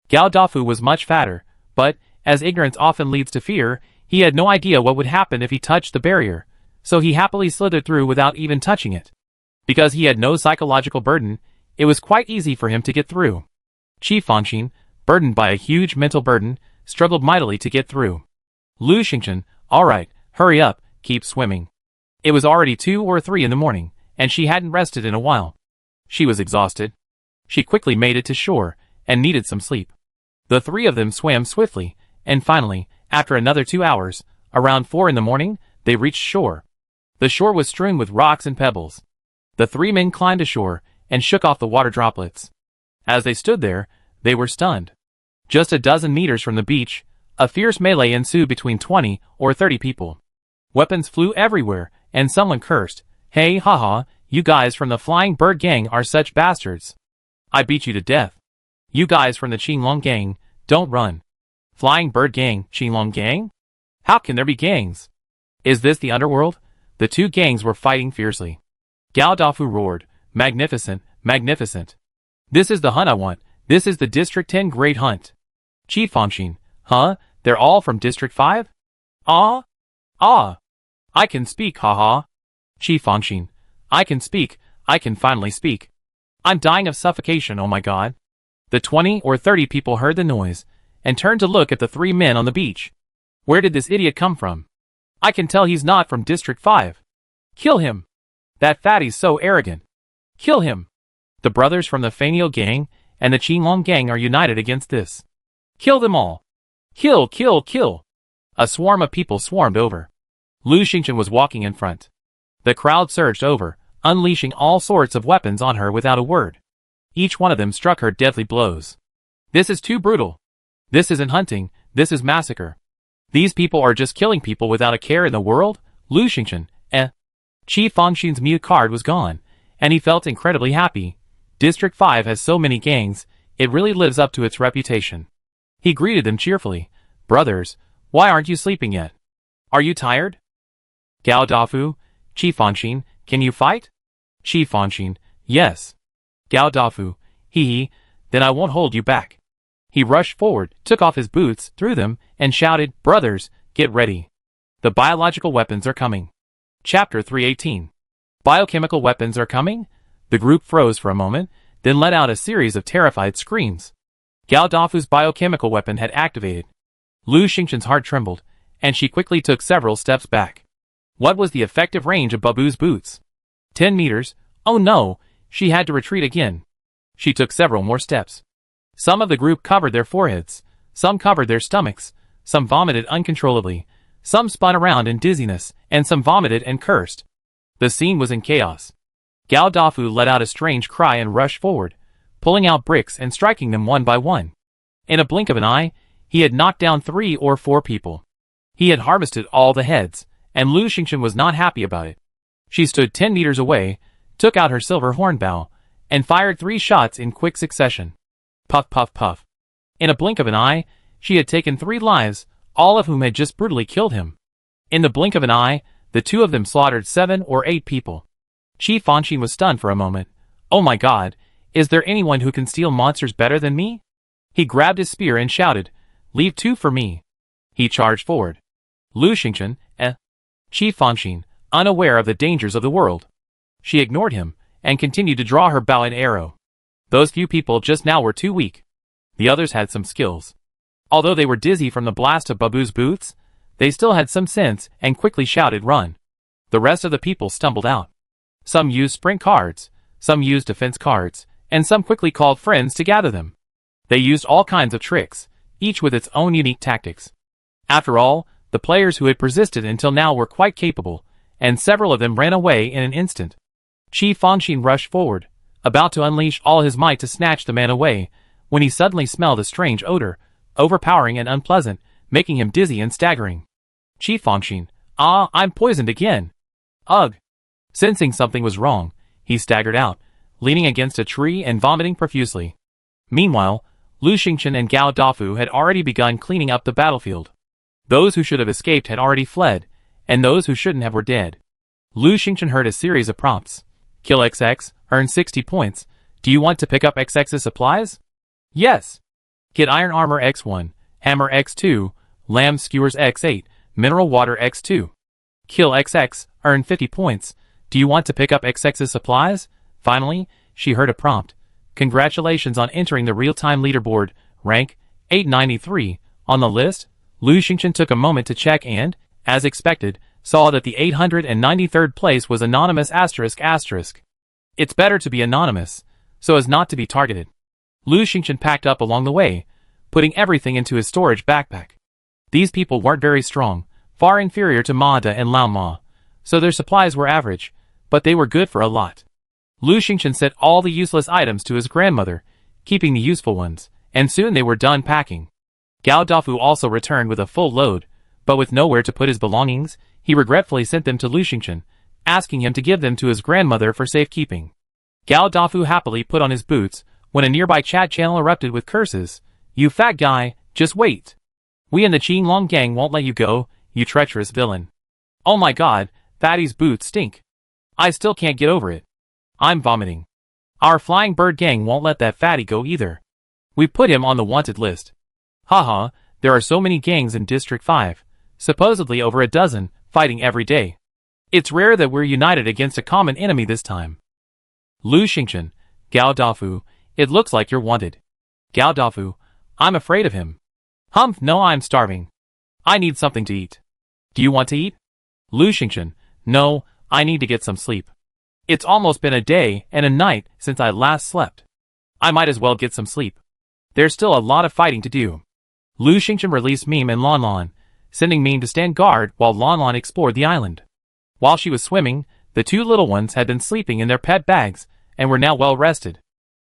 Speaker 1: Gao Dafu was much fatter, but, as ignorance often leads to fear, he had no idea what would happen if he touched the barrier, so he happily slithered through without even touching it. Because he had no psychological burden, it was quite easy for him to get through. Qi Fangxin, burdened by a huge mental burden, struggled mightily to get through. Lu Xingchen, alright, hurry up, keep swimming. It was already 2 or 3 in the morning, and she hadn't rested in a while. She was exhausted. She quickly made it to shore, and needed some sleep. The 3 of them swam swiftly, and finally, after another 2 hours, around 4 in the morning, they reached shore. The shore was strewn with rocks and pebbles. The 3 men climbed ashore, and shook off the water droplets. As they stood there, they were stunned. Just a dozen meters from the beach, a fierce melee ensued between 20 or 30 people. Weapons flew everywhere, and someone cursed, hey haha, you guys from the Flying Bird Gang are such bastards. I beat you to death. You guys from the Qinglong Gang, don't run. Flying Bird Gang, Qinglong Gang? How can there be gangs? Is this the underworld? The 2 gangs were fighting fiercely. Gao Dafu roared, magnificent, magnificent. This is the hunt I want, this is the District 10 Great Hunt. Qi Fangxin, huh, they're all from District 5? Ah? Ah. I can speak, haha. Qi Fangxin, I can speak, I can finally speak. I'm dying of suffocation, oh my god. The 20 or 30 people heard the noise, and turned to look at the three men on the beach. Where did this idiot come from? I can tell he's not from District 5. Kill him! That fatty's so arrogant. Kill him! The brothers from the Fanio gang and the Qinglong gang are united against this. Kill them all! Kill, kill, kill! A swarm of people swarmed over. Lu Xingchen was walking in front. The crowd surged over, unleashing all sorts of weapons on her without a word. Each one of them struck her deadly blows. This is too brutal. This isn't hunting, this is massacre. These people are just killing people without a care in the world? Lu Xingchen, Qi Fangxin's mute card was gone, and he felt incredibly happy. District 5 has so many gangs, it really lives up to its reputation. He greeted them cheerfully. Brothers, why aren't you sleeping yet? Are you tired? Gao Dafu, Qi Fangxin, can you fight? Qi Fangxin, yes. Gao Dafu, hee, then I won't hold you back. He rushed forward, took off his boots, threw them, and shouted, Brothers, get ready. The biological weapons are coming. Chapter 318. Biochemical weapons are coming? The group froze for a moment, then let out a series of terrified screams. Gao Dafu's biochemical weapon had activated. Lu Xingchen's heart trembled, and she quickly took several steps back. What was the effective range of Babu's boots? 10 meters? Oh no, she had to retreat again. She took several more steps. Some of the group covered their foreheads, some covered their stomachs, some vomited uncontrollably, some spun around in dizziness, and some vomited and cursed. The scene was in chaos. Gao Dafu let out a strange cry and rushed forward, pulling out bricks and striking them one by one. In a blink of an eye, he had knocked down 3 or 4 people. He had harvested all the heads, and Lu Xingchen was not happy about it. She stood 10 meters away, took out her silver hornbow, and fired 3 shots in quick succession. Puff, puff, puff. In a blink of an eye, she had taken 3 lives, all of whom had just brutally killed him. In the blink of an eye, the 2 of them slaughtered 7 or 8 people. Qi Fangxin was stunned for a moment. Oh my god, is there anyone who can steal monsters better than me? He grabbed his spear and shouted, Leave 2 for me. He charged forward. Lu Xingchen, Qi Fangxin, unaware of the dangers of the world. She ignored him, and continued to draw her bow and arrow. Those few people just now were too weak. The others had some skills. Although they were dizzy from the blast of Babu's boots, they still had some sense and quickly shouted run. The rest of the people stumbled out. Some used sprint cards, some used defense cards, and some quickly called friends to gather them. They used all kinds of tricks, each with its own unique tactics. After all, the players who had persisted until now were quite capable, and several of them ran away in an instant. Qi Fangxin rushed forward, about to unleash all his might to snatch the man away, when he suddenly smelled a strange odor, overpowering and unpleasant, making him dizzy and staggering. Qi Fangxin, I'm poisoned again. Ugh. Sensing something was wrong, he staggered out, leaning against a tree and vomiting profusely. Meanwhile, Lu Xingchen and Gao Dafu had already begun cleaning up the battlefield. Those who should have escaped had already fled, and those who shouldn't have were dead. Lu Xingchen heard a series of prompts. Kill XX, earn 60 points. Do you want to pick up XX's supplies? Yes. Get iron armor X1, hammer X2, lamb skewers X8, mineral water X2. Kill XX, earn 50 points. Do you want to pick up XX's supplies? Finally, she heard a prompt. Congratulations on entering the real-time leaderboard, rank 893. On the list, Lu Xingchen took a moment to check and, as expected, saw that the 893rd place was anonymous ***. It's better to be anonymous, so as not to be targeted. Lu Xingchen packed up along the way, putting everything into his storage backpack. These people weren't very strong, far inferior to Ma De and Lao Ma, so their supplies were average, but they were good for a lot. Lu Xingchen sent all the useless items to his grandmother, keeping the useful ones, and soon they were done packing. Gao Dafu also returned with a full load, but with nowhere to put his belongings, he regretfully sent them to Lu Xingchen, asking him to give them to his grandmother for safekeeping. Gao Dafu happily put on his boots, when a nearby chat channel erupted with curses. You fat guy, just wait. We and the Qinglong gang won't let you go, you treacherous villain. Oh my god, Fatty's boots stink. I still can't get over it. I'm vomiting. Our flying bird gang won't let that fatty go either. We put him on the wanted list. Haha, there are so many gangs in District 5, supposedly over a dozen, fighting every day. It's rare that we're united against a common enemy this time. Lu Xingchen, Gao Dafu, it looks like you're wanted. Gao Dafu, I'm afraid of him. Humph, no, I'm starving. I need something to eat. Do you want to eat? Lu Xingchen, no, I need to get some sleep. It's almost been a day and a night since I last slept. I might as well get some sleep. There's still a lot of fighting to do. Lu Xingchen released Mime and Lon Lon, sending Mime to stand guard while Lon Lon explored the island. While she was swimming, the two little ones had been sleeping in their pet bags and were now well rested.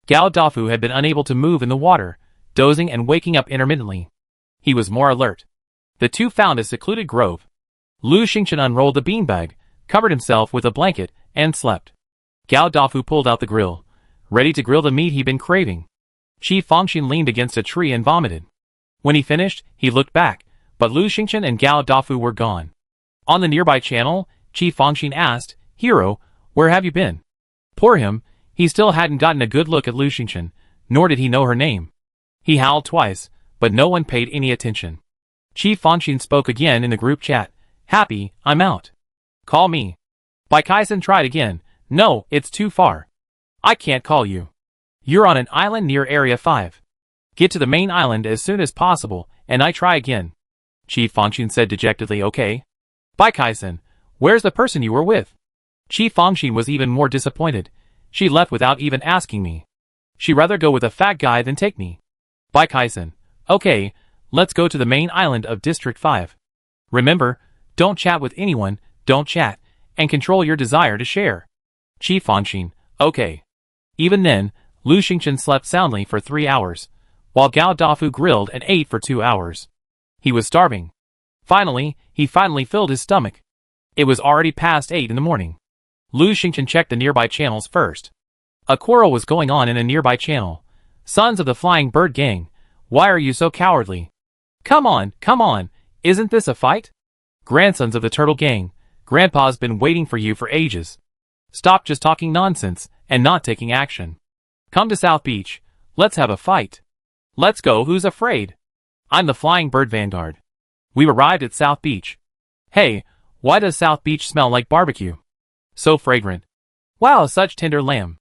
Speaker 1: Gao Dafu had been unable to move in the water, dozing and waking up intermittently. He was more alert. The two found a secluded grove. Lu Xingchen unrolled the beanbag, covered himself with a blanket, and slept. Gao Dafu pulled out the grill, ready to grill the meat he'd been craving. Qi Fangxin leaned against a tree and vomited. When he finished, he looked back, but Lu Xingchen and Gao Dafu were gone. On the nearby channel, Qi Fangxin asked, "Hero, where have you been?" Poor him, he still hadn't gotten a good look at Lu Xingchen, nor did he know her name. He howled twice, but no one paid any attention. Qi Fangxin spoke again in the group chat. "Happy, I'm out. Call me." Bai Kaisen tried again. "No, it's too far. I can't call you. You're on an island near Area 5. Get to the main island as soon as possible, and I try again." Qi Fangxin said dejectedly, "Okay." "Bai Kaisen, where's the person you were with?" Qi Fangxin was even more disappointed. "She left without even asking me. She'd rather go with a fat guy than take me." Bai Kaisen, "Okay, let's go to the main island of District 5. Remember, don't chat with anyone, don't chat, and control your desire to share." Qi Fangxin, "Okay." Even then, Lu Xingchen slept soundly for 3 hours, while Gao Dafu grilled and ate for 2 hours. He was starving. Finally, he filled his stomach. It was already past 8 in the morning. Lu Xingchen checked the nearby channels first. A quarrel was going on in a nearby channel. "Sons of the Flying Bird Gang, why are you so cowardly? Come on, isn't this a fight? Grandsons of the Turtle Gang, Grandpa's been waiting for you for ages. Stop just talking nonsense and not taking action. Come to South Beach, let's have a fight. Let's go, who's afraid? I'm the Flying Bird Vanguard. We've arrived at South Beach. Hey, why does South Beach smell like barbecue? So fragrant. Wow, such tender lamb."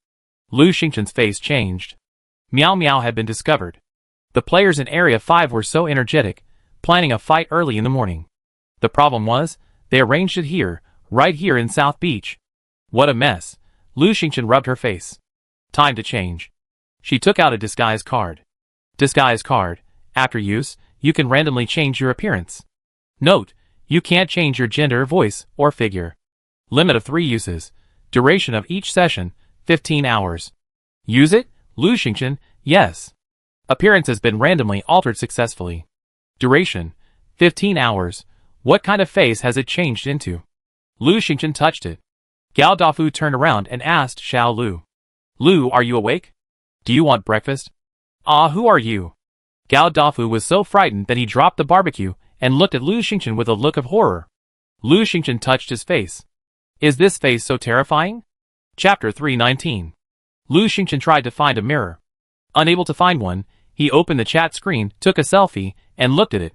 Speaker 1: Lu Xingchen's face changed. Meow Meow had been discovered. The players in Area 5 were so energetic, planning a fight early in the morning. The problem was, they arranged it here, right here in South Beach. What a mess. Lu Xingchen rubbed her face. Time to change. She took out a disguise card. Disguise card. After use, you can randomly change your appearance. Note, you can't change your gender, voice, or figure. Limit of 3 uses. Duration of each session, 15 hours. Use it? Lu Xingchen, yes. Appearance has been randomly altered successfully. Duration, 15 hours. What kind of face has it changed into? Lu Xingchen touched it. Gao Dafu turned around and asked Xiao Lu. "Lu, are you awake? Do you want breakfast?" "Ah, who are you?" Gao Dafu was so frightened that he dropped the barbecue and looked at Lu Xingchen with a look of horror. Lu Xingchen touched his face. Is this face so terrifying? Chapter 319. Lu Xingchen tried to find a mirror. Unable to find one, he opened the chat screen, took a selfie, and looked at it.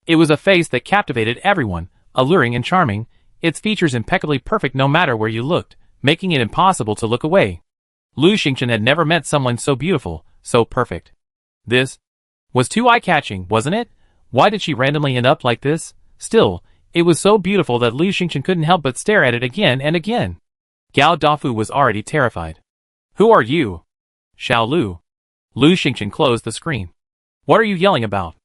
Speaker 1: It was a face that captivated everyone, alluring and charming, its features impeccably perfect no matter where you looked, making it impossible to look away. Lu Xingchen had never met someone so beautiful, so perfect. This was too eye-catching, wasn't it? Why did she randomly end up like this? Still, it was so beautiful that Lu Xingchen couldn't help but stare at it again and again. Gao Dafu was already terrified. "Who are you?" "Xiao Lu." Lu Xingchen closed the screen. "What are you yelling about?"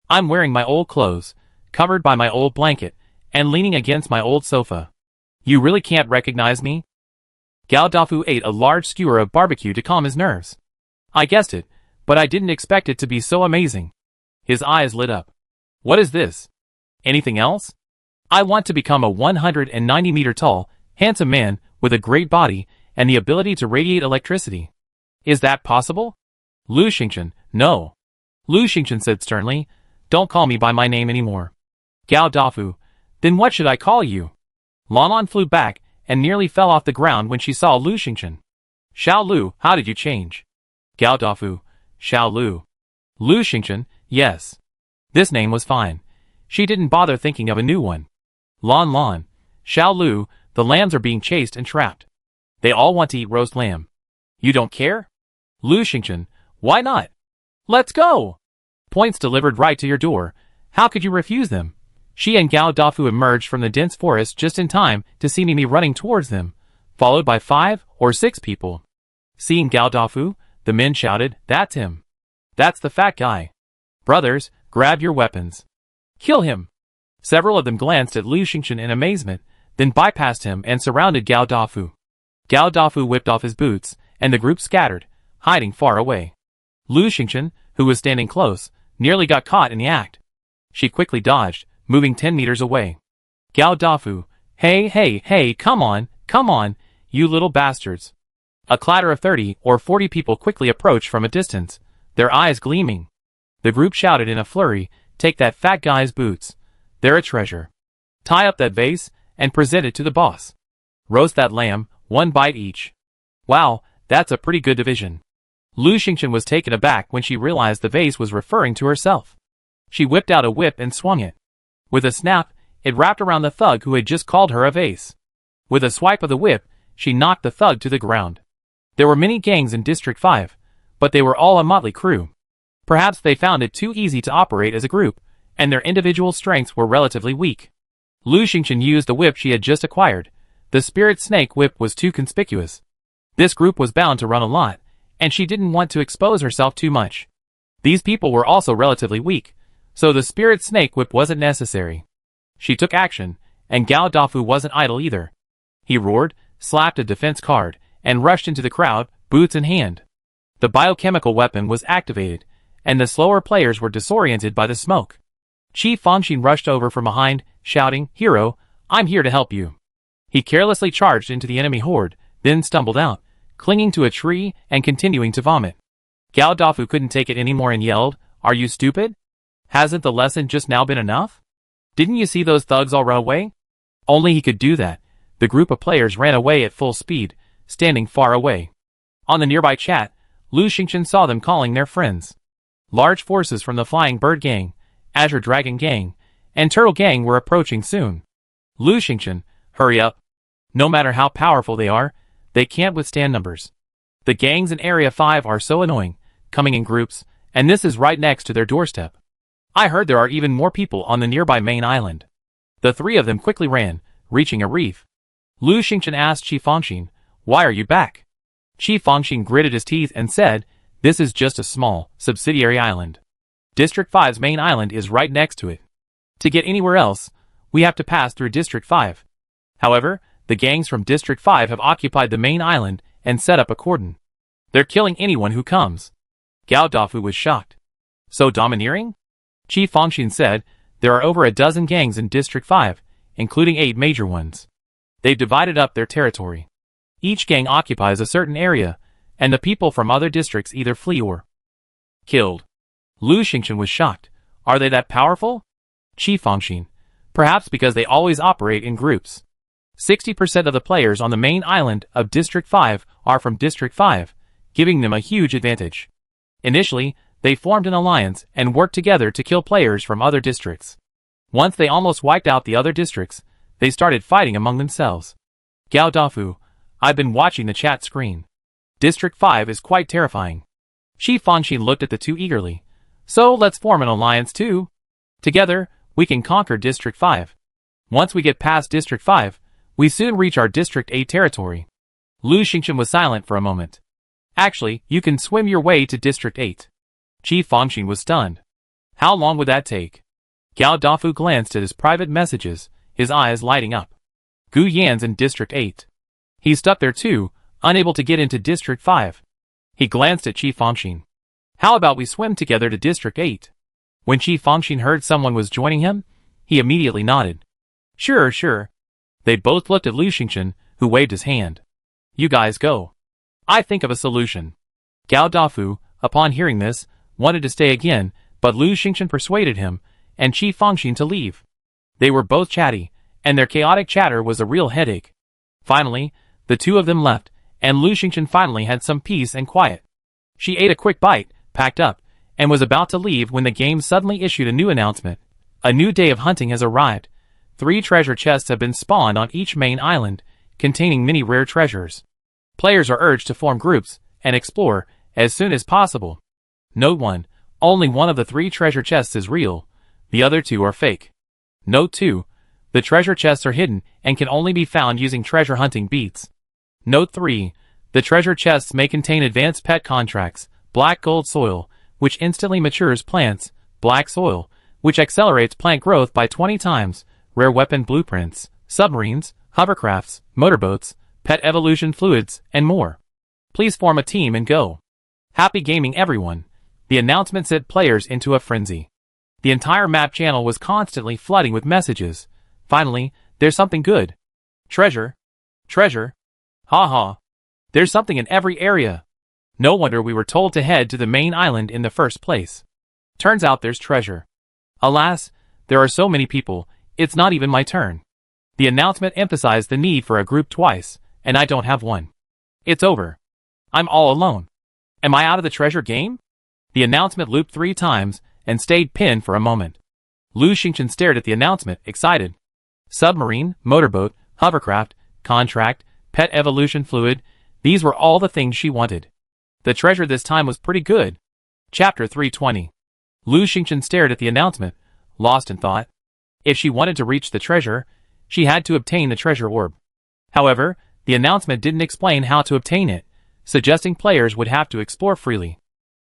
Speaker 1: "I'm wearing my old clothes, covered by my old blanket, and leaning against my old sofa. You really can't recognize me?" Gao Dafu ate a large skewer of barbecue to calm his nerves. "I guessed it, but I didn't expect it to be so amazing." His eyes lit up. "What is this? Anything else? I want to become a 190-meter tall, handsome man with a great body and the ability to radiate electricity. Is that possible?" Lu Xingchen, "No." Lu Xingchen said sternly, "Don't call me by my name anymore." Gao Dafu, "Then what should I call you?" Lon Lon flew back and nearly fell off the ground when she saw Lu Xingchen. "Xiao Lu, how did you change?" Gao Dafu, "Xiao Lu." Lu Xingchen, "Yes. This name was fine." She didn't bother thinking of a new one. Lon Lon, "Xiao Lu, the lambs are being chased and trapped. They all want to eat roast lamb. You don't care?" Lu Xingchen, "Why not? Let's go!" Points delivered right to your door. How could you refuse them? She and Gao Dafu emerged from the dense forest just in time to see Mimi running towards them, followed by 5 or 6 people. Seeing Gao Dafu, the men shouted, "That's him. That's the fat guy. Brothers, grab your weapons. Kill him." Several of them glanced at Lu Xingchen in amazement, then bypassed him and surrounded Gao Dafu. Gao Dafu whipped off his boots, and the group scattered, hiding far away. Lu Xingchen, who was standing close, nearly got caught in the act. She quickly dodged, moving 10 meters away. Gao Dafu, hey, come on, you little bastards. A clatter of 30 or 40 people quickly approached from a distance, their eyes gleaming. The group shouted in a flurry, "Take that fat guy's boots. They're a treasure. Tie up that vase and present it to the boss. Roast that lamb, 1 bite each." Wow, that's a pretty good division. Lu Xingchen was taken aback when she realized the vase was referring to herself. She whipped out a whip and swung it. With a snap, it wrapped around the thug who had just called her a vase. With a swipe of the whip, she knocked the thug to the ground. There were many gangs in District 5, but they were all a motley crew. Perhaps they found it too easy to operate as a group, and their individual strengths were relatively weak. Lu Xingchen used the whip she had just acquired. The spirit snake whip was too conspicuous. This group was bound to run a lot, and she didn't want to expose herself too much. These people were also relatively weak, so the spirit snake whip wasn't necessary. She took action, and Gao Dafu wasn't idle either. He roared, slapped a defense card, and rushed into the crowd, boots in hand. The biochemical weapon was activated, and the slower players were disoriented by the smoke. Qi Fangxin rushed over from behind, shouting, "Hero, I'm here to help you." He carelessly charged into the enemy horde, then stumbled out, clinging to a tree and continuing to vomit. Gao Dafu couldn't take it anymore and yelled, "Are you stupid? Hasn't the lesson just now been enough? Didn't you see those thugs all run away?" Only he could do that. The group of players ran away at full speed, standing far away. On the nearby chat, Lu Xingchen saw them calling their friends. Large forces from the Flying Bird Gang, Azure Dragon Gang, and Turtle Gang were approaching soon. Lu Xingchen, hurry up. No matter how powerful they are, they can't withstand numbers. The gangs in Area 5 are so annoying, coming in groups, and this is right next to their doorstep. I heard there are even more people on the nearby main island. The 3 of them quickly ran, reaching a reef. Lu Xingchen asked Qi Fangxin, "Why are you back?" Qi Fangxin gritted his teeth and said, "This is just a small, subsidiary island. District 5's main island is right next to it. To get anywhere else, we have to pass through District 5. However, the gangs from District 5 have occupied the main island and set up a cordon. They're killing anyone who comes." Gao Dafu was shocked. "So domineering?" Qi Fangxin said, "There are over a dozen gangs in District 5, including 8 major ones. They've divided up their territory. Each gang occupies a certain area, and the people from other districts either flee or killed." Lu Xingchen was shocked. "Are they that powerful?" Qi Fangxin, "Perhaps because they always operate in groups. 60% of the players on the main island of District 5 are from District 5, giving them a huge advantage. Initially, they formed an alliance and worked together to kill players from other districts. Once they almost wiped out the other districts, they started fighting among themselves. Gao Dafu, I've been watching the chat screen. District 5 is quite terrifying." Qi Fangxin looked at the 2 eagerly. "So let's form an alliance too. Together, we can conquer District 5. Once we get past District 5, we soon reach our District 8 territory." Lu Xingchen was silent for a moment. "Actually, you can swim your way to District 8. Qi Fangxin was stunned. "How long would that take?" Gao Dafu glanced at his private messages, his eyes lighting up. Gu Yan's in District 8. He's stuck there too, unable to get into District 5. He glanced at Qi Fangxin. "How about we swim together to District 8? When Qi Fangxin heard someone was joining him, he immediately nodded. Sure. They both looked at Lu Xingchen, who waved his hand. "You guys go. I think of a solution." Gao Dafu, upon hearing this, wanted to stay again, but Lu Xingchen persuaded him, and Qi Fangxin to leave. They were both chatty, and their chaotic chatter was a real headache. Finally, the 2 of them left, and Lu Xingchen finally had some peace and quiet. She ate a quick bite, packed up, and was about to leave when the game suddenly issued a new announcement. A new day of hunting has arrived. 3 treasure chests have been spawned on each main island, containing many rare treasures. Players are urged to form groups and explore as soon as possible. Note 1. Only one of the 3 treasure chests is real, the other 2 are fake. Note 2. The treasure chests are hidden and can only be found using treasure hunting beats. Note 3. The treasure chests may contain advanced pet contracts, black gold soil, which instantly matures plants, black soil, which accelerates plant growth by 20 times, rare weapon blueprints, submarines, hovercrafts, motorboats, pet evolution fluids, and more. Please form a team and go. Happy gaming everyone. The announcement sent players into a frenzy. The entire map channel was constantly flooding with messages. Finally, there's something good. Treasure. Treasure. Haha. There's something in every area. No wonder we were told to head to the main island in the first place. Turns out there's treasure. Alas, there are so many people, it's not even my turn. The announcement emphasized the need for a group twice, and I don't have one. It's over. I'm all alone. Am I out of the treasure game? The announcement looped 3 times and stayed pinned for a moment. Lu Xingchen stared at the announcement, excited. Submarine, motorboat, hovercraft, contract, pet evolution fluid, these were all the things she wanted. The treasure this time was pretty good. Chapter 320. Lu Xingchen stared at the announcement, lost in thought. If she wanted to reach the treasure, she had to obtain the treasure orb. However, the announcement didn't explain how to obtain it, suggesting players would have to explore freely.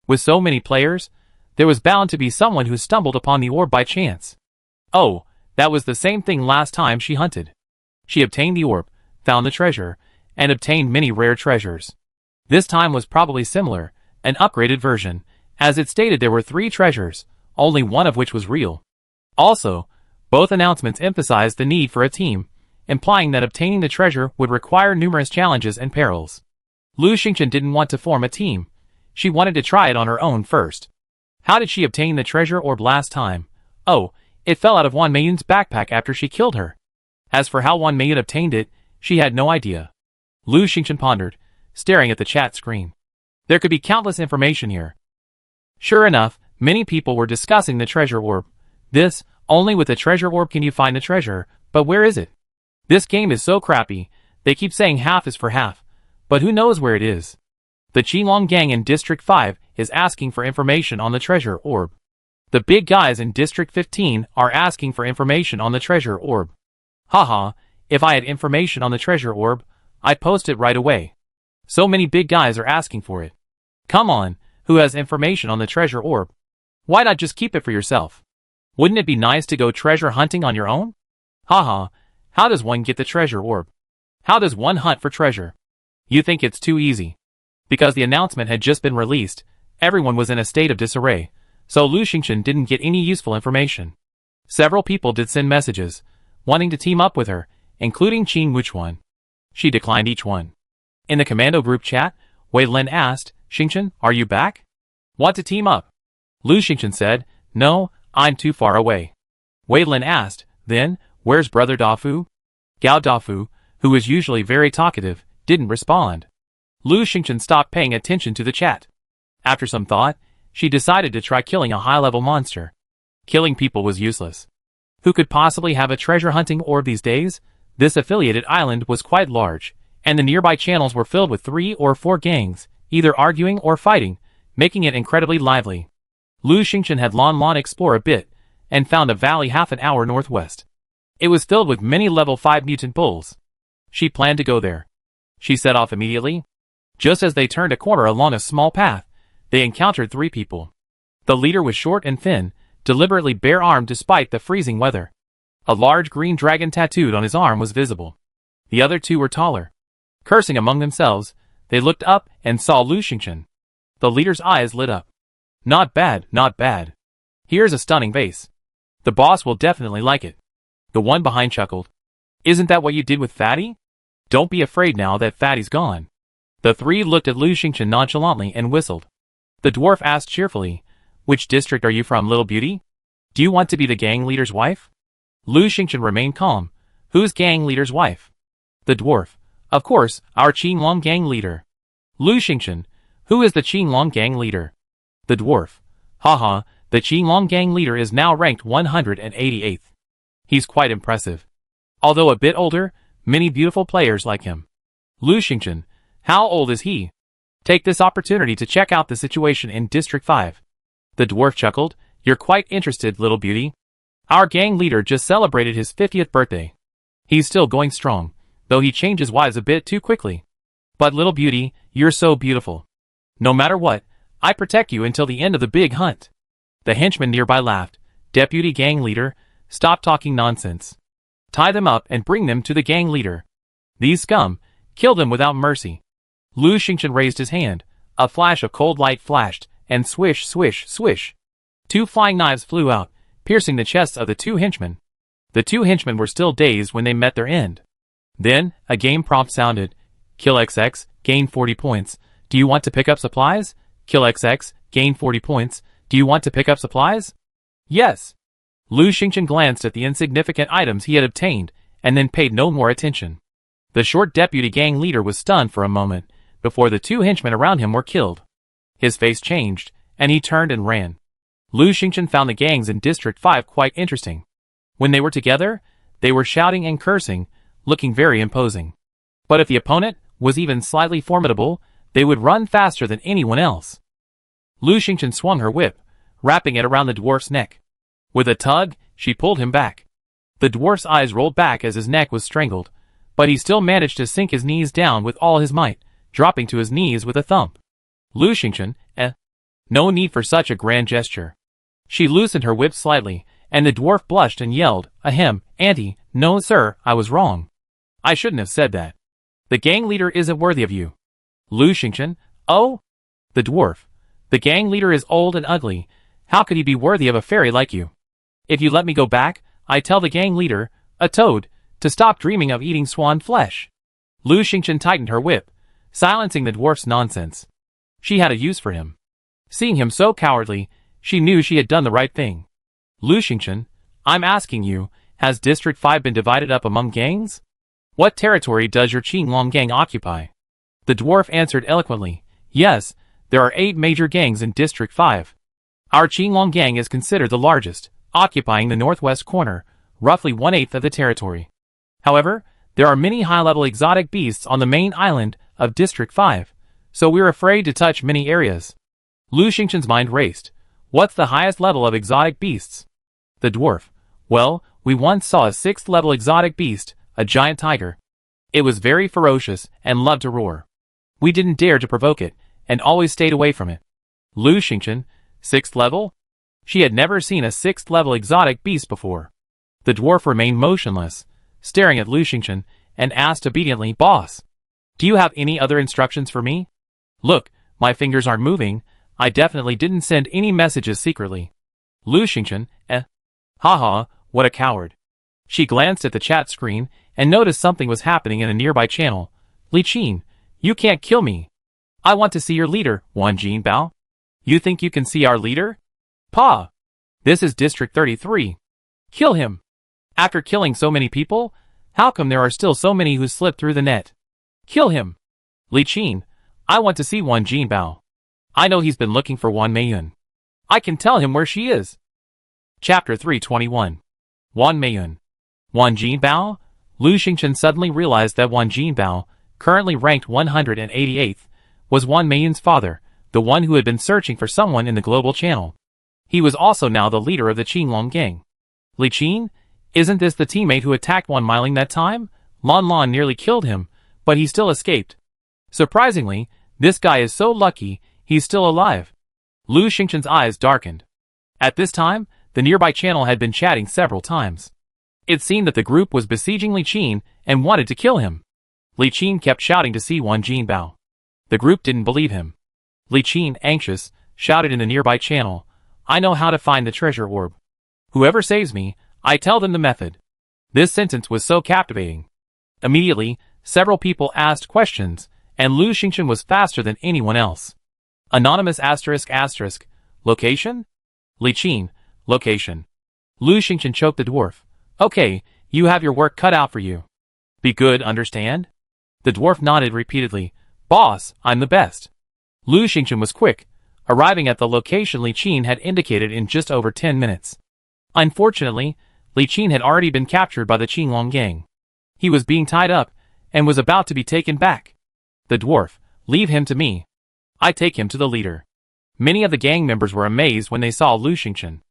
Speaker 1: With so many players, there was bound to be someone who stumbled upon the orb by chance. Oh, that was the same thing last time she hunted. She obtained the orb, found the treasure, and obtained many rare treasures. This time was probably similar, an upgraded version, as it stated there were 3 treasures, only one of which was real. Also, both announcements emphasized the need for a team, implying that obtaining the treasure would require numerous challenges and perils. Lu Xingchen didn't want to form a team. She wanted to try it on her own first. How did she obtain the treasure orb last time? Oh, it fell out of Wan Meiyun's backpack after she killed her. As for how Wan Meiyun obtained it, she had no idea. Lu Xingchen pondered, staring at the chat screen. There could be countless information here. Sure enough, many people were discussing the treasure orb. Only with the treasure orb can you find the treasure, but where is it? This game is so crappy, they keep saying half is for half, but who knows where it is? The Qinglong gang in District 5 is asking for information on the treasure orb. The big guys in District 15 are asking for information on the treasure orb. Haha, if I had information on the treasure orb, I'd post it right away. So many big guys are asking for it. Come on, who has information on the treasure orb? Why not just keep it for yourself? Wouldn't it be nice to go treasure hunting on your own? Haha, how does one get the treasure orb? How does one hunt for treasure? You think it's too easy. Because the announcement had just been released, everyone was in a state of disarray, so Lu Xingchen didn't get any useful information. Several people did send messages, wanting to team up with her, including Qin Wuchuan. She declined each one. In the commando group chat, Wei Lin asked, Xingchen, are you back? Want to team up? Lu Xingchen said, no, I'm too far away. Wei Lin asked, then, where's brother Dafu? Gao Dafu, who was usually very talkative, didn't respond. Lu Xingchen stopped paying attention to the chat. After some thought, she decided to try killing a high-level monster. Killing people was useless. Who could possibly have a treasure hunting orb these days? This affiliated island was quite large, and the nearby channels were filled with 3 or 4 gangs, either arguing or fighting, making it incredibly lively. Lu Xingchen had Lan explore a bit, and found a valley half an hour northwest. It was filled with many level 5 mutant bulls. She planned to go there. She set off immediately. Just as they turned a corner along a small path, they encountered 3 people. The leader was short and thin, deliberately bare-armed despite the freezing weather. A large green dragon tattooed on his arm was visible. The other 2 were taller. Cursing among themselves, they looked up and saw Lu Xingchen. The leader's eyes lit up. Not bad, not bad. Here's a stunning vase. The boss will definitely like it. The one behind chuckled. Isn't that what you did with Fatty? Don't be afraid now that Fatty's gone. The 3 looked at Lu Xingchen nonchalantly and whistled. The dwarf asked cheerfully, which district are you from, little beauty? Do you want to be the gang leader's wife? Lu Xingchen remained calm. Who's gang leader's wife? The dwarf. Of course, our Qinglong gang leader. Lu Xingchen. Who is the Qinglong gang leader? The dwarf. Haha, the Qinglong gang leader is now ranked 188th. He's quite impressive. Although a bit older, many beautiful players like him. Lu Xingchen. How old is he? Take this opportunity to check out the situation in District 5. The dwarf chuckled. You're quite interested, little beauty. Our gang leader just celebrated his 50th birthday. He's still going strong, though he changes wives a bit too quickly. But little beauty, you're so beautiful. No matter what, I protect you until the end of the big hunt. The henchman nearby laughed. Deputy gang leader, stop talking nonsense. Tie them up and bring them to the gang leader. These scum, kill them without mercy. Lu Xingchen raised his hand. A flash of cold light flashed, and swish, swish, swish. 2 flying knives flew out, piercing the chests of the 2 henchmen. The 2 henchmen were still dazed when they met their end. Then, a game prompt sounded. Kill XX, gain 40 points. Do you want to pick up supplies? Kill XX, gain 40 points. Do you want to pick up supplies? Yes. Lu Xingchen glanced at the insignificant items he had obtained, and then paid no more attention. The short deputy gang leader was stunned for a moment, before the 2 henchmen around him were killed. His face changed, and he turned and ran. Lu Xingchen found the gangs in District 5 quite interesting. When they were together, they were shouting and cursing, looking very imposing. But if the opponent was even slightly formidable, they would run faster than anyone else. Lu Xingchen swung her whip, wrapping it around the dwarf's neck. With a tug, she pulled him back. The dwarf's eyes rolled back as his neck was strangled, but he still managed to sink his knees down with all his might, dropping to his knees with a thump. Lu Xingchen, no need for such a grand gesture. She loosened her whip slightly, and the dwarf blushed and yelled, Ahem, Auntie, no sir, I was wrong. I shouldn't have said that. The gang leader isn't worthy of you. Lu Xingchen, oh? The dwarf. The gang leader is old and ugly. How could he be worthy of a fairy like you? If you let me go back, I tell the gang leader, a toad, to stop dreaming of eating swan flesh. Lu Xingchen tightened her whip, silencing the dwarf's nonsense. She had a use for him. Seeing him so cowardly, she knew she had done the right thing. Lu Xingchen, I'm asking you, has District 5 been divided up among gangs? What territory does your Qinglong gang occupy? The dwarf answered eloquently, yes, there are 8 major gangs in District 5. Our Qinglong gang is considered the largest, occupying the northwest corner, roughly 1/8 of the territory. However, there are many high-level exotic beasts on the main island of District 5, so we're afraid to touch many areas. Lu Xingchen's mind raced. What's the highest level of exotic beasts? The dwarf. Well, we once saw a 6th level exotic beast, a giant tiger. It was very ferocious and loved to roar. We didn't dare to provoke it, and always stayed away from it. Lu Xingchen, 6th level? She had never seen a 6th level exotic beast before. The dwarf remained motionless, staring at Lu Xingchen, and asked obediently, Boss, do you have any other instructions for me? Look, my fingers aren't moving. I definitely didn't send any messages secretly. Lu Xingchen, Haha, what a coward. She glanced at the chat screen and noticed something was happening in a nearby channel. Li Qin, you can't kill me. I want to see your leader, Wan Jinbao. You think you can see our leader? Pa! This is District 33. Kill him. After killing so many people, how come there are still so many who slipped through the net? Kill him. Li Qin, I want to see Wan Jinbao. I know he's been looking for Wan Meiyun. I can tell him where she is. Chapter 321. Wan Meiyun. Wan Jinbao? Lu Xingchen suddenly realized that Wan Jinbao, currently ranked 188th, was Wan Meiyun's father, the one who had been searching for someone in the global channel. He was also now the leader of the Qinglong gang. Li Qin? Isn't this the teammate who attacked Wan Meiling that time? Lon Lon nearly killed him, but he still escaped. Surprisingly, this guy is so lucky, he's still alive. Lu Xingchen's eyes darkened. At this time, the nearby channel had been chatting several times. It seemed that the group was besieging Li Qin and wanted to kill him. Li Qin kept shouting to see Wan Jinbao. The group didn't believe him. Li Qin, anxious, shouted in the nearby channel, I know how to find the treasure orb. Whoever saves me, I tell them the method. This sentence was so captivating. Immediately, several people asked questions, and Lu Xingchen was faster than anyone else. Anonymous ***, location? Li Qin, location. Lu Xingchen choked the dwarf. Okay, you have your work cut out for you. Be good, understand? The dwarf nodded repeatedly. Boss, I'm the best. Lu Xingchen was quick, arriving at the location Li Qin had indicated in just over 10 minutes. Unfortunately, Li Qin had already been captured by the Qinglong gang. He was being tied up, and was about to be taken back. The dwarf, leave him to me. I take him to the leader. Many of the gang members were amazed when they saw Lu Xingchen.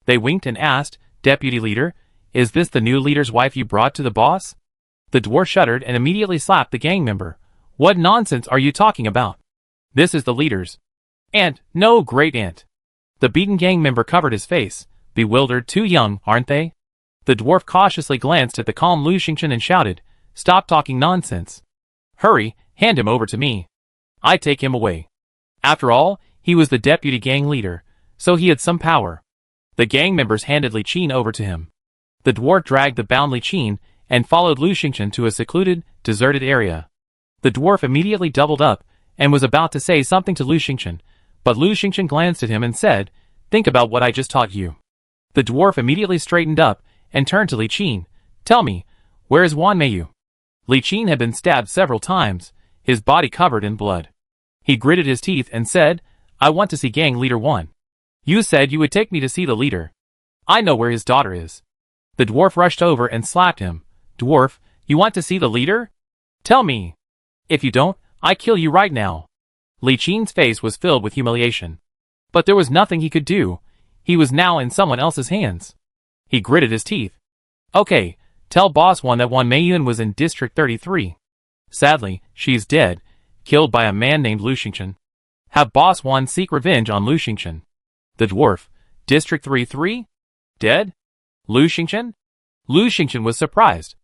Speaker 1: They winked and asked, "Deputy leader, is this the new leader's wife you brought to the boss?" The dwarf shuddered and immediately slapped the gang member. "What nonsense are you talking about? This is the leader's aunt, no great aunt." The beaten gang member covered his face, bewildered. "Too young, aren't they?" The dwarf cautiously glanced at the calm Lu Xingchen and shouted, "Stop talking nonsense. Hurry, hand him over to me. I take him away." After all, he was the deputy gang leader, so he had some power. The gang members handed Li Qin over to him. The dwarf dragged the bound Li Qin and followed Lu Xingchen to a secluded, deserted area. The dwarf immediately doubled up and was about to say something to Lu Xingchen, but Lu Xingchen glanced at him and said, "Think about what I just taught you." The dwarf immediately straightened up and turned to Li Qin. "Tell me, where is Wan Meiyu?" Li Qin had been stabbed several times, his body covered in blood. He gritted his teeth and said, "I want to see Gang Leader 1. You said you would take me to see the leader. I know where his daughter is." The dwarf rushed over and slapped him. "Dwarf, you want to see the leader? Tell me. If you don't, I kill you right now." Li Qin's face was filled with humiliation. But there was nothing he could do. He was now in someone else's hands. He gritted his teeth. "Okay, tell Boss 1 that Wan Meiyun was in District 33. Sadly, she's dead, killed by a man named Lu Xingchen. Have Boss 1 seek revenge on Lu Xingchen." The dwarf, "District 33? Dead? Lu Xingchen?" Lu Xingchen was surprised.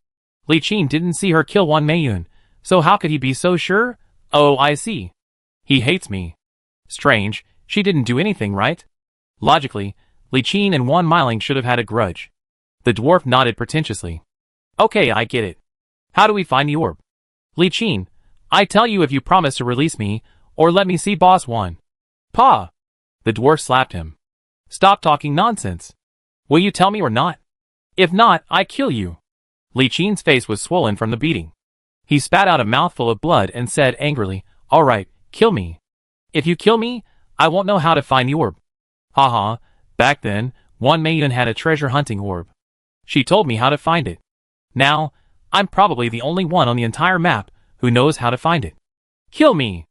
Speaker 1: Li Qin didn't see her kill Wan Meiyun, so how could he be so sure? "Oh, I see. He hates me. Strange, she didn't do anything, right?" Logically, Li Qin and Wan Meiling should have had a grudge. The dwarf nodded pretentiously. "Okay, I get it. How do we find the orb?" "Li Qin, I tell you if you promise to release me, or let me see Boss 1. Pa!" The dwarf slapped him. "Stop talking nonsense. Will you tell me or not? If not, I kill you." Li Qin's face was swollen from the beating. He spat out a mouthful of blood and said angrily, "All right, kill me. If you kill me, I won't know how to find the orb." Haha, back then, Wan Meiyun had a treasure hunting orb. She told me how to find it. Now, I'm probably the only one on the entire map who knows how to find it. Kill me!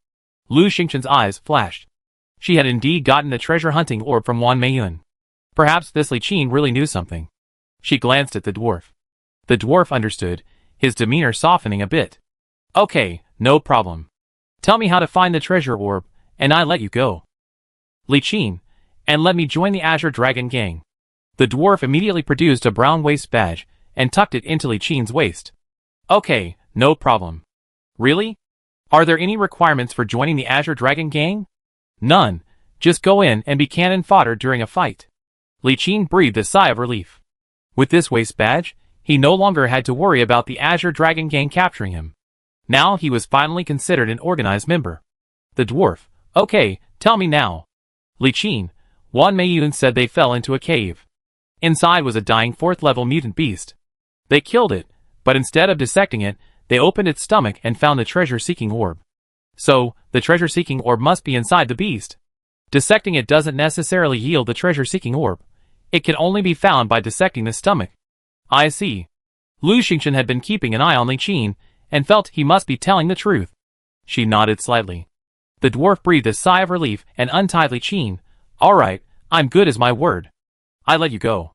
Speaker 1: Lu Xingchen's eyes flashed. She had indeed gotten the treasure hunting orb from Wan Meiyun. Perhaps this Li Qin really knew something. She glanced at the dwarf. The dwarf understood, his demeanor softening a bit. "Okay, no problem. Tell me how to find the treasure orb, and I let you go. Li Qin, and let me join the Azure Dragon Gang." The dwarf immediately produced a brown waist badge and tucked it into Li Qin's waist. "Okay, no problem." "Really? Are there any requirements for joining the Azure Dragon Gang?" "None. Just go in and be cannon fodder during a fight." Li Qin breathed a sigh of relief. With this waist badge, he no longer had to worry about the Azure Dragon Gang capturing him. Now he was finally considered an organized member. The dwarf, "Okay, tell me now." Li Qin, Wan Meiyun said they fell into a cave. Inside was a dying 4th-level mutant beast. They killed it, but instead of dissecting it, they opened its stomach and found the treasure-seeking orb. So, the treasure-seeking orb must be inside the beast. Dissecting it doesn't necessarily yield the treasure-seeking orb. It can only be found by dissecting the stomach. I see. Lu Xingchen had been keeping an eye on Li Qin, and felt he must be telling the truth. She nodded slightly. The dwarf breathed a sigh of relief and untied Li Qin. "All right, I'm good as my word. I let you go."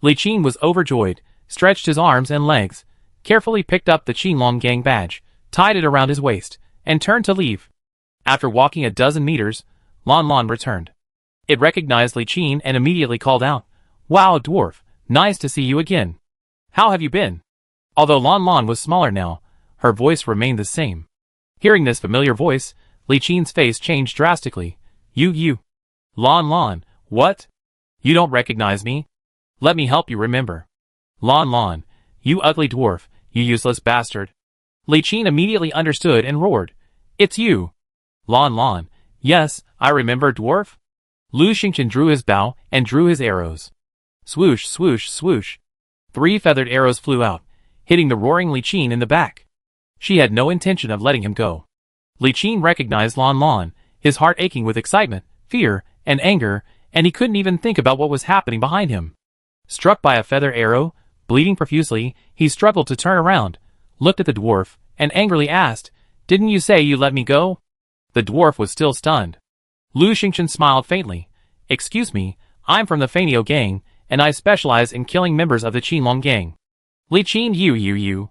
Speaker 1: Li Qin was overjoyed, stretched his arms and legs, carefully picked up the Qinlong Gang badge, tied it around his waist, and turned to leave. After walking a dozen meters, Lon Lon returned. It recognized Li Qin and immediately called out, "Wow, dwarf, nice to see you again. How have you been?" Although Lon Lon was smaller now, her voice remained the same. Hearing this familiar voice, Li Qin's face changed drastically. You. Lon Lon, what? You don't recognize me? Let me help you remember." "Lon Lon, you ugly dwarf, you useless bastard." Li Qin immediately understood and roared, "It's you." "Lon Lon, yes, I remember, dwarf." Lu Xingchen drew his bow and drew his arrows. Swoosh, swoosh, swoosh. 3 feathered arrows flew out, hitting the roaring Li Qin in the back. She had no intention of letting him go. Li Qin recognized Lon Lon, his heart aching with excitement, fear, and anger, and he couldn't even think about what was happening behind him. Struck by a feather arrow, bleeding profusely, he struggled to turn around, looked at the dwarf, and angrily asked, "Didn't you say you let me go?" The dwarf was still stunned. Lu Xingchen smiled faintly. Excuse me, I'm from the Fanio gang, and I specialize in killing members of the Qinglong gang. Li Qin you.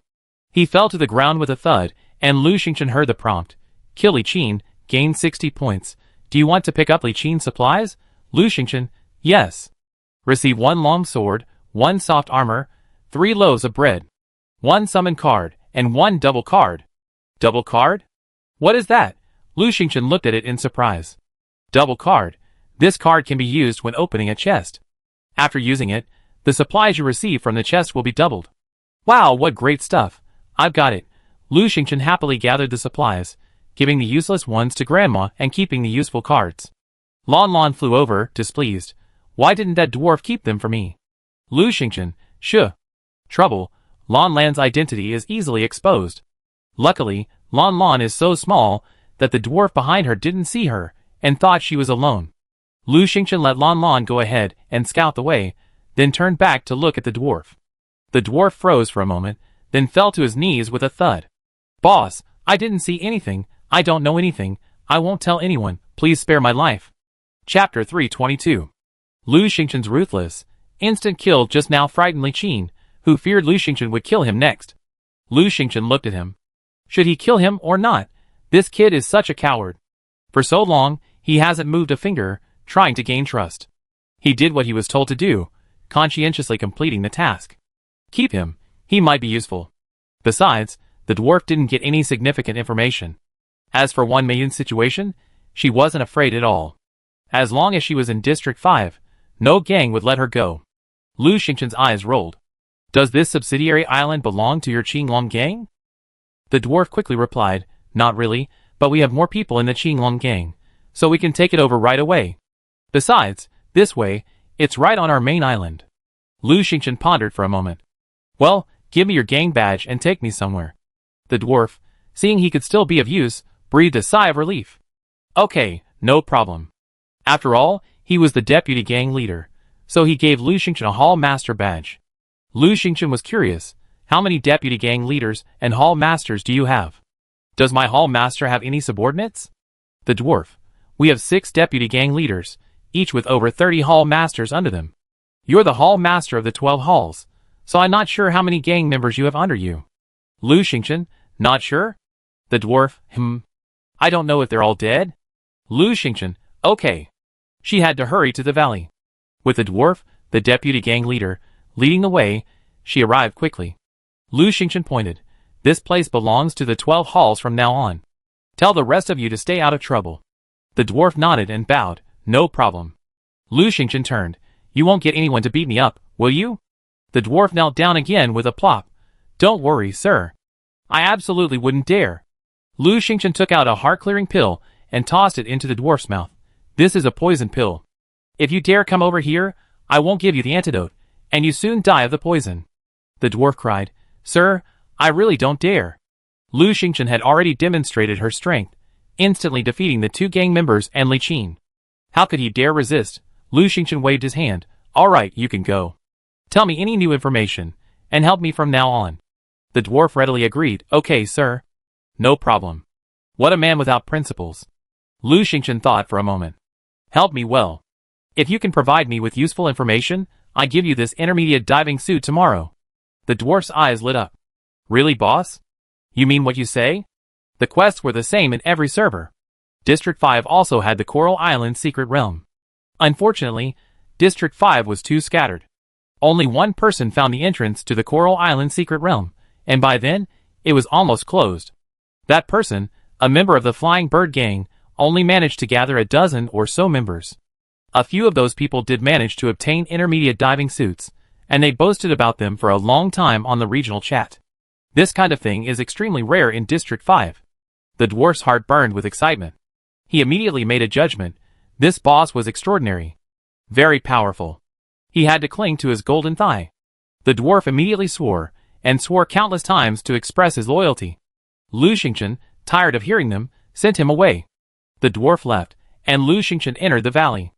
Speaker 1: He fell to the ground with a thud, and Lu Xingchen heard the prompt. Kill Li Qin, gain 60 points. Do you want to pick up Li Qin's supplies? Lu Xingchen, yes. Receive 1 long sword, 1 soft armor, 3 loaves of bread, 1 summon card, and 1 double card. Double card? What is that? Lu Xingchen looked at it in surprise. Double card. This card can be used when opening a chest. After using it, the supplies you receive from the chest will be doubled. Wow, what great stuff. I've got it. Lu Xingchen happily gathered the supplies, giving the useless ones to Grandma and keeping the useful cards. Lon Lon flew over, displeased. Why didn't that dwarf keep them for me? Lu Xingchen, shh. Trouble, Lon Lan's identity is easily exposed. Luckily, Lon Lon is so small that the dwarf behind her didn't see her and thought she was alone. Lu Xingchen let Lon Lon go ahead and scout the way, then turned back to look at the dwarf. The dwarf froze for a moment, then fell to his knees with a thud. Boss, I didn't see anything, I don't know anything, I won't tell anyone, please spare my life. Chapter 322. Lu Xingchen's ruthless, instant kill just now frightened Li Qin, who feared Lu Xingchen would kill him next. Lu Xingchen looked at him. Should he kill him or not? This kid is such a coward. For so long, he hasn't moved a finger, trying to gain trust. He did what he was told to do, conscientiously completing the task. Keep him, he might be useful. Besides, the dwarf didn't get any significant information. As for Wan Meiyun's situation, she wasn't afraid at all. As long as she was in District 5, no gang would let her go. Lu Xingchen's eyes rolled. Does this subsidiary island belong to your Qinglong gang? The dwarf quickly replied, not really, but we have more people in the Qinglong gang, so we can take it over right away. Besides, this way, it's right on our main island. Lu Xingchen pondered for a moment. Well, give me your gang badge and take me somewhere. The dwarf, seeing he could still be of use, breathed a sigh of relief. Okay, no problem. After all, he was the deputy gang leader, so he gave Lu Xingchen a hall master badge. Lu Xingchen was curious, how many deputy gang leaders and hall masters do you have? Does my hall master have any subordinates? The dwarf, we have 6 deputy gang leaders, each with over 30 hall masters under them. You're the hall master of the 12 halls, so I'm not sure how many gang members you have under you. Lu Xingchen, not sure? The dwarf, I don't know if they're all dead. Lu Xingchen, okay. She had to hurry to the valley. With the dwarf, the deputy gang leader, leading the way, she arrived quickly. Lu Xingchen pointed. This place belongs to the 12 halls from now on. Tell the rest of you to stay out of trouble. The dwarf nodded and bowed, no problem. Lu Xingchen turned. You won't get anyone to beat me up, will you? The dwarf knelt down again with a plop. Don't worry, sir. I absolutely wouldn't dare. Lu Xingchen took out a heart-clearing pill and tossed it into the dwarf's mouth. This is a poison pill. If you dare come over here, I won't give you the antidote, and you soon die of the poison. The dwarf cried, Sir, I really don't dare. Lu Xingchen had already demonstrated her strength, instantly defeating the 2 gang members and Li Qin. How could he dare resist? Lu Xingchen waved his hand. All right, you can go. Tell me any new information, and help me from now on. The dwarf readily agreed. Okay, sir. No problem. What a man without principles. Lu Xingchen thought for a moment. Help me well. If you can provide me with useful information, I give you this intermediate diving suit tomorrow. The dwarf's eyes lit up. Really, boss? You mean what you say? The quests were the same in every server. District 5 also had the Coral Island secret realm. Unfortunately, District 5 was too scattered. Only one person found the entrance to the Coral Island secret realm, and by then, it was almost closed. That person, a member of the Flying Bird Gang, only managed to gather a dozen or so members. A few of those people did manage to obtain intermediate diving suits, and they boasted about them for a long time on the regional chat. This kind of thing is extremely rare in District 5. The dwarf's heart burned with excitement. He immediately made a judgment. This boss was extraordinary. Very powerful. He had to cling to his golden thigh. The dwarf immediately swore, and swore countless times to express his loyalty. Lu Xingchen, tired of hearing them, sent him away. The dwarf left, and Lu Xingchen entered the valley.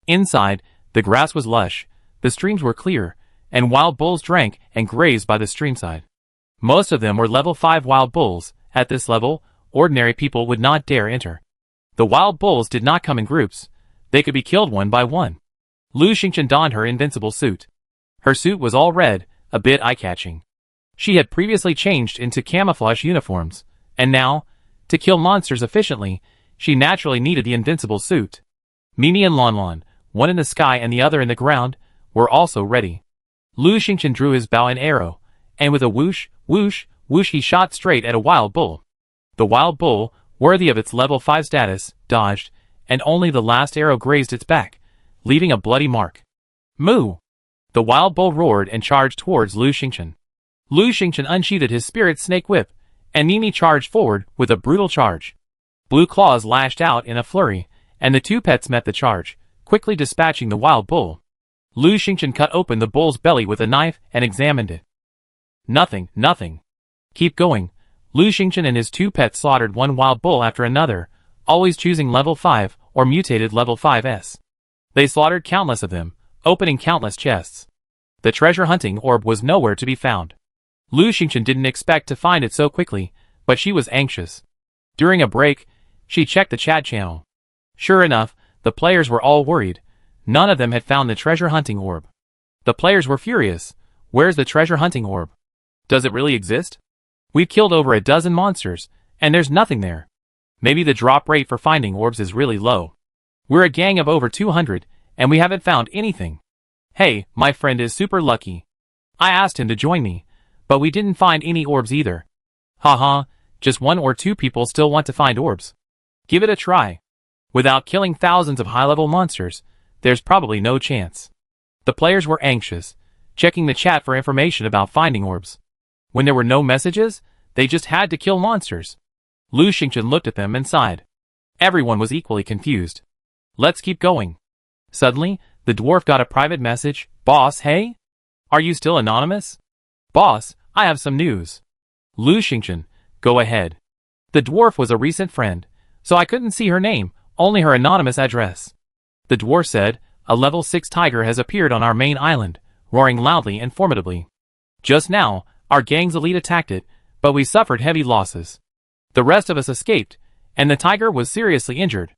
Speaker 1: Inside, the grass was lush, the streams were clear, and wild bulls drank and grazed by the streamside. Most of them were level 5 wild bulls. At this level, ordinary people would not dare enter. The wild bulls did not come in groups. They could be killed one by one. Lu Xingchen donned her invincible suit. Her suit was all red, a bit eye-catching. She had previously changed into camouflage uniforms, and now, to kill monsters efficiently, she naturally needed the invincible suit. Mimi and Lanlan, one in the sky and the other in the ground, were also ready. Lu Xingchen drew his bow and arrow, and with a whoosh, whoosh, whoosh he shot straight at a wild bull. The wild bull, worthy of its level 5 status, dodged, and only the last arrow grazed its back, leaving a bloody mark. Moo! The wild bull roared and charged towards Lu Xingchen. Lu Xingchen unsheathed his spirit snake whip, and Mimi charged forward with a brutal charge. Blue claws lashed out in a flurry, and the two pets met the charge, quickly dispatching the wild bull. Lu Xingchen cut open the bull's belly with a knife and examined it. Nothing, nothing. Keep going. Lu Xingchen and his two pets slaughtered one wild bull after another, always choosing level 5 or mutated level 5s. They slaughtered countless of them, opening countless chests. The treasure hunting orb was nowhere to be found. Lu Xingchen didn't expect to find it so quickly, but she was anxious. During a break, she checked the chat channel. Sure enough, the players were all worried. None of them had found the treasure hunting orb. The players were furious. Where's the treasure hunting orb? Does it really exist? We've killed over a dozen monsters, and there's nothing there. Maybe the drop rate for finding orbs is really low. We're a gang of over 200, and we haven't found anything. Hey, my friend is super lucky. I asked him to join me, but we didn't find any orbs either. Haha, just 1 or 2 people still want to find orbs. Give it a try. Without killing thousands of high-level monsters, there's probably no chance. The players were anxious, checking the chat for information about finding orbs. When there were no messages, they just had to kill monsters. Lu Xingchen looked at them and sighed. Everyone was equally confused. Let's keep going. Suddenly, the dwarf got a private message. Boss, hey? Are you still anonymous? Boss, I have some news. Lu Xingchen, go ahead. The dwarf was a recent friend, so I couldn't see her name, only her anonymous address. The dwarf said, a level 6 tiger has appeared on our main island, roaring loudly and formidably. Just now, our gang's elite attacked it, but we suffered heavy losses. The rest of us escaped, and the tiger was seriously injured.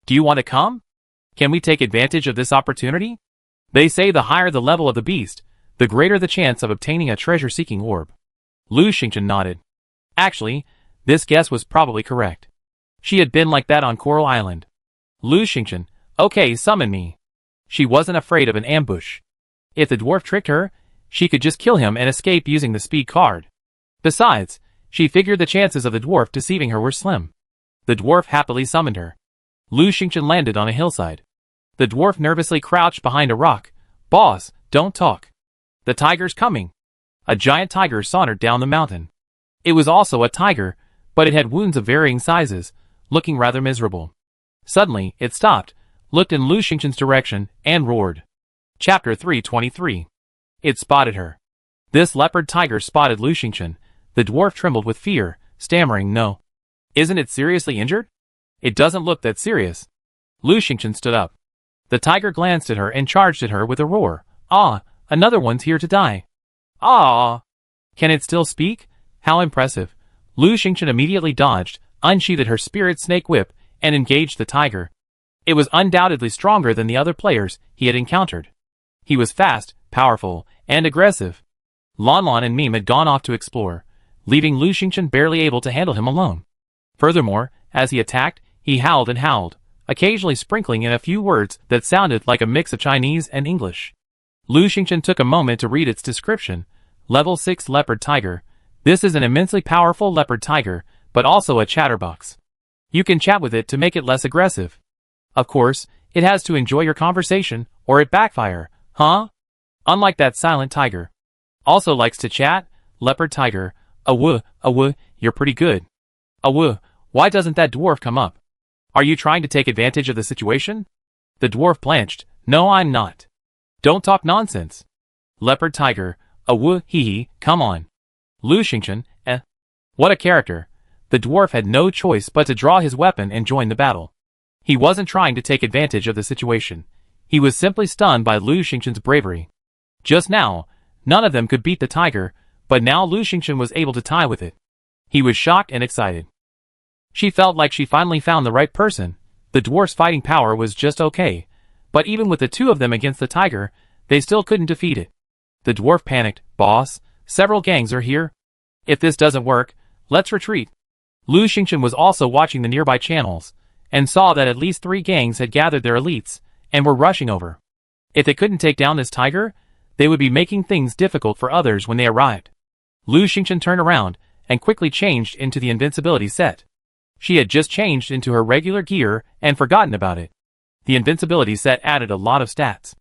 Speaker 1: Do you want to come? Can we take advantage of this opportunity? They say the higher the level of the beast, the greater the chance of obtaining a treasure-seeking orb. Lu Xingchen nodded. Actually, this guess was probably correct. She had been like that on Coral Island. Lu Xingchen, okay, summon me. She wasn't afraid of an ambush. If the dwarf tricked her, she could just kill him and escape using the speed card. Besides, she figured the chances of the dwarf deceiving her were slim. The dwarf happily summoned her. Lu Xingchen landed on a hillside. The dwarf nervously crouched behind a rock. Boss, don't talk. The tiger's coming. A giant tiger sauntered down the mountain. It was also a tiger, but it had wounds of varying sizes, looking rather miserable. Suddenly, it stopped, looked in Lu Xingchen's direction, and roared. Chapter 323. It spotted her. This leopard tiger spotted Lu Xingchen. The dwarf trembled with fear, stammering no. Isn't it seriously injured? It doesn't look that serious. Lu Xingchen stood up. The tiger glanced at her and charged at her with a roar. Ah, another one's here to die. Ah! Can it still speak? How impressive. Lu Xingchen immediately dodged, unsheathed her spirit snake whip, and engaged the tiger. It was undoubtedly stronger than the other players he had encountered. He was fast, powerful, and aggressive. Lanlan and Mime had gone off to explore, leaving Lu Xingchen barely able to handle him alone. Furthermore, as he attacked, he howled and howled, occasionally sprinkling in a few words that sounded like a mix of Chinese and English. Lu Xingchen took a moment to read its description. Level 6 Leopard Tiger. This is an immensely powerful leopard tiger, but also a chatterbox. You can chat with it to make it less aggressive. Of course, it has to enjoy your conversation, or it backfire, huh? Unlike that silent tiger. Also likes to chat, leopard tiger. You're pretty good. Why doesn't that dwarf come up? Are you trying to take advantage of the situation? The dwarf blanched. No, I'm not. Don't talk nonsense. Leopard tiger. Come on. Lu Xingchen, What a character. The dwarf had no choice but to draw his weapon and join the battle. He wasn't trying to take advantage of the situation. He was simply stunned by Lu Xingchen's bravery. Just now, none of them could beat the tiger, but now Lu Xingchen was able to tie with it. He was shocked and excited. She felt like she finally found the right person, The dwarf's fighting power was just okay, but even with the two of them against the tiger, they still couldn't defeat it. The dwarf panicked. Boss, several gangs are here. If this doesn't work, let's retreat. Lu Xingchen was also watching the nearby channels, and saw that at least 3 gangs had gathered their elites, and were rushing over. If they couldn't take down this tiger, they would be making things difficult for others when they arrived. Lu Xingchen turned around, and quickly changed into the invincibility set. She had just changed into her regular gear, and forgotten about it. The invincibility set added a lot of stats.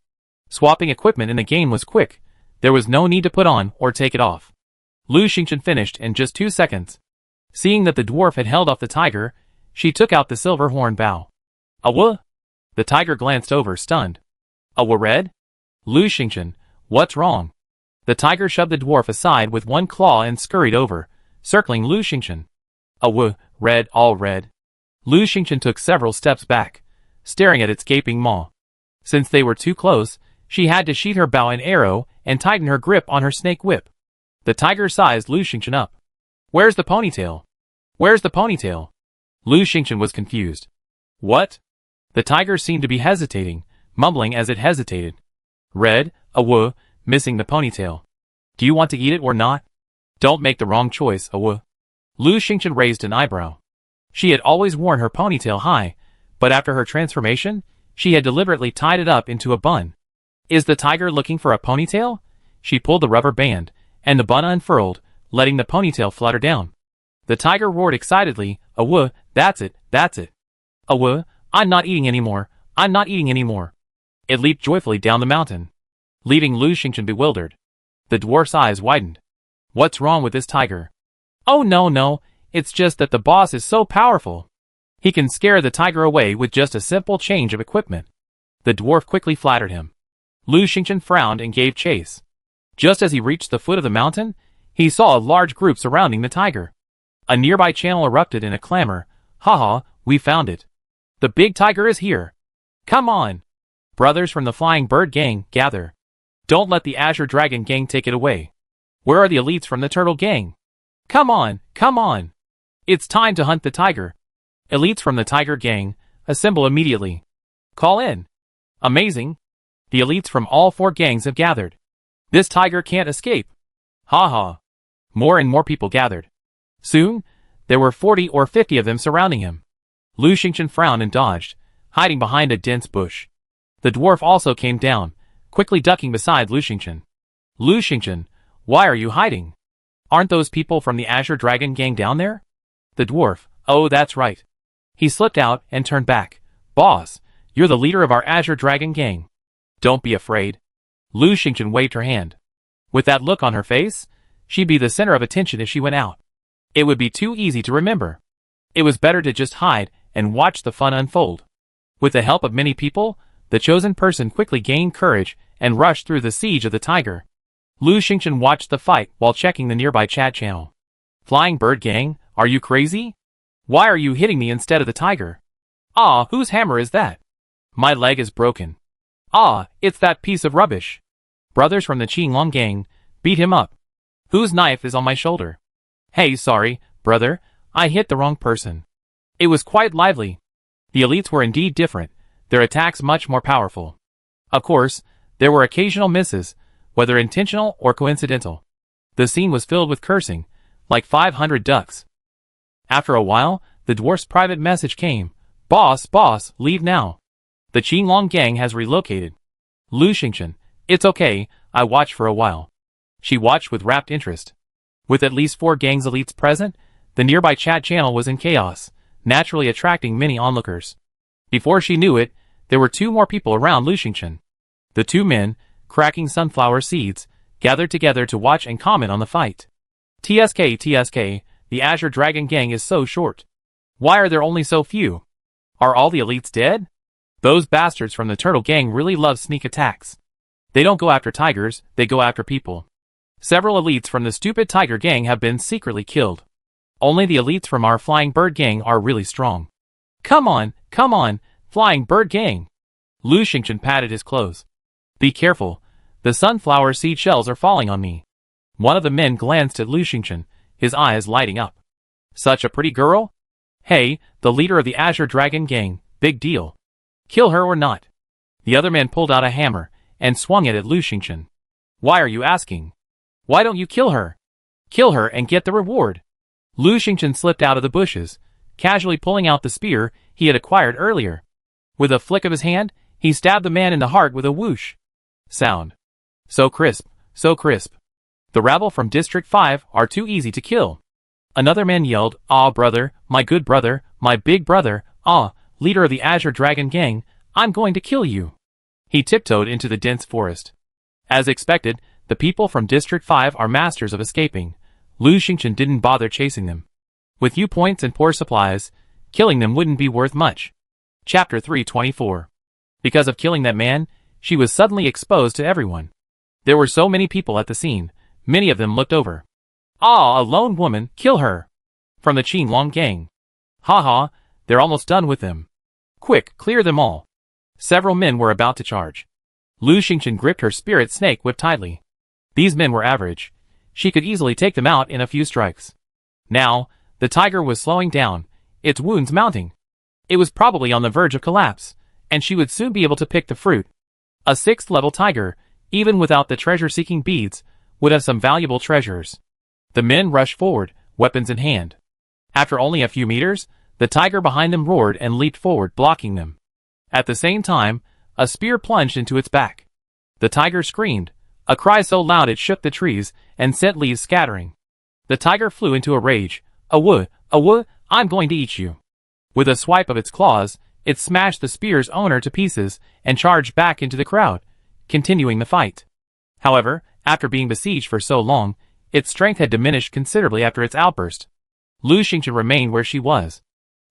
Speaker 1: Swapping equipment in the game was quick. There was no need to put on or take it off. Lu Xingchen finished in just 2 seconds. Seeing that the dwarf had held off the tiger, she took out the silver horn bow. Awa! The tiger glanced over, stunned. Awa red? Lu Xingchen, what's wrong? The tiger shoved the dwarf aside with one claw and scurried over, circling Lu Xingchen. Awa, red, all red. Lu Xingchen took several steps back, staring at its gaping maw. Since they were too close, she had to sheath her bow and arrow and tighten her grip on her snake whip. The tiger sized Lu Xingchen up. Where's the ponytail? Where's the ponytail? Lu Xingchen was confused. What? The tiger seemed to be hesitating, mumbling as it hesitated. Red, awa, missing the ponytail. Do you want to eat it or not? Don't make the wrong choice, awa. Lu Xingchen raised an eyebrow. She had always worn her ponytail high, but after her transformation, she had deliberately tied it up into a bun. Is the tiger looking for a ponytail? She pulled the rubber band, and the bun unfurled, letting the ponytail flutter down. The tiger roared excitedly, Awa, that's it, that's it. Awa, I'm not eating anymore, I'm not eating anymore. It leaped joyfully down the mountain, leaving Lu Xingchen bewildered. The dwarf's eyes widened. What's wrong with this tiger? Oh no, it's just that the boss is so powerful. He can scare the tiger away with just a simple change of equipment. The dwarf quickly flattered him. Lu Xingchen frowned and gave chase. Just as he reached the foot of the mountain, he saw a large group surrounding the tiger. A nearby channel erupted in a clamor. Haha, we found it. The big tiger is here. Come on. Brothers from the Flying Bird Gang, gather. Don't let the Azure Dragon Gang take it away. Where are the elites from the Turtle Gang? Come on, come on. It's time to hunt the tiger. Elites from the Tiger Gang, assemble immediately. Call in. Amazing. The elites from all 4 gangs have gathered. This tiger can't escape. Ha. More and more people gathered. Soon, there were 40 or 50 of them surrounding him. Lu Xingchen frowned and dodged, hiding behind a dense bush. The dwarf also came down, quickly ducking beside Lu Xingchen. Lu Xingchen, why are you hiding? Aren't those people from the Azure Dragon Gang down there? The dwarf, oh that's right. He slipped out and turned back. Boss, you're the leader of our Azure Dragon Gang. Don't be afraid. Lu Xingchen waved her hand. With that look on her face, she'd be the center of attention if she went out. It would be too easy to remember. It was better to just hide and watch the fun unfold. With the help of many people, the chosen person quickly gained courage and rushed through the siege of the tiger. Lu Xingchen watched the fight while checking the nearby chat channel. Flying Bird Gang, are you crazy? Why are you hitting me instead of the tiger? Ah, whose hammer is that? My leg is broken. Ah, it's that piece of rubbish. Brothers from the Qinglong Gang, beat him up. Whose knife is on my shoulder? Hey, sorry, brother, I hit the wrong person. It was quite lively. The elites were indeed different, their attacks much more powerful. Of course, there were occasional misses, whether intentional or coincidental. The scene was filled with cursing, like 500 ducks. After a while, the dwarf's private message came. Boss, leave now. The Qinglong Gang has relocated. Lu Xingchen, it's okay, I watched for a while. She watched with rapt interest. With at least 4 gangs elites present, the nearby chat channel was in chaos, naturally attracting many onlookers. Before she knew it, there were 2 more people around Lu Xingchen. The 2 men, cracking sunflower seeds, gathered together to watch and comment on the fight. TSK, the Azure Dragon Gang is so short. Why are there only so few? Are all the elites dead? Those bastards from the Turtle Gang really love sneak attacks. They don't go after tigers, they go after people. Several elites from the stupid Tiger Gang have been secretly killed. Only the elites from our Flying Bird Gang are really strong. Come on, Flying Bird Gang. Lu Xingchen patted his clothes. Be careful, the sunflower seed shells are falling on me. One of the men glanced at Lu Xingchen, his eyes lighting up. Such a pretty girl? Hey, the leader of the Azure Dragon Gang, Big deal. Kill her or not? The other man pulled out a hammer and swung it at Lu Xingchen. Why are you asking? Why don't you kill her? Kill her and get the reward. Lu Xingchen slipped out of the bushes, casually pulling out the spear he had acquired earlier. With a flick of his hand, he stabbed the man in the heart with a whoosh sound. So crisp, so crisp. The rabble from District 5 are too easy to kill. Another man yelled, "Ah, brother, my good brother, my big brother, ah, leader of the Azure Dragon Gang, I'm going to kill you." He tiptoed into the dense forest. As expected, the people from District 5 are masters of escaping. Lu Xingchen didn't bother chasing them. With few points and poor supplies, killing them wouldn't be worth much. Chapter 324. Because of killing that man, she was suddenly exposed to everyone. There were so many people at the scene, many of them looked over. Ah, a lone woman, kill her. From the Qinglong gang. Haha, they're almost done with them. Quick, clear them all. Several men were about to charge. Lu Xingchen gripped her spirit snake whip tightly. These men were average. She could easily take them out in a few strikes. Now, the tiger was slowing down, its wounds mounting. It was probably on the verge of collapse, and she would soon be able to pick the fruit. A 6th level tiger, even without the treasure-seeking beads, would have some valuable treasures. The men rushed forward, weapons in hand. After only a few meters, the tiger behind them roared and leaped forward, blocking them. At the same time, a spear plunged into its back. The tiger screamed, a cry so loud it shook the trees and sent leaves scattering. The tiger flew into a rage. Awoo, I'm going to eat you. With a swipe of its claws, it smashed the spear's owner to pieces and charged back into the crowd, continuing the fight. However, after being besieged for so long, its strength had diminished considerably after its outburst. Lu Xingchen remained where she was.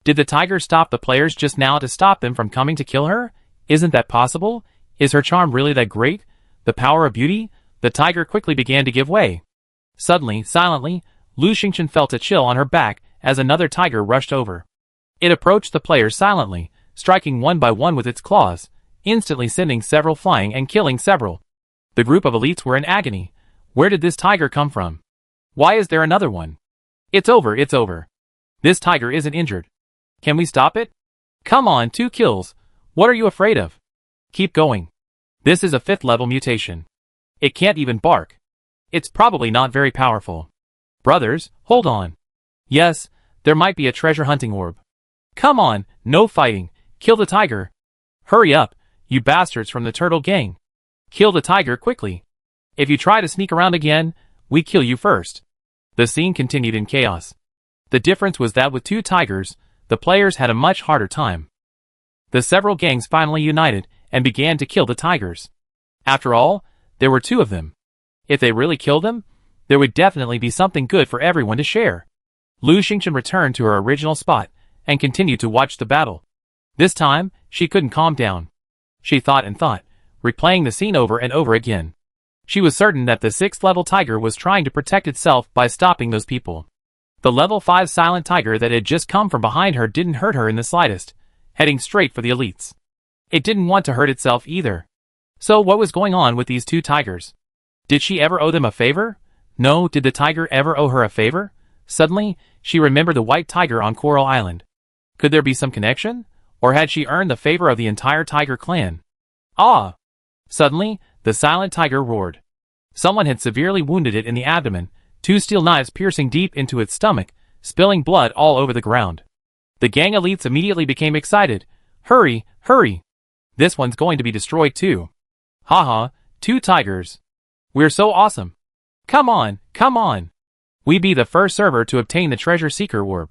Speaker 1: Did the tiger stop the players just now to stop them from coming to kill her? Isn't that possible? Is her charm really that great? The power of beauty? The tiger quickly began to give way. Suddenly, silently, Lu Xingchen felt a chill on her back as another tiger rushed over. It approached the players silently, striking one by one with its claws, instantly sending several flying and killing several. The group of elites were in agony. Where did this tiger come from? Why is there another one? It's over, it's over. This tiger isn't injured. Can we stop it? Come on, 2 kills. What are you afraid of? Keep going. This is a 5th level mutation. It can't even bark. It's probably not very powerful. Brothers, hold on. Yes, there might be a treasure hunting orb. Come on, no fighting. Kill the tiger. Hurry up, you bastards from the turtle gang. Kill the tiger quickly. If you try to sneak around again, we kill you first. The scene continued in chaos. The difference was that with 2 tigers, the players had a much harder time. The several gangs finally united and began to kill the tigers. After all, there were 2 of them. If they really killed them, there would definitely be something good for everyone to share. Lu Xingchen returned to her original spot and continued to watch the battle. This time, she couldn't calm down. She thought and thought, replaying the scene over and over again. She was certain that the 6th level tiger was trying to protect itself by stopping those people. The level 5 silent tiger that had just come from behind her didn't hurt her in the slightest, heading straight for the elites. It didn't want to hurt itself either. So what was going on with these 2 tigers? Did she ever owe them a favor? No, did the tiger ever owe her a favor? Suddenly, she remembered the white tiger on Coral Island. Could there be some connection? Or had she earned the favor of the entire tiger clan? Ah! Suddenly, the silent tiger roared. Someone had severely wounded it in the abdomen, 2 steel knives piercing deep into its stomach, spilling blood all over the ground. The gang elites immediately became excited. Hurry, hurry! This one's going to be destroyed too. Haha, 2 tigers. We're so awesome. Come on, come on. We be the first server to obtain the treasure seeker orb.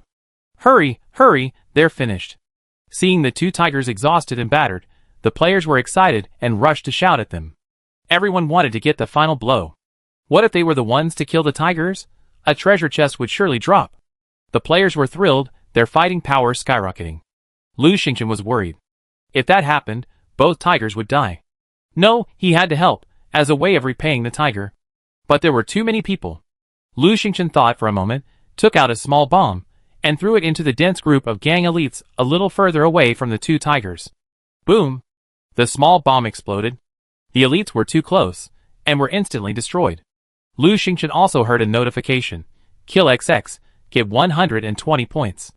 Speaker 1: Hurry, hurry, they're finished. Seeing the 2 tigers exhausted and battered, the players were excited and rushed to shout at them. Everyone wanted to get the final blow. What if they were the ones to kill the tigers? A treasure chest would surely drop. The players were thrilled, their fighting power skyrocketing. Lu Xingchen was worried. If that happened, both tigers would die. No, he had to help, as a way of repaying the tiger. But there were too many people. Lu Xingchen thought for a moment, took out a small bomb, and threw it into the dense group of gang elites a little further away from the 2 tigers. Boom! The small bomb exploded. The elites were too close, and were instantly destroyed. Lu Xingchen also heard a notification. Kill XX, get 120 points.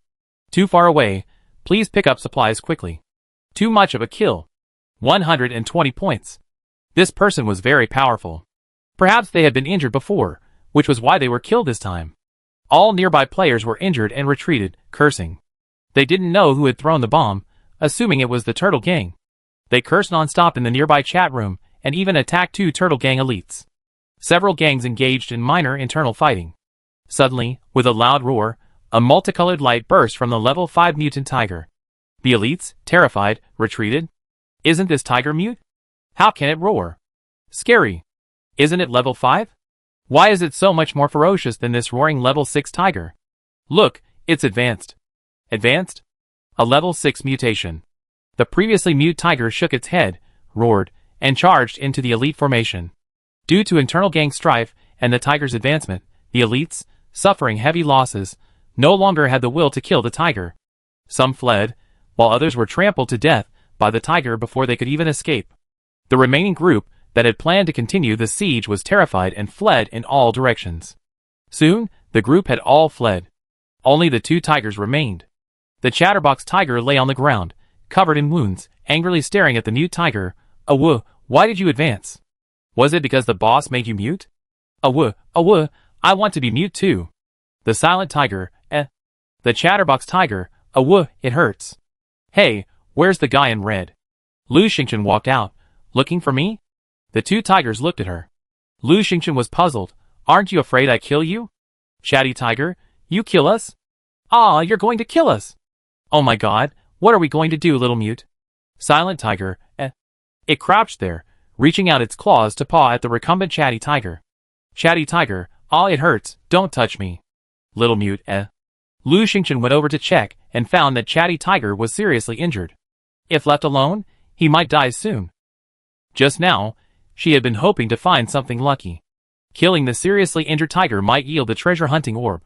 Speaker 1: Too far away, please pick up supplies quickly. Too much of a kill. 120 points. This person was very powerful. Perhaps they had been injured before, which was why they were killed this time. All nearby players were injured and retreated, cursing. They didn't know who had thrown the bomb, assuming it was the Turtle Gang. They cursed non-stop in the nearby chat room and even attacked 2 Turtle Gang elites. Several gangs engaged in minor internal fighting. Suddenly, with a loud roar, a multicolored light burst from the level 5 mutant tiger. The elites, terrified, retreated. Isn't this tiger mute? How can it roar? Scary. Isn't it level 5? Why is it so much more ferocious than this roaring level 6 tiger? Look, it's advanced. Advanced? A level 6 mutation. The previously mute tiger shook its head, roared, and charged into the elite formation. Due to internal gang strife and the tiger's advancement, the elites, suffering heavy losses, no longer had the will to kill the tiger. Some fled, while others were trampled to death by the tiger before they could even escape. The remaining group that had planned to continue the siege was terrified and fled in all directions. Soon, the group had all fled. Only the 2 tigers remained. The chatterbox tiger lay on the ground, covered in wounds, angrily staring at the mute tiger. Why did you advance? Was it because the boss made you mute? I want to be mute too. The silent tiger, The chatterbox tiger, it hurts. Hey, where's the guy in red? Lu Xingchen walked out, looking for me? The 2 tigers looked at her. Lu Xingchen was puzzled. Aren't you afraid I kill you? Chatty tiger, you kill us? You're going to kill us. Oh my god, what are we going to do, little mute? Silent tiger, It crouched there, reaching out its claws to paw at the recumbent chatty tiger. Chatty tiger, it hurts, don't touch me. Little mute, Lu Xingchen went over to check and found that chatty tiger was seriously injured. If left alone, he might die soon. Just now, she had been hoping to find something lucky. Killing the seriously injured tiger might yield the treasure hunting orb.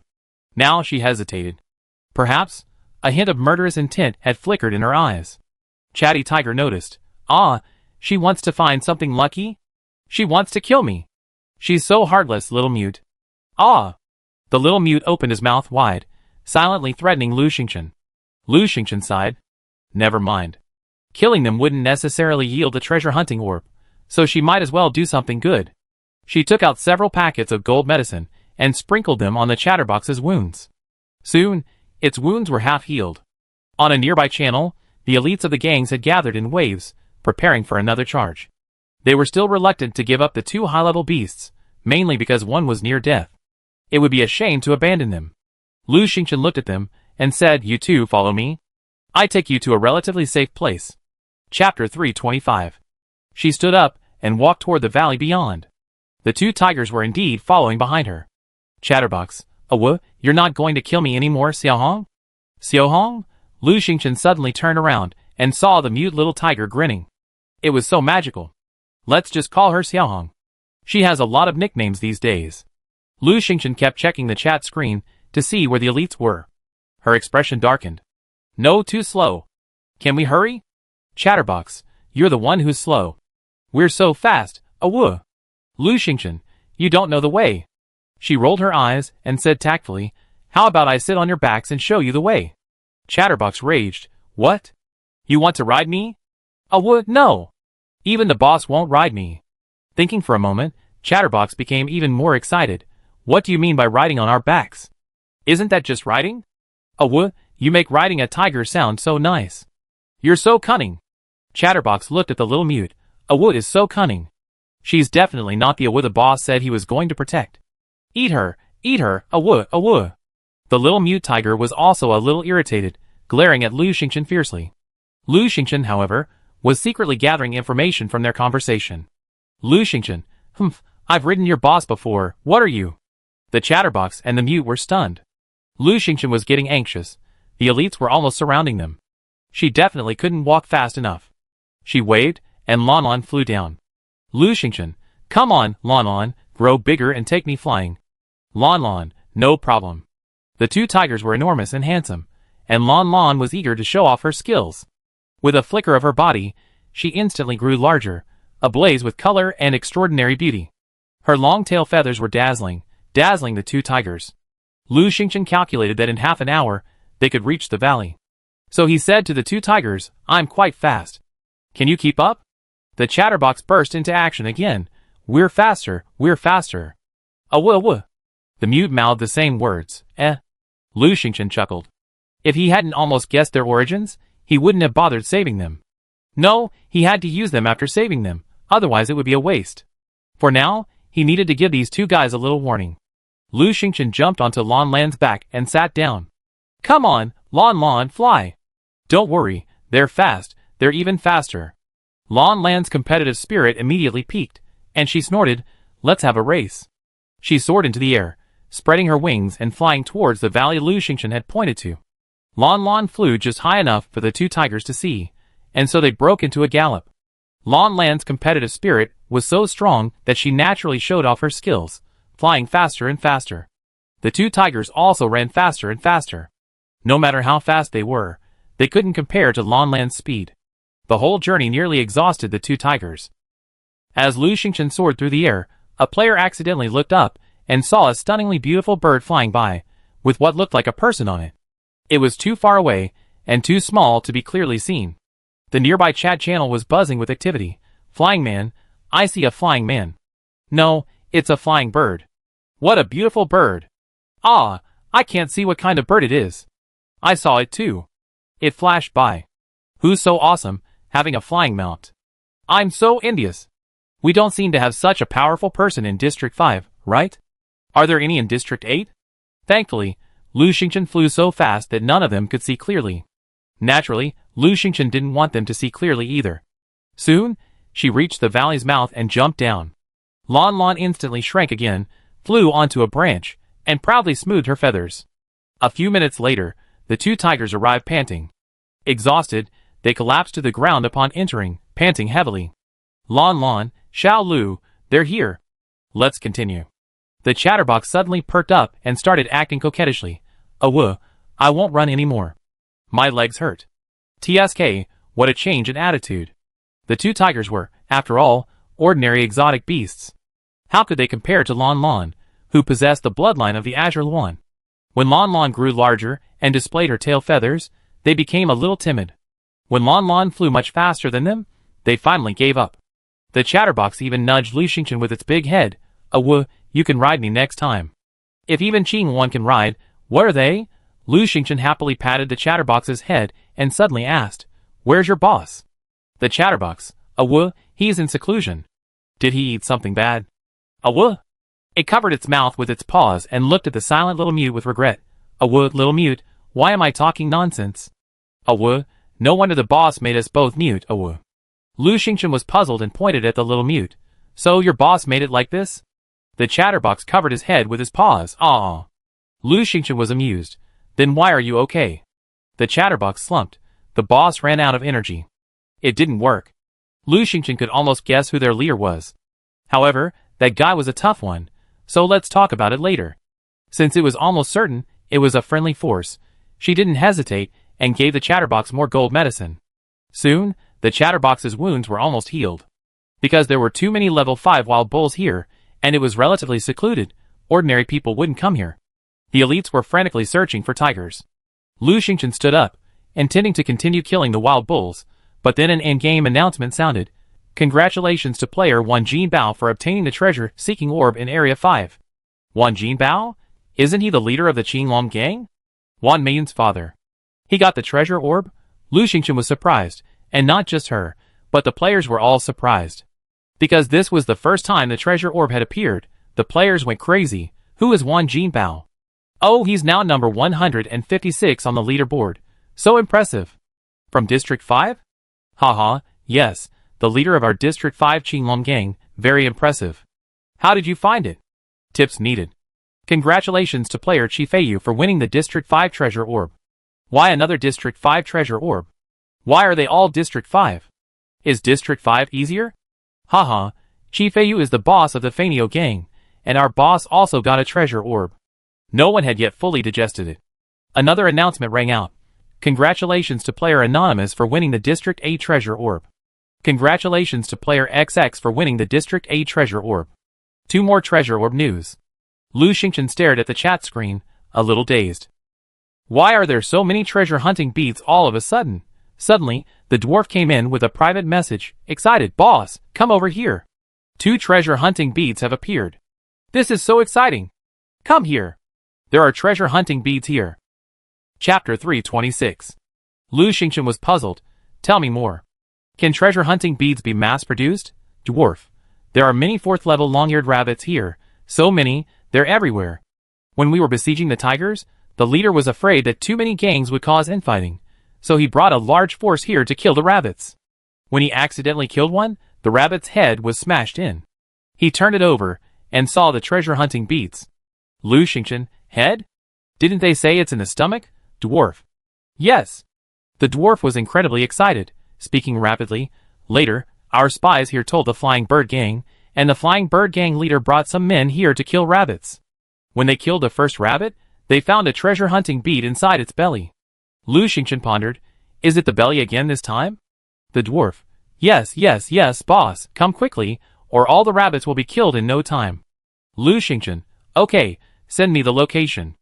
Speaker 1: Now she hesitated. Perhaps, a hint of murderous intent had flickered in her eyes. Chatty tiger noticed. She wants to find something lucky? She wants to kill me. She's so heartless, little mute. The little mute opened his mouth wide, silently threatening Lu Xingchen. Lu Xingchen sighed. Never mind. Killing them wouldn't necessarily yield the treasure hunting orb, so she might as well do something good. She took out several packets of gold medicine and sprinkled them on the chatterbox's wounds. Soon, its wounds were half healed. On a nearby channel, the elites of the gangs had gathered in waves, preparing for another charge. They were still reluctant to give up the 2 high-level beasts, mainly because one was near death. It would be a shame to abandon them. Lu Xingchen looked at them and said, "You two follow me. I take you to a relatively safe place." Chapter 325. She stood up and walked toward the valley beyond. The 2 tigers were indeed following behind her. Chatterbox, you're not going to kill me anymore, Xiaohong? Xiaohong? Lu Xingchen suddenly turned around and saw the mute little tiger grinning. It was so magical. Let's just call her Xiaohong. She has a lot of nicknames these days. Lu Xingchen kept checking the chat screen to see where the elites were. Her expression darkened. No, too slow. Can we hurry? Chatterbox, you're the one who's slow. We're so fast, Lu Xingchen, you don't know the way. She rolled her eyes and said tactfully, how about I sit on your backs and show you the way? Chatterbox raged. What? You want to ride me? No. Even the boss won't ride me. Thinking for a moment, Chatterbox became even more excited. What do you mean by riding on our backs? Isn't that just riding? You make riding a tiger sound so nice. You're so cunning. Chatterbox looked at the little mute. Is so cunning. She's definitely not the the boss said he was going to protect. Eat her, The little mute tiger was also a little irritated, glaring at Lu Xingchen fiercely. Lu Xingchen, however, was secretly gathering information from their conversation. Lu Xingchen, I've ridden your boss before, what are you? The chatterbox and the mute were stunned. Lu Xingchen was getting anxious. The elites were almost surrounding them. She definitely couldn't walk fast enough. She waved, and Lan Lan flew down. Lu Xingchen, come on, Lan Lan, grow bigger and take me flying. Lan Lan, no problem. The 2 tigers were enormous and handsome, and Lan Lan was eager to show off her skills. With a flicker of her body, she instantly grew larger, ablaze with color and extraordinary beauty. Her long tail feathers were dazzling the 2 tigers. Lu Xingchen calculated that in half an hour, they could reach the valley. So he said to the two tigers, I'm quite fast. Can you keep up? The chatterbox burst into action again. We're faster, we're faster. Wuh. The mute mouthed the same words. Lu Xingchen chuckled. If he hadn't almost guessed their origins, he wouldn't have bothered saving them. No, he had to use them after saving them, otherwise it would be a waste. For now, he needed to give these two guys a little warning. Lu Xingchen jumped onto Lan Lan's back and sat down. Come on, Lan, fly. Don't worry, they're fast, they're even faster. Lan Lan's competitive spirit immediately peaked, and she snorted, let's have a race. She soared into the air, spreading her wings and flying towards the valley Lu Xingchen had pointed to. Lan flew just high enough for the two tigers to see, and so they broke into a gallop. Lan Lan's competitive spirit was so strong that she naturally showed off her skills, flying faster and faster. The two tigers also ran faster and faster. No matter how fast they were, they couldn't compare to Lan Lan's speed. The whole journey nearly exhausted the two tigers. As Lu Xingchen soared through the air, a player accidentally looked up and saw a stunningly beautiful bird flying by, with what looked like a person on it. It was too far away and too small to be clearly seen. The nearby chat channel was buzzing with activity. Flying man, I see a flying man. No, it's a flying bird. What a beautiful bird. Ah, I can't see what kind of bird it is. I saw it too. It flashed by. Who's so awesome, having a flying mount? I'm so envious. We don't seem to have such a powerful person in District 5, right? Are there any in District 8? Thankfully, Lu Xingchen flew so fast that none of them could see clearly. Naturally, Lu Xingchen didn't want them to see clearly either. Soon, she reached the valley's mouth and jumped down. Lan instantly shrank again, flew onto a branch, and proudly smoothed her feathers. A few minutes later, the two tigers arrived panting. Exhausted, they collapsed to the ground upon entering, panting heavily. Lan, Xiao Lu, they're here. Let's continue. The chatterbox suddenly perked up and started acting coquettishly. Wuh, I won't run anymore. My legs hurt. TSK, what a change in attitude. The two tigers were, after all, ordinary exotic beasts. How could they compare to Lan, who possessed the bloodline of the Azure Luan? When Lan grew larger and displayed her tail feathers, they became a little timid. When Lan flew much faster than them, they finally gave up. The chatterbox even nudged Lu Xingchen with its big head. Wuh, you can ride me next time. If even Qing can ride, what are they? Lu Xingchen happily patted the chatterbox's head and suddenly asked, where's your boss? The chatterbox, Wuh, he's in seclusion. Did he eat something bad? Wuh. It covered its mouth with its paws and looked at the silent little mute with regret. Wuh, little mute, why am I talking nonsense? Wuh, no wonder the boss made us both mute, Wuh. Lu Xingchen was puzzled and pointed at the little mute. So your boss made it like this? The chatterbox covered his head with his paws. Aww. Lu Xingchen was amused. Then why are you okay? The chatterbox slumped. The boss ran out of energy. It didn't work. Lu Xingchen could almost guess who their leader was. However, that guy was a tough one, so let's talk about it later. Since it was almost certain it was a friendly force, she didn't hesitate and gave the chatterbox more gold medicine. Soon, the chatterbox's wounds were almost healed. Because there were too many level 5 wild bulls here, and it was relatively secluded, ordinary people wouldn't come here. The elites were frantically searching for tigers. Lu Xingchen stood up, intending to continue killing the wild bulls, but then an in-game announcement sounded. Congratulations to player Wan Jinbao for obtaining the treasure-seeking orb in Area 5. Wan Jinbao? Isn't he the leader of the Qinglong gang? Wan Meiyan's father. He got the treasure orb? Lu Xingchen was surprised, and not just her, but the players were all surprised. Because this was the first time the treasure orb had appeared, the players went crazy. Who is Wan Jinbao? Oh, he's now number 156 on the leaderboard. So impressive. From District 5? Haha, yes, the leader of our District 5 Qinglong gang, very impressive. How did you find it? Tips needed. Congratulations to player Qifeiyu for winning the District 5 treasure orb. Why another District 5 treasure orb? Why are they all District 5? Is District 5 easier? Haha, Qifeiyu is the boss of the Fanio gang, and our boss also got a treasure orb. No one had yet fully digested it. Another announcement rang out. Congratulations to player Anonymous for winning the District 8 treasure orb. Congratulations to player XX for winning the District 8 treasure orb. 2 more treasure orb news. Lu Xingchen stared at the chat screen, a little dazed. Why are there so many treasure hunting beads all of a sudden? Suddenly, the dwarf came in with a private message. Excited, boss, come over here. 2 treasure hunting beads have appeared. This is so exciting. Come here. There are treasure hunting beads here. Chapter 326. Lu Xingchen was puzzled. Tell me more. Can treasure hunting beads be mass-produced? Dwarf. There are many 4th level long-eared rabbits here. So many, they're everywhere. When we were besieging the tigers, the leader was afraid that too many gangs would cause infighting. So he brought a large force here to kill the rabbits. When he accidentally killed one, the rabbit's head was smashed in. He turned it over and saw the treasure hunting beads. Lu Xingchen, head? Didn't they say it's in the stomach? Dwarf. Yes. The dwarf was incredibly excited, speaking rapidly. Later, our spies here told the Flying Bird Gang, and the Flying Bird Gang leader brought some men here to kill rabbits. When they killed the first rabbit, they found a treasure hunting bead inside its belly. Lu Xingchen pondered. Is it the belly again this time? The dwarf. Yes, yes, yes, boss, come quickly, or all the rabbits will be killed in no time. Lu Xingchen. Okay, send me the location.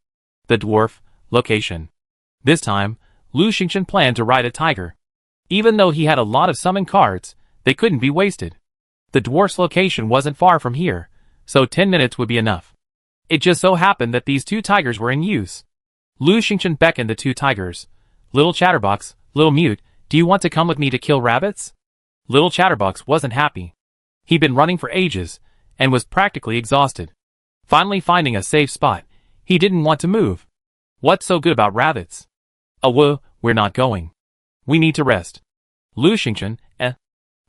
Speaker 1: The dwarf. Location. This time, Lu Xingchen planned to ride a tiger. Even though he had a lot of summon cards, they couldn't be wasted. The dwarf's location wasn't far from here, so 10 minutes would be enough. It just so happened that these 2 tigers were in use. Lu Xingchen beckoned the 2 tigers. Little Chatterbox, Little Mute, do you want to come with me to kill rabbits? Little Chatterbox wasn't happy. He'd been running for ages, and was practically exhausted. Finally finding a safe spot, he didn't want to move. What's so good about rabbits? We're not going. We need to rest. Lu Xingchen,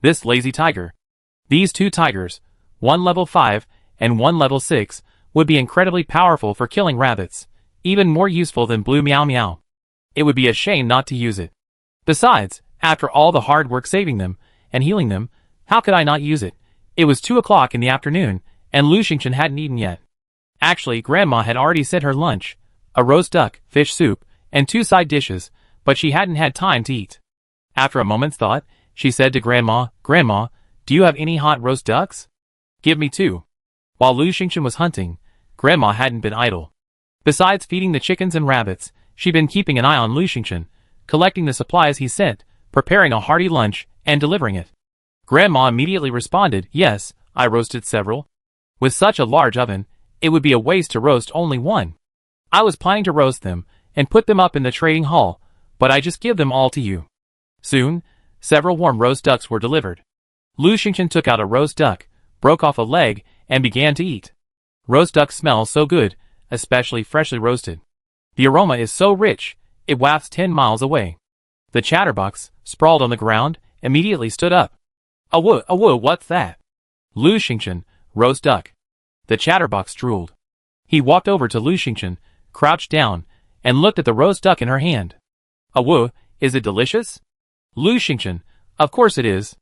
Speaker 1: This lazy tiger. These 2 tigers, one level 5 and one level 6, would be incredibly powerful for killing rabbits, even more useful than Blue Meow Meow. It would be a shame not to use it. Besides, after all the hard work saving them and healing them, how could I not use it? It was 2 o'clock in the afternoon, and Lu Xingchen hadn't eaten yet. Actually, Grandma had already sent her lunch, a roast duck, fish soup, and 2 side dishes, but she hadn't had time to eat. After a moment's thought, she said to Grandma, Grandma, do you have any hot roast ducks? Give me 2. While Lu Xingchen was hunting, Grandma hadn't been idle. Besides feeding the chickens and rabbits, she'd been keeping an eye on Lu Xingchen, collecting the supplies he sent, preparing a hearty lunch, and delivering it. Grandma immediately responded, yes, I roasted several. With such a large oven, it would be a waste to roast only one. I was planning to roast them, and put them up in the trading hall, but I just give them all to you. Soon, several warm roast ducks were delivered. Lu Xingchen took out a roast duck, broke off a leg, and began to eat. Roast ducks smell so good, especially freshly roasted. The aroma is so rich, it wafts 10 miles away. The chatterbox, sprawled on the ground, immediately stood up. What's that? Lu Xingchen, roast duck. The chatterbox drooled. He walked over to Lu Xingchen, crouched down, and looked at the roast duck in her hand. Is it delicious? Lu Xingchen, of course it is.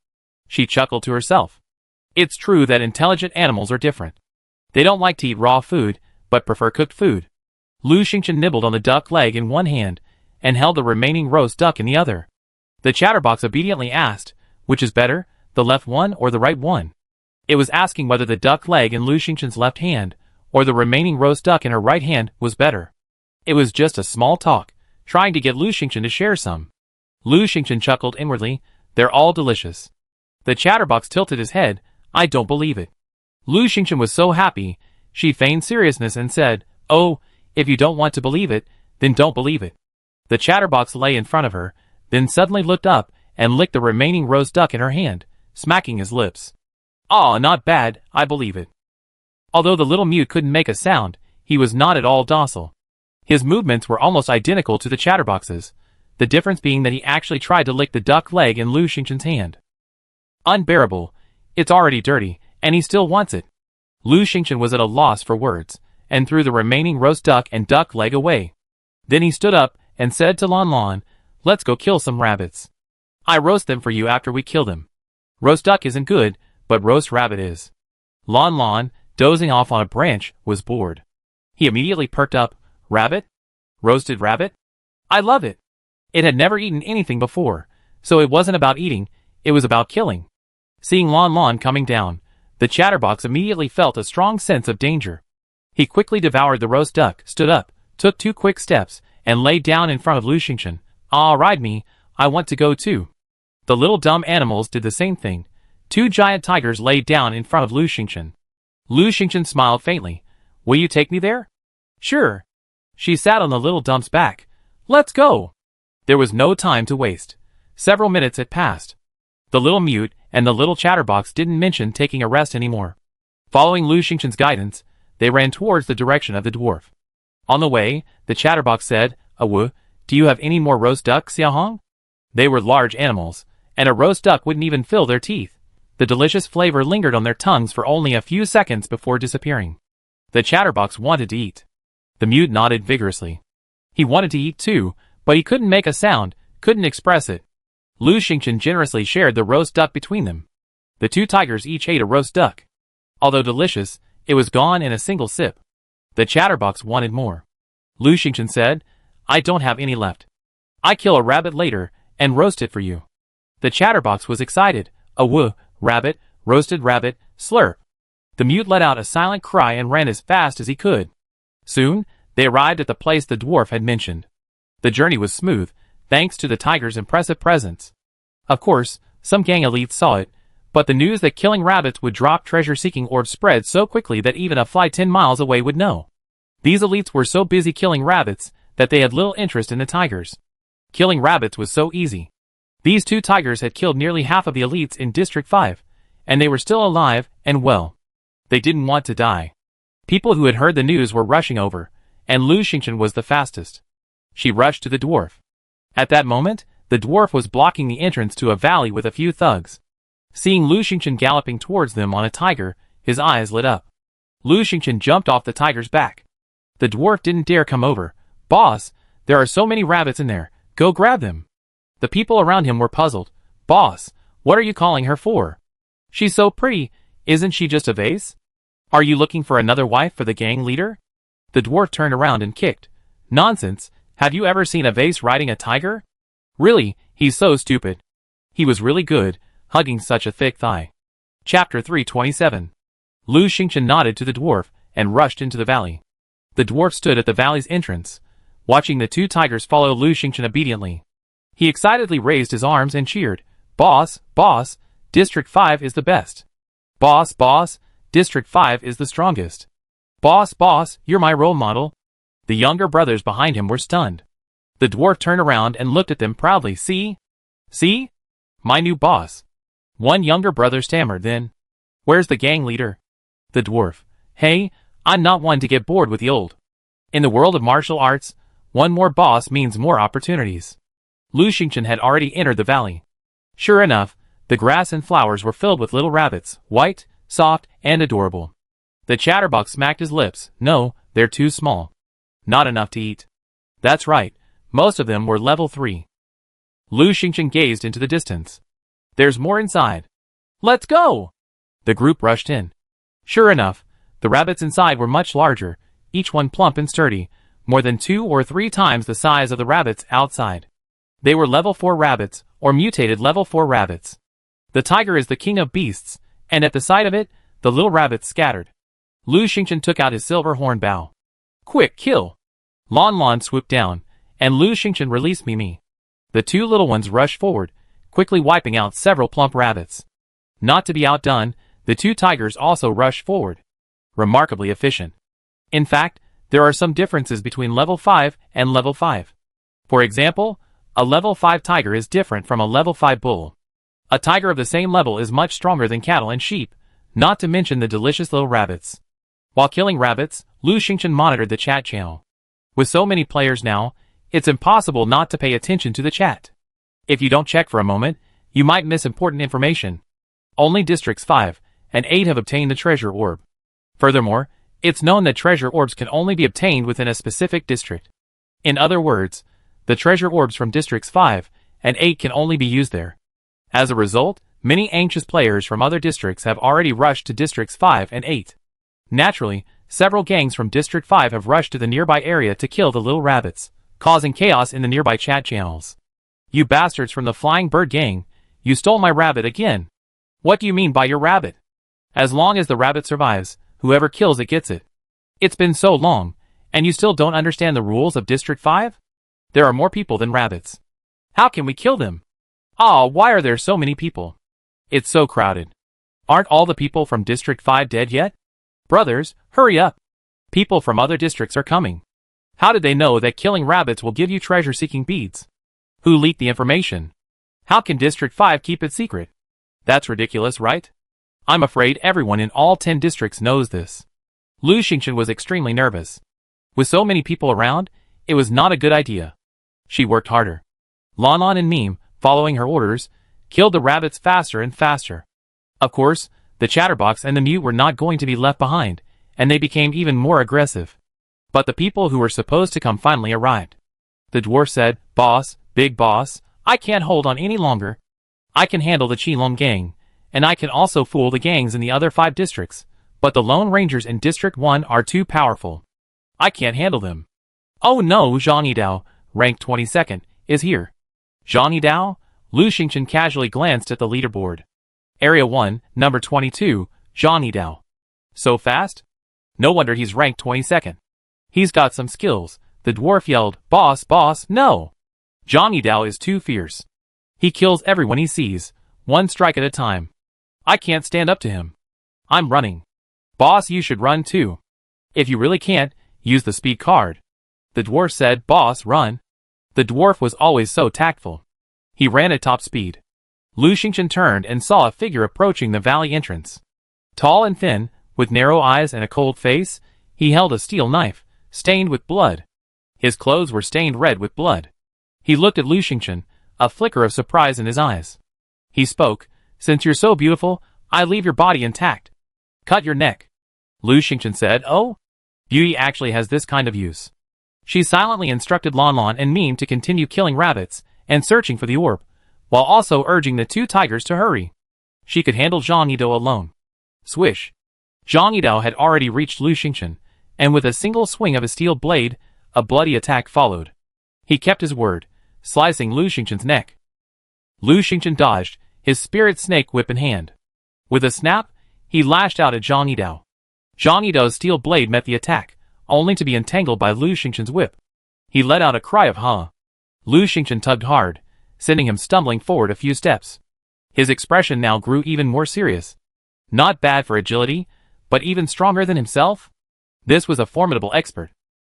Speaker 1: She chuckled to herself. It's true that intelligent animals are different. They don't like to eat raw food, but prefer cooked food. Lu Xingchen nibbled on the duck leg in one hand, and held the remaining roast duck in the other. The chatterbox obediently asked, which is better, the left one or the right one? It was asking whether the duck leg in Lu Xingchen's left hand, or the remaining roast duck in her right hand, was better. It was just a small talk, trying to get Lu Xingchen to share some. Lu Xingchen chuckled inwardly, they're all delicious. The chatterbox tilted his head, I don't believe it. Lu Xingchen was so happy, she feigned seriousness and said, oh, if you don't want to believe it, then don't believe it. The chatterbox lay in front of her, then suddenly looked up and licked the remaining roast duck in her hand, smacking his lips. Ah, not bad, I believe it. Although the little mute couldn't make a sound, he was not at all docile. His movements were almost identical to the chatterbox's, the difference being that he actually tried to lick the duck leg in Lu Xingchen's hand. Unbearable. It's already dirty, and he still wants it. Lu Xingchen was at a loss for words, and threw the remaining roast duck and duck leg away. Then he stood up and said to Lon Lon, let's go kill some rabbits. I roast them for you after we kill them. Roast duck isn't good, but roast rabbit is. Lon Lon, dozing off on a branch, was bored. He immediately perked up. Rabbit? Roasted rabbit? I love it. It had never eaten anything before, so it wasn't about eating, it was about killing. Seeing Lon Lon coming down, the chatterbox immediately felt a strong sense of danger. He quickly devoured the roast duck, stood up, took 2 quick steps, and lay down in front of Lu Xingchen. "Ah, ride me, I want to go too." The little dumb animals did the same thing. 2 giant tigers lay down in front of Lu Xingchen. Lu Xingchen smiled faintly. "Will you take me there?" "Sure." She sat on the little dump's back. "Let's go." There was no time to waste. Several minutes had passed. The little mute and the little chatterbox didn't mention taking a rest anymore. Following Lu Xingchen's guidance, they ran towards the direction of the dwarf. On the way, the chatterbox said, "Awu, do you have any more roast duck, Xiaohong?" They were large animals, and a roast duck wouldn't even fill their teeth. The delicious flavor lingered on their tongues for only a few seconds before disappearing. The chatterbox wanted to eat. The mute nodded vigorously. He wanted to eat too, but he couldn't make a sound, couldn't express it. Lu Xingchen generously shared the roast duck between them. The 2 tigers each ate a roast duck. Although delicious, it was gone in a single sip. The chatterbox wanted more. Lu Xingchen said, "I don't have any left. I kill a rabbit later and roast it for you." The chatterbox was excited. "Awu, rabbit, roasted rabbit, slurp." The mute let out a silent cry and ran as fast as he could. Soon, they arrived at the place the dwarf had mentioned. The journey was smooth, thanks to the tiger's impressive presence. Of course, some gang elites saw it, but the news that killing rabbits would drop treasure-seeking orbs spread so quickly that even a fly 10 miles away would know. These elites were so busy killing rabbits that they had little interest in the tigers. Killing rabbits was so easy. These 2 tigers had killed nearly half of the elites in District 5, and they were still alive and well. They didn't want to die. People who had heard the news were rushing over, and Lu Xingchen was the fastest. She rushed to the dwarf. At that moment, the dwarf was blocking the entrance to a valley with a few thugs. Seeing Lu Xingchen galloping towards them on a tiger, his eyes lit up. Lu Xingchen jumped off the tiger's back. The dwarf didn't dare come over. "Boss, there are so many rabbits in there, go grab them." The people around him were puzzled. "Boss, what are you calling her for? She's so pretty, isn't she just a vase? Are you looking for another wife for the gang leader?" The dwarf turned around and kicked. "Nonsense, have you ever seen a vase riding a tiger? Really, he's so stupid." He was really good, hugging such a thick thigh. Chapter 327. Lu Xingchen nodded to the dwarf and rushed into the valley. The dwarf stood at the valley's entrance, watching the 2 tigers follow Lu Xingchen obediently. He excitedly raised his arms and cheered, "Boss, boss, District 5 is the best. Boss, boss, District 5 is the strongest. Boss, boss, you're my role model." The younger brothers behind him were stunned. The dwarf turned around and looked at them proudly. "See? See? My new boss." One younger brother stammered then. "Where's the gang leader?" The dwarf. "Hey, I'm not one to get bored with the old. In the world of martial arts, one more boss means more opportunities." Lu Xingchen had already entered the valley. Sure enough, the grass and flowers were filled with little rabbits, white, soft, and adorable. The chatterbox smacked his lips. "No, they're too small. Not enough to eat." That's right, most of them were level 3. Lu Xingchen gazed into the distance. "There's more inside. Let's go!" The group rushed in. Sure enough, the rabbits inside were much larger, each one plump and sturdy, more than 2 or 3 times the size of the rabbits outside. They were level 4 rabbits, or mutated level 4 rabbits. The tiger is the king of beasts, and at the sight of it, the little rabbits scattered. Lu Xingchen took out his silver horn bow. "Quick, kill!" Lon Lon swooped down, and Lu Xingchen released Mimi. The 2 little ones rushed forward, quickly wiping out several plump rabbits. Not to be outdone, the 2 tigers also rushed forward. Remarkably efficient. In fact, there are some differences between level 5 and level 5. For example, a level 5 tiger is different from a level 5 bull. A tiger of the same level is much stronger than cattle and sheep, not to mention the delicious little rabbits. While killing rabbits, Lu Xingchen monitored the chat channel. With so many players now, it's impossible not to pay attention to the chat. If you don't check for a moment, you might miss important information. Only Districts 5 and 8 have obtained the treasure orb. Furthermore, it's known that treasure orbs can only be obtained within a specific district. In other words, the treasure orbs from Districts 5 and 8 can only be used there. As a result, many anxious players from other districts have already rushed to Districts 5 and 8. Naturally, several gangs from District 5 have rushed to the nearby area to kill the little rabbits, causing chaos in the nearby chat channels. "You bastards from the Flying Bird Gang, you stole my rabbit again. What do you mean by your rabbit? As long as the rabbit survives, whoever kills it gets it. It's been so long, and you still don't understand the rules of District 5? There are more people than rabbits. How can we kill them? Ah, why are there so many people? It's so crowded. Aren't all the people from District 5 dead yet? Brothers, hurry up. People from other districts are coming. How did they know that killing rabbits will give you treasure-seeking beads? Who leaked the information? How can District 5 keep it secret? That's ridiculous, right? I'm afraid everyone in all 10 districts knows this. Lu Xingchen was extremely nervous. With so many people around, it was not a good idea. She worked harder. Lon Lon and Meme, following her orders, killed the rabbits faster and faster. Of course, the Chatterbox and the Mute were not going to be left behind, and they became even more aggressive. But the people who were supposed to come finally arrived. The dwarf said, "Boss, big boss, I can't hold on any longer. I can handle the Qilong gang, and I can also fool the gangs in the other 5 districts, but the Lone Rangers in District 1 are too powerful. I can't handle them." Oh no, Zhang Yidao, ranked 22nd, is here. Zhang Yidao? Lu Xingchen casually glanced at the leaderboard. Area 1, number 22, Zhang Yidao. So fast? No wonder he's ranked 22nd. He's got some skills. The dwarf yelled, "Boss, boss, no!" Zhang Yidao is too fierce. He kills everyone he sees, one strike at a time. I can't stand up to him. I'm running. Boss, you should run too. If you really can't, use the speed card. The dwarf said, "Boss, run." The dwarf was always so tactful. He ran at top speed. Lu Xingchen turned and saw a figure approaching the valley entrance. Tall and thin, with narrow eyes and a cold face, he held a steel knife, stained with blood. His clothes were stained red with blood. He looked at Lu Xingchen, a flicker of surprise in his eyes. He spoke, "Since you're so beautiful, I leave your body intact. Cut your neck." Lu Xingchen said, "Oh? Beauty actually has this kind of use." She silently instructed Lon Lon and Meme to continue killing rabbits and searching for the orb, while also urging the 2 tigers to hurry. She could handle Zhang Yidao alone. Swish. Zhang Yidao had already reached Lu Xingchen, and with a single swing of his steel blade, a bloody attack followed. He kept his word, slicing Lu Xingchen's neck. Lu Xingchen dodged, his spirit snake whip in hand. With a snap, he lashed out at Zhang Yidao. Zhang Yidao's steel blade met the attack, only to be entangled by Lu Xingchen's whip. He let out a cry of "huh." Lu Xingchen tugged hard, sending him stumbling forward a few steps. His expression now grew even more serious. Not bad for agility, but even stronger than himself? This was a formidable expert.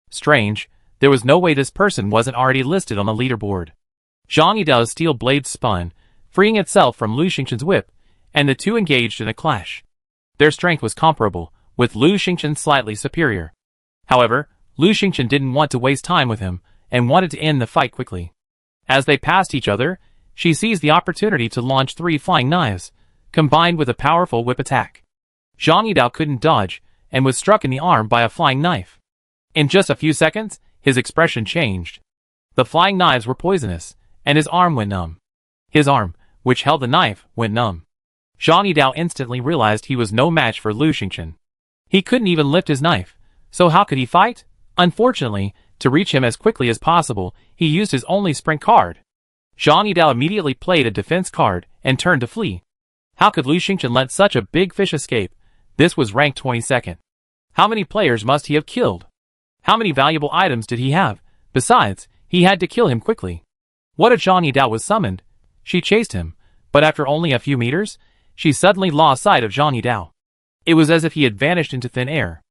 Speaker 1: Strange, there was no way this person wasn't already listed on the leaderboard. Zhang Yidao's steel blade spun, freeing itself from Lu Xingchen's whip, and the 2 engaged in a clash. Their strength was comparable, with Lu Xingchen slightly superior. However, Lu Xingchen didn't want to waste time with him, and wanted to end the fight quickly. As they passed each other, she seized the opportunity to launch 3 flying knives, combined with a powerful whip attack. Zhang Yidao couldn't dodge, and was struck in the arm by a flying knife. In just a few seconds, his expression changed. The flying knives were poisonous, and his arm went numb. His arm, which held the knife, went numb. Zhang Yidao instantly realized he was no match for Lu Xingchen. He couldn't even lift his knife, so how could he fight? Unfortunately, to reach him as quickly as possible, he used his only sprint card. Zhang Yidao immediately played a defense card and turned to flee. How could Lu Xingchen let such a big fish escape? This was ranked 22nd. How many players must he have killed? How many valuable items did he have? Besides, he had to kill him quickly. What if Zhang Yidao was summoned? She chased him, but after only a few meters, she suddenly lost sight of Zhang Yidao. It was as if he had vanished into thin air.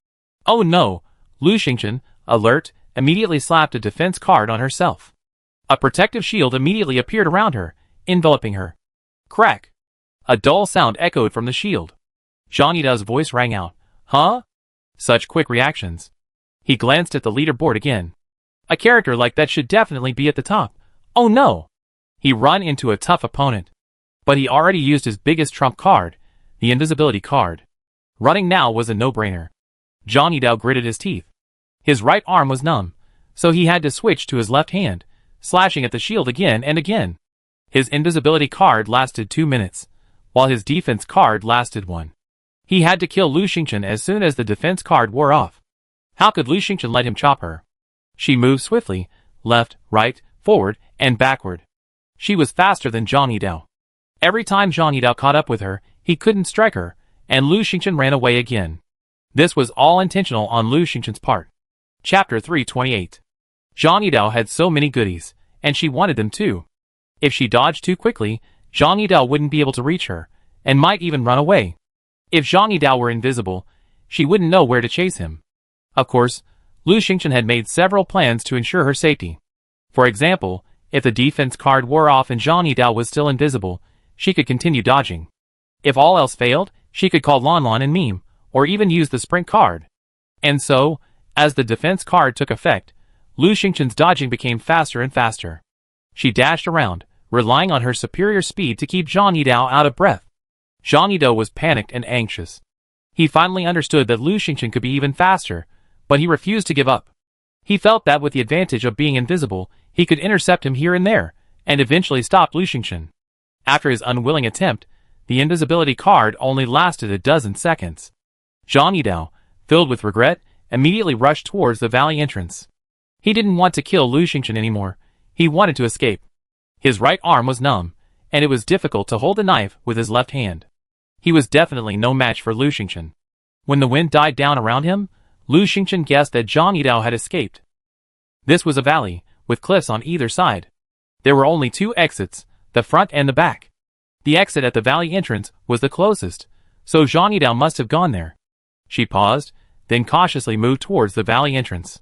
Speaker 1: Oh no! Lu Xingchen, alert, immediately slapped a defense card on herself. A protective shield immediately appeared around her, enveloping her. Crack! A dull sound echoed from the shield. Zhang Yidao's voice rang out. Huh? Such quick reactions. He glanced at the leaderboard again. A character like that should definitely be at the top. Oh no! He ran into a tough opponent. But he already used his biggest trump card, the invisibility card. Running now was a no-brainer. Zhang Yidao gritted his teeth. His right arm was numb, so he had to switch to his left hand, slashing at the shield again and again. His invisibility card lasted 2 minutes, while his defense card lasted 1. He had to kill Lu Xingchen as soon as the defense card wore off. How could Lu Xingchen let him chop her? She moved swiftly, left, right, forward, and backward. She was faster than Zhang Yidao. Every time Zhang Yidao caught up with her, he couldn't strike her, and Lu Xingchen ran away again. This was all intentional on Lu Xingchen's part. Chapter 328. Zhang Yidao had so many goodies, and she wanted them too. If she dodged too quickly, Zhang Yidao wouldn't be able to reach her, and might even run away. If Zhang Yidao were invisible, she wouldn't know where to chase him. Of course, Lu Xingchen had made several plans to ensure her safety. For example, if the defense card wore off and Zhang Yidao was still invisible, she could continue dodging. If all else failed, she could call Lon Lon and Meme, or even use the sprint card. And so, as the defense card took effect, Lu Xingchen's dodging became faster and faster. She dashed around, relying on her superior speed to keep Zhang Yidao out of breath. Zhang Yidao was panicked and anxious. He finally understood that Lu Xingchen could be even faster, but he refused to give up. He felt that with the advantage of being invisible, he could intercept him here and there, and eventually stop Lu Xingchen. After his unwilling attempt, the invisibility card only lasted a dozen seconds. Zhang Yidao, filled with regret, immediately rushed towards the valley entrance. He didn't want to kill Lu Xingchen anymore. He wanted to escape. His right arm was numb, and it was difficult to hold the knife with his left hand. He was definitely no match for Lu Xingchen. When the wind died down around him, Lu Xingchen guessed that Zhang Yidao had escaped. This was a valley, with cliffs on either side. There were only two exits, the front and the back. The exit at the valley entrance was the closest, so Zhang Yidao must have gone there. She paused, then cautiously moved towards the valley entrance.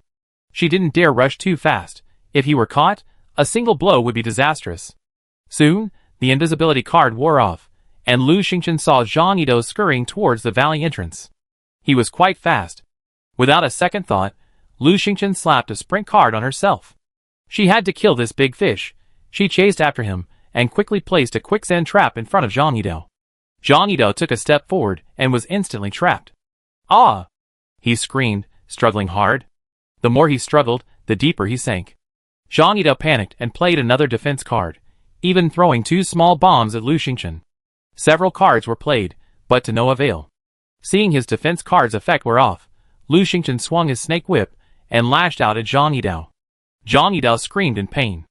Speaker 1: She didn't dare rush too fast. If he were caught, a single blow would be disastrous. Soon, the invisibility card wore off, and Lu Xingchen saw Zhang Yidao scurrying towards the valley entrance. He was quite fast. Without a second thought, Lu Xingchen slapped a sprint card on herself. She had to kill this big fish. She chased after him, and quickly placed a quicksand trap in front of Zhang Yidao. Zhang Yidao took a step forward, and was instantly trapped. "Ah!" he screamed, struggling hard. The more he struggled, the deeper he sank. Zhang Yidao panicked and played another defense card, even throwing two small bombs at Lu Xingchen. Several cards were played, but to no avail. Seeing his defense card's effect were off, Lu Xingchen swung his snake whip and lashed out at Zhang Yidao. Zhang Yidao screamed in pain.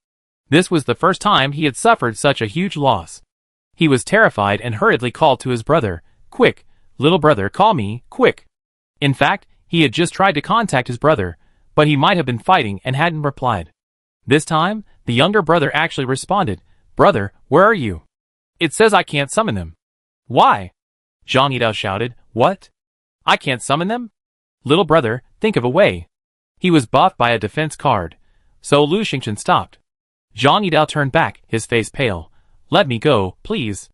Speaker 1: This was the first time he had suffered such a huge loss. He was terrified and hurriedly called to his brother, "Quick, little brother, call me, quick." In fact, he had just tried to contact his brother, but he might have been fighting and hadn't replied. This time, the younger brother actually responded, "Brother, where are you? It says I can't summon them." "Why?" Zhang Yidao shouted. "What? I can't summon them? Little brother, think of a way." He was buffed by a defense card, so Lu Xingchen stopped. Zhang Yidao turned back, his face pale. "Let me go, please.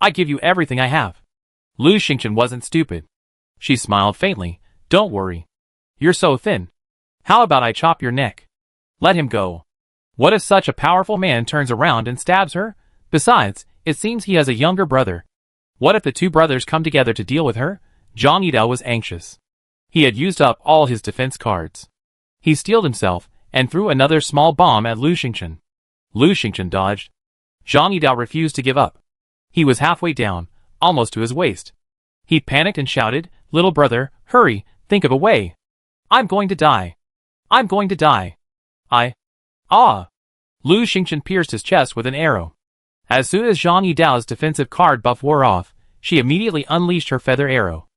Speaker 1: I give you everything I have." Lu Xingchen wasn't stupid. She smiled faintly. "Don't worry. You're so thin. How about I chop your neck? Let him go." What if such a powerful man turns around and stabs her? Besides, it seems he has a younger brother. What if the two brothers come together to deal with her? Zhang Yidao was anxious. He had used up all his defense cards. He steeled himself and threw another small bomb at Lu Xingchen. Lu Xingchen dodged. Zhang Yidao refused to give up. He was halfway down, almost to his waist. He panicked and shouted, "Little brother, hurry, think of a way. I'm going to die. I'm going to die. Ah!" Lu Xingchen pierced his chest with an arrow. As soon as Zhang Yidao's defensive card buff wore off, she immediately unleashed her feather arrow.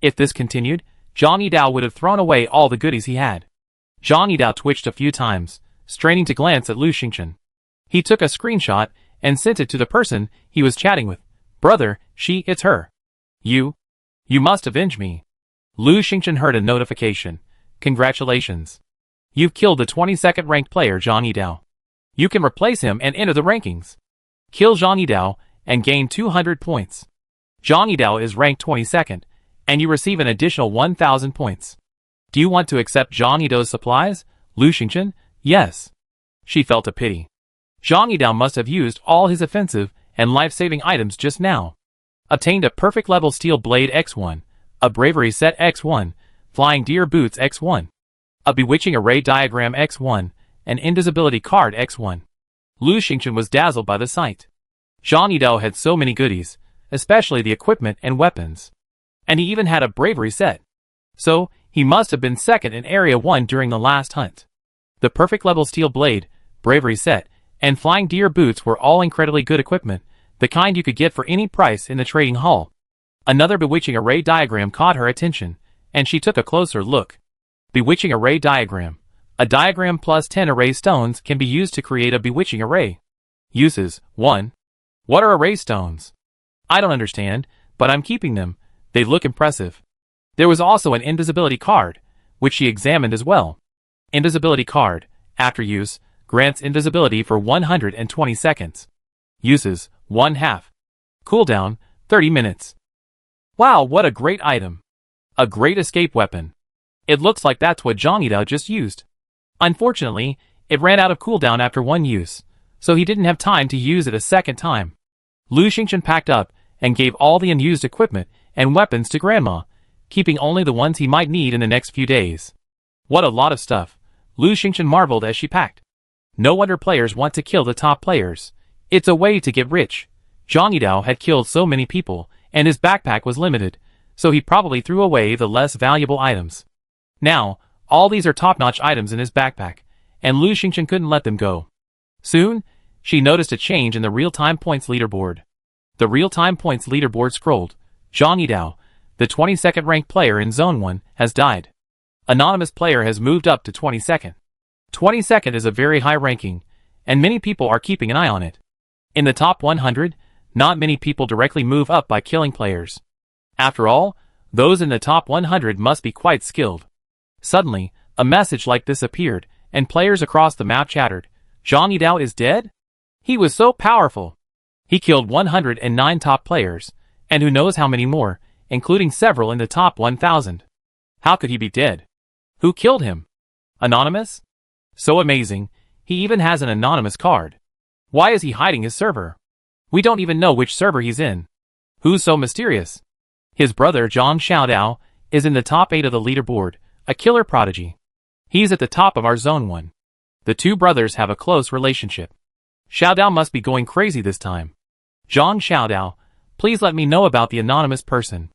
Speaker 1: If this continued, Zhang Yidao would have thrown away all the goodies he had. Zhang Yidao twitched a few times, straining to glance at Lu Xingchen. He took a screenshot and sent it to the person he was chatting with. "Brother, it's her. You must avenge me." Lu Xingchen heard a notification. "Congratulations. You've killed the 22nd ranked player Zhang Yidao. You can replace him and enter the rankings. Kill Zhang Yidao and gain 200 points. Zhang Yidao is ranked 22nd, and you receive an additional 1,000 points. Do you want to accept Zhang Yidao's supplies, Lu Xingchen?" "Yes." She felt a pity. Zhang Yidao must have used all his offensive and life-saving items just now. Obtained a perfect level steel blade X1, a bravery set X1, flying deer boots X1, a bewitching array diagram X1, an invisibility card X1. Lu Xingchen was dazzled by the sight. Zhang Yidao had so many goodies, especially the equipment and weapons. And he even had a bravery set. So, he must have been second in Area 1 during the last hunt. The perfect level steel blade, bravery set, and flying deer boots were all incredibly good equipment, the kind you could get for any price in the trading hall. Another bewitching array diagram caught her attention, and she took a closer look. Bewitching array diagram. A diagram plus 10 array stones can be used to create a bewitching array. Uses. 1. What are array stones? I don't understand, but I'm keeping them. They look impressive. There was also an invisibility card, which she examined as well. Invisibility card, after use, grants invisibility for 120 seconds. Uses. 1/2. Cooldown, 30 minutes. Wow, what a great item. A great escape weapon. It looks like that's what Zhang just used. Unfortunately, it ran out of cooldown after one use, so he didn't have time to use it a second time. Lu Xingchen packed up and gave all the unused equipment and weapons to Grandma, keeping only the ones he might need in the next few days. What a lot of stuff, Lu Xingchen marveled as she packed. No wonder players want to kill the top players. It's a way to get rich. Zhang Yidao had killed so many people, and his backpack was limited, so he probably threw away the less valuable items. Now, all these are top-notch items in his backpack, and Lu Xingchen couldn't let them go. Soon, she noticed a change in the real-time points leaderboard. The real-time points leaderboard scrolled. Zhang Yidao, the 22nd ranked player in Zone 1, has died. Anonymous player has moved up to 22nd. 22nd is a very high ranking, and many people are keeping an eye on it. In the top 100, not many people directly move up by killing players. After all, those in the top 100 must be quite skilled. Suddenly, a message like this appeared, and players across the map chattered. Zhang Yidao is dead? He was so powerful. He killed 109 top players, and who knows how many more, including several in the top 1,000. How could he be dead? Who killed him? Anonymous? So amazing, he even has an anonymous card. Why is he hiding his server? We don't even know which server he's in. Who's so mysterious? His brother Zhang Xiaodao is in the top 8 of the leaderboard, a killer prodigy. He's at the top of our Zone 1. The two brothers have a close relationship. Xiaodao must be going crazy this time. Zhang Xiaodao, please let me know about the anonymous person.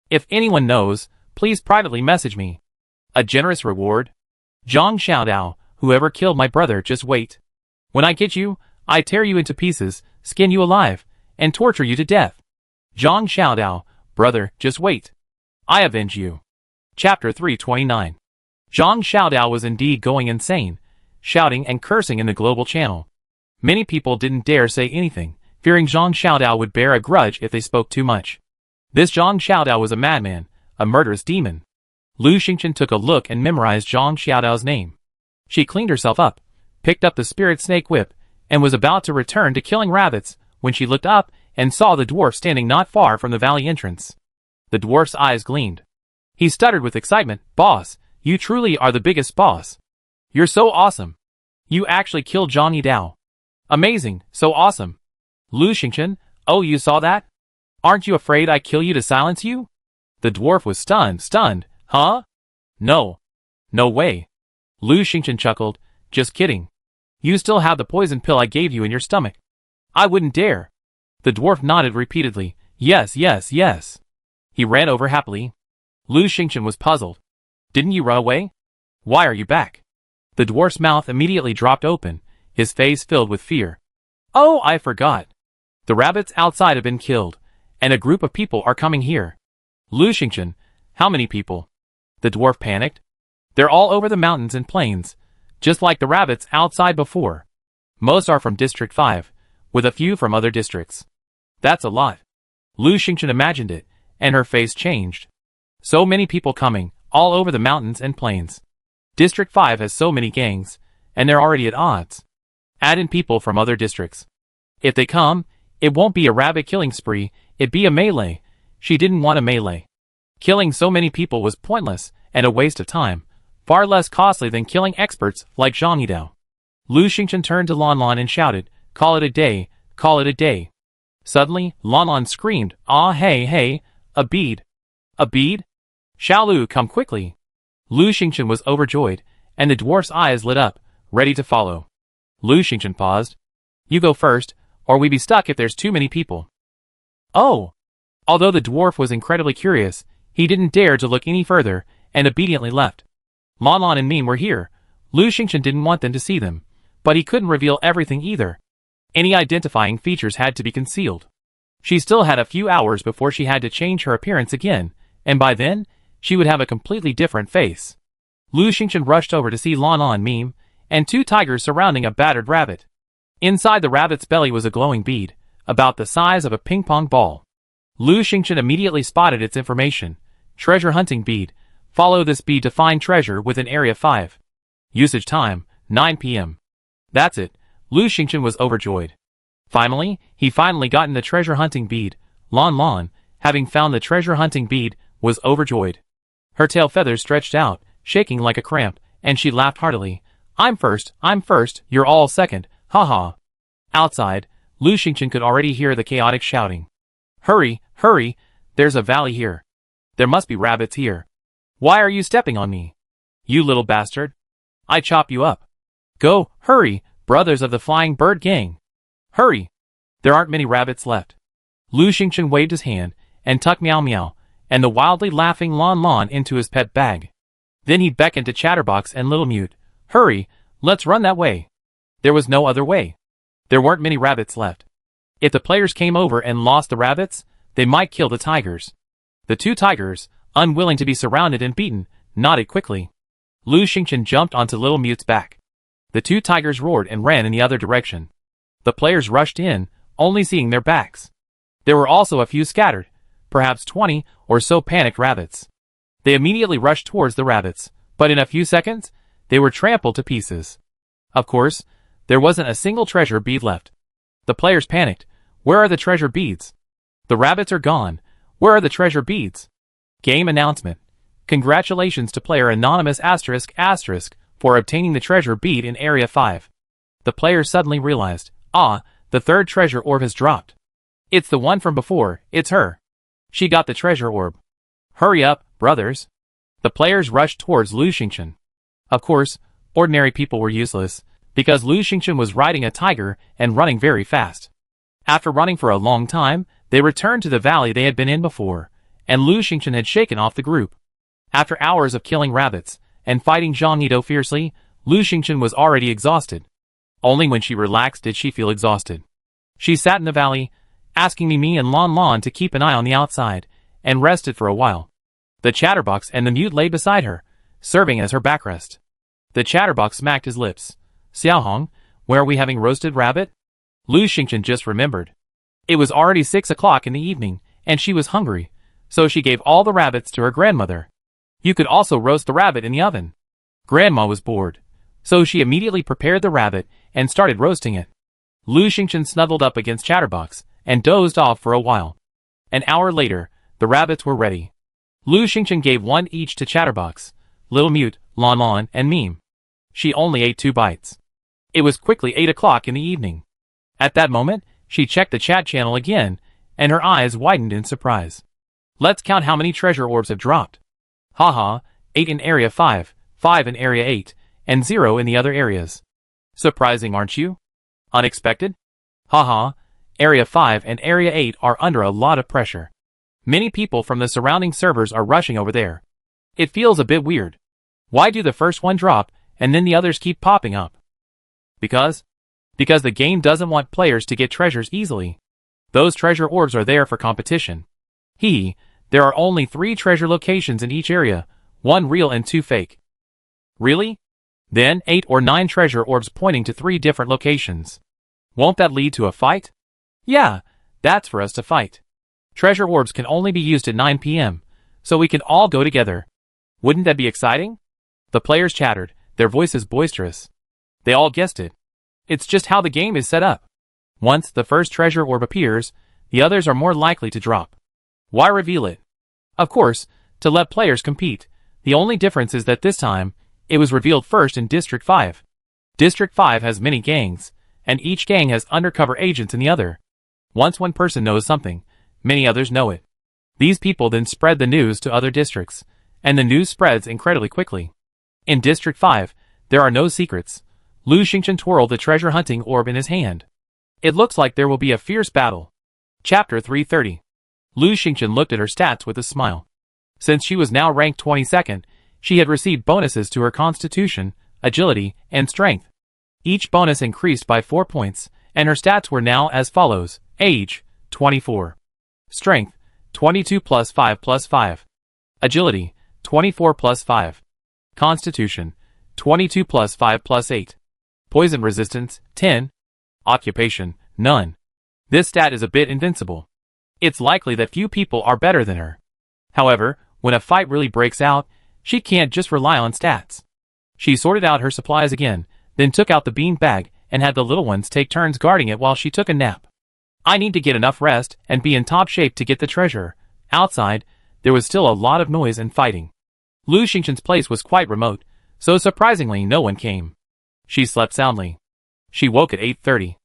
Speaker 1: If anyone knows, please privately message me. A generous reward? Zhang Xiaodao, whoever killed my brother, just wait. When I get you, I tear you into pieces, skin you alive, and torture you to death. Zhang Xiaodao, brother, just wait. I avenge you. Chapter 329. Zhang Xiaodao was indeed going insane, shouting and cursing in the global channel. Many people didn't dare say anything, fearing Zhang Xiaodao would bear a grudge if they spoke too much. This Zhang Xiaodao was a madman, a murderous demon. Lu Xingchen took a look and memorized Zhang Xiaodao's name. She cleaned herself up, picked up the spirit snake whip, and was about to return to killing rabbits when she looked up and saw the dwarf standing not far from the valley entrance. The dwarf's eyes gleamed. He stuttered with excitement. Boss, you truly are the biggest boss. You're so awesome. You actually killed Zhang Yidao. Amazing, so awesome. Lu Xingchen, oh, you saw that? Aren't you afraid I kill you to silence you? The dwarf was stunned. Huh? No. No way. Lu Xingchen chuckled. Just kidding. You still have the poison pill I gave you in your stomach. I wouldn't dare. The dwarf nodded repeatedly. Yes. He ran over happily. Lu Xingchen was puzzled. Didn't you run away? Why are you back? The dwarf's mouth immediately dropped open, his face filled with fear. Oh, I forgot. The rabbits outside have been killed, and a group of people are coming here. Lu Xingchen, how many people? The dwarf panicked. They're all over the mountains and plains, just like the rabbits outside before. Most are from District 5, with a few from other districts. That's a lot. Lu Xingchen imagined it, and her face changed. So many people coming, all over the mountains and plains. District 5 has so many gangs, and they're already at odds. Add in people from other districts. If they come, it won't be a rabbit killing spree, it'd be a melee. She didn't want a melee. Killing so many people was pointless, and a waste of time, far less costly than killing experts like Zhang Yidao. Lu Xingchen turned to Lan Lan and shouted, call it a day, call it a day. Suddenly, Lan Lan screamed, ah hey, a bead. A bead? Xiaolu, come quickly. Lu Xingchen was overjoyed, and the dwarf's eyes lit up, ready to follow. Lu Xingchen paused. You go first, or we be stuck if there's too many people. Oh! Although the dwarf was incredibly curious, he didn't dare to look any further, and obediently left. Lan Lan and Ming were here. Lu Xingchen didn't want them to see them, but he couldn't reveal everything either. Any identifying features had to be concealed. She still had a few hours before she had to change her appearance again, and by then, she would have a completely different face. Lu Xingchen rushed over to see Lan Lan meme, and 2 tigers surrounding a battered rabbit. Inside the rabbit's belly was a glowing bead, about the size of a ping-pong ball. Lu Xingchen immediately spotted its information. Treasure hunting bead. Follow this bead to find treasure within Area 5. Usage time, 9 p.m. That's it. Lu Xingchen was overjoyed. He finally gotten the treasure hunting bead. Lan Lan, having found the treasure hunting bead, was overjoyed. Her tail feathers stretched out, shaking like a cramp, and she laughed heartily. I'm first, you're all second, haha. Outside, Lu Xingchen could already hear the chaotic shouting. Hurry, hurry, there's a valley here. There must be rabbits here. Why are you stepping on me? You little bastard. I chop you up. Go, hurry, brothers of the Flying Bird Gang. Hurry. There aren't many rabbits left. Lu Xingchen waved his hand, and tucked Meow Meow, and the wildly laughing Lan Lan into his pet bag. Then he beckoned to Chatterbox and Little Mute. Hurry, let's run that way. There was no other way. There weren't many rabbits left. If the players came over and lost the rabbits, they might kill the tigers. The 2 tigers, unwilling to be surrounded and beaten, nodded quickly. Lu Xingchen jumped onto Little Mute's back. The 2 tigers roared and ran in the other direction. The players rushed in, only seeing their backs. There were also a few scattered, perhaps 20 or so panicked rabbits. They immediately rushed towards the rabbits, but in a few seconds, they were trampled to pieces. Of course, there wasn't a single treasure bead left. The players panicked. Where are the treasure beads? The rabbits are gone. Where are the treasure beads? Game announcement. Congratulations to player Anonymous *** for obtaining the treasure bead in Area 5. The players suddenly realized, the 3rd treasure orb has dropped. It's the one from before, it's her. She got the treasure orb. Hurry up, brothers. The players rushed towards Lu Xingchen. Of course, ordinary people were useless, because Lu Xingchen was riding a tiger and running very fast. After running for a long time, they returned to the valley they had been in before, and Lu Xingchen had shaken off the group. After hours of killing rabbits and fighting Zhang Yido fiercely, Lu Xingchen was already exhausted. Only when she relaxed did she feel exhausted. She sat in the valley, asking Mimi and Lan Lan to keep an eye on the outside, and rested for a while. The Chatterbox and the Mute lay beside her, serving as her backrest. The Chatterbox smacked his lips. Xiaohong, where are we having roasted rabbit? Lu Xingchen just remembered. It was already 6 o'clock in the evening, and she was hungry, so she gave all the rabbits to her grandmother. You could also roast the rabbit in the oven. Grandma was bored, so she immediately prepared the rabbit and started roasting it. Lu Xingchen snuggled up against Chatterbox and dozed off for a while. An hour later, the rabbits were ready. Lu Xingchen gave 1 each to Chatterbox, Little Mute, Lan Lan, and Meme. She only ate 2 bites. It was quickly 8 o'clock in the evening. At that moment, she checked the chat channel again, and her eyes widened in surprise. Let's count how many treasure orbs have dropped. Haha, 8 in Area 5, 5 in Area 8, and 0 in the other areas. Surprising, aren't you? Unexpected? Haha, Area 5 and Area 8 are under a lot of pressure. Many people from the surrounding servers are rushing over there. It feels a bit weird. Why do the first one drop, and then the others keep popping up? Because the game doesn't want players to get treasures easily. Those treasure orbs are there for competition. There are only 3 treasure locations in each area, 1 real and 2 fake. Really? Then 8 or 9 treasure orbs pointing to 3 different locations. Won't that lead to a fight? Yeah, that's for us to fight. Treasure orbs can only be used at 9 p.m., so we can all go together. Wouldn't that be exciting? The players chattered, their voices boisterous. They all guessed it. It's just how the game is set up. Once the first treasure orb appears, the others are more likely to drop. Why reveal it? Of course, to let players compete. The only difference is that this time, it was revealed first in District 5. District 5 has many gangs, and each gang has undercover agents in the other. Once one person knows something, many others know it. These people then spread the news to other districts, and the news spreads incredibly quickly. In District 5, there are no secrets. Lu Xingchen twirled the treasure hunting orb in his hand. It looks like there will be a fierce battle. Chapter 330. Lu Xingchen looked at her stats with a smile. Since she was now ranked 22nd, she had received bonuses to her constitution, agility, and strength. Each bonus increased by 4 points, and her stats were now as follows. Age, 24. Strength, 22 plus 5 plus 5. Agility, 24 plus 5. Constitution, 22 plus 5 plus 8. Poison resistance, 10. Occupation, none. This stat is a bit invincible. It's likely that few people are better than her. However, when a fight really breaks out, she can't just rely on stats. She sorted out her supplies again, then took out the bean bag and had the little ones take turns guarding it while she took a nap. I need to get enough rest and be in top shape to get the treasure. Outside, there was still a lot of noise and fighting. Lu Xingqian's place was quite remote, so surprisingly no one came. She slept soundly. She woke at 8:30.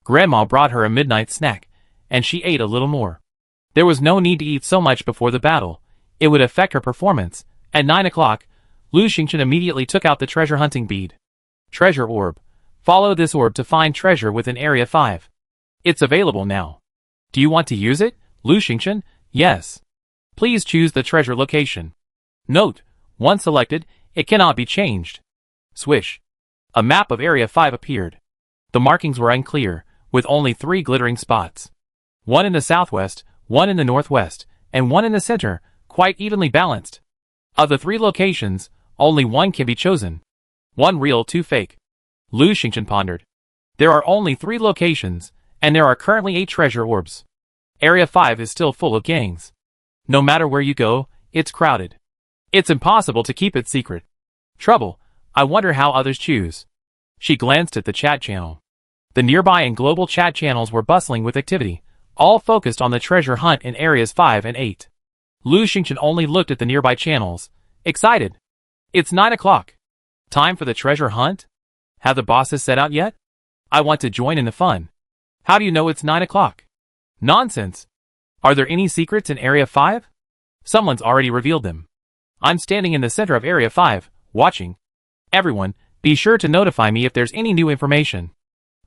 Speaker 1: Grandma brought her a midnight snack, and she ate a little more. There was no need to eat so much before the battle. It would affect her performance. At 9 o'clock, Lu Xingqian immediately took out the treasure hunting bead. Treasure orb. Follow this orb to find treasure within Area 5. It's available now. Do you want to use it, Lu Xingqian? Yes. Please choose the treasure location. Note, once selected, it cannot be changed. Swish. A map of Area 5 appeared. The markings were unclear, with only 3 glittering spots. One in the southwest, one in the northwest, and one in the center, quite evenly balanced. Of the 3 locations, only one can be chosen. One real, 2 fake. Lu Xingqian pondered. There are only 3 locations, and there are currently 8 treasure orbs. Area 5 is still full of gangs. No matter where you go, it's crowded. It's impossible to keep it secret. Trouble, I wonder how others choose. She glanced at the chat channel. The nearby and global chat channels were bustling with activity, all focused on the treasure hunt in Areas 5 and 8. Lu Xingqian only looked at the nearby channels, excited. It's 9 o'clock. Time for the treasure hunt? Have the bosses set out yet? I want to join in the fun. How do you know it's 9 o'clock? Nonsense. Are there any secrets in Area 5? Someone's already revealed them. I'm standing in the center of Area 5, watching. Everyone, be sure to notify me if there's any new information.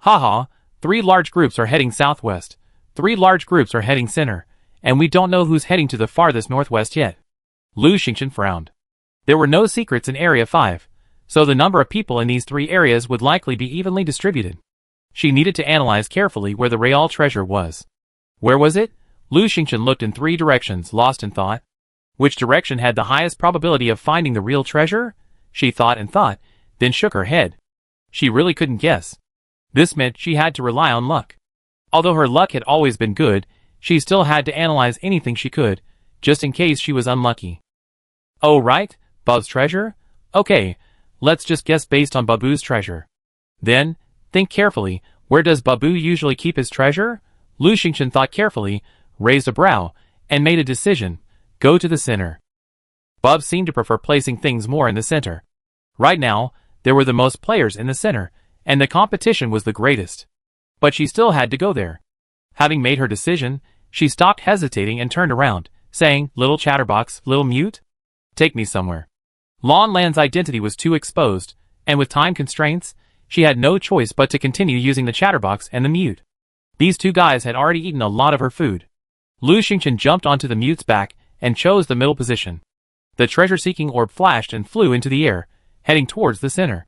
Speaker 1: Haha, 3 large groups are heading southwest, 3 large groups are heading center, and we don't know who's heading to the farthest northwest yet. Lu Xingqian frowned. There were no secrets in Area 5, so the number of people in these 3 areas would likely be evenly distributed. She needed to analyze carefully where the real treasure was. Where was it? Lu Xingqian looked in 3 directions, lost in thought. Which direction had the highest probability of finding the real treasure? She thought and thought, then shook her head. She really couldn't guess. This meant she had to rely on luck. Although her luck had always been good, she still had to analyze anything she could, just in case she was unlucky. Oh right, Bub's treasure? Okay, let's just guess based on Babu's treasure. Then, think carefully, where does Babu usually keep his treasure? Lu Xingqian thought carefully, raised a brow, and made a decision. Go to the center. Bub seemed to prefer placing things more in the center. Right now, there were the most players in the center, and the competition was the greatest. But she still had to go there. Having made her decision, she stopped hesitating and turned around, saying, "Little chatterbox, little mute? Take me somewhere." Lan Lan's identity was too exposed, and with time constraints, she had no choice but to continue using the chatterbox and the mute. These 2 guys had already eaten a lot of her food. Lu Xingqian jumped onto the mute's back and chose the middle position. The treasure-seeking orb flashed and flew into the air, heading towards the center.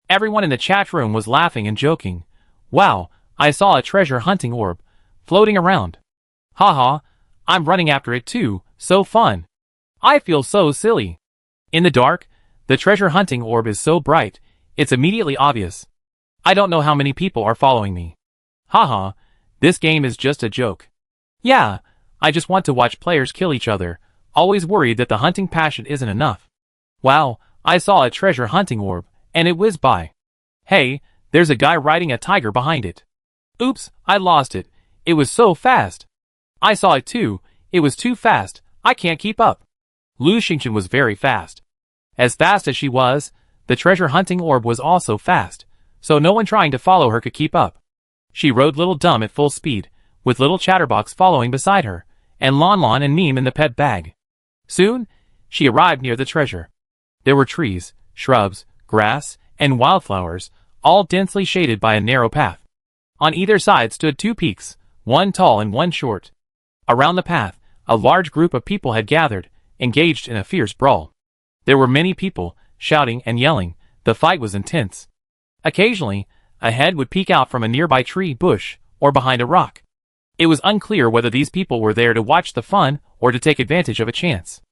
Speaker 1: Everyone in the chat room was laughing and joking. Wow, I saw a treasure-hunting orb, floating around. Haha, I'm running after it too, so fun. I feel so silly. In the dark, the treasure-hunting orb is so bright, it's immediately obvious. I don't know how many people are following me. Haha, this game is just a joke. Yeah, I just want to watch players kill each other, always worried that the hunting passion isn't enough. Wow, I saw a treasure hunting orb, and it whizzed by. Hey, there's a guy riding a tiger behind it. Oops, I lost it. It was so fast. I saw it too. It was too fast. I can't keep up. Lu Xingqian was very fast. As fast as she was, the treasure hunting orb was also fast, so no one trying to follow her could keep up. She rode Little Dumb at full speed, with Little Chatterbox following beside her, and Lon Lon and Meme in the pet bag. Soon, she arrived near the treasure. There were trees, shrubs, grass, and wildflowers, all densely shaded by a narrow path. On either side stood 2 peaks, one tall and one short. Around the path, a large group of people had gathered, engaged in a fierce brawl. There were many people, shouting and yelling. The fight was intense. Occasionally, a head would peek out from a nearby tree bush, or behind a rock. It was unclear whether these people were there to watch the fun or to take advantage of a chance.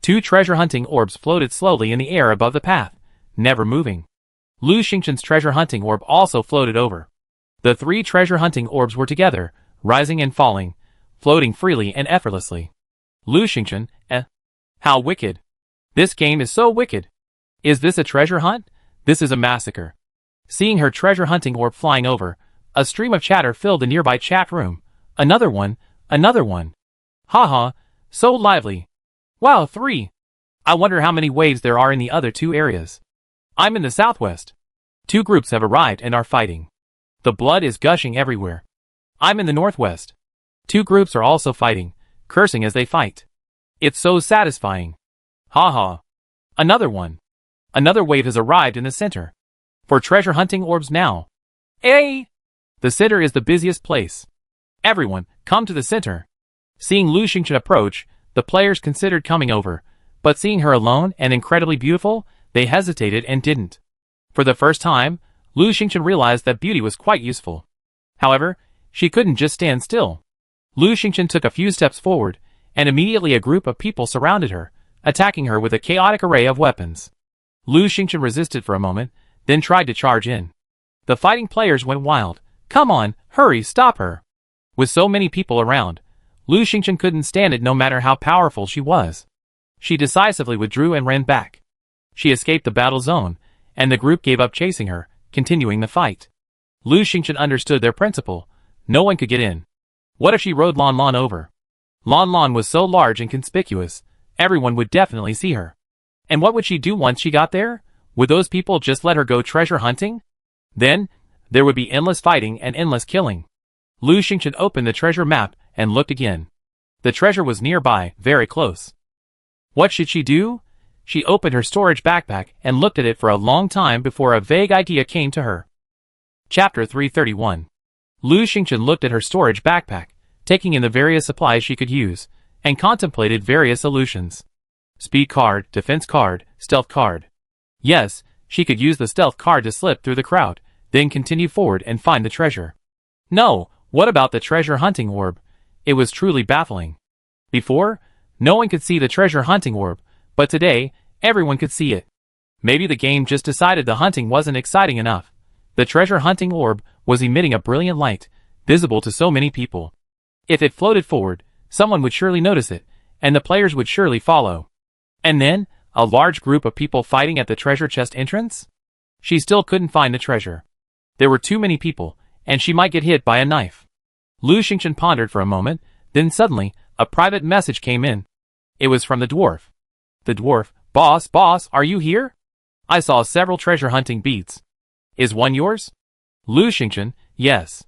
Speaker 1: 2 treasure-hunting orbs floated slowly in the air above the path, never moving. Lu Xingchen's treasure-hunting orb also floated over. The 3 treasure-hunting orbs were together, rising and falling, floating freely and effortlessly. Lu Xingchen, how wicked. This game is so wicked. Is this a treasure hunt? This is a massacre. Seeing her treasure-hunting orb flying over, a stream of chatter filled the nearby chat room. Another one, another one. Haha, so lively. Wow, 3. I wonder how many waves there are in the other 2 areas. I'm in the southwest. 2 groups have arrived and are fighting. The blood is gushing everywhere. I'm in the northwest. 2 groups are also fighting, cursing as they fight. It's so satisfying. Haha. Another one. Another wave has arrived in the center. For treasure hunting orbs now. Hey! The center is the busiest place. Everyone, come to the center. Seeing Lu Xingchen approach, the players considered coming over, but seeing her alone and incredibly beautiful, they hesitated and didn't. For the first time, Lu Xingchen realized that beauty was quite useful. However, she couldn't just stand still. Lu Xingchen took a few steps forward, and immediately a group of people surrounded her, attacking her with a chaotic array of weapons. Lu Xingchen resisted for a moment, then tried to charge in. The fighting players went wild. Come on, hurry, stop her. With so many people around, Lu Xingchen couldn't stand it no matter how powerful she was. She decisively withdrew and ran back. She escaped the battle zone, and the group gave up chasing her, continuing the fight. Lu Xingchen understood their principle. No one could get in. What if she rode Lan Lan over? Lan Lan was so large and conspicuous, everyone would definitely see her. And what would she do once she got there? Would those people just let her go treasure hunting? Then, there would be endless fighting and endless killing. Lu Xingchen opened the treasure map and looked again. The treasure was nearby, very close. What should she do? She opened her storage backpack and looked at it for a long time before a vague idea came to her. Chapter 331. Lu Xingchen looked at her storage backpack, taking in the various supplies she could use, and contemplated various solutions. Speed card, defense card, stealth card. Yes, she could use the stealth card to slip through the crowd, then continue forward and find the treasure. No, what about the treasure hunting orb? It was truly baffling. Before, no one could see the treasure hunting orb, but today, everyone could see it. Maybe the game just decided the hunting wasn't exciting enough. The treasure hunting orb was emitting a brilliant light, visible to so many people. If it floated forward, someone would surely notice it, and the players would surely follow. And then, a large group of people fighting at the treasure chest entrance? She still couldn't find the treasure. There were too many people, and she might get hit by a knife. Lu Xingchen pondered for a moment, then suddenly, a private message came in. It was from the dwarf. The dwarf, boss, are you here? I saw several treasure hunting beads. Is one yours? Lu Xingchen, yes.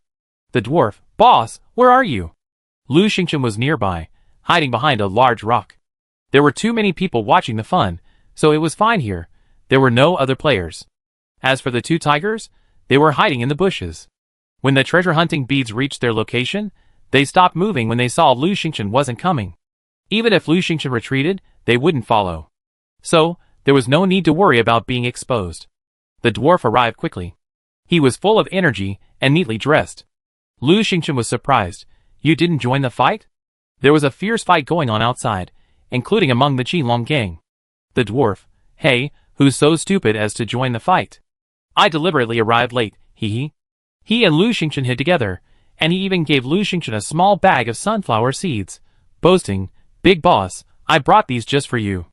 Speaker 1: The dwarf, boss, where are you? Lu Xingchen was nearby, hiding behind a large rock. There were too many people watching the fun, so it was fine here. There were no other players. As for the 2 tigers, they were hiding in the bushes. When the treasure hunting beads reached their location, they stopped moving when they saw Lu Xingchen wasn't coming. Even if Lu Xingchen retreated, they wouldn't follow. So, there was no need to worry about being exposed. The dwarf arrived quickly. He was full of energy and neatly dressed. Lu Xingchen was surprised. You didn't join the fight? There was a fierce fight going on outside, including among the Qinglong gang. The dwarf, hey, who's so stupid as to join the fight? I deliberately arrived late, hee. He and Lu Xingchen hid together, and he even gave Lu Xingchen a small bag of sunflower seeds, boasting, Big boss, I brought these just for you.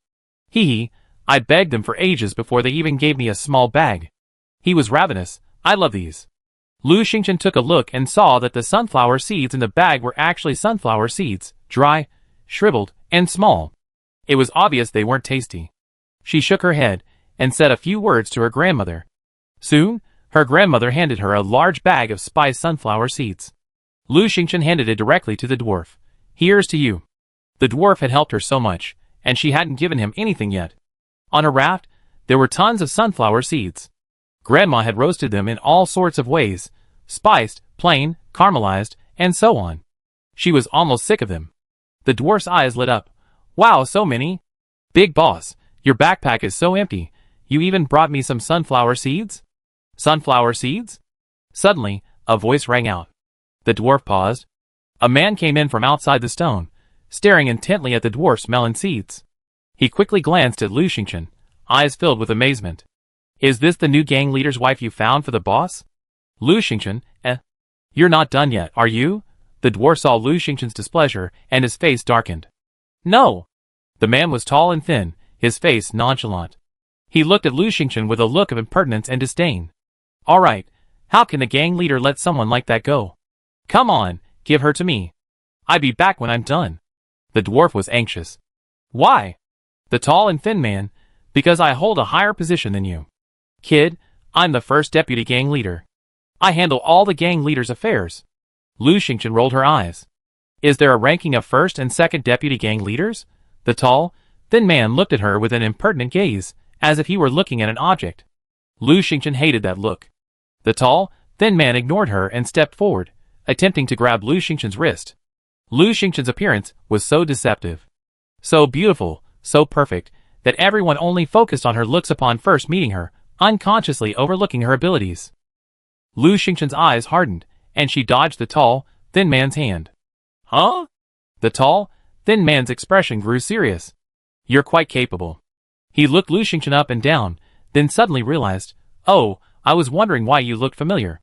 Speaker 1: Hee. I begged them for ages before they even gave me a small bag. He was ravenous. I love these. Lu Xingchen took a look and saw that the sunflower seeds in the bag were actually sunflower seeds, dry, shriveled, and small. It was obvious they weren't tasty. She shook her head and said a few words to her grandmother. Soon, her grandmother handed her a large bag of spiced sunflower seeds. Lu Xingchen handed it directly to the dwarf. Here's to you. The dwarf had helped her so much, and she hadn't given him anything yet. On a raft, there were tons of sunflower seeds. Grandma had roasted them in all sorts of ways, spiced, plain, caramelized, and so on. She was almost sick of them. The dwarf's eyes lit up. Wow, so many! Big boss, your backpack is so empty. You even brought me some sunflower seeds? Sunflower seeds? Suddenly, a voice rang out. The dwarf paused. A man came in from outside the stone, staring intently at the dwarf's melon seeds. He quickly glanced at Lu Xingchen, eyes filled with amazement. Is this the new gang leader's wife you found for the boss? Lu Xingchen, You're not done yet, are you? The dwarf saw Lu Xingchen's displeasure, and his face darkened. No! The man was tall and thin, his face nonchalant. He looked at Lu Xingchen with a look of impertinence and disdain. Alright, how can the gang leader let someone like that go? Come on, give her to me. I'll be back when I'm done. The dwarf was anxious. Why? The tall and thin man, because I hold a higher position than you. Kid, I'm the first deputy gang leader. I handle all the gang leader's affairs. Lu Xingchen rolled her eyes. Is there a ranking of first and second deputy gang leaders? The tall, thin man looked at her with an impertinent gaze, as if he were looking at an object. Lu Xingchen hated that look. The tall, thin man ignored her and stepped forward, attempting to grab Lu Xingchen's wrist. Lu Xingchen's appearance was so deceptive, so beautiful, so perfect, that everyone only focused on her looks upon first meeting her, unconsciously overlooking her abilities. Lu Xingchen's eyes hardened, and she dodged the tall, thin man's hand. Huh? The tall, thin man's expression grew serious. You're quite capable. He looked Lu Xingchen up and down, then suddenly realized, oh, I was wondering why you looked familiar.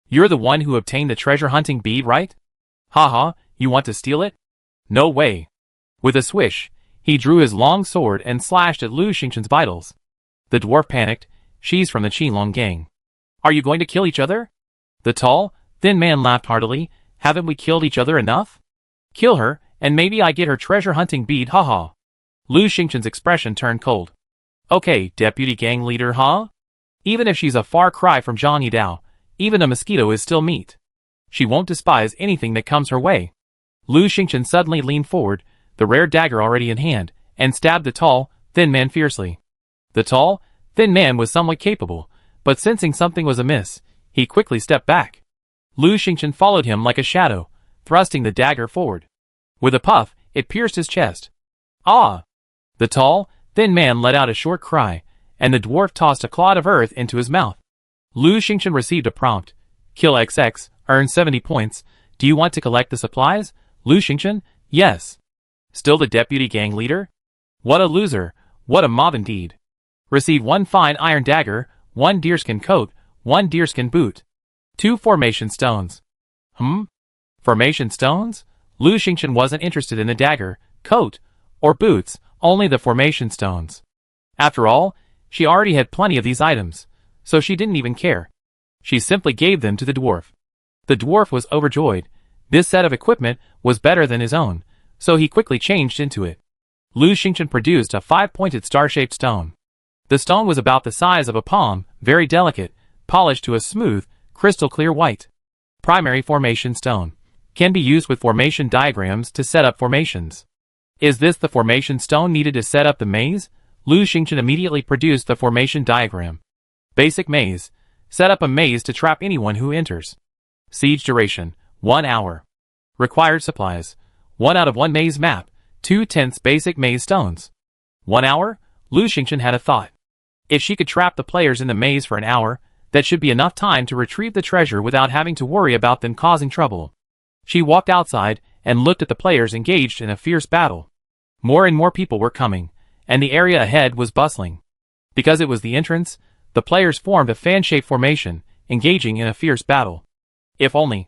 Speaker 1: You're the one who obtained the treasure hunting bead, right? Haha, you want to steal it? No way. With a swish, he drew his long sword and slashed at Lu Xingchen's vitals. The dwarf panicked. She's from the Qinglong gang. Are you going to kill each other? The tall, thin man laughed heartily. Haven't we killed each other enough? Kill her, and maybe I get her treasure hunting bead, haha. Lu Xingchen's expression turned cold. Okay, deputy gang leader, huh? Even if she's a far cry from Zhang Yidao, even a mosquito is still meat. She won't despise anything that comes her way. Lu Xingchen suddenly leaned forward, the rare dagger already in hand, and stabbed the tall, thin man fiercely. The tall, thin man was somewhat capable, but sensing something was amiss, he quickly stepped back. Lu Xingchen followed him like a shadow, thrusting the dagger forward. With a puff, it pierced his chest. Ah! The tall, thin man let out a short cry, and the dwarf tossed a clod of earth into his mouth. Lu Xingchen received a prompt. Kill XX, earn 70 points. Do you want to collect the supplies? Lu Xingchen, yes. Still the deputy gang leader? What a loser, what a mob indeed. Receive 1 fine iron dagger, 1 deerskin coat, 1 deerskin boot. 2 formation stones. Formation stones? Lu Xingchen wasn't interested in the dagger, coat, or boots, only the formation stones. After all, she already had plenty of these items, so she didn't even care. She simply gave them to the dwarf. The dwarf was overjoyed. This set of equipment was better than his own, so he quickly changed into it. Lu Xingchen produced a 5-pointed star-shaped stone. The stone was about the size of a palm, very delicate, polished to a smooth, crystal-clear white. Primary formation stone. Can be used with formation diagrams to set up formations. Is this the formation stone needed to set up the maze? Lu Xingchen immediately produced the formation diagram. Basic maze. Set up a maze to trap anyone who enters. Siege duration, 1 hour. Required supplies, 1 out of 1 maze map, 2/10 basic maze stones. 1 hour? Lu Xingchen had a thought. If she could trap the players in the maze for an hour, that should be enough time to retrieve the treasure without having to worry about them causing trouble. She walked outside and looked at the players engaged in a fierce battle. More and more people were coming, and the area ahead was bustling. Because it was the entrance, the players formed a fan-shaped formation, engaging in a fierce battle. If only.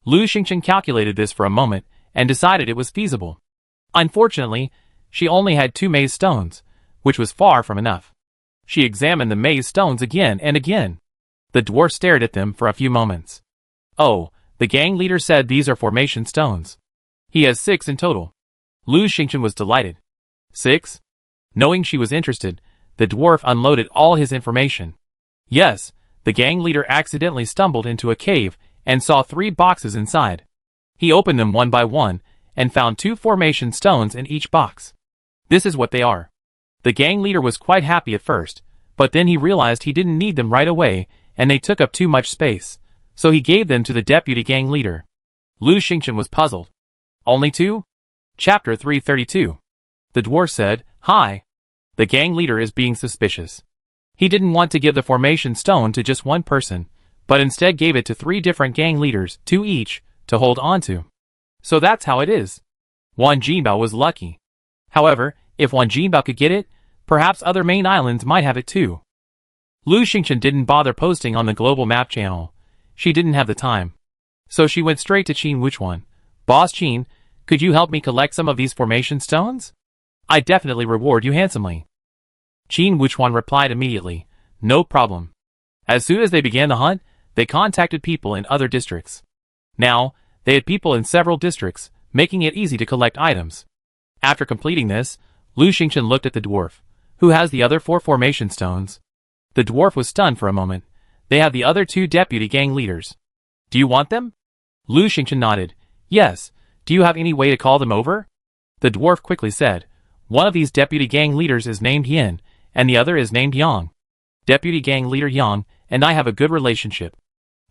Speaker 1: Lu Xingchen calculated this for a moment, and decided it was feasible. Unfortunately, she only had 2 maze stones, which was far from enough. She examined the maze stones again and again. The dwarf stared at them for a few moments. Oh, the gang leader said these are formation stones. He has 6 in total. Lu Xingchen was delighted. 6? Knowing she was interested, the dwarf unloaded all his information. Yes, the gang leader accidentally stumbled into a cave and saw 3 boxes inside. He opened them one by one and found 2 formation stones in each box. This is what they are. The gang leader was quite happy at first, but then he realized he didn't need them right away and they took up too much space, so he gave them to the deputy gang leader. Lu Xingchen was puzzled. Only 2? Chapter 332. The dwarf said, Hi. The gang leader is being suspicious. He didn't want to give the formation stone to just one person, but instead gave it to 3 different gang leaders, 2 each, to hold on to. So that's how it is. Wang Jinbao was lucky. However, If Wan Jinbao could get it, perhaps other main islands might have it too. Lu Xingchen didn't bother posting on the global map channel. She didn't have the time. So she went straight to Qin Wuchuan. Boss Qin, could you help me collect some of these formation stones? I definitely reward you handsomely. Qin Wuchuan replied immediately. No problem. As soon as they began the hunt, they contacted people in other districts. Now, they had people in several districts, making it easy to collect items. After completing this, Lu Xingchen looked at the dwarf. Who has the other 4 formation stones? The dwarf was stunned for a moment. They have the other 2 deputy gang leaders. Do you want them? Lu Xingchen nodded. Yes. Do you have any way to call them over? The dwarf quickly said. One of these deputy gang leaders is named Yin, and the other is named Yang. Deputy gang leader Yang and I have a good relationship.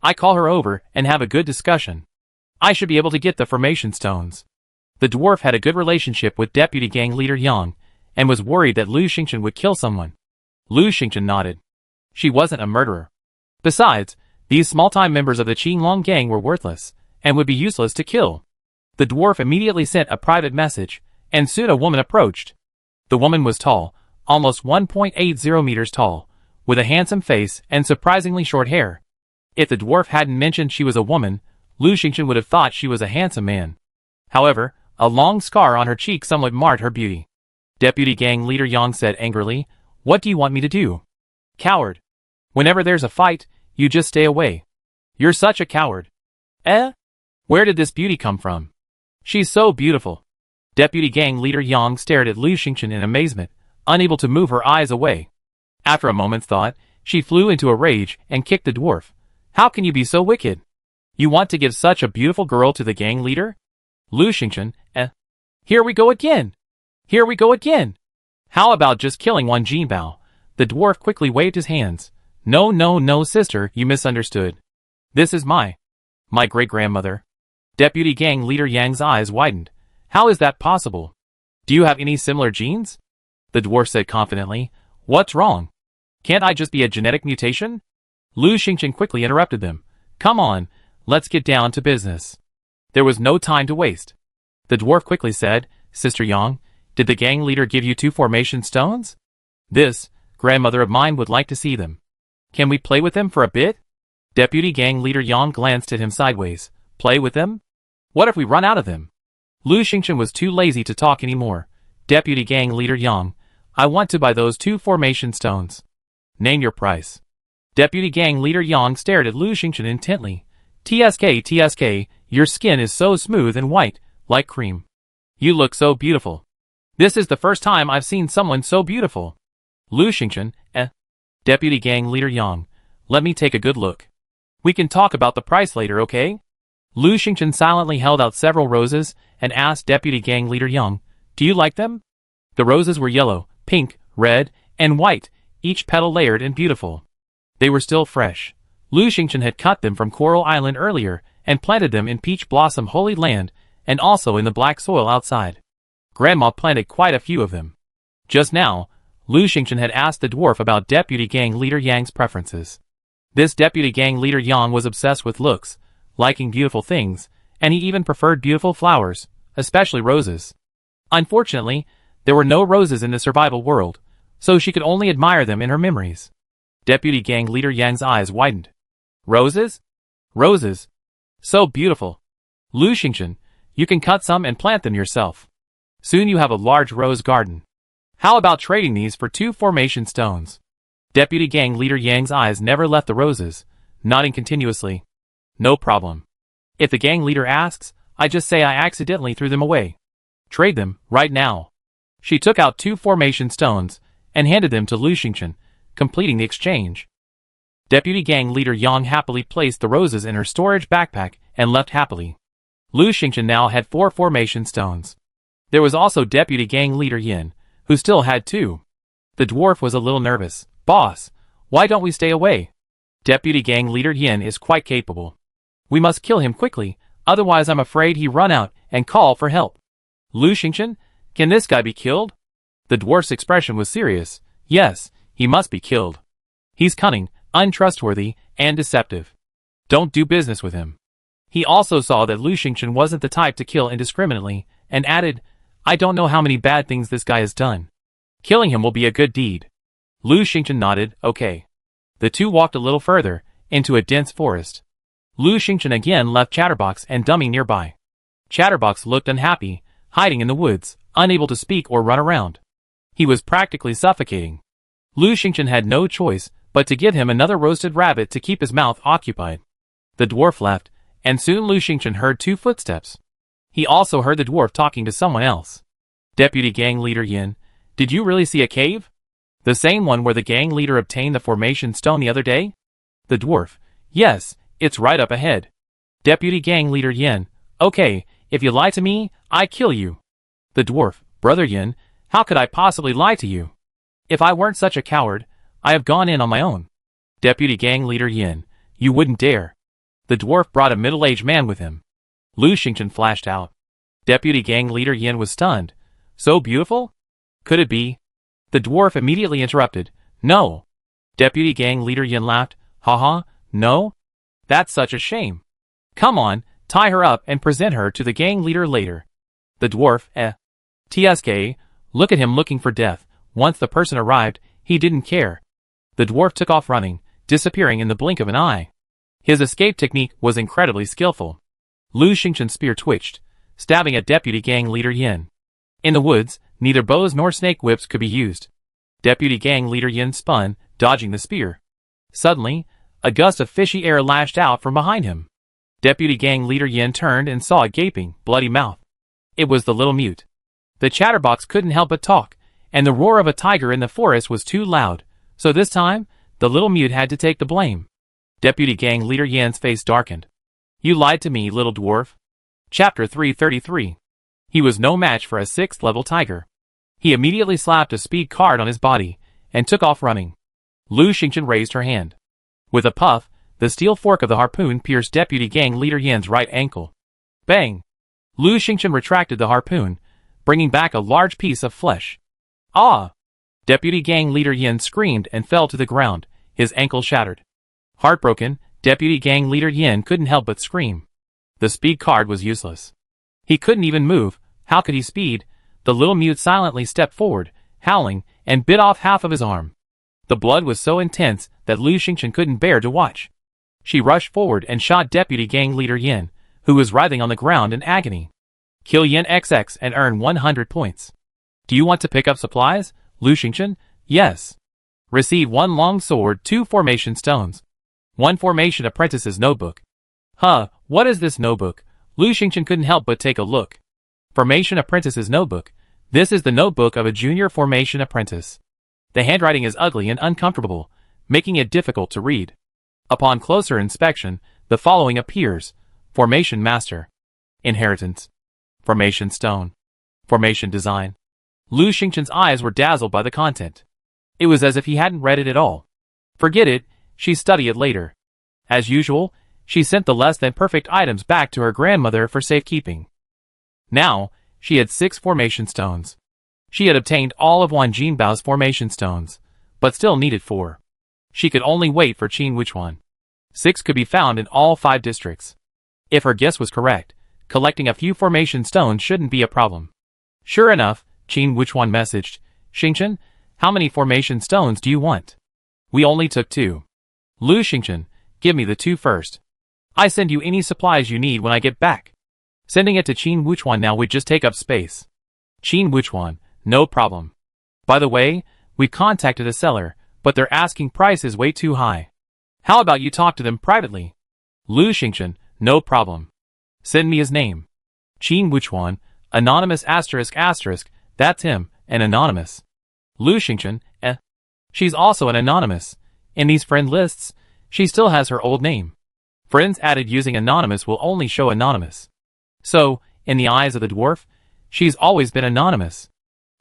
Speaker 1: I call her over and have a good discussion. I should be able to get the formation stones. The dwarf had a good relationship with deputy gang leader Yang, and was worried that Lu Xingchen would kill someone. Lu Xingchen nodded. She wasn't a murderer. Besides, these small-time members of the Qinglong gang were worthless, and would be useless to kill. The dwarf immediately sent a private message, and soon a woman approached. The woman was tall, almost 1.80 meters tall, with a handsome face and surprisingly short hair. If the dwarf hadn't mentioned she was a woman, Lu Xingchen would have thought she was a handsome man. However, a long scar on her cheek somewhat marred her beauty. Deputy gang leader Yang said angrily, What do you want me to do? Coward. Whenever there's a fight, you just stay away. You're such a coward. Where did this beauty come from? She's so beautiful. Deputy gang leader Yang stared at Lu Xingchen in amazement, unable to move her eyes away. After a moment's thought, she flew into a rage and kicked the dwarf. How can you be so wicked? You want to give such a beautiful girl to the gang leader? Lu Xingchen, Here we go again! Here we go again! How about just killing Wan Jinbao? The dwarf quickly waved his hands. No, sister, you misunderstood. This is my great-grandmother. Deputy gang leader Yang's eyes widened. How is that possible? Do you have any similar genes? The dwarf said confidently. What's wrong? Can't I just be a genetic mutation? Lu Xingchen quickly interrupted them. Come on, let's get down to business. There was no time to waste. The dwarf quickly said, Sister Yang, did the gang leader give you 2 formation stones? This grandmother of mine would like to see them. Can we play with them for a bit? Deputy gang leader Yang glanced at him sideways. Play with them? What if we run out of them? Lu Xingchen was too lazy to talk anymore. Deputy gang leader Yang, I want to buy those 2 formation stones. Name your price. Deputy gang leader Yang stared at Lu Xingchen intently. TSK, your skin is so smooth and white, like cream. You look so beautiful. This is the first time I've seen someone so beautiful. Lu Xingchen, Deputy gang leader Yang, let me take a good look. We can talk about the price later, okay? Lu Xingchen silently held out several roses and asked Deputy gang leader Yang, Do you like them? The roses were yellow, pink, red, and white, each petal layered and beautiful. They were still fresh. Lu Xingchen had cut them from Coral Island earlier and planted them in Peach Blossom Holy Land and also in the black soil outside. Grandma planted quite a few of them. Just now, Lu Xingchen had asked the dwarf about Deputy gang leader Yang's preferences. This Deputy gang leader Yang was obsessed with looks, liking beautiful things, and he even preferred beautiful flowers, especially roses. Unfortunately, there were no roses in the survival world, so she could only admire them in her memories. Deputy gang leader Yang's eyes widened. Roses? Roses. So beautiful. Lu Xingchen, you can cut some and plant them yourself. Soon you have a large rose garden. How about trading these for 2 formation stones? Deputy gang leader Yang's eyes never left the roses, nodding continuously. No problem. If the gang leader asks, I just say I accidentally threw them away. Trade them, right now. She took out 2 formation stones, and handed them to Lu Xingchen, completing the exchange. Deputy gang leader Yang happily placed the roses in her storage backpack and left happily. Lu Xingchen now had 4 formation stones. There was also Deputy gang leader Yin, who still had 2. The dwarf was a little nervous. Boss, why don't we stay away? Deputy gang leader Yin is quite capable. We must kill him quickly, otherwise I'm afraid he run out and call for help. Lu Xingchen, can this guy be killed? The dwarf's expression was serious. Yes, he must be killed. He's cunning, untrustworthy, and deceptive. Don't do business with him. He also saw that Lu Xingchen wasn't the type to kill indiscriminately, and added, I don't know how many bad things this guy has done. Killing him will be a good deed. Lu Xingchen nodded, okay. The two walked a little further, into a dense forest. Lu Xingchen again left Chatterbox and Dummy nearby. Chatterbox looked unhappy, hiding in the woods, unable to speak or run around. He was practically suffocating. Lu Xingchen had no choice but to give him another roasted rabbit to keep his mouth occupied. The dwarf left, and soon Lu Xingchen heard 2 footsteps. He also heard the dwarf talking to someone else. Deputy Gang Leader Yin, did you really see a cave? The same one where the gang leader obtained the formation stone the other day? The dwarf, yes, it's right up ahead. Deputy Gang Leader Yin, okay, if you lie to me, I kill you. The dwarf, Brother Yin, how could I possibly lie to you? If I weren't such a coward, I have gone in on my own. Deputy Gang Leader Yin, you wouldn't dare. The dwarf brought a middle-aged man with him. Lu Xingchen flashed out. Deputy Gang Leader Yin was stunned. So beautiful? Could it be? The dwarf immediately interrupted. No. Deputy Gang Leader Yin laughed. Haha, no? That's such a shame. Come on, tie her up and present her to the gang leader later. The dwarf, TSK, look at him looking for death. Once the person arrived, he didn't care. The dwarf took off running, disappearing in the blink of an eye. His escape technique was incredibly skillful. Lu Xingchen's spear twitched, stabbing at Deputy Gang Leader Yin. In the woods, neither bows nor snake whips could be used. Deputy Gang Leader Yin spun, dodging the spear. Suddenly, a gust of fishy air lashed out from behind him. Deputy Gang Leader Yin turned and saw a gaping, bloody mouth. It was the little mute. The chatterbox couldn't help but talk, and the roar of a tiger in the forest was too loud, so this time, the little mute had to take the blame. Deputy Gang Leader Yin's face darkened. You lied to me, little dwarf. Chapter 333. He was no match for a 6th level tiger. He immediately slapped a speed card on his body, and took off running. Lu Xingchen raised her hand. With a puff, the steel fork of the harpoon pierced Deputy Gang Leader Yin's right ankle. Bang! Lu Xingchen retracted the harpoon, bringing back a large piece of flesh. Ah! Deputy Gang Leader Yin screamed and fell to the ground, his ankle shattered. Heartbroken, Deputy Gang Leader Yin couldn't help but scream. The speed card was useless. He couldn't even move. How could he speed? The little mute silently stepped forward, howling, and bit off half of his arm. The blood was so intense that Lu Xingchen couldn't bear to watch. She rushed forward and shot Deputy Gang Leader Yin, who was writhing on the ground in agony. Kill Yin XX and earn 100 points. Do you want to pick up supplies, Lu Xingchen? Yes. Receive 1 long sword, 2 formation stones. 1 formation apprentice's notebook. Huh, what is this notebook? Lu Xingchen couldn't help but take a look. Formation apprentice's notebook. This is the notebook of a junior formation apprentice. The handwriting is ugly and uncomfortable, making it difficult to read. Upon closer inspection, the following appears. Formation Master. Inheritance. Formation Stone. Formation Design. Lu Xingchen's eyes were dazzled by the content. It was as if he hadn't read it at all. Forget it, she'd study it later. As usual, she sent the less than perfect items back to her grandmother for safekeeping. Now, she had 6 formation stones. She had obtained all of Wan Jinbao's formation stones, but still needed 4. She could only wait for Qin Wuchuan. 6 could be found in all 5 districts. If her guess was correct, collecting a few formation stones shouldn't be a problem. Sure enough, Qin Wuchuan messaged, Xingchen, how many formation stones do you want? We only took 2. Lu Xingchen, give me the 2 first. I send you any supplies you need when I get back. Sending it to Qin Wuchuan now would just take up space. Qin Wuchuan, no problem. By the way, we contacted a seller, but their asking price is way too high. How about you talk to them privately? Lu Xingchen, no problem. Send me his name. Qin Wuchuan, anonymous asterisk asterisk, that's him, an anonymous. Lu Xingchen, She's also an anonymous. In these friend lists, she still has her old name. Friends added using anonymous will only show anonymous. So, in the eyes of the dwarf, she's always been anonymous.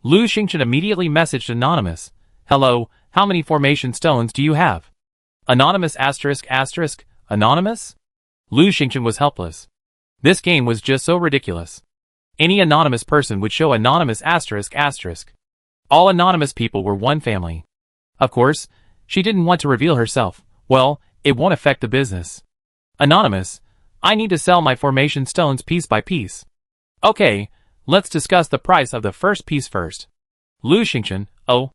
Speaker 1: Lu Xingchen immediately messaged anonymous. Hello, how many formation stones do you have? Anonymous asterisk asterisk, anonymous? Lu Xingchen was helpless. This game was just so ridiculous. Any anonymous person would show anonymous asterisk asterisk. All anonymous people were one family. Of course, she didn't want to reveal herself. Well, it won't affect the business. Anonymous, I need to sell my formation stones piece by piece. Okay, Let's discuss the price of the first piece first. Lu Xingchen, oh.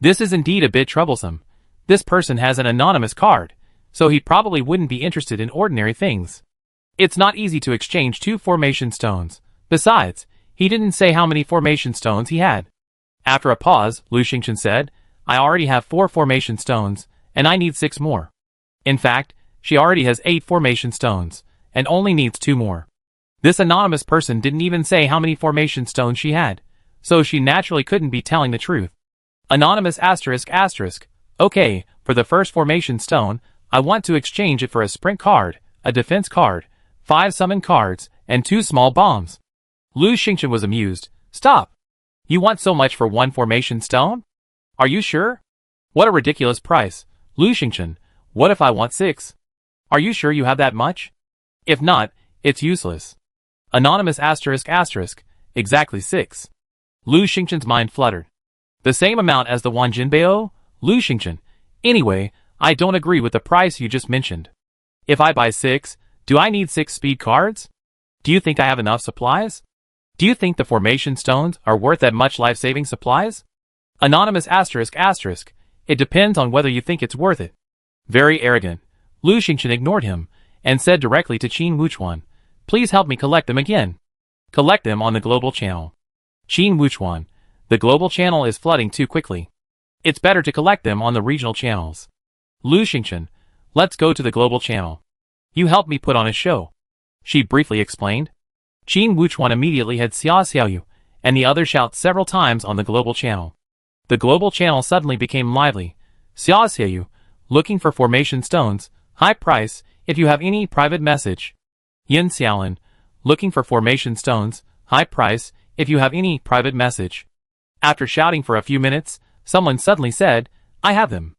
Speaker 1: This is indeed a bit troublesome. This person has an anonymous card, so he probably wouldn't be interested in ordinary things. It's not easy to exchange 2 formation stones. Besides, he didn't say how many formation stones he had. After a pause, Lu Xingchen said, I already have 4 formation stones, and I need 6 more. In fact, she already has 8 formation stones, and only needs 2 more. This anonymous person didn't even say how many formation stones she had, so she naturally couldn't be telling the truth. Anonymous ***. Okay, for the first formation stone, I want to exchange it for a sprint card, a defense card, 5 summon cards, and 2 small bombs. Lu Xingchen was amused. Stop! You want so much for 1 formation stone? Are you sure? What a ridiculous price. Lu Xingchen, what if I want 6? Are you sure you have that much? If not, it's useless. Anonymous ***. Exactly 6. Lu Xingchen's mind fluttered. The same amount as the Wanjinbao? Lu Xingchen. Anyway, I don't agree with the price you just mentioned. If I buy 6, do I need 6 speed cards? Do you think I have enough supplies? Do you think the formation stones are worth that much life-saving supplies? Anonymous ***. It depends on whether you think it's worth it. Very arrogant. Lu Xingchen ignored him, and said directly to Qin Wuchuan, please help me collect them again. Collect them on the global channel. Qin Wuchuan, the global channel is flooding too quickly. It's better to collect them on the regional channels. Lu Xingchen, let's go to the global channel. You helped me put on a show. She briefly explained. Qin Wuchuan immediately had Xia Xiaoyu, and the others shout several times on the global channel. The global channel suddenly became lively. Xia Xiaoyu, looking for formation stones, high price, if you have any private message. Yin Xiaolin, looking for formation stones, high price, if you have any private message. After shouting for a few minutes, someone suddenly said, I have them.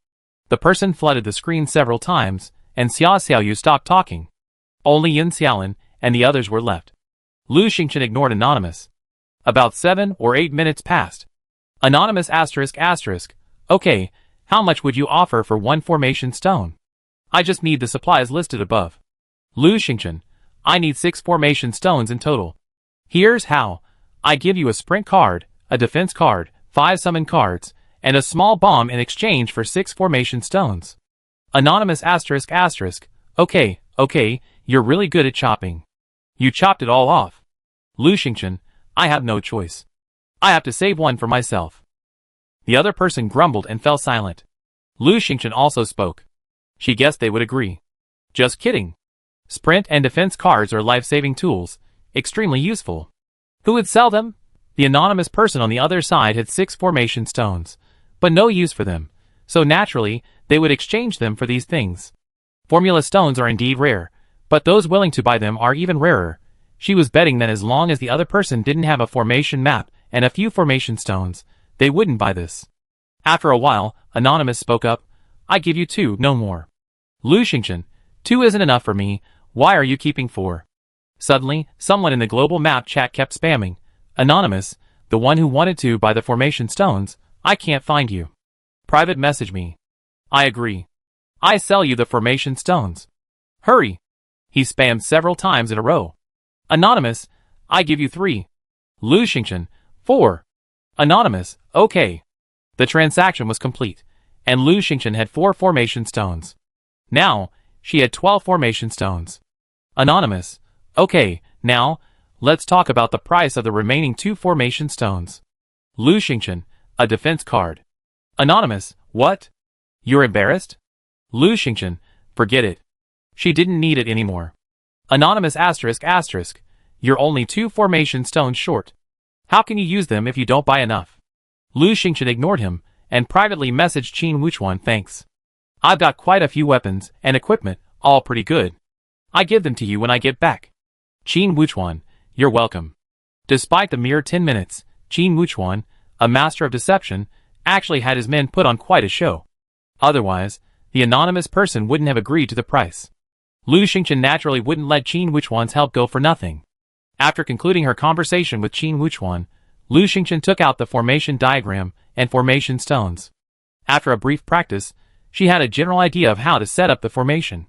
Speaker 1: The person flooded the screen several times, and Xia Xiaoyu stopped talking. Only Yin Xiaolin and the others were left. Lu Xingchen ignored Anonymous. About 7 or 8 minutes passed. Anonymous ***. Okay, how much would you offer for 1 formation stone? I just need the supplies listed above. Lu Xingchen, I need 6 formation stones in total. Here's how. I give you a sprint card, a defense card, 5 summon cards, and a small bomb in exchange for 6 formation stones. Anonymous ***. Okay, you're really good at chopping. You chopped it all off. Lu Xingchen, I have no choice. I have to save 1 for myself. The other person grumbled and fell silent. Lu Xingchen also spoke. She guessed they would agree. Just kidding. Sprint and defense cards are life-saving tools, extremely useful. Who would sell them? The anonymous person on the other side had 6 formation stones, but no use for them, so naturally, they would exchange them for these things. Formula stones are indeed rare, but those willing to buy them are even rarer. She was betting that as long as the other person didn't have a formation map and a few formation stones, they wouldn't buy this. After a while, Anonymous spoke up, I give you 2, no more. Lu Xingchen, 2 isn't enough for me, why are you keeping 4? Suddenly, someone in the global map chat kept spamming, Anonymous, the one who wanted to buy the formation stones, I can't find you. Private message me. I agree. I sell you the formation stones. Hurry. He spammed several times in a row. Anonymous, I give you 3. Lu Xingchen, 4. Anonymous, okay. The transaction was complete, and Lu Xingchen had 4 formation stones. Now, she had 12 formation stones. Anonymous, okay, now, let's talk about the price of the remaining 2 formation stones. Lu Xingchen, a defense card. Anonymous, what? You're embarrassed? Lu Xingchen, forget it. She didn't need it anymore. Anonymous ***. You're only 2 formation stones short. How can you use them if you don't buy enough? Lu Xingchen ignored him, and privately messaged Qin Wuchuan thanks. I've got quite a few weapons and equipment, all pretty good. I give them to you when I get back. Qin Wuchuan, you're welcome. Despite the mere 10 minutes, Qin Wuchuan, a master of deception, actually had his men put on quite a show. Otherwise, the anonymous person wouldn't have agreed to the price. Lu Xingchen naturally wouldn't let Qin Wuchuan's help go for nothing. After concluding her conversation with Qin Wuchuan, Lu Xingchen took out the formation diagram and formation stones. After a brief practice, she had a general idea of how to set up the formation.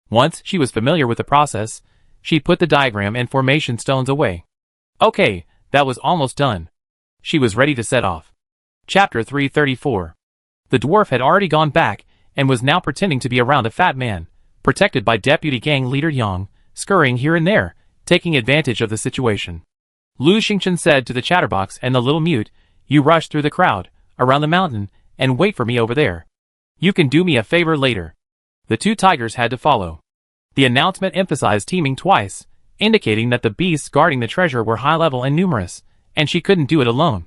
Speaker 1: Once she was familiar with the process, she put the diagram and formation stones away. Okay, That was almost done. She was ready to set off. Chapter 334. The dwarf had already gone back, and was now pretending to be around a fat man, protected by Deputy Gang Leader Yang, scurrying here and there, taking advantage of the situation. Lu Xingchen said to the chatterbox and the little mute, "You rush through the crowd, around the mountain, and wait for me over there. You can do me a favor later." The two tigers had to follow. The announcement emphasized teaming twice, indicating that the beasts guarding the treasure were high-level and numerous, and she couldn't do it alone.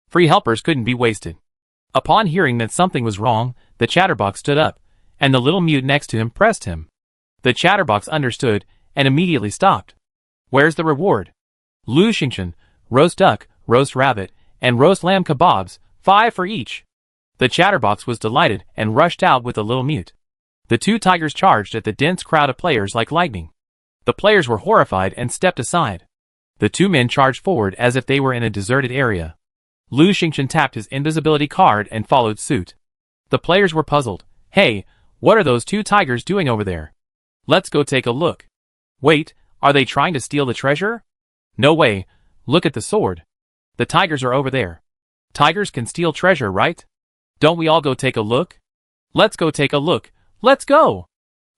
Speaker 1: Free helpers couldn't be wasted. Upon hearing that something was wrong, the chatterbox stood up, and the little mute next to him pressed him. The chatterbox understood, and immediately stopped. "Where's the reward?" "Lu Xingchen, roast duck, roast rabbit, and roast lamb kebabs, 5 for each." The chatterbox was delighted and rushed out with the little mute. The two tigers charged at the dense crowd of players like lightning. The players were horrified and stepped aside. The two men charged forward as if they were in a deserted area. Lu Xingchen tapped his invisibility card and followed suit. The players were puzzled. "Hey, what are those two tigers doing over there? Let's go take a look." "Wait, are they trying to steal the treasure?" "No way, look at the sword. The tigers are over there. Tigers can steal treasure, right? Don't we all go take a look?" "Let's go take a look. Let's go!"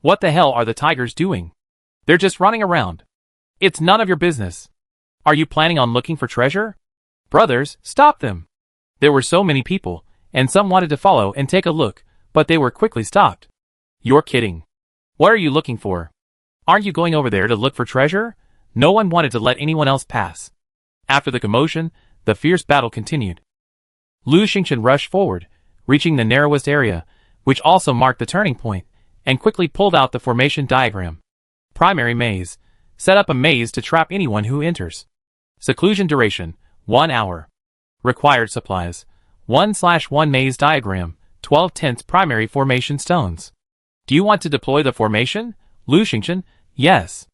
Speaker 1: "What the hell are the tigers doing? They're just running around. It's none of your business. Are you planning on looking for treasure?" "Brothers, stop them." There were so many people, and some wanted to follow and take a look, but they were quickly stopped. "You're kidding. What are you looking for? Aren't you going over there to look for treasure?" No one wanted to let anyone else pass. After the commotion, the fierce battle continued. Lu Xingchen rushed forward, reaching the narrowest area, which also marked the turning point, and quickly pulled out the formation diagram. Primary maze. Set up a maze to trap anyone who enters. Seclusion duration, 1 hour. Required supplies, 1/1 maze diagram, 12 tense primary formation stones. "Do you want to deploy the formation?" "Lu Xingchen, yes."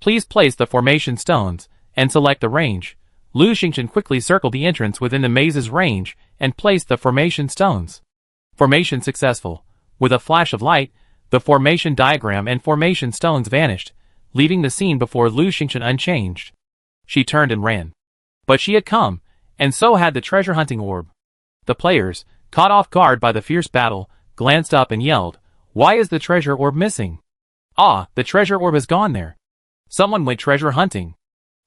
Speaker 1: "Please place the formation stones, and select the range." Lu Xingchen quickly circled the entrance within the maze's range, and placed the formation stones. Formation successful. With a flash of light, the formation diagram and formation stones vanished, leaving the scene before Lu Xingchen unchanged. She turned and ran. But she had come, and so had the treasure hunting orb. The players, caught off guard by the fierce battle, glanced up and yelled, "Why is the treasure orb missing?" "Ah, the treasure orb has gone there. Someone went treasure hunting."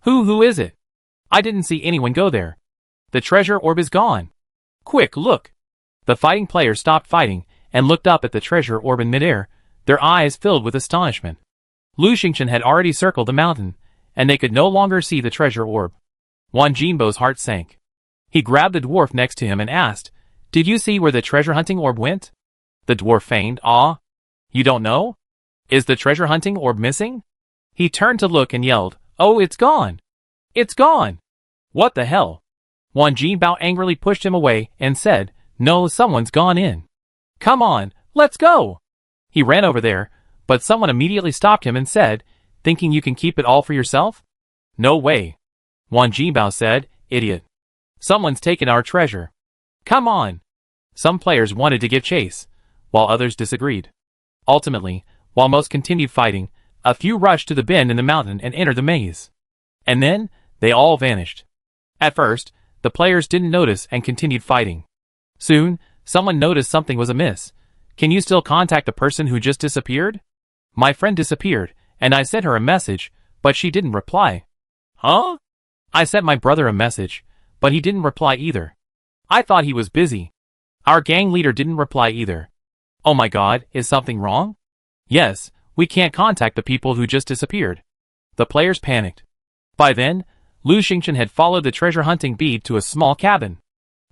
Speaker 1: Who is it? I didn't see anyone go there. The treasure orb is gone. Quick, look." The fighting players stopped fighting, and looked up at the treasure orb in midair, their eyes filled with astonishment. Lu Xingchen had already circled the mountain, and they could no longer see the treasure orb. Wan Jinbo's heart sank. He grabbed the dwarf next to him and asked, "Did you see where the treasure hunting orb went?" The dwarf feigned awe. "You don't know? Is the treasure hunting orb missing?" He turned to look and yelled, "Oh, it's gone! It's gone! What the hell?" Wan Jinbao angrily pushed him away and said, "No, someone's gone in. Come on, let's go." He ran over there, but someone immediately stopped him and said, "Thinking you can keep it all for yourself?" "No way," Wan Jinbao said, "Idiot. Someone's taken our treasure. Come on." Some players wanted to give chase, while others disagreed. Ultimately, while most continued fighting, a few rushed to the bend in the mountain and entered the maze. And then, they all vanished. At first, the players didn't notice and continued fighting. Soon, someone noticed something was amiss. "Can you still contact the person who just disappeared?" "My friend disappeared, and I sent her a message, but she didn't reply." "Huh?" "I sent my brother a message, but he didn't reply either. I thought he was busy." "Our gang leader didn't reply either." "Oh my god, is something wrong?" "Yes, we can't contact the people who just disappeared." The players panicked. By then, Lu Xingchen had followed the treasure hunting bead to a small cabin.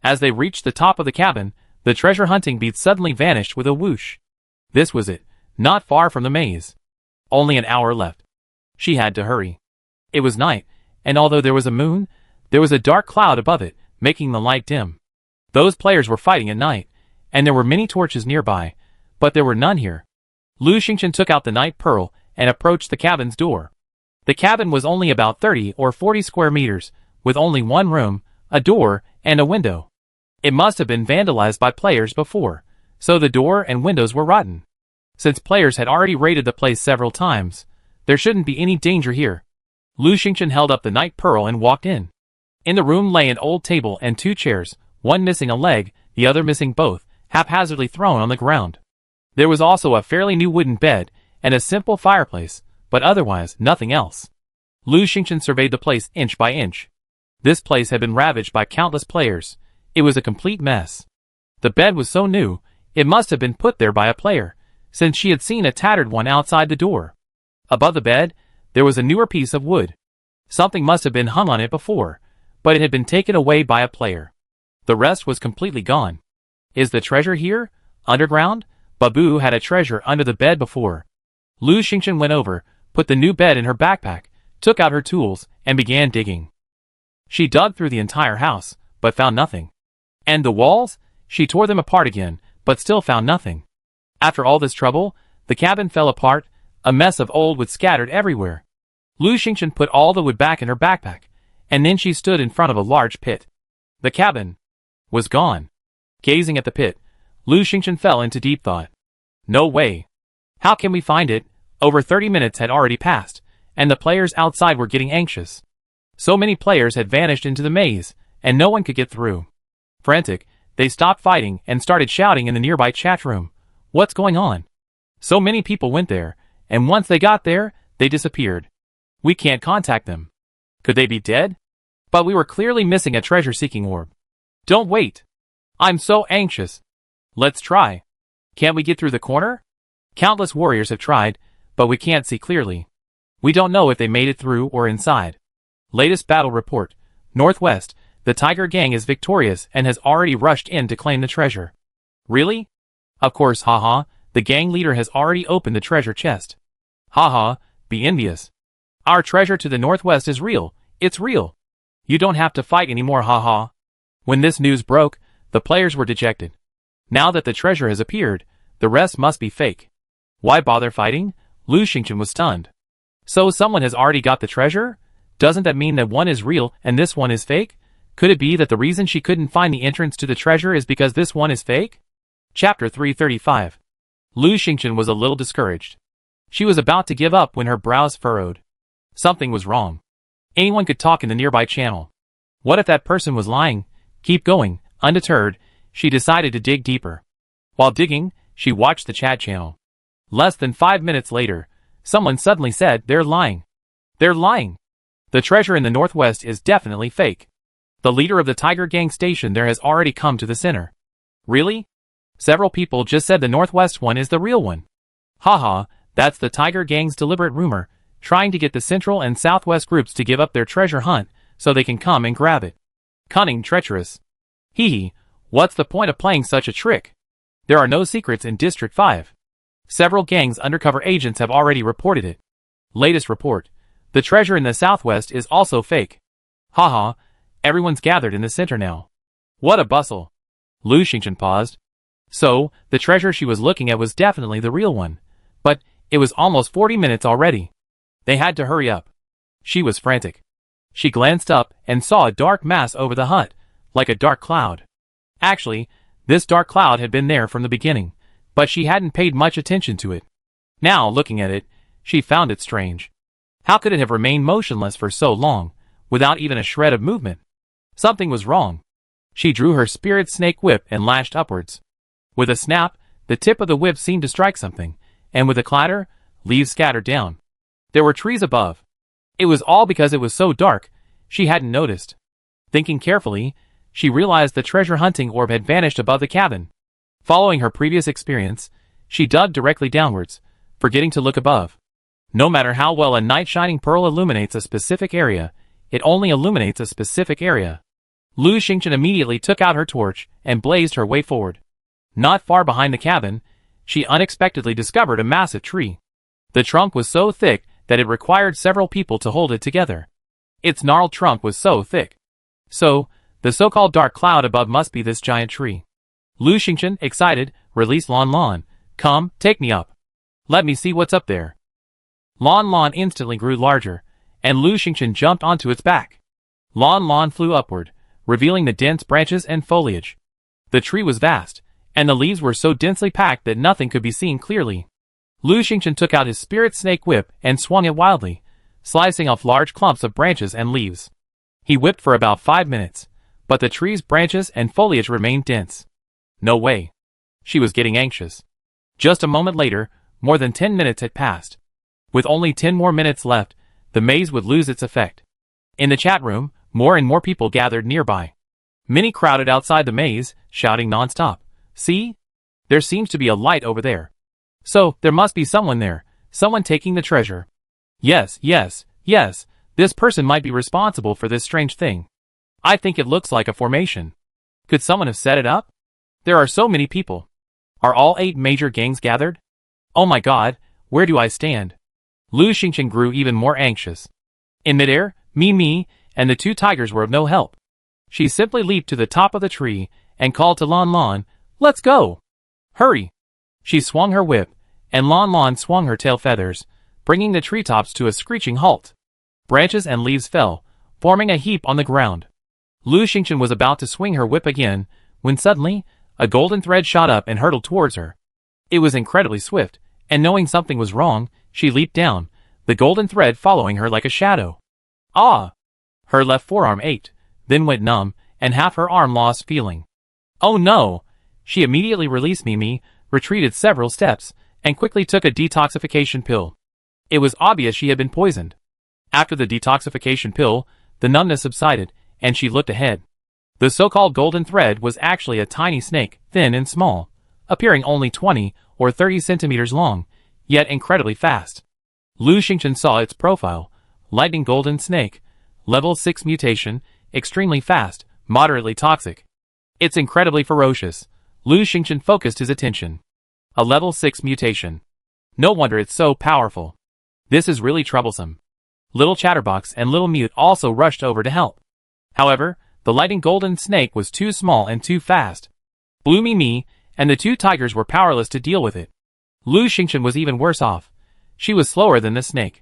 Speaker 1: As they reached the top of the cabin, the treasure hunting bead suddenly vanished with a whoosh. This was it, not far from the maze. Only an hour left. She had to hurry. It was night, and although there was a moon, there was a dark cloud above it, making the light dim. Those players were fighting at night, and there were many torches nearby, but there were none here. Lu Xingchen took out the night pearl and approached the cabin's door. The cabin was only about 30 or 40 square meters, with only one room, a door, and a window. It must have been vandalized by players before, so the door and windows were rotten. Since players had already raided the place several times, there shouldn't be any danger here. Lu Xingchen held up the night pearl and walked in. In the room lay an old table and 2 chairs, one missing a leg, the other missing both, haphazardly thrown on the ground. There was also a fairly new wooden bed and a simple fireplace, but otherwise nothing else. Lu Xingchen surveyed the place inch by inch. This place had been ravaged by countless players. It was a complete mess. The bed was so new, it must have been put there by a player, since she had seen a tattered one outside the door. Above the bed, there was a newer piece of wood. Something must have been hung on it before, but it had been taken away by a player. The rest was completely gone. Is the treasure here? Underground? Babu had a treasure under the bed before. Lu Xingchen went over, put the new bed in her backpack, took out her tools, and began digging. She dug through the entire house, but found nothing. And the walls? She tore them apart again, but still found nothing. After all this trouble, the cabin fell apart, a mess of old wood scattered everywhere. Lu Xingchen put all the wood back in her backpack, and then she stood in front of a large pit. The cabin was gone. Gazing at the pit, Lu Xingchen fell into deep thought. No way. How can we find it? Over 30 minutes had already passed, and the players outside were getting anxious. So many players had vanished into the maze, and no one could get through. Frantic, they stopped fighting and started shouting in the nearby chat room. What's going on? So many people went there, and once they got there, they disappeared. We can't contact them. Could they be dead? But we were clearly missing a treasure-seeking orb. Don't wait. I'm so anxious. Let's try. Can't we get through the corner? Countless warriors have tried, but we can't see clearly. We don't know if they made it through or inside. Latest battle report. Northwest, the Tiger Gang is victorious and has already rushed in to claim the treasure. Really? Of course, haha, the gang leader has already opened the treasure chest. Haha, be envious. Our treasure to the northwest is real, it's real. You don't have to fight anymore, haha. When this news broke, the players were dejected. Now that the treasure has appeared, the rest must be fake. Why bother fighting? Lu Xingchen was stunned. So someone has already got the treasure? Doesn't that mean that one is real and this one is fake? Could it be that the reason she couldn't find the entrance to the treasure is because this one is fake? Chapter 335. Lu Xingchen was a little discouraged. She was about to give up when her brows furrowed. Something was wrong. Anyone could talk in the nearby channel. What if that person was lying? Keep going. Undeterred, she decided to dig deeper. While digging, she watched the chat channel. Less than 5 minutes later, someone suddenly said, "They're lying. They're lying. The treasure in the northwest is definitely fake. The leader of the Tiger Gang station there has already come to the center." Really? Several people just said the northwest one is the real one. Haha, that's the Tiger Gang's deliberate rumor, trying to get the central and southwest groups to give up their treasure hunt so they can come and grab it. Cunning, treacherous. Hee hee, what's the point of playing such a trick? There are no secrets in District 5. Several gangs' undercover agents have already reported it. Latest report. The treasure in the southwest is also fake. Haha, everyone's gathered in the center now. What a bustle. Lu Xingchen paused. So, the treasure she was looking at was definitely the real one. But, it was almost 40 minutes already. They had to hurry up. She was frantic. She glanced up and saw a dark mass over the hut, like a dark cloud. Actually, this dark cloud had been there from the beginning, but she hadn't paid much attention to it. Now, looking at it, she found it strange. How could it have remained motionless for so long, without even a shred of movement? Something was wrong. She drew her spirit snake whip and lashed upwards. With a snap, the tip of the whip seemed to strike something, and with a clatter, leaves scattered down. There were trees above. It was all because it was so dark, she hadn't noticed. Thinking carefully, she realized the treasure hunting orb had vanished above the cabin. Following her previous experience, she dug directly downwards, forgetting to look above. No matter how well a night shining pearl illuminates a specific area, it only illuminates a specific area. Lu Xingchen immediately took out her torch and blazed her way forward. Not far behind the cabin, she unexpectedly discovered a massive tree. The trunk was so thick that it required several people to hold it together. Its gnarled trunk was so thick. So, the so-called dark cloud above must be this giant tree. Lu Xingchen, excited, released Lan Lan. Come, take me up. Let me see what's up there. Lan Lan instantly grew larger, and Lu Xingchen jumped onto its back. Lan Lan flew upward, revealing the dense branches and foliage. The tree was vast, and the leaves were so densely packed that nothing could be seen clearly. Lu Xingchen took out his spirit snake whip and swung it wildly, slicing off large clumps of branches and leaves. He whipped for about 5 minutes, but the tree's branches and foliage remained dense. No way. She was getting anxious. Just a moment later, more than 10 minutes had passed. With only 10 more minutes left, the maze would lose its effect. In the chat room, more and more people gathered nearby. Many crowded outside the maze, shouting non-stop. See? There seems to be a light over there. So, there must be someone there, someone taking the treasure. Yes, yes, yes, this person might be responsible for this strange thing. I think it looks like a formation. Could someone have set it up? There are so many people. Are all 8 major gangs gathered? Oh my god, where do I stand? Lu Xingqian grew even more anxious. In midair, Me and the 2 tigers were of no help. She simply leaped to the top of the tree and called to Lan Lan, "Let's go! Hurry!" She swung her whip, and Lan Lan swung her tail feathers, bringing the treetops to a screeching halt. Branches and leaves fell, forming a heap on the ground. Lu Xingqian was about to swing her whip again, when suddenly, a golden thread shot up and hurtled towards her. It was incredibly swift, and knowing something was wrong, she leaped down, the golden thread following her like a shadow. Ah! Her left forearm ached, then went numb, and half her arm lost feeling. Oh no! She immediately released Mimi, retreated several steps, and quickly took a detoxification pill. It was obvious she had been poisoned. After the detoxification pill, the numbness subsided, and she looked ahead. The so-called golden thread was actually a tiny snake, thin and small, appearing only 20 or 30 centimeters long, yet incredibly fast. Lu Xingqian saw its profile: lightning golden snake, level 6 mutation, extremely fast, moderately toxic. It's incredibly ferocious. Lu Xingqian focused his attention. A level 6 mutation. No wonder it's so powerful. This is really troublesome. Little Chatterbox and Little Mute also rushed over to help. However, the lightning golden snake was too small and too fast. Blue Mimi and the 2 tigers were powerless to deal with it. Lu Xingqian was even worse off. She was slower than the snake.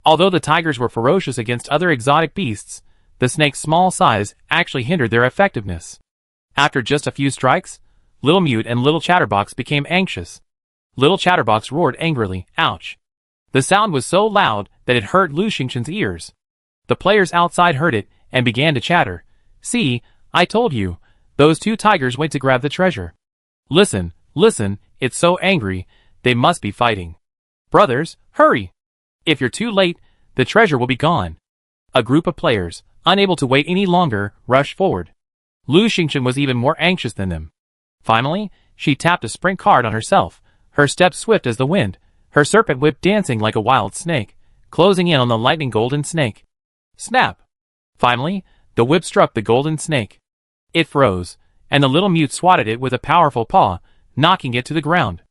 Speaker 1: Although the tigers were ferocious against other exotic beasts, the snake's small size actually hindered their effectiveness. After just a few strikes, Little Mute and Little Chatterbox became anxious. Little Chatterbox roared angrily, "Ouch!" The sound was so loud that it hurt Lu Xingqian's ears. The players outside heard it and began to chatter. "See, I told you, those 2 tigers went to grab the treasure. Listen, listen, it's so angry, they must be fighting. Brothers, hurry! If you're too late, the treasure will be gone." A group of players, unable to wait any longer, rushed forward. Lu Xingqian was even more anxious than them. Finally, she tapped a sprint card on herself, her steps swift as the wind, her serpent whip dancing like a wild snake, closing in on the lightning golden snake. Snap! Finally, the whip struck the golden snake. It froze, and the Little Mute swatted it with a powerful paw, knocking it to the ground.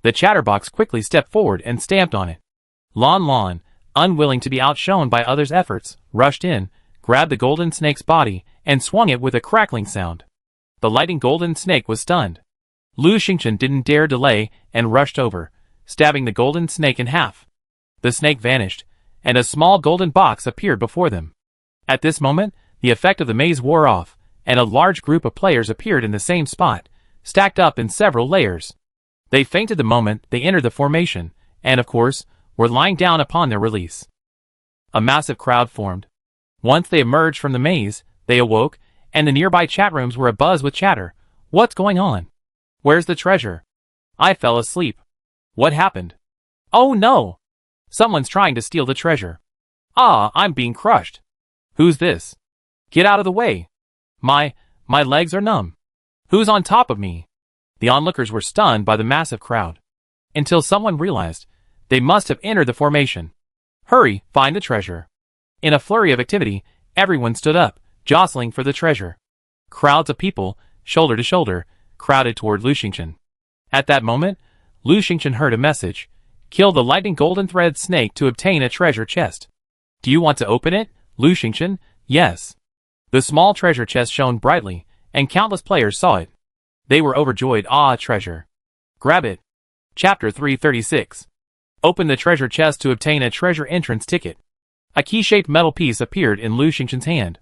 Speaker 1: The Chatterbox quickly stepped forward and stamped on it. Lan Lan, unwilling to be outshone by others' efforts, rushed in, grabbed the golden snake's body, and swung it with a crackling sound. The lightning golden snake was stunned. Lu Xingqian didn't dare delay and rushed over, stabbing the golden snake in half. The snake vanished, and a small golden box appeared before them. At this moment, the effect of the maze wore off, and a large group of players appeared in the same spot, stacked up in several layers. They fainted the moment they entered the formation, and of course, were lying down upon their release. A massive crowd formed. Once they emerged from the maze, they awoke, and the nearby chat rooms were abuzz with chatter. What's going on? Where's the treasure? I fell asleep. What happened? Oh no! Someone's trying to steal the treasure. Ah, I'm being crushed. Who's this? Get out of the way. My legs are numb. Who's on top of me? The onlookers were stunned by the massive crowd. Until someone realized they must have entered the formation. Hurry, find the treasure. In a flurry of activity, everyone stood up, jostling for the treasure. Crowds of people, shoulder to shoulder, crowded toward Lu Xingqian. At that moment, Lu Xingqian heard a message. Kill the lightning golden thread snake to obtain a treasure chest. Do you want to open it, Lu Xingqian? Yes. The small treasure chest shone brightly, and countless players saw it. They were overjoyed. Ah, treasure. Grab it. Chapter 336. Open the treasure chest to obtain a treasure entrance ticket. A key-shaped metal piece appeared in Lu Xingqian's hand.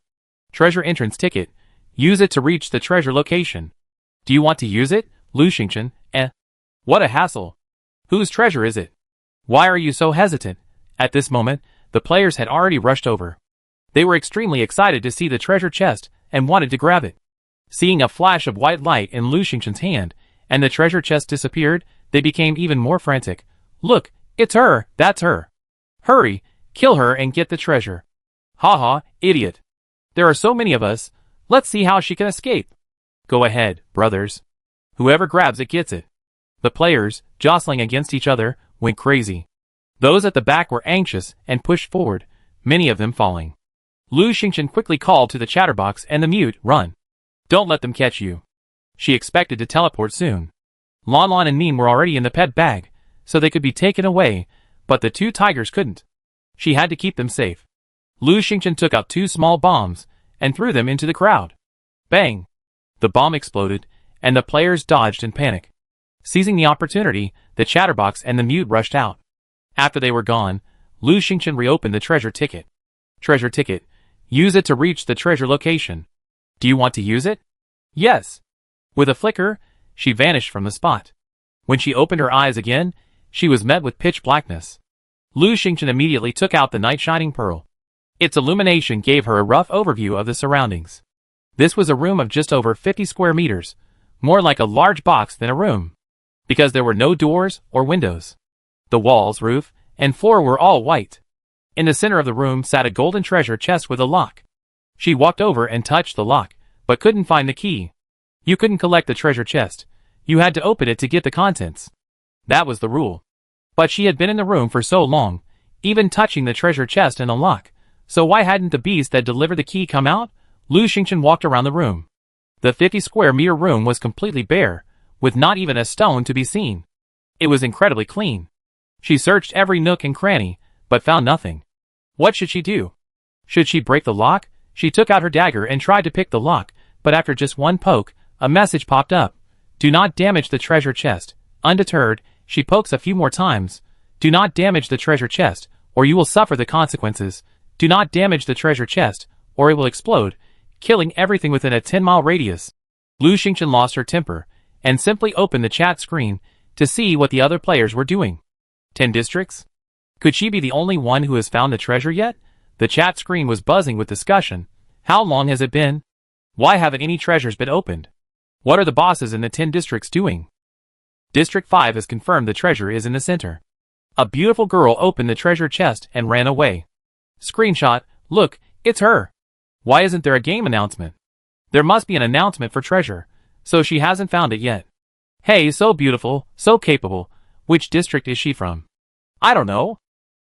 Speaker 1: Treasure entrance ticket. Use it to reach the treasure location. Do you want to use it, Lu Xingqian? What a hassle. Whose treasure is it? Why are you so hesitant? At this moment, the players had already rushed over. They were extremely excited to see the treasure chest and wanted to grab it. Seeing a flash of white light in Lu Xingchen's hand, and the treasure chest disappeared, they became even more frantic. Look, it's her, that's her. Hurry, kill her and get the treasure. Haha, idiot. There are so many of us, let's see how she can escape. Go ahead, brothers. Whoever grabs it gets it. The players, jostling against each other, went crazy. Those at the back were anxious and pushed forward, many of them falling. Lu Xingchen quickly called to the chatterbox and the mute, run. Don't let them catch you. She expected to teleport soon. Lon Lon and Nin were already in the pet bag, so they could be taken away, but the two tigers couldn't. She had to keep them safe. Lu Xingchen took out 2 small bombs and threw them into the crowd. Bang! The bomb exploded, and the players dodged in panic. Seizing the opportunity, the chatterbox and the mute rushed out. After they were gone, Lu Xingchen reopened the treasure ticket. Treasure ticket. Use it to reach the treasure location. Do you want to use it? Yes. With a flicker, she vanished from the spot. When she opened her eyes again, she was met with pitch blackness. Lu Xingchen immediately took out the night shining pearl. Its illumination gave her a rough overview of the surroundings. This was a room of just over 50 square meters, more like a large box than a room, because there were no doors or windows. The walls, roof, and floor were all white. In the center of the room sat a golden treasure chest with a lock. She walked over and touched the lock, but couldn't find the key. You couldn't collect the treasure chest. You had to open it to get the contents. That was the rule. But she had been in the room for so long, even touching the treasure chest and the lock, so why hadn't the beast that delivered the key come out? Lu Xingchen walked around the room. The 50 square meter room was completely bare, with not even a stone to be seen. It was incredibly clean. She searched every nook and cranny, but found nothing. What should she do? Should she break the lock? She took out her dagger and tried to pick the lock, but after just one poke, a message popped up. Do not damage the treasure chest. Undeterred, she pokes a few more times. Do not damage the treasure chest, or you will suffer the consequences. Do not damage the treasure chest, or it will explode, killing everything within a 10-mile radius. Lu Xingchen lost her temper, and simply opened the chat screen to see what the other players were doing. 10 districts? Could she be the only one who has found the treasure yet? The chat screen was buzzing with discussion. How long has it been? Why haven't any treasures been opened? What are the bosses in the 10 districts doing? District 5 has confirmed the treasure is in the center. A beautiful girl opened the treasure chest and ran away. Screenshot, look, it's her. Why isn't there a game announcement? There must be an announcement for treasure, so she hasn't found it yet. Hey, so beautiful, so capable. Which district is she from? I don't know.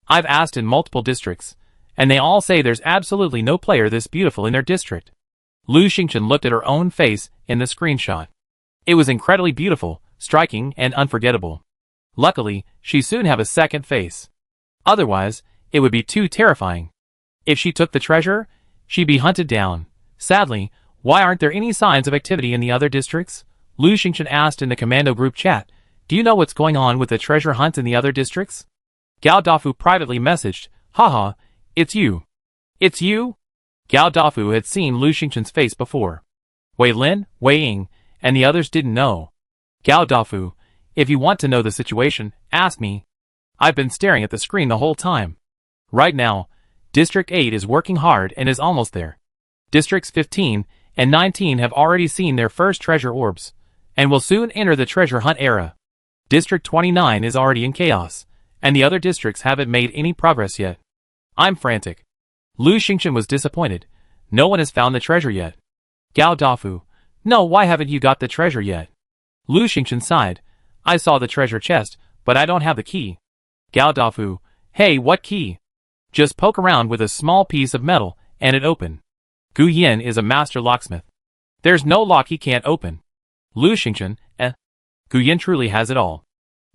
Speaker 1: I've asked in multiple districts, and they all say there's absolutely no player this beautiful in their district. Lu Xingchen looked at her own face in the screenshot. It was incredibly beautiful, striking, and unforgettable. Luckily, she soon have a second face. Otherwise, it would be too terrifying. If she took the treasure, she'd be hunted down. Sadly, why aren't there any signs of activity in the other districts? Lu Xingchen asked in the commando group chat. Do you know what's going on with the treasure hunt in the other districts? Gao Dafu privately messaged, haha, it's you. It's you? Gao Dafu had seen Lu Xingchen's face before. Wei Lin, Wei Ying, and the others didn't know. Gao Dafu, if you want to know the situation, ask me. I've been staring at the screen the whole time. Right now, District 8 is working hard and is almost there. Districts 15 and 19 have already seen their first treasure orbs, and will soon enter the treasure hunt era. District 29 is already in chaos, and the other districts haven't made any progress yet. I'm frantic. Lu Xingchen was disappointed. No one has found the treasure yet. Gao Dafu, no, why haven't you got the treasure yet? Lu Xingchen sighed. I saw the treasure chest, but I don't have the key. Gao Dafu, hey, what key? Just poke around with a small piece of metal, and it open. Gu Yin is a master locksmith. There's no lock he can't open. Lu Xingchen, Gu Yin truly has it all.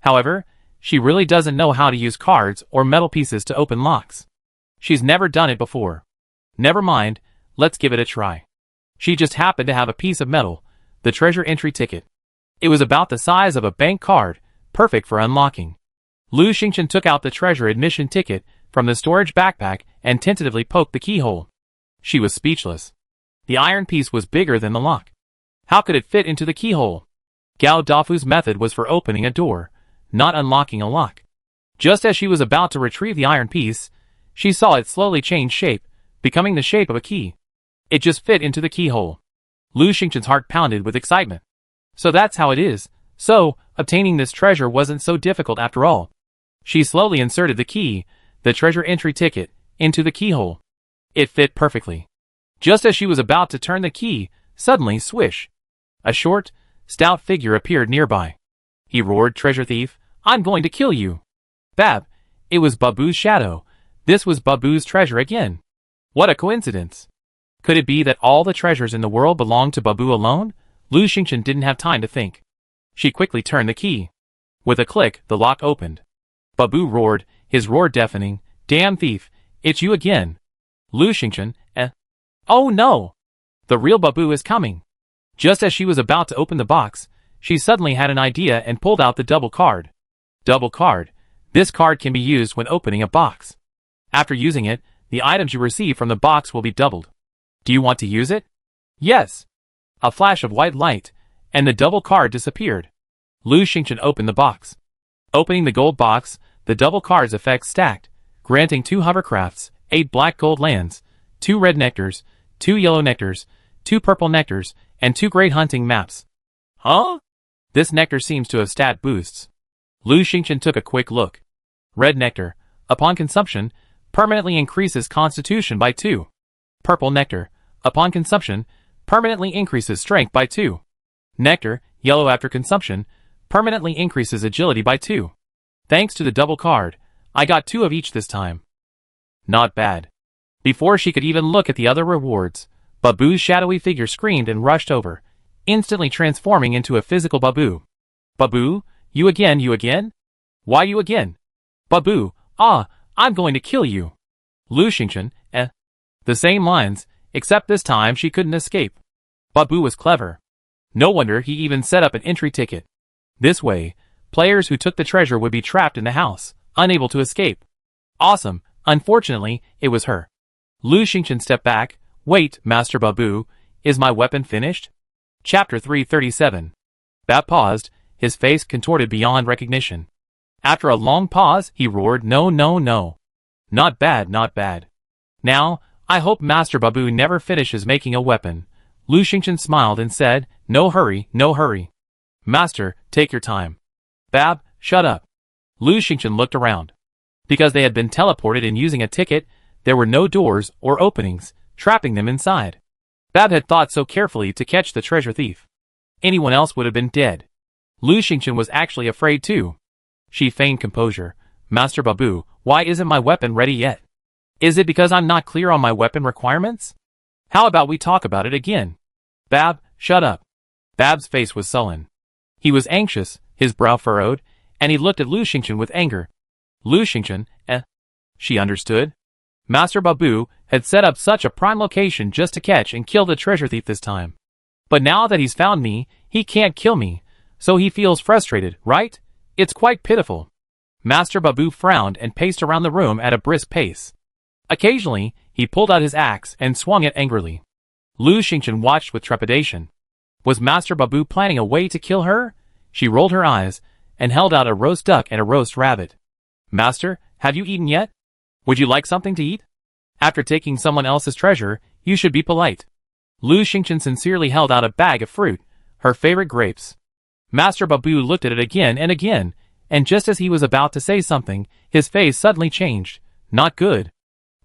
Speaker 1: However, she really doesn't know how to use cards or metal pieces to open locks. She's never done it before. Never mind, let's give it a try. She just happened to have a piece of metal, the treasure entry ticket. It was about the size of a bank card, perfect for unlocking. Lu Xingchen took out the treasure admission ticket from the storage backpack and tentatively poked the keyhole. She was speechless. The iron piece was bigger than the lock. How could it fit into the keyhole? Gao Dafu's method was for opening a door, not unlocking a lock. Just as she was about to retrieve the iron piece, she saw it slowly change shape, becoming the shape of a key. It just fit into the keyhole. Lu Xingchen's heart pounded with excitement. So that's how it is. So, obtaining this treasure wasn't so difficult after all. She slowly inserted the key, the treasure entry ticket, into the keyhole. It fit perfectly. Just as she was about to turn the key, suddenly, swish! A short, stout figure appeared nearby. He roared, "Treasure thief, I'm going to kill you!" Bab! It was Babu's shadow. This was Babu's treasure again. What a coincidence! Could it be that all the treasures in the world belonged to Babu alone? Lu Xingchen didn't have time to think. She quickly turned the key. With a click, the lock opened. Babu roared, his roar deafening, "Damn thief, it's you again!" Lu Xingchen, Oh no! The real Babu is coming! Just as she was about to open the box, she suddenly had an idea and pulled out the double card. Double card. This card can be used when opening a box. After using it, the items you receive from the box will be doubled. Do you want to use it? Yes. A flash of white light, and the double card disappeared. Lu Xingchen opened the box. Opening the gold box, the double card's effects stacked, granting 2 hovercrafts, 8 black gold lands, 2 red nectars, 2 yellow nectars, 2 purple nectars, and 2 great hunting maps. Huh? This nectar seems to have stat boosts. Lu Xingchen took a quick look. Red nectar, upon consumption, permanently increases constitution by 2. Purple nectar, upon consumption, permanently increases strength by 2. Nectar, yellow after consumption, permanently increases agility by 2. Thanks to the double card, I got 2 of each this time. Not bad. Before she could even look at the other rewards, Babu's shadowy figure screamed and rushed over, instantly transforming into a physical Babu. Babu, you again, you again? Why you again? Babu, I'm going to kill you. Lu Xingchen, The same lines, except this time she couldn't escape. Babu was clever. No wonder he even set up an entry ticket. This way, players who took the treasure would be trapped in the house, unable to escape. Awesome, unfortunately, it was her. Lu Xingchen stepped back. Wait, Master Babu, is my weapon finished? Chapter 337. Bab paused, his face contorted beyond recognition. After a long pause, he roared, "No, no, no. Not bad, not bad. Now, I hope Master Babu never finishes making a weapon." Lu Xingchen smiled and said, "No hurry, no hurry. Master, take your time." Bab, shut up. Lu Xingchen looked around. Because they had been teleported in using a ticket, there were no doors or openings, trapping them inside. Bab had thought so carefully to catch the treasure thief. Anyone else would have been dead. Lu Xingchen was actually afraid too. She feigned composure. "Master Babu, why isn't my weapon ready yet? Is it because I'm not clear on my weapon requirements? How about we talk about it again?" Bab, shut up. Bab's face was sullen. He was anxious, his brow furrowed, and he looked at Lu Xingchen with anger. Lu Xingchen, She understood. Master Babu had set up such a prime location just to catch and kill the treasure thief this time. But now that he's found me, he can't kill me, so he feels frustrated, right? It's quite pitiful. Master Babu frowned and paced around the room at a brisk pace. Occasionally, he pulled out his axe and swung it angrily. Lu Xingchen watched with trepidation. Was Master Babu planning a way to kill her? She rolled her eyes and held out a roast duck and a roast rabbit. "Master, have you eaten yet? Would you like something to eat? After taking someone else's treasure, you should be polite." Lu Xingchen sincerely held out a bag of fruit, her favorite grapes. Master Babu looked at it again, and just as he was about to say something, his face suddenly changed. Not good.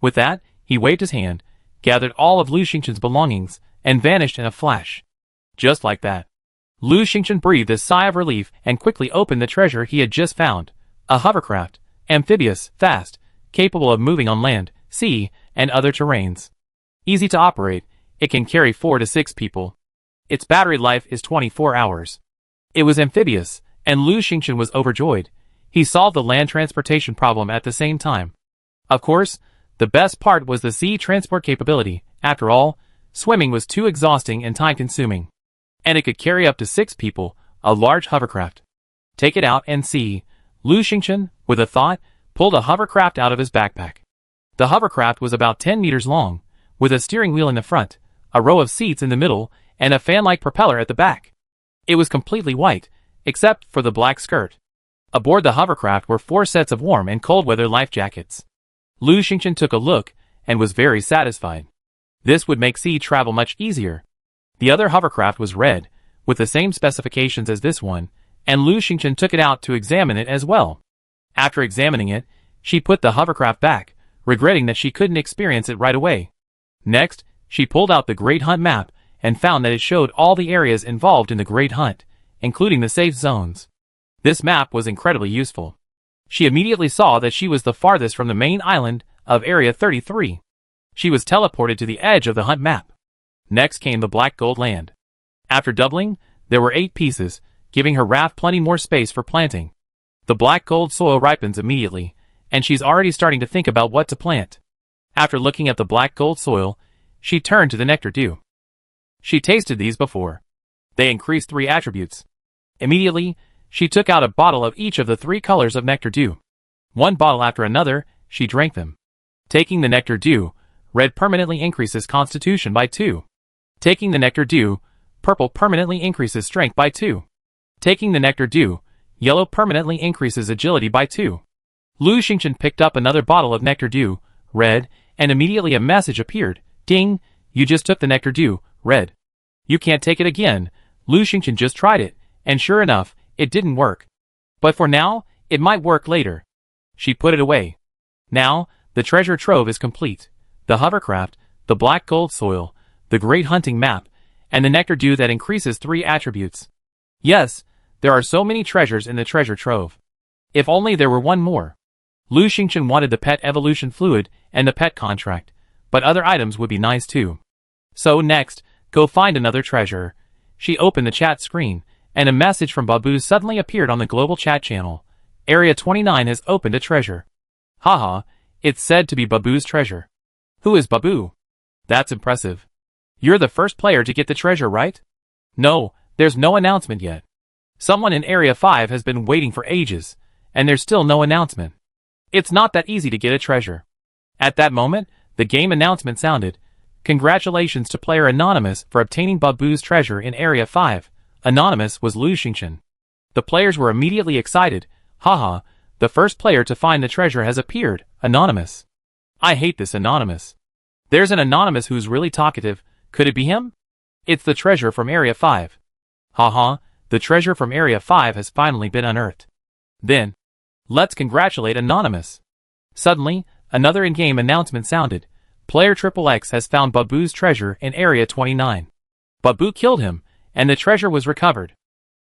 Speaker 1: With that, he waved his hand, gathered all of Lu Xingchen's belongings, and vanished in a flash. Just like that. Lu Xingchen breathed a sigh of relief and quickly opened the treasure he had just found. A hovercraft, amphibious, fast, capable of moving on land, sea, and other terrains. Easy to operate, it can carry 4 to 6 people. Its battery life is 24 hours. It was amphibious, and Lu Xingchen was overjoyed. He solved the land transportation problem at the same time. Of course, the best part was the sea transport capability. After all, swimming was too exhausting and time-consuming. And it could carry up to 6 people, a large hovercraft. Take it out and see. Lu Xingchen, with a thought, pulled a hovercraft out of his backpack. The hovercraft was about 10 meters long, with a steering wheel in the front, a row of seats in the middle, and a fan-like propeller at the back. It was completely white, except for the black skirt. Aboard the hovercraft were 4 sets of warm and cold weather life jackets. Lu Xingchen took a look, and was very satisfied. This would make sea travel much easier. The other hovercraft was red, with the same specifications as this one, and Lu Xingchen took it out to examine it as well. After examining it, she put the hovercraft back, regretting that she couldn't experience it right away. Next, she pulled out the Great Hunt map and found that it showed all the areas involved in the Great Hunt, including the safe zones. This map was incredibly useful. She immediately saw that she was the farthest from the main island of Area 33. She was teleported to the edge of the hunt map. Next came the Black Gold Land. After doubling, there were 8 pieces, giving her raft plenty more space for planting. The black gold soil ripens immediately, and she's already starting to think about what to plant. After looking at the black gold soil, she turned to the nectar dew. She tasted these before. They increased 3 attributes. Immediately, she took out a bottle of each of the 3 colors of nectar dew. One bottle after another, she drank them. Taking the nectar dew, red permanently increases constitution by 2. Taking the nectar dew, purple permanently increases strength by 2. Taking the nectar dew, yellow permanently increases agility by 2. Lu Xingchen picked up another bottle of nectar dew, red, and immediately a message appeared. Ding, you just took the nectar dew, red. You can't take it again. Lu Xingchen just tried it, and sure enough, it didn't work. But for now, it might work later. She put it away. Now, the treasure trove is complete. The hovercraft, the black gold soil, the great hunting map, and the nectar dew that increases 3 attributes. Yes, there are so many treasures in the treasure trove. If only there were one more. Lu Xingchen wanted the pet evolution fluid and the pet contract, but other items would be nice too. So next, go find another treasure. She opened the chat screen, and a message from Babu suddenly appeared on the global chat channel. Area 29 has opened a treasure. Haha, it's said to be Babu's treasure. Who is Babu? That's impressive. You're the first player to get the treasure, right? No, there's no announcement yet. Someone in Area 5 has been waiting for ages, and there's still no announcement. It's not that easy to get a treasure. At that moment, the game announcement sounded. Congratulations to player Anonymous for obtaining Babu's treasure in Area 5. Anonymous was Lu Xingchen. The players were immediately excited. Haha, the first player to find the treasure has appeared, Anonymous. I hate this Anonymous. There's an Anonymous who's really talkative. Could it be him? It's the treasure from Area 5. Haha, the treasure from Area 5 has finally been unearthed. Then, let's congratulate Anonymous. Suddenly, another in-game announcement sounded. Player XXX has found Babu's treasure in Area 29. Babu killed him, and the treasure was recovered.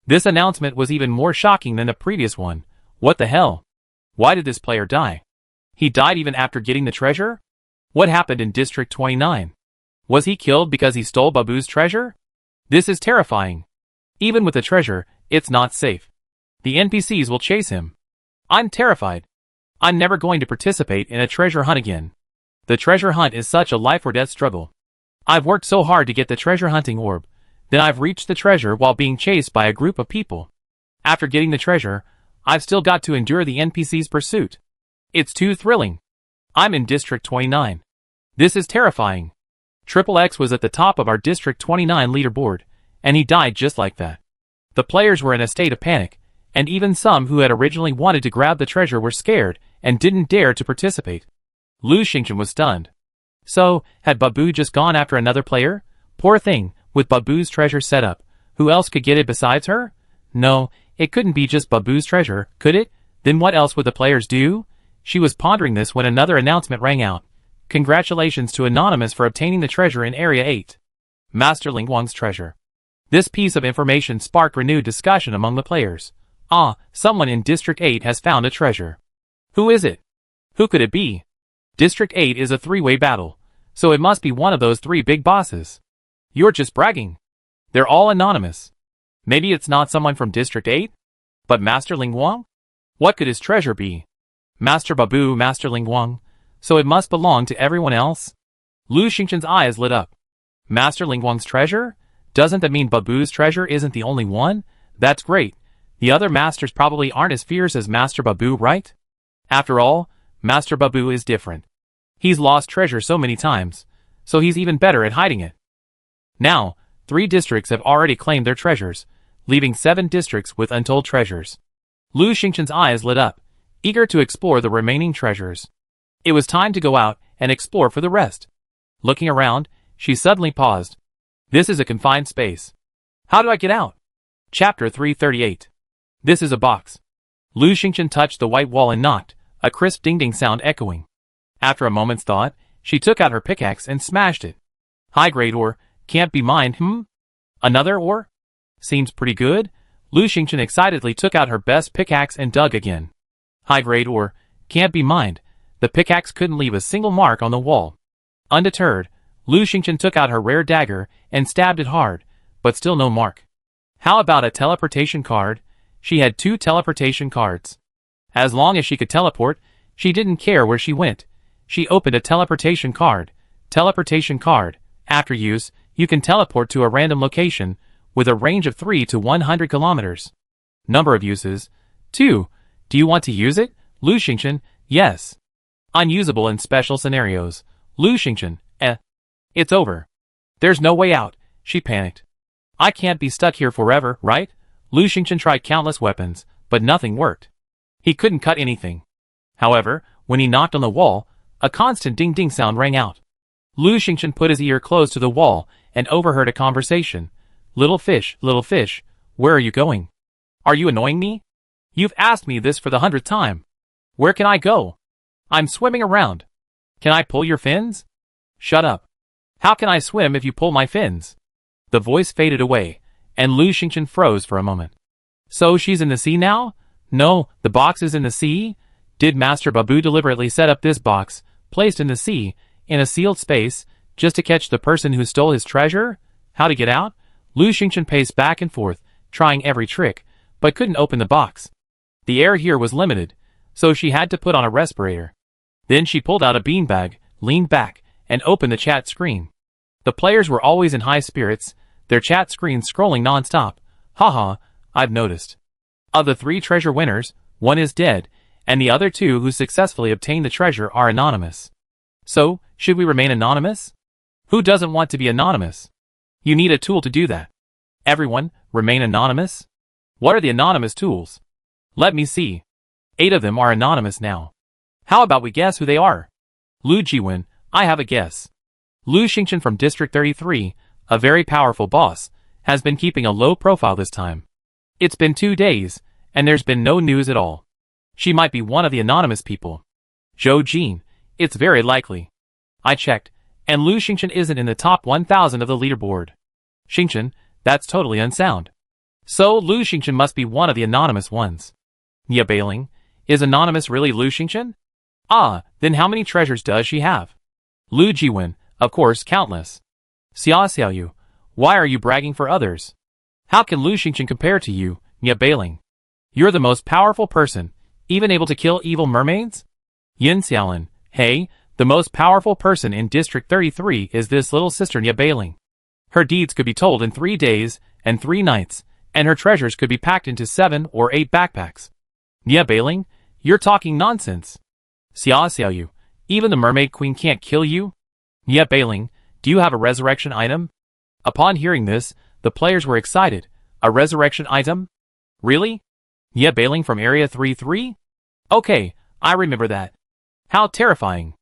Speaker 1: This announcement was even more shocking than the previous one. What the hell? Why did this player die? He died even after getting the treasure? What happened in District 29? Was he killed because he stole Babu's treasure? This is terrifying. Even with the treasure, it's not safe. The NPCs will chase him. I'm terrified. I'm never going to participate in a treasure hunt again. The treasure hunt is such a life or death struggle. I've worked so hard to get the treasure hunting orb, then I've reached the treasure while being chased by a group of people. After getting the treasure, I've still got to endure the NPC's pursuit. It's too thrilling. I'm in District 29. This is terrifying. XXX was at the top of our District 29 leaderboard, and he died just like that. The players were in a state of panic, and even some who had originally wanted to grab the treasure were scared and didn't dare to participate. Lu Xingchen was stunned. So, had Babu just gone after another player? Poor thing, with Babu's treasure set up, who else could get it besides her? No, it couldn't be just Babu's treasure, could it? Then what else would the players do? She was pondering this when another announcement rang out. Congratulations to Anonymous for obtaining the treasure in Area 8. Master Ling Wang's treasure. This piece of information sparked renewed discussion among the players. Ah, someone in District 8 has found a treasure. Who is it? Who could it be? District 8 is a 3-way battle, so it must be one of those 3 big bosses. You're just bragging. They're all anonymous. Maybe it's not someone from District 8? But Master Ling Wang? What could his treasure be? Master Babu, Master Ling Wang. So it must belong to everyone else? Lu Xingchen's eyes lit up. Master Ling Wang's treasure? Doesn't that mean Babu's treasure isn't the only one? That's great. The other masters probably aren't as fierce as Master Babu, right? After all, Master Babu is different. He's lost treasure so many times, so he's even better at hiding it. Now, 3 districts have already claimed their treasures, leaving 7 districts with untold treasures. Lu Xingchen's eyes lit up, eager to explore the remaining treasures. It was time to go out and explore for the rest. Looking around, she suddenly paused. This is a confined space. How do I get out? Chapter 338. This is a box. Lu Xingchen touched the white wall and knocked, a crisp ding-ding sound echoing. After a moment's thought, she took out her pickaxe and smashed it. High-grade ore, can't be mined, Another ore? Seems pretty good. Lu Xingchen excitedly took out her best pickaxe and dug again. High-grade ore, can't be mined. The pickaxe couldn't leave a single mark on the wall. Undeterred, Lu Xingchen took out her rare dagger and stabbed it hard, but still no mark. How about a teleportation card? She had 2 teleportation cards. As long as she could teleport, she didn't care where she went. She opened a teleportation card. Teleportation card. After use, you can teleport to a random location with a range of 3 to 100 kilometers. Number of uses: 2. Do you want to use it? Lu Xingchen: yes. Unusable in special scenarios. Lu Xingchen: It's over. There's no way out, she panicked. I can't be stuck here forever, right? Lu Xingchen tried countless weapons, but nothing worked. He couldn't cut anything. However, when he knocked on the wall, a constant ding-ding sound rang out. Lu Xingchen put his ear close to the wall and overheard a conversation. Little fish, where are you going? Are you annoying me? You've asked me this for the 100th time. Where can I go? I'm swimming around. Can I pull your fins? Shut up. How can I swim if you pull my fins? The voice faded away, and Lu Xingchen froze for a moment. So she's in the sea now? No, the box is in the sea? Did Master Babu deliberately set up this box, placed in the sea, in a sealed space, just to catch the person who stole his treasure? How to get out? Lu Xingchen paced back and forth, trying every trick, but couldn't open the box. The air here was limited, so she had to put on a respirator. Then she pulled out a beanbag, leaned back, and opened the chat screen. The players were always in high spirits, their chat screen scrolling non-stop. Haha, I've noticed. Of the 3 treasure winners, 1 is dead, and the other 2 who successfully obtained the treasure are anonymous. So, should we remain anonymous? Who doesn't want to be anonymous? You need a tool to do that. Everyone, remain anonymous? What are the anonymous tools? Let me see. 8 of them are anonymous now. How about we guess who they are? Lu Jiwen, I have a guess. Lu Xingchen from District 33, a very powerful boss, has been keeping a low profile this time. It's been 2 days, and there's been no news at all. She might be one of the anonymous people. Zhou Jin, it's very likely. I checked, and Lu Xingchen isn't in the top 1,000 of the leaderboard. Xingchen, that's totally unsound. So Lu Xingchen must be one of the anonymous ones. Nia Bailing, is anonymous really Lu Xingchen? Ah, then how many treasures does she have? Lu Jiwen, of course, countless. Xia Xiaoyu, why are you bragging for others? How can Lu Xingchen compare to you, Nia Bailing? You're the most powerful person, even able to kill evil mermaids? Yin Xiaolin, hey, the most powerful person in District 33 is this little sister Nia Bailing. Her deeds could be told in 3 days and 3 nights, and her treasures could be packed into 7 or 8 backpacks. Nia Bailing, you're talking nonsense. Xia Xiaoyu, even the mermaid queen can't kill you? Nia Bailing, do you have a resurrection item? Upon hearing this, the players were excited. A resurrection item? Really? Nia Bailing from Area 33? Okay, I remember that. How terrifying.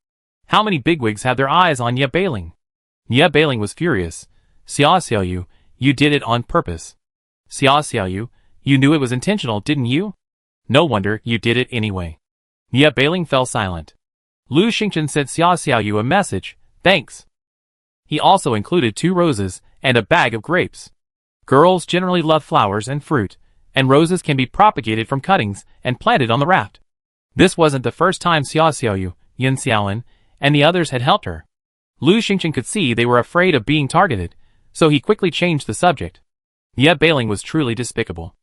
Speaker 1: How many bigwigs have their eyes on Nia Bailing? Nia Bailing was furious. Xia Xiaoyu, you did it on purpose. Xia Xiaoyu, you knew it was intentional, didn't you? No wonder you did it anyway. Nia Bailing fell silent. Lu Xingchen sent Xia Xiaoyu a message, thanks. He also included 2 roses and a bag of grapes. Girls generally love flowers and fruit, and roses can be propagated from cuttings and planted on the raft. This wasn't the first time Xia Xiaoyu, Yin Xiaolin, and the others had helped her. Lu Xingchen could see they were afraid of being targeted, so he quickly changed the subject. Nia Bailing was truly despicable.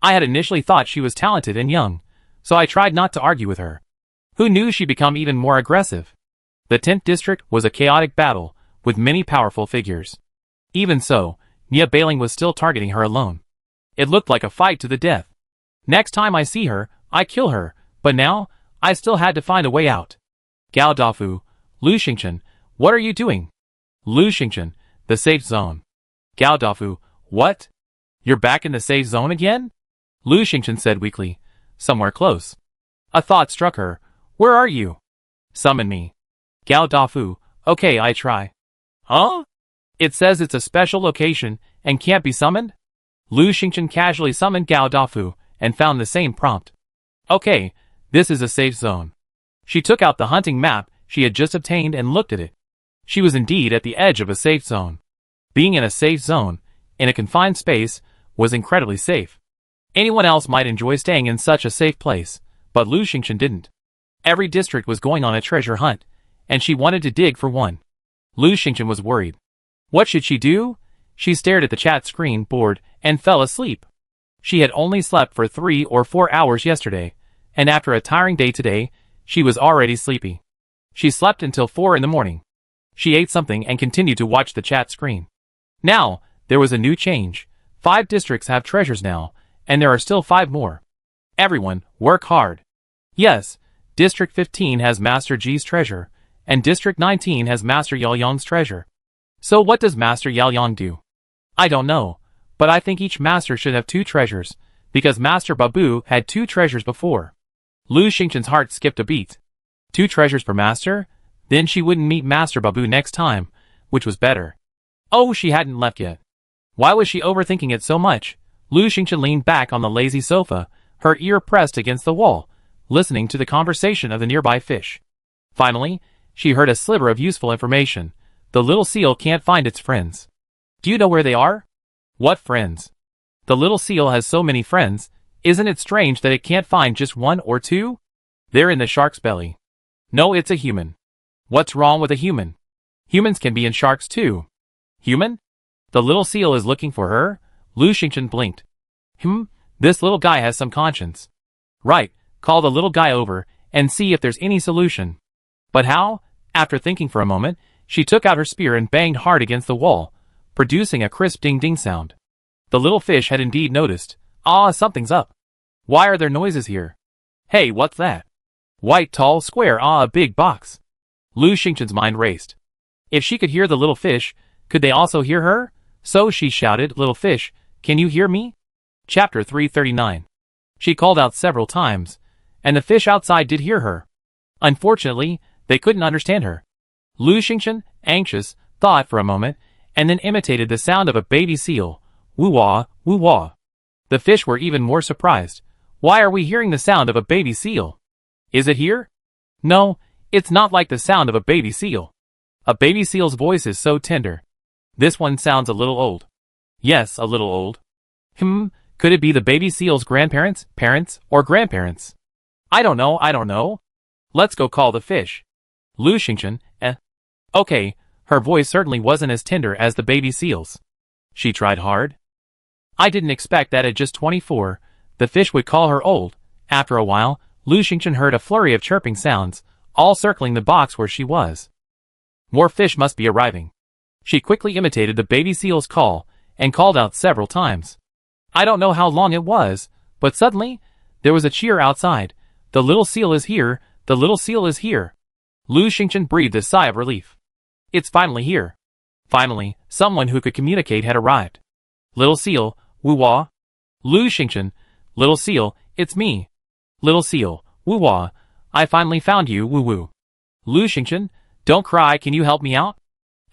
Speaker 1: I had initially thought she was talented and young, so I tried not to argue with her. Who knew she'd become even more aggressive? The 10th district was a chaotic battle, with many powerful figures. Even so, Nia Bailing was still targeting her alone. It looked like a fight to the death. Next time I see her, I kill her, but now, I still had to find a way out. Gao Dafu, Lu Xingchen, what are you doing? Lu Xingchen, the safe zone. Gao Dafu, what? You're back in the safe zone again? Lu Xingchen said weakly, somewhere close. A thought struck her. Where are you? Summon me. Gao Dafu, okay, I try. Huh? It says it's a special location and can't be summoned? Lu Xingchen casually summoned Gao Dafu and found the same prompt. Okay, this is a safe zone. She took out the hunting map she had just obtained and looked at it. She was indeed at the edge of a safe zone. Being in a safe zone, in a confined space, was incredibly safe. Anyone else might enjoy staying in such a safe place, but Lu Xingchen didn't. Every district was going on a treasure hunt, and she wanted to dig for one. Lu Xingchen was worried. What should she do? She stared at the chat screen, bored, and fell asleep. She had only slept for 3 or 4 hours yesterday, and after a tiring day today, she was already sleepy. She slept until 4 in the morning. She ate something and continued to watch the chat screen. Now, there was a new change. 5 districts have treasures now, and there are still 5 more. Everyone, work hard. Yes, District 15 has Master Ji's treasure, and District 19 has Master Yaoyang's treasure. So what does Master Yaoyang do? I don't know, but I think each master should have 2 treasures, because Master Babu had 2 treasures before. Lu Xingchen's heart skipped a beat. 2 treasures per master? Then she wouldn't meet Master Babu next time, which was better. Oh, she hadn't left yet. Why was she overthinking it so much? Lu Xingchen leaned back on the lazy sofa, her ear pressed against the wall, listening to the conversation of the nearby fish. Finally, she heard a sliver of useful information. The little seal can't find its friends. Do you know where they are? What friends? The little seal has so many friends. Isn't it strange that it can't find just 1 or 2? They're in the shark's belly. No, it's a human. What's wrong with a human? Humans can be in sharks too. Human? The little seal is looking for her? Lu Xingchen blinked. This little guy has some conscience. Right, call the little guy over and see if there's any solution. But how? After thinking for a moment, she took out her spear and banged hard against the wall, producing a crisp ding-ding sound. The little fish had indeed noticed. Ah, something's up. Why are there noises here? Hey, what's that? White, tall, square, a big box. Lu Xingchen's mind raced. If she could hear the little fish, could they also hear her? So she shouted, Little fish, can you hear me? Chapter 339. She called out several times, and the fish outside did hear her. Unfortunately, they couldn't understand her. Lu Xingchen, anxious, thought for a moment, and then imitated the sound of a baby seal. Woo-wah, woo-wah. The fish were even more surprised. Why are we hearing the sound of a baby seal? Is it here? No, it's not like the sound of a baby seal. A baby seal's voice is so tender. This one sounds a little old. Yes, a little old. Could it be the baby seal's grandparents, parents, or grandparents? I don't know. Let's go call the fish. Lu Xingchen, Okay, her voice certainly wasn't as tender as the baby seal's. She tried hard. I didn't expect that at just 24, the fish would call her old. After a while, Lu Xingchen heard a flurry of chirping sounds, all circling the box where she was. More fish must be arriving. She quickly imitated the baby seal's call, and called out several times. I don't know how long it was, but suddenly, there was a cheer outside. The little seal is here, the little seal is here. Lu Xingchen breathed a sigh of relief. It's finally here. Finally, someone who could communicate had arrived. Little seal, woo-wah. Lu Xingchen, little seal, it's me. Little seal, woo-wah, I finally found you, woo-woo. Lu Xingchen, don't cry, can you help me out?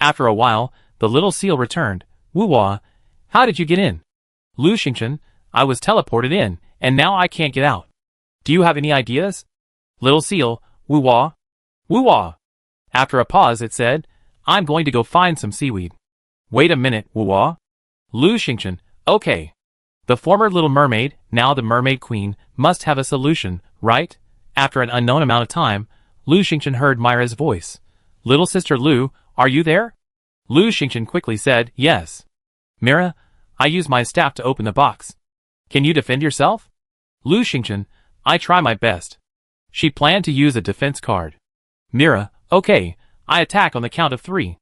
Speaker 1: After a while, the little seal returned. Woo-wah, how did you get in? Lu Xingchen, I was teleported in, and now I can't get out. Do you have any ideas? Little seal, woo-wah. Woo-wah. After a pause it said, I'm going to go find some seaweed. Wait a minute, woo-wah. Lu Xingchen, okay. The former Little Mermaid, now the Mermaid Queen, must have a solution, right? After an unknown amount of time, Lu Xingchen heard Myra's voice. Little sister Lu, are you there? Lu Xingchen quickly said, yes. Myra, I use my staff to open the box. Can you defend yourself? Lu Xingchen, I try my best. She planned to use a defense card. Myra, okay, I attack on the count of 3.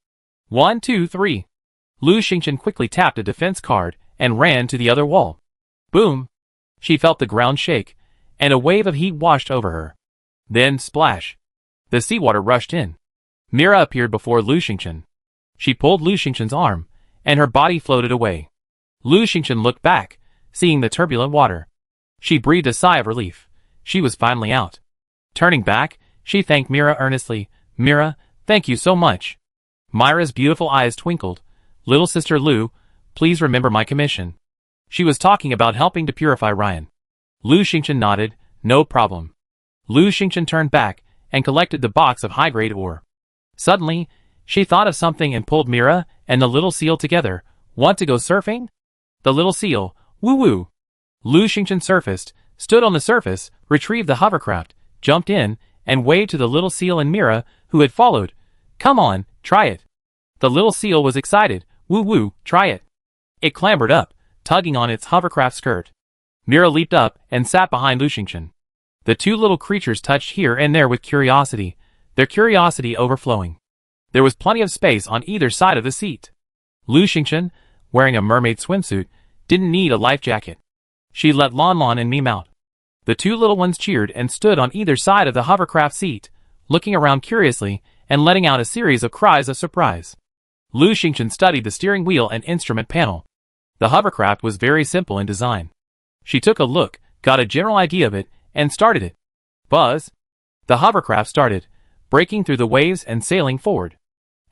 Speaker 1: 1, 2, 3. Lu Xingchen quickly tapped a defense card and ran to the other wall. Boom! She felt the ground shake, and a wave of heat washed over her. Then, splash! The seawater rushed in. Myra appeared before Lu Xingchen. She pulled Lu Xingchen's arm, and her body floated away. Lu Xingchen looked back, seeing the turbulent water. She breathed a sigh of relief. She was finally out. Turning back, she thanked Myra earnestly. Myra, Thank you so much. Myra's beautiful eyes twinkled. Little sister Lu, please remember my commission. She was talking about helping to purify Ryan. Lu Xingchen nodded, no problem. Lu Xingchen turned back and collected the box of high-grade ore. Suddenly, she thought of something and pulled Mira and the little seal together. Want to go surfing? The little seal, woo-woo. Lu Xingchen surfaced, stood on the surface, retrieved the hovercraft, jumped in, and waved to the little seal and Mira, who had followed. Come on, try it. The little seal was excited. Woo-woo, try it. It clambered up, tugging on its hovercraft skirt. Mira leaped up and sat behind Lu Xingchen. The two little creatures touched here and there with curiosity, their curiosity overflowing. There was plenty of space on either side of the seat. Lu Xingchen, wearing a mermaid swimsuit, didn't need a life jacket. She let Lon Lon and Mime out. The two little ones cheered and stood on either side of the hovercraft seat, looking around curiously and letting out a series of cries of surprise. Lu Xingchen studied the steering wheel and instrument panel. The hovercraft was very simple in design. She took a look, got a general idea of it, and started it. Buzz! The hovercraft started, breaking through the waves and sailing forward.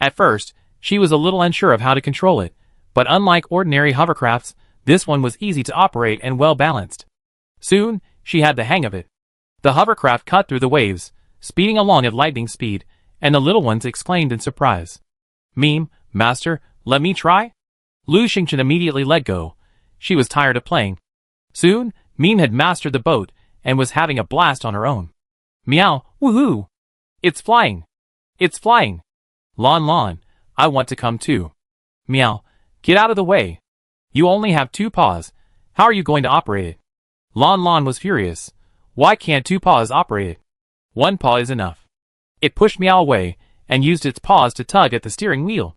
Speaker 1: At first, she was a little unsure of how to control it, but unlike ordinary hovercrafts, this one was easy to operate and well balanced. Soon, she had the hang of it. The hovercraft cut through the waves, speeding along at lightning speed, and the little ones exclaimed in surprise. Mime, Master, let me try? Lu Xingchen immediately let go. She was tired of playing. Soon, Mime had mastered the boat and was having a blast on her own. Meow, woohoo! It's flying! It's flying! Lon Lon, I want to come too. Meow, get out of the way. You only have 2 paws. How are you going to operate it? Lon Lon was furious. Why can't 2 paws operate it? 1 paw is enough. It pushed Meow away and used its paws to tug at the steering wheel.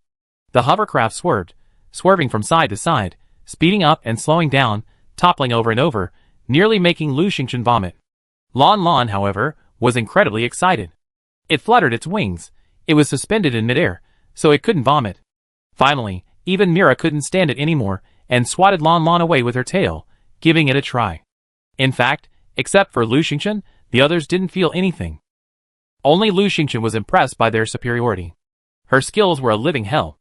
Speaker 1: The hovercraft swerved, swerving from side to side, speeding up and slowing down, toppling over and over, nearly making Lu Xingchen vomit. Lon Lon, however, was incredibly excited. It fluttered its wings. It was suspended in midair, so it couldn't vomit. Finally, even Mira couldn't stand it anymore and swatted Lon Lon away with her tail, giving it a try. In fact, except for Lu Xingchen, the others didn't feel anything. Only Lu Xingchen was impressed by their superiority. Her skills were a living hell.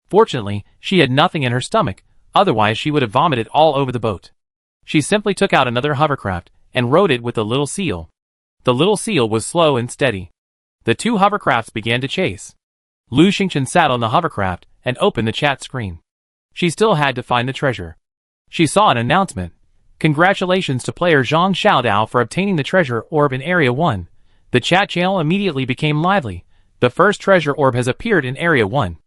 Speaker 1: Fortunately, she had nothing in her stomach, otherwise she would have vomited all over the boat. She simply took out another hovercraft and rode it with the little seal. The little seal was slow and steady. The 2 hovercrafts began to chase. Lu Xingchen sat on the hovercraft and opened the chat screen. She still had to find the treasure. She saw an announcement. Congratulations to player Zhang Xiaodao for obtaining the treasure orb in Area 1. The chat channel immediately became lively. The first treasure orb has appeared in Area 1.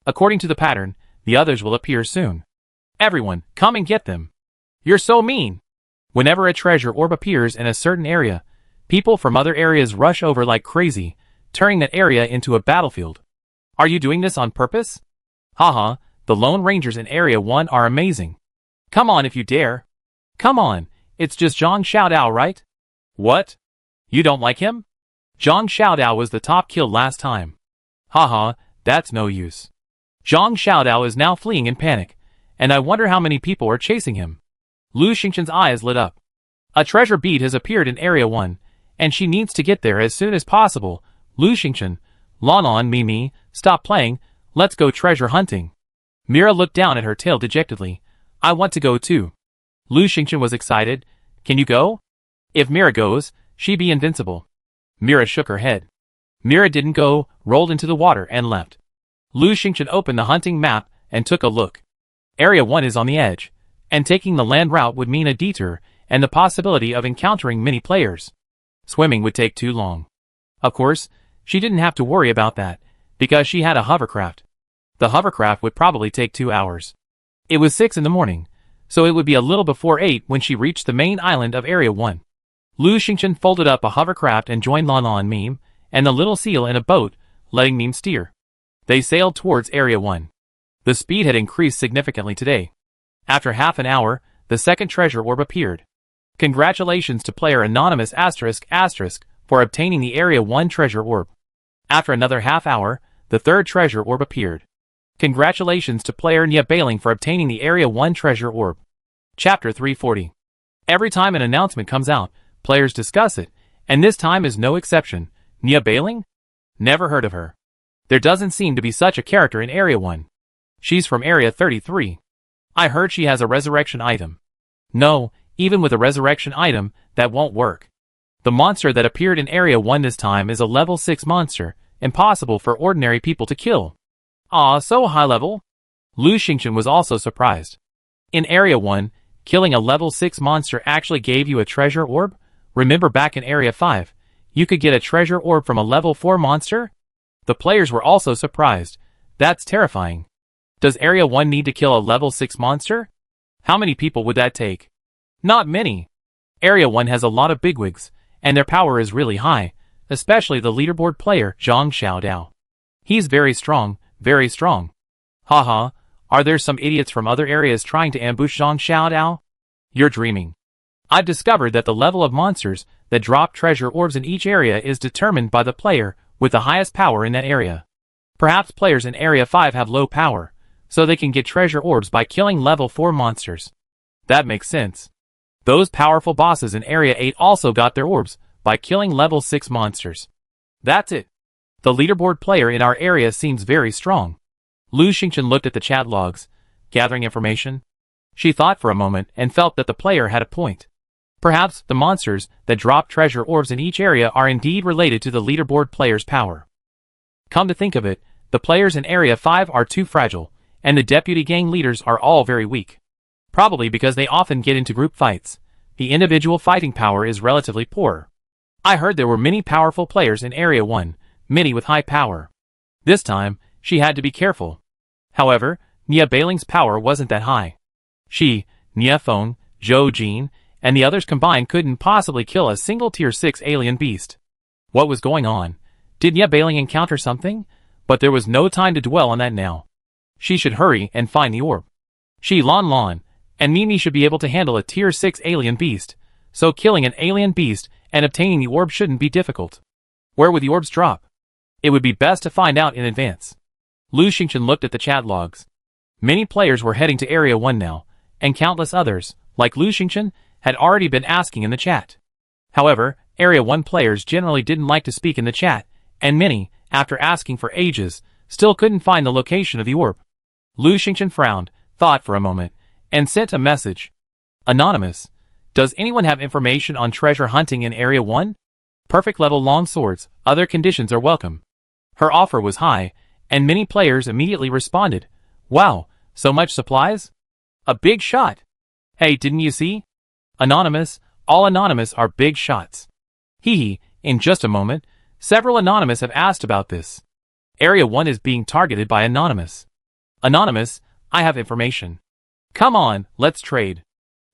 Speaker 1: According to the pattern, the others will appear soon. Everyone, come and get them. You're so mean. Whenever a treasure orb appears in a certain area, people from other areas rush over like crazy, turning that area into a battlefield. Are you doing this on purpose? Haha, the Lone Rangers in Area 1 are amazing. Come on if you dare. Come on, it's just Zhang Xiaodao, right? What? You don't like him? Zhang Xiaodao was the top kill last time. Haha, that's no use. Zhang Xiaodao is now fleeing in panic, and I wonder how many people are chasing him. Lu Xingchen's eyes lit up. A treasure bead has appeared in Area 1, and she needs to get there as soon as possible. Lu Xingchen, Lon Lon, Mimi, stop playing, let's go treasure hunting. Mira looked down at her tail dejectedly. I want to go too. Lu Xingchen was excited. Can you go? If Mira goes, she'd be invincible. Mira shook her head. Mira didn't go, rolled into the water and left. Lu Xingchen opened the hunting map and took a look. Area 1 is on the edge, and taking the land route would mean a detour and the possibility of encountering many players. Swimming would take too long. Of course, she didn't have to worry about that, because she had a hovercraft. The hovercraft would probably take 2 hours. It was 6 in the morning, so it would be a little before 8 when she reached the main island of Area 1. Lu Xingchen folded up a hovercraft and joined Lon Lon, Mime, and the little seal in a boat, letting Mime steer. They sailed towards Area 1. The speed had increased significantly today. After half an hour, the second treasure orb appeared. Congratulations to player Anonymous *** for obtaining the Area 1 treasure orb. After another half hour, the third treasure orb appeared. Congratulations to player Nia Bailing for obtaining the Area 1 treasure orb. Chapter 340. Every time an announcement comes out, players discuss it, and this time is no exception. Nia Bailing? Never heard of her. There doesn't seem to be such a character in Area 1. She's from Area 33. I heard she has a resurrection item. No, even with a resurrection item, that won't work. The monster that appeared in Area 1 this time is a level 6 monster, impossible for ordinary people to kill. Aw, so high level? Lu Xingchen was also surprised. In Area 1, killing a level 6 monster actually gave you a treasure orb? Remember back in Area 5, you could get a treasure orb from a level 4 monster? The players were also surprised. That's terrifying. Does Area 1 need to kill a level 6 monster? How many people would that take? Not many. Area 1 has a lot of bigwigs, and their power is really high, especially the leaderboard player, Zhang Xiaodao. He's very strong, very strong. Haha, are there some idiots from other areas trying to ambush Zhang Xiaodao? You're dreaming. I've discovered that the level of monsters that drop treasure orbs in each area is determined by the player with the highest power in that area. Perhaps players in Area 5 have low power, so they can get treasure orbs by killing level 4 monsters. That makes sense. Those powerful bosses in Area 8 also got their orbs by killing level 6 monsters. That's it. The leaderboard player in our area seems very strong. Lu Xingchen looked at the chat logs, gathering information. She thought for a moment and felt that the player had a point. Perhaps the monsters that drop treasure orbs in each area are indeed related to the leaderboard player's power. Come to think of it, the players in Area 5 are too fragile, and the deputy gang leaders are all very weak. Probably because they often get into group fights. The individual fighting power is relatively poor. I heard there were many powerful players in Area 1, many with high power. This time, she had to be careful. However, Nia Bailing's power wasn't that high. She, Nia Feng, Zhou Jin, and the others combined couldn't possibly kill a single Tier 6 alien beast. What was going on? Did Nia Bailing encounter something? But there was no time to dwell on that now. She should hurry and find the orb. She, Lan, and Mimi should be able to handle a Tier 6 alien beast, so killing an alien beast and obtaining the orb shouldn't be difficult. Where would the orbs drop? It would be best to find out in advance. Lu Xingchen looked at the chat logs. Many players were heading to Area 1 now, and countless others, like Lu Xingchen, had already been asking in the chat. However, Area 1 players generally didn't like to speak in the chat, and many, after asking for ages, still couldn't find the location of the orb. Lu Xingchen frowned, thought for a moment, and sent a message. Anonymous. Does anyone have information on treasure hunting in Area 1? Perfect level long swords, other conditions are welcome. Her offer was high, and many players immediately responded. Wow, so much supplies? A big shot. Hey, didn't you see? Anonymous, all anonymous are big shots. Hee, in just a moment, several anonymous have asked about this. Area 1 is being targeted by anonymous. Anonymous, I have information. Come on, let's trade.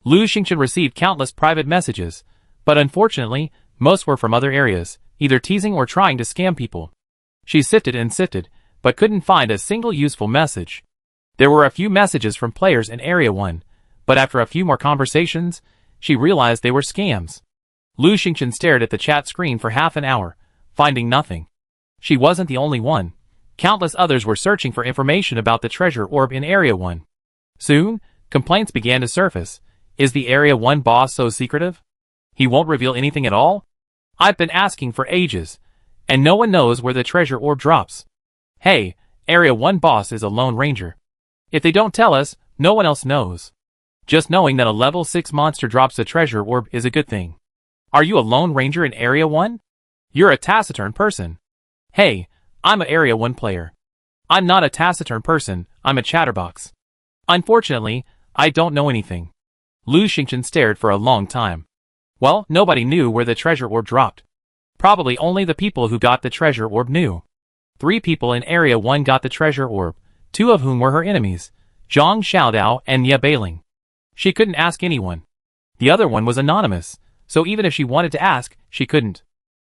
Speaker 1: Lu Xingchen received countless private messages, but unfortunately, most were from other areas, either teasing or trying to scam people. She sifted and sifted, but couldn't find a single useful message. There were a few messages from players in Area 1, but after a few more conversations, she realized they were scams. Lu Xingchen stared at the chat screen for half an hour, finding nothing. She wasn't the only one. Countless others were searching for information about the treasure orb in Area 1. Soon, complaints began to surface. Is the Area 1 boss so secretive? He won't reveal anything at all? I've been asking for ages, and no one knows where the treasure orb drops. Hey, Area 1 boss is a lone ranger. If they don't tell us, no one else knows. Just knowing that a level 6 monster drops a treasure orb is a good thing. Are you a lone ranger in Area 1? You're a taciturn person. Hey, I'm an Area 1 player. I'm not a taciturn person, I'm a chatterbox. Unfortunately, I don't know anything. Lu Xingchen stared for a long time. Well, nobody knew where the treasure orb dropped. Probably only the people who got the treasure orb knew. 3 people in Area 1 got the treasure orb, 2 of whom were her enemies, Zhang Xiaodao and Nia Bailing. She couldn't ask anyone. The other one was anonymous, so even if she wanted to ask, she couldn't.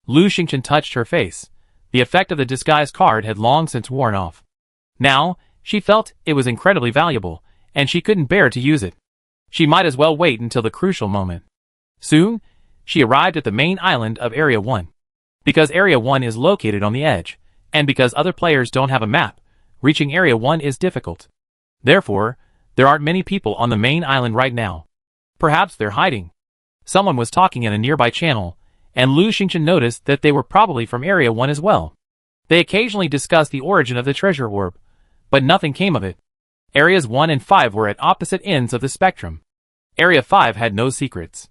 Speaker 1: Lu Xingchen touched her face. The effect of the disguise card had long since worn off. Now, she felt it was incredibly valuable, and she couldn't bear to use it. She might as well wait until the crucial moment. Soon, she arrived at the main island of Area 1. Because Area 1 is located on the edge, and because other players don't have a map, reaching Area 1 is difficult. Therefore, there aren't many people on the main island right now. Perhaps they're hiding. Someone was talking in a nearby channel, and Lu Xingchen noticed that they were probably from Area 1 as well. They occasionally discussed the origin of the treasure orb, but nothing came of it. Areas 1 and 5 were at opposite ends of the spectrum. Area 5 had no secrets.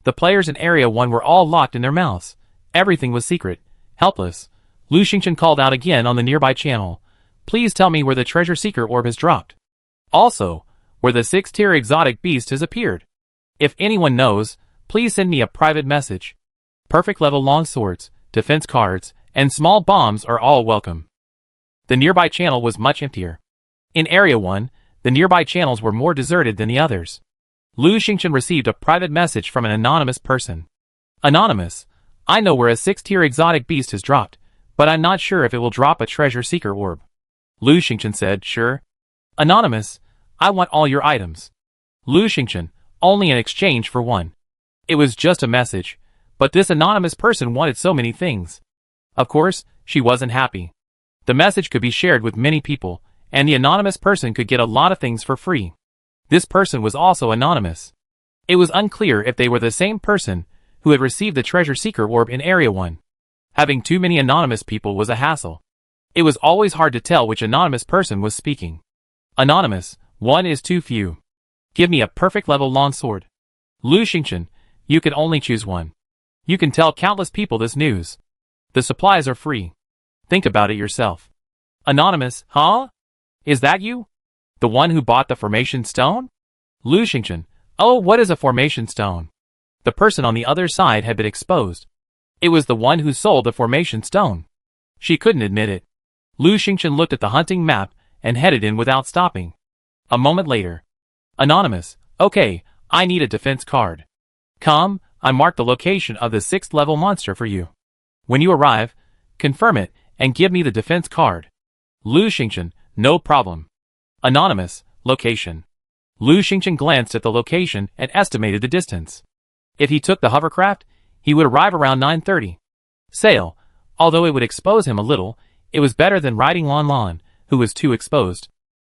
Speaker 1: The players in Area 1 were all locked in their mouths. Everything was secret. Helpless, Lu Xingchen called out again on the nearby channel. Please tell me where the treasure seeker orb has dropped. Also, where the 6th-tier exotic beast has appeared. If anyone knows, please send me a private message. Perfect level long swords, defense cards, and small bombs are all welcome. The nearby channel was much emptier. In Area 1, the nearby channels were more deserted than the others. Lu Xingchen received a private message from an anonymous person. Anonymous, I know where a 6th-tier exotic beast has dropped, but I'm not sure if it will drop a treasure seeker orb. Lu Xingchen said, sure. Anonymous, I want all your items. Lu Xingchen, only in exchange for one. It was just a message, but this anonymous person wanted so many things. Of course, she wasn't happy. The message could be shared with many people, and the anonymous person could get a lot of things for free. This person was also anonymous. It was unclear if they were the same person who had received the treasure seeker orb in Area 1. Having too many anonymous people was a hassle. It was always hard to tell which anonymous person was speaking. Anonymous, one is too few. Give me a perfect level longsword. Lu Xingchen, you can only choose one. You can tell countless people this news. The supplies are free. Think about it yourself. Anonymous, huh? Is that you? The one who bought the formation stone? Lu Xingchen, oh, what is a formation stone? The person on the other side had been exposed. It was the one who sold the formation stone. She couldn't admit it. Lu Xingchen looked at the hunting map and headed in without stopping. A moment later. Anonymous, okay, I need a defense card. Come, I marked the location of the 6th level monster for you. When you arrive, confirm it and give me the defense card. Lu Xingchen, no problem. Anonymous, location. Lu Xingchen glanced at the location and estimated the distance. If he took the hovercraft, he would arrive around 9:30. Sail, although it would expose him a little, it was better than riding Lan Lan, who was too exposed.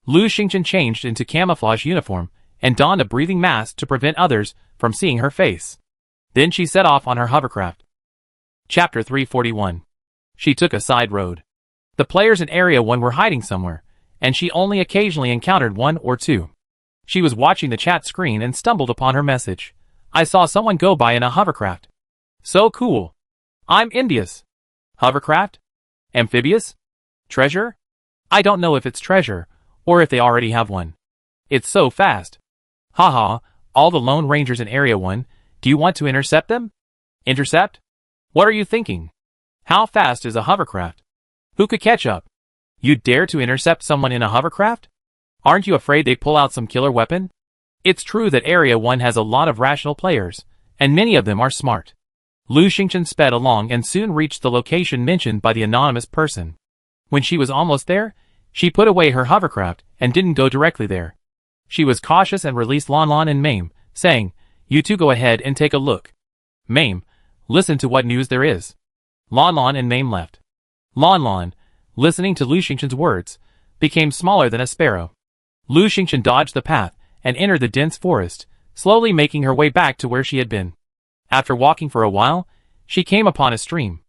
Speaker 1: Lu Xingchen changed into camouflage uniform and donned a breathing mask to prevent others from seeing her face. Then she set off on her hovercraft. Chapter 341. She took a side road. The players in Area 1 were hiding somewhere, and she only occasionally encountered one or two. She was watching the chat screen and stumbled upon her message. I saw someone go by in a hovercraft. So cool. I'm envious. Hovercraft? Amphibious? Treasure? I don't know if it's treasure, or if they already have one. It's so fast. Haha, all the Lone Rangers in Area 1, do you want to intercept them? Intercept? What are you thinking? How fast is a hovercraft? Who could catch up? You'd dare to intercept someone in a hovercraft? Aren't you afraid they'd pull out some killer weapon? It's true that Area 1 has a lot of rational players, and many of them are smart. Lu Xingchen sped along and soon reached the location mentioned by the anonymous person. When she was almost there, she put away her hovercraft and didn't go directly there. She was cautious and released Lan Lan and Mame, saying, you two go ahead and take a look. Mame, listen to what news there is. Lan Lan and Mame left. Lan Lan, listening to Lu Xingchen's words, became smaller than a sparrow. Lu Xingchen dodged the path and entered the dense forest, slowly making her way back to where she had been. After walking for a while, she came upon a stream.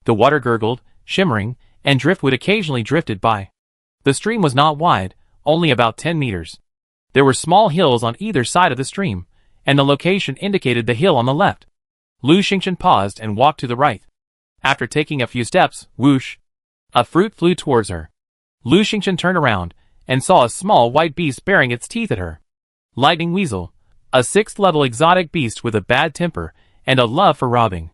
Speaker 1: The water gurgled, shimmering, and driftwood occasionally drifted by. The stream was not wide, only about 10 meters. There were small hills on either side of the stream, and the location indicated the hill on the left. Lu Xingchen paused and walked to the right. After taking a few steps, whoosh, a fruit flew towards her. Lu Xingchen turned around and saw a small white beast baring its teeth at her. Lightning Weasel, a 6th level exotic beast with a bad temper and a love for robbing.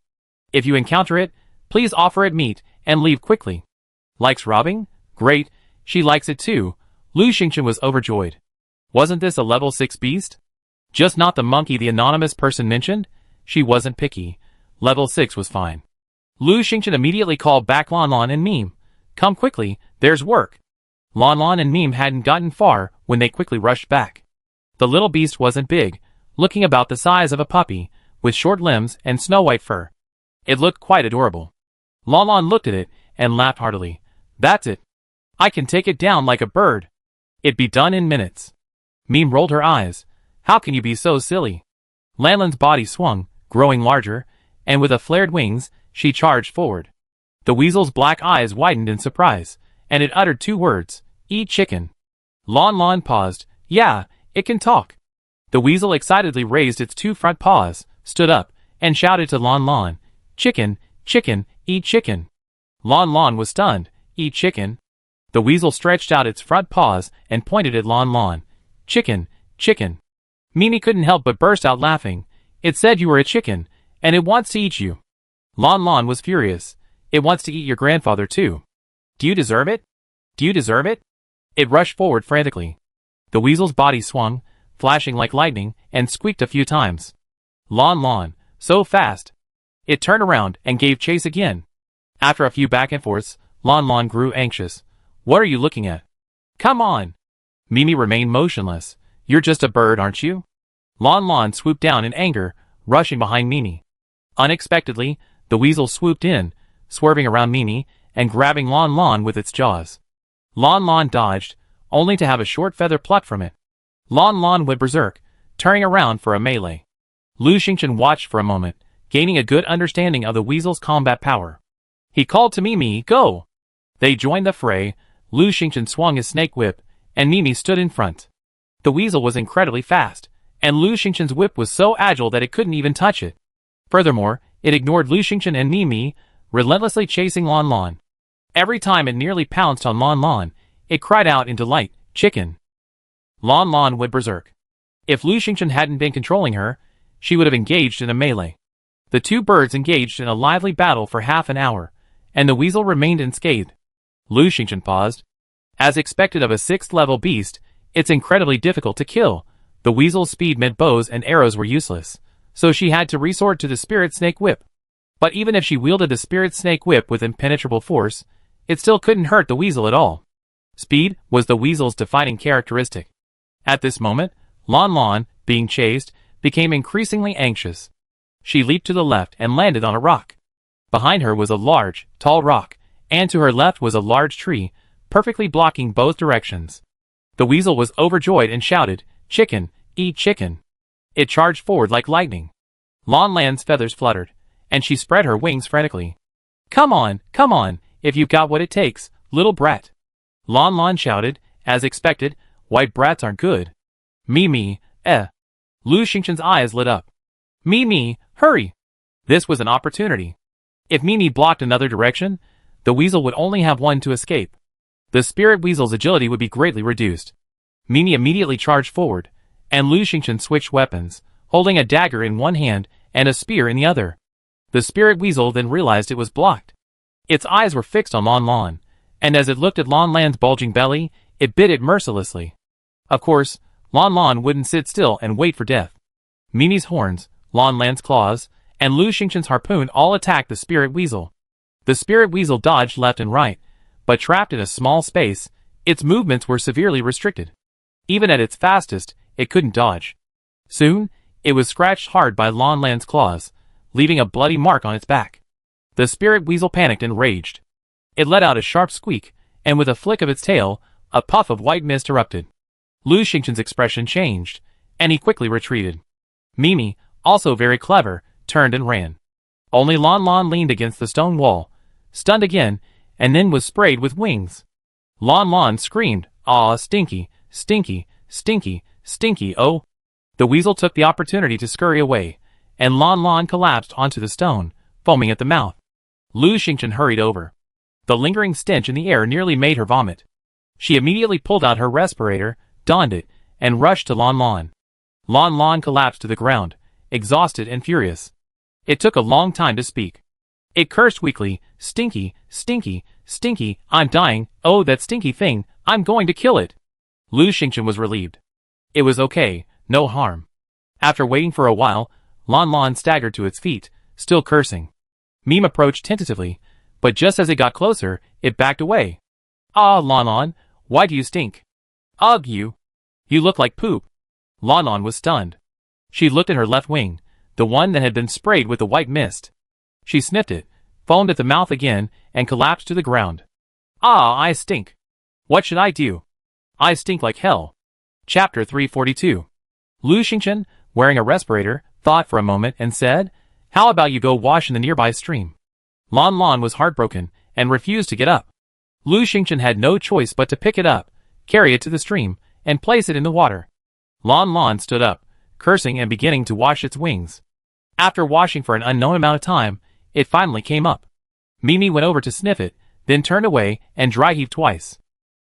Speaker 1: If you encounter it, please offer it meat and leave quickly. Likes robbing? Great, she likes it too. Lu Xingchen was overjoyed. Wasn't this a level 6 beast? Just not the monkey the anonymous person mentioned? She wasn't picky. Level 6 was fine. Lu Xingchen immediately called back Lan Lan and Meme. Come quickly, there's work. Lan Lan and Meme hadn't gotten far when they quickly rushed back. The little beast wasn't big, looking about the size of a puppy, with short limbs and snow-white fur. It looked quite adorable. Lan Lan looked at it and laughed heartily. That's it. I can take it down like a bird. It'd be done in minutes. Meme rolled her eyes. How can you be so silly? Lan Lan's body swung, growing larger, and with a flared wings, she charged forward. The weasel's black eyes widened in surprise, and it uttered 2 words, "Eat chicken." Lon Lon paused. "Yeah, it can talk." The weasel excitedly raised its 2 front paws, stood up, and shouted to Lon Lon, "Chicken, chicken, eat chicken." Lon Lon was stunned. "Eat chicken?" The weasel stretched out its front paws and pointed at Lon Lon. "Chicken, chicken." Mimi couldn't help but burst out laughing. "It said you were a chicken, and it wants to eat you." Lon Lon was furious. "It wants to eat your grandfather too. Do you deserve it? Do you deserve it?" It rushed forward frantically. The weasel's body swung, flashing like lightning, and squeaked a few times. Lon Lon, so fast. It turned around and gave chase again. After a few back and forths, Lon Lon grew anxious. "What are you looking at? Come on." Mimi remained motionless. "You're just a bird, aren't you?" Lon Lon swooped down in anger, rushing behind Mimi. Unexpectedly, the weasel swooped in, swerving around Mimi, and grabbing Lon Lon with its jaws. Lon Lon dodged, only to have a short feather plucked from it. Lon Lon went berserk, turning around for a melee. Lu Xingchen watched for a moment, gaining a good understanding of the weasel's combat power. He called to Mimi, "Go!" They joined the fray. Lu Xingchen swung his snake whip, and Mimi stood in front. The weasel was incredibly fast, and Lu Xingchen's whip was so agile that it couldn't even touch it. Furthermore, it ignored Lu Xingchen and Mimi, relentlessly chasing Lon Lon. Every time it nearly pounced on Lon Lon, it cried out in delight, "Chicken!" Lon Lon went berserk. If Lu Xingchen hadn't been controlling her, she would have engaged in a melee. The 2 birds engaged in a lively battle for half an hour, and the weasel remained unscathed. Lu Xingchen paused. As expected of a 6th-level beast, it's incredibly difficult to kill. The weasel's speed meant bows and arrows were useless, so she had to resort to the spirit snake whip. But even if she wielded the spirit snake whip with impenetrable force, it still couldn't hurt the weasel at all. Speed was the weasel's defining characteristic. At this moment, Lon Lon, being chased, became increasingly anxious. She leaped to the left and landed on a rock. Behind her was a large, tall rock, and to her left was a large tree, perfectly blocking both directions. The weasel was overjoyed and shouted, "Chicken, eat chicken." It charged forward like lightning. Lon Lan's feathers fluttered, and she spread her wings frantically. Come on, if you've got what it takes, little brat." Lon Lon shouted. As expected, white brats aren't good. "Me, eh." Lu Xingchen's eyes lit up. "Me, hurry!" This was an opportunity. If Mimi blocked another direction, the weasel would only have one to escape. The spirit weasel's agility would be greatly reduced. Mimi immediately charged forward, and Lu Xingchen switched weapons, holding a dagger in one hand and a spear in the other. The spirit weasel then realized it was blocked. Its eyes were fixed on Lon Lon, and as it looked at Lon Lan's bulging belly, it bit it mercilessly. Of course, Lon Lon wouldn't sit still and wait for death. Mimi's horns, Lon Lan's claws, and Lu Xingchen's harpoon all attacked the spirit weasel. The spirit weasel dodged left and right, but trapped in a small space, its movements were severely restricted. Even at its fastest, it couldn't dodge. Soon, it was scratched hard by Lon Lan's claws, leaving a bloody mark on its back. The spirit weasel panicked and raged. It let out a sharp squeak, and with a flick of its tail, a puff of white mist erupted. Lu Xingchen's expression changed, and he quickly retreated. Mimi, also very clever, turned and ran. Only Lon Lon leaned against the stone wall, stunned again, and then was sprayed with wings. Lon Lon screamed, "Aw, stinky, stinky, stinky, stinky, oh!" The weasel took the opportunity to scurry away, and Lon Lon collapsed onto the stone, foaming at the mouth. Lu Xingchen hurried over. The lingering stench in the air nearly made her vomit. She immediately pulled out her respirator, donned it, and rushed to Lon Lon. Lon Lon collapsed to the ground, exhausted and furious. It took a long time to speak. It cursed weakly, "Stinky, stinky, stinky, I'm dying, oh that stinky thing, I'm going to kill it." Lu Xingchen was relieved. It was okay, no harm. After waiting for a while, Lon Lon staggered to its feet, still cursing. Mime approached tentatively, but just as it got closer, it backed away. "Ah, Lon Lon, why do you stink?" "Ugh, you look like poop." Lon Lon was stunned. She looked at her left wing, the one that had been sprayed with the white mist. She sniffed it, foamed at the mouth again, and collapsed to the ground. "Ah, I stink. What should I do? I stink like hell." Chapter 342. Lu Xingchen, wearing a respirator, thought for a moment and said, "How about you go wash in the nearby stream?" Lon Lon was heartbroken and refused to get up. Lu Xingchen had no choice but to pick it up, carry it to the stream, and place it in the water. Lon Lon stood up, cursing and beginning to wash its wings. After washing for an unknown amount of time, it finally came up. Mimi went over to sniff it, then turned away and dry heaved twice.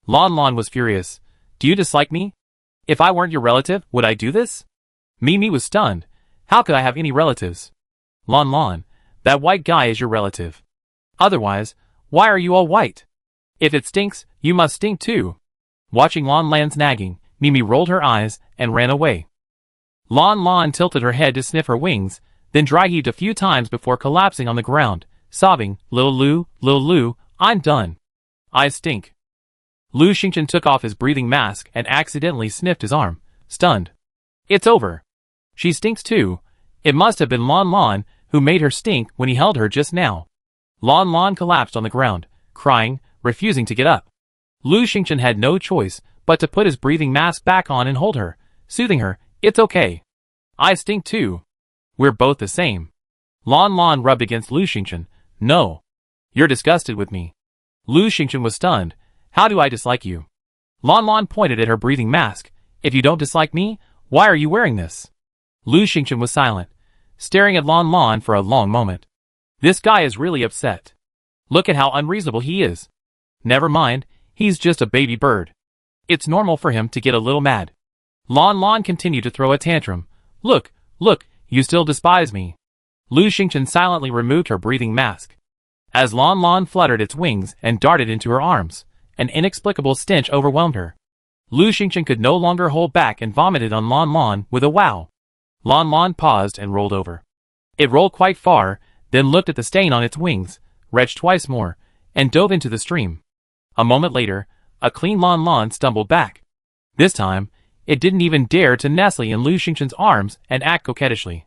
Speaker 1: Lon Lon was furious. Do you dislike me? If I weren't your relative, would I do this? Mimi was stunned. How could I have any relatives? Lon Lon, that white guy is your relative. Otherwise, why are you all white? If it stinks, you must stink too. Watching Lon Lan's nagging, Mimi rolled her eyes and ran away. Lon Lon tilted her head to sniff her wings, then dry heaved a few times before collapsing on the ground, sobbing, Little Lu, I'm done. I stink. Lu Xingchen took off his breathing mask and accidentally sniffed his arm, stunned. It's over. She stinks too. It must have been Lon Lon who made her stink when he held her just now. Lon Lon collapsed on the ground, crying, refusing to get up. Lu Xingchen had no choice but to put his breathing mask back on and hold her, soothing her, It's okay. I stink too. We're both the same. Lon Lon rubbed against Lu Xingchen. No. You're disgusted with me. Lu Xingchen was stunned. How do I dislike you? Lon Lon pointed at her breathing mask. If you don't dislike me, why are you wearing this? Lu Xingchen was silent, staring at Lon Lon for a long moment. This guy is really upset. Look at how unreasonable he is. Never mind, he's just a baby bird. It's normal for him to get a little mad. Lon Lon continued to throw a tantrum. Look, you still despise me. Lu Xingchen silently removed her breathing mask. As Lon Lon fluttered its wings and darted into her arms, an inexplicable stench overwhelmed her. Lu Xingchen could no longer hold back and vomited on Lon Lon with a wow. Lon Lon paused and rolled over. It rolled quite far, then looked at the stain on its wings, retched twice more, and dove into the stream. A moment later, a clean Lon Lon stumbled back. This time, it didn't even dare to nestle in Lu Xingchen's arms and act coquettishly.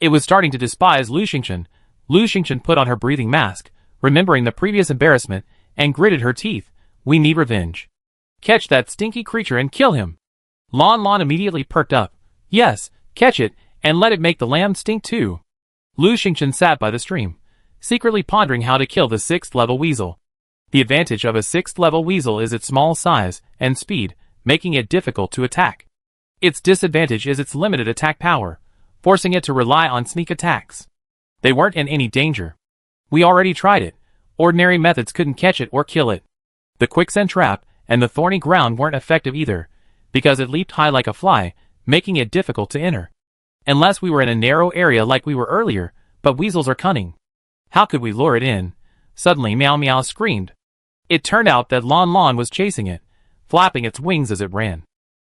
Speaker 1: It was starting to despise Lu Xingchen. Lu Xingchen put on her breathing mask, remembering the previous embarrassment, and gritted her teeth. We need revenge. Catch that stinky creature and kill him. Lon Lon immediately perked up. Yes, catch it, and let it make the lamb stink too. Lu Xingchen sat by the stream, secretly pondering how to kill the 6th level weasel. The advantage of a 6th level weasel is its small size and speed, making it difficult to attack. Its disadvantage is its limited attack power, forcing it to rely on sneak attacks. They weren't in any danger. We already tried it. Ordinary methods couldn't catch it or kill it. The quicksand trap and the thorny ground weren't effective either, because it leaped high like a fly, making it difficult to enter. Unless we were in a narrow area like we were earlier, but weasels are cunning. How could we lure it in? Suddenly Meow Meow screamed. It turned out that Lon Lon was chasing it, flapping its wings as it ran.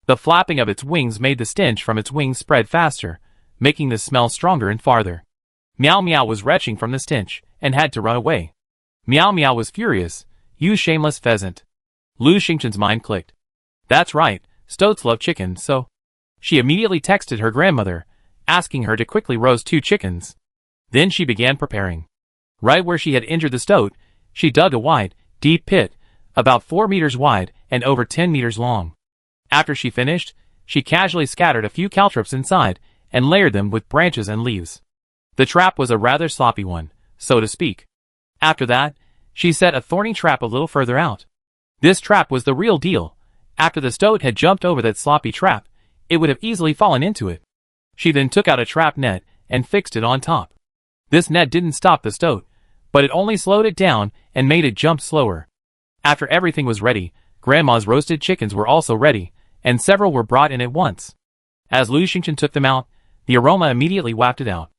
Speaker 1: The flapping of its wings made the stench from its wings spread faster, making the smell stronger and farther. Meow Meow was retching from the stench, and had to run away. Meow Meow was furious. You shameless pheasant. Lu Xingchen's mind clicked. That's right, stoats love chicken, so... She immediately texted her grandmother, asking her to quickly roast 2 chickens. Then she began preparing. Right where she had injured the stoat, she dug a wide, deep pit, about 4 meters wide and over 10 meters long. After she finished, she casually scattered a few caltrops inside and layered them with branches and leaves. The trap was a rather sloppy one, so to speak. After that, she set a thorny trap a little further out. This trap was the real deal. After the stoat had jumped over that sloppy trap, it would have easily fallen into it. She then took out a trap net and fixed it on top. This net didn't stop the stoat, but it only slowed it down and made it jump slower. After everything was ready, Grandma's roasted chickens were also ready, and several were brought in at once. As Lu Xingchen took them out, the aroma immediately wafted out.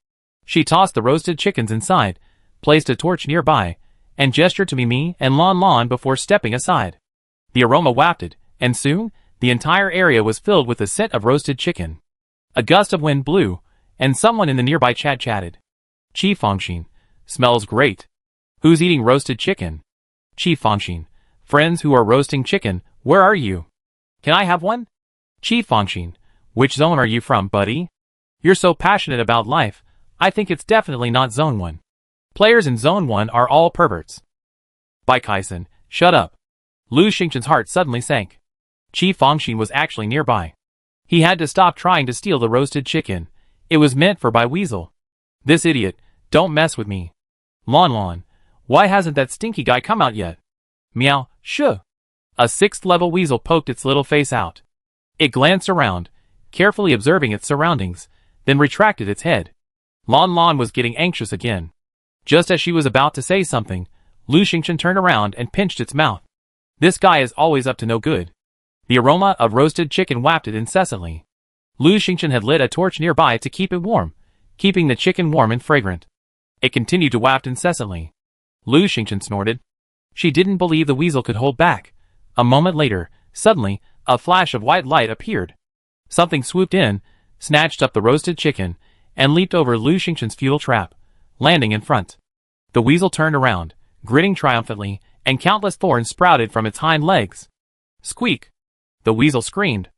Speaker 1: She tossed the roasted chickens inside, placed a torch nearby, and gestured to Mimi and Lon Lon before stepping aside. The aroma wafted, and soon, the entire area was filled with the scent of roasted chicken. A gust of wind blew, and someone in the nearby chat chatted. Qi Fangxin, smells great. Who's eating roasted chicken? Qi Fangxin, friends who are roasting chicken, where are you? Can I have one? Qi Fangxin, which zone are you from, buddy? You're so passionate about life, I think it's definitely not Zone 1. Players in Zone 1 are all perverts. Bai Kaisen, shut up. Lu Xingchen's heart suddenly sank. Qi Fangxin was actually nearby. He had to stop trying to steal the roasted chicken. It was meant for Bai Weasel. This idiot, don't mess with me. Lon Lon, Why hasn't that stinky guy come out yet? Meow, shoo. A 6th level weasel poked its little face out. It glanced around, carefully observing its surroundings, then retracted its head. Lon Lon was getting anxious again. Just as she was about to say something, Lu Xingchen turned around and pinched its mouth. This guy is always up to no good. The aroma of roasted chicken wafted incessantly. Lu Xingchen had lit a torch nearby to keep it warm, keeping the chicken warm and fragrant. It continued to waft incessantly. Lu Xingchen snorted. She didn't believe the weasel could hold back. A moment later, suddenly, a flash of white light appeared. Something swooped in, snatched up the roasted chicken, and leaped over Lu Xingchen's futile trap, landing in front. The weasel turned around, grinning triumphantly, and countless thorns sprouted from its hind legs. Squeak! The weasel screamed.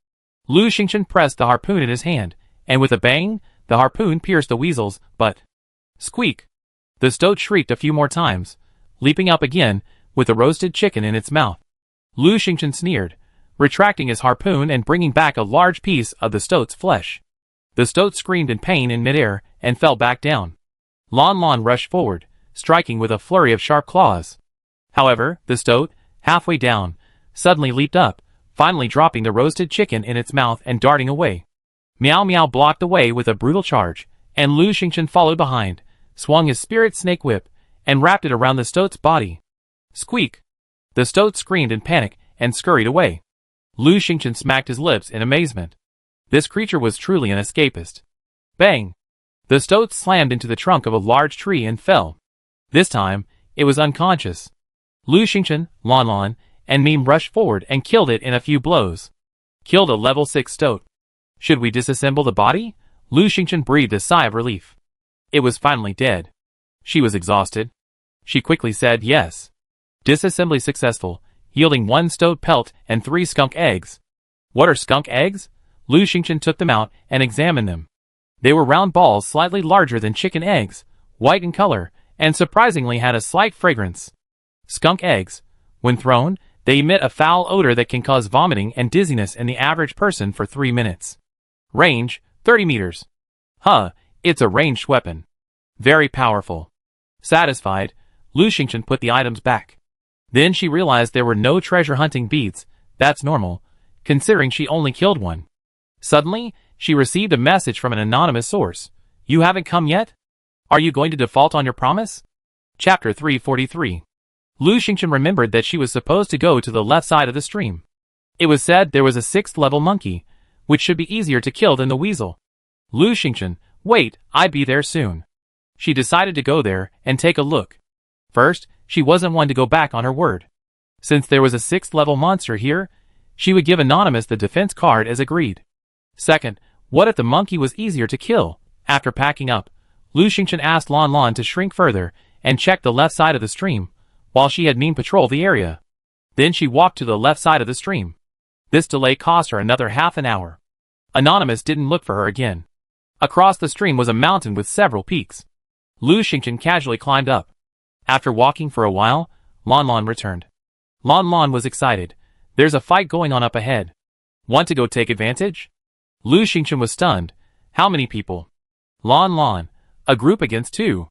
Speaker 1: Lu Xingchen pressed the harpoon in his hand, and with a bang, the harpoon pierced the weasel's butt. Squeak! The stoat shrieked a few more times, leaping up again, with the roasted chicken in its mouth. Lu Xingchen sneered, retracting his harpoon and bringing back a large piece of the stoat's flesh. The stoat screamed in pain in midair and fell back down. Lon Lon rushed forward, striking with a flurry of sharp claws. However, the stoat, halfway down, suddenly leaped up, finally dropping the roasted chicken in its mouth and darting away. Meow Meow blocked the way with a brutal charge, and Lu Xingchen followed behind, swung his spirit snake whip, and wrapped it around the stoat's body. Squeak! The stoat screamed in panic and scurried away. Lu Xingchen smacked his lips in amazement. This creature was truly an escapist. Bang! The stoat slammed into the trunk of a large tree and fell. This time, it was unconscious. Lu Xingchen, Lon Lon, and Meme rushed forward and killed it in a few blows. Killed a level 6 stoat. Should we disassemble the body? Lu Xingchen breathed a sigh of relief. It was finally dead. She was exhausted. She quickly said yes. Disassembly successful, yielding 1 stoat pelt and 3 skunk eggs. What are skunk eggs? Lu Xingchen took them out and examined them. They were round balls slightly larger than chicken eggs, white in color, and surprisingly had a slight fragrance. Skunk eggs, when thrown, they emit a foul odor that can cause vomiting and dizziness in the average person for 3 minutes. Range, 30 meters. Huh, it's a ranged weapon. Very powerful. Satisfied, Lu Xingchen put the items back. Then she realized there were no treasure hunting beads. That's normal, considering she only killed one. Suddenly, she received a message from an anonymous source. You haven't come yet? Are you going to default on your promise? Chapter 343. Lu Xingchen remembered that she was supposed to go to the left side of the stream. It was said there was a 6th level monkey, which should be easier to kill than the weasel. Lu Xingchen, wait, I'd be there soon. She decided to go there and take a look. First, she wasn't one to go back on her word. Since there was a 6th level monster here, she would give Anonymous the defense card as agreed. Second, what if the monkey was easier to kill? After packing up, Lu Xingchen asked Lon Lon to shrink further and check the left side of the stream, while she had Meme patrol the area. Then she walked to the left side of the stream. This delay cost her another half an hour. Anonymous didn't look for her again. Across the stream was a mountain with several peaks. Lu Xingchen casually climbed up. After walking for a while, Lon Lon returned. Lon Lon was excited. There's a fight going on up ahead. Want to go take advantage? Lu Xingchen was stunned. How many people? Lon Lon, a group against 2.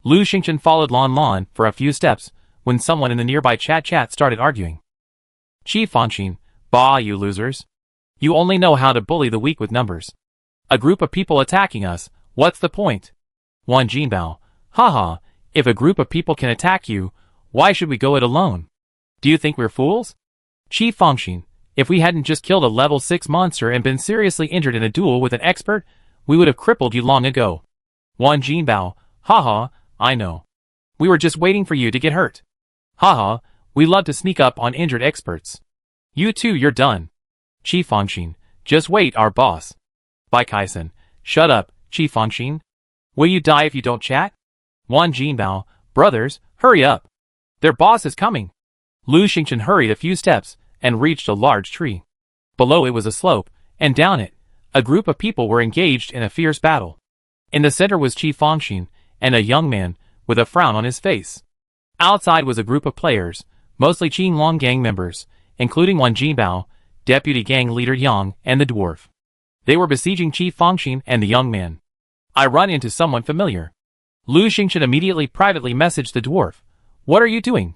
Speaker 1: Lu Xingchen followed Lon Lon for a few steps when someone in the nearby chat started arguing. Qi Fangxin, bah you losers. You only know how to bully the weak with numbers. A group of people attacking us, what's the point? Wan Jinbao, haha, if a group of people can attack you, why should we go it alone? Do you think we're fools? Qi Fangxin, if we hadn't just killed a level 6 monster and been seriously injured in a duel with an expert, we would have crippled you long ago. Wan Jinbao, haha, I know. We were just waiting for you to get hurt. Haha, we love to sneak up on injured experts. You too, you're done. Qi Fangxin, just wait, our boss. Bai Kaisen, shut up, Qi Fangxin. Will you die if you don't chat? Wan Jinbao, brothers, hurry up. Their boss is coming. Lu Xingchen hurried a few steps and reached a large tree. Below it was a slope, and down it, a group of people were engaged in a fierce battle. In the center was Qi Fangxin and a young man with a frown on his face. Outside was a group of players, mostly Qin Long gang members, including Wan Jinbao, deputy gang leader Yang, and the dwarf. They were besieging Qi Fangxin and the young man. I run into someone familiar. Lu Xingchen immediately privately messaged the dwarf. What are you doing?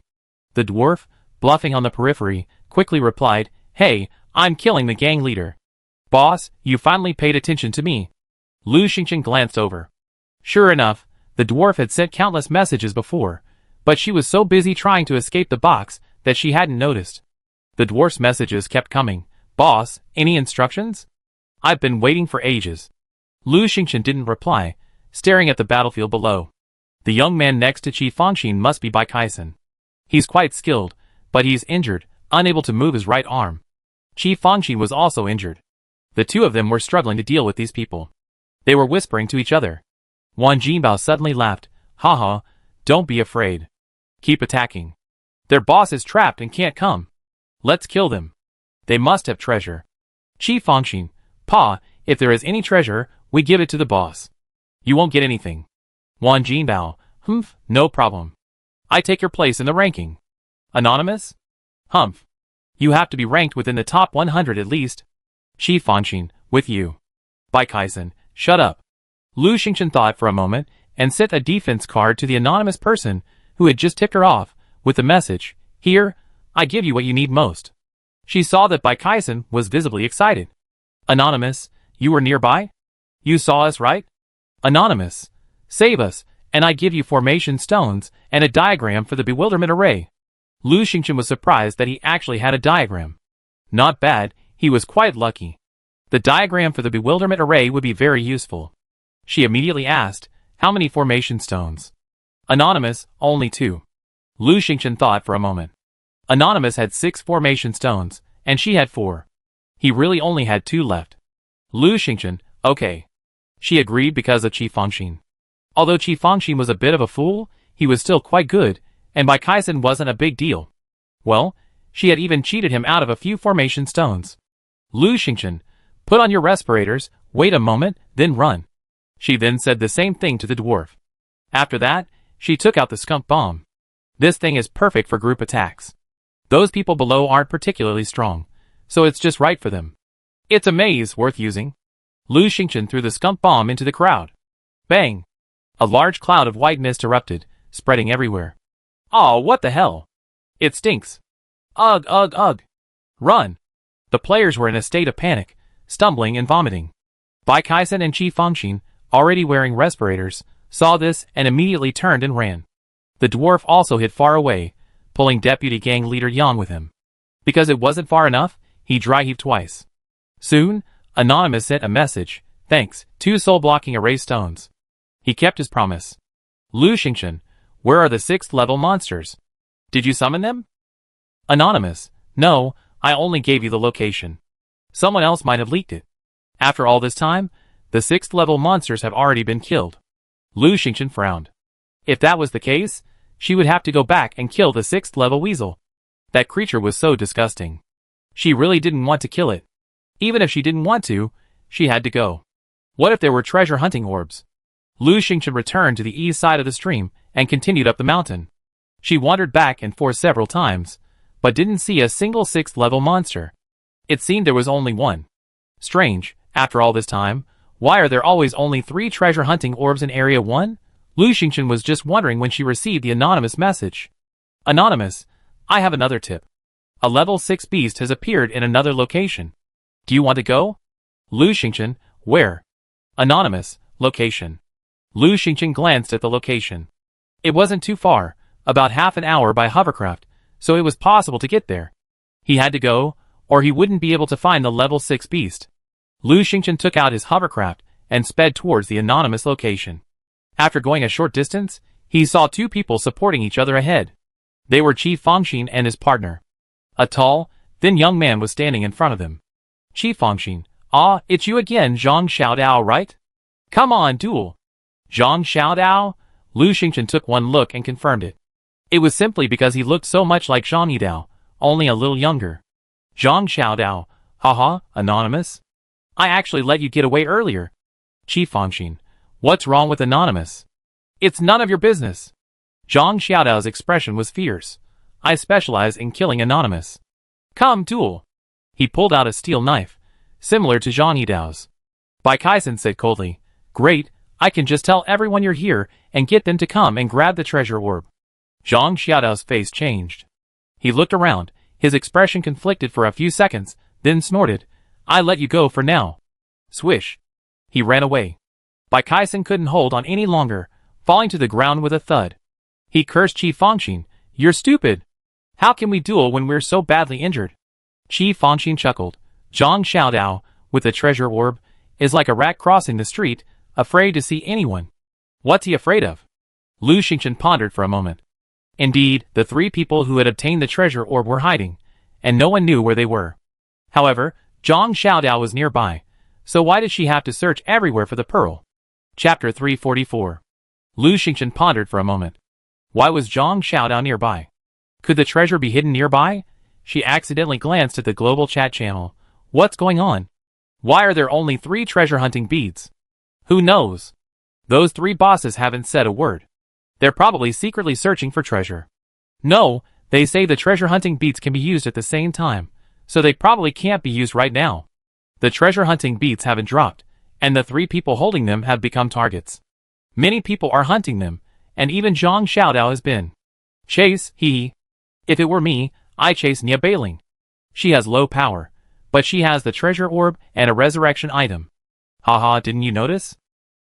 Speaker 1: The dwarf, bluffing on the periphery, quickly replied, Hey, I'm killing the gang leader. Boss, you finally paid attention to me. Lu Xingqian glanced over. Sure enough, the dwarf had sent countless messages before, but she was so busy trying to escape the box that she hadn't noticed. The dwarf's messages kept coming. Boss, any instructions? I've been waiting for ages. Lu Xingqian didn't reply, staring at the battlefield below. The young man next to Qi Fangxin must be Bai Kaisen. He's quite skilled, but he's injured, unable to move his right arm. Qi Fangxin was also injured. The two of them were struggling to deal with these people. They were whispering to each other. Wang Jinbao suddenly laughed. Haha, don't be afraid. Keep attacking. Their boss is trapped and can't come. Let's kill them. They must have treasure. Qi Fangxin, Pa, if there is any treasure, we give it to the boss. You won't get anything. Wang Jinbao, Humph, no problem. I take your place in the ranking. Anonymous? Humph. You have to be ranked within the top 100 at least. Qi Fangxin, with you. Bai Kaisen, shut up. Lu Xingqian thought for a moment and sent a defense card to the anonymous person who had just tipped her off with the message, Here, I give you what you need most. She saw that Bai Kaisen was visibly excited. Anonymous, you were nearby? You saw us, right? Anonymous, save us, and I give you formation stones and a diagram for the bewilderment array. Lu Xingqian was surprised that he actually had a diagram. Not bad, he was quite lucky. The diagram for the bewilderment array would be very useful. She immediately asked, How many formation stones? Anonymous, only 2. Lu Xingqian thought for a moment. Anonymous had 6 formation stones, and she had 4. He really only had 2 left. Lu Xingqian, okay. She agreed because of Qi Fangxin. Although Qi Fangxin was a bit of a fool, he was still quite good, and Bai Kaisen wasn't a big deal. Well, she had even cheated him out of a few formation stones. Lu Xingqian, put on your respirators, wait a moment, then run. She then said the same thing to the dwarf. After that, she took out the skunk bomb. This thing is perfect for group attacks. Those people below aren't particularly strong, so it's just right for them. It's a maze worth using. Lu Xingqian threw the skunk bomb into the crowd. Bang! A large cloud of white mist erupted, spreading everywhere. Aw, what the hell? It stinks. Ugh, ugh, ugh. Run! The players were in a state of panic, stumbling and vomiting. Bai Kaisen and Qi Fangxin, already wearing respirators, saw this and immediately turned and ran. The dwarf also hid far away, pulling deputy gang leader Yang with him. Because it wasn't far enough, he dry-heaved twice. Soon, Anonymous sent a message, Thanks, 2 soul-blocking array stones. He kept his promise. Lu Xingqian, where are the 6th level monsters? Did you summon them? Anonymous, no, I only gave you the location. Someone else might have leaked it. After all this time, the 6th level monsters have already been killed. Lu Xingqian frowned. If that was the case, she would have to go back and kill the 6th level weasel. That creature was so disgusting. She really didn't want to kill it. Even if she didn't want to, she had to go. What if there were treasure hunting orbs? Lu Xingqian returned to the east side of the stream and continued up the mountain. She wandered back and forth several times, but didn't see a single 6th level monster. It seemed there was only one. Strange, after all this time, why are there always only 3 treasure hunting orbs in Area 1? Lu Xingqian was just wondering when she received the anonymous message. Anonymous, I have another tip. A level 6 beast has appeared in another location. Do you want to go? Lu Xingqian, where? Anonymous, location. Lu Xingqian glanced at the location. It wasn't too far, about half an hour by hovercraft, so it was possible to get there. He had to go, or he wouldn't be able to find the level 6 beast. Lu Xingqian took out his hovercraft and sped towards the anonymous location. After going a short distance, he saw 2 people supporting each other ahead. They were Qi Fangxin and his partner. A tall, thin young man was standing in front of them. Qi Fangxin, ah, it's you again, Zhang Xiaodao, right? Come on, duel. Zhang Xiaodao? Lu Xingqian took one look and confirmed it. It was simply because he looked so much like Zhang Yidao, only a little younger. Zhang Xiaodao, haha, anonymous? I actually let you get away earlier. Qi Fangxin, what's wrong with anonymous? It's none of your business. Zhang Xiaodao's expression was fierce. I specialize in killing anonymous. Come, duel. He pulled out a steel knife, similar to Zhang Yidao's. Bai Kaisen said coldly, Great, I can just tell everyone you're here and get them to come and grab the treasure orb. Zhang Xiaodao's face changed. He looked around, his expression conflicted for a few seconds, then snorted, "I let you go for now." Swish. He ran away. Bai Kaisen couldn't hold on any longer, falling to the ground with a thud. He cursed Qi Fangxin, "You're stupid. How can we duel when we're so badly injured?" Qi Fangxin chuckled. Zhang Xiaodao, with the treasure orb, is like a rat crossing the street, afraid to see anyone. What's he afraid of? Lu Xingchen pondered for a moment. Indeed, the three people who had obtained the treasure orb were hiding, and no one knew where they were. However, Zhang Xiaodao was nearby, so why did she have to search everywhere for the pearl? Chapter 344. Lu Xingchen pondered for a moment. Why was Zhang Xiaodao nearby? Could the treasure be hidden nearby? She accidentally glanced at the global chat channel. What's going on? Why are there only 3 treasure hunting beads? Who knows? Those 3 bosses haven't said a word. They're probably secretly searching for treasure. No, they say the treasure hunting beads can be used at the same time, so they probably can't be used right now. The treasure hunting beads haven't dropped, and the 3 people holding them have become targets. Many people are hunting them, and even Zhang Xiaodao has been. Chase, he. If it were me, I'd chase Nia Bailing. She has low power, but she has the treasure orb and a resurrection item. Haha, didn't you notice?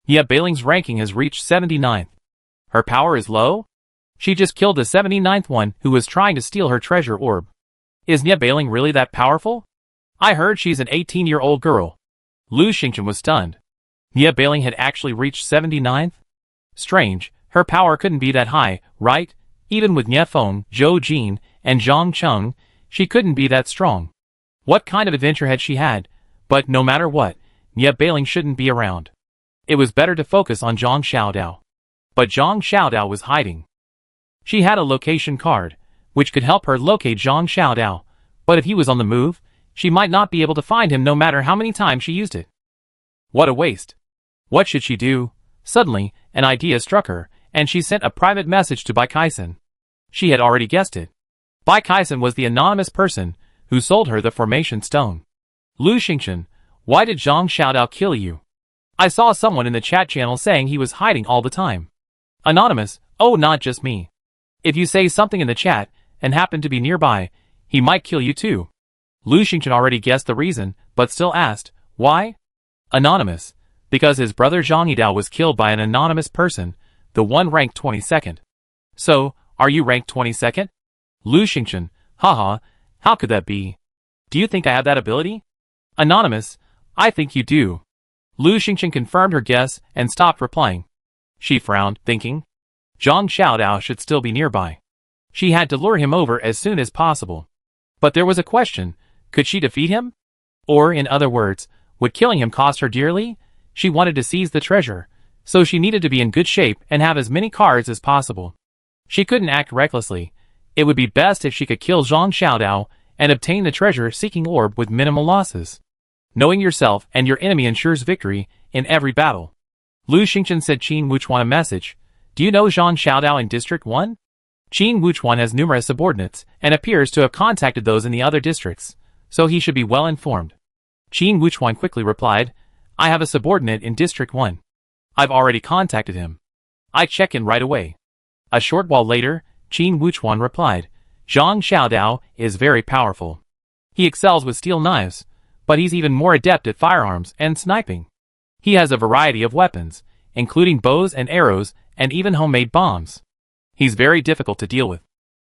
Speaker 1: Nia Bailing's ranking has reached 79th. Her power is low? She just killed the 79th one who was trying to steal her treasure orb. Is Nia Bailing really that powerful? I heard she's an 18-year-old girl. Lu Xingchen was stunned. Nia Bailing had actually reached 79th? Strange, her power couldn't be that high, right? Even with Nia Feng, Zhou Jin, and Zhang Cheng, she couldn't be that strong. What kind of adventure had she had? But no matter what, Nia Bailing shouldn't be around. It was better to focus on Zhang Xiaodao. But Zhang Xiaodao was hiding. She had a location card, which could help her locate Zhang Xiaodao, but if he was on the move, she might not be able to find him no matter how many times she used it. What a waste. What should she do? Suddenly, an idea struck her, and she sent a private message to Bai Kaisen. She had already guessed it. Bai Kaisen was the anonymous person who sold her the formation stone. Lu Xingchen, why did Zhang Xiaodao kill you? I saw someone in the chat channel saying he was hiding all the time. Anonymous, oh, not just me. If you say something in the chat and happen to be nearby, he might kill you too. Lu Xingchen already guessed the reason, but still asked, why? Anonymous, because his brother Zhang Yidao was killed by an anonymous person, the one ranked 22nd. So, are you ranked 22nd? Lu Xingchen, haha, how could that be? Do you think I have that ability? Anonymous, I think you do. Lu Xingchen confirmed her guess and stopped replying. She frowned, thinking, Zhang Xiaodao should still be nearby. She had to lure him over as soon as possible. But there was a question, could she defeat him? Or, in other words, would killing him cost her dearly? She wanted to seize the treasure, so she needed to be in good shape and have as many cards as possible. She couldn't act recklessly. It would be best if she could kill Zhang Xiaodao and obtain the treasure-seeking orb with minimal losses. Knowing yourself and your enemy ensures victory in every battle. Lu Xingchen sent Qin Wuchuan a message. Do you know Zhang Xiaodao in District 1? Qin Wuchuan has numerous subordinates and appears to have contacted those in the other districts, so he should be well informed. Qin Wuchuan quickly replied, I have a subordinate in District 1. I've already contacted him. I check in right away. A short while later, Qin Wuchuan replied, Zhang Xiaodao is very powerful. He excels with steel knives, but he's even more adept at firearms and sniping. He has a variety of weapons, including bows and arrows and even homemade bombs. He's very difficult to deal with.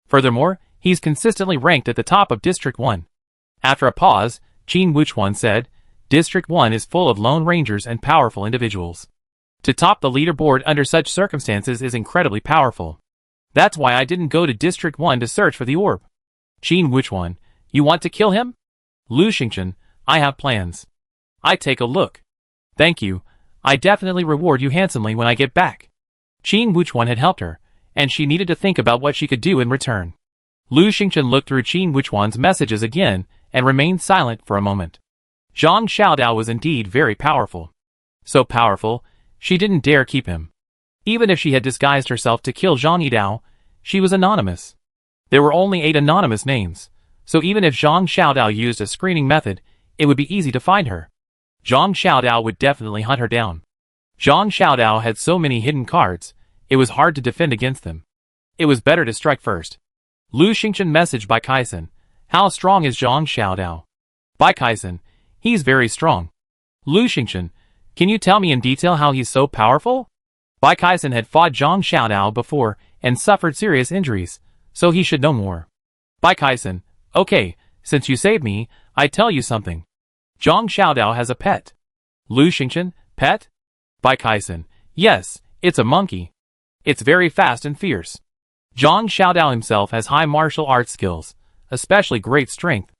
Speaker 1: Furthermore, he's consistently ranked at the top of District 1. After a pause, Qin Wuchuan said, District 1 is full of lone rangers and powerful individuals. To top the leaderboard under such circumstances is incredibly powerful. That's why I didn't go to District 1 to search for the orb. Qin Wuchuan, you want to kill him? Lu Xingchen, I have plans. I take a look. Thank you. I definitely reward you handsomely when I get back. Qin Wuchuan had helped her, and she needed to think about what she could do in return. Lu Xingchen looked through Qin Wuchuan's messages again and remained silent for a moment. Zhang Xiaodao was indeed very powerful. So powerful, she didn't dare keep him. Even if she had disguised herself to kill Zhang Yidao, she was anonymous. There were only 8 anonymous names, so even if Zhang Xiaodao used a screening method, it would be easy to find her. Zhang Xiaodao would definitely hunt her down. Zhang Xiaodao had so many hidden cards, it was hard to defend against them. It was better to strike first. Lu Xingchen messaged by Kaisen. How strong is Zhang Xiaodao? By Kaisen. He's very strong. Lu Xingchen. Can you tell me in detail how he's so powerful? Bai Kaisen had fought Zhang Xiaodao before and suffered serious injuries, so he should know more. Bai Kaisen. Okay, since you saved me, I tell you something. Zhang Xiaodao has a pet. Lu Xingchen. Pet? Bai Kaisen. Yes, it's a monkey. It's very fast and fierce. Zhang Xiaodao himself has high martial arts skills, especially great strength.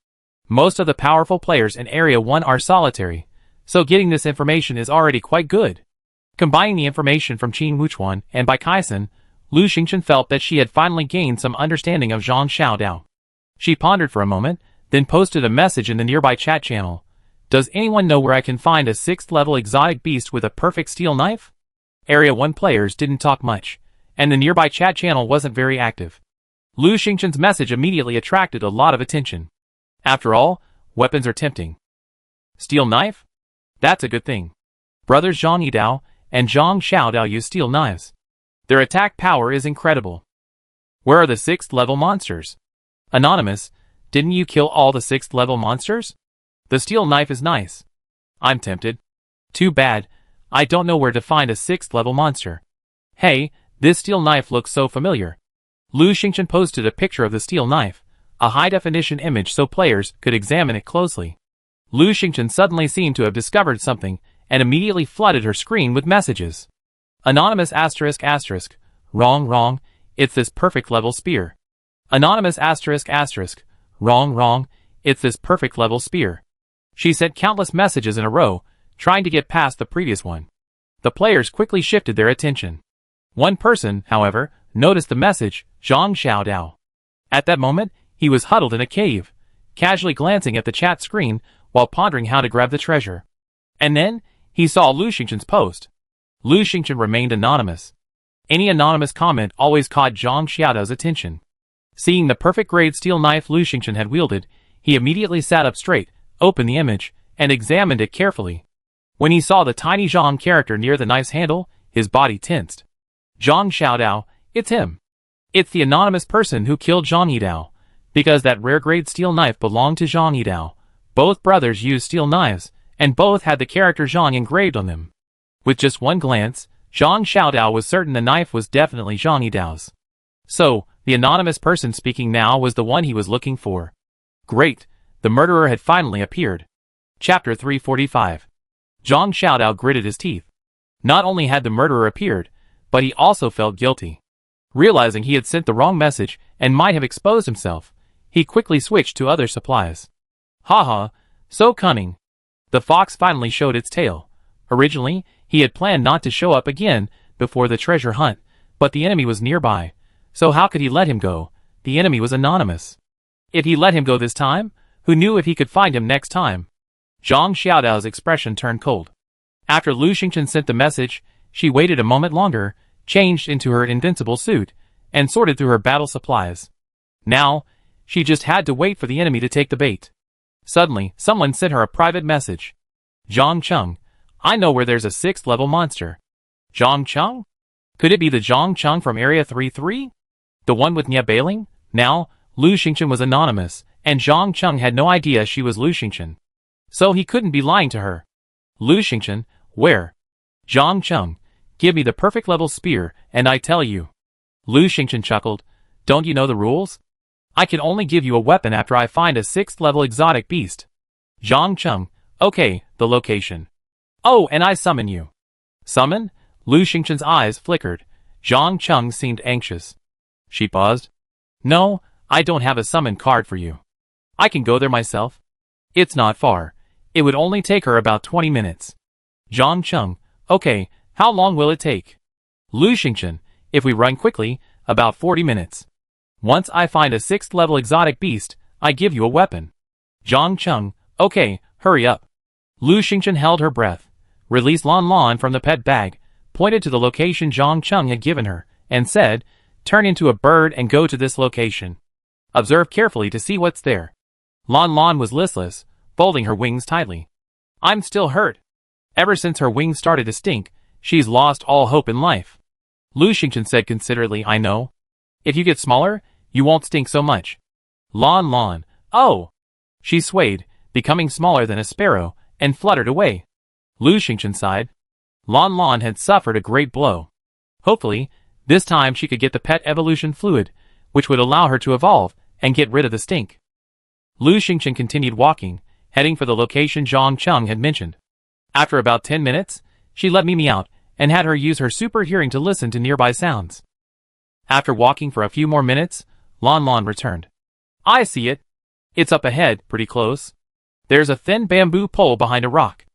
Speaker 1: Most of the powerful players in Area 1 are solitary, so getting this information is already quite good. Combining the information from Qin Wuchuan and Bai Kaisen, Lu Xingchen felt that she had finally gained some understanding of Zhang Xiaodao. She pondered for a moment, then posted a message in the nearby chat channel. Does anyone know where I can find a 6th level exotic beast with a perfect steel knife? Area 1 players didn't talk much, and the nearby chat channel wasn't very active. Lu Xingchen's message immediately attracted a lot of attention. After all, weapons are tempting. Steel knife? That's a good thing. Brothers Zhang Yidao and Zhang Xiaodao use steel knives. Their attack power is incredible. Where are the 6th level monsters? Anonymous, didn't you kill all the 6th level monsters? The steel knife is nice. I'm tempted. Too bad, I don't know where to find a 6th level monster. Hey, this steel knife looks so familiar. Lu Xingchen posted a picture of the steel knife, a high-definition image so players could examine it closely. Lu Xingchen suddenly seemed to have discovered something and immediately flooded her screen with messages. Anonymous asterisk asterisk. Wrong, it's this perfect level spear. Anonymous asterisk asterisk. Wrong, it's this perfect level spear. She sent countless messages in a row, trying to get past the previous one. The players quickly shifted their attention. One person, however, noticed the message, Zhang Xiaodao. At that moment, he was huddled in a cave, casually glancing at the chat screen while pondering how to grab the treasure. And then, he saw Lu Xingchen's post. Lu Xingchen remained anonymous. Any anonymous comment always caught Zhang Xiaodao's attention. Seeing the perfect-grade steel knife Lu Xingchen had wielded, he immediately sat up straight, opened the image, and examined it carefully. When he saw the tiny Zhang character near the knife's handle, his body tensed. Zhang Xiaodao, it's him. It's the anonymous person who killed Zhang Yidao, because that rare-grade steel knife belonged to Zhang Yidao. Both brothers used steel knives, and both had the character Zhang engraved on them. With just one glance, Zhang Xiaodao was certain the knife was definitely Zhang Yidao's. So, the anonymous person speaking now was the one he was looking for. Great, the murderer had finally appeared. Chapter 345. Zhang Xiaodao gritted his teeth. Not only had the murderer appeared, but he also felt guilty. Realizing he had sent the wrong message and might have exposed himself, he quickly switched to other supplies. Haha, so cunning. The fox finally showed its tail. Originally, he had planned not to show up again before the treasure hunt, but the enemy was nearby, so how could he let him go? The enemy was anonymous. If he let him go this time, who knew if he could find him next time? Zhang Xiaodao's expression turned cold. After Lu Xingchen sent the message, she waited a moment longer, changed into her invincible suit, and sorted through her battle supplies. Now, she just had to wait for the enemy to take the bait. Suddenly, someone sent her a private message. Zhang Cheng, I know where there's a 6th level monster. Zhang Cheng? Could it be the Zhang Cheng from Area 33? The one with Nia Bailing? Now, Lu Xingchen was anonymous, and Zhang Cheng had no idea she was Lu Xingchen. So he couldn't be lying to her. Lu Xingchen, where? Zhang Cheng, give me the perfect level spear, and I tell you. Lu Xingchen chuckled. Don't you know the rules? I can only give you a weapon after I find a 6th level exotic beast. Zhang Cheng, okay, the location. Oh, and I summon you. Summon? Lu Xingchen's eyes flickered. Zhang Cheng seemed anxious. She paused. No, I don't have a summon card for you. I can go there myself. It's not far. It would only take her about 20 minutes. Zhang Cheng, okay, how long will it take? Lu Xingchen, if we run quickly, about 40 minutes. Once I find a 6th level exotic beast, I give you a weapon. Zhang Cheng, okay, hurry up. Lu Xingchen held her breath, released Lan Lan from the pet bag, pointed to the location Zhang Cheng had given her, and said, turn into a bird and go to this location. Observe carefully to see what's there. Lan Lan was listless, folding her wings tightly. I'm still hurt. Ever since her wings started to stink, she's lost all hope in life. Lu Xingchen said considerately, I know. If you get smaller, you won't stink so much. Lon. Oh! She swayed, becoming smaller than a sparrow, and fluttered away. Lu Xingchen sighed. Lon had suffered a great blow. Hopefully, this time she could get the pet evolution fluid, which would allow her to evolve and get rid of the stink. Lu Xingchen continued walking, heading for the location Zhang Cheng had mentioned. After about 10 minutes, she let Mimi out and had her use her super hearing to listen to nearby sounds. After walking for a few more minutes, Lon returned. I see it. It's up ahead, pretty close. There's a thin bamboo pole behind a rock.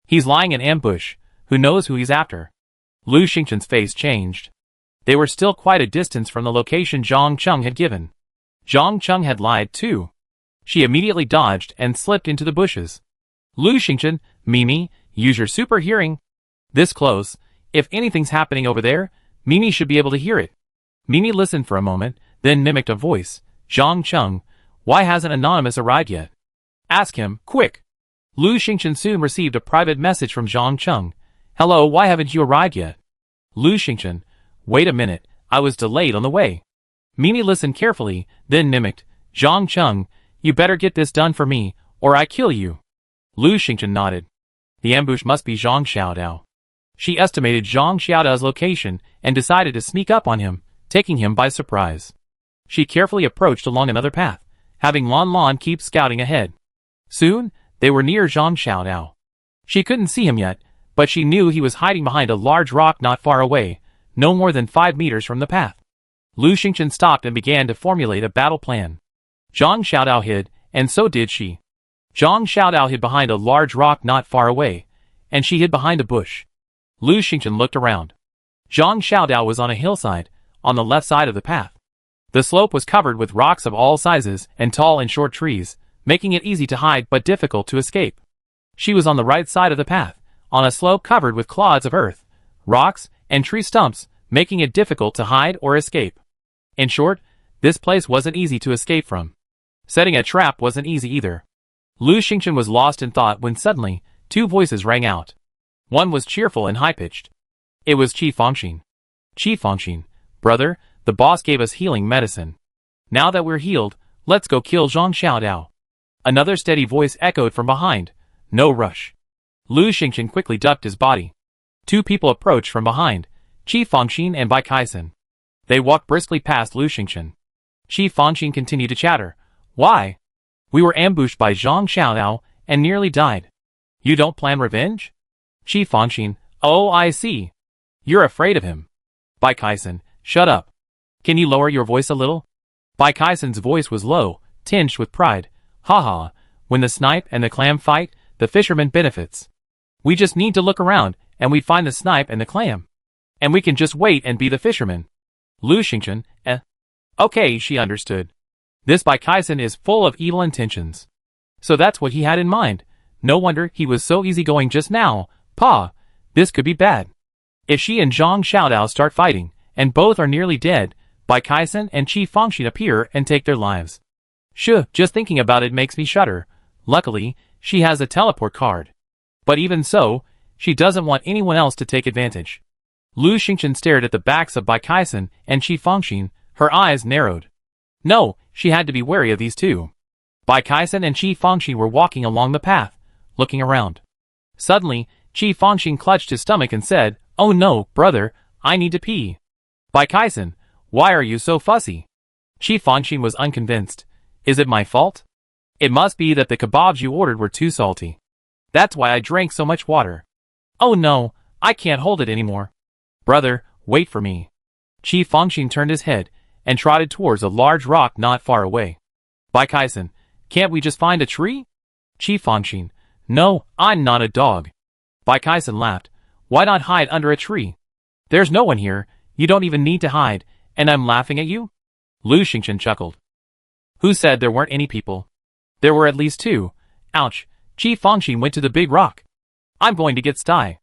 Speaker 1: He's lying in ambush. Who knows who he's after? Lu Xingchen's face changed. They were still quite a distance from the location Zhang Cheng had given. Zhang Cheng had lied too. She immediately dodged and slipped into the bushes. Lu Xingchen, Mimi, use your super hearing. This close, if anything's happening over there, Mimi should be able to hear it. Mimi listened for a moment, then mimicked a voice. Zhang Cheng, why hasn't Anonymous arrived yet? Ask him, quick. Lu Xingchen soon received a private message from Zhang Cheng. Hello, why haven't you arrived yet? Lu Xingchen, wait a minute, I was delayed on the way. Mimi listened carefully, then mimicked. Zhang Cheng, you better get this done for me, or I kill you. Lu Xingchen nodded. The ambush must be Zhang Xiaodao. She estimated Zhang Xiaodao's location and decided to sneak up on him, taking him by surprise. She carefully approached along another path, having Lon keep scouting ahead. Soon, they were near Zhang Xiaodao. She couldn't see him yet, but she knew he was hiding behind a large rock not far away, no more than 5 meters from the path. Lu Xingchen stopped and began to formulate a battle plan. Zhang Xiaodao hid, and so did she. Zhang Xiaodao hid behind a large rock not far away, and she hid behind a bush. Lu Xingchen looked around. Zhang Xiaodao was on a hillside, on the left side of the path. The slope was covered with rocks of all sizes and tall and short trees, making it easy to hide but difficult to escape. She was on the right side of the path, on a slope covered with clods of earth, rocks, and tree stumps, making it difficult to hide or escape. In short, this place wasn't easy to escape from. Setting a trap wasn't easy either. Lu Xingchen was lost in thought when suddenly, 2 voices rang out. One was cheerful and high-pitched. It was Qi Fangxin. Qi Fangxin, brother, the boss gave us healing medicine. Now that we're healed, let's go kill Zhang Xiaodao. Another steady voice echoed from behind. No rush. Lu Xingchen quickly ducked his body. 2 people approached from behind, Qi Fangxin and Bai Kaisen. They walked briskly past Lu Xingchen. Qi Fangxin continued to chatter. Why? We were ambushed by Zhang Xiaodao and nearly died. You don't plan revenge? Qi Fangxin, oh I see. You're afraid of him. Bai Kaisen, shut up. Can you lower your voice a little? Bai Kaisen's voice was low, tinged with pride. Haha, when the snipe and the clam fight, the fisherman benefits. We just need to look around, and we'd find the snipe and the clam. And we can just wait and be the fisherman. Lu Xingchen, Okay, she understood. This Bai Kaisen is full of evil intentions. So that's what he had in mind. No wonder he was so easygoing just now. Pa, this could be bad. If she and Zhang Xiaodao start fighting, and both are nearly dead, Bai Kaisen and Qi Fangxin appear and take their lives. Just thinking about it makes me shudder. Luckily, she has a teleport card. But even so, she doesn't want anyone else to take advantage. Lu Xingchen stared at the backs of Bai Kaisen and Qi Fangxin, her eyes narrowed. No, she had to be wary of these 2. Bai Kaisen and Qi Fangxin were walking along the path, looking around. Suddenly, Qi Fangxin clutched his stomach and said, Oh no, brother, I need to pee. Bai Kaisen, why are you so fussy? Qi Fangxin was unconvinced. Is it my fault? It must be that the kebabs you ordered were too salty. That's why I drank so much water. Oh no, I can't hold it anymore. Brother, wait for me. Qi Fangxin turned his head and trotted towards a large rock not far away. Bai Kaisen, can't we just find a tree? Qi Fangxin, no, I'm not a dog. Bai Kaisen laughed. Why not hide under a tree? There's no one here, you don't even need to hide, and I'm laughing at you? Lu Xingchen chuckled. Who said there weren't any people? There were at least 2. Ouch, Qi Fangxin went to the big rock. I'm going to get sty.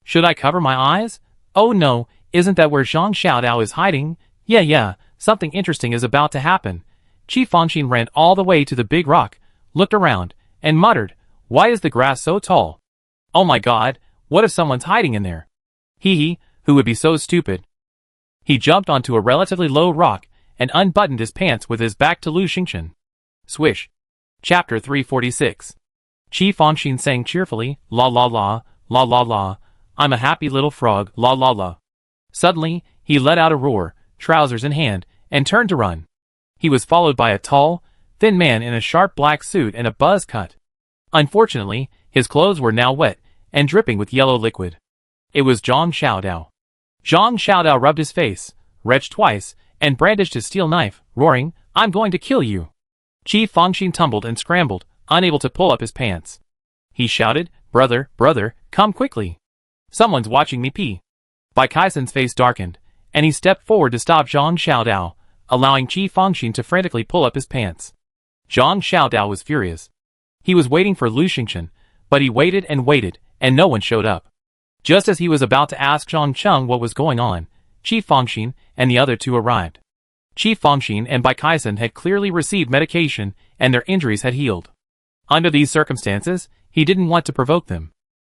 Speaker 1: Should I cover my eyes? Oh no, isn't that where Zhang Xiaodao is hiding? Yeah, something interesting is about to happen. Qi Fangxin ran all the way to the big rock, looked around, and muttered, Why is the grass so tall? Oh my god, what if someone's hiding in there? Hee, who would be so stupid? He jumped onto a relatively low rock and unbuttoned his pants with his back to Lu Xingchen. Swish. Chapter 346. Qi Fangxin sang cheerfully, la la la, la la la, I'm a happy little frog, la la la. Suddenly, he let out a roar, trousers in hand, and turned to run. He was followed by a tall, thin man in a sharp black suit and a buzz cut. Unfortunately, his clothes were now wet and dripping with yellow liquid. It was Zhang Xiaodao. Zhang Xiaodao rubbed his face, retched twice, and brandished his steel knife, roaring, I'm going to kill you. Qi Fangxin tumbled and scrambled, unable to pull up his pants. He shouted, brother, brother, come quickly. Someone's watching me pee. Bai Kaisen's face darkened, and he stepped forward to stop Zhang Xiaodao, allowing Qi Fangxin to frantically pull up his pants. Zhang Xiaodao was furious. He was waiting for Lu Xingchen, but he waited, and no one showed up. Just as he was about to ask Zhang Cheng what was going on, Qi Fangxin and the other two arrived. Qi Fangxin and Bai Kaisen had clearly received medication, and their injuries had healed. Under these circumstances, he didn't want to provoke them.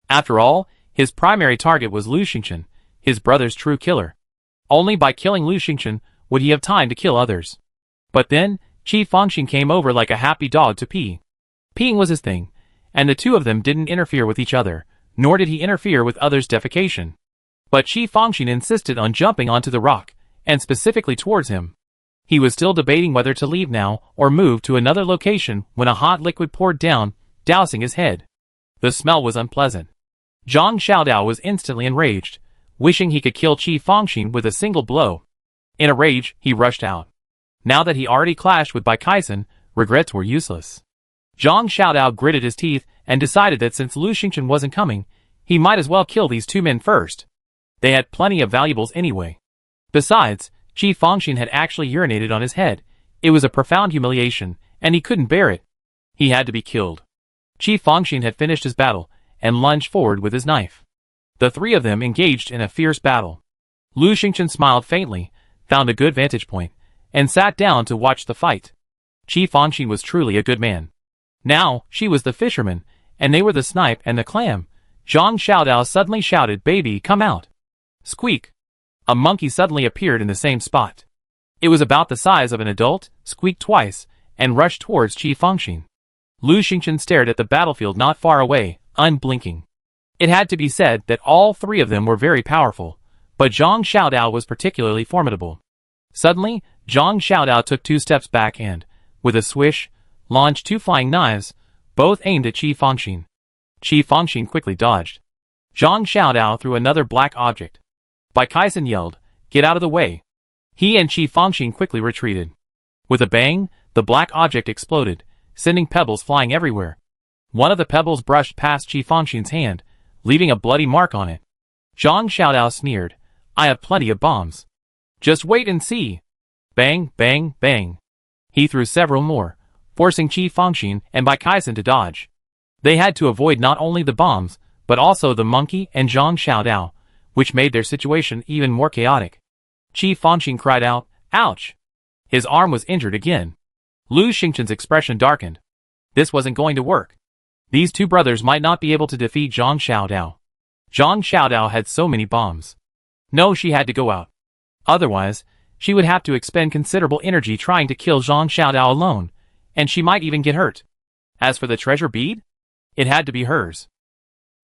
Speaker 1: After all, his primary target was Lu Xingchen, his brother's true killer. Only by killing Lu Xingchen would he have time to kill others. But then, Qi Fangxin came over like a happy dog to pee. Peeing was his thing, and the two of them didn't interfere with each other, nor did he interfere with others' defecation. But Qi Fangxin insisted on jumping onto the rock, and specifically towards him. He was still debating whether to leave now or move to another location when a hot liquid poured down, dousing his head. The smell was unpleasant. Zhang Xiaodao was instantly enraged, wishing he could kill Qi Fangxin with a single blow. In a rage, he rushed out. Now that he already clashed with Bai Kaisen, regrets were useless. Zhang Xiaodao gritted his teeth and decided that since Lu Xingchen wasn't coming, he might as well kill these two men first. They had plenty of valuables anyway. Besides, Qi Fangxin had actually urinated on his head. It was a profound humiliation, and he couldn't bear it. He had to be killed. Qi Fangxin had finished his battle, and lunged forward with his knife. The three of them engaged in a fierce battle. Lu Xingchen smiled faintly, found a good vantage point, and sat down to watch the fight. Qi Fangxin was truly a good man. Now, she was the fisherman, and they were the snipe and the clam. Zhang Xiaodao suddenly shouted, baby, come out. Squeak. A monkey suddenly appeared in the same spot. It was about the size of an adult, squeaked twice, and rushed towards Qi Fangxin. Lu Xingchen stared at the battlefield not far away, unblinking. It had to be said that all three of them were very powerful, but Zhang Xiaodao was particularly formidable. Suddenly, Zhang Xiaodao took 2 steps back and, with a swish, launched 2 flying knives, both aimed at Qi Fangxin. Qi Fangxin quickly dodged. Zhang Xiaodao threw another black object. Bai Kaisen yelled, get out of the way. He and Qi Fangxin quickly retreated. With a bang, the black object exploded, sending pebbles flying everywhere. One of the pebbles brushed past Qi Fangxin's hand, leaving a bloody mark on it. Zhang Xiaodao sneered, I have plenty of bombs. Just wait and see. Bang, bang, bang. He threw several more, forcing Qi Fangxin and Bai Kaisen to dodge. They had to avoid not only the bombs, but also the monkey and Zhang Xiaodao, which made their situation even more chaotic. Qi Fangxin cried out, ouch! His arm was injured again. Lu Xingchen's expression darkened. This wasn't going to work. These two brothers might not be able to defeat Zhang Xiaodao. Zhang Xiaodao had so many bombs. No, she had to go out. Otherwise, she would have to expend considerable energy trying to kill Zhang Xiaodao alone, and she might even get hurt. As for the treasure bead, it had to be hers.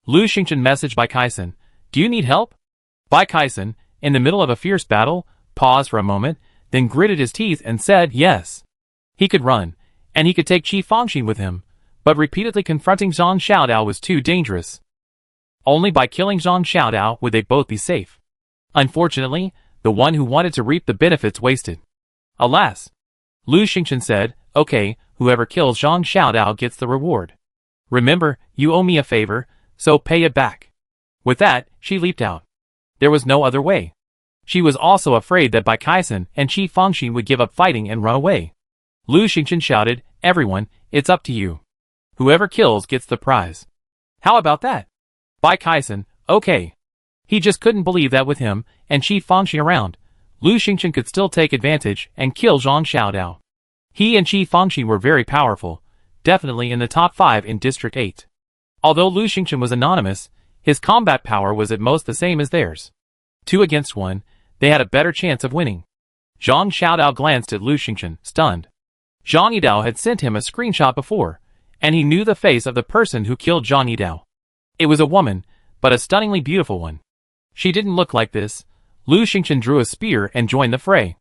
Speaker 1: Lu Xingchen messaged Bai Kaisen, do you need help? Bai Kaisen, in the middle of a fierce battle, paused for a moment, then gritted his teeth and said yes. He could run, and he could take Qi Fangxin with him, but repeatedly confronting Zhang Xiaodao was too dangerous. Only by killing Zhang Xiaodao would they both be safe. Unfortunately, the one who wanted to reap the benefits wasted. Alas! Lu Xingchen said, okay, whoever kills Zhang Xiaodao gets the reward. Remember, you owe me a favor, so pay it back. With that, she leaped out. There was no other way. She was also afraid that Bai Kaisen and Qi Fangxin would give up fighting and run away. Lu Xingchen shouted, everyone, it's up to you. Whoever kills gets the prize. How about that? Bai Kaisen, okay. He just couldn't believe that with him and Qi Fangxin around, Lu Xingchen could still take advantage and kill Zhang Xiaodao. He and Qi Fangxin were very powerful, definitely in the top 5 in District 8. Although Lu Xingchen was anonymous, his combat power was at most the same as theirs. 2 against 1, they had a better chance of winning. Zhang Xiaodao glanced at Lu Xingchen, stunned. Zhang Yidao had sent him a screenshot before, and he knew the face of the person who killed Zhang Yidao. It was a woman, but a stunningly beautiful one. She didn't look like this. Lu Xingchen drew a spear and joined the fray.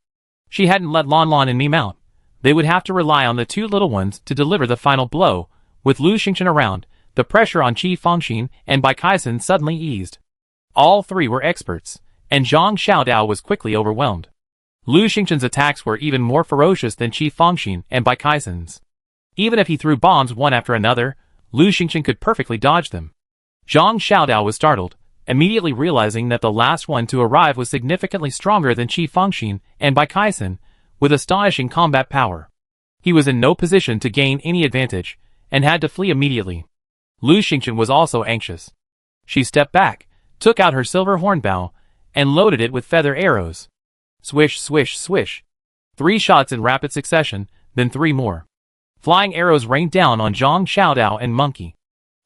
Speaker 1: She hadn't let Lan Lan and me mount. They would have to rely on the two little ones to deliver the final blow. With Lu Xingchen around, the pressure on Qi Fangxin and Bai Kaisen suddenly eased. All three were experts, and Zhang Xiaodao was quickly overwhelmed. Lu Xingchen's attacks were even more ferocious than Qi Fangxin and Bai Kaisen's. Even if he threw bombs one after another, Lu Xingchen could perfectly dodge them. Zhang Xiaodao was startled, immediately realizing that the last one to arrive was significantly stronger than Qi Fangxin and Bai Kaisen, with astonishing combat power. He was in no position to gain any advantage, and had to flee immediately. Lu Xingchen was also anxious. She stepped back, took out her silver hornbow, and loaded it with feather arrows. Swish, swish, swish. 3 shots in rapid succession, then 3 more. Flying arrows rained down on Zhang Xiaodao and Monkey.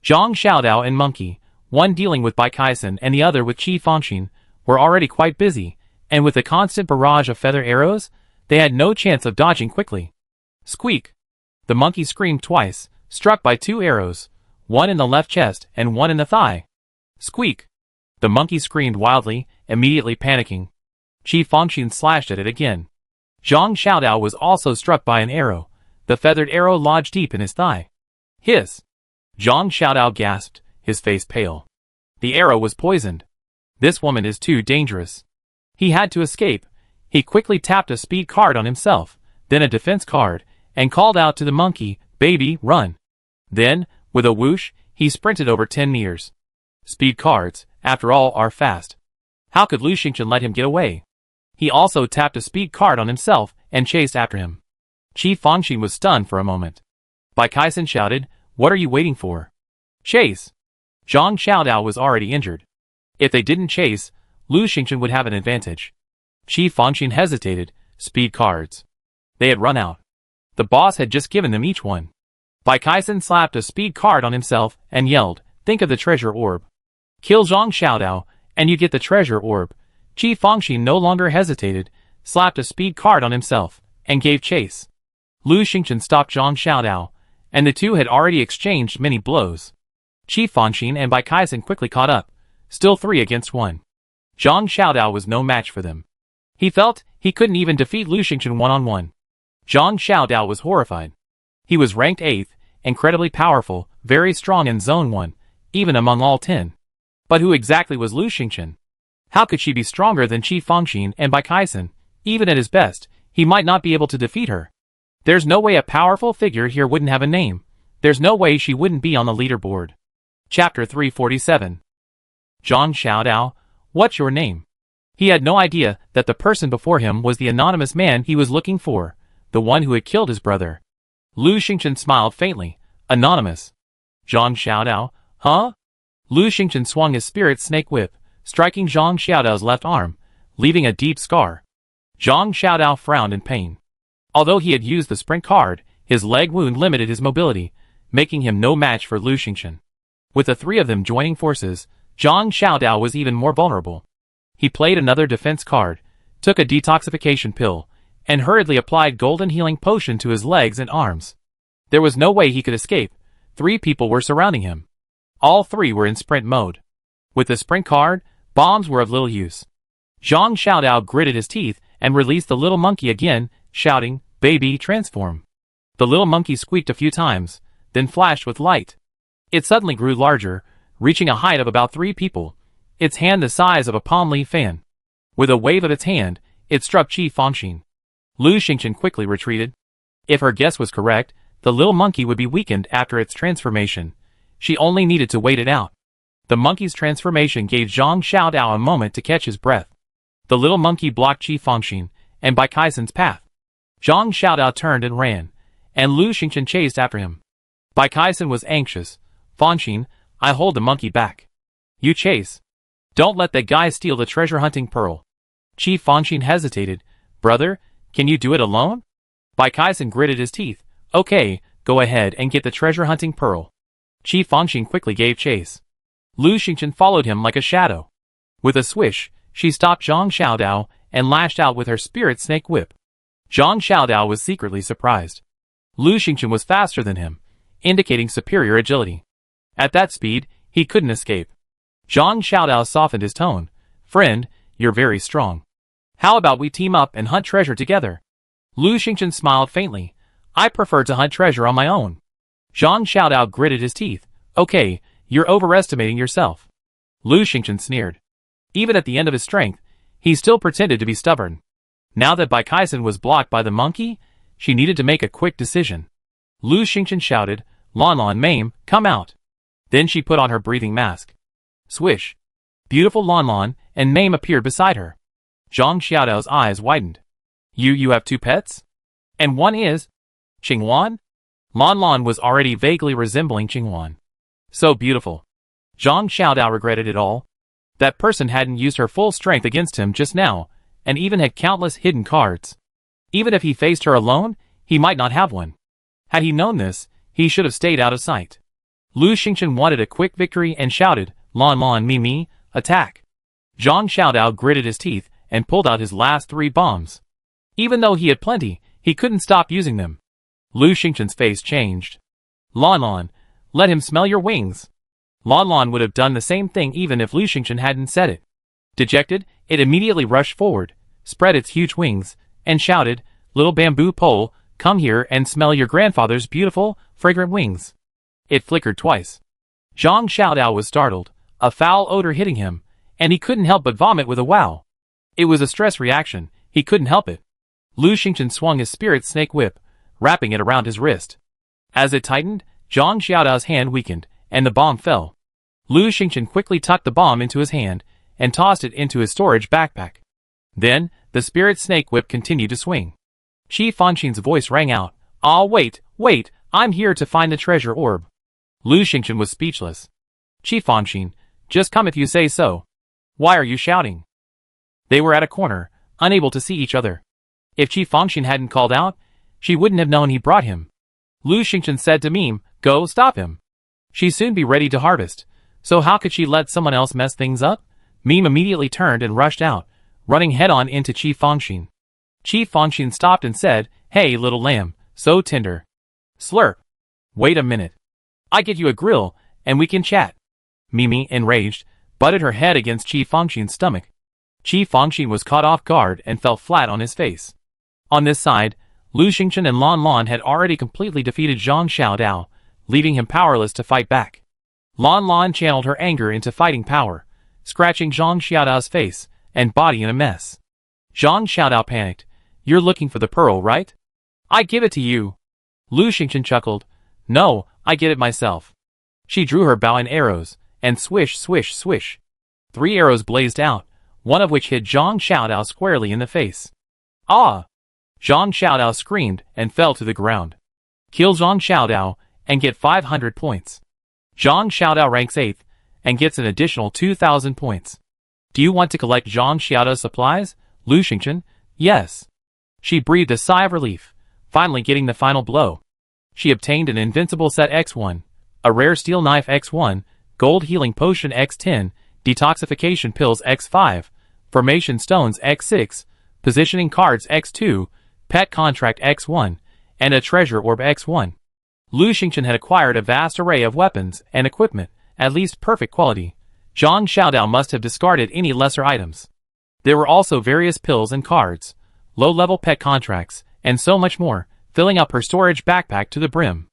Speaker 1: Zhang Xiaodao and Monkey, one dealing with Bai Kaisen and the other with Qi Fangxin, were already quite busy, and with the constant barrage of feather arrows, they had no chance of dodging quickly. Squeak! The monkey screamed twice, struck by 2 arrows, one in the left chest and one in the thigh. Squeak! The monkey screamed wildly, immediately panicking. Qi Fangxin slashed at it again. Zhang Xiaodao was also struck by an arrow. The feathered arrow lodged deep in his thigh. Hiss! Zhang Xiaodao gasped, his face pale. The arrow was poisoned. This woman is too dangerous. He had to escape. He quickly tapped a speed card on himself, then a defense card, and called out to the monkey, "Baby, run." Then, with a whoosh, he sprinted over 10 meters. Speed cards, after all, are fast. How could Lu Xingchen let him get away? He also tapped a speed card on himself and chased after him. Qi Fangxin was stunned for a moment. Bai Kaisen shouted, "What are you waiting for? Chase!" Zhang Xiaodao was already injured. If they didn't chase, Lu Xingchen would have an advantage. Qi Fangxin hesitated. Speed cards. They had run out. The boss had just given them each one. Bai Kaisen slapped a speed card on himself and yelled, "Think of the treasure orb. Kill Zhang Xiaodao, and you get the treasure orb." Qi Fangxin no longer hesitated, slapped a speed card on himself, and gave chase. Lu Xingchen stopped Zhang Xiaodao, and the two had already exchanged many blows. Qi Fangxin and Bai Kaisen quickly caught up, still 3 against 1. Zhang Xiaodao was no match for them. He felt he couldn't even defeat Lu Xingchen one-on-one. Zhang Xiaodao was horrified. He was ranked 8th, incredibly powerful, very strong in Zone 1, even among all 10. But who exactly was Lu Xingchen? How could she be stronger than Qi Fangxin and Bai Kaisen? Even at his best, he might not be able to defeat her. There's no way a powerful figure here wouldn't have a name. There's no way she wouldn't be on the leaderboard. Chapter 347. Zhang Xiaodao, what's your name? He had no idea that the person before him was the anonymous man he was looking for, the one who had killed his brother. Lu Xingchen smiled faintly. Anonymous. Zhang Xiaodao, huh? Lu Xingchen swung his spirit snake whip, striking Zhang Xiaodao's left arm, leaving a deep scar. Zhang Xiaodao frowned in pain. Although he had used the sprint card, his leg wound limited his mobility, making him no match for Lu Xingchen. With the 3 of them joining forces, Zhang Xiaodao was even more vulnerable. He played another defense card, took a detoxification pill, and hurriedly applied golden healing potion to his legs and arms. There was no way he could escape. 3 people were surrounding him. All 3 were in sprint mode. With the sprint card, bombs were of little use. Zhang Xiaodao gritted his teeth and released the little monkey again, shouting, "Baby, transform." The little monkey squeaked a few times, then flashed with light. It suddenly grew larger, reaching a height of about 3 people, its hand the size of a palm leaf fan. With a wave of its hand, it struck Qi Fangxin. Lu Xingchen quickly retreated. If her guess was correct, the little monkey would be weakened after its transformation. She only needed to wait it out. The monkey's transformation gave Zhang Xiaodao a moment to catch his breath. The little monkey blocked Qi Fangxin and Bai Kaisen's path. Zhang Xiaodao turned and ran, and Lu Xingchen chased after him. Bai Kaisen was anxious. "Fangxin, I hold the monkey back. You chase. Don't let that guy steal the treasure-hunting pearl." Qi Fangxin hesitated. "Brother, can you do it alone?" Bai Kaisen gritted his teeth. "Okay, go ahead and get the treasure-hunting pearl." Qi Fangxin quickly gave chase. Lu Xingchen followed him like a shadow. With a swish, she stopped Zhang Xiaodao and lashed out with her spirit snake whip. Zhang Xiaodao was secretly surprised. Lu Xingqian was faster than him, indicating superior agility. At that speed, he couldn't escape. Zhang Xiaodao softened his tone. Friend, you're very strong. How about we team up and hunt treasure together? Lu Xingqian smiled faintly. I prefer to hunt treasure on my own. Zhang Xiaodao gritted his teeth. Okay, you're overestimating yourself. Lu Xingqian sneered. Even at the end of his strength, he still pretended to be stubborn. Now that Bai Kaisen was blocked by the monkey, she needed to make a quick decision. Lu Xingqian shouted, Lan Lan Mame, come out. Then she put on her breathing mask. Swish. Beautiful Lan Lan and Mame appeared beside her. Zhang Xiaodao's eyes widened. You have two pets? And one is? Qingwan? Lan Lan was already vaguely resembling Qingwan. So beautiful. Zhang Xiaodao regretted it all. That person hadn't used her full strength against him just now, and even had countless hidden cards. Even if he faced her alone, he might not have one. Had he known this, he should have stayed out of sight. Lu Xingqian wanted a quick victory and shouted, Lan Lan me, attack. Zhang Xiaodao gritted his teeth and pulled out his last 3 bombs. Even though he had plenty, he couldn't stop using them. Lu Xingqian's face changed. Lan Lan, let him smell your wings. Lan Lan would have done the same thing even if Lu Xingqian hadn't said it. Dejected, it immediately rushed forward, spread its huge wings, and shouted, Little bamboo pole, come here and smell your grandfather's beautiful, fragrant wings. It flickered twice. Zhang Xiaodao was startled, a foul odor hitting him, and he couldn't help but vomit with a wow. It was a stress reaction, he couldn't help it. Lu Xingqian swung his spirit snake whip, wrapping it around his wrist. As it tightened, Zhang Xiaodao's hand weakened, and the bomb fell. Lu Xingqian quickly tucked the bomb into his hand, and tossed it into his storage backpack. Then, the spirit snake whip continued to swing. Qi Fangxin's voice rang out, wait, I'm here to find the treasure orb. Lu Xingqian was speechless. Qi Fangxin, just come if you say so. Why are you shouting? They were at a corner, unable to see each other. If Qi Fangxin hadn't called out, she wouldn't have known he brought him. Lu Xingqian said to Mime, go stop him. She'd soon be ready to harvest, so how could she let someone else mess things up? Mime immediately turned and rushed out, running head-on into Qi Fangxin. Qi Fangxin stopped and said, Hey little lamb, so tender. Slurp. Wait a minute. I get you a grill, and we can chat. Mime, enraged, butted her head against Qi Fangxin's stomach. Qi Fangxin was caught off guard and fell flat on his face. On this side, Lu Xingqian and Lan Lan had already completely defeated Zhang Xiaodao, leaving him powerless to fight back. Lan Lan channeled her anger into fighting power, scratching Zhang Xiaodao's face and body in a mess. Zhang Xiaodao panicked. You're looking for the pearl, right? I give it to you. Lu Xingqian chuckled. No, I get it myself. She drew her bow and arrows, and swish, swish, swish. 3 arrows blazed out, one of which hit Zhang Xiaodao squarely in the face. Ah! Zhang Xiaodao screamed and fell to the ground. Kill Zhang Xiaodao and get 500 points. Zhang Xiaodao ranks 8th and gets an additional 2,000 points. Do you want to collect Zhang Xiaodao's supplies, Lu Xingqian? Yes. She breathed a sigh of relief, finally getting the final blow. She obtained an invincible set X1, a rare steel knife X1, gold healing potion X10, detoxification pills X5, formation stones X6, positioning cards X2, pet contract X1, and a treasure orb X1. Lu Xingqian had acquired a vast array of weapons and equipment, at least perfect quality. Zhang Xiaodao must have discarded any lesser items. There were also various pills and cards, low-level pet contracts, and so much more, filling up her storage backpack to the brim.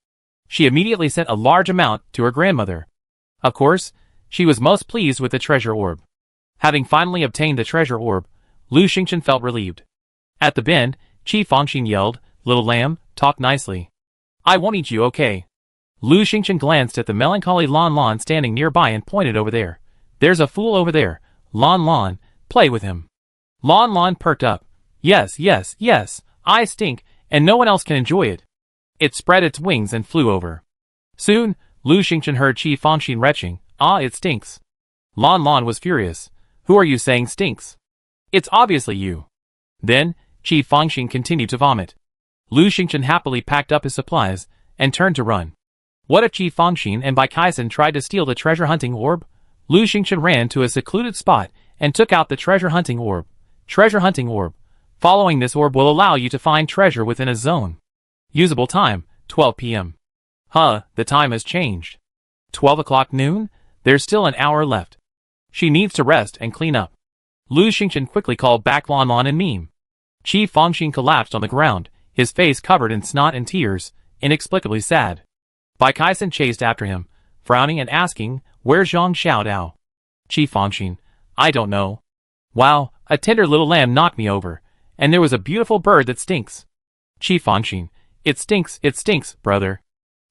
Speaker 1: She immediately sent a large amount to her grandmother. Of course, she was most pleased with the treasure orb. Having finally obtained the treasure orb, Lu Xingqian felt relieved. At the bend, Qi Fangxin yelled, Little lamb, talk nicely. I won't eat you, okay? Lu Xingqian glanced at the melancholy Lan Lan standing nearby and pointed over there. There's a fool over there. Lan Lan, play with him. Lan Lan perked up. Yes, I stink, and no one else can enjoy it. It spread its wings and flew over. Soon, Lu Xingqian heard Qi Fangxin retching, it stinks. Lan Lan was furious. Who are you saying stinks? It's obviously you. Then, Qi Fangxin continued to vomit. Lu Xingqian happily packed up his supplies and turned to run. What if Qi Fangxin and Bai Kaisen tried to steal the treasure hunting orb? Lu Xingqian ran to a secluded spot and took out the treasure hunting orb. Treasure hunting orb. Following this orb will allow you to find treasure within a zone. Usable time, 12 p.m. The time has changed. 12 o'clock noon? There's still an hour left. She needs to rest and clean up. Lu Xingchen quickly called back Lan Lan and Meme. Qi Fangxin collapsed on the ground, his face covered in snot and tears, inexplicably sad. Bai Kaisen chased after him, frowning and asking, "Where's Zhang Xiaodao?" Qi Fangxin, "I don't know. Wow, a tender little lamb knocked me over, and there was a beautiful bird that stinks." Qi Fangxin, it stinks, brother.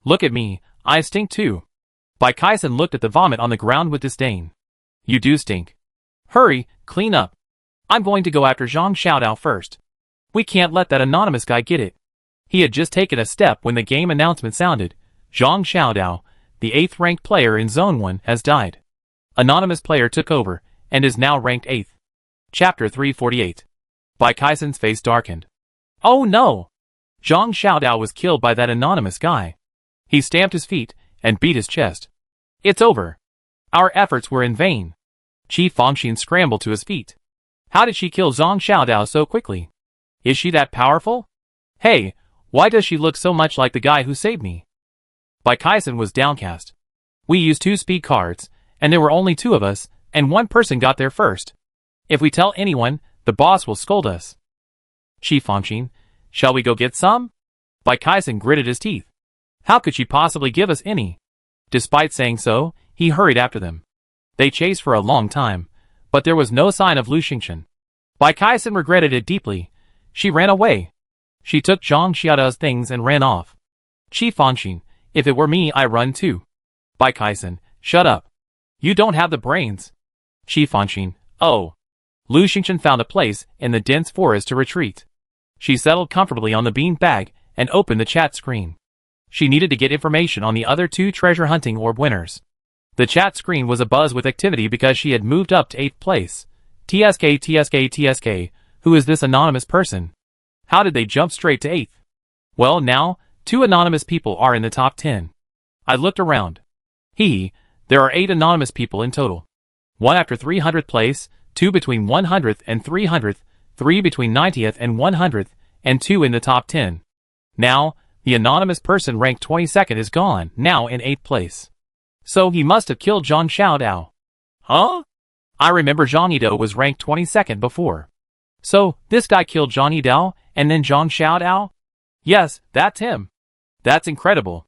Speaker 1: Look at me, I stink too. Bai Kaisen looked at the vomit on the ground with disdain. You do stink. Hurry, clean up. I'm going to go after Zhang Xiaodao first. We can't let that anonymous guy get it. He had just taken a step when the game announcement sounded. Zhang Xiaodao, the 8th ranked player in Zone 1, has died. Anonymous player took over, and is now ranked 8th. Chapter 348. Bai Kaisen's face darkened. Oh no! Zhang Xiaodao was killed by that anonymous guy. He stamped his feet, and beat his chest. It's over. Our efforts were in vain. Qi Fangxin scrambled to his feet. How did she kill Zhang Xiaodao so quickly? Is she that powerful? Hey, why does she look so much like the guy who saved me? Bai Kaisen was downcast. We used 2 speed cards, and there were only 2 of us, and 1 person got there first. If we tell anyone, the boss will scold us. Qi Fangxin, shall we go get some? Bai Kaisen gritted his teeth. How could she possibly give us any? Despite saying so, he hurried after them. They chased for a long time, but there was no sign of Lu Xingchen. Bai Kaisen regretted it deeply. She ran away. She took Zhang Xiaodao's things and ran off. Qi Fangxin, if it were me, I run too. Bai Kaisen, shut up. You don't have the brains. Qi Fangxin, oh. Lu Xingchen found a place in the dense forest to retreat. She settled comfortably on the bean bag and opened the chat screen. She needed to get information on the other 2 treasure hunting orb winners. The chat screen was abuzz with activity because she had moved up to 8th place. TSK, who is this anonymous person? How did they jump straight to 8th? Well now, 2 anonymous people are in the top 10. I looked around. There are 8 anonymous people in total. 1 after 300th place, 2 between 100th and 300th, 3 between 90th and 100th, and 2 in the top 10. Now, the anonymous person ranked 22nd is gone, now in 8th place. So he must have killed Zhang Xiaodao. Huh? I remember Zhang Yidao was ranked 22nd before. So, this guy killed Zhang Yidao, and then Zhang Xiaodao? Yes, that's him. That's incredible.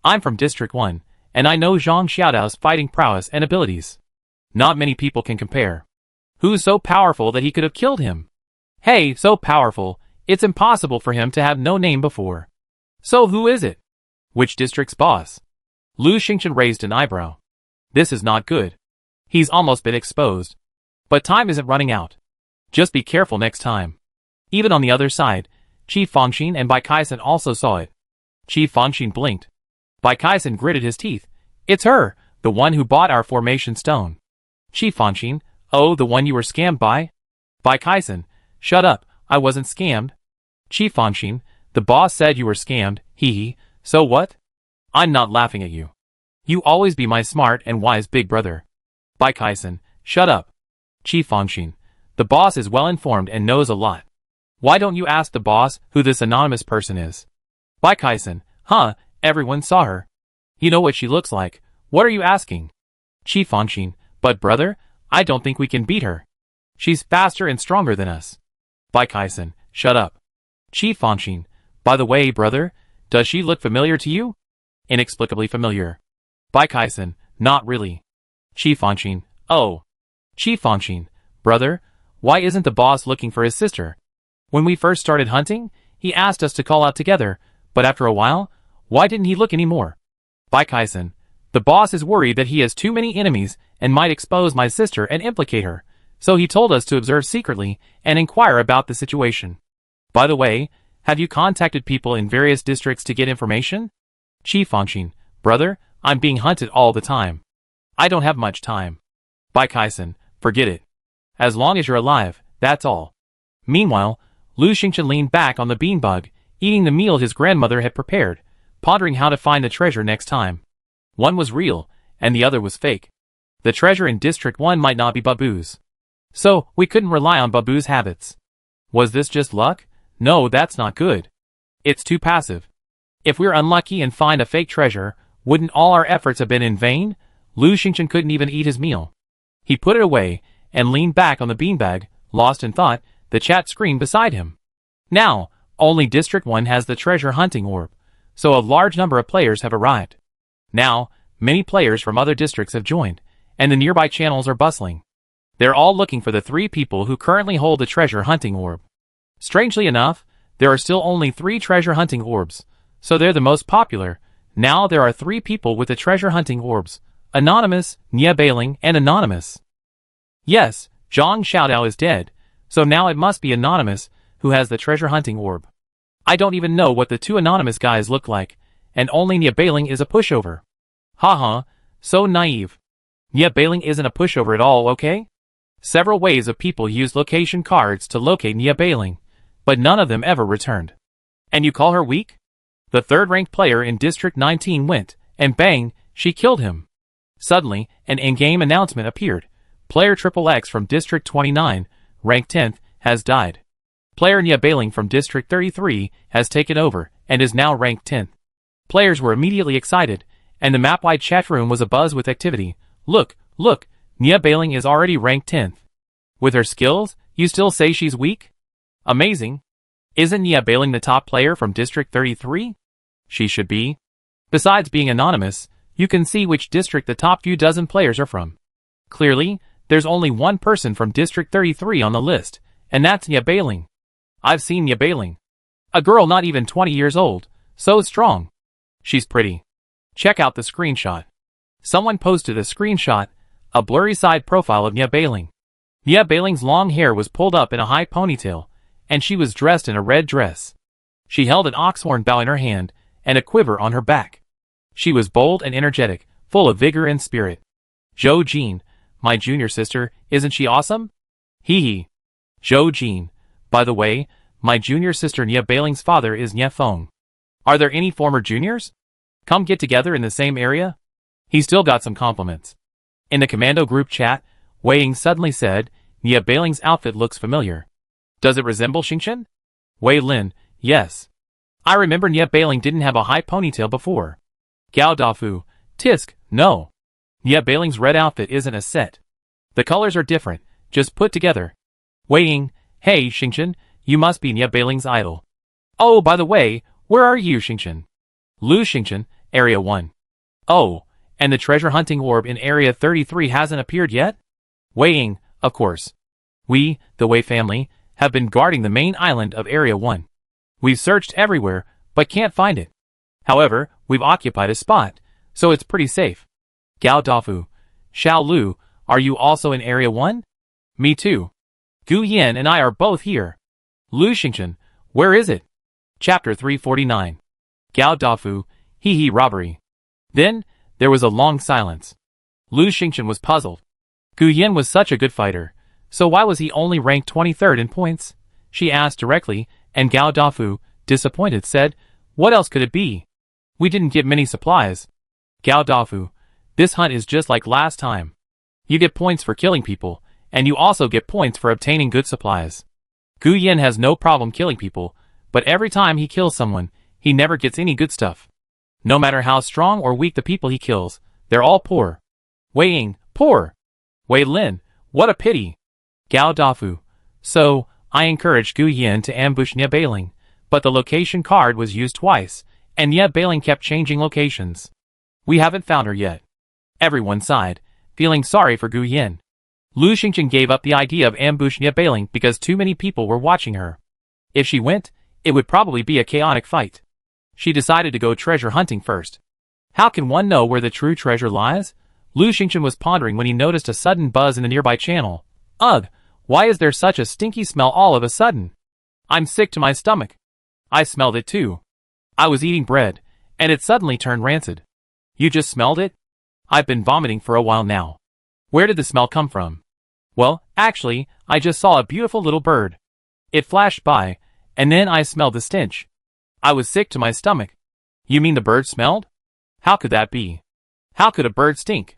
Speaker 1: I'm from District 1, and I know Zhang Xiaodao's fighting prowess and abilities. Not many people can compare. Who's so powerful that he could have killed him? Hey, so powerful, it's impossible for him to have no name before. So who is it? Which district's boss? Lu Xingchen raised an eyebrow. This is not good. He's almost been exposed. But time isn't running out. Just be careful next time. Even on the other side, Qi Fangxin and Bai Kaisen also saw it. Qi Fangxin blinked. Bai Kaisen gritted his teeth. It's her, the one who bought our formation stone. Qi Fangxin, oh, the one you were scammed by? Bai Kaisen, shut up, I wasn't scammed. Qi Fangxin, the boss said you were scammed, so what? I'm not laughing at you. You always be my smart and wise big brother. Bai Kaisen, shut up. Qi Fangxin, the boss is well informed and knows a lot. Why don't you ask the boss who this anonymous person is? Bai Kaisen, everyone saw her. You know what she looks like, what are you asking? Qi Fangxin, but brother, I don't think we can beat her. She's faster and stronger than us. Bai Kaisen, shut up. Qi Fangxin, by the way brother, does she look familiar to you? Inexplicably familiar. Bai Kaisen, not really. Qi Fangxin, oh. Qi Fangxin, brother, why isn't the boss looking for his sister? When we first started hunting, he asked us to call out together, but after a while, why didn't he look anymore? Bai Kaisen, the boss is worried that he has too many enemies and might expose my sister and implicate her, so he told us to observe secretly and inquire about the situation. By the way, have you contacted people in various districts to get information? Qi Fangxin, brother, I'm being hunted all the time. I don't have much time. Bai Kaisen, forget it. As long as you're alive, that's all. Meanwhile, Lu Xingchen leaned back on the beanbug, eating the meal his grandmother had prepared, pondering how to find the treasure next time. One was real, and the other was fake. The treasure in District 1 might not be Babu's. So, we couldn't rely on Babu's habits. Was this just luck? No, that's not good. It's too passive. If we're unlucky and find a fake treasure, wouldn't all our efforts have been in vain? Lu Xingchen couldn't even eat his meal. He put it away, and leaned back on the beanbag, lost in thought, the chat screen beside him. Now, only District 1 has the treasure hunting orb, so a large number of players have arrived. Now, many players from other districts have joined, and the nearby channels are bustling. They're all looking for the 3 people who currently hold the treasure hunting orb. Strangely enough, there are still only 3 treasure hunting orbs, so they're the most popular. Now there are 3 people with the treasure hunting orbs: Anonymous, Nia Bailing, and Anonymous. Yes, Zhang Xiaodao is dead, so now it must be Anonymous who has the treasure hunting orb. I don't even know what the 2 Anonymous guys look like, and only Nia Bailing is a pushover. Haha, so naive. Nia Bailing isn't a pushover at all, okay? Several waves of people used location cards to locate Nia Bailing, but none of them ever returned. And you call her weak? The 3rd-ranked player in District 19 went, and bang, she killed him. Suddenly, an in-game announcement appeared. Player XXX from District 29, ranked 10th, has died. Player Nia Bailing from District 33 has taken over, and is now ranked 10th. Players were immediately excited, and the map-wide chat room was abuzz with activity. Look, look, Nia Bailing is already ranked 10th. With her skills, you still say she's weak? Amazing. Isn't Nia Bailing the top player from District 33? She should be. Besides being anonymous, you can see which district the top few dozen players are from. Clearly, there's only one person from District 33 on the list, and that's Nia Bailing. I've seen Nia Bailing. A girl not even 20 years old, so strong. She's pretty. Check out the screenshot. Someone posted a screenshot, a blurry side profile of Nia Bailing. Nia Bailing's long hair was pulled up in a high ponytail, and she was dressed in a red dress. She held an oxhorn bow in her hand, and a quiver on her back. She was bold and energetic, full of vigor and spirit. Zhou Jin, my junior sister, isn't she awesome? Hee hee. Zhou Jin. By the way, my junior sister Nia Bailing's father is Nia Feng. Are there any former juniors? Come get together in the same area? He still got some compliments. In the commando group chat, Wei Ying suddenly said, Nia Bailing's outfit looks familiar. Does it resemble Xingchen? Wei Lin, yes. I remember Nia Bailing didn't have a high ponytail before. Gao Dafu, Tisk, no. Nia Bailing's red outfit isn't a set. The colors are different, just put together. Wei Ying, hey Xingchen, you must be Nia Bailing's idol. Oh, by the way, where are you Xingchen? Lu Xingchen, Area 1. Oh, and the treasure hunting orb in Area 33 hasn't appeared yet? Wei Ying, of course. We, the Wei family, have been guarding the main island of Area 1. We've searched everywhere, but can't find it. However, we've occupied a spot, so it's pretty safe. Gao Dafu, Xiao Lu, are you also in Area 1? Me too. Gu Yan and I are both here. Lu Xingchen, where is it? Chapter 349. Gao Dafu, hee hee robbery. Then, there was a long silence. Lu Xingchen was puzzled. Gu Yan was such a good fighter, so why was he only ranked 23rd in points? She asked directly, and Gao Dafu, disappointed, said, what else could it be? We didn't get many supplies. Gao Dafu, this hunt is just like last time. You get points for killing people, and you also get points for obtaining good supplies. Gu Yan has no problem killing people, but every time he kills someone, he never gets any good stuff. No matter how strong or weak the people he kills, they're all poor. Wei Ying, poor. Wei Lin, what a pity. Gao Dafu, so, I encouraged Gu Yan to ambush Nia Bailing, but the location card was used twice, and Nia Bailing kept changing locations. We haven't found her yet. Everyone sighed, feeling sorry for Gu Yan. Lu Xingchen gave up the idea of ambush Nia Bailing because too many people were watching her. If she went, it would probably be a chaotic fight. She decided to go treasure hunting first. How can one know where the true treasure lies? Lu Xingchen was pondering when he noticed a sudden buzz in the nearby channel. Ugh, why is there such a stinky smell all of a sudden? I'm sick to my stomach. I smelled it too. I was eating bread, and it suddenly turned rancid. You just smelled it? I've been vomiting for a while now. Where did the smell come from? Well, actually, I just saw a beautiful little bird. It flashed by, and then I smelled the stench. I was sick to my stomach. You mean the bird smelled? How could that be? How could a bird stink?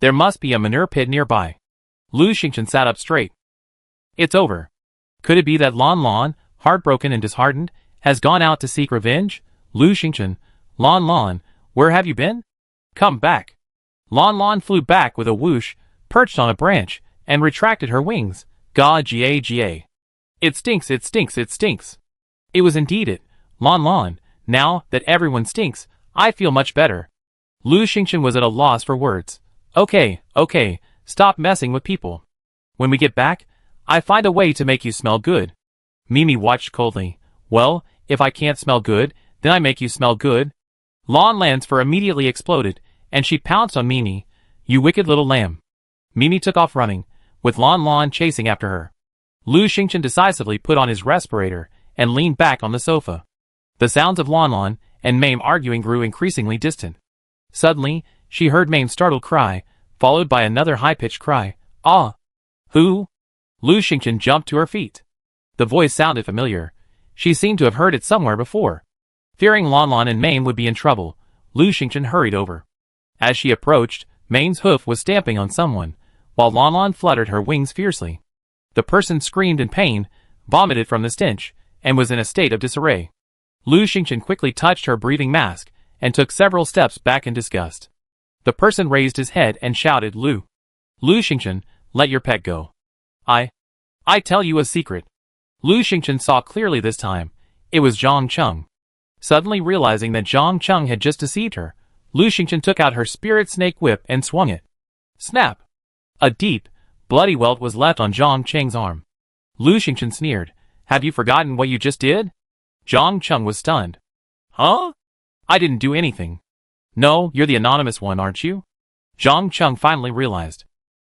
Speaker 1: There must be a manure pit nearby. Lu Xingchen sat up straight. It's over. Could it be that Lan Lan, heartbroken and disheartened, has gone out to seek revenge? Lu Xingchen, Lan Lan, where have you been? Come back. Lan Lan flew back with a whoosh, perched on a branch, and retracted her wings. Ga ga ga. It stinks, it stinks, it stinks. It was indeed it. Lan Lan, now that everyone stinks, I feel much better. Lu Xingchen was at a loss for words. Okay, stop messing with people. When we get back, I find a way to make you smell good. Mimi watched coldly. Well, if I can't smell good, then I make you smell good. Lan Lan's fur immediately exploded, and she pounced on Mimi. You wicked little lamb. Mimi took off running, with Lan Lan chasing after her. Lu Xingchen decisively put on his respirator and leaned back on the sofa. The sounds of Lan Lan and Mame arguing grew increasingly distant. Suddenly, she heard Mame's startled cry, followed by another high-pitched cry. Ah! Who? Lu Xingchen jumped to her feet. The voice sounded familiar. She seemed to have heard it somewhere before. Fearing Lan Lan and Mame would be in trouble, Lu Xingchen hurried over. As she approached, Mame's hoof was stamping on someone, while Lan Lan fluttered her wings fiercely. The person screamed in pain, vomited from the stench, and was in a state of disarray. Lu Xingchen quickly touched her breathing mask, and took several steps back in disgust. The person raised his head and shouted, Lu Xingchen, let your pet go. I tell you a secret. Lu Xingchen saw clearly this time. It was Zhang Cheng. Suddenly realizing that Zhang Cheng had just deceived her, Lu Xingchen took out her spirit snake whip and swung it. Snap! A deep, bloody welt was left on Zhang Cheng's arm. Lu Xingchen sneered. Have you forgotten what you just did? Zhang Cheng was stunned. Huh? I didn't do anything. No, you're the anonymous one, aren't you? Zhang Cheng finally realized.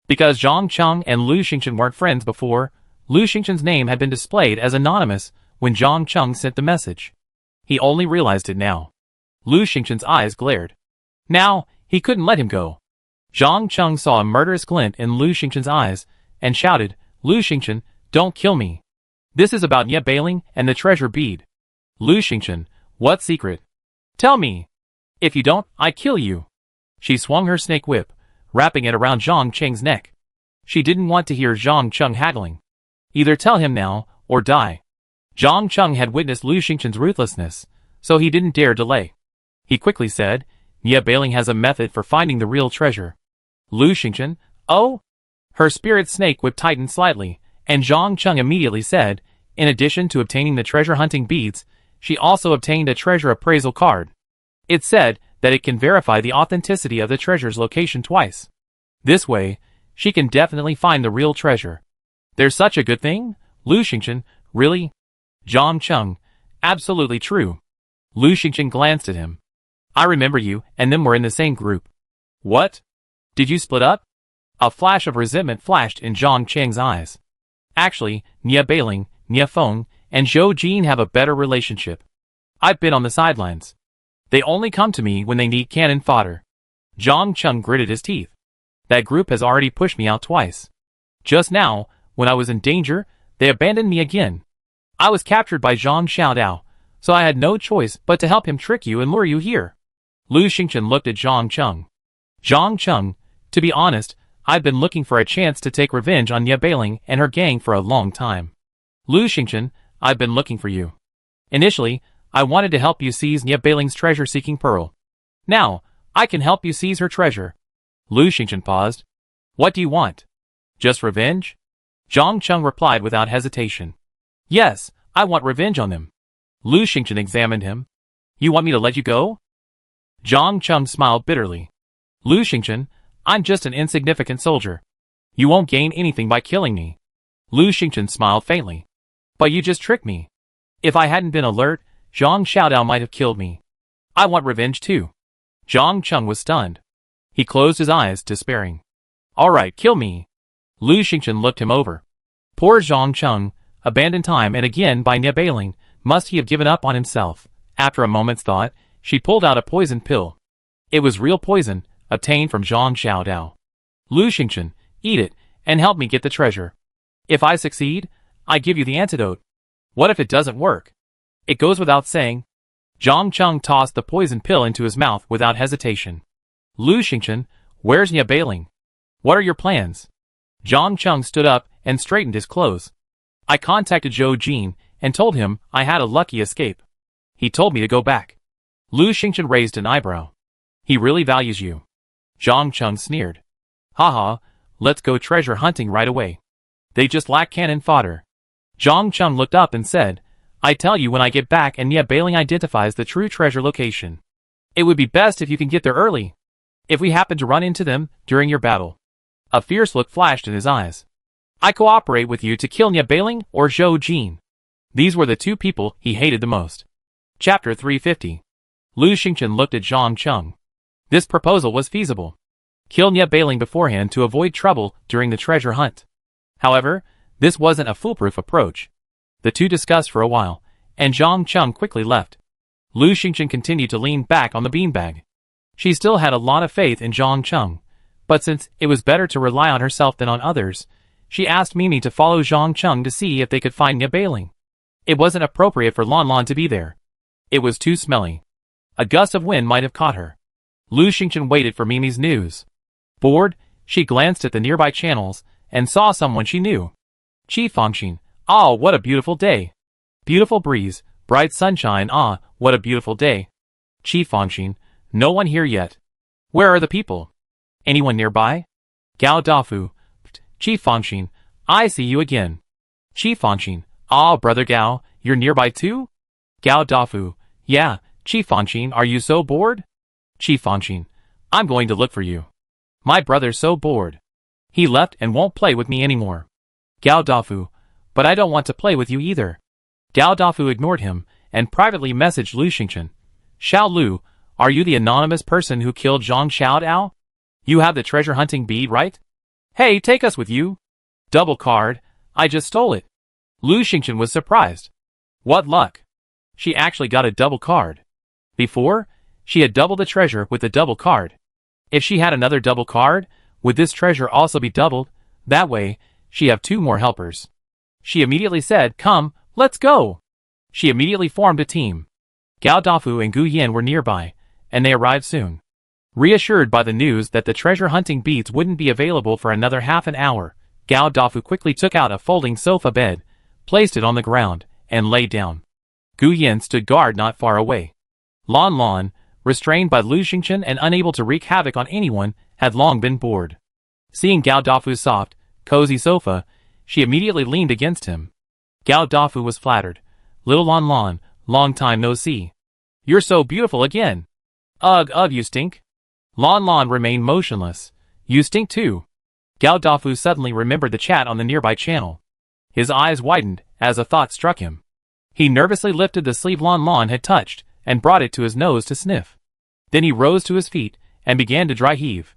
Speaker 1: Because Zhang Cheng and Lu Xingchen weren't friends before, Lu Xingchen's name had been displayed as anonymous when Zhang Cheng sent the message. He only realized it now. Lu Xingchen's eyes glared. Now, he couldn't let him go. Zhang Cheng saw a murderous glint in Lu Xingchen's eyes, and shouted, Lu Xingchen, don't kill me. This is about Nye Bailing and the treasure bead. Lu Xingchen, what secret? Tell me. If you don't, I kill you. She swung her snake whip, wrapping it around Zhang Cheng's neck. She didn't want to hear Zhang Cheng haggling. Either tell him now, or die. Zhang Cheng had witnessed Lu Xingchen's ruthlessness, so he didn't dare delay. He quickly said, Nye Bailing has a method for finding the real treasure. Lu Xingchen, oh? Her spirit snake whip tightened slightly, and Zhang Cheng immediately said, in addition to obtaining the treasure hunting beads, she also obtained a treasure appraisal card. It said that it can verify the authenticity of the treasure's location twice. This way, she can definitely find the real treasure. There's such a good thing? Lu Xingchen, really? Zhang Cheng, absolutely true. Lu Xingchen glanced at him. I remember you and them were in the same group. What? Did you split up? A flash of resentment flashed in Zhang Cheng's eyes. Actually, Nye Bailing, Nye Feng, and Zhou Jin have a better relationship. I've been on the sidelines. They only come to me when they need cannon fodder. Zhang Cheng gritted his teeth. That group has already pushed me out twice. Just now, when I was in danger, they abandoned me again. I was captured by Zhang Xiaodao, so I had no choice but to help him trick you and lure you here. Lu Xingchen looked at Zhang Cheng. Zhang Cheng, to be honest, I've been looking for a chance to take revenge on Nye Bailing and her gang for a long time. Lu Xingchen, I've been looking for you. Initially, I wanted to help you seize Nye Bailing's treasure-seeking pearl. Now, I can help you seize her treasure. Lu Xingchen paused. What do you want? Just revenge? Zhang Cheng replied without hesitation. Yes, I want revenge on them. Lu Xingchen examined him. You want me to let you go? Zhang Cheng smiled bitterly. Lu Xingchen, I'm just an insignificant soldier. You won't gain anything by killing me. Lu Xingchen smiled faintly. But you just tricked me. If I hadn't been alert, Zhang Xiaodao might have killed me. I want revenge too. Zhang Cheng was stunned. He closed his eyes, despairing. All right, kill me. Lu Xingchen looked him over. Poor Zhang Cheng, abandoned time and again by Nye Bailing, must he have given up on himself? After a moment's thought, she pulled out a poison pill. It was real poison, obtained from Zhang Xiaodao. Lu Xingchen, eat it, and help me get the treasure. If I succeed, I give you the antidote. What if it doesn't work? It goes without saying. Zhang Cheng tossed the poison pill into his mouth without hesitation. Lu Xingchen, where's Nye Bailing? What are your plans? Zhang Cheng stood up and straightened his clothes. I contacted Zhou Jin and told him I had a lucky escape. He told me to go back. Lu Xingchen raised an eyebrow. He really values you. Zhang Cheng sneered. Haha, let's go treasure hunting right away. They just lack cannon fodder. Zhang Cheng looked up and said, I tell you when I get back and Bailing identifies the true treasure location. It would be best if you can get there early. If we happen to run into them during your battle. A fierce look flashed in his eyes. I cooperate with you to kill Bailing or Zhou Jin. These were the two people he hated the most. Chapter 350. Lu Xingchen looked at Zhang Cheng. This proposal was feasible. Kill Bailing beforehand to avoid trouble during the treasure hunt. However, this wasn't a foolproof approach. The two discussed for a while, and Zhang Cheng quickly left. Lu Xingchen continued to lean back on the beanbag. She still had a lot of faith in Zhang Cheng, but since it was better to rely on herself than on others, she asked Mimi to follow Zhang Cheng to see if they could find Bailing. It wasn't appropriate for Lan Lan to be there. It was too smelly. A gust of wind might have caught her. Lu Xingchen waited for Mimi's news. Bored, she glanced at the nearby channels and saw someone she knew. Qi Fangxin. Ah, what a beautiful day. Beautiful breeze, bright sunshine. Ah, what a beautiful day. Qi Fangxin. No one here yet. Where are the people? Anyone nearby? Gao Dafu. Qi Fangxin. I see you again. Qi Fangxin. Ah, brother Gao, you're nearby too? Gao Dafu. Yeah, Qi Fangxin, are you so bored? Qi Fangxin. I'm going to look for you. My brother's so bored. He left and won't play with me anymore. Gao Dafu. But I don't want to play with you either. Gao Dafu ignored him and privately messaged Lu Xingchen. Xiao Lu, are you the anonymous person who killed Zhang Xiaodao? You have the treasure hunting bead, right? Hey, take us with you. Double card, I just stole it. Lu Xingchen was surprised. What luck. She actually got a double card. Before, she had doubled the treasure with the double card. If she had another double card, would this treasure also be doubled? That way, she have two more helpers. She immediately said, come, let's go. She immediately formed a team. Gao Dafu and Gu Yan were nearby, and they arrived soon. Reassured by the news that the treasure hunting beads wouldn't be available for another half an hour, Gao Dafu quickly took out a folding sofa bed, placed it on the ground, and lay down. Gu Yan stood guard not far away. Lan Lan, restrained by Lu Xingchen and unable to wreak havoc on anyone, had long been bored. Seeing Gao Dafu's soft, cozy sofa, she immediately leaned against him. Gao Dafu was flattered. Little Lan Lan, long time no see. You're so beautiful again. Ugh, you stink. Lan Lan remained motionless. You stink too. Gao Dafu suddenly remembered the chat on the nearby channel. His eyes widened as a thought struck him. He nervously lifted the sleeve Lan Lan had touched and brought it to his nose to sniff. Then he rose to his feet and began to dry heave.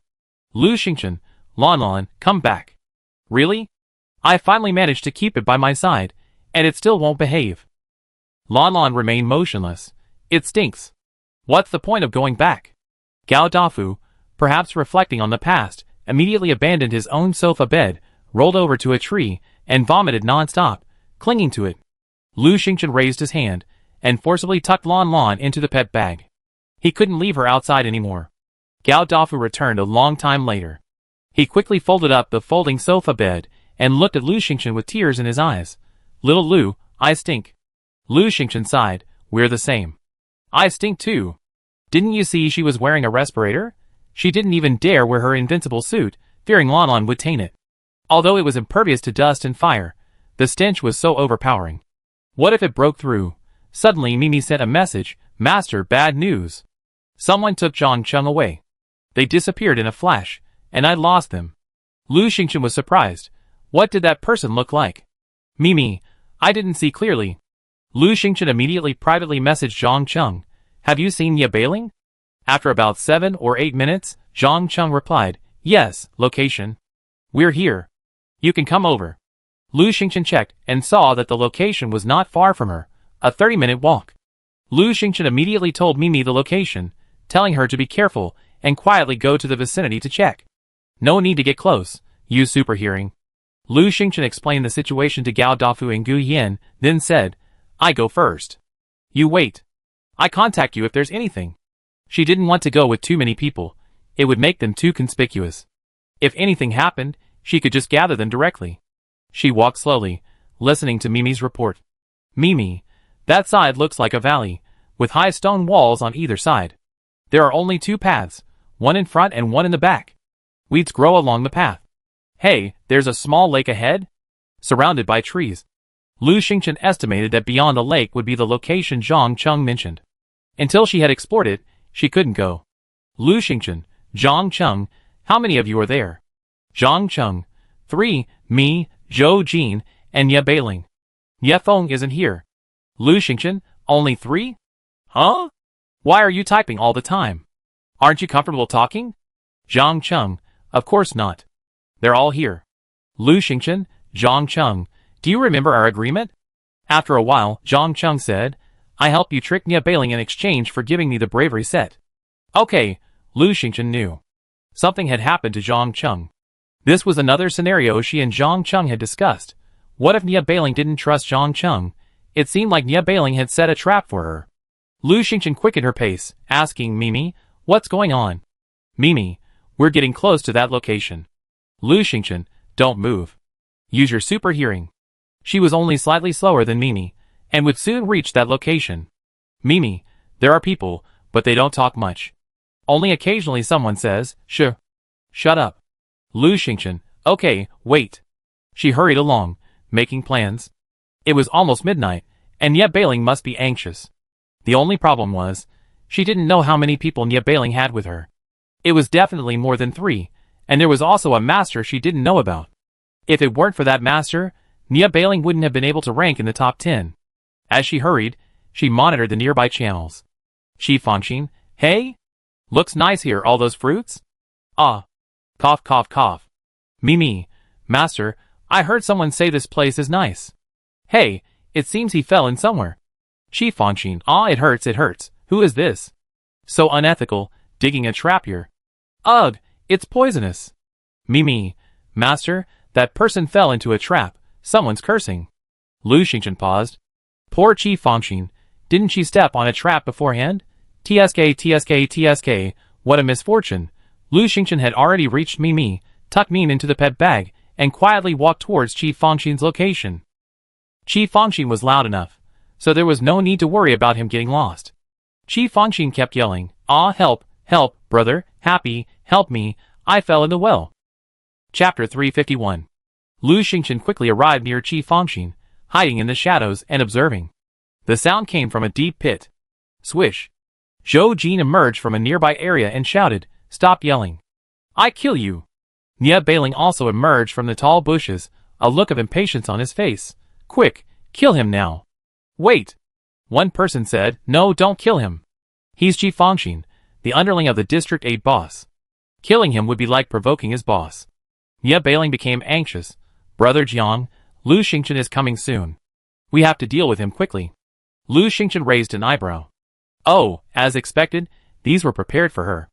Speaker 1: Lu Xingchen, Lan Lan, come back. Really? I finally managed to keep it by my side, and it still won't behave. Lan Lan remained motionless. It stinks. What's the point of going back? Gao Dafu, perhaps reflecting on the past, immediately abandoned his own sofa bed, rolled over to a tree, and vomited non-stop, clinging to it. Lu Xingchen raised his hand, and forcibly tucked Lan Lan into the pet bag. He couldn't leave her outside anymore. Gao Dafu returned a long time later. He quickly folded up the folding sofa bed, and looked at Lu Xingchen with tears in his eyes. Little Lu, I stink. Lu Xingchen sighed, we're the same. I stink too. Didn't you see she was wearing a respirator? She didn't even dare wear her invincible suit, fearing Lan Lan would taint it. Although it was impervious to dust and fire, the stench was so overpowering. What if it broke through? Suddenly Mimi sent a message, Master, bad news. Someone took Zhang Cheng away. They disappeared in a flash, and I lost them. Lu Xingchen was surprised. What did that person look like? Mimi, I didn't see clearly. Lu Xingchen immediately privately messaged Zhang Cheng. Have you seen Bailing? After about 7 or 8 minutes, Zhang Cheng replied, yes, location. We're here. You can come over. Lu Xingchen checked and saw that the location was not far from her, a 30-minute walk. Lu Xingchen immediately told Mimi the location, telling her to be careful and quietly go to the vicinity to check. No need to get close, use super hearing. Lu Xingchen explained the situation to Gao Dafu and Gu Yan, then said, I go first. You wait. I contact you if there's anything. She didn't want to go with too many people. It would make them too conspicuous. If anything happened, she could just gather them directly. She walked slowly, listening to Mimi's report. Mimi, that side looks like a valley, with high stone walls on either side. There are only two paths, one in front and one in the back. Weeds grow along the path. Hey, there's a small lake ahead? Surrounded by trees. Lu Xingchen estimated that beyond the lake would be the location Zhang Cheng mentioned. Until she had explored it, she couldn't go. Lu Xingchen, Zhang Cheng, how many of you are there? Zhang Cheng, 3, me, Zhou Jin, and Ye Beiling. Ye Feng isn't here. Lu Xingchen, only 3? Huh? Why are you typing all the time? Aren't you comfortable talking? Zhang Cheng, of course not. They're all here. Lu Xingchen, Zhang Cheng, do you remember our agreement? After a while, Zhang Cheng said, I helped you trick Ye Beiling in exchange for giving me the bravery set. Okay, Lu Xingchen knew. Something had happened to Zhang Cheng. This was another scenario she and Zhang Cheng had discussed. What if Ye Beiling didn't trust Zhang Cheng? It seemed like Ye Beiling had set a trap for her. Lu Xingchen quickened her pace, asking Mimi, what's going on? Mimi, we're getting close to that location. Lu Xingchen, don't move. Use your super hearing. She was only slightly slower than Mimi, and would soon reach that location. Mimi, there are people, but they don't talk much. Only occasionally someone says, shut up. Lu Xingchen, okay, wait. She hurried along, making plans. It was almost midnight, and Ye Beiling must be anxious. The only problem was, she didn't know how many people Ye Beiling had with her. It was definitely more than 3, and there was also a master she didn't know about. If it weren't for that master, Ye Beiling wouldn't have been able to rank in the top 10. As she hurried, she monitored the nearby channels. Qi Fangxin, hey? Looks nice here, all those fruits? Ah. Cough cough cough. Mimi, master, I heard someone say this place is nice. Hey, it seems he fell in somewhere. Qi Fangxin, ah, it hurts. Who is this? So unethical, digging a trap here. Ugh, it's poisonous. Mimi, master, that person fell into a trap, someone's cursing. Lu Xingchen paused. Poor Qi Fangxin, didn't she step on a trap beforehand? TSK, what a misfortune. Lu Xingchen had already reached Mimi, tucked Min into the pet bag, and quietly walked towards Qi Fangxin's location. Qi Fangxin was loud enough, so there was no need to worry about him getting lost. Qi Fangxin kept yelling, ah, help, brother, happy, help me, I fell in the well. Chapter 351. Lu Xingchen quickly arrived near Qi Fangxin, hiding in the shadows and observing. The sound came from a deep pit. Swish. Zhou Jin emerged from a nearby area and shouted, stop yelling. I kill you. Ye Beiling also emerged from the tall bushes, a look of impatience on his face. Quick, kill him now. Wait. One person said, no, don't kill him. He's Qi Fangxin, the underling of the District 8 boss. Killing him would be like provoking his boss. Ye Beiling became anxious. Brother Jiang, Lu Xingchen is coming soon. We have to deal with him quickly. Lu Xingchen raised an eyebrow. Oh, as expected, these were prepared for her.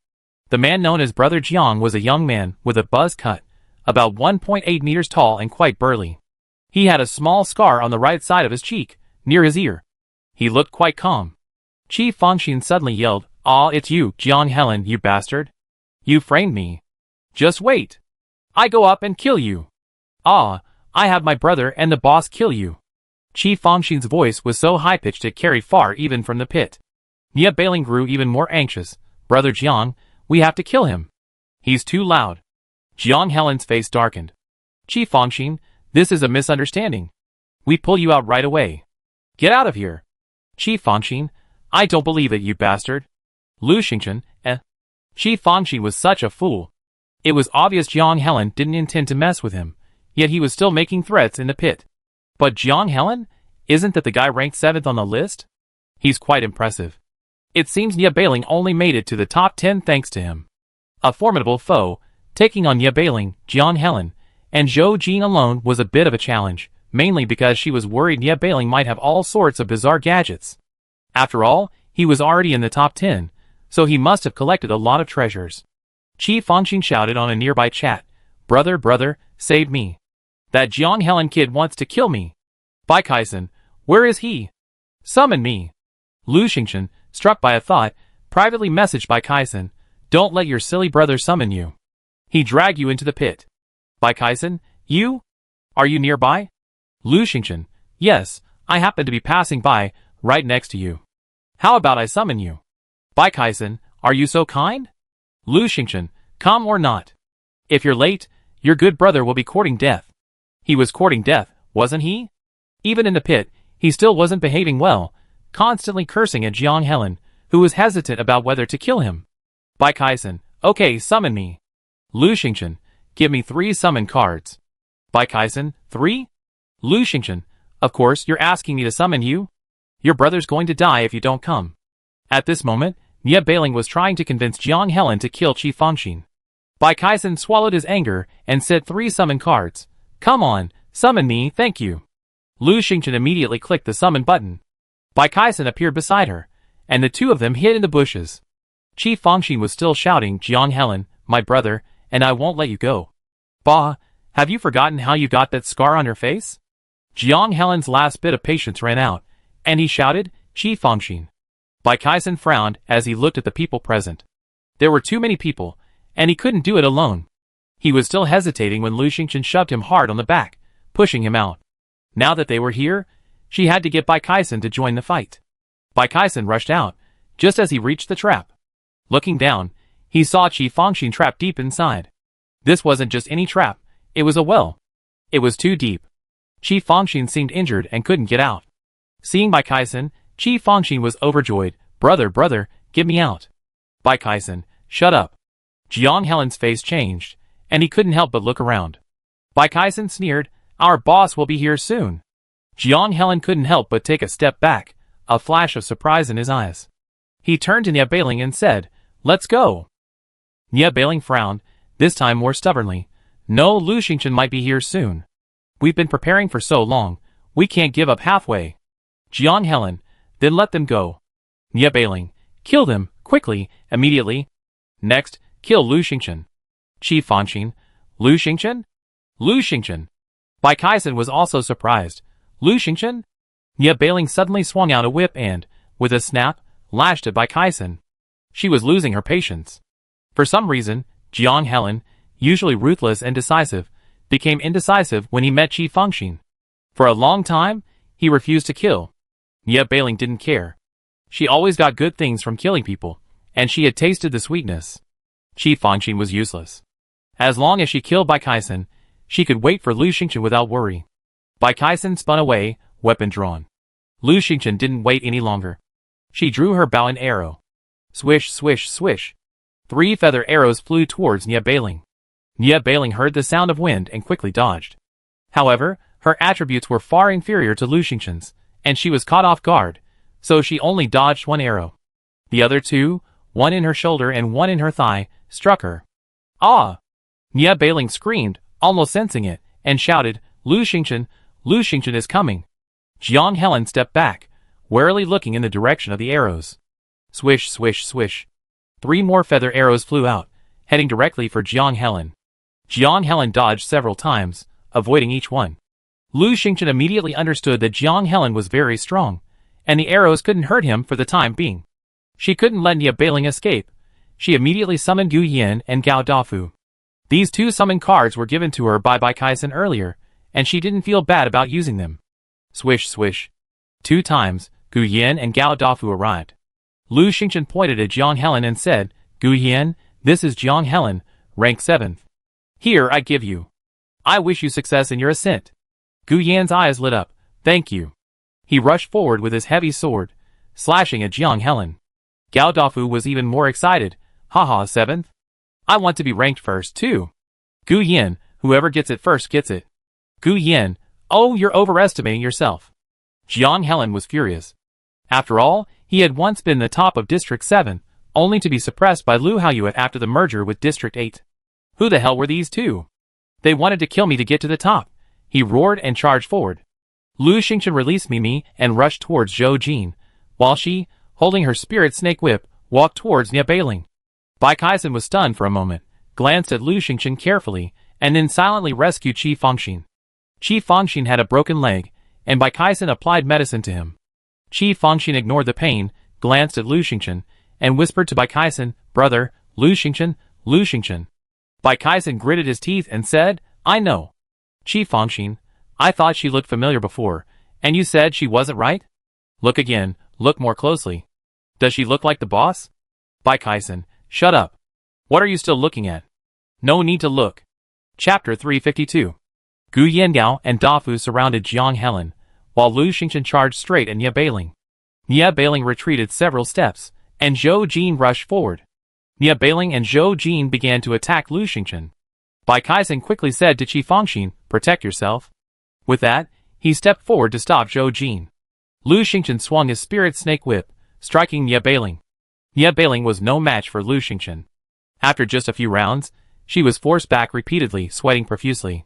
Speaker 1: The man known as Brother Jiang was a young man with a buzz cut, about 1.8 meters tall and quite burly. He had a small scar on the right side of his cheek, near his ear. He looked quite calm. Qi Fangxin suddenly yelled, ah, it's you, Jiang Helen, you bastard. You framed me. Just wait. I go up and kill you. Ah, I have my brother and the boss kill you. Qi Fangxin's voice was so high-pitched it carried far even from the pit. Ye Beiling grew even more anxious. Brother Jiang, we have to kill him. He's too loud. Jiang Helen's face darkened. Qi Fangxin, this is a misunderstanding. We pull you out right away. Get out of here. Qi Fangxin, I don't believe it, you bastard. Lu Xingchen, Qi Fangxin was such a fool. It was obvious Jiang Helen didn't intend to mess with him, yet he was still making threats in the pit. But Jiang Helen? Isn't that the guy ranked 7th on the list? He's quite impressive. It seems Ye Beiling only made it to the top 10 thanks to him. A formidable foe, taking on Ye Beiling, Jiang Helen, and Zhou Jin alone was a bit of a challenge, mainly because she was worried Ye Beiling might have all sorts of bizarre gadgets. After all, he was already in the top 10, so he must have collected a lot of treasures. Qi Fangxin shouted on a nearby chat, brother, save me. That Jiang Helen kid wants to kill me. Bai Kaisen, where is he? Summon me. Lu Xingchen, struck by a thought, privately messaged Bai Kaisen, don't let your silly brother summon you. He dragged you into the pit. Bai Kaisen, you? Are you nearby? Lu Xingchen, yes, I happen to be passing by, right next to you. How about I summon you? Bai Kaisen, are you so kind? Lu Xingchen, come or not. If you're late, your good brother will be courting death. He was courting death, wasn't he? Even in the pit, he still wasn't behaving well, constantly cursing at Jiang Helen, who was hesitant about whether to kill him. Bai Kaisen, okay, summon me. Lu Xingchen, give me 3 summon cards. Bai Kaisen, 3? Lu Xingchen, of course you're asking me to summon you? Your brother's going to die if you don't come. At this moment, Nie Bailing was trying to convince Jiang Helen to kill Qi Fangxin. Bai Kaisen swallowed his anger and said 3 summon cards. Come on, summon me, thank you. Lu Xingchen immediately clicked the summon button. Bai Kaisen appeared beside her, and the two of them hid in the bushes. Qi Fangxin was still shouting, Jiang Helen, my brother, and I won't let you go. Bah, have you forgotten how you got that scar on your face? Jiang Helen's last bit of patience ran out, and he shouted, Qi Fangxin. Bai Kaisen frowned as he looked at the people present. There were too many people, and he couldn't do it alone. He was still hesitating when Lu Xingchen shoved him hard on the back, pushing him out. Now that they were here, she had to get Bai Kaisen to join the fight. Bai Kaisen rushed out, just as he reached the trap. Looking down, he saw Qi Fangxin trapped deep inside. This wasn't just any trap, it was a well. It was too deep. Qi Fangxin seemed injured and couldn't get out. Seeing Bai Kaisen, Qi Fangxin was overjoyed. Brother, get me out. Bai Kaisen, shut up. Jiang Helen's face changed, and he couldn't help but look around. Bai Kaisen sneered, our boss will be here soon. Jiang Helen couldn't help but take a step back, a flash of surprise in his eyes. He turned to Nie Bailing and said, let's go. Nie Bailing frowned, this time more stubbornly. No, Lu Xingchen might be here soon. We've been preparing for so long, we can't give up halfway. Jiang Helen, then let them go. Nie Bailing, kill them, quickly, immediately. Next, kill Lu Xingchen. Qi Fangxin, Lu Xingchen? Lu Xingchen. Bai Kaisen was also surprised. Lu Xingchen? Nie Bailing suddenly swung out a whip and, with a snap, lashed at Bai Kaisen. She was losing her patience. For some reason, Jiang Helen, usually ruthless and decisive, became indecisive when he met Qi Fangxin. For a long time, he refused to kill. Nie Bailing didn't care. She always got good things from killing people, and she had tasted the sweetness. Qi Fangxin was useless. As long as she killed Bai Kaisen, she could wait for Lu Xingchen without worry. Bai Kaisen spun away, weapon drawn. Lu Xingchen didn't wait any longer. She drew her bow and arrow. Swish, swish, swish. 3 feather arrows flew towards Nie Bailing. Nie Bailing heard the sound of wind and quickly dodged. However, her attributes were far inferior to Lu Xingchen's, and she was caught off guard, so she only dodged 1 arrow. The other 2, one in her shoulder and one in her thigh, struck her. Ah! Nie Bailing screamed, almost sensing it, and shouted, Lu Xingchen is coming. Jiang Helen stepped back, warily looking in the direction of the arrows. Swish, swish, swish. 3 more feather arrows flew out, heading directly for Jiang Helen. Jiang Helen dodged several times, avoiding each one. Lu Xingchen immediately understood that Jiang Helen was very strong, and the arrows couldn't hurt him for the time being. She couldn't let Nie Bailing escape. She immediately summoned Gu Yan and Gao Dafu. These 2 summon cards were given to her by Bai Kaisen earlier, and she didn't feel bad about using them. Swish, swish. 2 times, Gu Yan and Gao Dafu arrived. Lu Xingchen pointed at Jiang Helen and said, Gu Yan, this is Jiang Helen, rank 7th. Here I give you. I wish you success in your ascent. Gu Yan's eyes lit up. Thank you. He rushed forward with his heavy sword, slashing at Jiang Helen. Gao Dafu was even more excited. Haha, 7th? I want to be ranked first, too. Gu Yan, whoever gets it first gets it. Gu Yan, oh, you're overestimating yourself. Jiang Helen was furious. After all, he had once been the top of District 7, only to be suppressed by Lu Haoyuan after the merger with District 8. Who the hell were these 2? They wanted to kill me to get to the top. He roared and charged forward. Lu Xingchen released Mimi and rushed towards Zhou Jin, while she, holding her spirit snake whip, walked towards Nie Bailing. Bai Kaisen was stunned for a moment, glanced at Lu Xingchen carefully, and then silently rescued Qi Fangxin. Qi Fangxin had a broken leg, and Bai Kaisen applied medicine to him. Qi Fangxin ignored the pain, glanced at Lu Xingchen, and whispered to Bai Kaisen, Brother, Lu Xingchen, Lu Xingchen. Bai Kaisen gritted his teeth and said, I know. Qi Fangxin, I thought she looked familiar before, and you said she wasn't, right? Look again, look more closely. Does she look like the boss? Bai Kaisen, shut up. What are you still looking at? No need to look. Chapter 352. Gu Yengao and Dafu surrounded Jiang Helen, while Lu Xingchen charged straight at Nie Bailing. Nie Bailing retreated several steps, and Zhou Jin rushed forward. Nie Bailing and Zhou Jin began to attack Lu Xingchen. Bai Kaisen quickly said to Qi Fangxin, "Protect yourself." With that, he stepped forward to stop Zhou Jin. Lu Xingchen swung his spirit snake whip, striking Nie Bailing. Nie Bailing was no match for Lu Xingchen. After just a few rounds, she was forced back repeatedly, sweating profusely.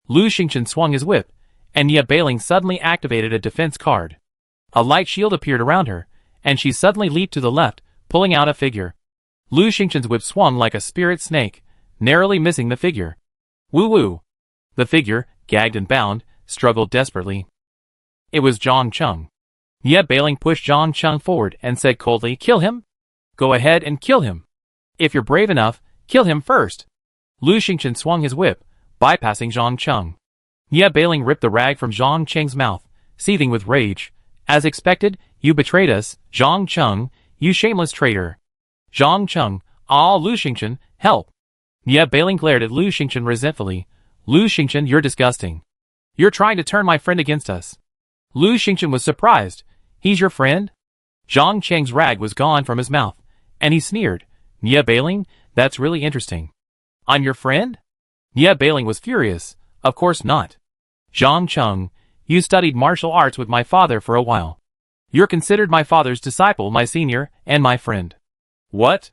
Speaker 1: Lu Xingchen swung his whip, and Nie Bailing suddenly activated a defense card. A light shield appeared around her, and she suddenly leaped to the left, pulling out a figure. Lu Xingchen's whip swung like a spirit snake, narrowly missing the figure. Woo-woo! The figure, gagged and bound, struggled desperately. It was Zhang Cheng. Nie Bailing pushed Zhang Cheng forward and said coldly, "Kill him? Go ahead and kill him. If you're brave enough, kill him first." Lu Xingchen swung his whip, bypassing Zhang Cheng. Nie Bailing ripped the rag from Zhang Cheng's mouth, seething with rage. "As expected, you betrayed us, Zhang Cheng, you shameless traitor." Zhang Cheng, "Ah, Lu Xingchen, help." Nie Bailing glared at Lu Xingchen resentfully. "Lu Xingchen, you're disgusting. You're trying to turn my friend against us." Lu Xingchen was surprised. "He's your friend?" Zhang Cheng's rag was gone from his mouth, and he sneered. "Nie Bailing, that's really interesting." "I'm your friend?" Nie Bailing was furious. "Of course not. Zhang Cheng, you studied martial arts with my father for a while. You're considered my father's disciple, my senior, and my friend." "What?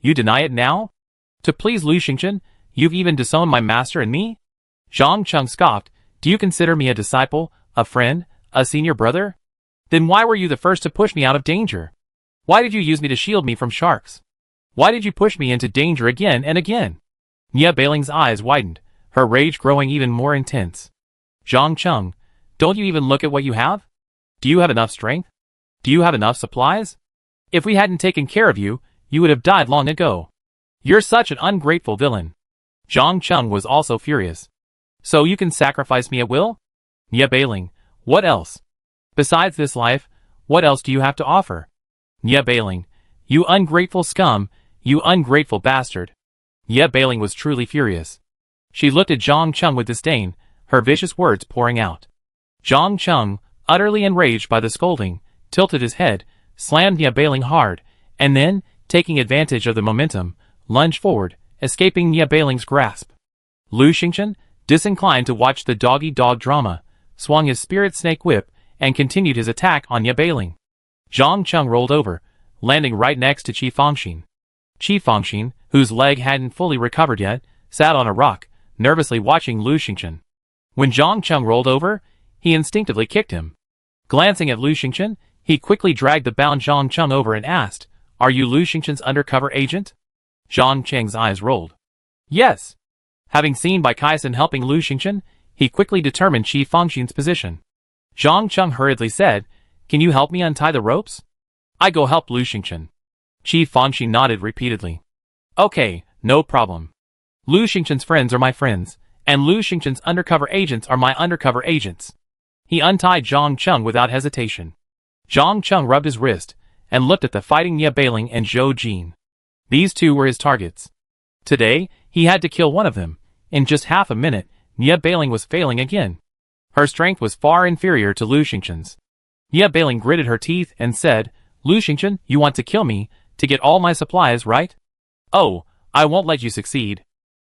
Speaker 1: You deny it now? To please Lu Xingchen, you've even disowned my master and me?" Zhang Cheng scoffed. "Do you consider me a disciple, a friend, a senior brother? Then why were you the first to push me out of danger? Why did you use me to shield me from sharks? Why did you push me into danger again and again?" Nie Bailing's eyes widened, her rage growing even more intense. "Zhang Cheng, don't you even look at what you have? Do you have enough strength? Do you have enough supplies? If we hadn't taken care of you, you would have died long ago. You're such an ungrateful villain." Zhang Cheng was also furious. "So you can sacrifice me at will? Nie Bailing, what else? Besides this life, what else do you have to offer?" Nie Bailing, "You ungrateful scum, you ungrateful bastard." Nie Bailing was truly furious. She looked at Zhang Cheng with disdain, her vicious words pouring out. Zhang Cheng, utterly enraged by the scolding, tilted his head, slammed Nie Bailing hard, and then, taking advantage of the momentum, lunged forward, escaping Nie Bailing's grasp. Lu Xingchen, disinclined to watch the dog-eat-dog drama, swung his spirit snake whip and continued his attack on Nie Bailing. Zhang Cheng rolled over, landing right next to Qi Fangxin. Qi Fangxin, whose leg hadn't fully recovered yet, sat on a rock, nervously watching Lu Xingchen. When Zhang Cheng rolled over, he instinctively kicked him. Glancing at Lu Xingchen, he quickly dragged the bound Zhang Cheng over and asked, "Are you Lu Xingchen's undercover agent?" Zhang Cheng's eyes rolled. "Yes." Having seen Bai Kaisen helping Lu Xingchen, he quickly determined Qi Fangxin's position. Zhang Cheng hurriedly said, "Can you help me untie the ropes?" "I go help Lu Xingchen." Qi Fangxin nodded repeatedly. "Okay, no problem. Lu Xingchen's friends are my friends, and Lu Xingchen's undercover agents are my undercover agents." He untied Zhang Cheng without hesitation. Zhang Cheng rubbed his wrist, and looked at the fighting Nie Bailing and Zhou Jin. These two were his targets. Today, he had to kill one of them. In just half a minute, Nie Bailing was failing again. Her strength was far inferior to Lu Xingchen's. Nie Bailing gritted her teeth and said, "Lu Xingchen, you want to kill me, to get all my supplies, right? Oh, I won't let you succeed."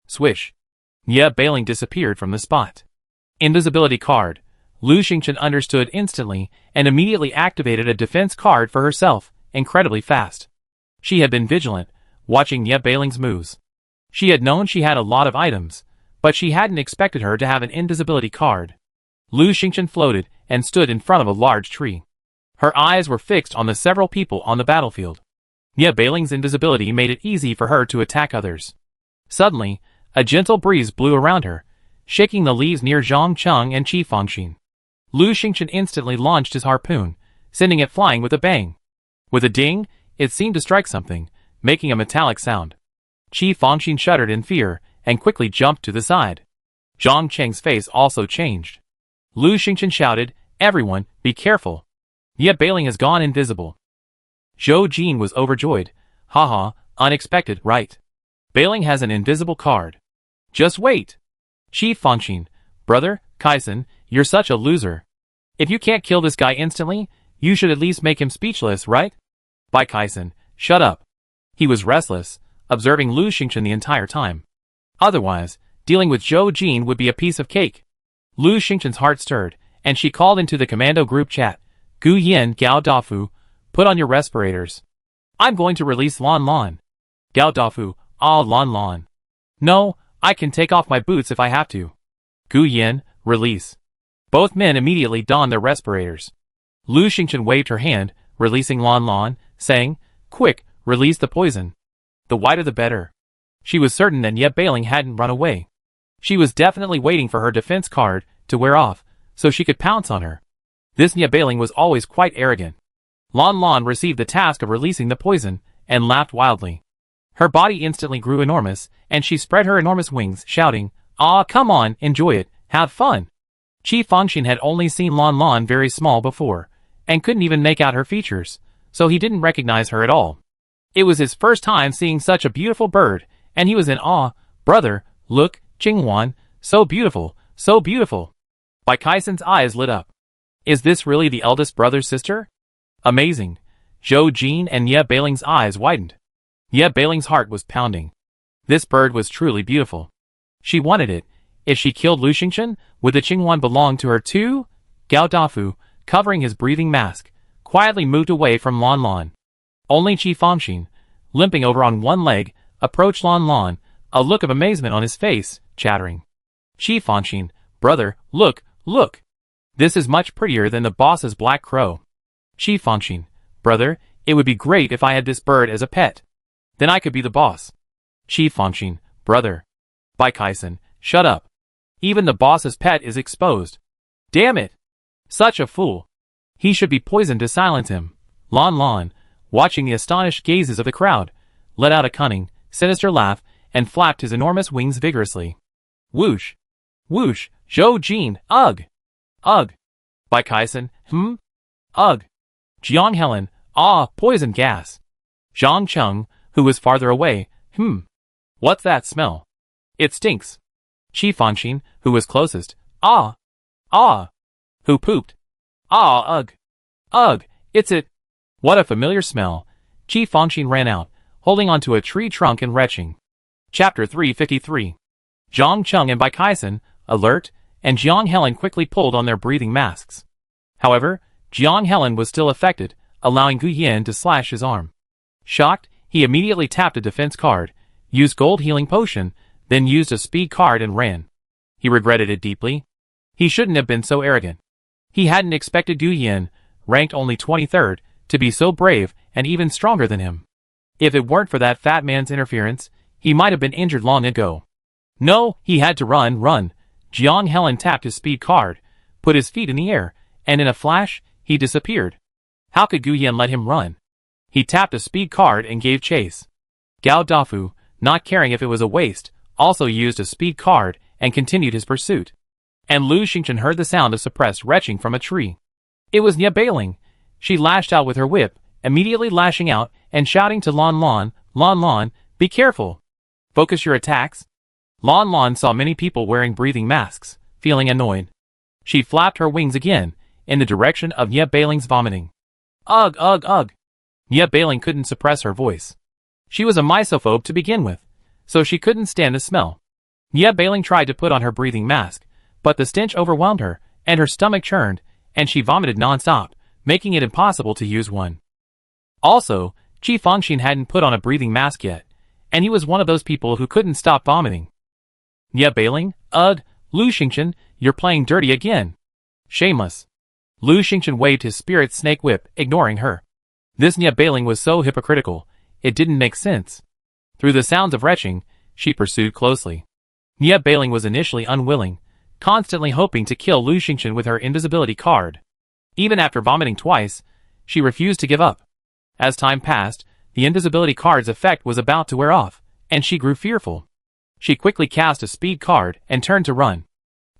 Speaker 1: Swish. Nie Bailing disappeared from the spot. Invisibility card. Lu Xingchen understood instantly and immediately activated a defense card for herself, incredibly fast. She had been vigilant, watching Nie Bailing's moves. She had known she had a lot of items, but she hadn't expected her to have an invisibility card. Lu Xingchen floated and stood in front of a large tree. Her eyes were fixed on the several people on the battlefield. Nie Bailing's invisibility made it easy for her to attack others. Suddenly, a gentle breeze blew around her, shaking the leaves near Zhang Cheng and Qi Fangxin. Lu Xingchen instantly launched his harpoon, sending it flying with a bang. With a ding, it seemed to strike something, making a metallic sound. Qi Fangxin shuddered in fear and quickly jumped to the side. Zhang Cheng's face also changed. Lu Xingchen shouted, "Everyone, be careful. Ye Bailing has gone invisible." Zhou Jin was overjoyed. Haha, unexpected, right? Bailing has an invisible card. Just wait. Chief Fangxin, brother, Kaisen, you're such a loser. If you can't kill this guy instantly, you should at least make him speechless, right? By Kaisen, shut up. He was restless, observing Lu Xingchen the entire time. Otherwise, dealing with Zhou Jin would be a piece of cake. Lu Xingchen's heart stirred, and she called into the commando group chat. Gu Yin, Gao Dafu, put on your respirators. I'm going to release Lan Lan. Gao Dafu, Lan Lan. No, I can take off my boots if I have to. Gu Yin, release. Both men immediately donned their respirators. Lu Xingchen waved her hand, releasing Lan Lan, saying, Quick, release the poison. The wider the better. She was certain that Ye Bailing hadn't run away. She was definitely waiting for her defense card to wear off, so she could pounce on her. This Ye Bailing was always quite arrogant. Lan Lan received the task of releasing the poison, and laughed wildly. Her body instantly grew enormous, and she spread her enormous wings, shouting, Come on, enjoy it, have fun. Qi Fangxin had only seen Lan Lan very small before, and couldn't even make out her features, so he didn't recognize her at all. It was his first time seeing such a beautiful bird, and he was in awe. Brother, look, Qinghuan, so beautiful, so beautiful. Bai Kaisen's eyes lit up. Is this really the eldest brother's sister? Amazing. Zhou Jin and Ye Bailing's eyes widened. Ye Bailing's heart was pounding. This bird was truly beautiful. She wanted it. If she killed Lu Xingchen, would the Qinghuan belong to her too? Gao Dafu, covering his breathing mask, quietly moved away from Lan Lan. Only Qi Fangxin, limping over on one leg, approached Lan Lan, a look of amazement on his face, chattering. Qi Fangxin, brother, look, look. This is much prettier than the boss's black crow. Qi Fangxin, brother, it would be great if I had this bird as a pet. Then I could be the boss. Qi Fangxin, brother. Bai Kaisen, shut up. Even the boss's pet is exposed. Damn it. Such a fool. He should be poisoned to silence him. Lan Lan, watching the astonished gazes of the crowd, let out a cunning, sinister laugh, and flapped his enormous wings vigorously. Whoosh. Whoosh. Zhou Jin, ugh. Ugh. Bai Kaisen, ugh. Jiang Helen, poison gas. Zhang Cheng, who was farther away, What's that smell? It stinks. Qi Fangxin, who was closest, Who pooped? Ugh. Ugh, it's it. What a familiar smell. Qi Fangxin ran out, holding onto a tree trunk and retching. Chapter 353. Zhang Cheng and Bai Kaisen, alert, and Jiang Helen quickly pulled on their breathing masks. However, Jiang Helen was still affected, allowing Gu Yin to slash his arm. Shocked, he immediately tapped a defense card, used gold healing potion, then used a speed card and ran. He regretted it deeply. He shouldn't have been so arrogant. He hadn't expected Gu Yin, ranked only 23rd, to be so brave and even stronger than him. If it weren't for that fat man's interference, he might have been injured long ago. No, he had to run. Jiang Helen tapped his speed card, put his feet in the air, and in a flash, he disappeared. How could Gu Yin let him run? He tapped a speed card and gave chase. Gao Dafu, not caring if it was a waste, also used a speed card and continued his pursuit. And Lu Xingchen heard the sound of suppressed retching from a tree. It was Ye Bailing. She lashed out with her whip, immediately lashing out and shouting to Lan Lan, be careful. Focus your attacks. Lan Lan saw many people wearing breathing masks, feeling annoyed. She flapped her wings again, in the direction of Ye Bailing's vomiting. Ugh, ugh, ugh. Ye Bailing couldn't suppress her voice. She was a misophobe to begin with, so she couldn't stand the smell. Ye Bailing tried to put on her breathing mask, but the stench overwhelmed her, and her stomach churned, and she vomited non-stop, making it impossible to use one. Also, Qi Fangxin hadn't put on a breathing mask yet, and he was one of those people who couldn't stop vomiting. Ye Bailing, Lu Xingchen, you're playing dirty again. Shameless. Lu Xingchen waved his spirit snake whip, ignoring her. This Ye Bailing was so hypocritical, it didn't make sense. Through the sounds of retching, she pursued closely. Ye Bailing was initially unwilling, constantly hoping to kill Lu Xingchen with her invisibility card. Even after vomiting twice, she refused to give up. As time passed, the invisibility card's effect was about to wear off, and she grew fearful. She quickly cast a speed card and turned to run.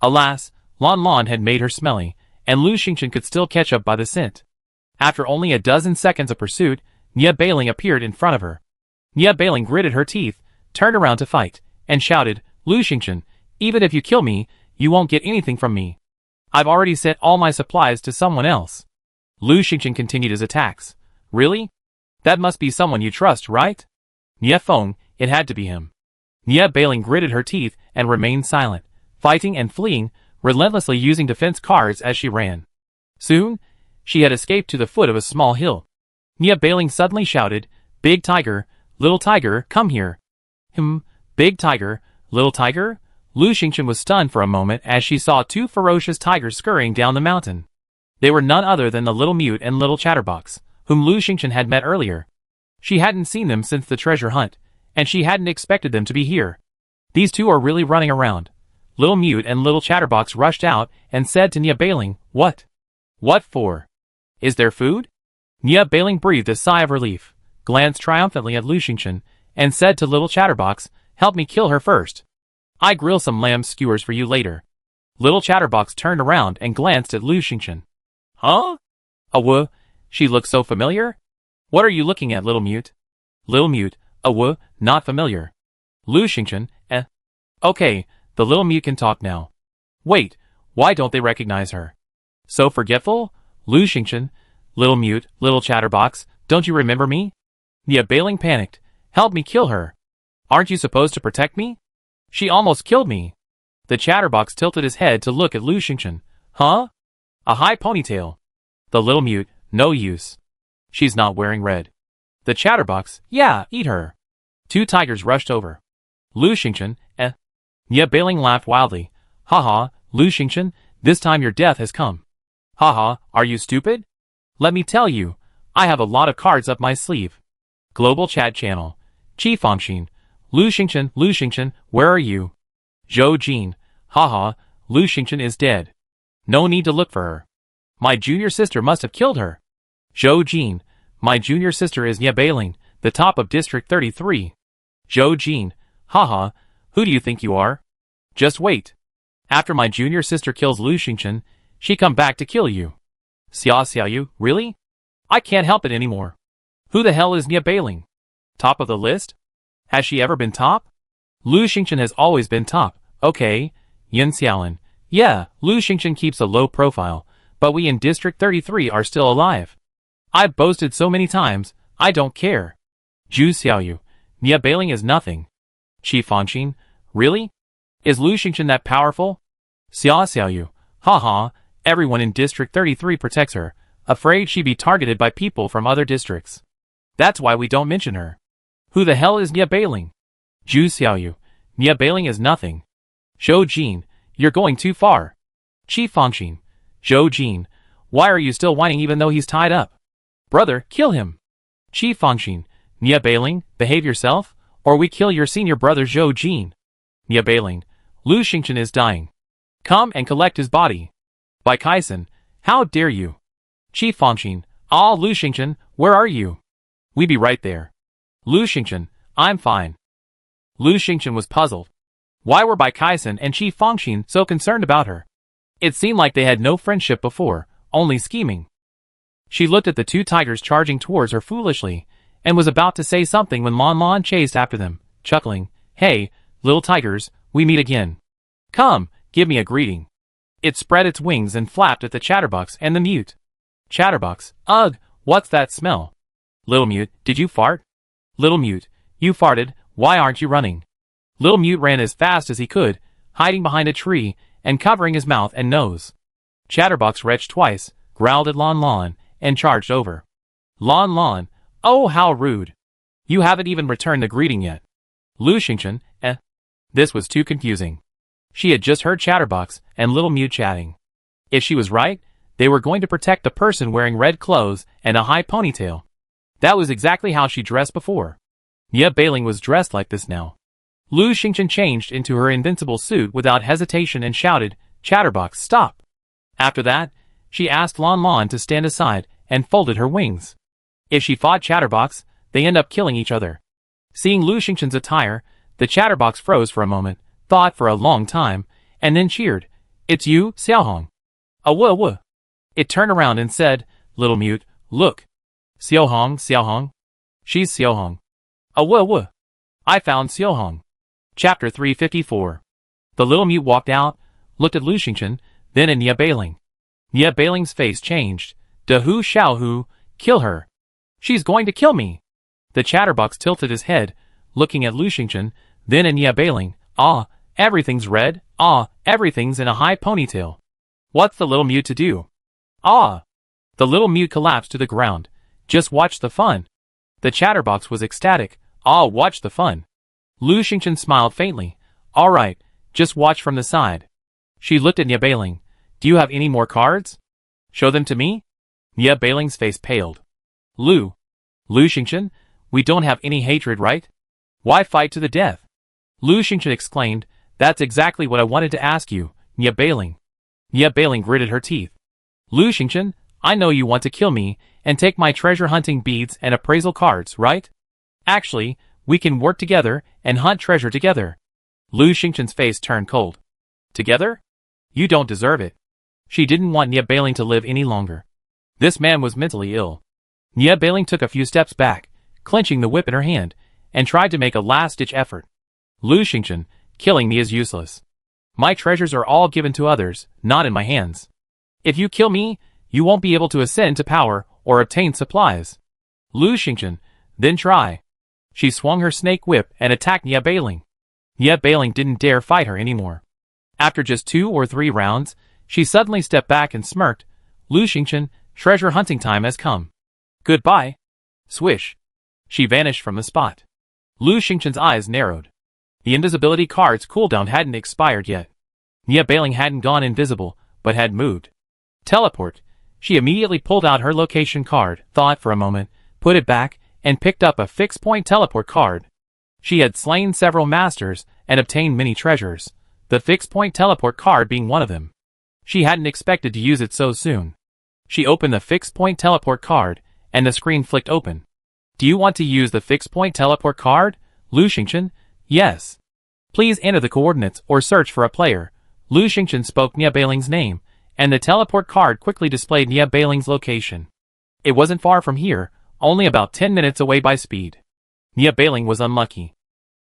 Speaker 1: Alas, Lan Lan had made her smelly, and Lu Xingchen could still catch up by the scent. After only a dozen seconds of pursuit, Nia Bailing appeared in front of her. Nia Bailing gritted her teeth, turned around to fight, and shouted, Lu Xingchen, even if you kill me, you won't get anything from me. I've already sent all my supplies to someone else. Lu Xingchen continued his attacks. Really? That must be someone you trust, right? Nia Feng, it had to be him. Nia Bailing gritted her teeth and remained silent, fighting and fleeing, relentlessly using defense cards as she ran. Soon, she had escaped to the foot of a small hill. Nia Bailing suddenly shouted, Big Tiger, Little Tiger, come here. Big Tiger, Little Tiger? Lu Xingchen was stunned for a moment as she saw two ferocious tigers scurrying down the mountain. They were none other than the Little Mute and Little Chatterbox, whom Lu Xingchen had met earlier. She hadn't seen them since the treasure hunt, and she hadn't expected them to be here. These two are really running around. Little Mute and Little Chatterbox rushed out and said to Nia Bailing, What? What for? Is there food? Nia Bailing breathed a sigh of relief, glanced triumphantly at Lu Xingchen, and said to Little Chatterbox, Help me kill her first. I grill some lamb skewers for you later. Little Chatterbox turned around and glanced at Lu Xingchen. Huh? She looks so familiar? What are you looking at, Little Mute? Little Mute, not familiar. Lu Xingchen, Okay, the Little Mute can talk now. Wait, why don't they recognize her? So forgetful? Lu Xingchen, Little Mute, Little Chatterbox, don't you remember me? Nia Bailing panicked. Help me kill her. Aren't you supposed to protect me? She almost killed me. The Chatterbox tilted his head to look at Lu Xingchen. Huh? A high ponytail. The Little Mute, no use. She's not wearing red. The Chatterbox, yeah, eat her. Two tigers rushed over. Lu Xingchen, Nia Bailing laughed wildly. Haha, Lu Xingchen, this time your death has come. Haha, are you stupid? Let me tell you, I have a lot of cards up my sleeve. Global Chat Channel. Qi Fangxin. Lu Xingchen, where are you? Zhou Jin. Haha, Lu Xingchen is dead. No need to look for her. My junior sister must have killed her. Zhou Jin. My junior sister is Nia Bailing, the top of District 33. Zhou Jin. Haha, who do you think you are? Just wait. After my junior sister kills Lu Xingchen, she come back to kill you. Xiaoyu, really? I can't help it anymore. Who the hell is Nia Bailing? Top of the list? Has she ever been top? Lu Xingchen has always been top, okay. Yin Xiaolin. Yeah, Lu Xingchen keeps a low profile, but we in District 33 are still alive. I've boasted so many times, I don't care. Zhu Xiaoyu. Nia Bailing is nothing. Qi Fangxin. Really? Is Lu Xingchen that powerful? Xiaoyu. Haha, everyone in District 33 protects her, afraid she'd be targeted by people from other districts. That's why we don't mention her. Who the hell is Nia Bailing? Zhu Xiaoyu. Nia Bailing is nothing. Zhou Jin, you're going too far. Qi Fangxin. Zhou Jin, why are you still whining even though he's tied up? Brother, kill him. Qi Fangxin. Nia Bailing, behave yourself, or we kill your senior brother Zhou Jin. Nia Bailing. Lu Xingchen is dying. Come and collect his body. Bai Kaisen, how dare you? Qi Fangxin. Ah, Lu Xingchen, where are you? We be right there. Lu Xingchen, I'm fine. Lu Xingchen was puzzled. Why were Bai Kaisen and Qi Fangxin so concerned about her? It seemed like they had no friendship before, only scheming. She looked at the two tigers charging towards her foolishly, and was about to say something when Lan Lan chased after them, chuckling. Hey, little tigers, we meet again. Come, give me a greeting. It spread its wings and flapped at the Chatterbox and the Mute. Chatterbox, ugh, what's that smell? Little Mute, did you fart? Little Mute, you farted, why aren't you running? Little Mute ran as fast as he could, hiding behind a tree and covering his mouth and nose. Chatterbox retched twice, growled at Lan Lan, and charged over. Lan Lan, oh how rude. You haven't even returned the greeting yet. Lu Xingchen, This was too confusing. She had just heard Chatterbox and Little Mute chatting. If she was right, they were going to protect the person wearing red clothes and a high ponytail. That was exactly how she dressed before. Nia Bailing was dressed like this now. Lu Xingchen changed into her invincible suit without hesitation and shouted, Chatterbox, stop! After that, she asked Lan Lan to stand aside and folded her wings. If she fought Chatterbox, they end up killing each other. Seeing Lu Xingchen's attire, the Chatterbox froze for a moment, thought for a long time, and then cheered, It's you, Xiaohong. Wuh. It turned around and said, Little Mute, look. Xiaohong. She's Xiaohong. Wuh. I found Xiaohong. Chapter 354. The little mute walked out, looked at Lu Xingchen, then at Nie Bailing. Nie Bailing's face changed. De Hu Xiao Hu, kill her. She's going to kill me. The chatterbox tilted his head, looking at Lu Xingchen, then at Nie Bailing. Ah, everything's red. Ah, everything's in a high ponytail. What's the little mute to do? Ah. The little mute collapsed to the ground. Just watch the fun. The chatterbox was ecstatic. Ah, watch the fun. Lu Xingchen smiled faintly. All right, just watch from the side. She looked at Nie Bailing. Do you have any more cards? Show them to me? Nie Bailing's face paled. Lu Xingchen, we don't have any hatred, right? Why fight to the death? Lu Xingchen exclaimed, that's exactly what I wanted to ask you, Nie Bailing. Nie Bailing gritted her teeth. Lu Xingchen, I know you want to kill me and take my treasure hunting beads and appraisal cards, right? Actually, we can work together and hunt treasure together. Lu Xingchen's face turned cold. Together? You don't deserve it. She didn't want Nie Bailing to live any longer. This man was mentally ill. Nie Bailing took a few steps back, clenching the whip in her hand, and tried to make a last-ditch effort. Lu Xingchen, killing me is useless. My treasures are all given to others, not in my hands. If you kill me, you won't be able to ascend to power or obtain supplies. Lu Xingchen, then try. She swung her snake whip and attacked Nie Bailing. Nie Bailing didn't dare fight her anymore. After just 2 or 3 rounds, she suddenly stepped back and smirked. Lu Xingchen, treasure hunting time has come. Goodbye. Swish. She vanished from the spot. Lu Xingchen's eyes narrowed. The invisibility card's cooldown hadn't expired yet. Nie Bailing hadn't gone invisible, but had moved. Teleport. She immediately pulled out her location card, thought for a moment, put it back, and picked up a fixed-point teleport card. She had slain several masters and obtained many treasures, the fixed-point teleport card being one of them. She hadn't expected to use it so soon. She opened the fixed-point teleport card, and the screen flicked open. Do you want to use the fixed-point teleport card, Lu Xingchen? Yes. Please enter the coordinates or search for a player. Lu Xingchen spoke Nie Bailing's name, and the teleport card quickly displayed Nie Bailing's location. It wasn't far from here, only about 10 minutes away by speed. Nie Bailing was unlucky.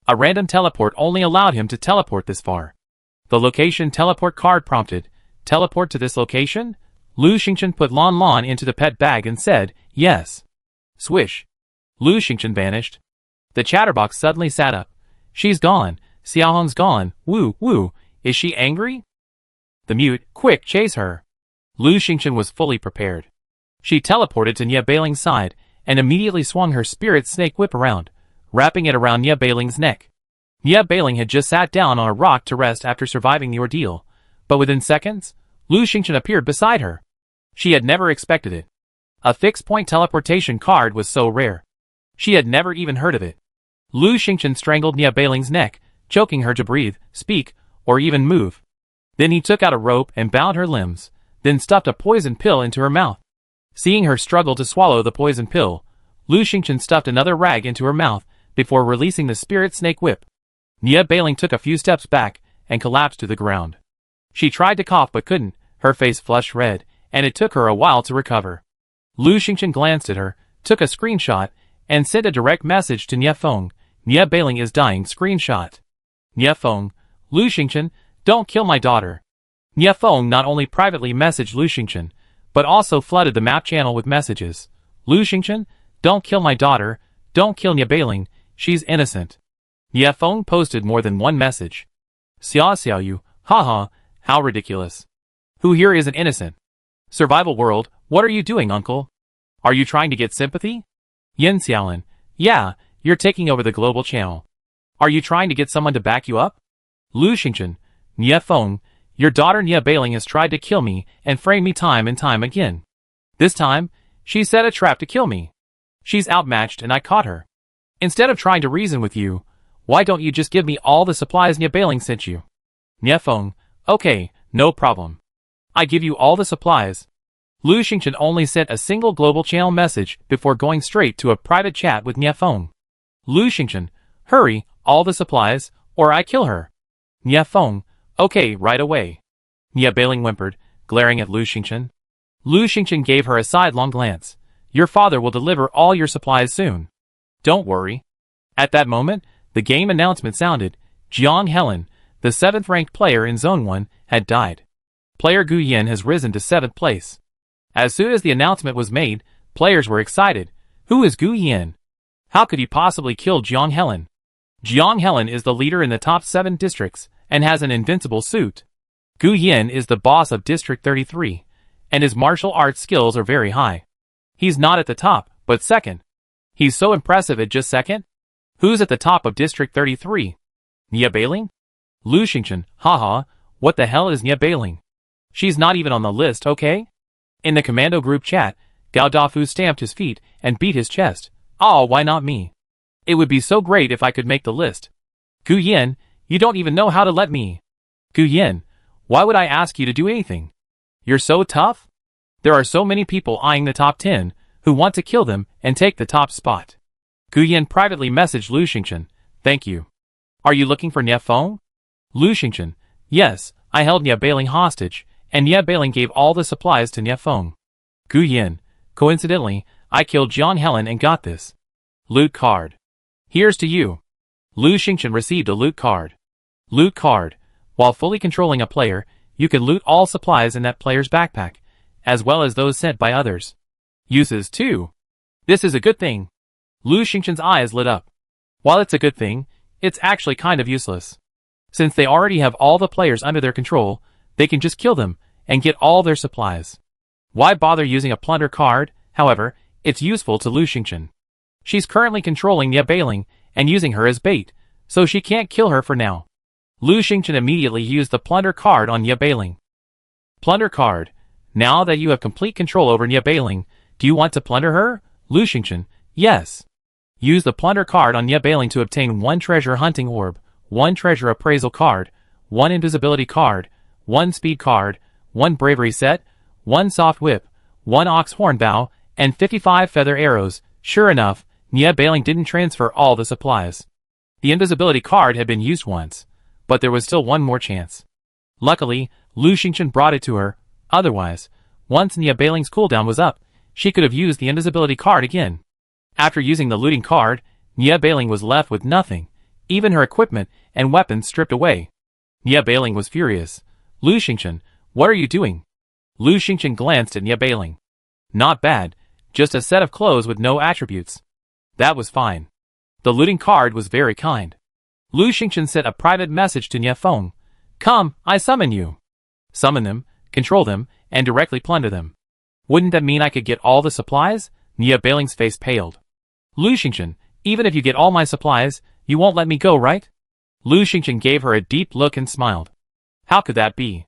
Speaker 1: A random teleport only allowed him to teleport this far. The location teleport card prompted, teleport to this location? Lu Xingchen put Lan into the pet bag and said, yes. Swish. Lu Xingchen vanished. The chatterbox suddenly sat up. She's gone. Xiaohong's gone. Woo. Is she angry? The mute, quick, chase her. Lu Xingchen was fully prepared. She teleported to Nie Bailing's side, and immediately swung her spirit snake whip around, wrapping it around Nie Bailing's neck. Nie Bailing had just sat down on a rock to rest after surviving the ordeal, but within seconds, Lu Xingchen appeared beside her. She had never expected it. A fixed-point teleportation card was so rare. She had never even heard of it. Lu Xingchen strangled Nie Bailing's neck, choking her to breathe, speak, or even move. Then he took out a rope and bound her limbs, then stuffed a poison pill into her mouth. Seeing her struggle to swallow the poison pill, Lu Xingchen stuffed another rag into her mouth before releasing the spirit snake whip. Nie Bailing took a few steps back and collapsed to the ground. She tried to cough but couldn't, her face flushed red, and it took her a while to recover. Lu Xingchen glanced at her, took a screenshot, and sent a direct message to Nie Feng. Nie Bailing is dying. Screenshot. Nie Feng, Lu Xingchen, don't kill my daughter. Nie Feng not only privately messaged Lu Xingchen, but also flooded the map channel with messages. Lu Xingchen, don't kill my daughter, don't kill Nie Bailing, she's innocent. Nie Feng posted more than one message. Xiao Yu, haha, how ridiculous. Who here isn't innocent? Survival world, what are you doing, uncle? Are you trying to get sympathy? Yin Xiaolin, yeah, you're taking over the global channel. Are you trying to get someone to back you up? Lu Xingchen, Nie Feng, your daughter Nie Bailing has tried to kill me and frame me time and time again. This time, she set a trap to kill me. She's outmatched and I caught her. Instead of trying to reason with you, why don't you just give me all the supplies Nie Bailing sent you? Nie Feng, okay, no problem. I give you all the supplies. Lu Xingchen only sent a single global channel message before going straight to a private chat with Nie Feng. Lu Xingchen, hurry, all the supplies, or I kill her. Nie Feng, okay, right away. Nia Bailing whimpered, glaring at Lu Xingchen. Lu Xingchen gave her a sidelong glance. Your father will deliver all your supplies soon. Don't worry. At that moment, the game announcement sounded. Jiang Helen, the 7th-ranked player in Zone 1, had died. Player Gu Yin has risen to 7th place. As soon as the announcement was made, players were excited. Who is Gu Yin? How could he possibly kill Jiang Helen? Jiang Helen is the leader in the top 7 districts and has an invincible suit. Gu Yin is the boss of District 33, and his martial arts skills are very high. He's not at the top, but second. He's so impressive at just second? Who's at the top of District 33? Nia Bailing? Lu Xingchen, haha, what the hell is Nia Bailing? She's not even on the list, okay? In the commando group chat, Gao Dafu stamped his feet and beat his chest. Oh, why not me? It would be so great if I could make the list. Gu Yin, you don't even know how to let me. Gu Yin, why would I ask you to do anything? You're so tough? There are so many people eyeing the top 10 who want to kill them and take the top spot. Gu Yin privately messaged Lu Xingchen, thank you. Are you looking for Nia Feng? Lu Xingchen, yes, I held Nia Bailing hostage, and Nia Bailing gave all the supplies to Nia Feng. Gu Yin, coincidentally, I killed Jiang Helen and got this loot card. Here's to you. Lu Xingchen received a loot card. Loot card. While fully controlling a player, you can loot all supplies in that player's backpack, as well as those sent by others. Uses too. This is a good thing. Lu Xingchen's eyes lit up. While it's a good thing, it's actually kind of useless. Since they already have all the players under their control, they can just kill them and get all their supplies. Why bother using a plunder card? However, it's useful to Lu Xingchen. She's currently controlling Nia Bailing and using her as bait, so she can't kill her for now. Lu Xingchen immediately used the plunder card on Nia Bailing. Plunder card. Now that you have complete control over Nia Bailing, do you want to plunder her? Lu Xingchen, yes. Use the plunder card on Nia Bailing to obtain 1 treasure hunting orb, 1 treasure appraisal card, 1 invisibility card, 1 speed card, 1 bravery set, 1 soft whip, 1 ox horn bow, and 55 feather arrows. Sure enough, Nia Bailing didn't transfer all the supplies. The invisibility card had been used once, but there was still one more chance. Luckily, Lu Xingchen brought it to her. Otherwise, once Nia Bailing's cooldown was up, she could have used the invisibility card again. After using the looting card, Nia Bailing was left with nothing, even her equipment and weapons stripped away. Nia Bailing was furious. Lu Xingchen, what are you doing? Lu Xingchen glanced at Nia Bailing. Not bad, just a set of clothes with no attributes. That was fine. The looting card was very kind. Lu Xingchen sent a private message to Nia Feng. Come, I summon you. Summon them, control them, and directly plunder them. Wouldn't that mean I could get all the supplies? Nia Bailing's face paled. Lu Xingchen, even if you get all my supplies, you won't let me go, right? Lu Xingchen gave her a deep look and smiled. How could that be?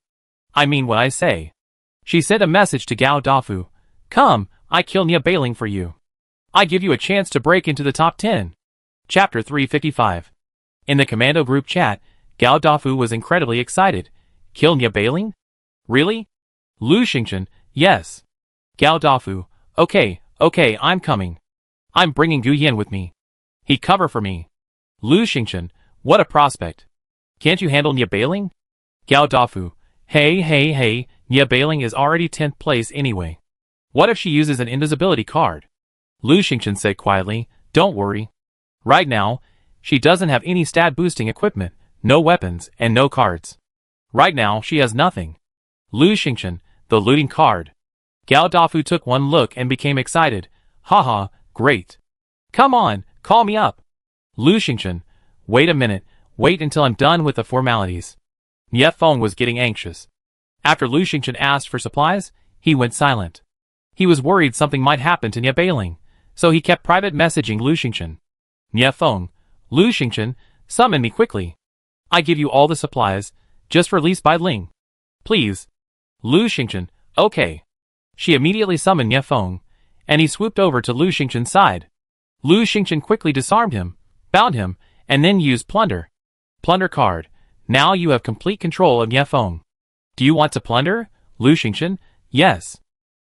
Speaker 1: I mean what I say. She sent a message to Gao Dafu. Come, I kill Nia Bailing for you. I give you a chance to break into the top 10. Chapter 355. In the commando group chat, Gao Dafu was incredibly excited. Kill Nia Bailing? Really? Lu Xingchen, yes. Gao Dafu, okay, I'm coming. I'm bringing Gu Yin with me. He cover for me. Lu Xingchen, what a prospect. Can't you handle Nia Bailing? Gao Dafu, hey, Nia Bailing is already 10th place anyway. What if she uses an invisibility card? Lu Xingchen said quietly, don't worry. Right now, she doesn't have any stat boosting equipment, no weapons, and no cards. Right now, she has nothing. Lu Xingchen, the looting card. Gao Dafu took one look and became excited. Haha, great. Come on, call me up. Lu Xingchen, wait a minute, wait until I'm done with the formalities. Nia Feng was getting anxious. After Lu Xingchen asked for supplies, he went silent. He was worried something might happen to Nia Bailing, so he kept private messaging Lu Xingchen. Nia Feng, Lu Xingchen, summon me quickly. I give you all the supplies, just release by Ling. Please. Lu Xingchen, okay. She immediately summoned Nia Feng, and he swooped over to Lu Xingchen's side. Lu Xingchen quickly disarmed him, bound him, and then used plunder. Plunder card. Now you have complete control of Nia Feng. Do you want to plunder? Lu Xingchen, yes.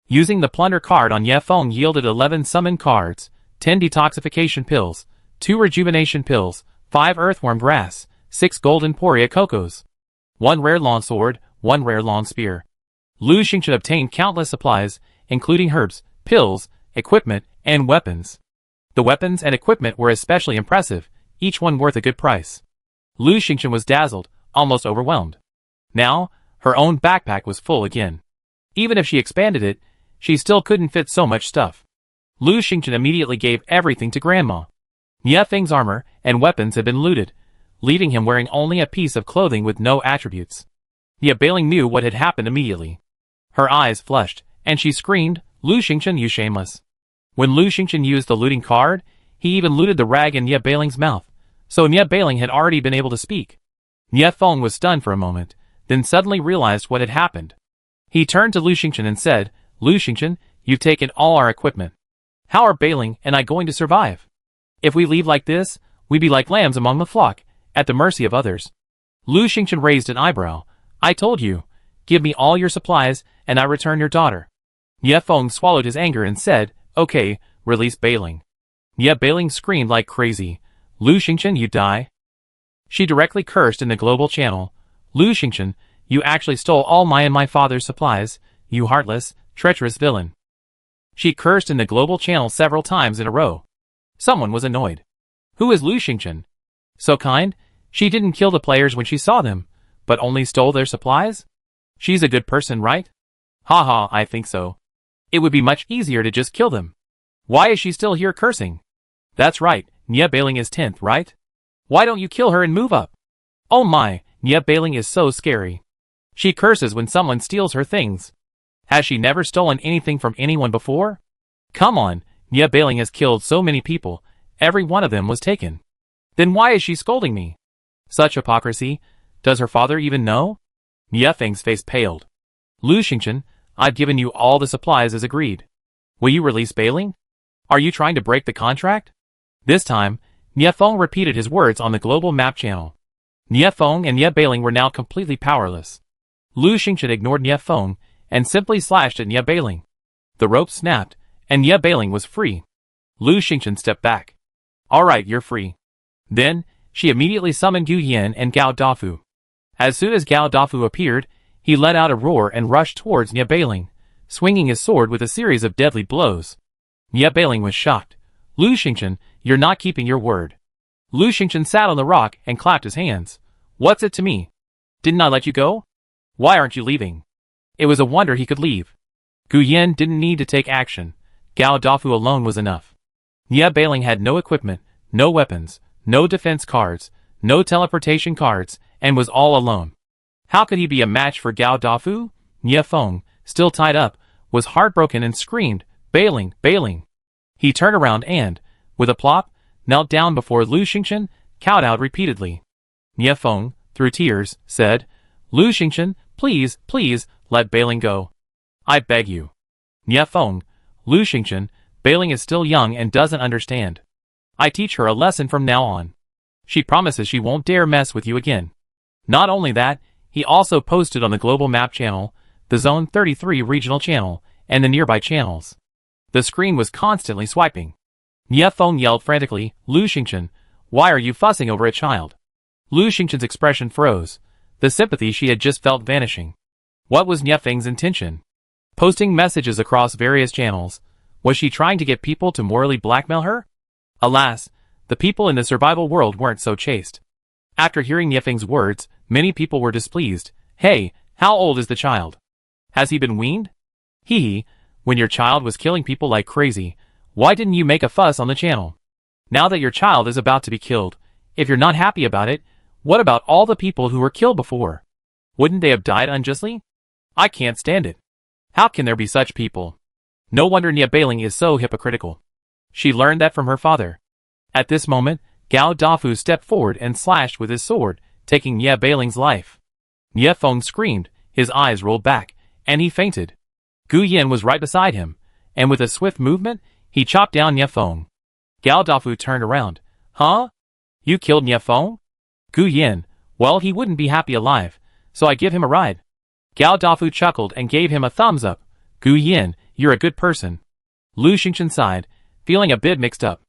Speaker 1: Using the plunder card on Nia Feng yielded 11 summon cards, 10 detoxification pills, 2 rejuvenation pills, 5 earthworm grass, 6 golden poria cocos, 1 rare long sword, one rare long spear. Lu Xingchen obtained countless supplies, including herbs, pills, equipment, and weapons. The weapons and equipment were especially impressive, each one worth a good price. Lu Xingchen was dazzled, almost overwhelmed. Now, her own backpack was full again. Even if she expanded it, she still couldn't fit so much stuff. Lu Xingchen immediately gave everything to Grandma. Nie Feng's armor and weapons had been looted, leaving him wearing only a piece of clothing with no attributes. Nie Bailing knew what had happened immediately. Her eyes flushed, and she screamed, "Lu Xingchen, you shameless." When Lu Xingchen used the looting card, he even looted the rag in Nie Bailing's mouth, so Nie Bailing had already been able to speak. Nie Feng was stunned for a moment, then suddenly realized what had happened. He turned to Lu Xingchen and said, "Lu Xingchen, you've taken all our equipment. How are Bailing and I going to survive? If we leave like this, we'd be like lambs among the flock, at the mercy of others." Lu Xingchen raised an eyebrow. "I told you, give me all your supplies and I return your daughter." Nie Feng swallowed his anger and said, "Okay, release Bailing." Nie Bailing screamed like crazy, "Lu Xingchen, you die." She directly cursed in the global channel, "Lu Xingchen, you actually stole all my and my father's supplies, you heartless, treacherous villain." She cursed in the global channel several times in a row. Someone was annoyed. Who is Lu Xingchen? So kind? She didn't kill the players when she saw them, but only stole their supplies? She's a good person, right? Haha, I think so. It would be much easier to just kill them. Why is she still here cursing? That's right, Nie Bailing is 10th, right? Why don't you kill her and move up? Oh my, Nie Bailing is so scary. She curses when someone steals her things. Has she never stolen anything from anyone before? Come on, Nie Bailing has killed so many people, every one of them was taken. Then why is she scolding me? Such hypocrisy, does her father even know? Nie Feng's face paled. Lu Xingchen, I've given you all the supplies as agreed. Will you release Bailing? Are you trying to break the contract? This time, Nie Feng repeated his words on the global map channel. Nie Feng and Nie Bailing were now completely powerless. Lu Xingchen ignored Nie Feng and simply slashed at Nie Bailing. The rope snapped, and Nie Bailing was free. Lu Xingchen stepped back. Alright, you're free. Then, she immediately summoned Gu Yan and Gao Dafu. As soon as Gao Dafu appeared, he let out a roar and rushed towards Nie Bailing, swinging his sword with a series of deadly blows. Nie Bailing was shocked. Lu Xingchen, you're not keeping your word. Lu Xingchen sat on the rock and clapped his hands. What's it to me? Didn't I let you go? Why aren't you leaving? It was a wonder he could leave. Gu Yan didn't need to take action. Gao Dafu alone was enough. Nie Bailing had no equipment, no weapons, no defense cards, no teleportation cards, and was all alone. How could he be a match for Gao Dafu? Nie Feng, still tied up, was heartbroken and screamed, Bailing, Bailing. He turned around and, with a plop, knelt down before Lu Xingchen, cowed out repeatedly. Nie Feng, through tears, said, Lu Xingchen, please, please, let Bailing go. I beg you. Nie Feng, Lu Xingchen, Bailing is still young and doesn't understand. I teach her a lesson from now on. She promises she won't dare mess with you again. Not only that, he also posted on the global map channel, the Zone 33 regional channel, and the nearby channels. The screen was constantly swiping. Nie Feng yelled frantically, Lu Xingchen, why are you fussing over a child? Lu Xingchen's expression froze, the sympathy she had just felt vanishing. What was Nie Feng's intention? Posting messages across various channels, was she trying to get people to morally blackmail her? Alas, the people in the survival world weren't so chaste. After hearing Nie Feng's words, many people were displeased. Hey, how old is the child? Has he been weaned? Hee, when your child was killing people like crazy, why didn't you make a fuss on the channel? Now that your child is about to be killed, if you're not happy about it, what about all the people who were killed before? Wouldn't they have died unjustly? I can't stand it. How can there be such people? No wonder Nie Bailing is so hypocritical. She learned that from her father. At this moment, Gao Dafu stepped forward and slashed with his sword, taking Nie Bailing's life. Nie Feng screamed, his eyes rolled back, and he fainted. Gu Yan was right beside him, and with a swift movement, he chopped down Nie Feng. Gao Dafu turned around. Huh? You killed Nie Feng? Gu Yan, well, he wouldn't be happy alive, so I give him a ride. Gao Dafu chuckled and gave him a thumbs up. Gu Yan, you're a good person. Lu Xingchen sighed, feeling a bit mixed up.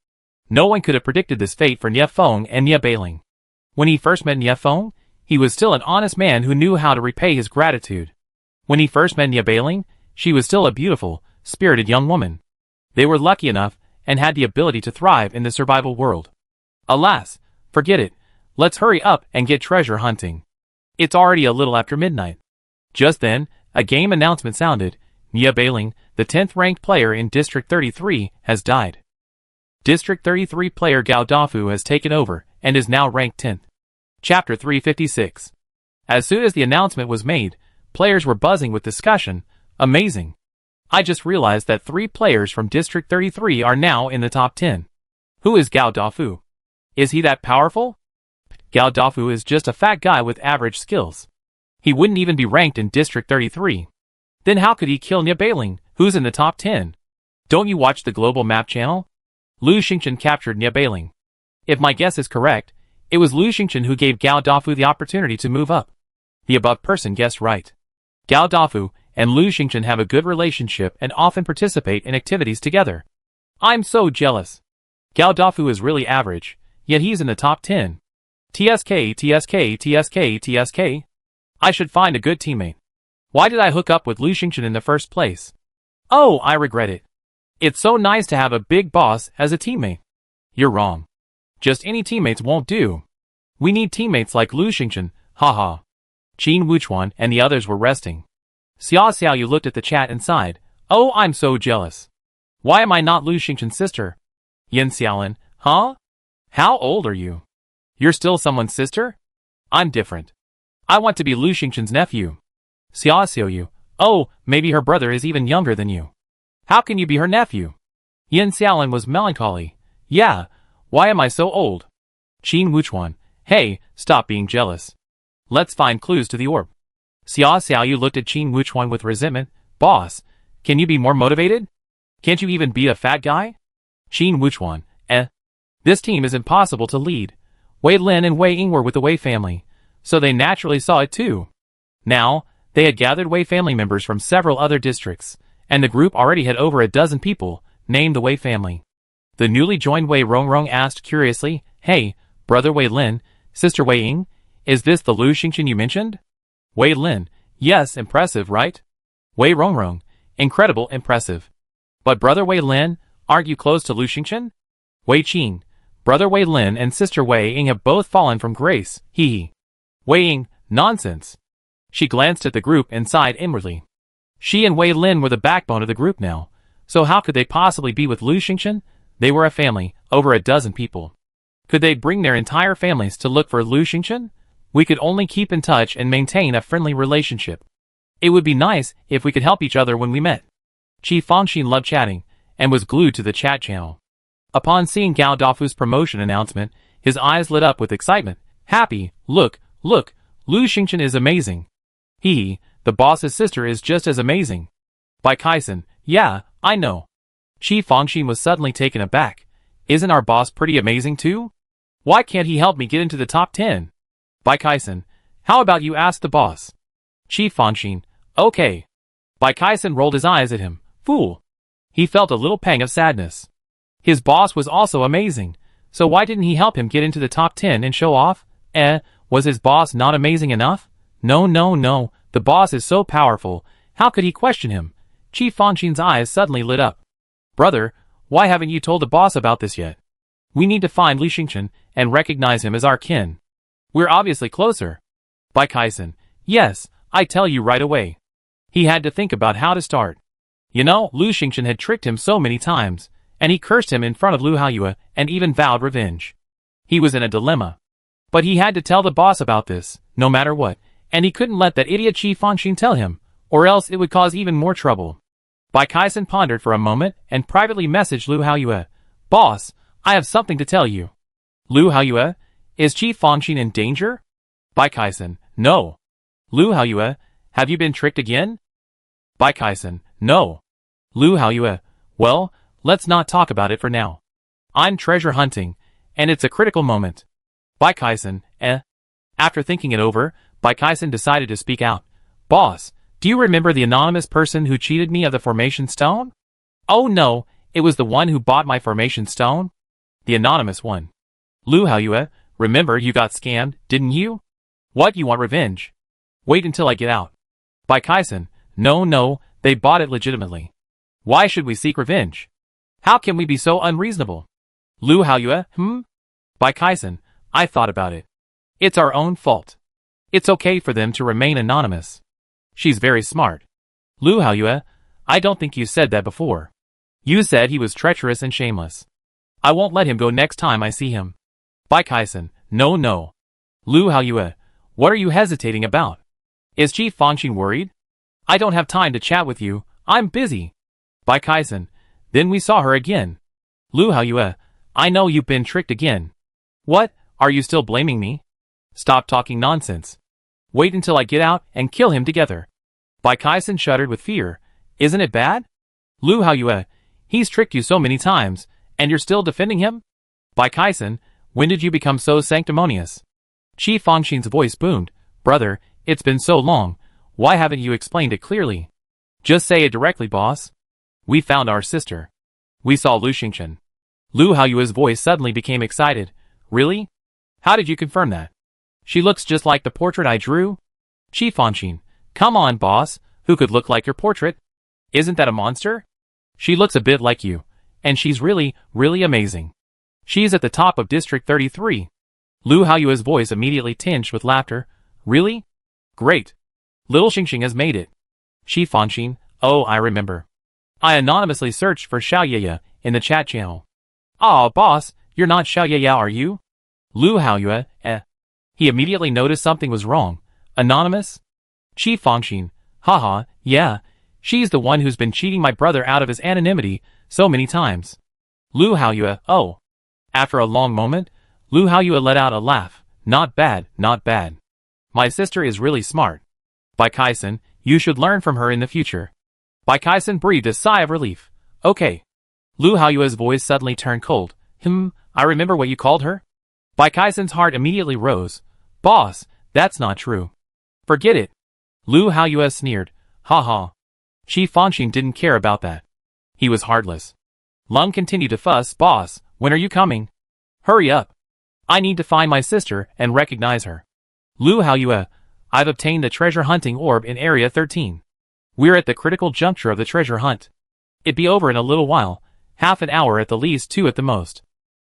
Speaker 1: No one could have predicted this fate for Nie Feng and Nie Bailing. When he first met Nie Feng, He was still an honest man who knew how to repay his gratitude. When he first met Nia Bailing, she was still a beautiful, spirited young woman. They were lucky enough and had the ability to thrive in the survival world. Alas, forget it. Let's hurry up and get treasure hunting. It's already a little after midnight. Just then, a game announcement sounded. Nia Bailing, the 10th ranked player in District 33, has died. District 33 player Gao Dafu has taken over and is now ranked 10th. Chapter 356. As soon as the announcement was made, players were buzzing with discussion. Amazing. I just realized that 3 players from District 33 are now in the top 10. Who is Gao Dafu? Is he that powerful? Gao Dafu is just a fat guy with average skills. He wouldn't even be ranked in District 33. Then how could he kill Nia Bailing, who's in the top 10? Don't you watch the Global Map channel? Lu Xingchen captured Nia Bailing. If my guess is correct, it was Lu Xingchen who gave Gao Dafu the opportunity to move up. The above person guessed right. Gao Dafu and Lu Xingchen have a good relationship and often participate in activities together. I'm so jealous. Gao Dafu is really average, yet he's in the top 10. TSK, TSK, TSK, TSK. I should find a good teammate. Why did I hook up with Lu Xingchen in the first place? Oh, I regret it. It's so nice to have a big boss as a teammate. You're wrong. Just any teammates won't do. We need teammates like Lu Xingchen, haha. Qin Wuchuan and the others were resting. Xiao Xiaoyu looked at the chat and sighed. Oh, I'm so jealous. Why am I not Lu Xingchen's sister? Yin Xiaolin, huh? How old are you? You're still someone's sister? I'm different. I want to be Lu Xingchen's nephew. Xiao Xiaoyu, oh, maybe her brother is even younger than you. How can you be her nephew? Yin Xiaolin was melancholy. Yeah, why am I so old? Qin Wuchuan, hey, stop being jealous. Let's find clues to the orb. Xiao Xiaoyu looked at Qin Wuchuan with resentment. Boss, can you be more motivated? Can't you even beat a fat guy? Qin Wuchuan, This team is impossible to lead. Wei Lin and Wei Ying were with the Wei family, so they naturally saw it too. Now, they had gathered Wei family members from several other districts, and the group already had over a dozen people, named the Wei family. The newly joined Wei Rongrong asked curiously, Hey, brother Wei Lin, sister Wei Ying, is this the Lu Xingchen you mentioned? Wei Lin, yes, impressive, right? Wei Rongrong, incredible, impressive. But brother Wei Lin, aren't you close to Lu Xingchen? Wei Qing, brother Wei Lin and sister Wei Ying have both fallen from grace, hee. Wei Ying, nonsense. She glanced at the group and sighed inwardly. She and Wei Lin were the backbone of the group now, so how could they possibly be with Lu Xingchen? They were a family, over a dozen people. Could they bring their entire families to look for Lu Xingchen? We could only keep in touch and maintain a friendly relationship. It would be nice if we could help each other when we met. Qi Fangxin loved chatting, and was glued to the chat channel. Upon seeing Gao Dafu's promotion announcement, his eyes lit up with excitement. Happy, look, Lu Xingchen is amazing. The boss's sister is just as amazing. By Kaisen, yeah, I know. Qi Fangxin was suddenly taken aback. Isn't our boss pretty amazing too? Why can't he help me get into the top 10? By Kaisen, how about you ask the boss? Qi Fangxin, okay. Bai Kaisen rolled his eyes at him. Fool. He felt a little pang of sadness. His boss was also amazing, so why didn't he help him get into the top 10 and show off? Was his boss not amazing enough? No, the boss is so powerful, how could he question him? Qi Fangxin's eyes suddenly lit up. Brother, why haven't you told the boss about this yet? We need to find Lu Xingchen and recognize him as our kin. We're obviously closer. Bai Kaisen, yes, I tell you right away. He had to think about how to start. You know, Lu Xingchen had tricked him so many times, and he cursed him in front of Lu Haoyue and even vowed revenge. He was in a dilemma. But he had to tell the boss about this, no matter what, and he couldn't let that idiot Qi Fangxin tell him, or else it would cause even more trouble. Bai Kaisen pondered for a moment and privately messaged Lu Haoyue. Boss, I have something to tell you. Lu Haoyue, is Qi Fangxin in danger? Bai Kaisen, no. Lu Haoyue, have you been tricked again? Bai Kaisen, no. Lu Haoyue, well, let's not talk about it for now. I'm treasure hunting, and it's a critical moment. Bai Kaisen, After thinking it over, Bai Kaisen decided to speak out. Boss, do you remember the anonymous person who cheated me of the formation stone? Oh no, it was the one who bought my formation stone? The anonymous one. Lu Haoyue, remember you got scammed, didn't you? What, you want revenge? Wait until I get out. By Kaisen, no, they bought it legitimately. Why should we seek revenge? How can we be so unreasonable? Lu Haoyue, By Kaisen, I thought about it. It's our own fault. It's okay for them to remain anonymous. She's very smart. Lu Haoyue, I don't think you said that before. You said he was treacherous and shameless. I won't let him go next time I see him. By Kaisen, no. Lu Haoyue, what are you hesitating about? Is Chief Fangxin worried? I don't have time to chat with you, I'm busy. By Kaisen, then we saw her again. Lu Haoyue, I know you've been tricked again. What, are you still blaming me? Stop talking nonsense. Wait until I get out and kill him together. By Kaisen shuddered with fear. Isn't it bad? Lu Haoyue, he's tricked you so many times, and you're still defending him? By Kaisen, when did you become so sanctimonious? Chief Fangxin's voice boomed. Brother, it's been so long, why haven't you explained it clearly? Just say it directly, boss. We found our sister. We saw Lu Xingchen. Lu Haoyue's voice suddenly became excited. Really? How did you confirm that? She looks just like the portrait I drew? Chief Fangxin, come on, boss, who could look like your portrait? Isn't that a monster? She looks a bit like you, and she's really amazing. She's at the top of District 33. Lu Haoyue's voice immediately tinged with laughter. Really? Great. Little Xingxing has made it. Chief Fangxin, oh, I remember. I anonymously searched for Xiaoyaya in the chat channel. Aw, boss, you're not Xiaoyaya, are you? Lu Haoyue, He immediately noticed something was wrong. Anonymous? Chief Fangxin, haha, yeah, she's the one who's been cheating my brother out of his anonymity so many times. Lu Haoyue, oh. After a long moment, Lu Haoyue let out a laugh. Not bad. My sister is really smart. By Kaisen, you should learn from her in the future. By Kaisen breathed a sigh of relief. Okay. Lu Haoyue's voice suddenly turned cold. I remember what you called her? By Kaisen's heart immediately rose. Boss, that's not true. Forget it. Lu Haoyue sneered. Haha. Chief Fangxin didn't care about that. He was heartless. Lung continued to fuss. Boss, when are you coming? Hurry up. I need to find my sister and recognize her. Lu Haoyue, I've obtained the treasure hunting orb in Area 13. We're at the critical juncture of the treasure hunt. It'd be over in a little while, half an hour at the least, 2 at the most.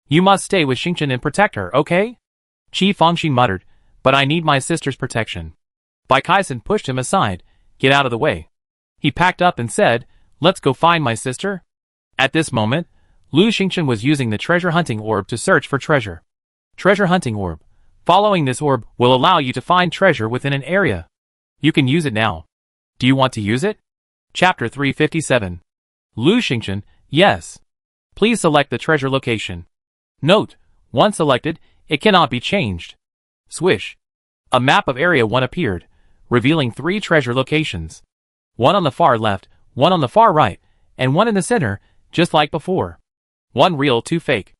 Speaker 1: You must stay with Xingchen and protect her, okay? Chief Fangxin muttered, but I need my sister's protection. Bai Kaisen pushed him aside. Get out of the way. He packed up and said, let's go find my sister. At this moment, Lu Xingchen was using the treasure hunting orb to search for treasure. Treasure hunting orb. Following this orb will allow you to find treasure within an area. You can use it now. Do you want to use it? Chapter 357. Lu Xingchen, yes. Please select the treasure location. Note, once selected, it cannot be changed. Swish. A map of Area 1 appeared, revealing 3 treasure locations. One on the far left, one on the far right, and one in the center, just like before. 1 real, 2 fake.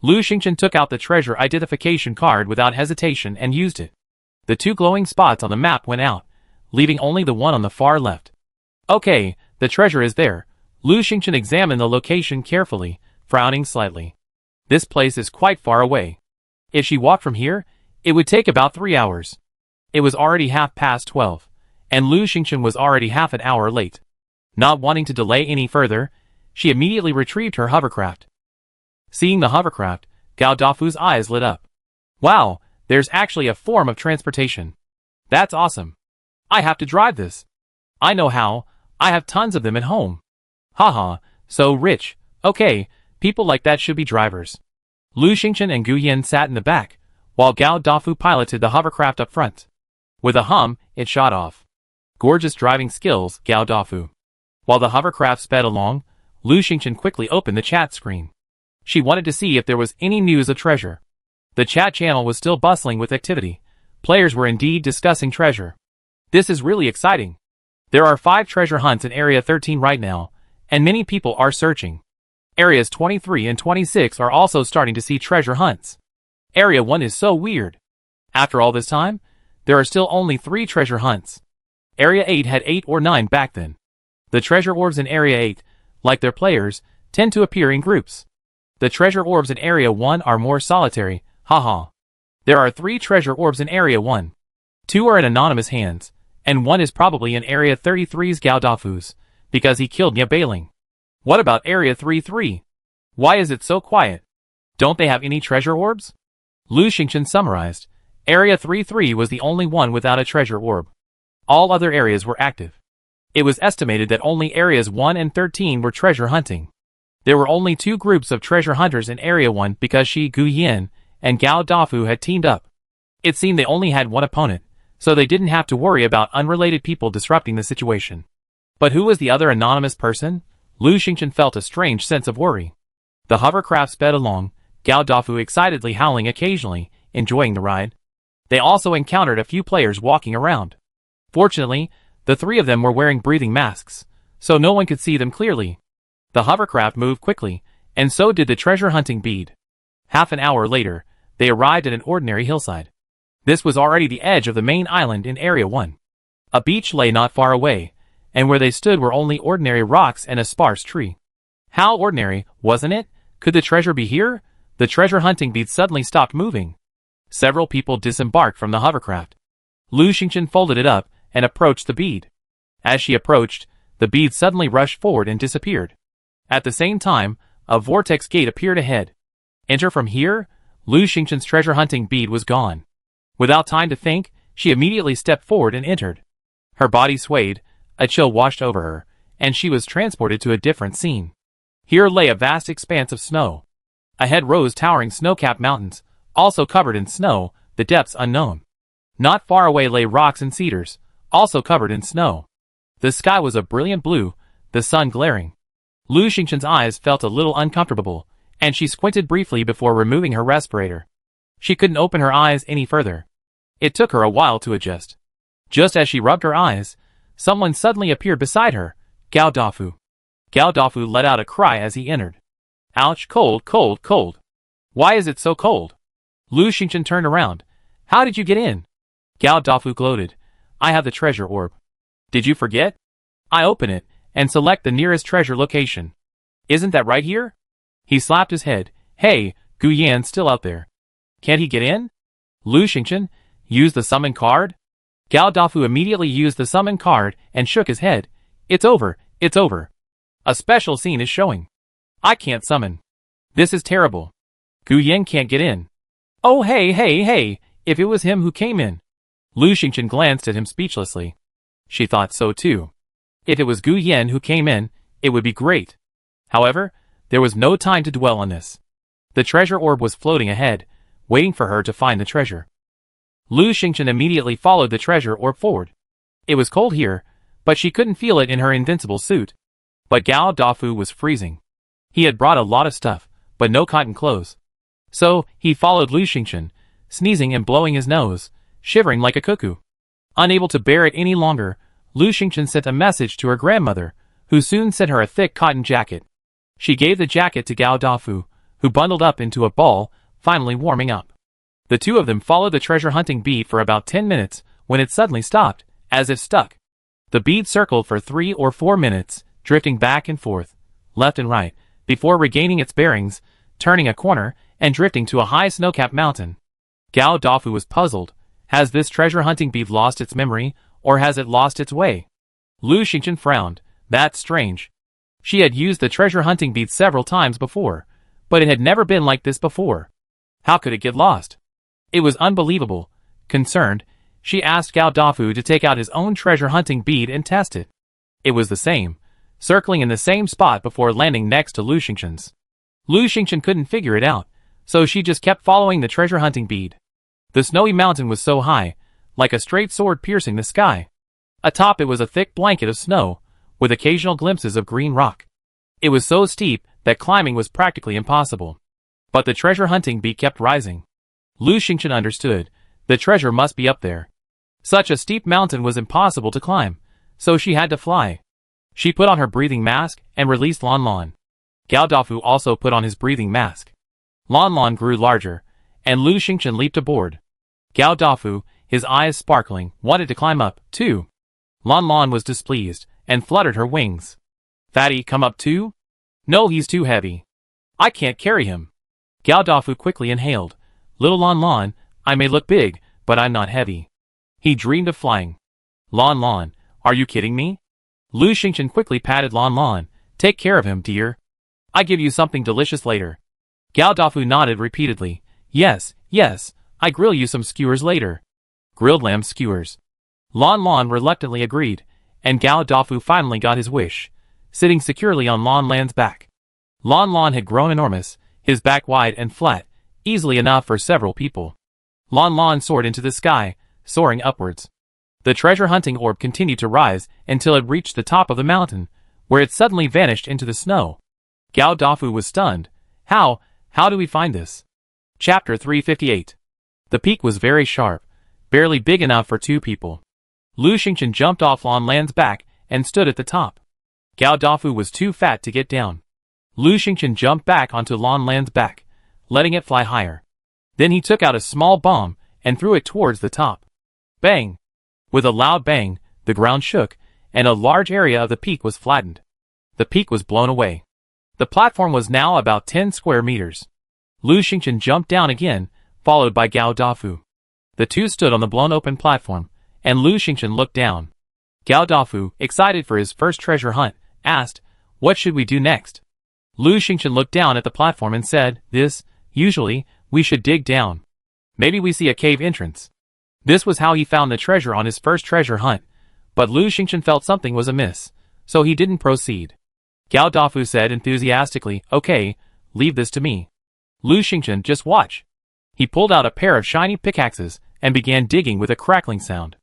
Speaker 1: Lu Xingchen took out the treasure identification card without hesitation and used it. The 2 glowing spots on the map went out, leaving only the one on the far left. Okay, the treasure is there. Lu Xingchen examined the location carefully, frowning slightly. This place is quite far away. If she walked from here, it would take about 3 hours. It was already 12:30, and Lu Xingchen was already half an hour late. Not wanting to delay any further, she immediately retrieved her hovercraft. Seeing the hovercraft, Gao Dafu's eyes lit up. Wow, there's actually a form of transportation. That's awesome. I have to drive this. I know how, I have tons of them at home. Haha, so rich. Okay, people like that should be drivers. Lu Xingchen and Gu Yan sat in the back, while Gao Dafu piloted the hovercraft up front. With a hum, it shot off. Gorgeous driving skills, Gao Dafu. While the hovercraft sped along, Lu Xingchen quickly opened the chat screen. She wanted to see if there was any news of treasure. The chat channel was still bustling with activity. Players were indeed discussing treasure. This is really exciting. There are 5 treasure hunts in Area 13 right now, and many people are searching. Areas 23 and 26 are also starting to see treasure hunts. Area 1 is so weird. After all this time, there are still only 3 treasure hunts. Area 8 had 8 or 9 back then. The treasure orbs in Area 8, like their players, tend to appear in groups. The treasure orbs in Area 1 are more solitary, haha. There are 3 treasure orbs in Area 1. 2 are in anonymous hands, and 1 is probably in Area 33's Gao Dafu's, because he killed Nya Bailing. What about Area 33? Why is it so quiet? Don't they have any treasure orbs? Lu Xingchen summarized. Area 33 was the only one without a treasure orb. All other areas were active. It was estimated that only Areas 1 and 13 were treasure hunting. There were only 2 groups of treasure hunters in Area 1 because Gu Yan and Gao Dafu had teamed up. It seemed they only had one opponent, so they didn't have to worry about unrelated people disrupting the situation. But who was the other anonymous person? Lu Xingchen felt a strange sense of worry. The hovercraft sped along, Gao Dafu excitedly howling occasionally, enjoying the ride. They also encountered a few players walking around. Fortunately, the 3 of them were wearing breathing masks, so no one could see them clearly. The hovercraft moved quickly, and so did the treasure hunting bead. Half an hour later, they arrived at an ordinary hillside. This was already the edge of the main island in Area 1. A beach lay not far away, and where they stood were only ordinary rocks and a sparse tree. How ordinary, wasn't it? Could the treasure be here? The treasure hunting bead suddenly stopped moving. Several people disembarked from the hovercraft. Lu Xingchen folded it up and approached the bead. As she approached, the bead suddenly rushed forward and disappeared. At the same time, a vortex gate appeared ahead. Enter from here? Lu Xingchen's treasure hunting bead was gone. Without time to think, she immediately stepped forward and entered. Her body swayed, a chill washed over her, and she was transported to a different scene. Here lay a vast expanse of snow. Ahead rose towering snow-capped mountains, also covered in snow, the depths unknown. Not far away lay rocks and cedars, also covered in snow. The sky was a brilliant blue, the sun glaring. Lu Xingchen's eyes felt a little uncomfortable, and she squinted briefly before removing her respirator. She couldn't open her eyes any further. It took her a while to adjust. Just as she rubbed her eyes, someone suddenly appeared beside her, Gao Dafu. Gao Dafu let out a cry as he entered. Ouch, cold, cold, cold. Why is it so cold? Lu Xingchen turned around. How did you get in? Gao Dafu gloated. I have the treasure orb. Did you forget? I open it, and select the nearest treasure location. Isn't that right here? He slapped his head. Hey, Gu Yan's still out there. Can't he get in? Lu Xingchen, use the summon card? Gao Dafu immediately used the summon card and shook his head. It's over, it's over. A special scene is showing. I can't summon. This is terrible. Gu Yan can't get in. Oh hey, if it was him who came in. Lu Xingchen glanced at him speechlessly. She thought so too. If it was Gu Yan who came in, it would be great. However, there was no time to dwell on this. The treasure orb was floating ahead, waiting for her to find the treasure. Lu Xingchen immediately followed the treasure orb forward. It was cold here, but she couldn't feel it in her invincible suit. But Gao Dafu was freezing. He had brought a lot of stuff, but no cotton clothes. So, he followed Lu Xingchen, sneezing and blowing his nose, shivering like a cuckoo. Unable to bear it any longer, Lu Xingchen sent a message to her grandmother, who soon sent her a thick cotton jacket. She gave the jacket to Gao Dafu, who bundled up into a ball, finally warming up. The 2 of them followed the treasure hunting bead for about 10 minutes, when it suddenly stopped, as if stuck. The bead circled for 3 or 4 minutes, drifting back and forth, left and right, before regaining its bearings, turning a corner, and drifting to a high snow-capped mountain. Gao Dafu was puzzled. Has this treasure hunting bead lost its memory, or has it lost its way? Lu Xingchen frowned. That's strange. She had used the treasure hunting bead several times before, but it had never been like this before. How could it get lost? It was unbelievable. Concerned, she asked Gao Dafu to take out his own treasure hunting bead and test it. It was the same, circling in the same spot before landing next to Lu Xingchen's. Lu Xingchen couldn't figure it out, so she just kept following the treasure hunting bead. The snowy mountain was so high, like a straight sword piercing the sky. Atop it was a thick blanket of snow, with occasional glimpses of green rock. It was so steep that climbing was practically impossible. But the treasure hunting bead kept rising. Lu Xingchen understood. The treasure must be up there. Such a steep mountain was impossible to climb, so she had to fly. She put on her breathing mask and released Lan Lan. Gao Dafu also put on his breathing mask. Lan Lan grew larger, and Lu Xingchen leaped aboard. Gao Dafu, his eyes sparkling, wanted to climb up, too. Lan Lan was displeased, and fluttered her wings. Fatty, come up too? No, he's too heavy. I can't carry him. Gao Dafu quickly inhaled. Little Lan Lan, I may look big, but I'm not heavy. He dreamed of flying. Lon Lon, are you kidding me? Lu Xingchen quickly patted Lon Lon. Take care of him, dear. I give you something delicious later. Gao Dafu nodded repeatedly. Yes, yes, I grill you some skewers later. Grilled lamb skewers. Lon Lon reluctantly agreed, and Gao Dafu finally got his wish, sitting securely on Lon Lan's back. Lon Lon had grown enormous, his back wide and flat, easily enough for several people. Lon Lon soared into the sky, soaring upwards. The treasure hunting orb continued to rise until it reached the top of the mountain, where it suddenly vanished into the snow. Gao Dafu was stunned. How do we find this? Chapter 358. The peak was very sharp, barely big enough for two people. Lu Xingchen jumped off Lon Lan's back and stood at the top. Gao Dafu was too fat to get down. Lu Xingchen jumped back onto Lon Lan's back, letting it fly higher. Then he took out a small bomb and threw it towards the top. Bang! With a loud bang, the ground shook, and a large area of the peak was flattened. The peak was blown away. The platform was now about 10 square meters. Lu Xingchen jumped down again, followed by Gao Dafu. The two stood on the blown open platform, and Lu Xingchen looked down. Gao Dafu, excited for his first treasure hunt, asked, "What should we do next?" Lu Xingchen looked down at the platform and said, Usually, we should dig down. Maybe we see a cave entrance." This was how he found the treasure on his first treasure hunt, but Lu Xingchen felt something was amiss, so he didn't proceed. Gao Dafu said enthusiastically, "Okay, leave this to me. Lu Xingchen, just watch." He pulled out a pair of shiny pickaxes and began digging with a crackling sound.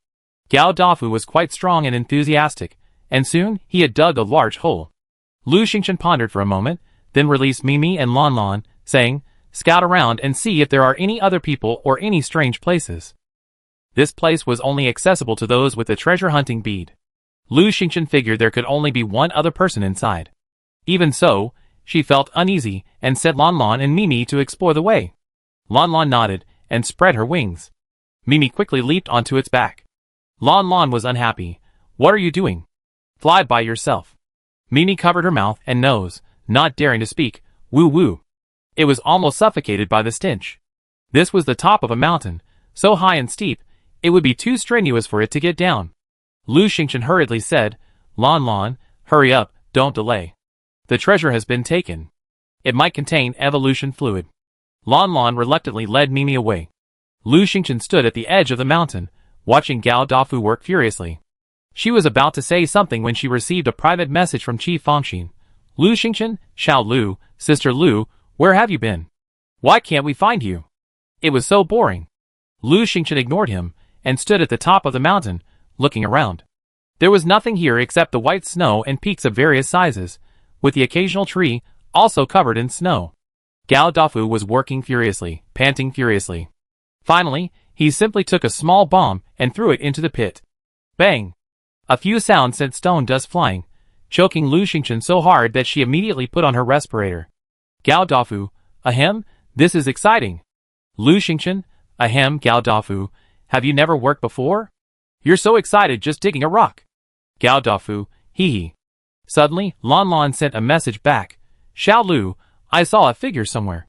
Speaker 1: Gao Dafu was quite strong and enthusiastic, and soon he had dug a large hole. Lu Xingchen pondered for a moment, then released Mimi and Lon Lon, saying, "Scout around and see if there are any other people or any strange places." This place was only accessible to those with the treasure hunting bead. Lu Xingchen figured there could only be one other person inside. Even so, she felt uneasy and sent Lon Lon and Mimi to explore the way. Lon Lon nodded and spread her wings. Mimi quickly leaped onto its back. Lon Lon was unhappy. "What are you doing? Fly by yourself." Mimi covered her mouth and nose, not daring to speak. Woo woo. It was almost suffocated by the stench. This was the top of a mountain, so high and steep, it would be too strenuous for it to get down. Lu Xingchen hurriedly said, "Lon Lon, hurry up, don't delay. The treasure has been taken. It might contain evolution fluid." Lon Lon reluctantly led Mimi away. Lu Xingchen stood at the edge of the mountain, watching Gao Dafu work furiously. She was about to say something when she received a private message from Qi Fangxin. "Lu Xingchen, Xiao Lu, Sister Lu, where have you been? Why can't we find you?" It was so boring. Lu Xingchen ignored him, and stood at the top of the mountain, looking around. There was nothing here except the white snow and peaks of various sizes, with the occasional tree, also covered in snow. Gao Dafu was working furiously, panting furiously. Finally, he simply took a small bomb and threw it into the pit. Bang! A few sounds sent stone dust flying, choking Lu Xingchen so hard that she immediately put on her respirator. Gao Dafu, ahem, this is exciting. Lu Xingchen, ahem, Gao Dafu, have you never worked before? You're so excited just digging a rock. Gao Dafu, hee hee. Suddenly, Lon Lon sent a message back. Xiao Lu, I saw a figure somewhere.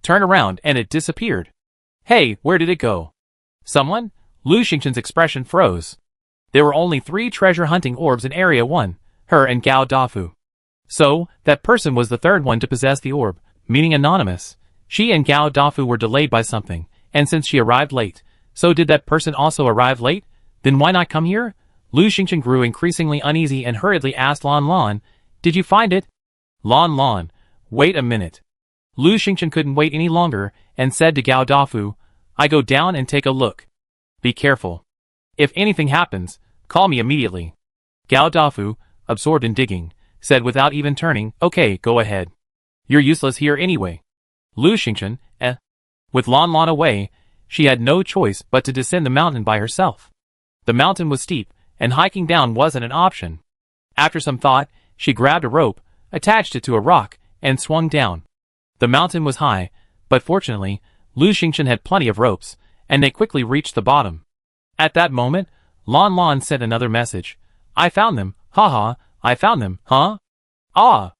Speaker 1: Turn around and it disappeared. Hey, where did it go? Someone? Lu Xingchen's expression froze. There were only 3 treasure hunting orbs in Area 1, her and Gao Dafu. So, that person was the third one to possess the orb, meaning anonymous. She and Gao Dafu were delayed by something, and since she arrived late, so did that person also arrive late? Then why not come here? Lu Xingchen grew increasingly uneasy and hurriedly asked Lon Lon, "Did you find it?" Lon Lon, wait a minute. Lu Xingchen couldn't wait any longer, and said to Gao Dafu, "I go down and take a look. Be careful. If anything happens, call me immediately." Gao Dafu, absorbed in digging, said without even turning, "Okay, go ahead. You're useless here anyway." Lu Xingchen, With Lon Lon away, she had no choice but to descend the mountain by herself. The mountain was steep, and hiking down wasn't an option. After some thought, she grabbed a rope, attached it to a rock, and swung down. The mountain was high, but fortunately, Lu Xingchen had plenty of ropes, and they quickly reached the bottom. At that moment, Lon Lon sent another message. "I found them, haha, I found them, huh? Ah!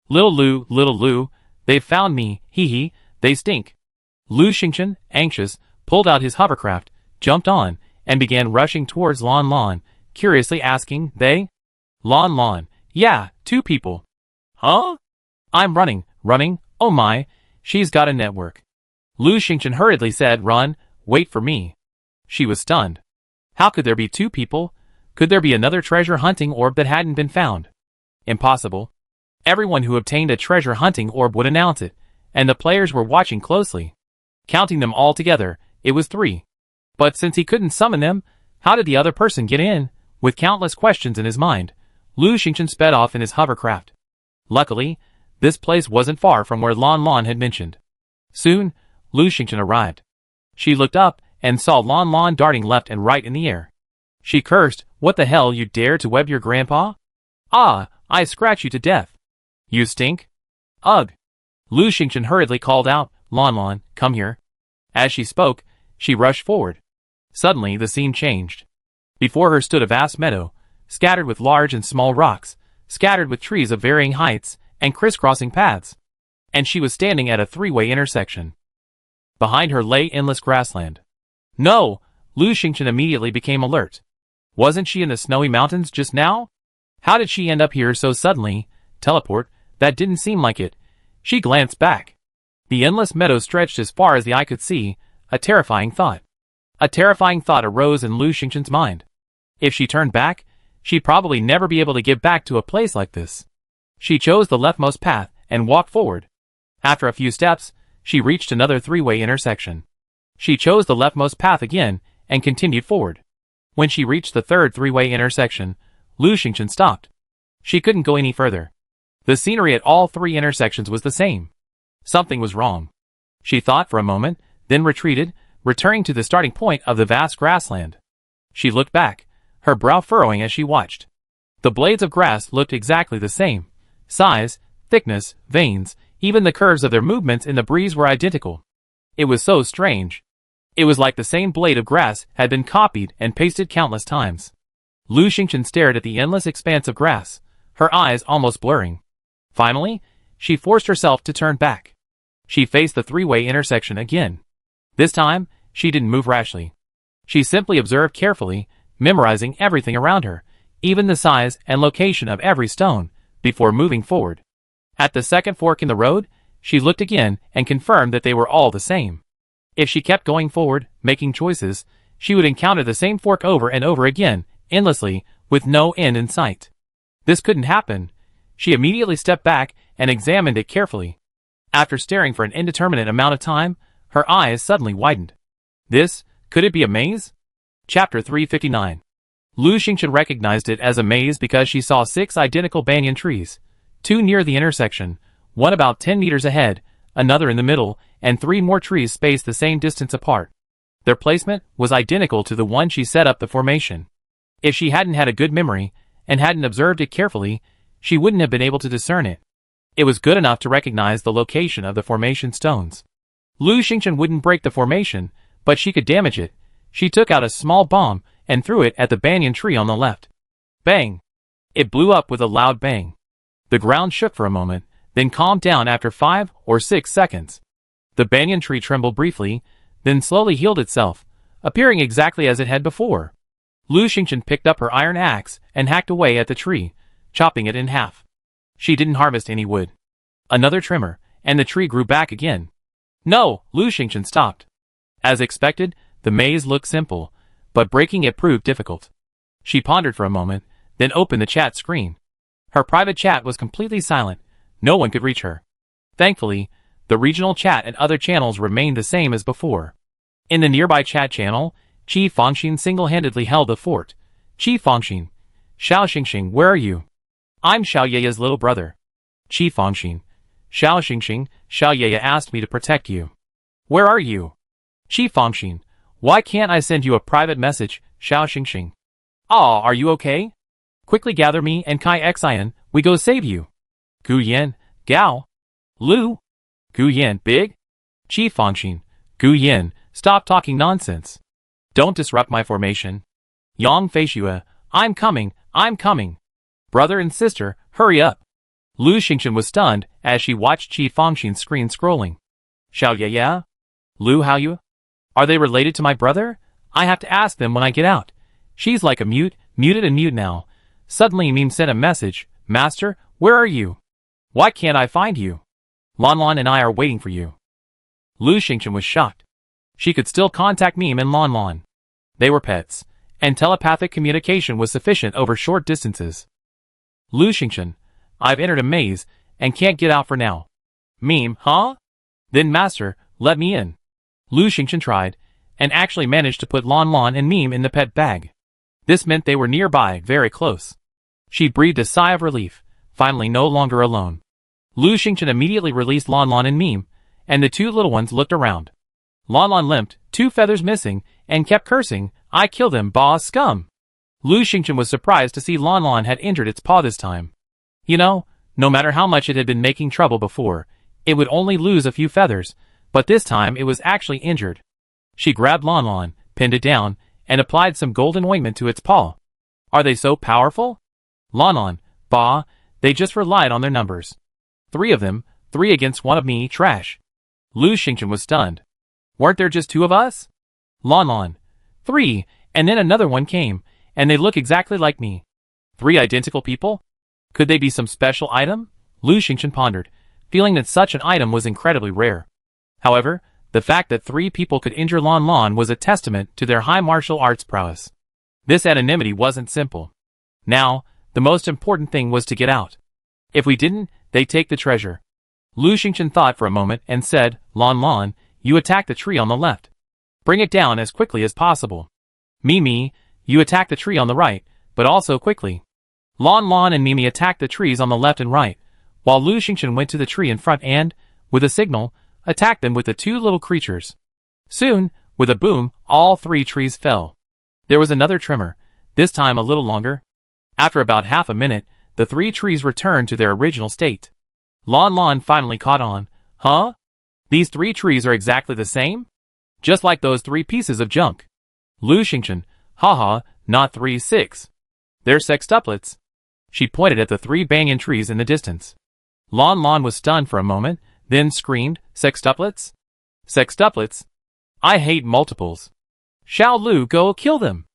Speaker 1: Little Lu, they've found me, hee hee, they stink." Lu Xingchen, anxious, pulled out his hovercraft, jumped on, and began rushing towards Lon Lon, curiously asking, "They?" Lon Lon, "Yeah, 2 people." "Huh?" "I'm running, oh my, she's got a network." Lu Xingchen hurriedly said, "Run, wait for me." She was stunned. How could there be 2 people? Could there be another treasure hunting orb that hadn't been found? Impossible. Everyone who obtained a treasure hunting orb would announce it, and the players were watching closely. Counting them all together, it was 3. But since he couldn't summon them, how did the other person get in? With countless questions in his mind, Lu Xingchen sped off in his hovercraft. Luckily, this place wasn't far from where Lon Lon had mentioned. Soon, Lu Xingchen arrived. She looked up and saw Lon Lon darting left and right in the air. She cursed, "What the hell, you dare to web your grandpa? Ah, I scratch you to death. You stink." "Ugh." Lu Xingchen hurriedly called out, "Lon Lon, come here." As she spoke, she rushed forward. Suddenly the scene changed. Before her stood a vast meadow, scattered with large and small rocks, scattered with trees of varying heights, and crisscrossing paths. And she was standing at a 3-way intersection. Behind her lay endless grassland. No! Lu Xingchen immediately became alert. Wasn't she in the snowy mountains just now? How did she end up here so suddenly? Teleport? That didn't seem like it. She glanced back. The endless meadow stretched as far as the eye could see, a terrifying thought. A terrifying thought arose in Lu Xingchen's mind. If she turned back, she'd probably never be able to get back to a place like this. She chose the leftmost path and walked forward. After a few steps, she reached another 3-way intersection. She chose the leftmost path again and continued forward. When she reached the third 3-way intersection, Lu Xingchen stopped. She couldn't go any further. The scenery at all 3 intersections was the same. Something was wrong. She thought for a moment, then retreated, returning to the starting point of the vast grassland. She looked back, her brow furrowing as she watched. The blades of grass looked exactly the same. Size, thickness, veins, even the curves of their movements in the breeze were identical. It was so strange. It was like the same blade of grass had been copied and pasted countless times. Lu Xingchen stared at the endless expanse of grass, her eyes almost blurring. Finally, she forced herself to turn back. She faced the 3-way intersection again. This time, she didn't move rashly. She simply observed carefully, memorizing everything around her, even the size and location of every stone, before moving forward. At the second fork in the road, she looked again and confirmed that they were all the same. If she kept going forward, making choices, she would encounter the same fork over and over again, endlessly, with no end in sight. This couldn't happen. She immediately stepped back and examined it carefully. After staring for an indeterminate amount of time, her eyes suddenly widened. Could it be a maze? Chapter 359. Lu Xingchen recognized it as a maze because she saw 6 identical banyan trees, 2 near the intersection, 1 about 10 meters ahead, another in the middle, and 3 more trees spaced the same distance apart. Their placement was identical to the one she set up the formation. If she hadn't had a good memory, and hadn't observed it carefully, she wouldn't have been able to discern it. It was good enough to recognize the location of the formation stones. Lu Xingchen wouldn't break the formation, but she could damage it. She took out a small bomb and threw it at the banyan tree on the left. Bang! It blew up with a loud bang. The ground shook for a moment, then calmed down after 5 or 6 seconds. The banyan tree trembled briefly, then slowly healed itself, appearing exactly as it had before. Lu Xingchen picked up her iron axe and hacked away at the tree, chopping it in half. She didn't harvest any wood. Another tremor, and the tree grew back again. No, Lu Xingchen stopped. As expected, the maze looked simple, but breaking it proved difficult. She pondered for a moment, then opened the chat screen. Her private chat was completely silent. No one could reach her. Thankfully, the regional chat and other channels remained the same as before. In the nearby chat channel, Qi Fangxin single-handedly held the fort. Qi Fangxin. Xiao Xingxing, where are you? I'm Xiao Yeya's little brother. Qi Fangxin. Xiao Xingxing, Xiao Yeya asked me to protect you. Where are you? Qi Fangxin. Why can't I send you a private message, Xiao Xingxing? Aw, are you okay? Quickly gather me and Kai Xian, we go save you. Gu Yan, Gao. Lu. Gu Yan, big? Qi Fangxin. Gu Yan, stop talking nonsense. Don't disrupt my formation. Yang Feishue, I'm coming. Brother and sister, hurry up. Lu Xingchen was stunned as she watched Qi Fangxin's screen scrolling. Xiao Yeya? Lu Haoyu? Are they related to my brother? I have to ask them when I get out. She's like a muted and mute now. Suddenly Meme sent a message. Master, where are you? Why can't I find you? Lon Lon and I are waiting for you. Lu Xingchen was shocked. She could still contact Meme and Lon Lon. They were pets, and telepathic communication was sufficient over short distances. Lu Xingchen, I've entered a maze, and can't get out for now. Meme, huh? Then Master, let me in. Lu Xingchen tried, and actually managed to put Lon Lon and Meme in the pet bag. This meant they were nearby, very close. She breathed a sigh of relief, finally no longer alone. Lu Xingchen immediately released Lon Lon and Meme, and the two little ones looked around. Lon Lon limped, 2 feathers missing, and kept cursing, I killed him, bah scum. Lu Xingchen was surprised to see Lon Lon had injured its paw this time. You know, no matter how much it had been making trouble before, it would only lose a few feathers, but this time it was actually injured. She grabbed Lon Lon, pinned it down, and applied some golden ointment to its paw. Are they so powerful? Lon Lon, bah, they just relied on their numbers. 3 of them, 3 against 1 of me, trash. Lu Xingchen was stunned. Weren't there just 2 of us? Lon Lon, 3, and then another one came, and they look exactly like me. 3 identical people? Could they be some special item? Lu Xingchen pondered, feeling that such an item was incredibly rare. However, the fact that 3 people could injure Lon Lon was a testament to their high martial arts prowess. This anonymity wasn't simple. Now, the most important thing was to get out. If we didn't, they'd take the treasure. Lu Xingchen thought for a moment and said, Lon Lon, you attack the tree on the left. Bring it down as quickly as possible. Mimi, you attack the tree on the right, but also quickly. Lon Lon and Mimi attacked the trees on the left and right, while Lu Xingchen went to the tree in front and, with a signal, attacked them with the 2 little creatures. Soon, with a boom, all 3 trees fell. There was another tremor, this time a little longer. After about half a minute, the 3 trees returned to their original state. Lon Lon finally caught on. Huh? These 3 trees are exactly the same? Just like those 3 pieces of junk. Lu Xingchen, haha, not 3, 6. They're sextuplets. She pointed at the 3 banyan trees in the distance. Lon Lon was stunned for a moment, then screamed, sextuplets? Sextuplets? I hate multiples. Shall Lu go kill them?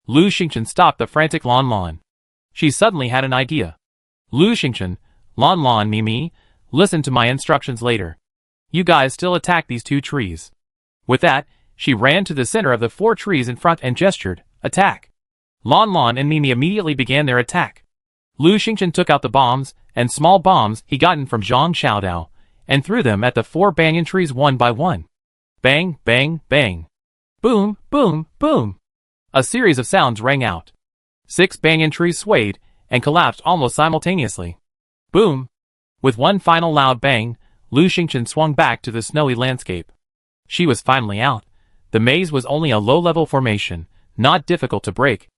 Speaker 1: Lu Xingchen stopped the frantic Lon Lon. She suddenly had an idea. Lu Xingchen, Lon Lon, Mimi, listen to my instructions later. You guys still attack these 2 trees. With that, she ran to the center of the 4 trees in front and gestured, attack. Lon Lon and Mimi immediately began their attack. Lu Xingchen took out the bombs and small bombs he gotten from Zhang Xiaodao and threw them at the 4 banyan trees one by one. Bang, bang, bang. Boom, boom, boom. A series of sounds rang out. 6 banyan trees swayed and collapsed almost simultaneously. Boom. With one final loud bang, Lu Xingchen swung back to the snowy landscape. She was finally out. The maze was only a low-level formation, not difficult to break.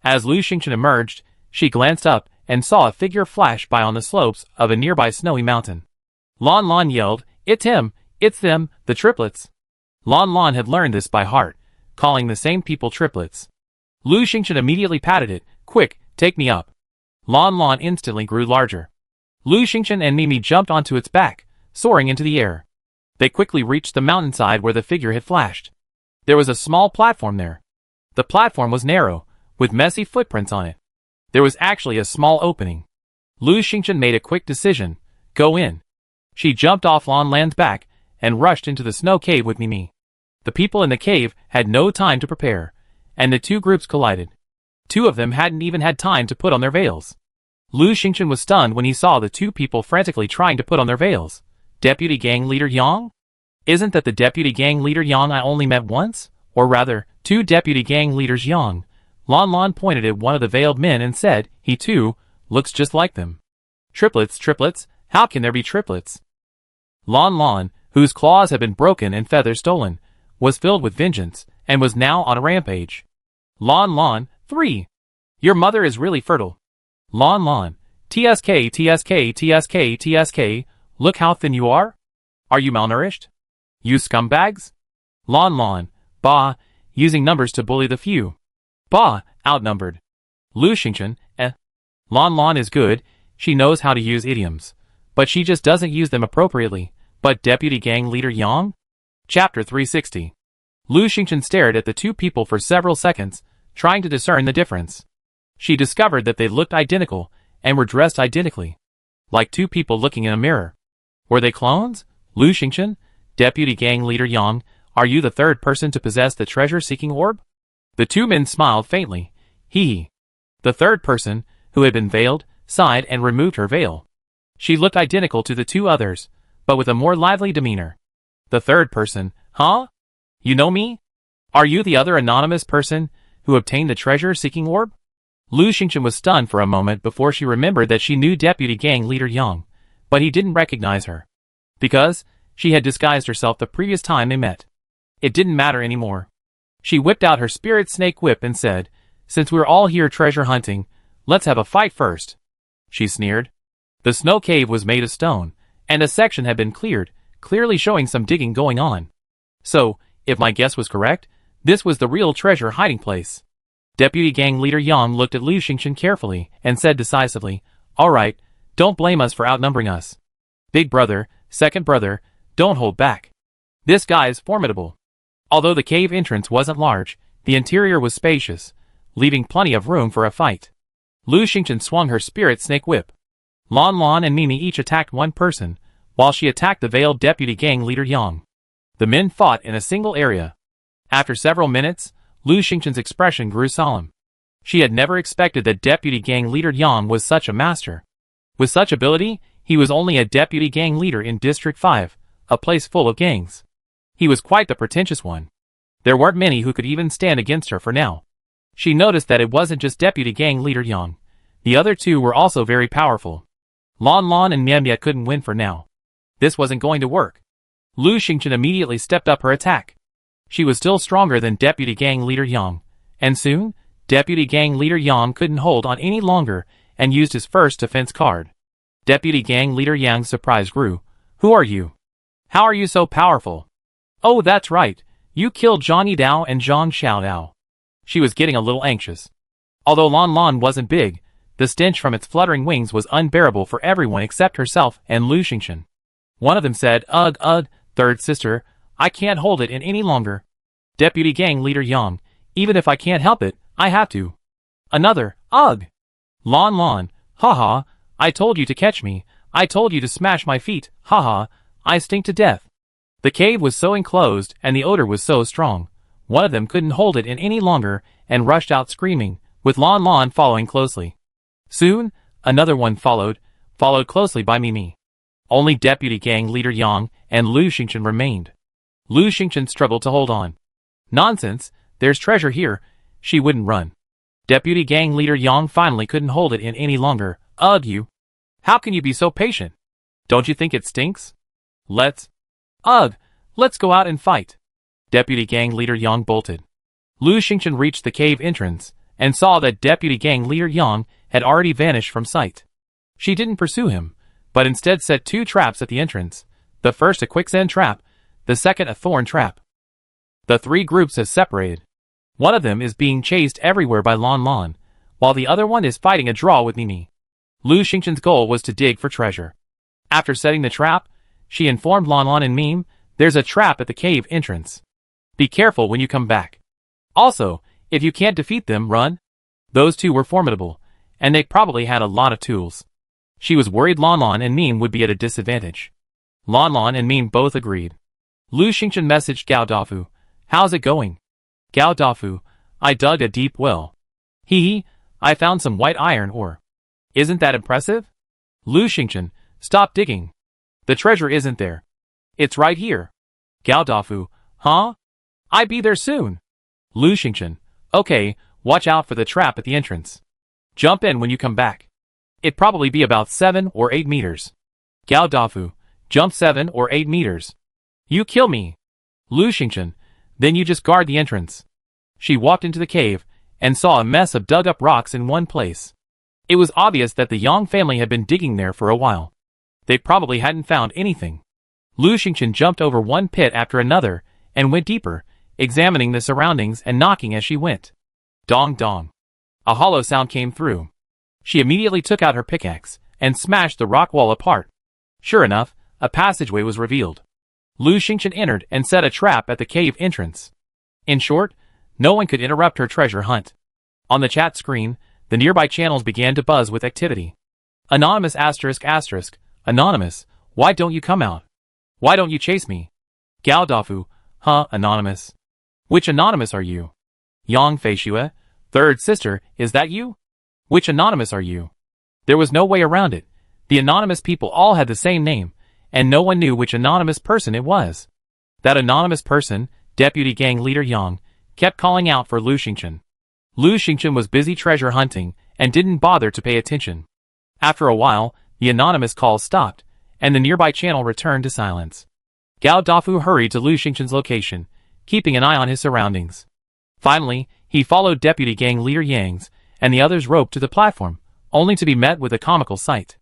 Speaker 1: As Lu Xingchen emerged, she glanced up and saw a figure flash by on the slopes of a nearby snowy mountain. Lon Lon yelled, it's him, it's them, the triplets. Lon Lon had learned this by heart, calling the same people triplets. Lu Xingchen immediately patted it, quick, take me up. Lon Lon instantly grew larger. Lu Xingchen and Mimi jumped onto its back, soaring into the air. They quickly reached the mountainside where the figure had flashed. There was a small platform there. The platform was narrow, with messy footprints on it. There was actually a small opening. Lu Xingchen made a quick decision, go in. She jumped off Lon Lan's back and rushed into the snow cave with Mimi. The people in the cave had no time to prepare, and the 2 groups collided. 2 of them hadn't even had time to put on their veils. Lu Xingchen was stunned when he saw the 2 people frantically trying to put on their veils. Deputy Gang Leader Yang? Isn't that the Deputy Gang Leader Yang I only met once? Or rather, 2 Deputy Gang Leaders Yang. Lon Lon pointed at one of the veiled men and said, he too, looks just like them. Triplets, triplets, how can there be triplets? Lon Lon, whose claws had been broken and feathers stolen, was filled with vengeance, and was now on a rampage. Lon Lon, 3. Your mother is really fertile. Lon Lon, TSK, TSK, TSK, TSK, look how thin you are. Are you malnourished? You scumbags? Lon Lon, bah, using numbers to bully the few. Bah, outnumbered. Lu Xingchen, Lon Lon is good, she knows how to use idioms. But she just doesn't use them appropriately. But Deputy Gang Leader Yang? Chapter 360. Lu Xingchen stared at the two people for several seconds, trying to discern the difference. She discovered that they looked identical, and were dressed identically. Like two people looking in a mirror. Were they clones? Lu Xingchen, Deputy Gang Leader Yang, are you the third person to possess the treasure-seeking orb? The two men smiled faintly. Hee. The third person, who had been veiled, sighed and removed her veil. She looked identical to the two others, but with a more lively demeanor. The third person, huh? You know me? Are you the other anonymous person who obtained the treasure-seeking orb? Lu Xingchen was stunned for a moment before she remembered that she knew Deputy Gang Leader Yang, but he didn't recognize her. Because she had disguised herself the previous time they met. It didn't matter anymore. She whipped out her spirit snake whip and said, since we're all here treasure hunting, let's have a fight first. She sneered. The snow cave was made of stone, and a section had been cleared, clearly showing some digging going on. So, if my guess was correct, this was the real treasure hiding place. Deputy Gang Leader Yang looked at Lu Xingchen carefully and said decisively, all right, don't blame us for outnumbering us. Big brother, second brother, don't hold back. This guy is formidable. Although the cave entrance wasn't large, the interior was spacious, leaving plenty of room for a fight. Lu Xingchen swung her spirit snake whip. Lon Lon and Mimi each attacked one person, while she attacked the veiled Deputy Gang Leader Yang. The men fought in a single area. After several minutes, Lu Xingchen's expression grew solemn. She had never expected that Deputy Gang Leader Yang was such a master. With such ability, he was only a Deputy Gang Leader in District 5, a place full of gangs. He was quite the pretentious one. There weren't many who could even stand against her for now. She noticed that it wasn't just Deputy Gang Leader Yang. The other two were also very powerful. Lon Lon and Mian Mian couldn't win for now. This wasn't going to work. Lu Xingchen immediately stepped up her attack. She was still stronger than Deputy Gang Leader Yang, and soon, Deputy Gang Leader Yang couldn't hold on any longer and used his first defense card. Deputy Gang Leader Yang's surprise grew. Who are you? How are you so powerful? Oh, that's right. You killed Johnny Dao and Zhang Xiaodao. She was getting a little anxious. Although Lon Lon wasn't big, the stench from its fluttering wings was unbearable for everyone except herself and Lu Xingchen. One of them said, ugh, third sister, I can't hold it in any longer. Deputy Gang Leader Yang, even if I can't help it, I have to. Another, ugh. Lon Lon, haha, I told you to catch me, I told you to smash my feet, haha, I stink to death. The cave was so enclosed and the odor was so strong. One of them couldn't hold it in any longer and rushed out screaming, with Lon Lon following closely. Soon, another one followed closely by Mimi. Only Deputy Gang Leader Yang and Lu Xingchen remained. Lu Xingchen struggled to hold on. Nonsense, there's treasure here, she wouldn't run. Deputy Gang Leader Yang finally couldn't hold it in any longer. Ugh you. How can you be so patient? Don't you think it stinks? Let's go out and fight. Deputy Gang Leader Yang bolted. Lu Xingchen reached the cave entrance, and saw that Deputy Gang Leader Yang had already vanished from sight. She didn't pursue him, but instead set two traps at the entrance, the first a quicksand trap, the second a thorn trap. The three groups have separated. One of them is being chased everywhere by Lon Lon, while the other one is fighting a draw with Mimi. Lu Xingchen's goal was to dig for treasure. After setting the trap, she informed Lon Lon and Mime, there's a trap at the cave entrance. Be careful when you come back. Also, if you can't defeat them, run. Those two were formidable, and they probably had a lot of tools. She was worried Lon Lon and Mime would be at a disadvantage. Lon Lon and Mime both agreed. Lu Xingchen messaged Gao Dafu, how's it going? Gao Dafu, I dug a deep well. Hee, I found some white iron ore. Isn't that impressive? Lu Xingchen, stop digging. The treasure isn't there. It's right here. Gao Dafu, huh? I be there soon. Lu Xingchen, okay, watch out for the trap at the entrance. Jump in when you come back. It'd probably be about 7 or 8 meters. Gao Dafu, jump 7 or 8 meters. You kill me. Lu Xingchen, then you just guard the entrance. She walked into the cave, and saw a mess of dug-up rocks in one place. It was obvious that the Yang family had been digging there for a while. They probably hadn't found anything. Lu Xingchen jumped over one pit after another, and went deeper, examining the surroundings and knocking as she went. Dong dong. A hollow sound came through. She immediately took out her pickaxe, and smashed the rock wall apart. Sure enough, a passageway was revealed. Lu Xingchen entered and set a trap at the cave entrance. In short, no one could interrupt her treasure hunt. On the chat screen, the nearby channels began to buzz with activity. Anonymous asterisk asterisk, Anonymous, why don't you come out? Why don't you chase me? Gao Dafu, huh, Anonymous? Which Anonymous are you? Yang Feishue, third sister, is that you? Which Anonymous are you? There was no way around it. The anonymous people all had the same name, and no one knew which anonymous person it was. That anonymous person, Deputy Gang Leader Yang, kept calling out for Lu Xingchen. Lu Xingchen was busy treasure hunting and didn't bother to pay attention. After a while, the anonymous calls stopped, and the nearby channel returned to silence. Gao Dafu hurried to Lu Xingchen's location, keeping an eye on his surroundings. Finally, he followed Deputy Gang Leader Yang's and the others roped to the platform, only to be met with a comical sight.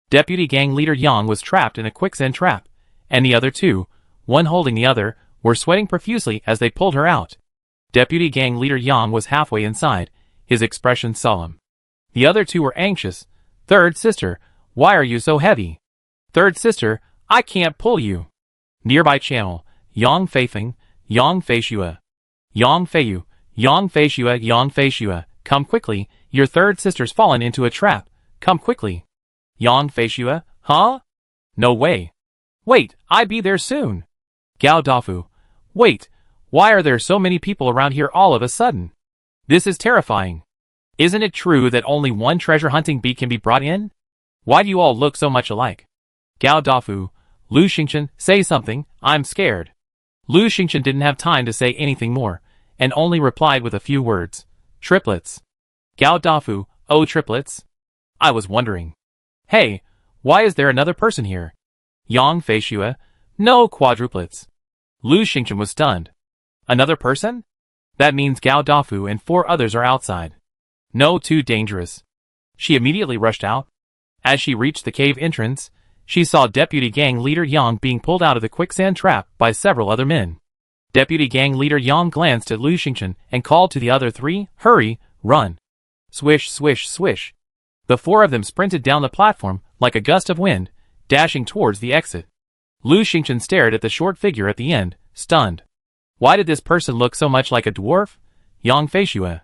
Speaker 1: Deputy Gang Leader Yang was trapped in a quicksand trap, and the other two, one holding the other, were sweating profusely as they pulled her out. Deputy Gang Leader Yang was halfway inside, his expression solemn. The other two were anxious. Third sister, why are you so heavy? Third sister, I can't pull you. Nearby channel, Yang Feifeng, Yang Feishue. Yang Feiyu, Yang Feishue, Yang Feishue, come quickly, your third sister's fallen into a trap, come quickly. Yang Feishue, huh? No way. Wait, I be there soon. Gao Dafu, wait, why are there so many people around here all of a sudden? This is terrifying. Isn't it true that only one treasure hunting bee can be brought in? Why do you all look so much alike? Gao Dafu, Lu Xingchen, say something, I'm scared. Lu Xingchen didn't have time to say anything more, and only replied with a few words. Triplets. Gao Dafu, oh triplets? I was wondering. Hey, why is there another person here? Yang Feishue, no quadruplets. Lu Xingchen was stunned. Another person? That means Gao Dafu and 4 others are outside. No, too dangerous. She immediately rushed out. As she reached the cave entrance, she saw Deputy Gang Leader Yang being pulled out of the quicksand trap by several other men. Deputy Gang Leader Yang glanced at Lu Xingchen and called to the other 3, hurry, run. Swish, swish, swish. The 4 of them sprinted down the platform like a gust of wind, dashing towards the exit. Lu Xingchen stared at the short figure at the end, stunned. Why did this person look so much like a dwarf? Yang Feishue.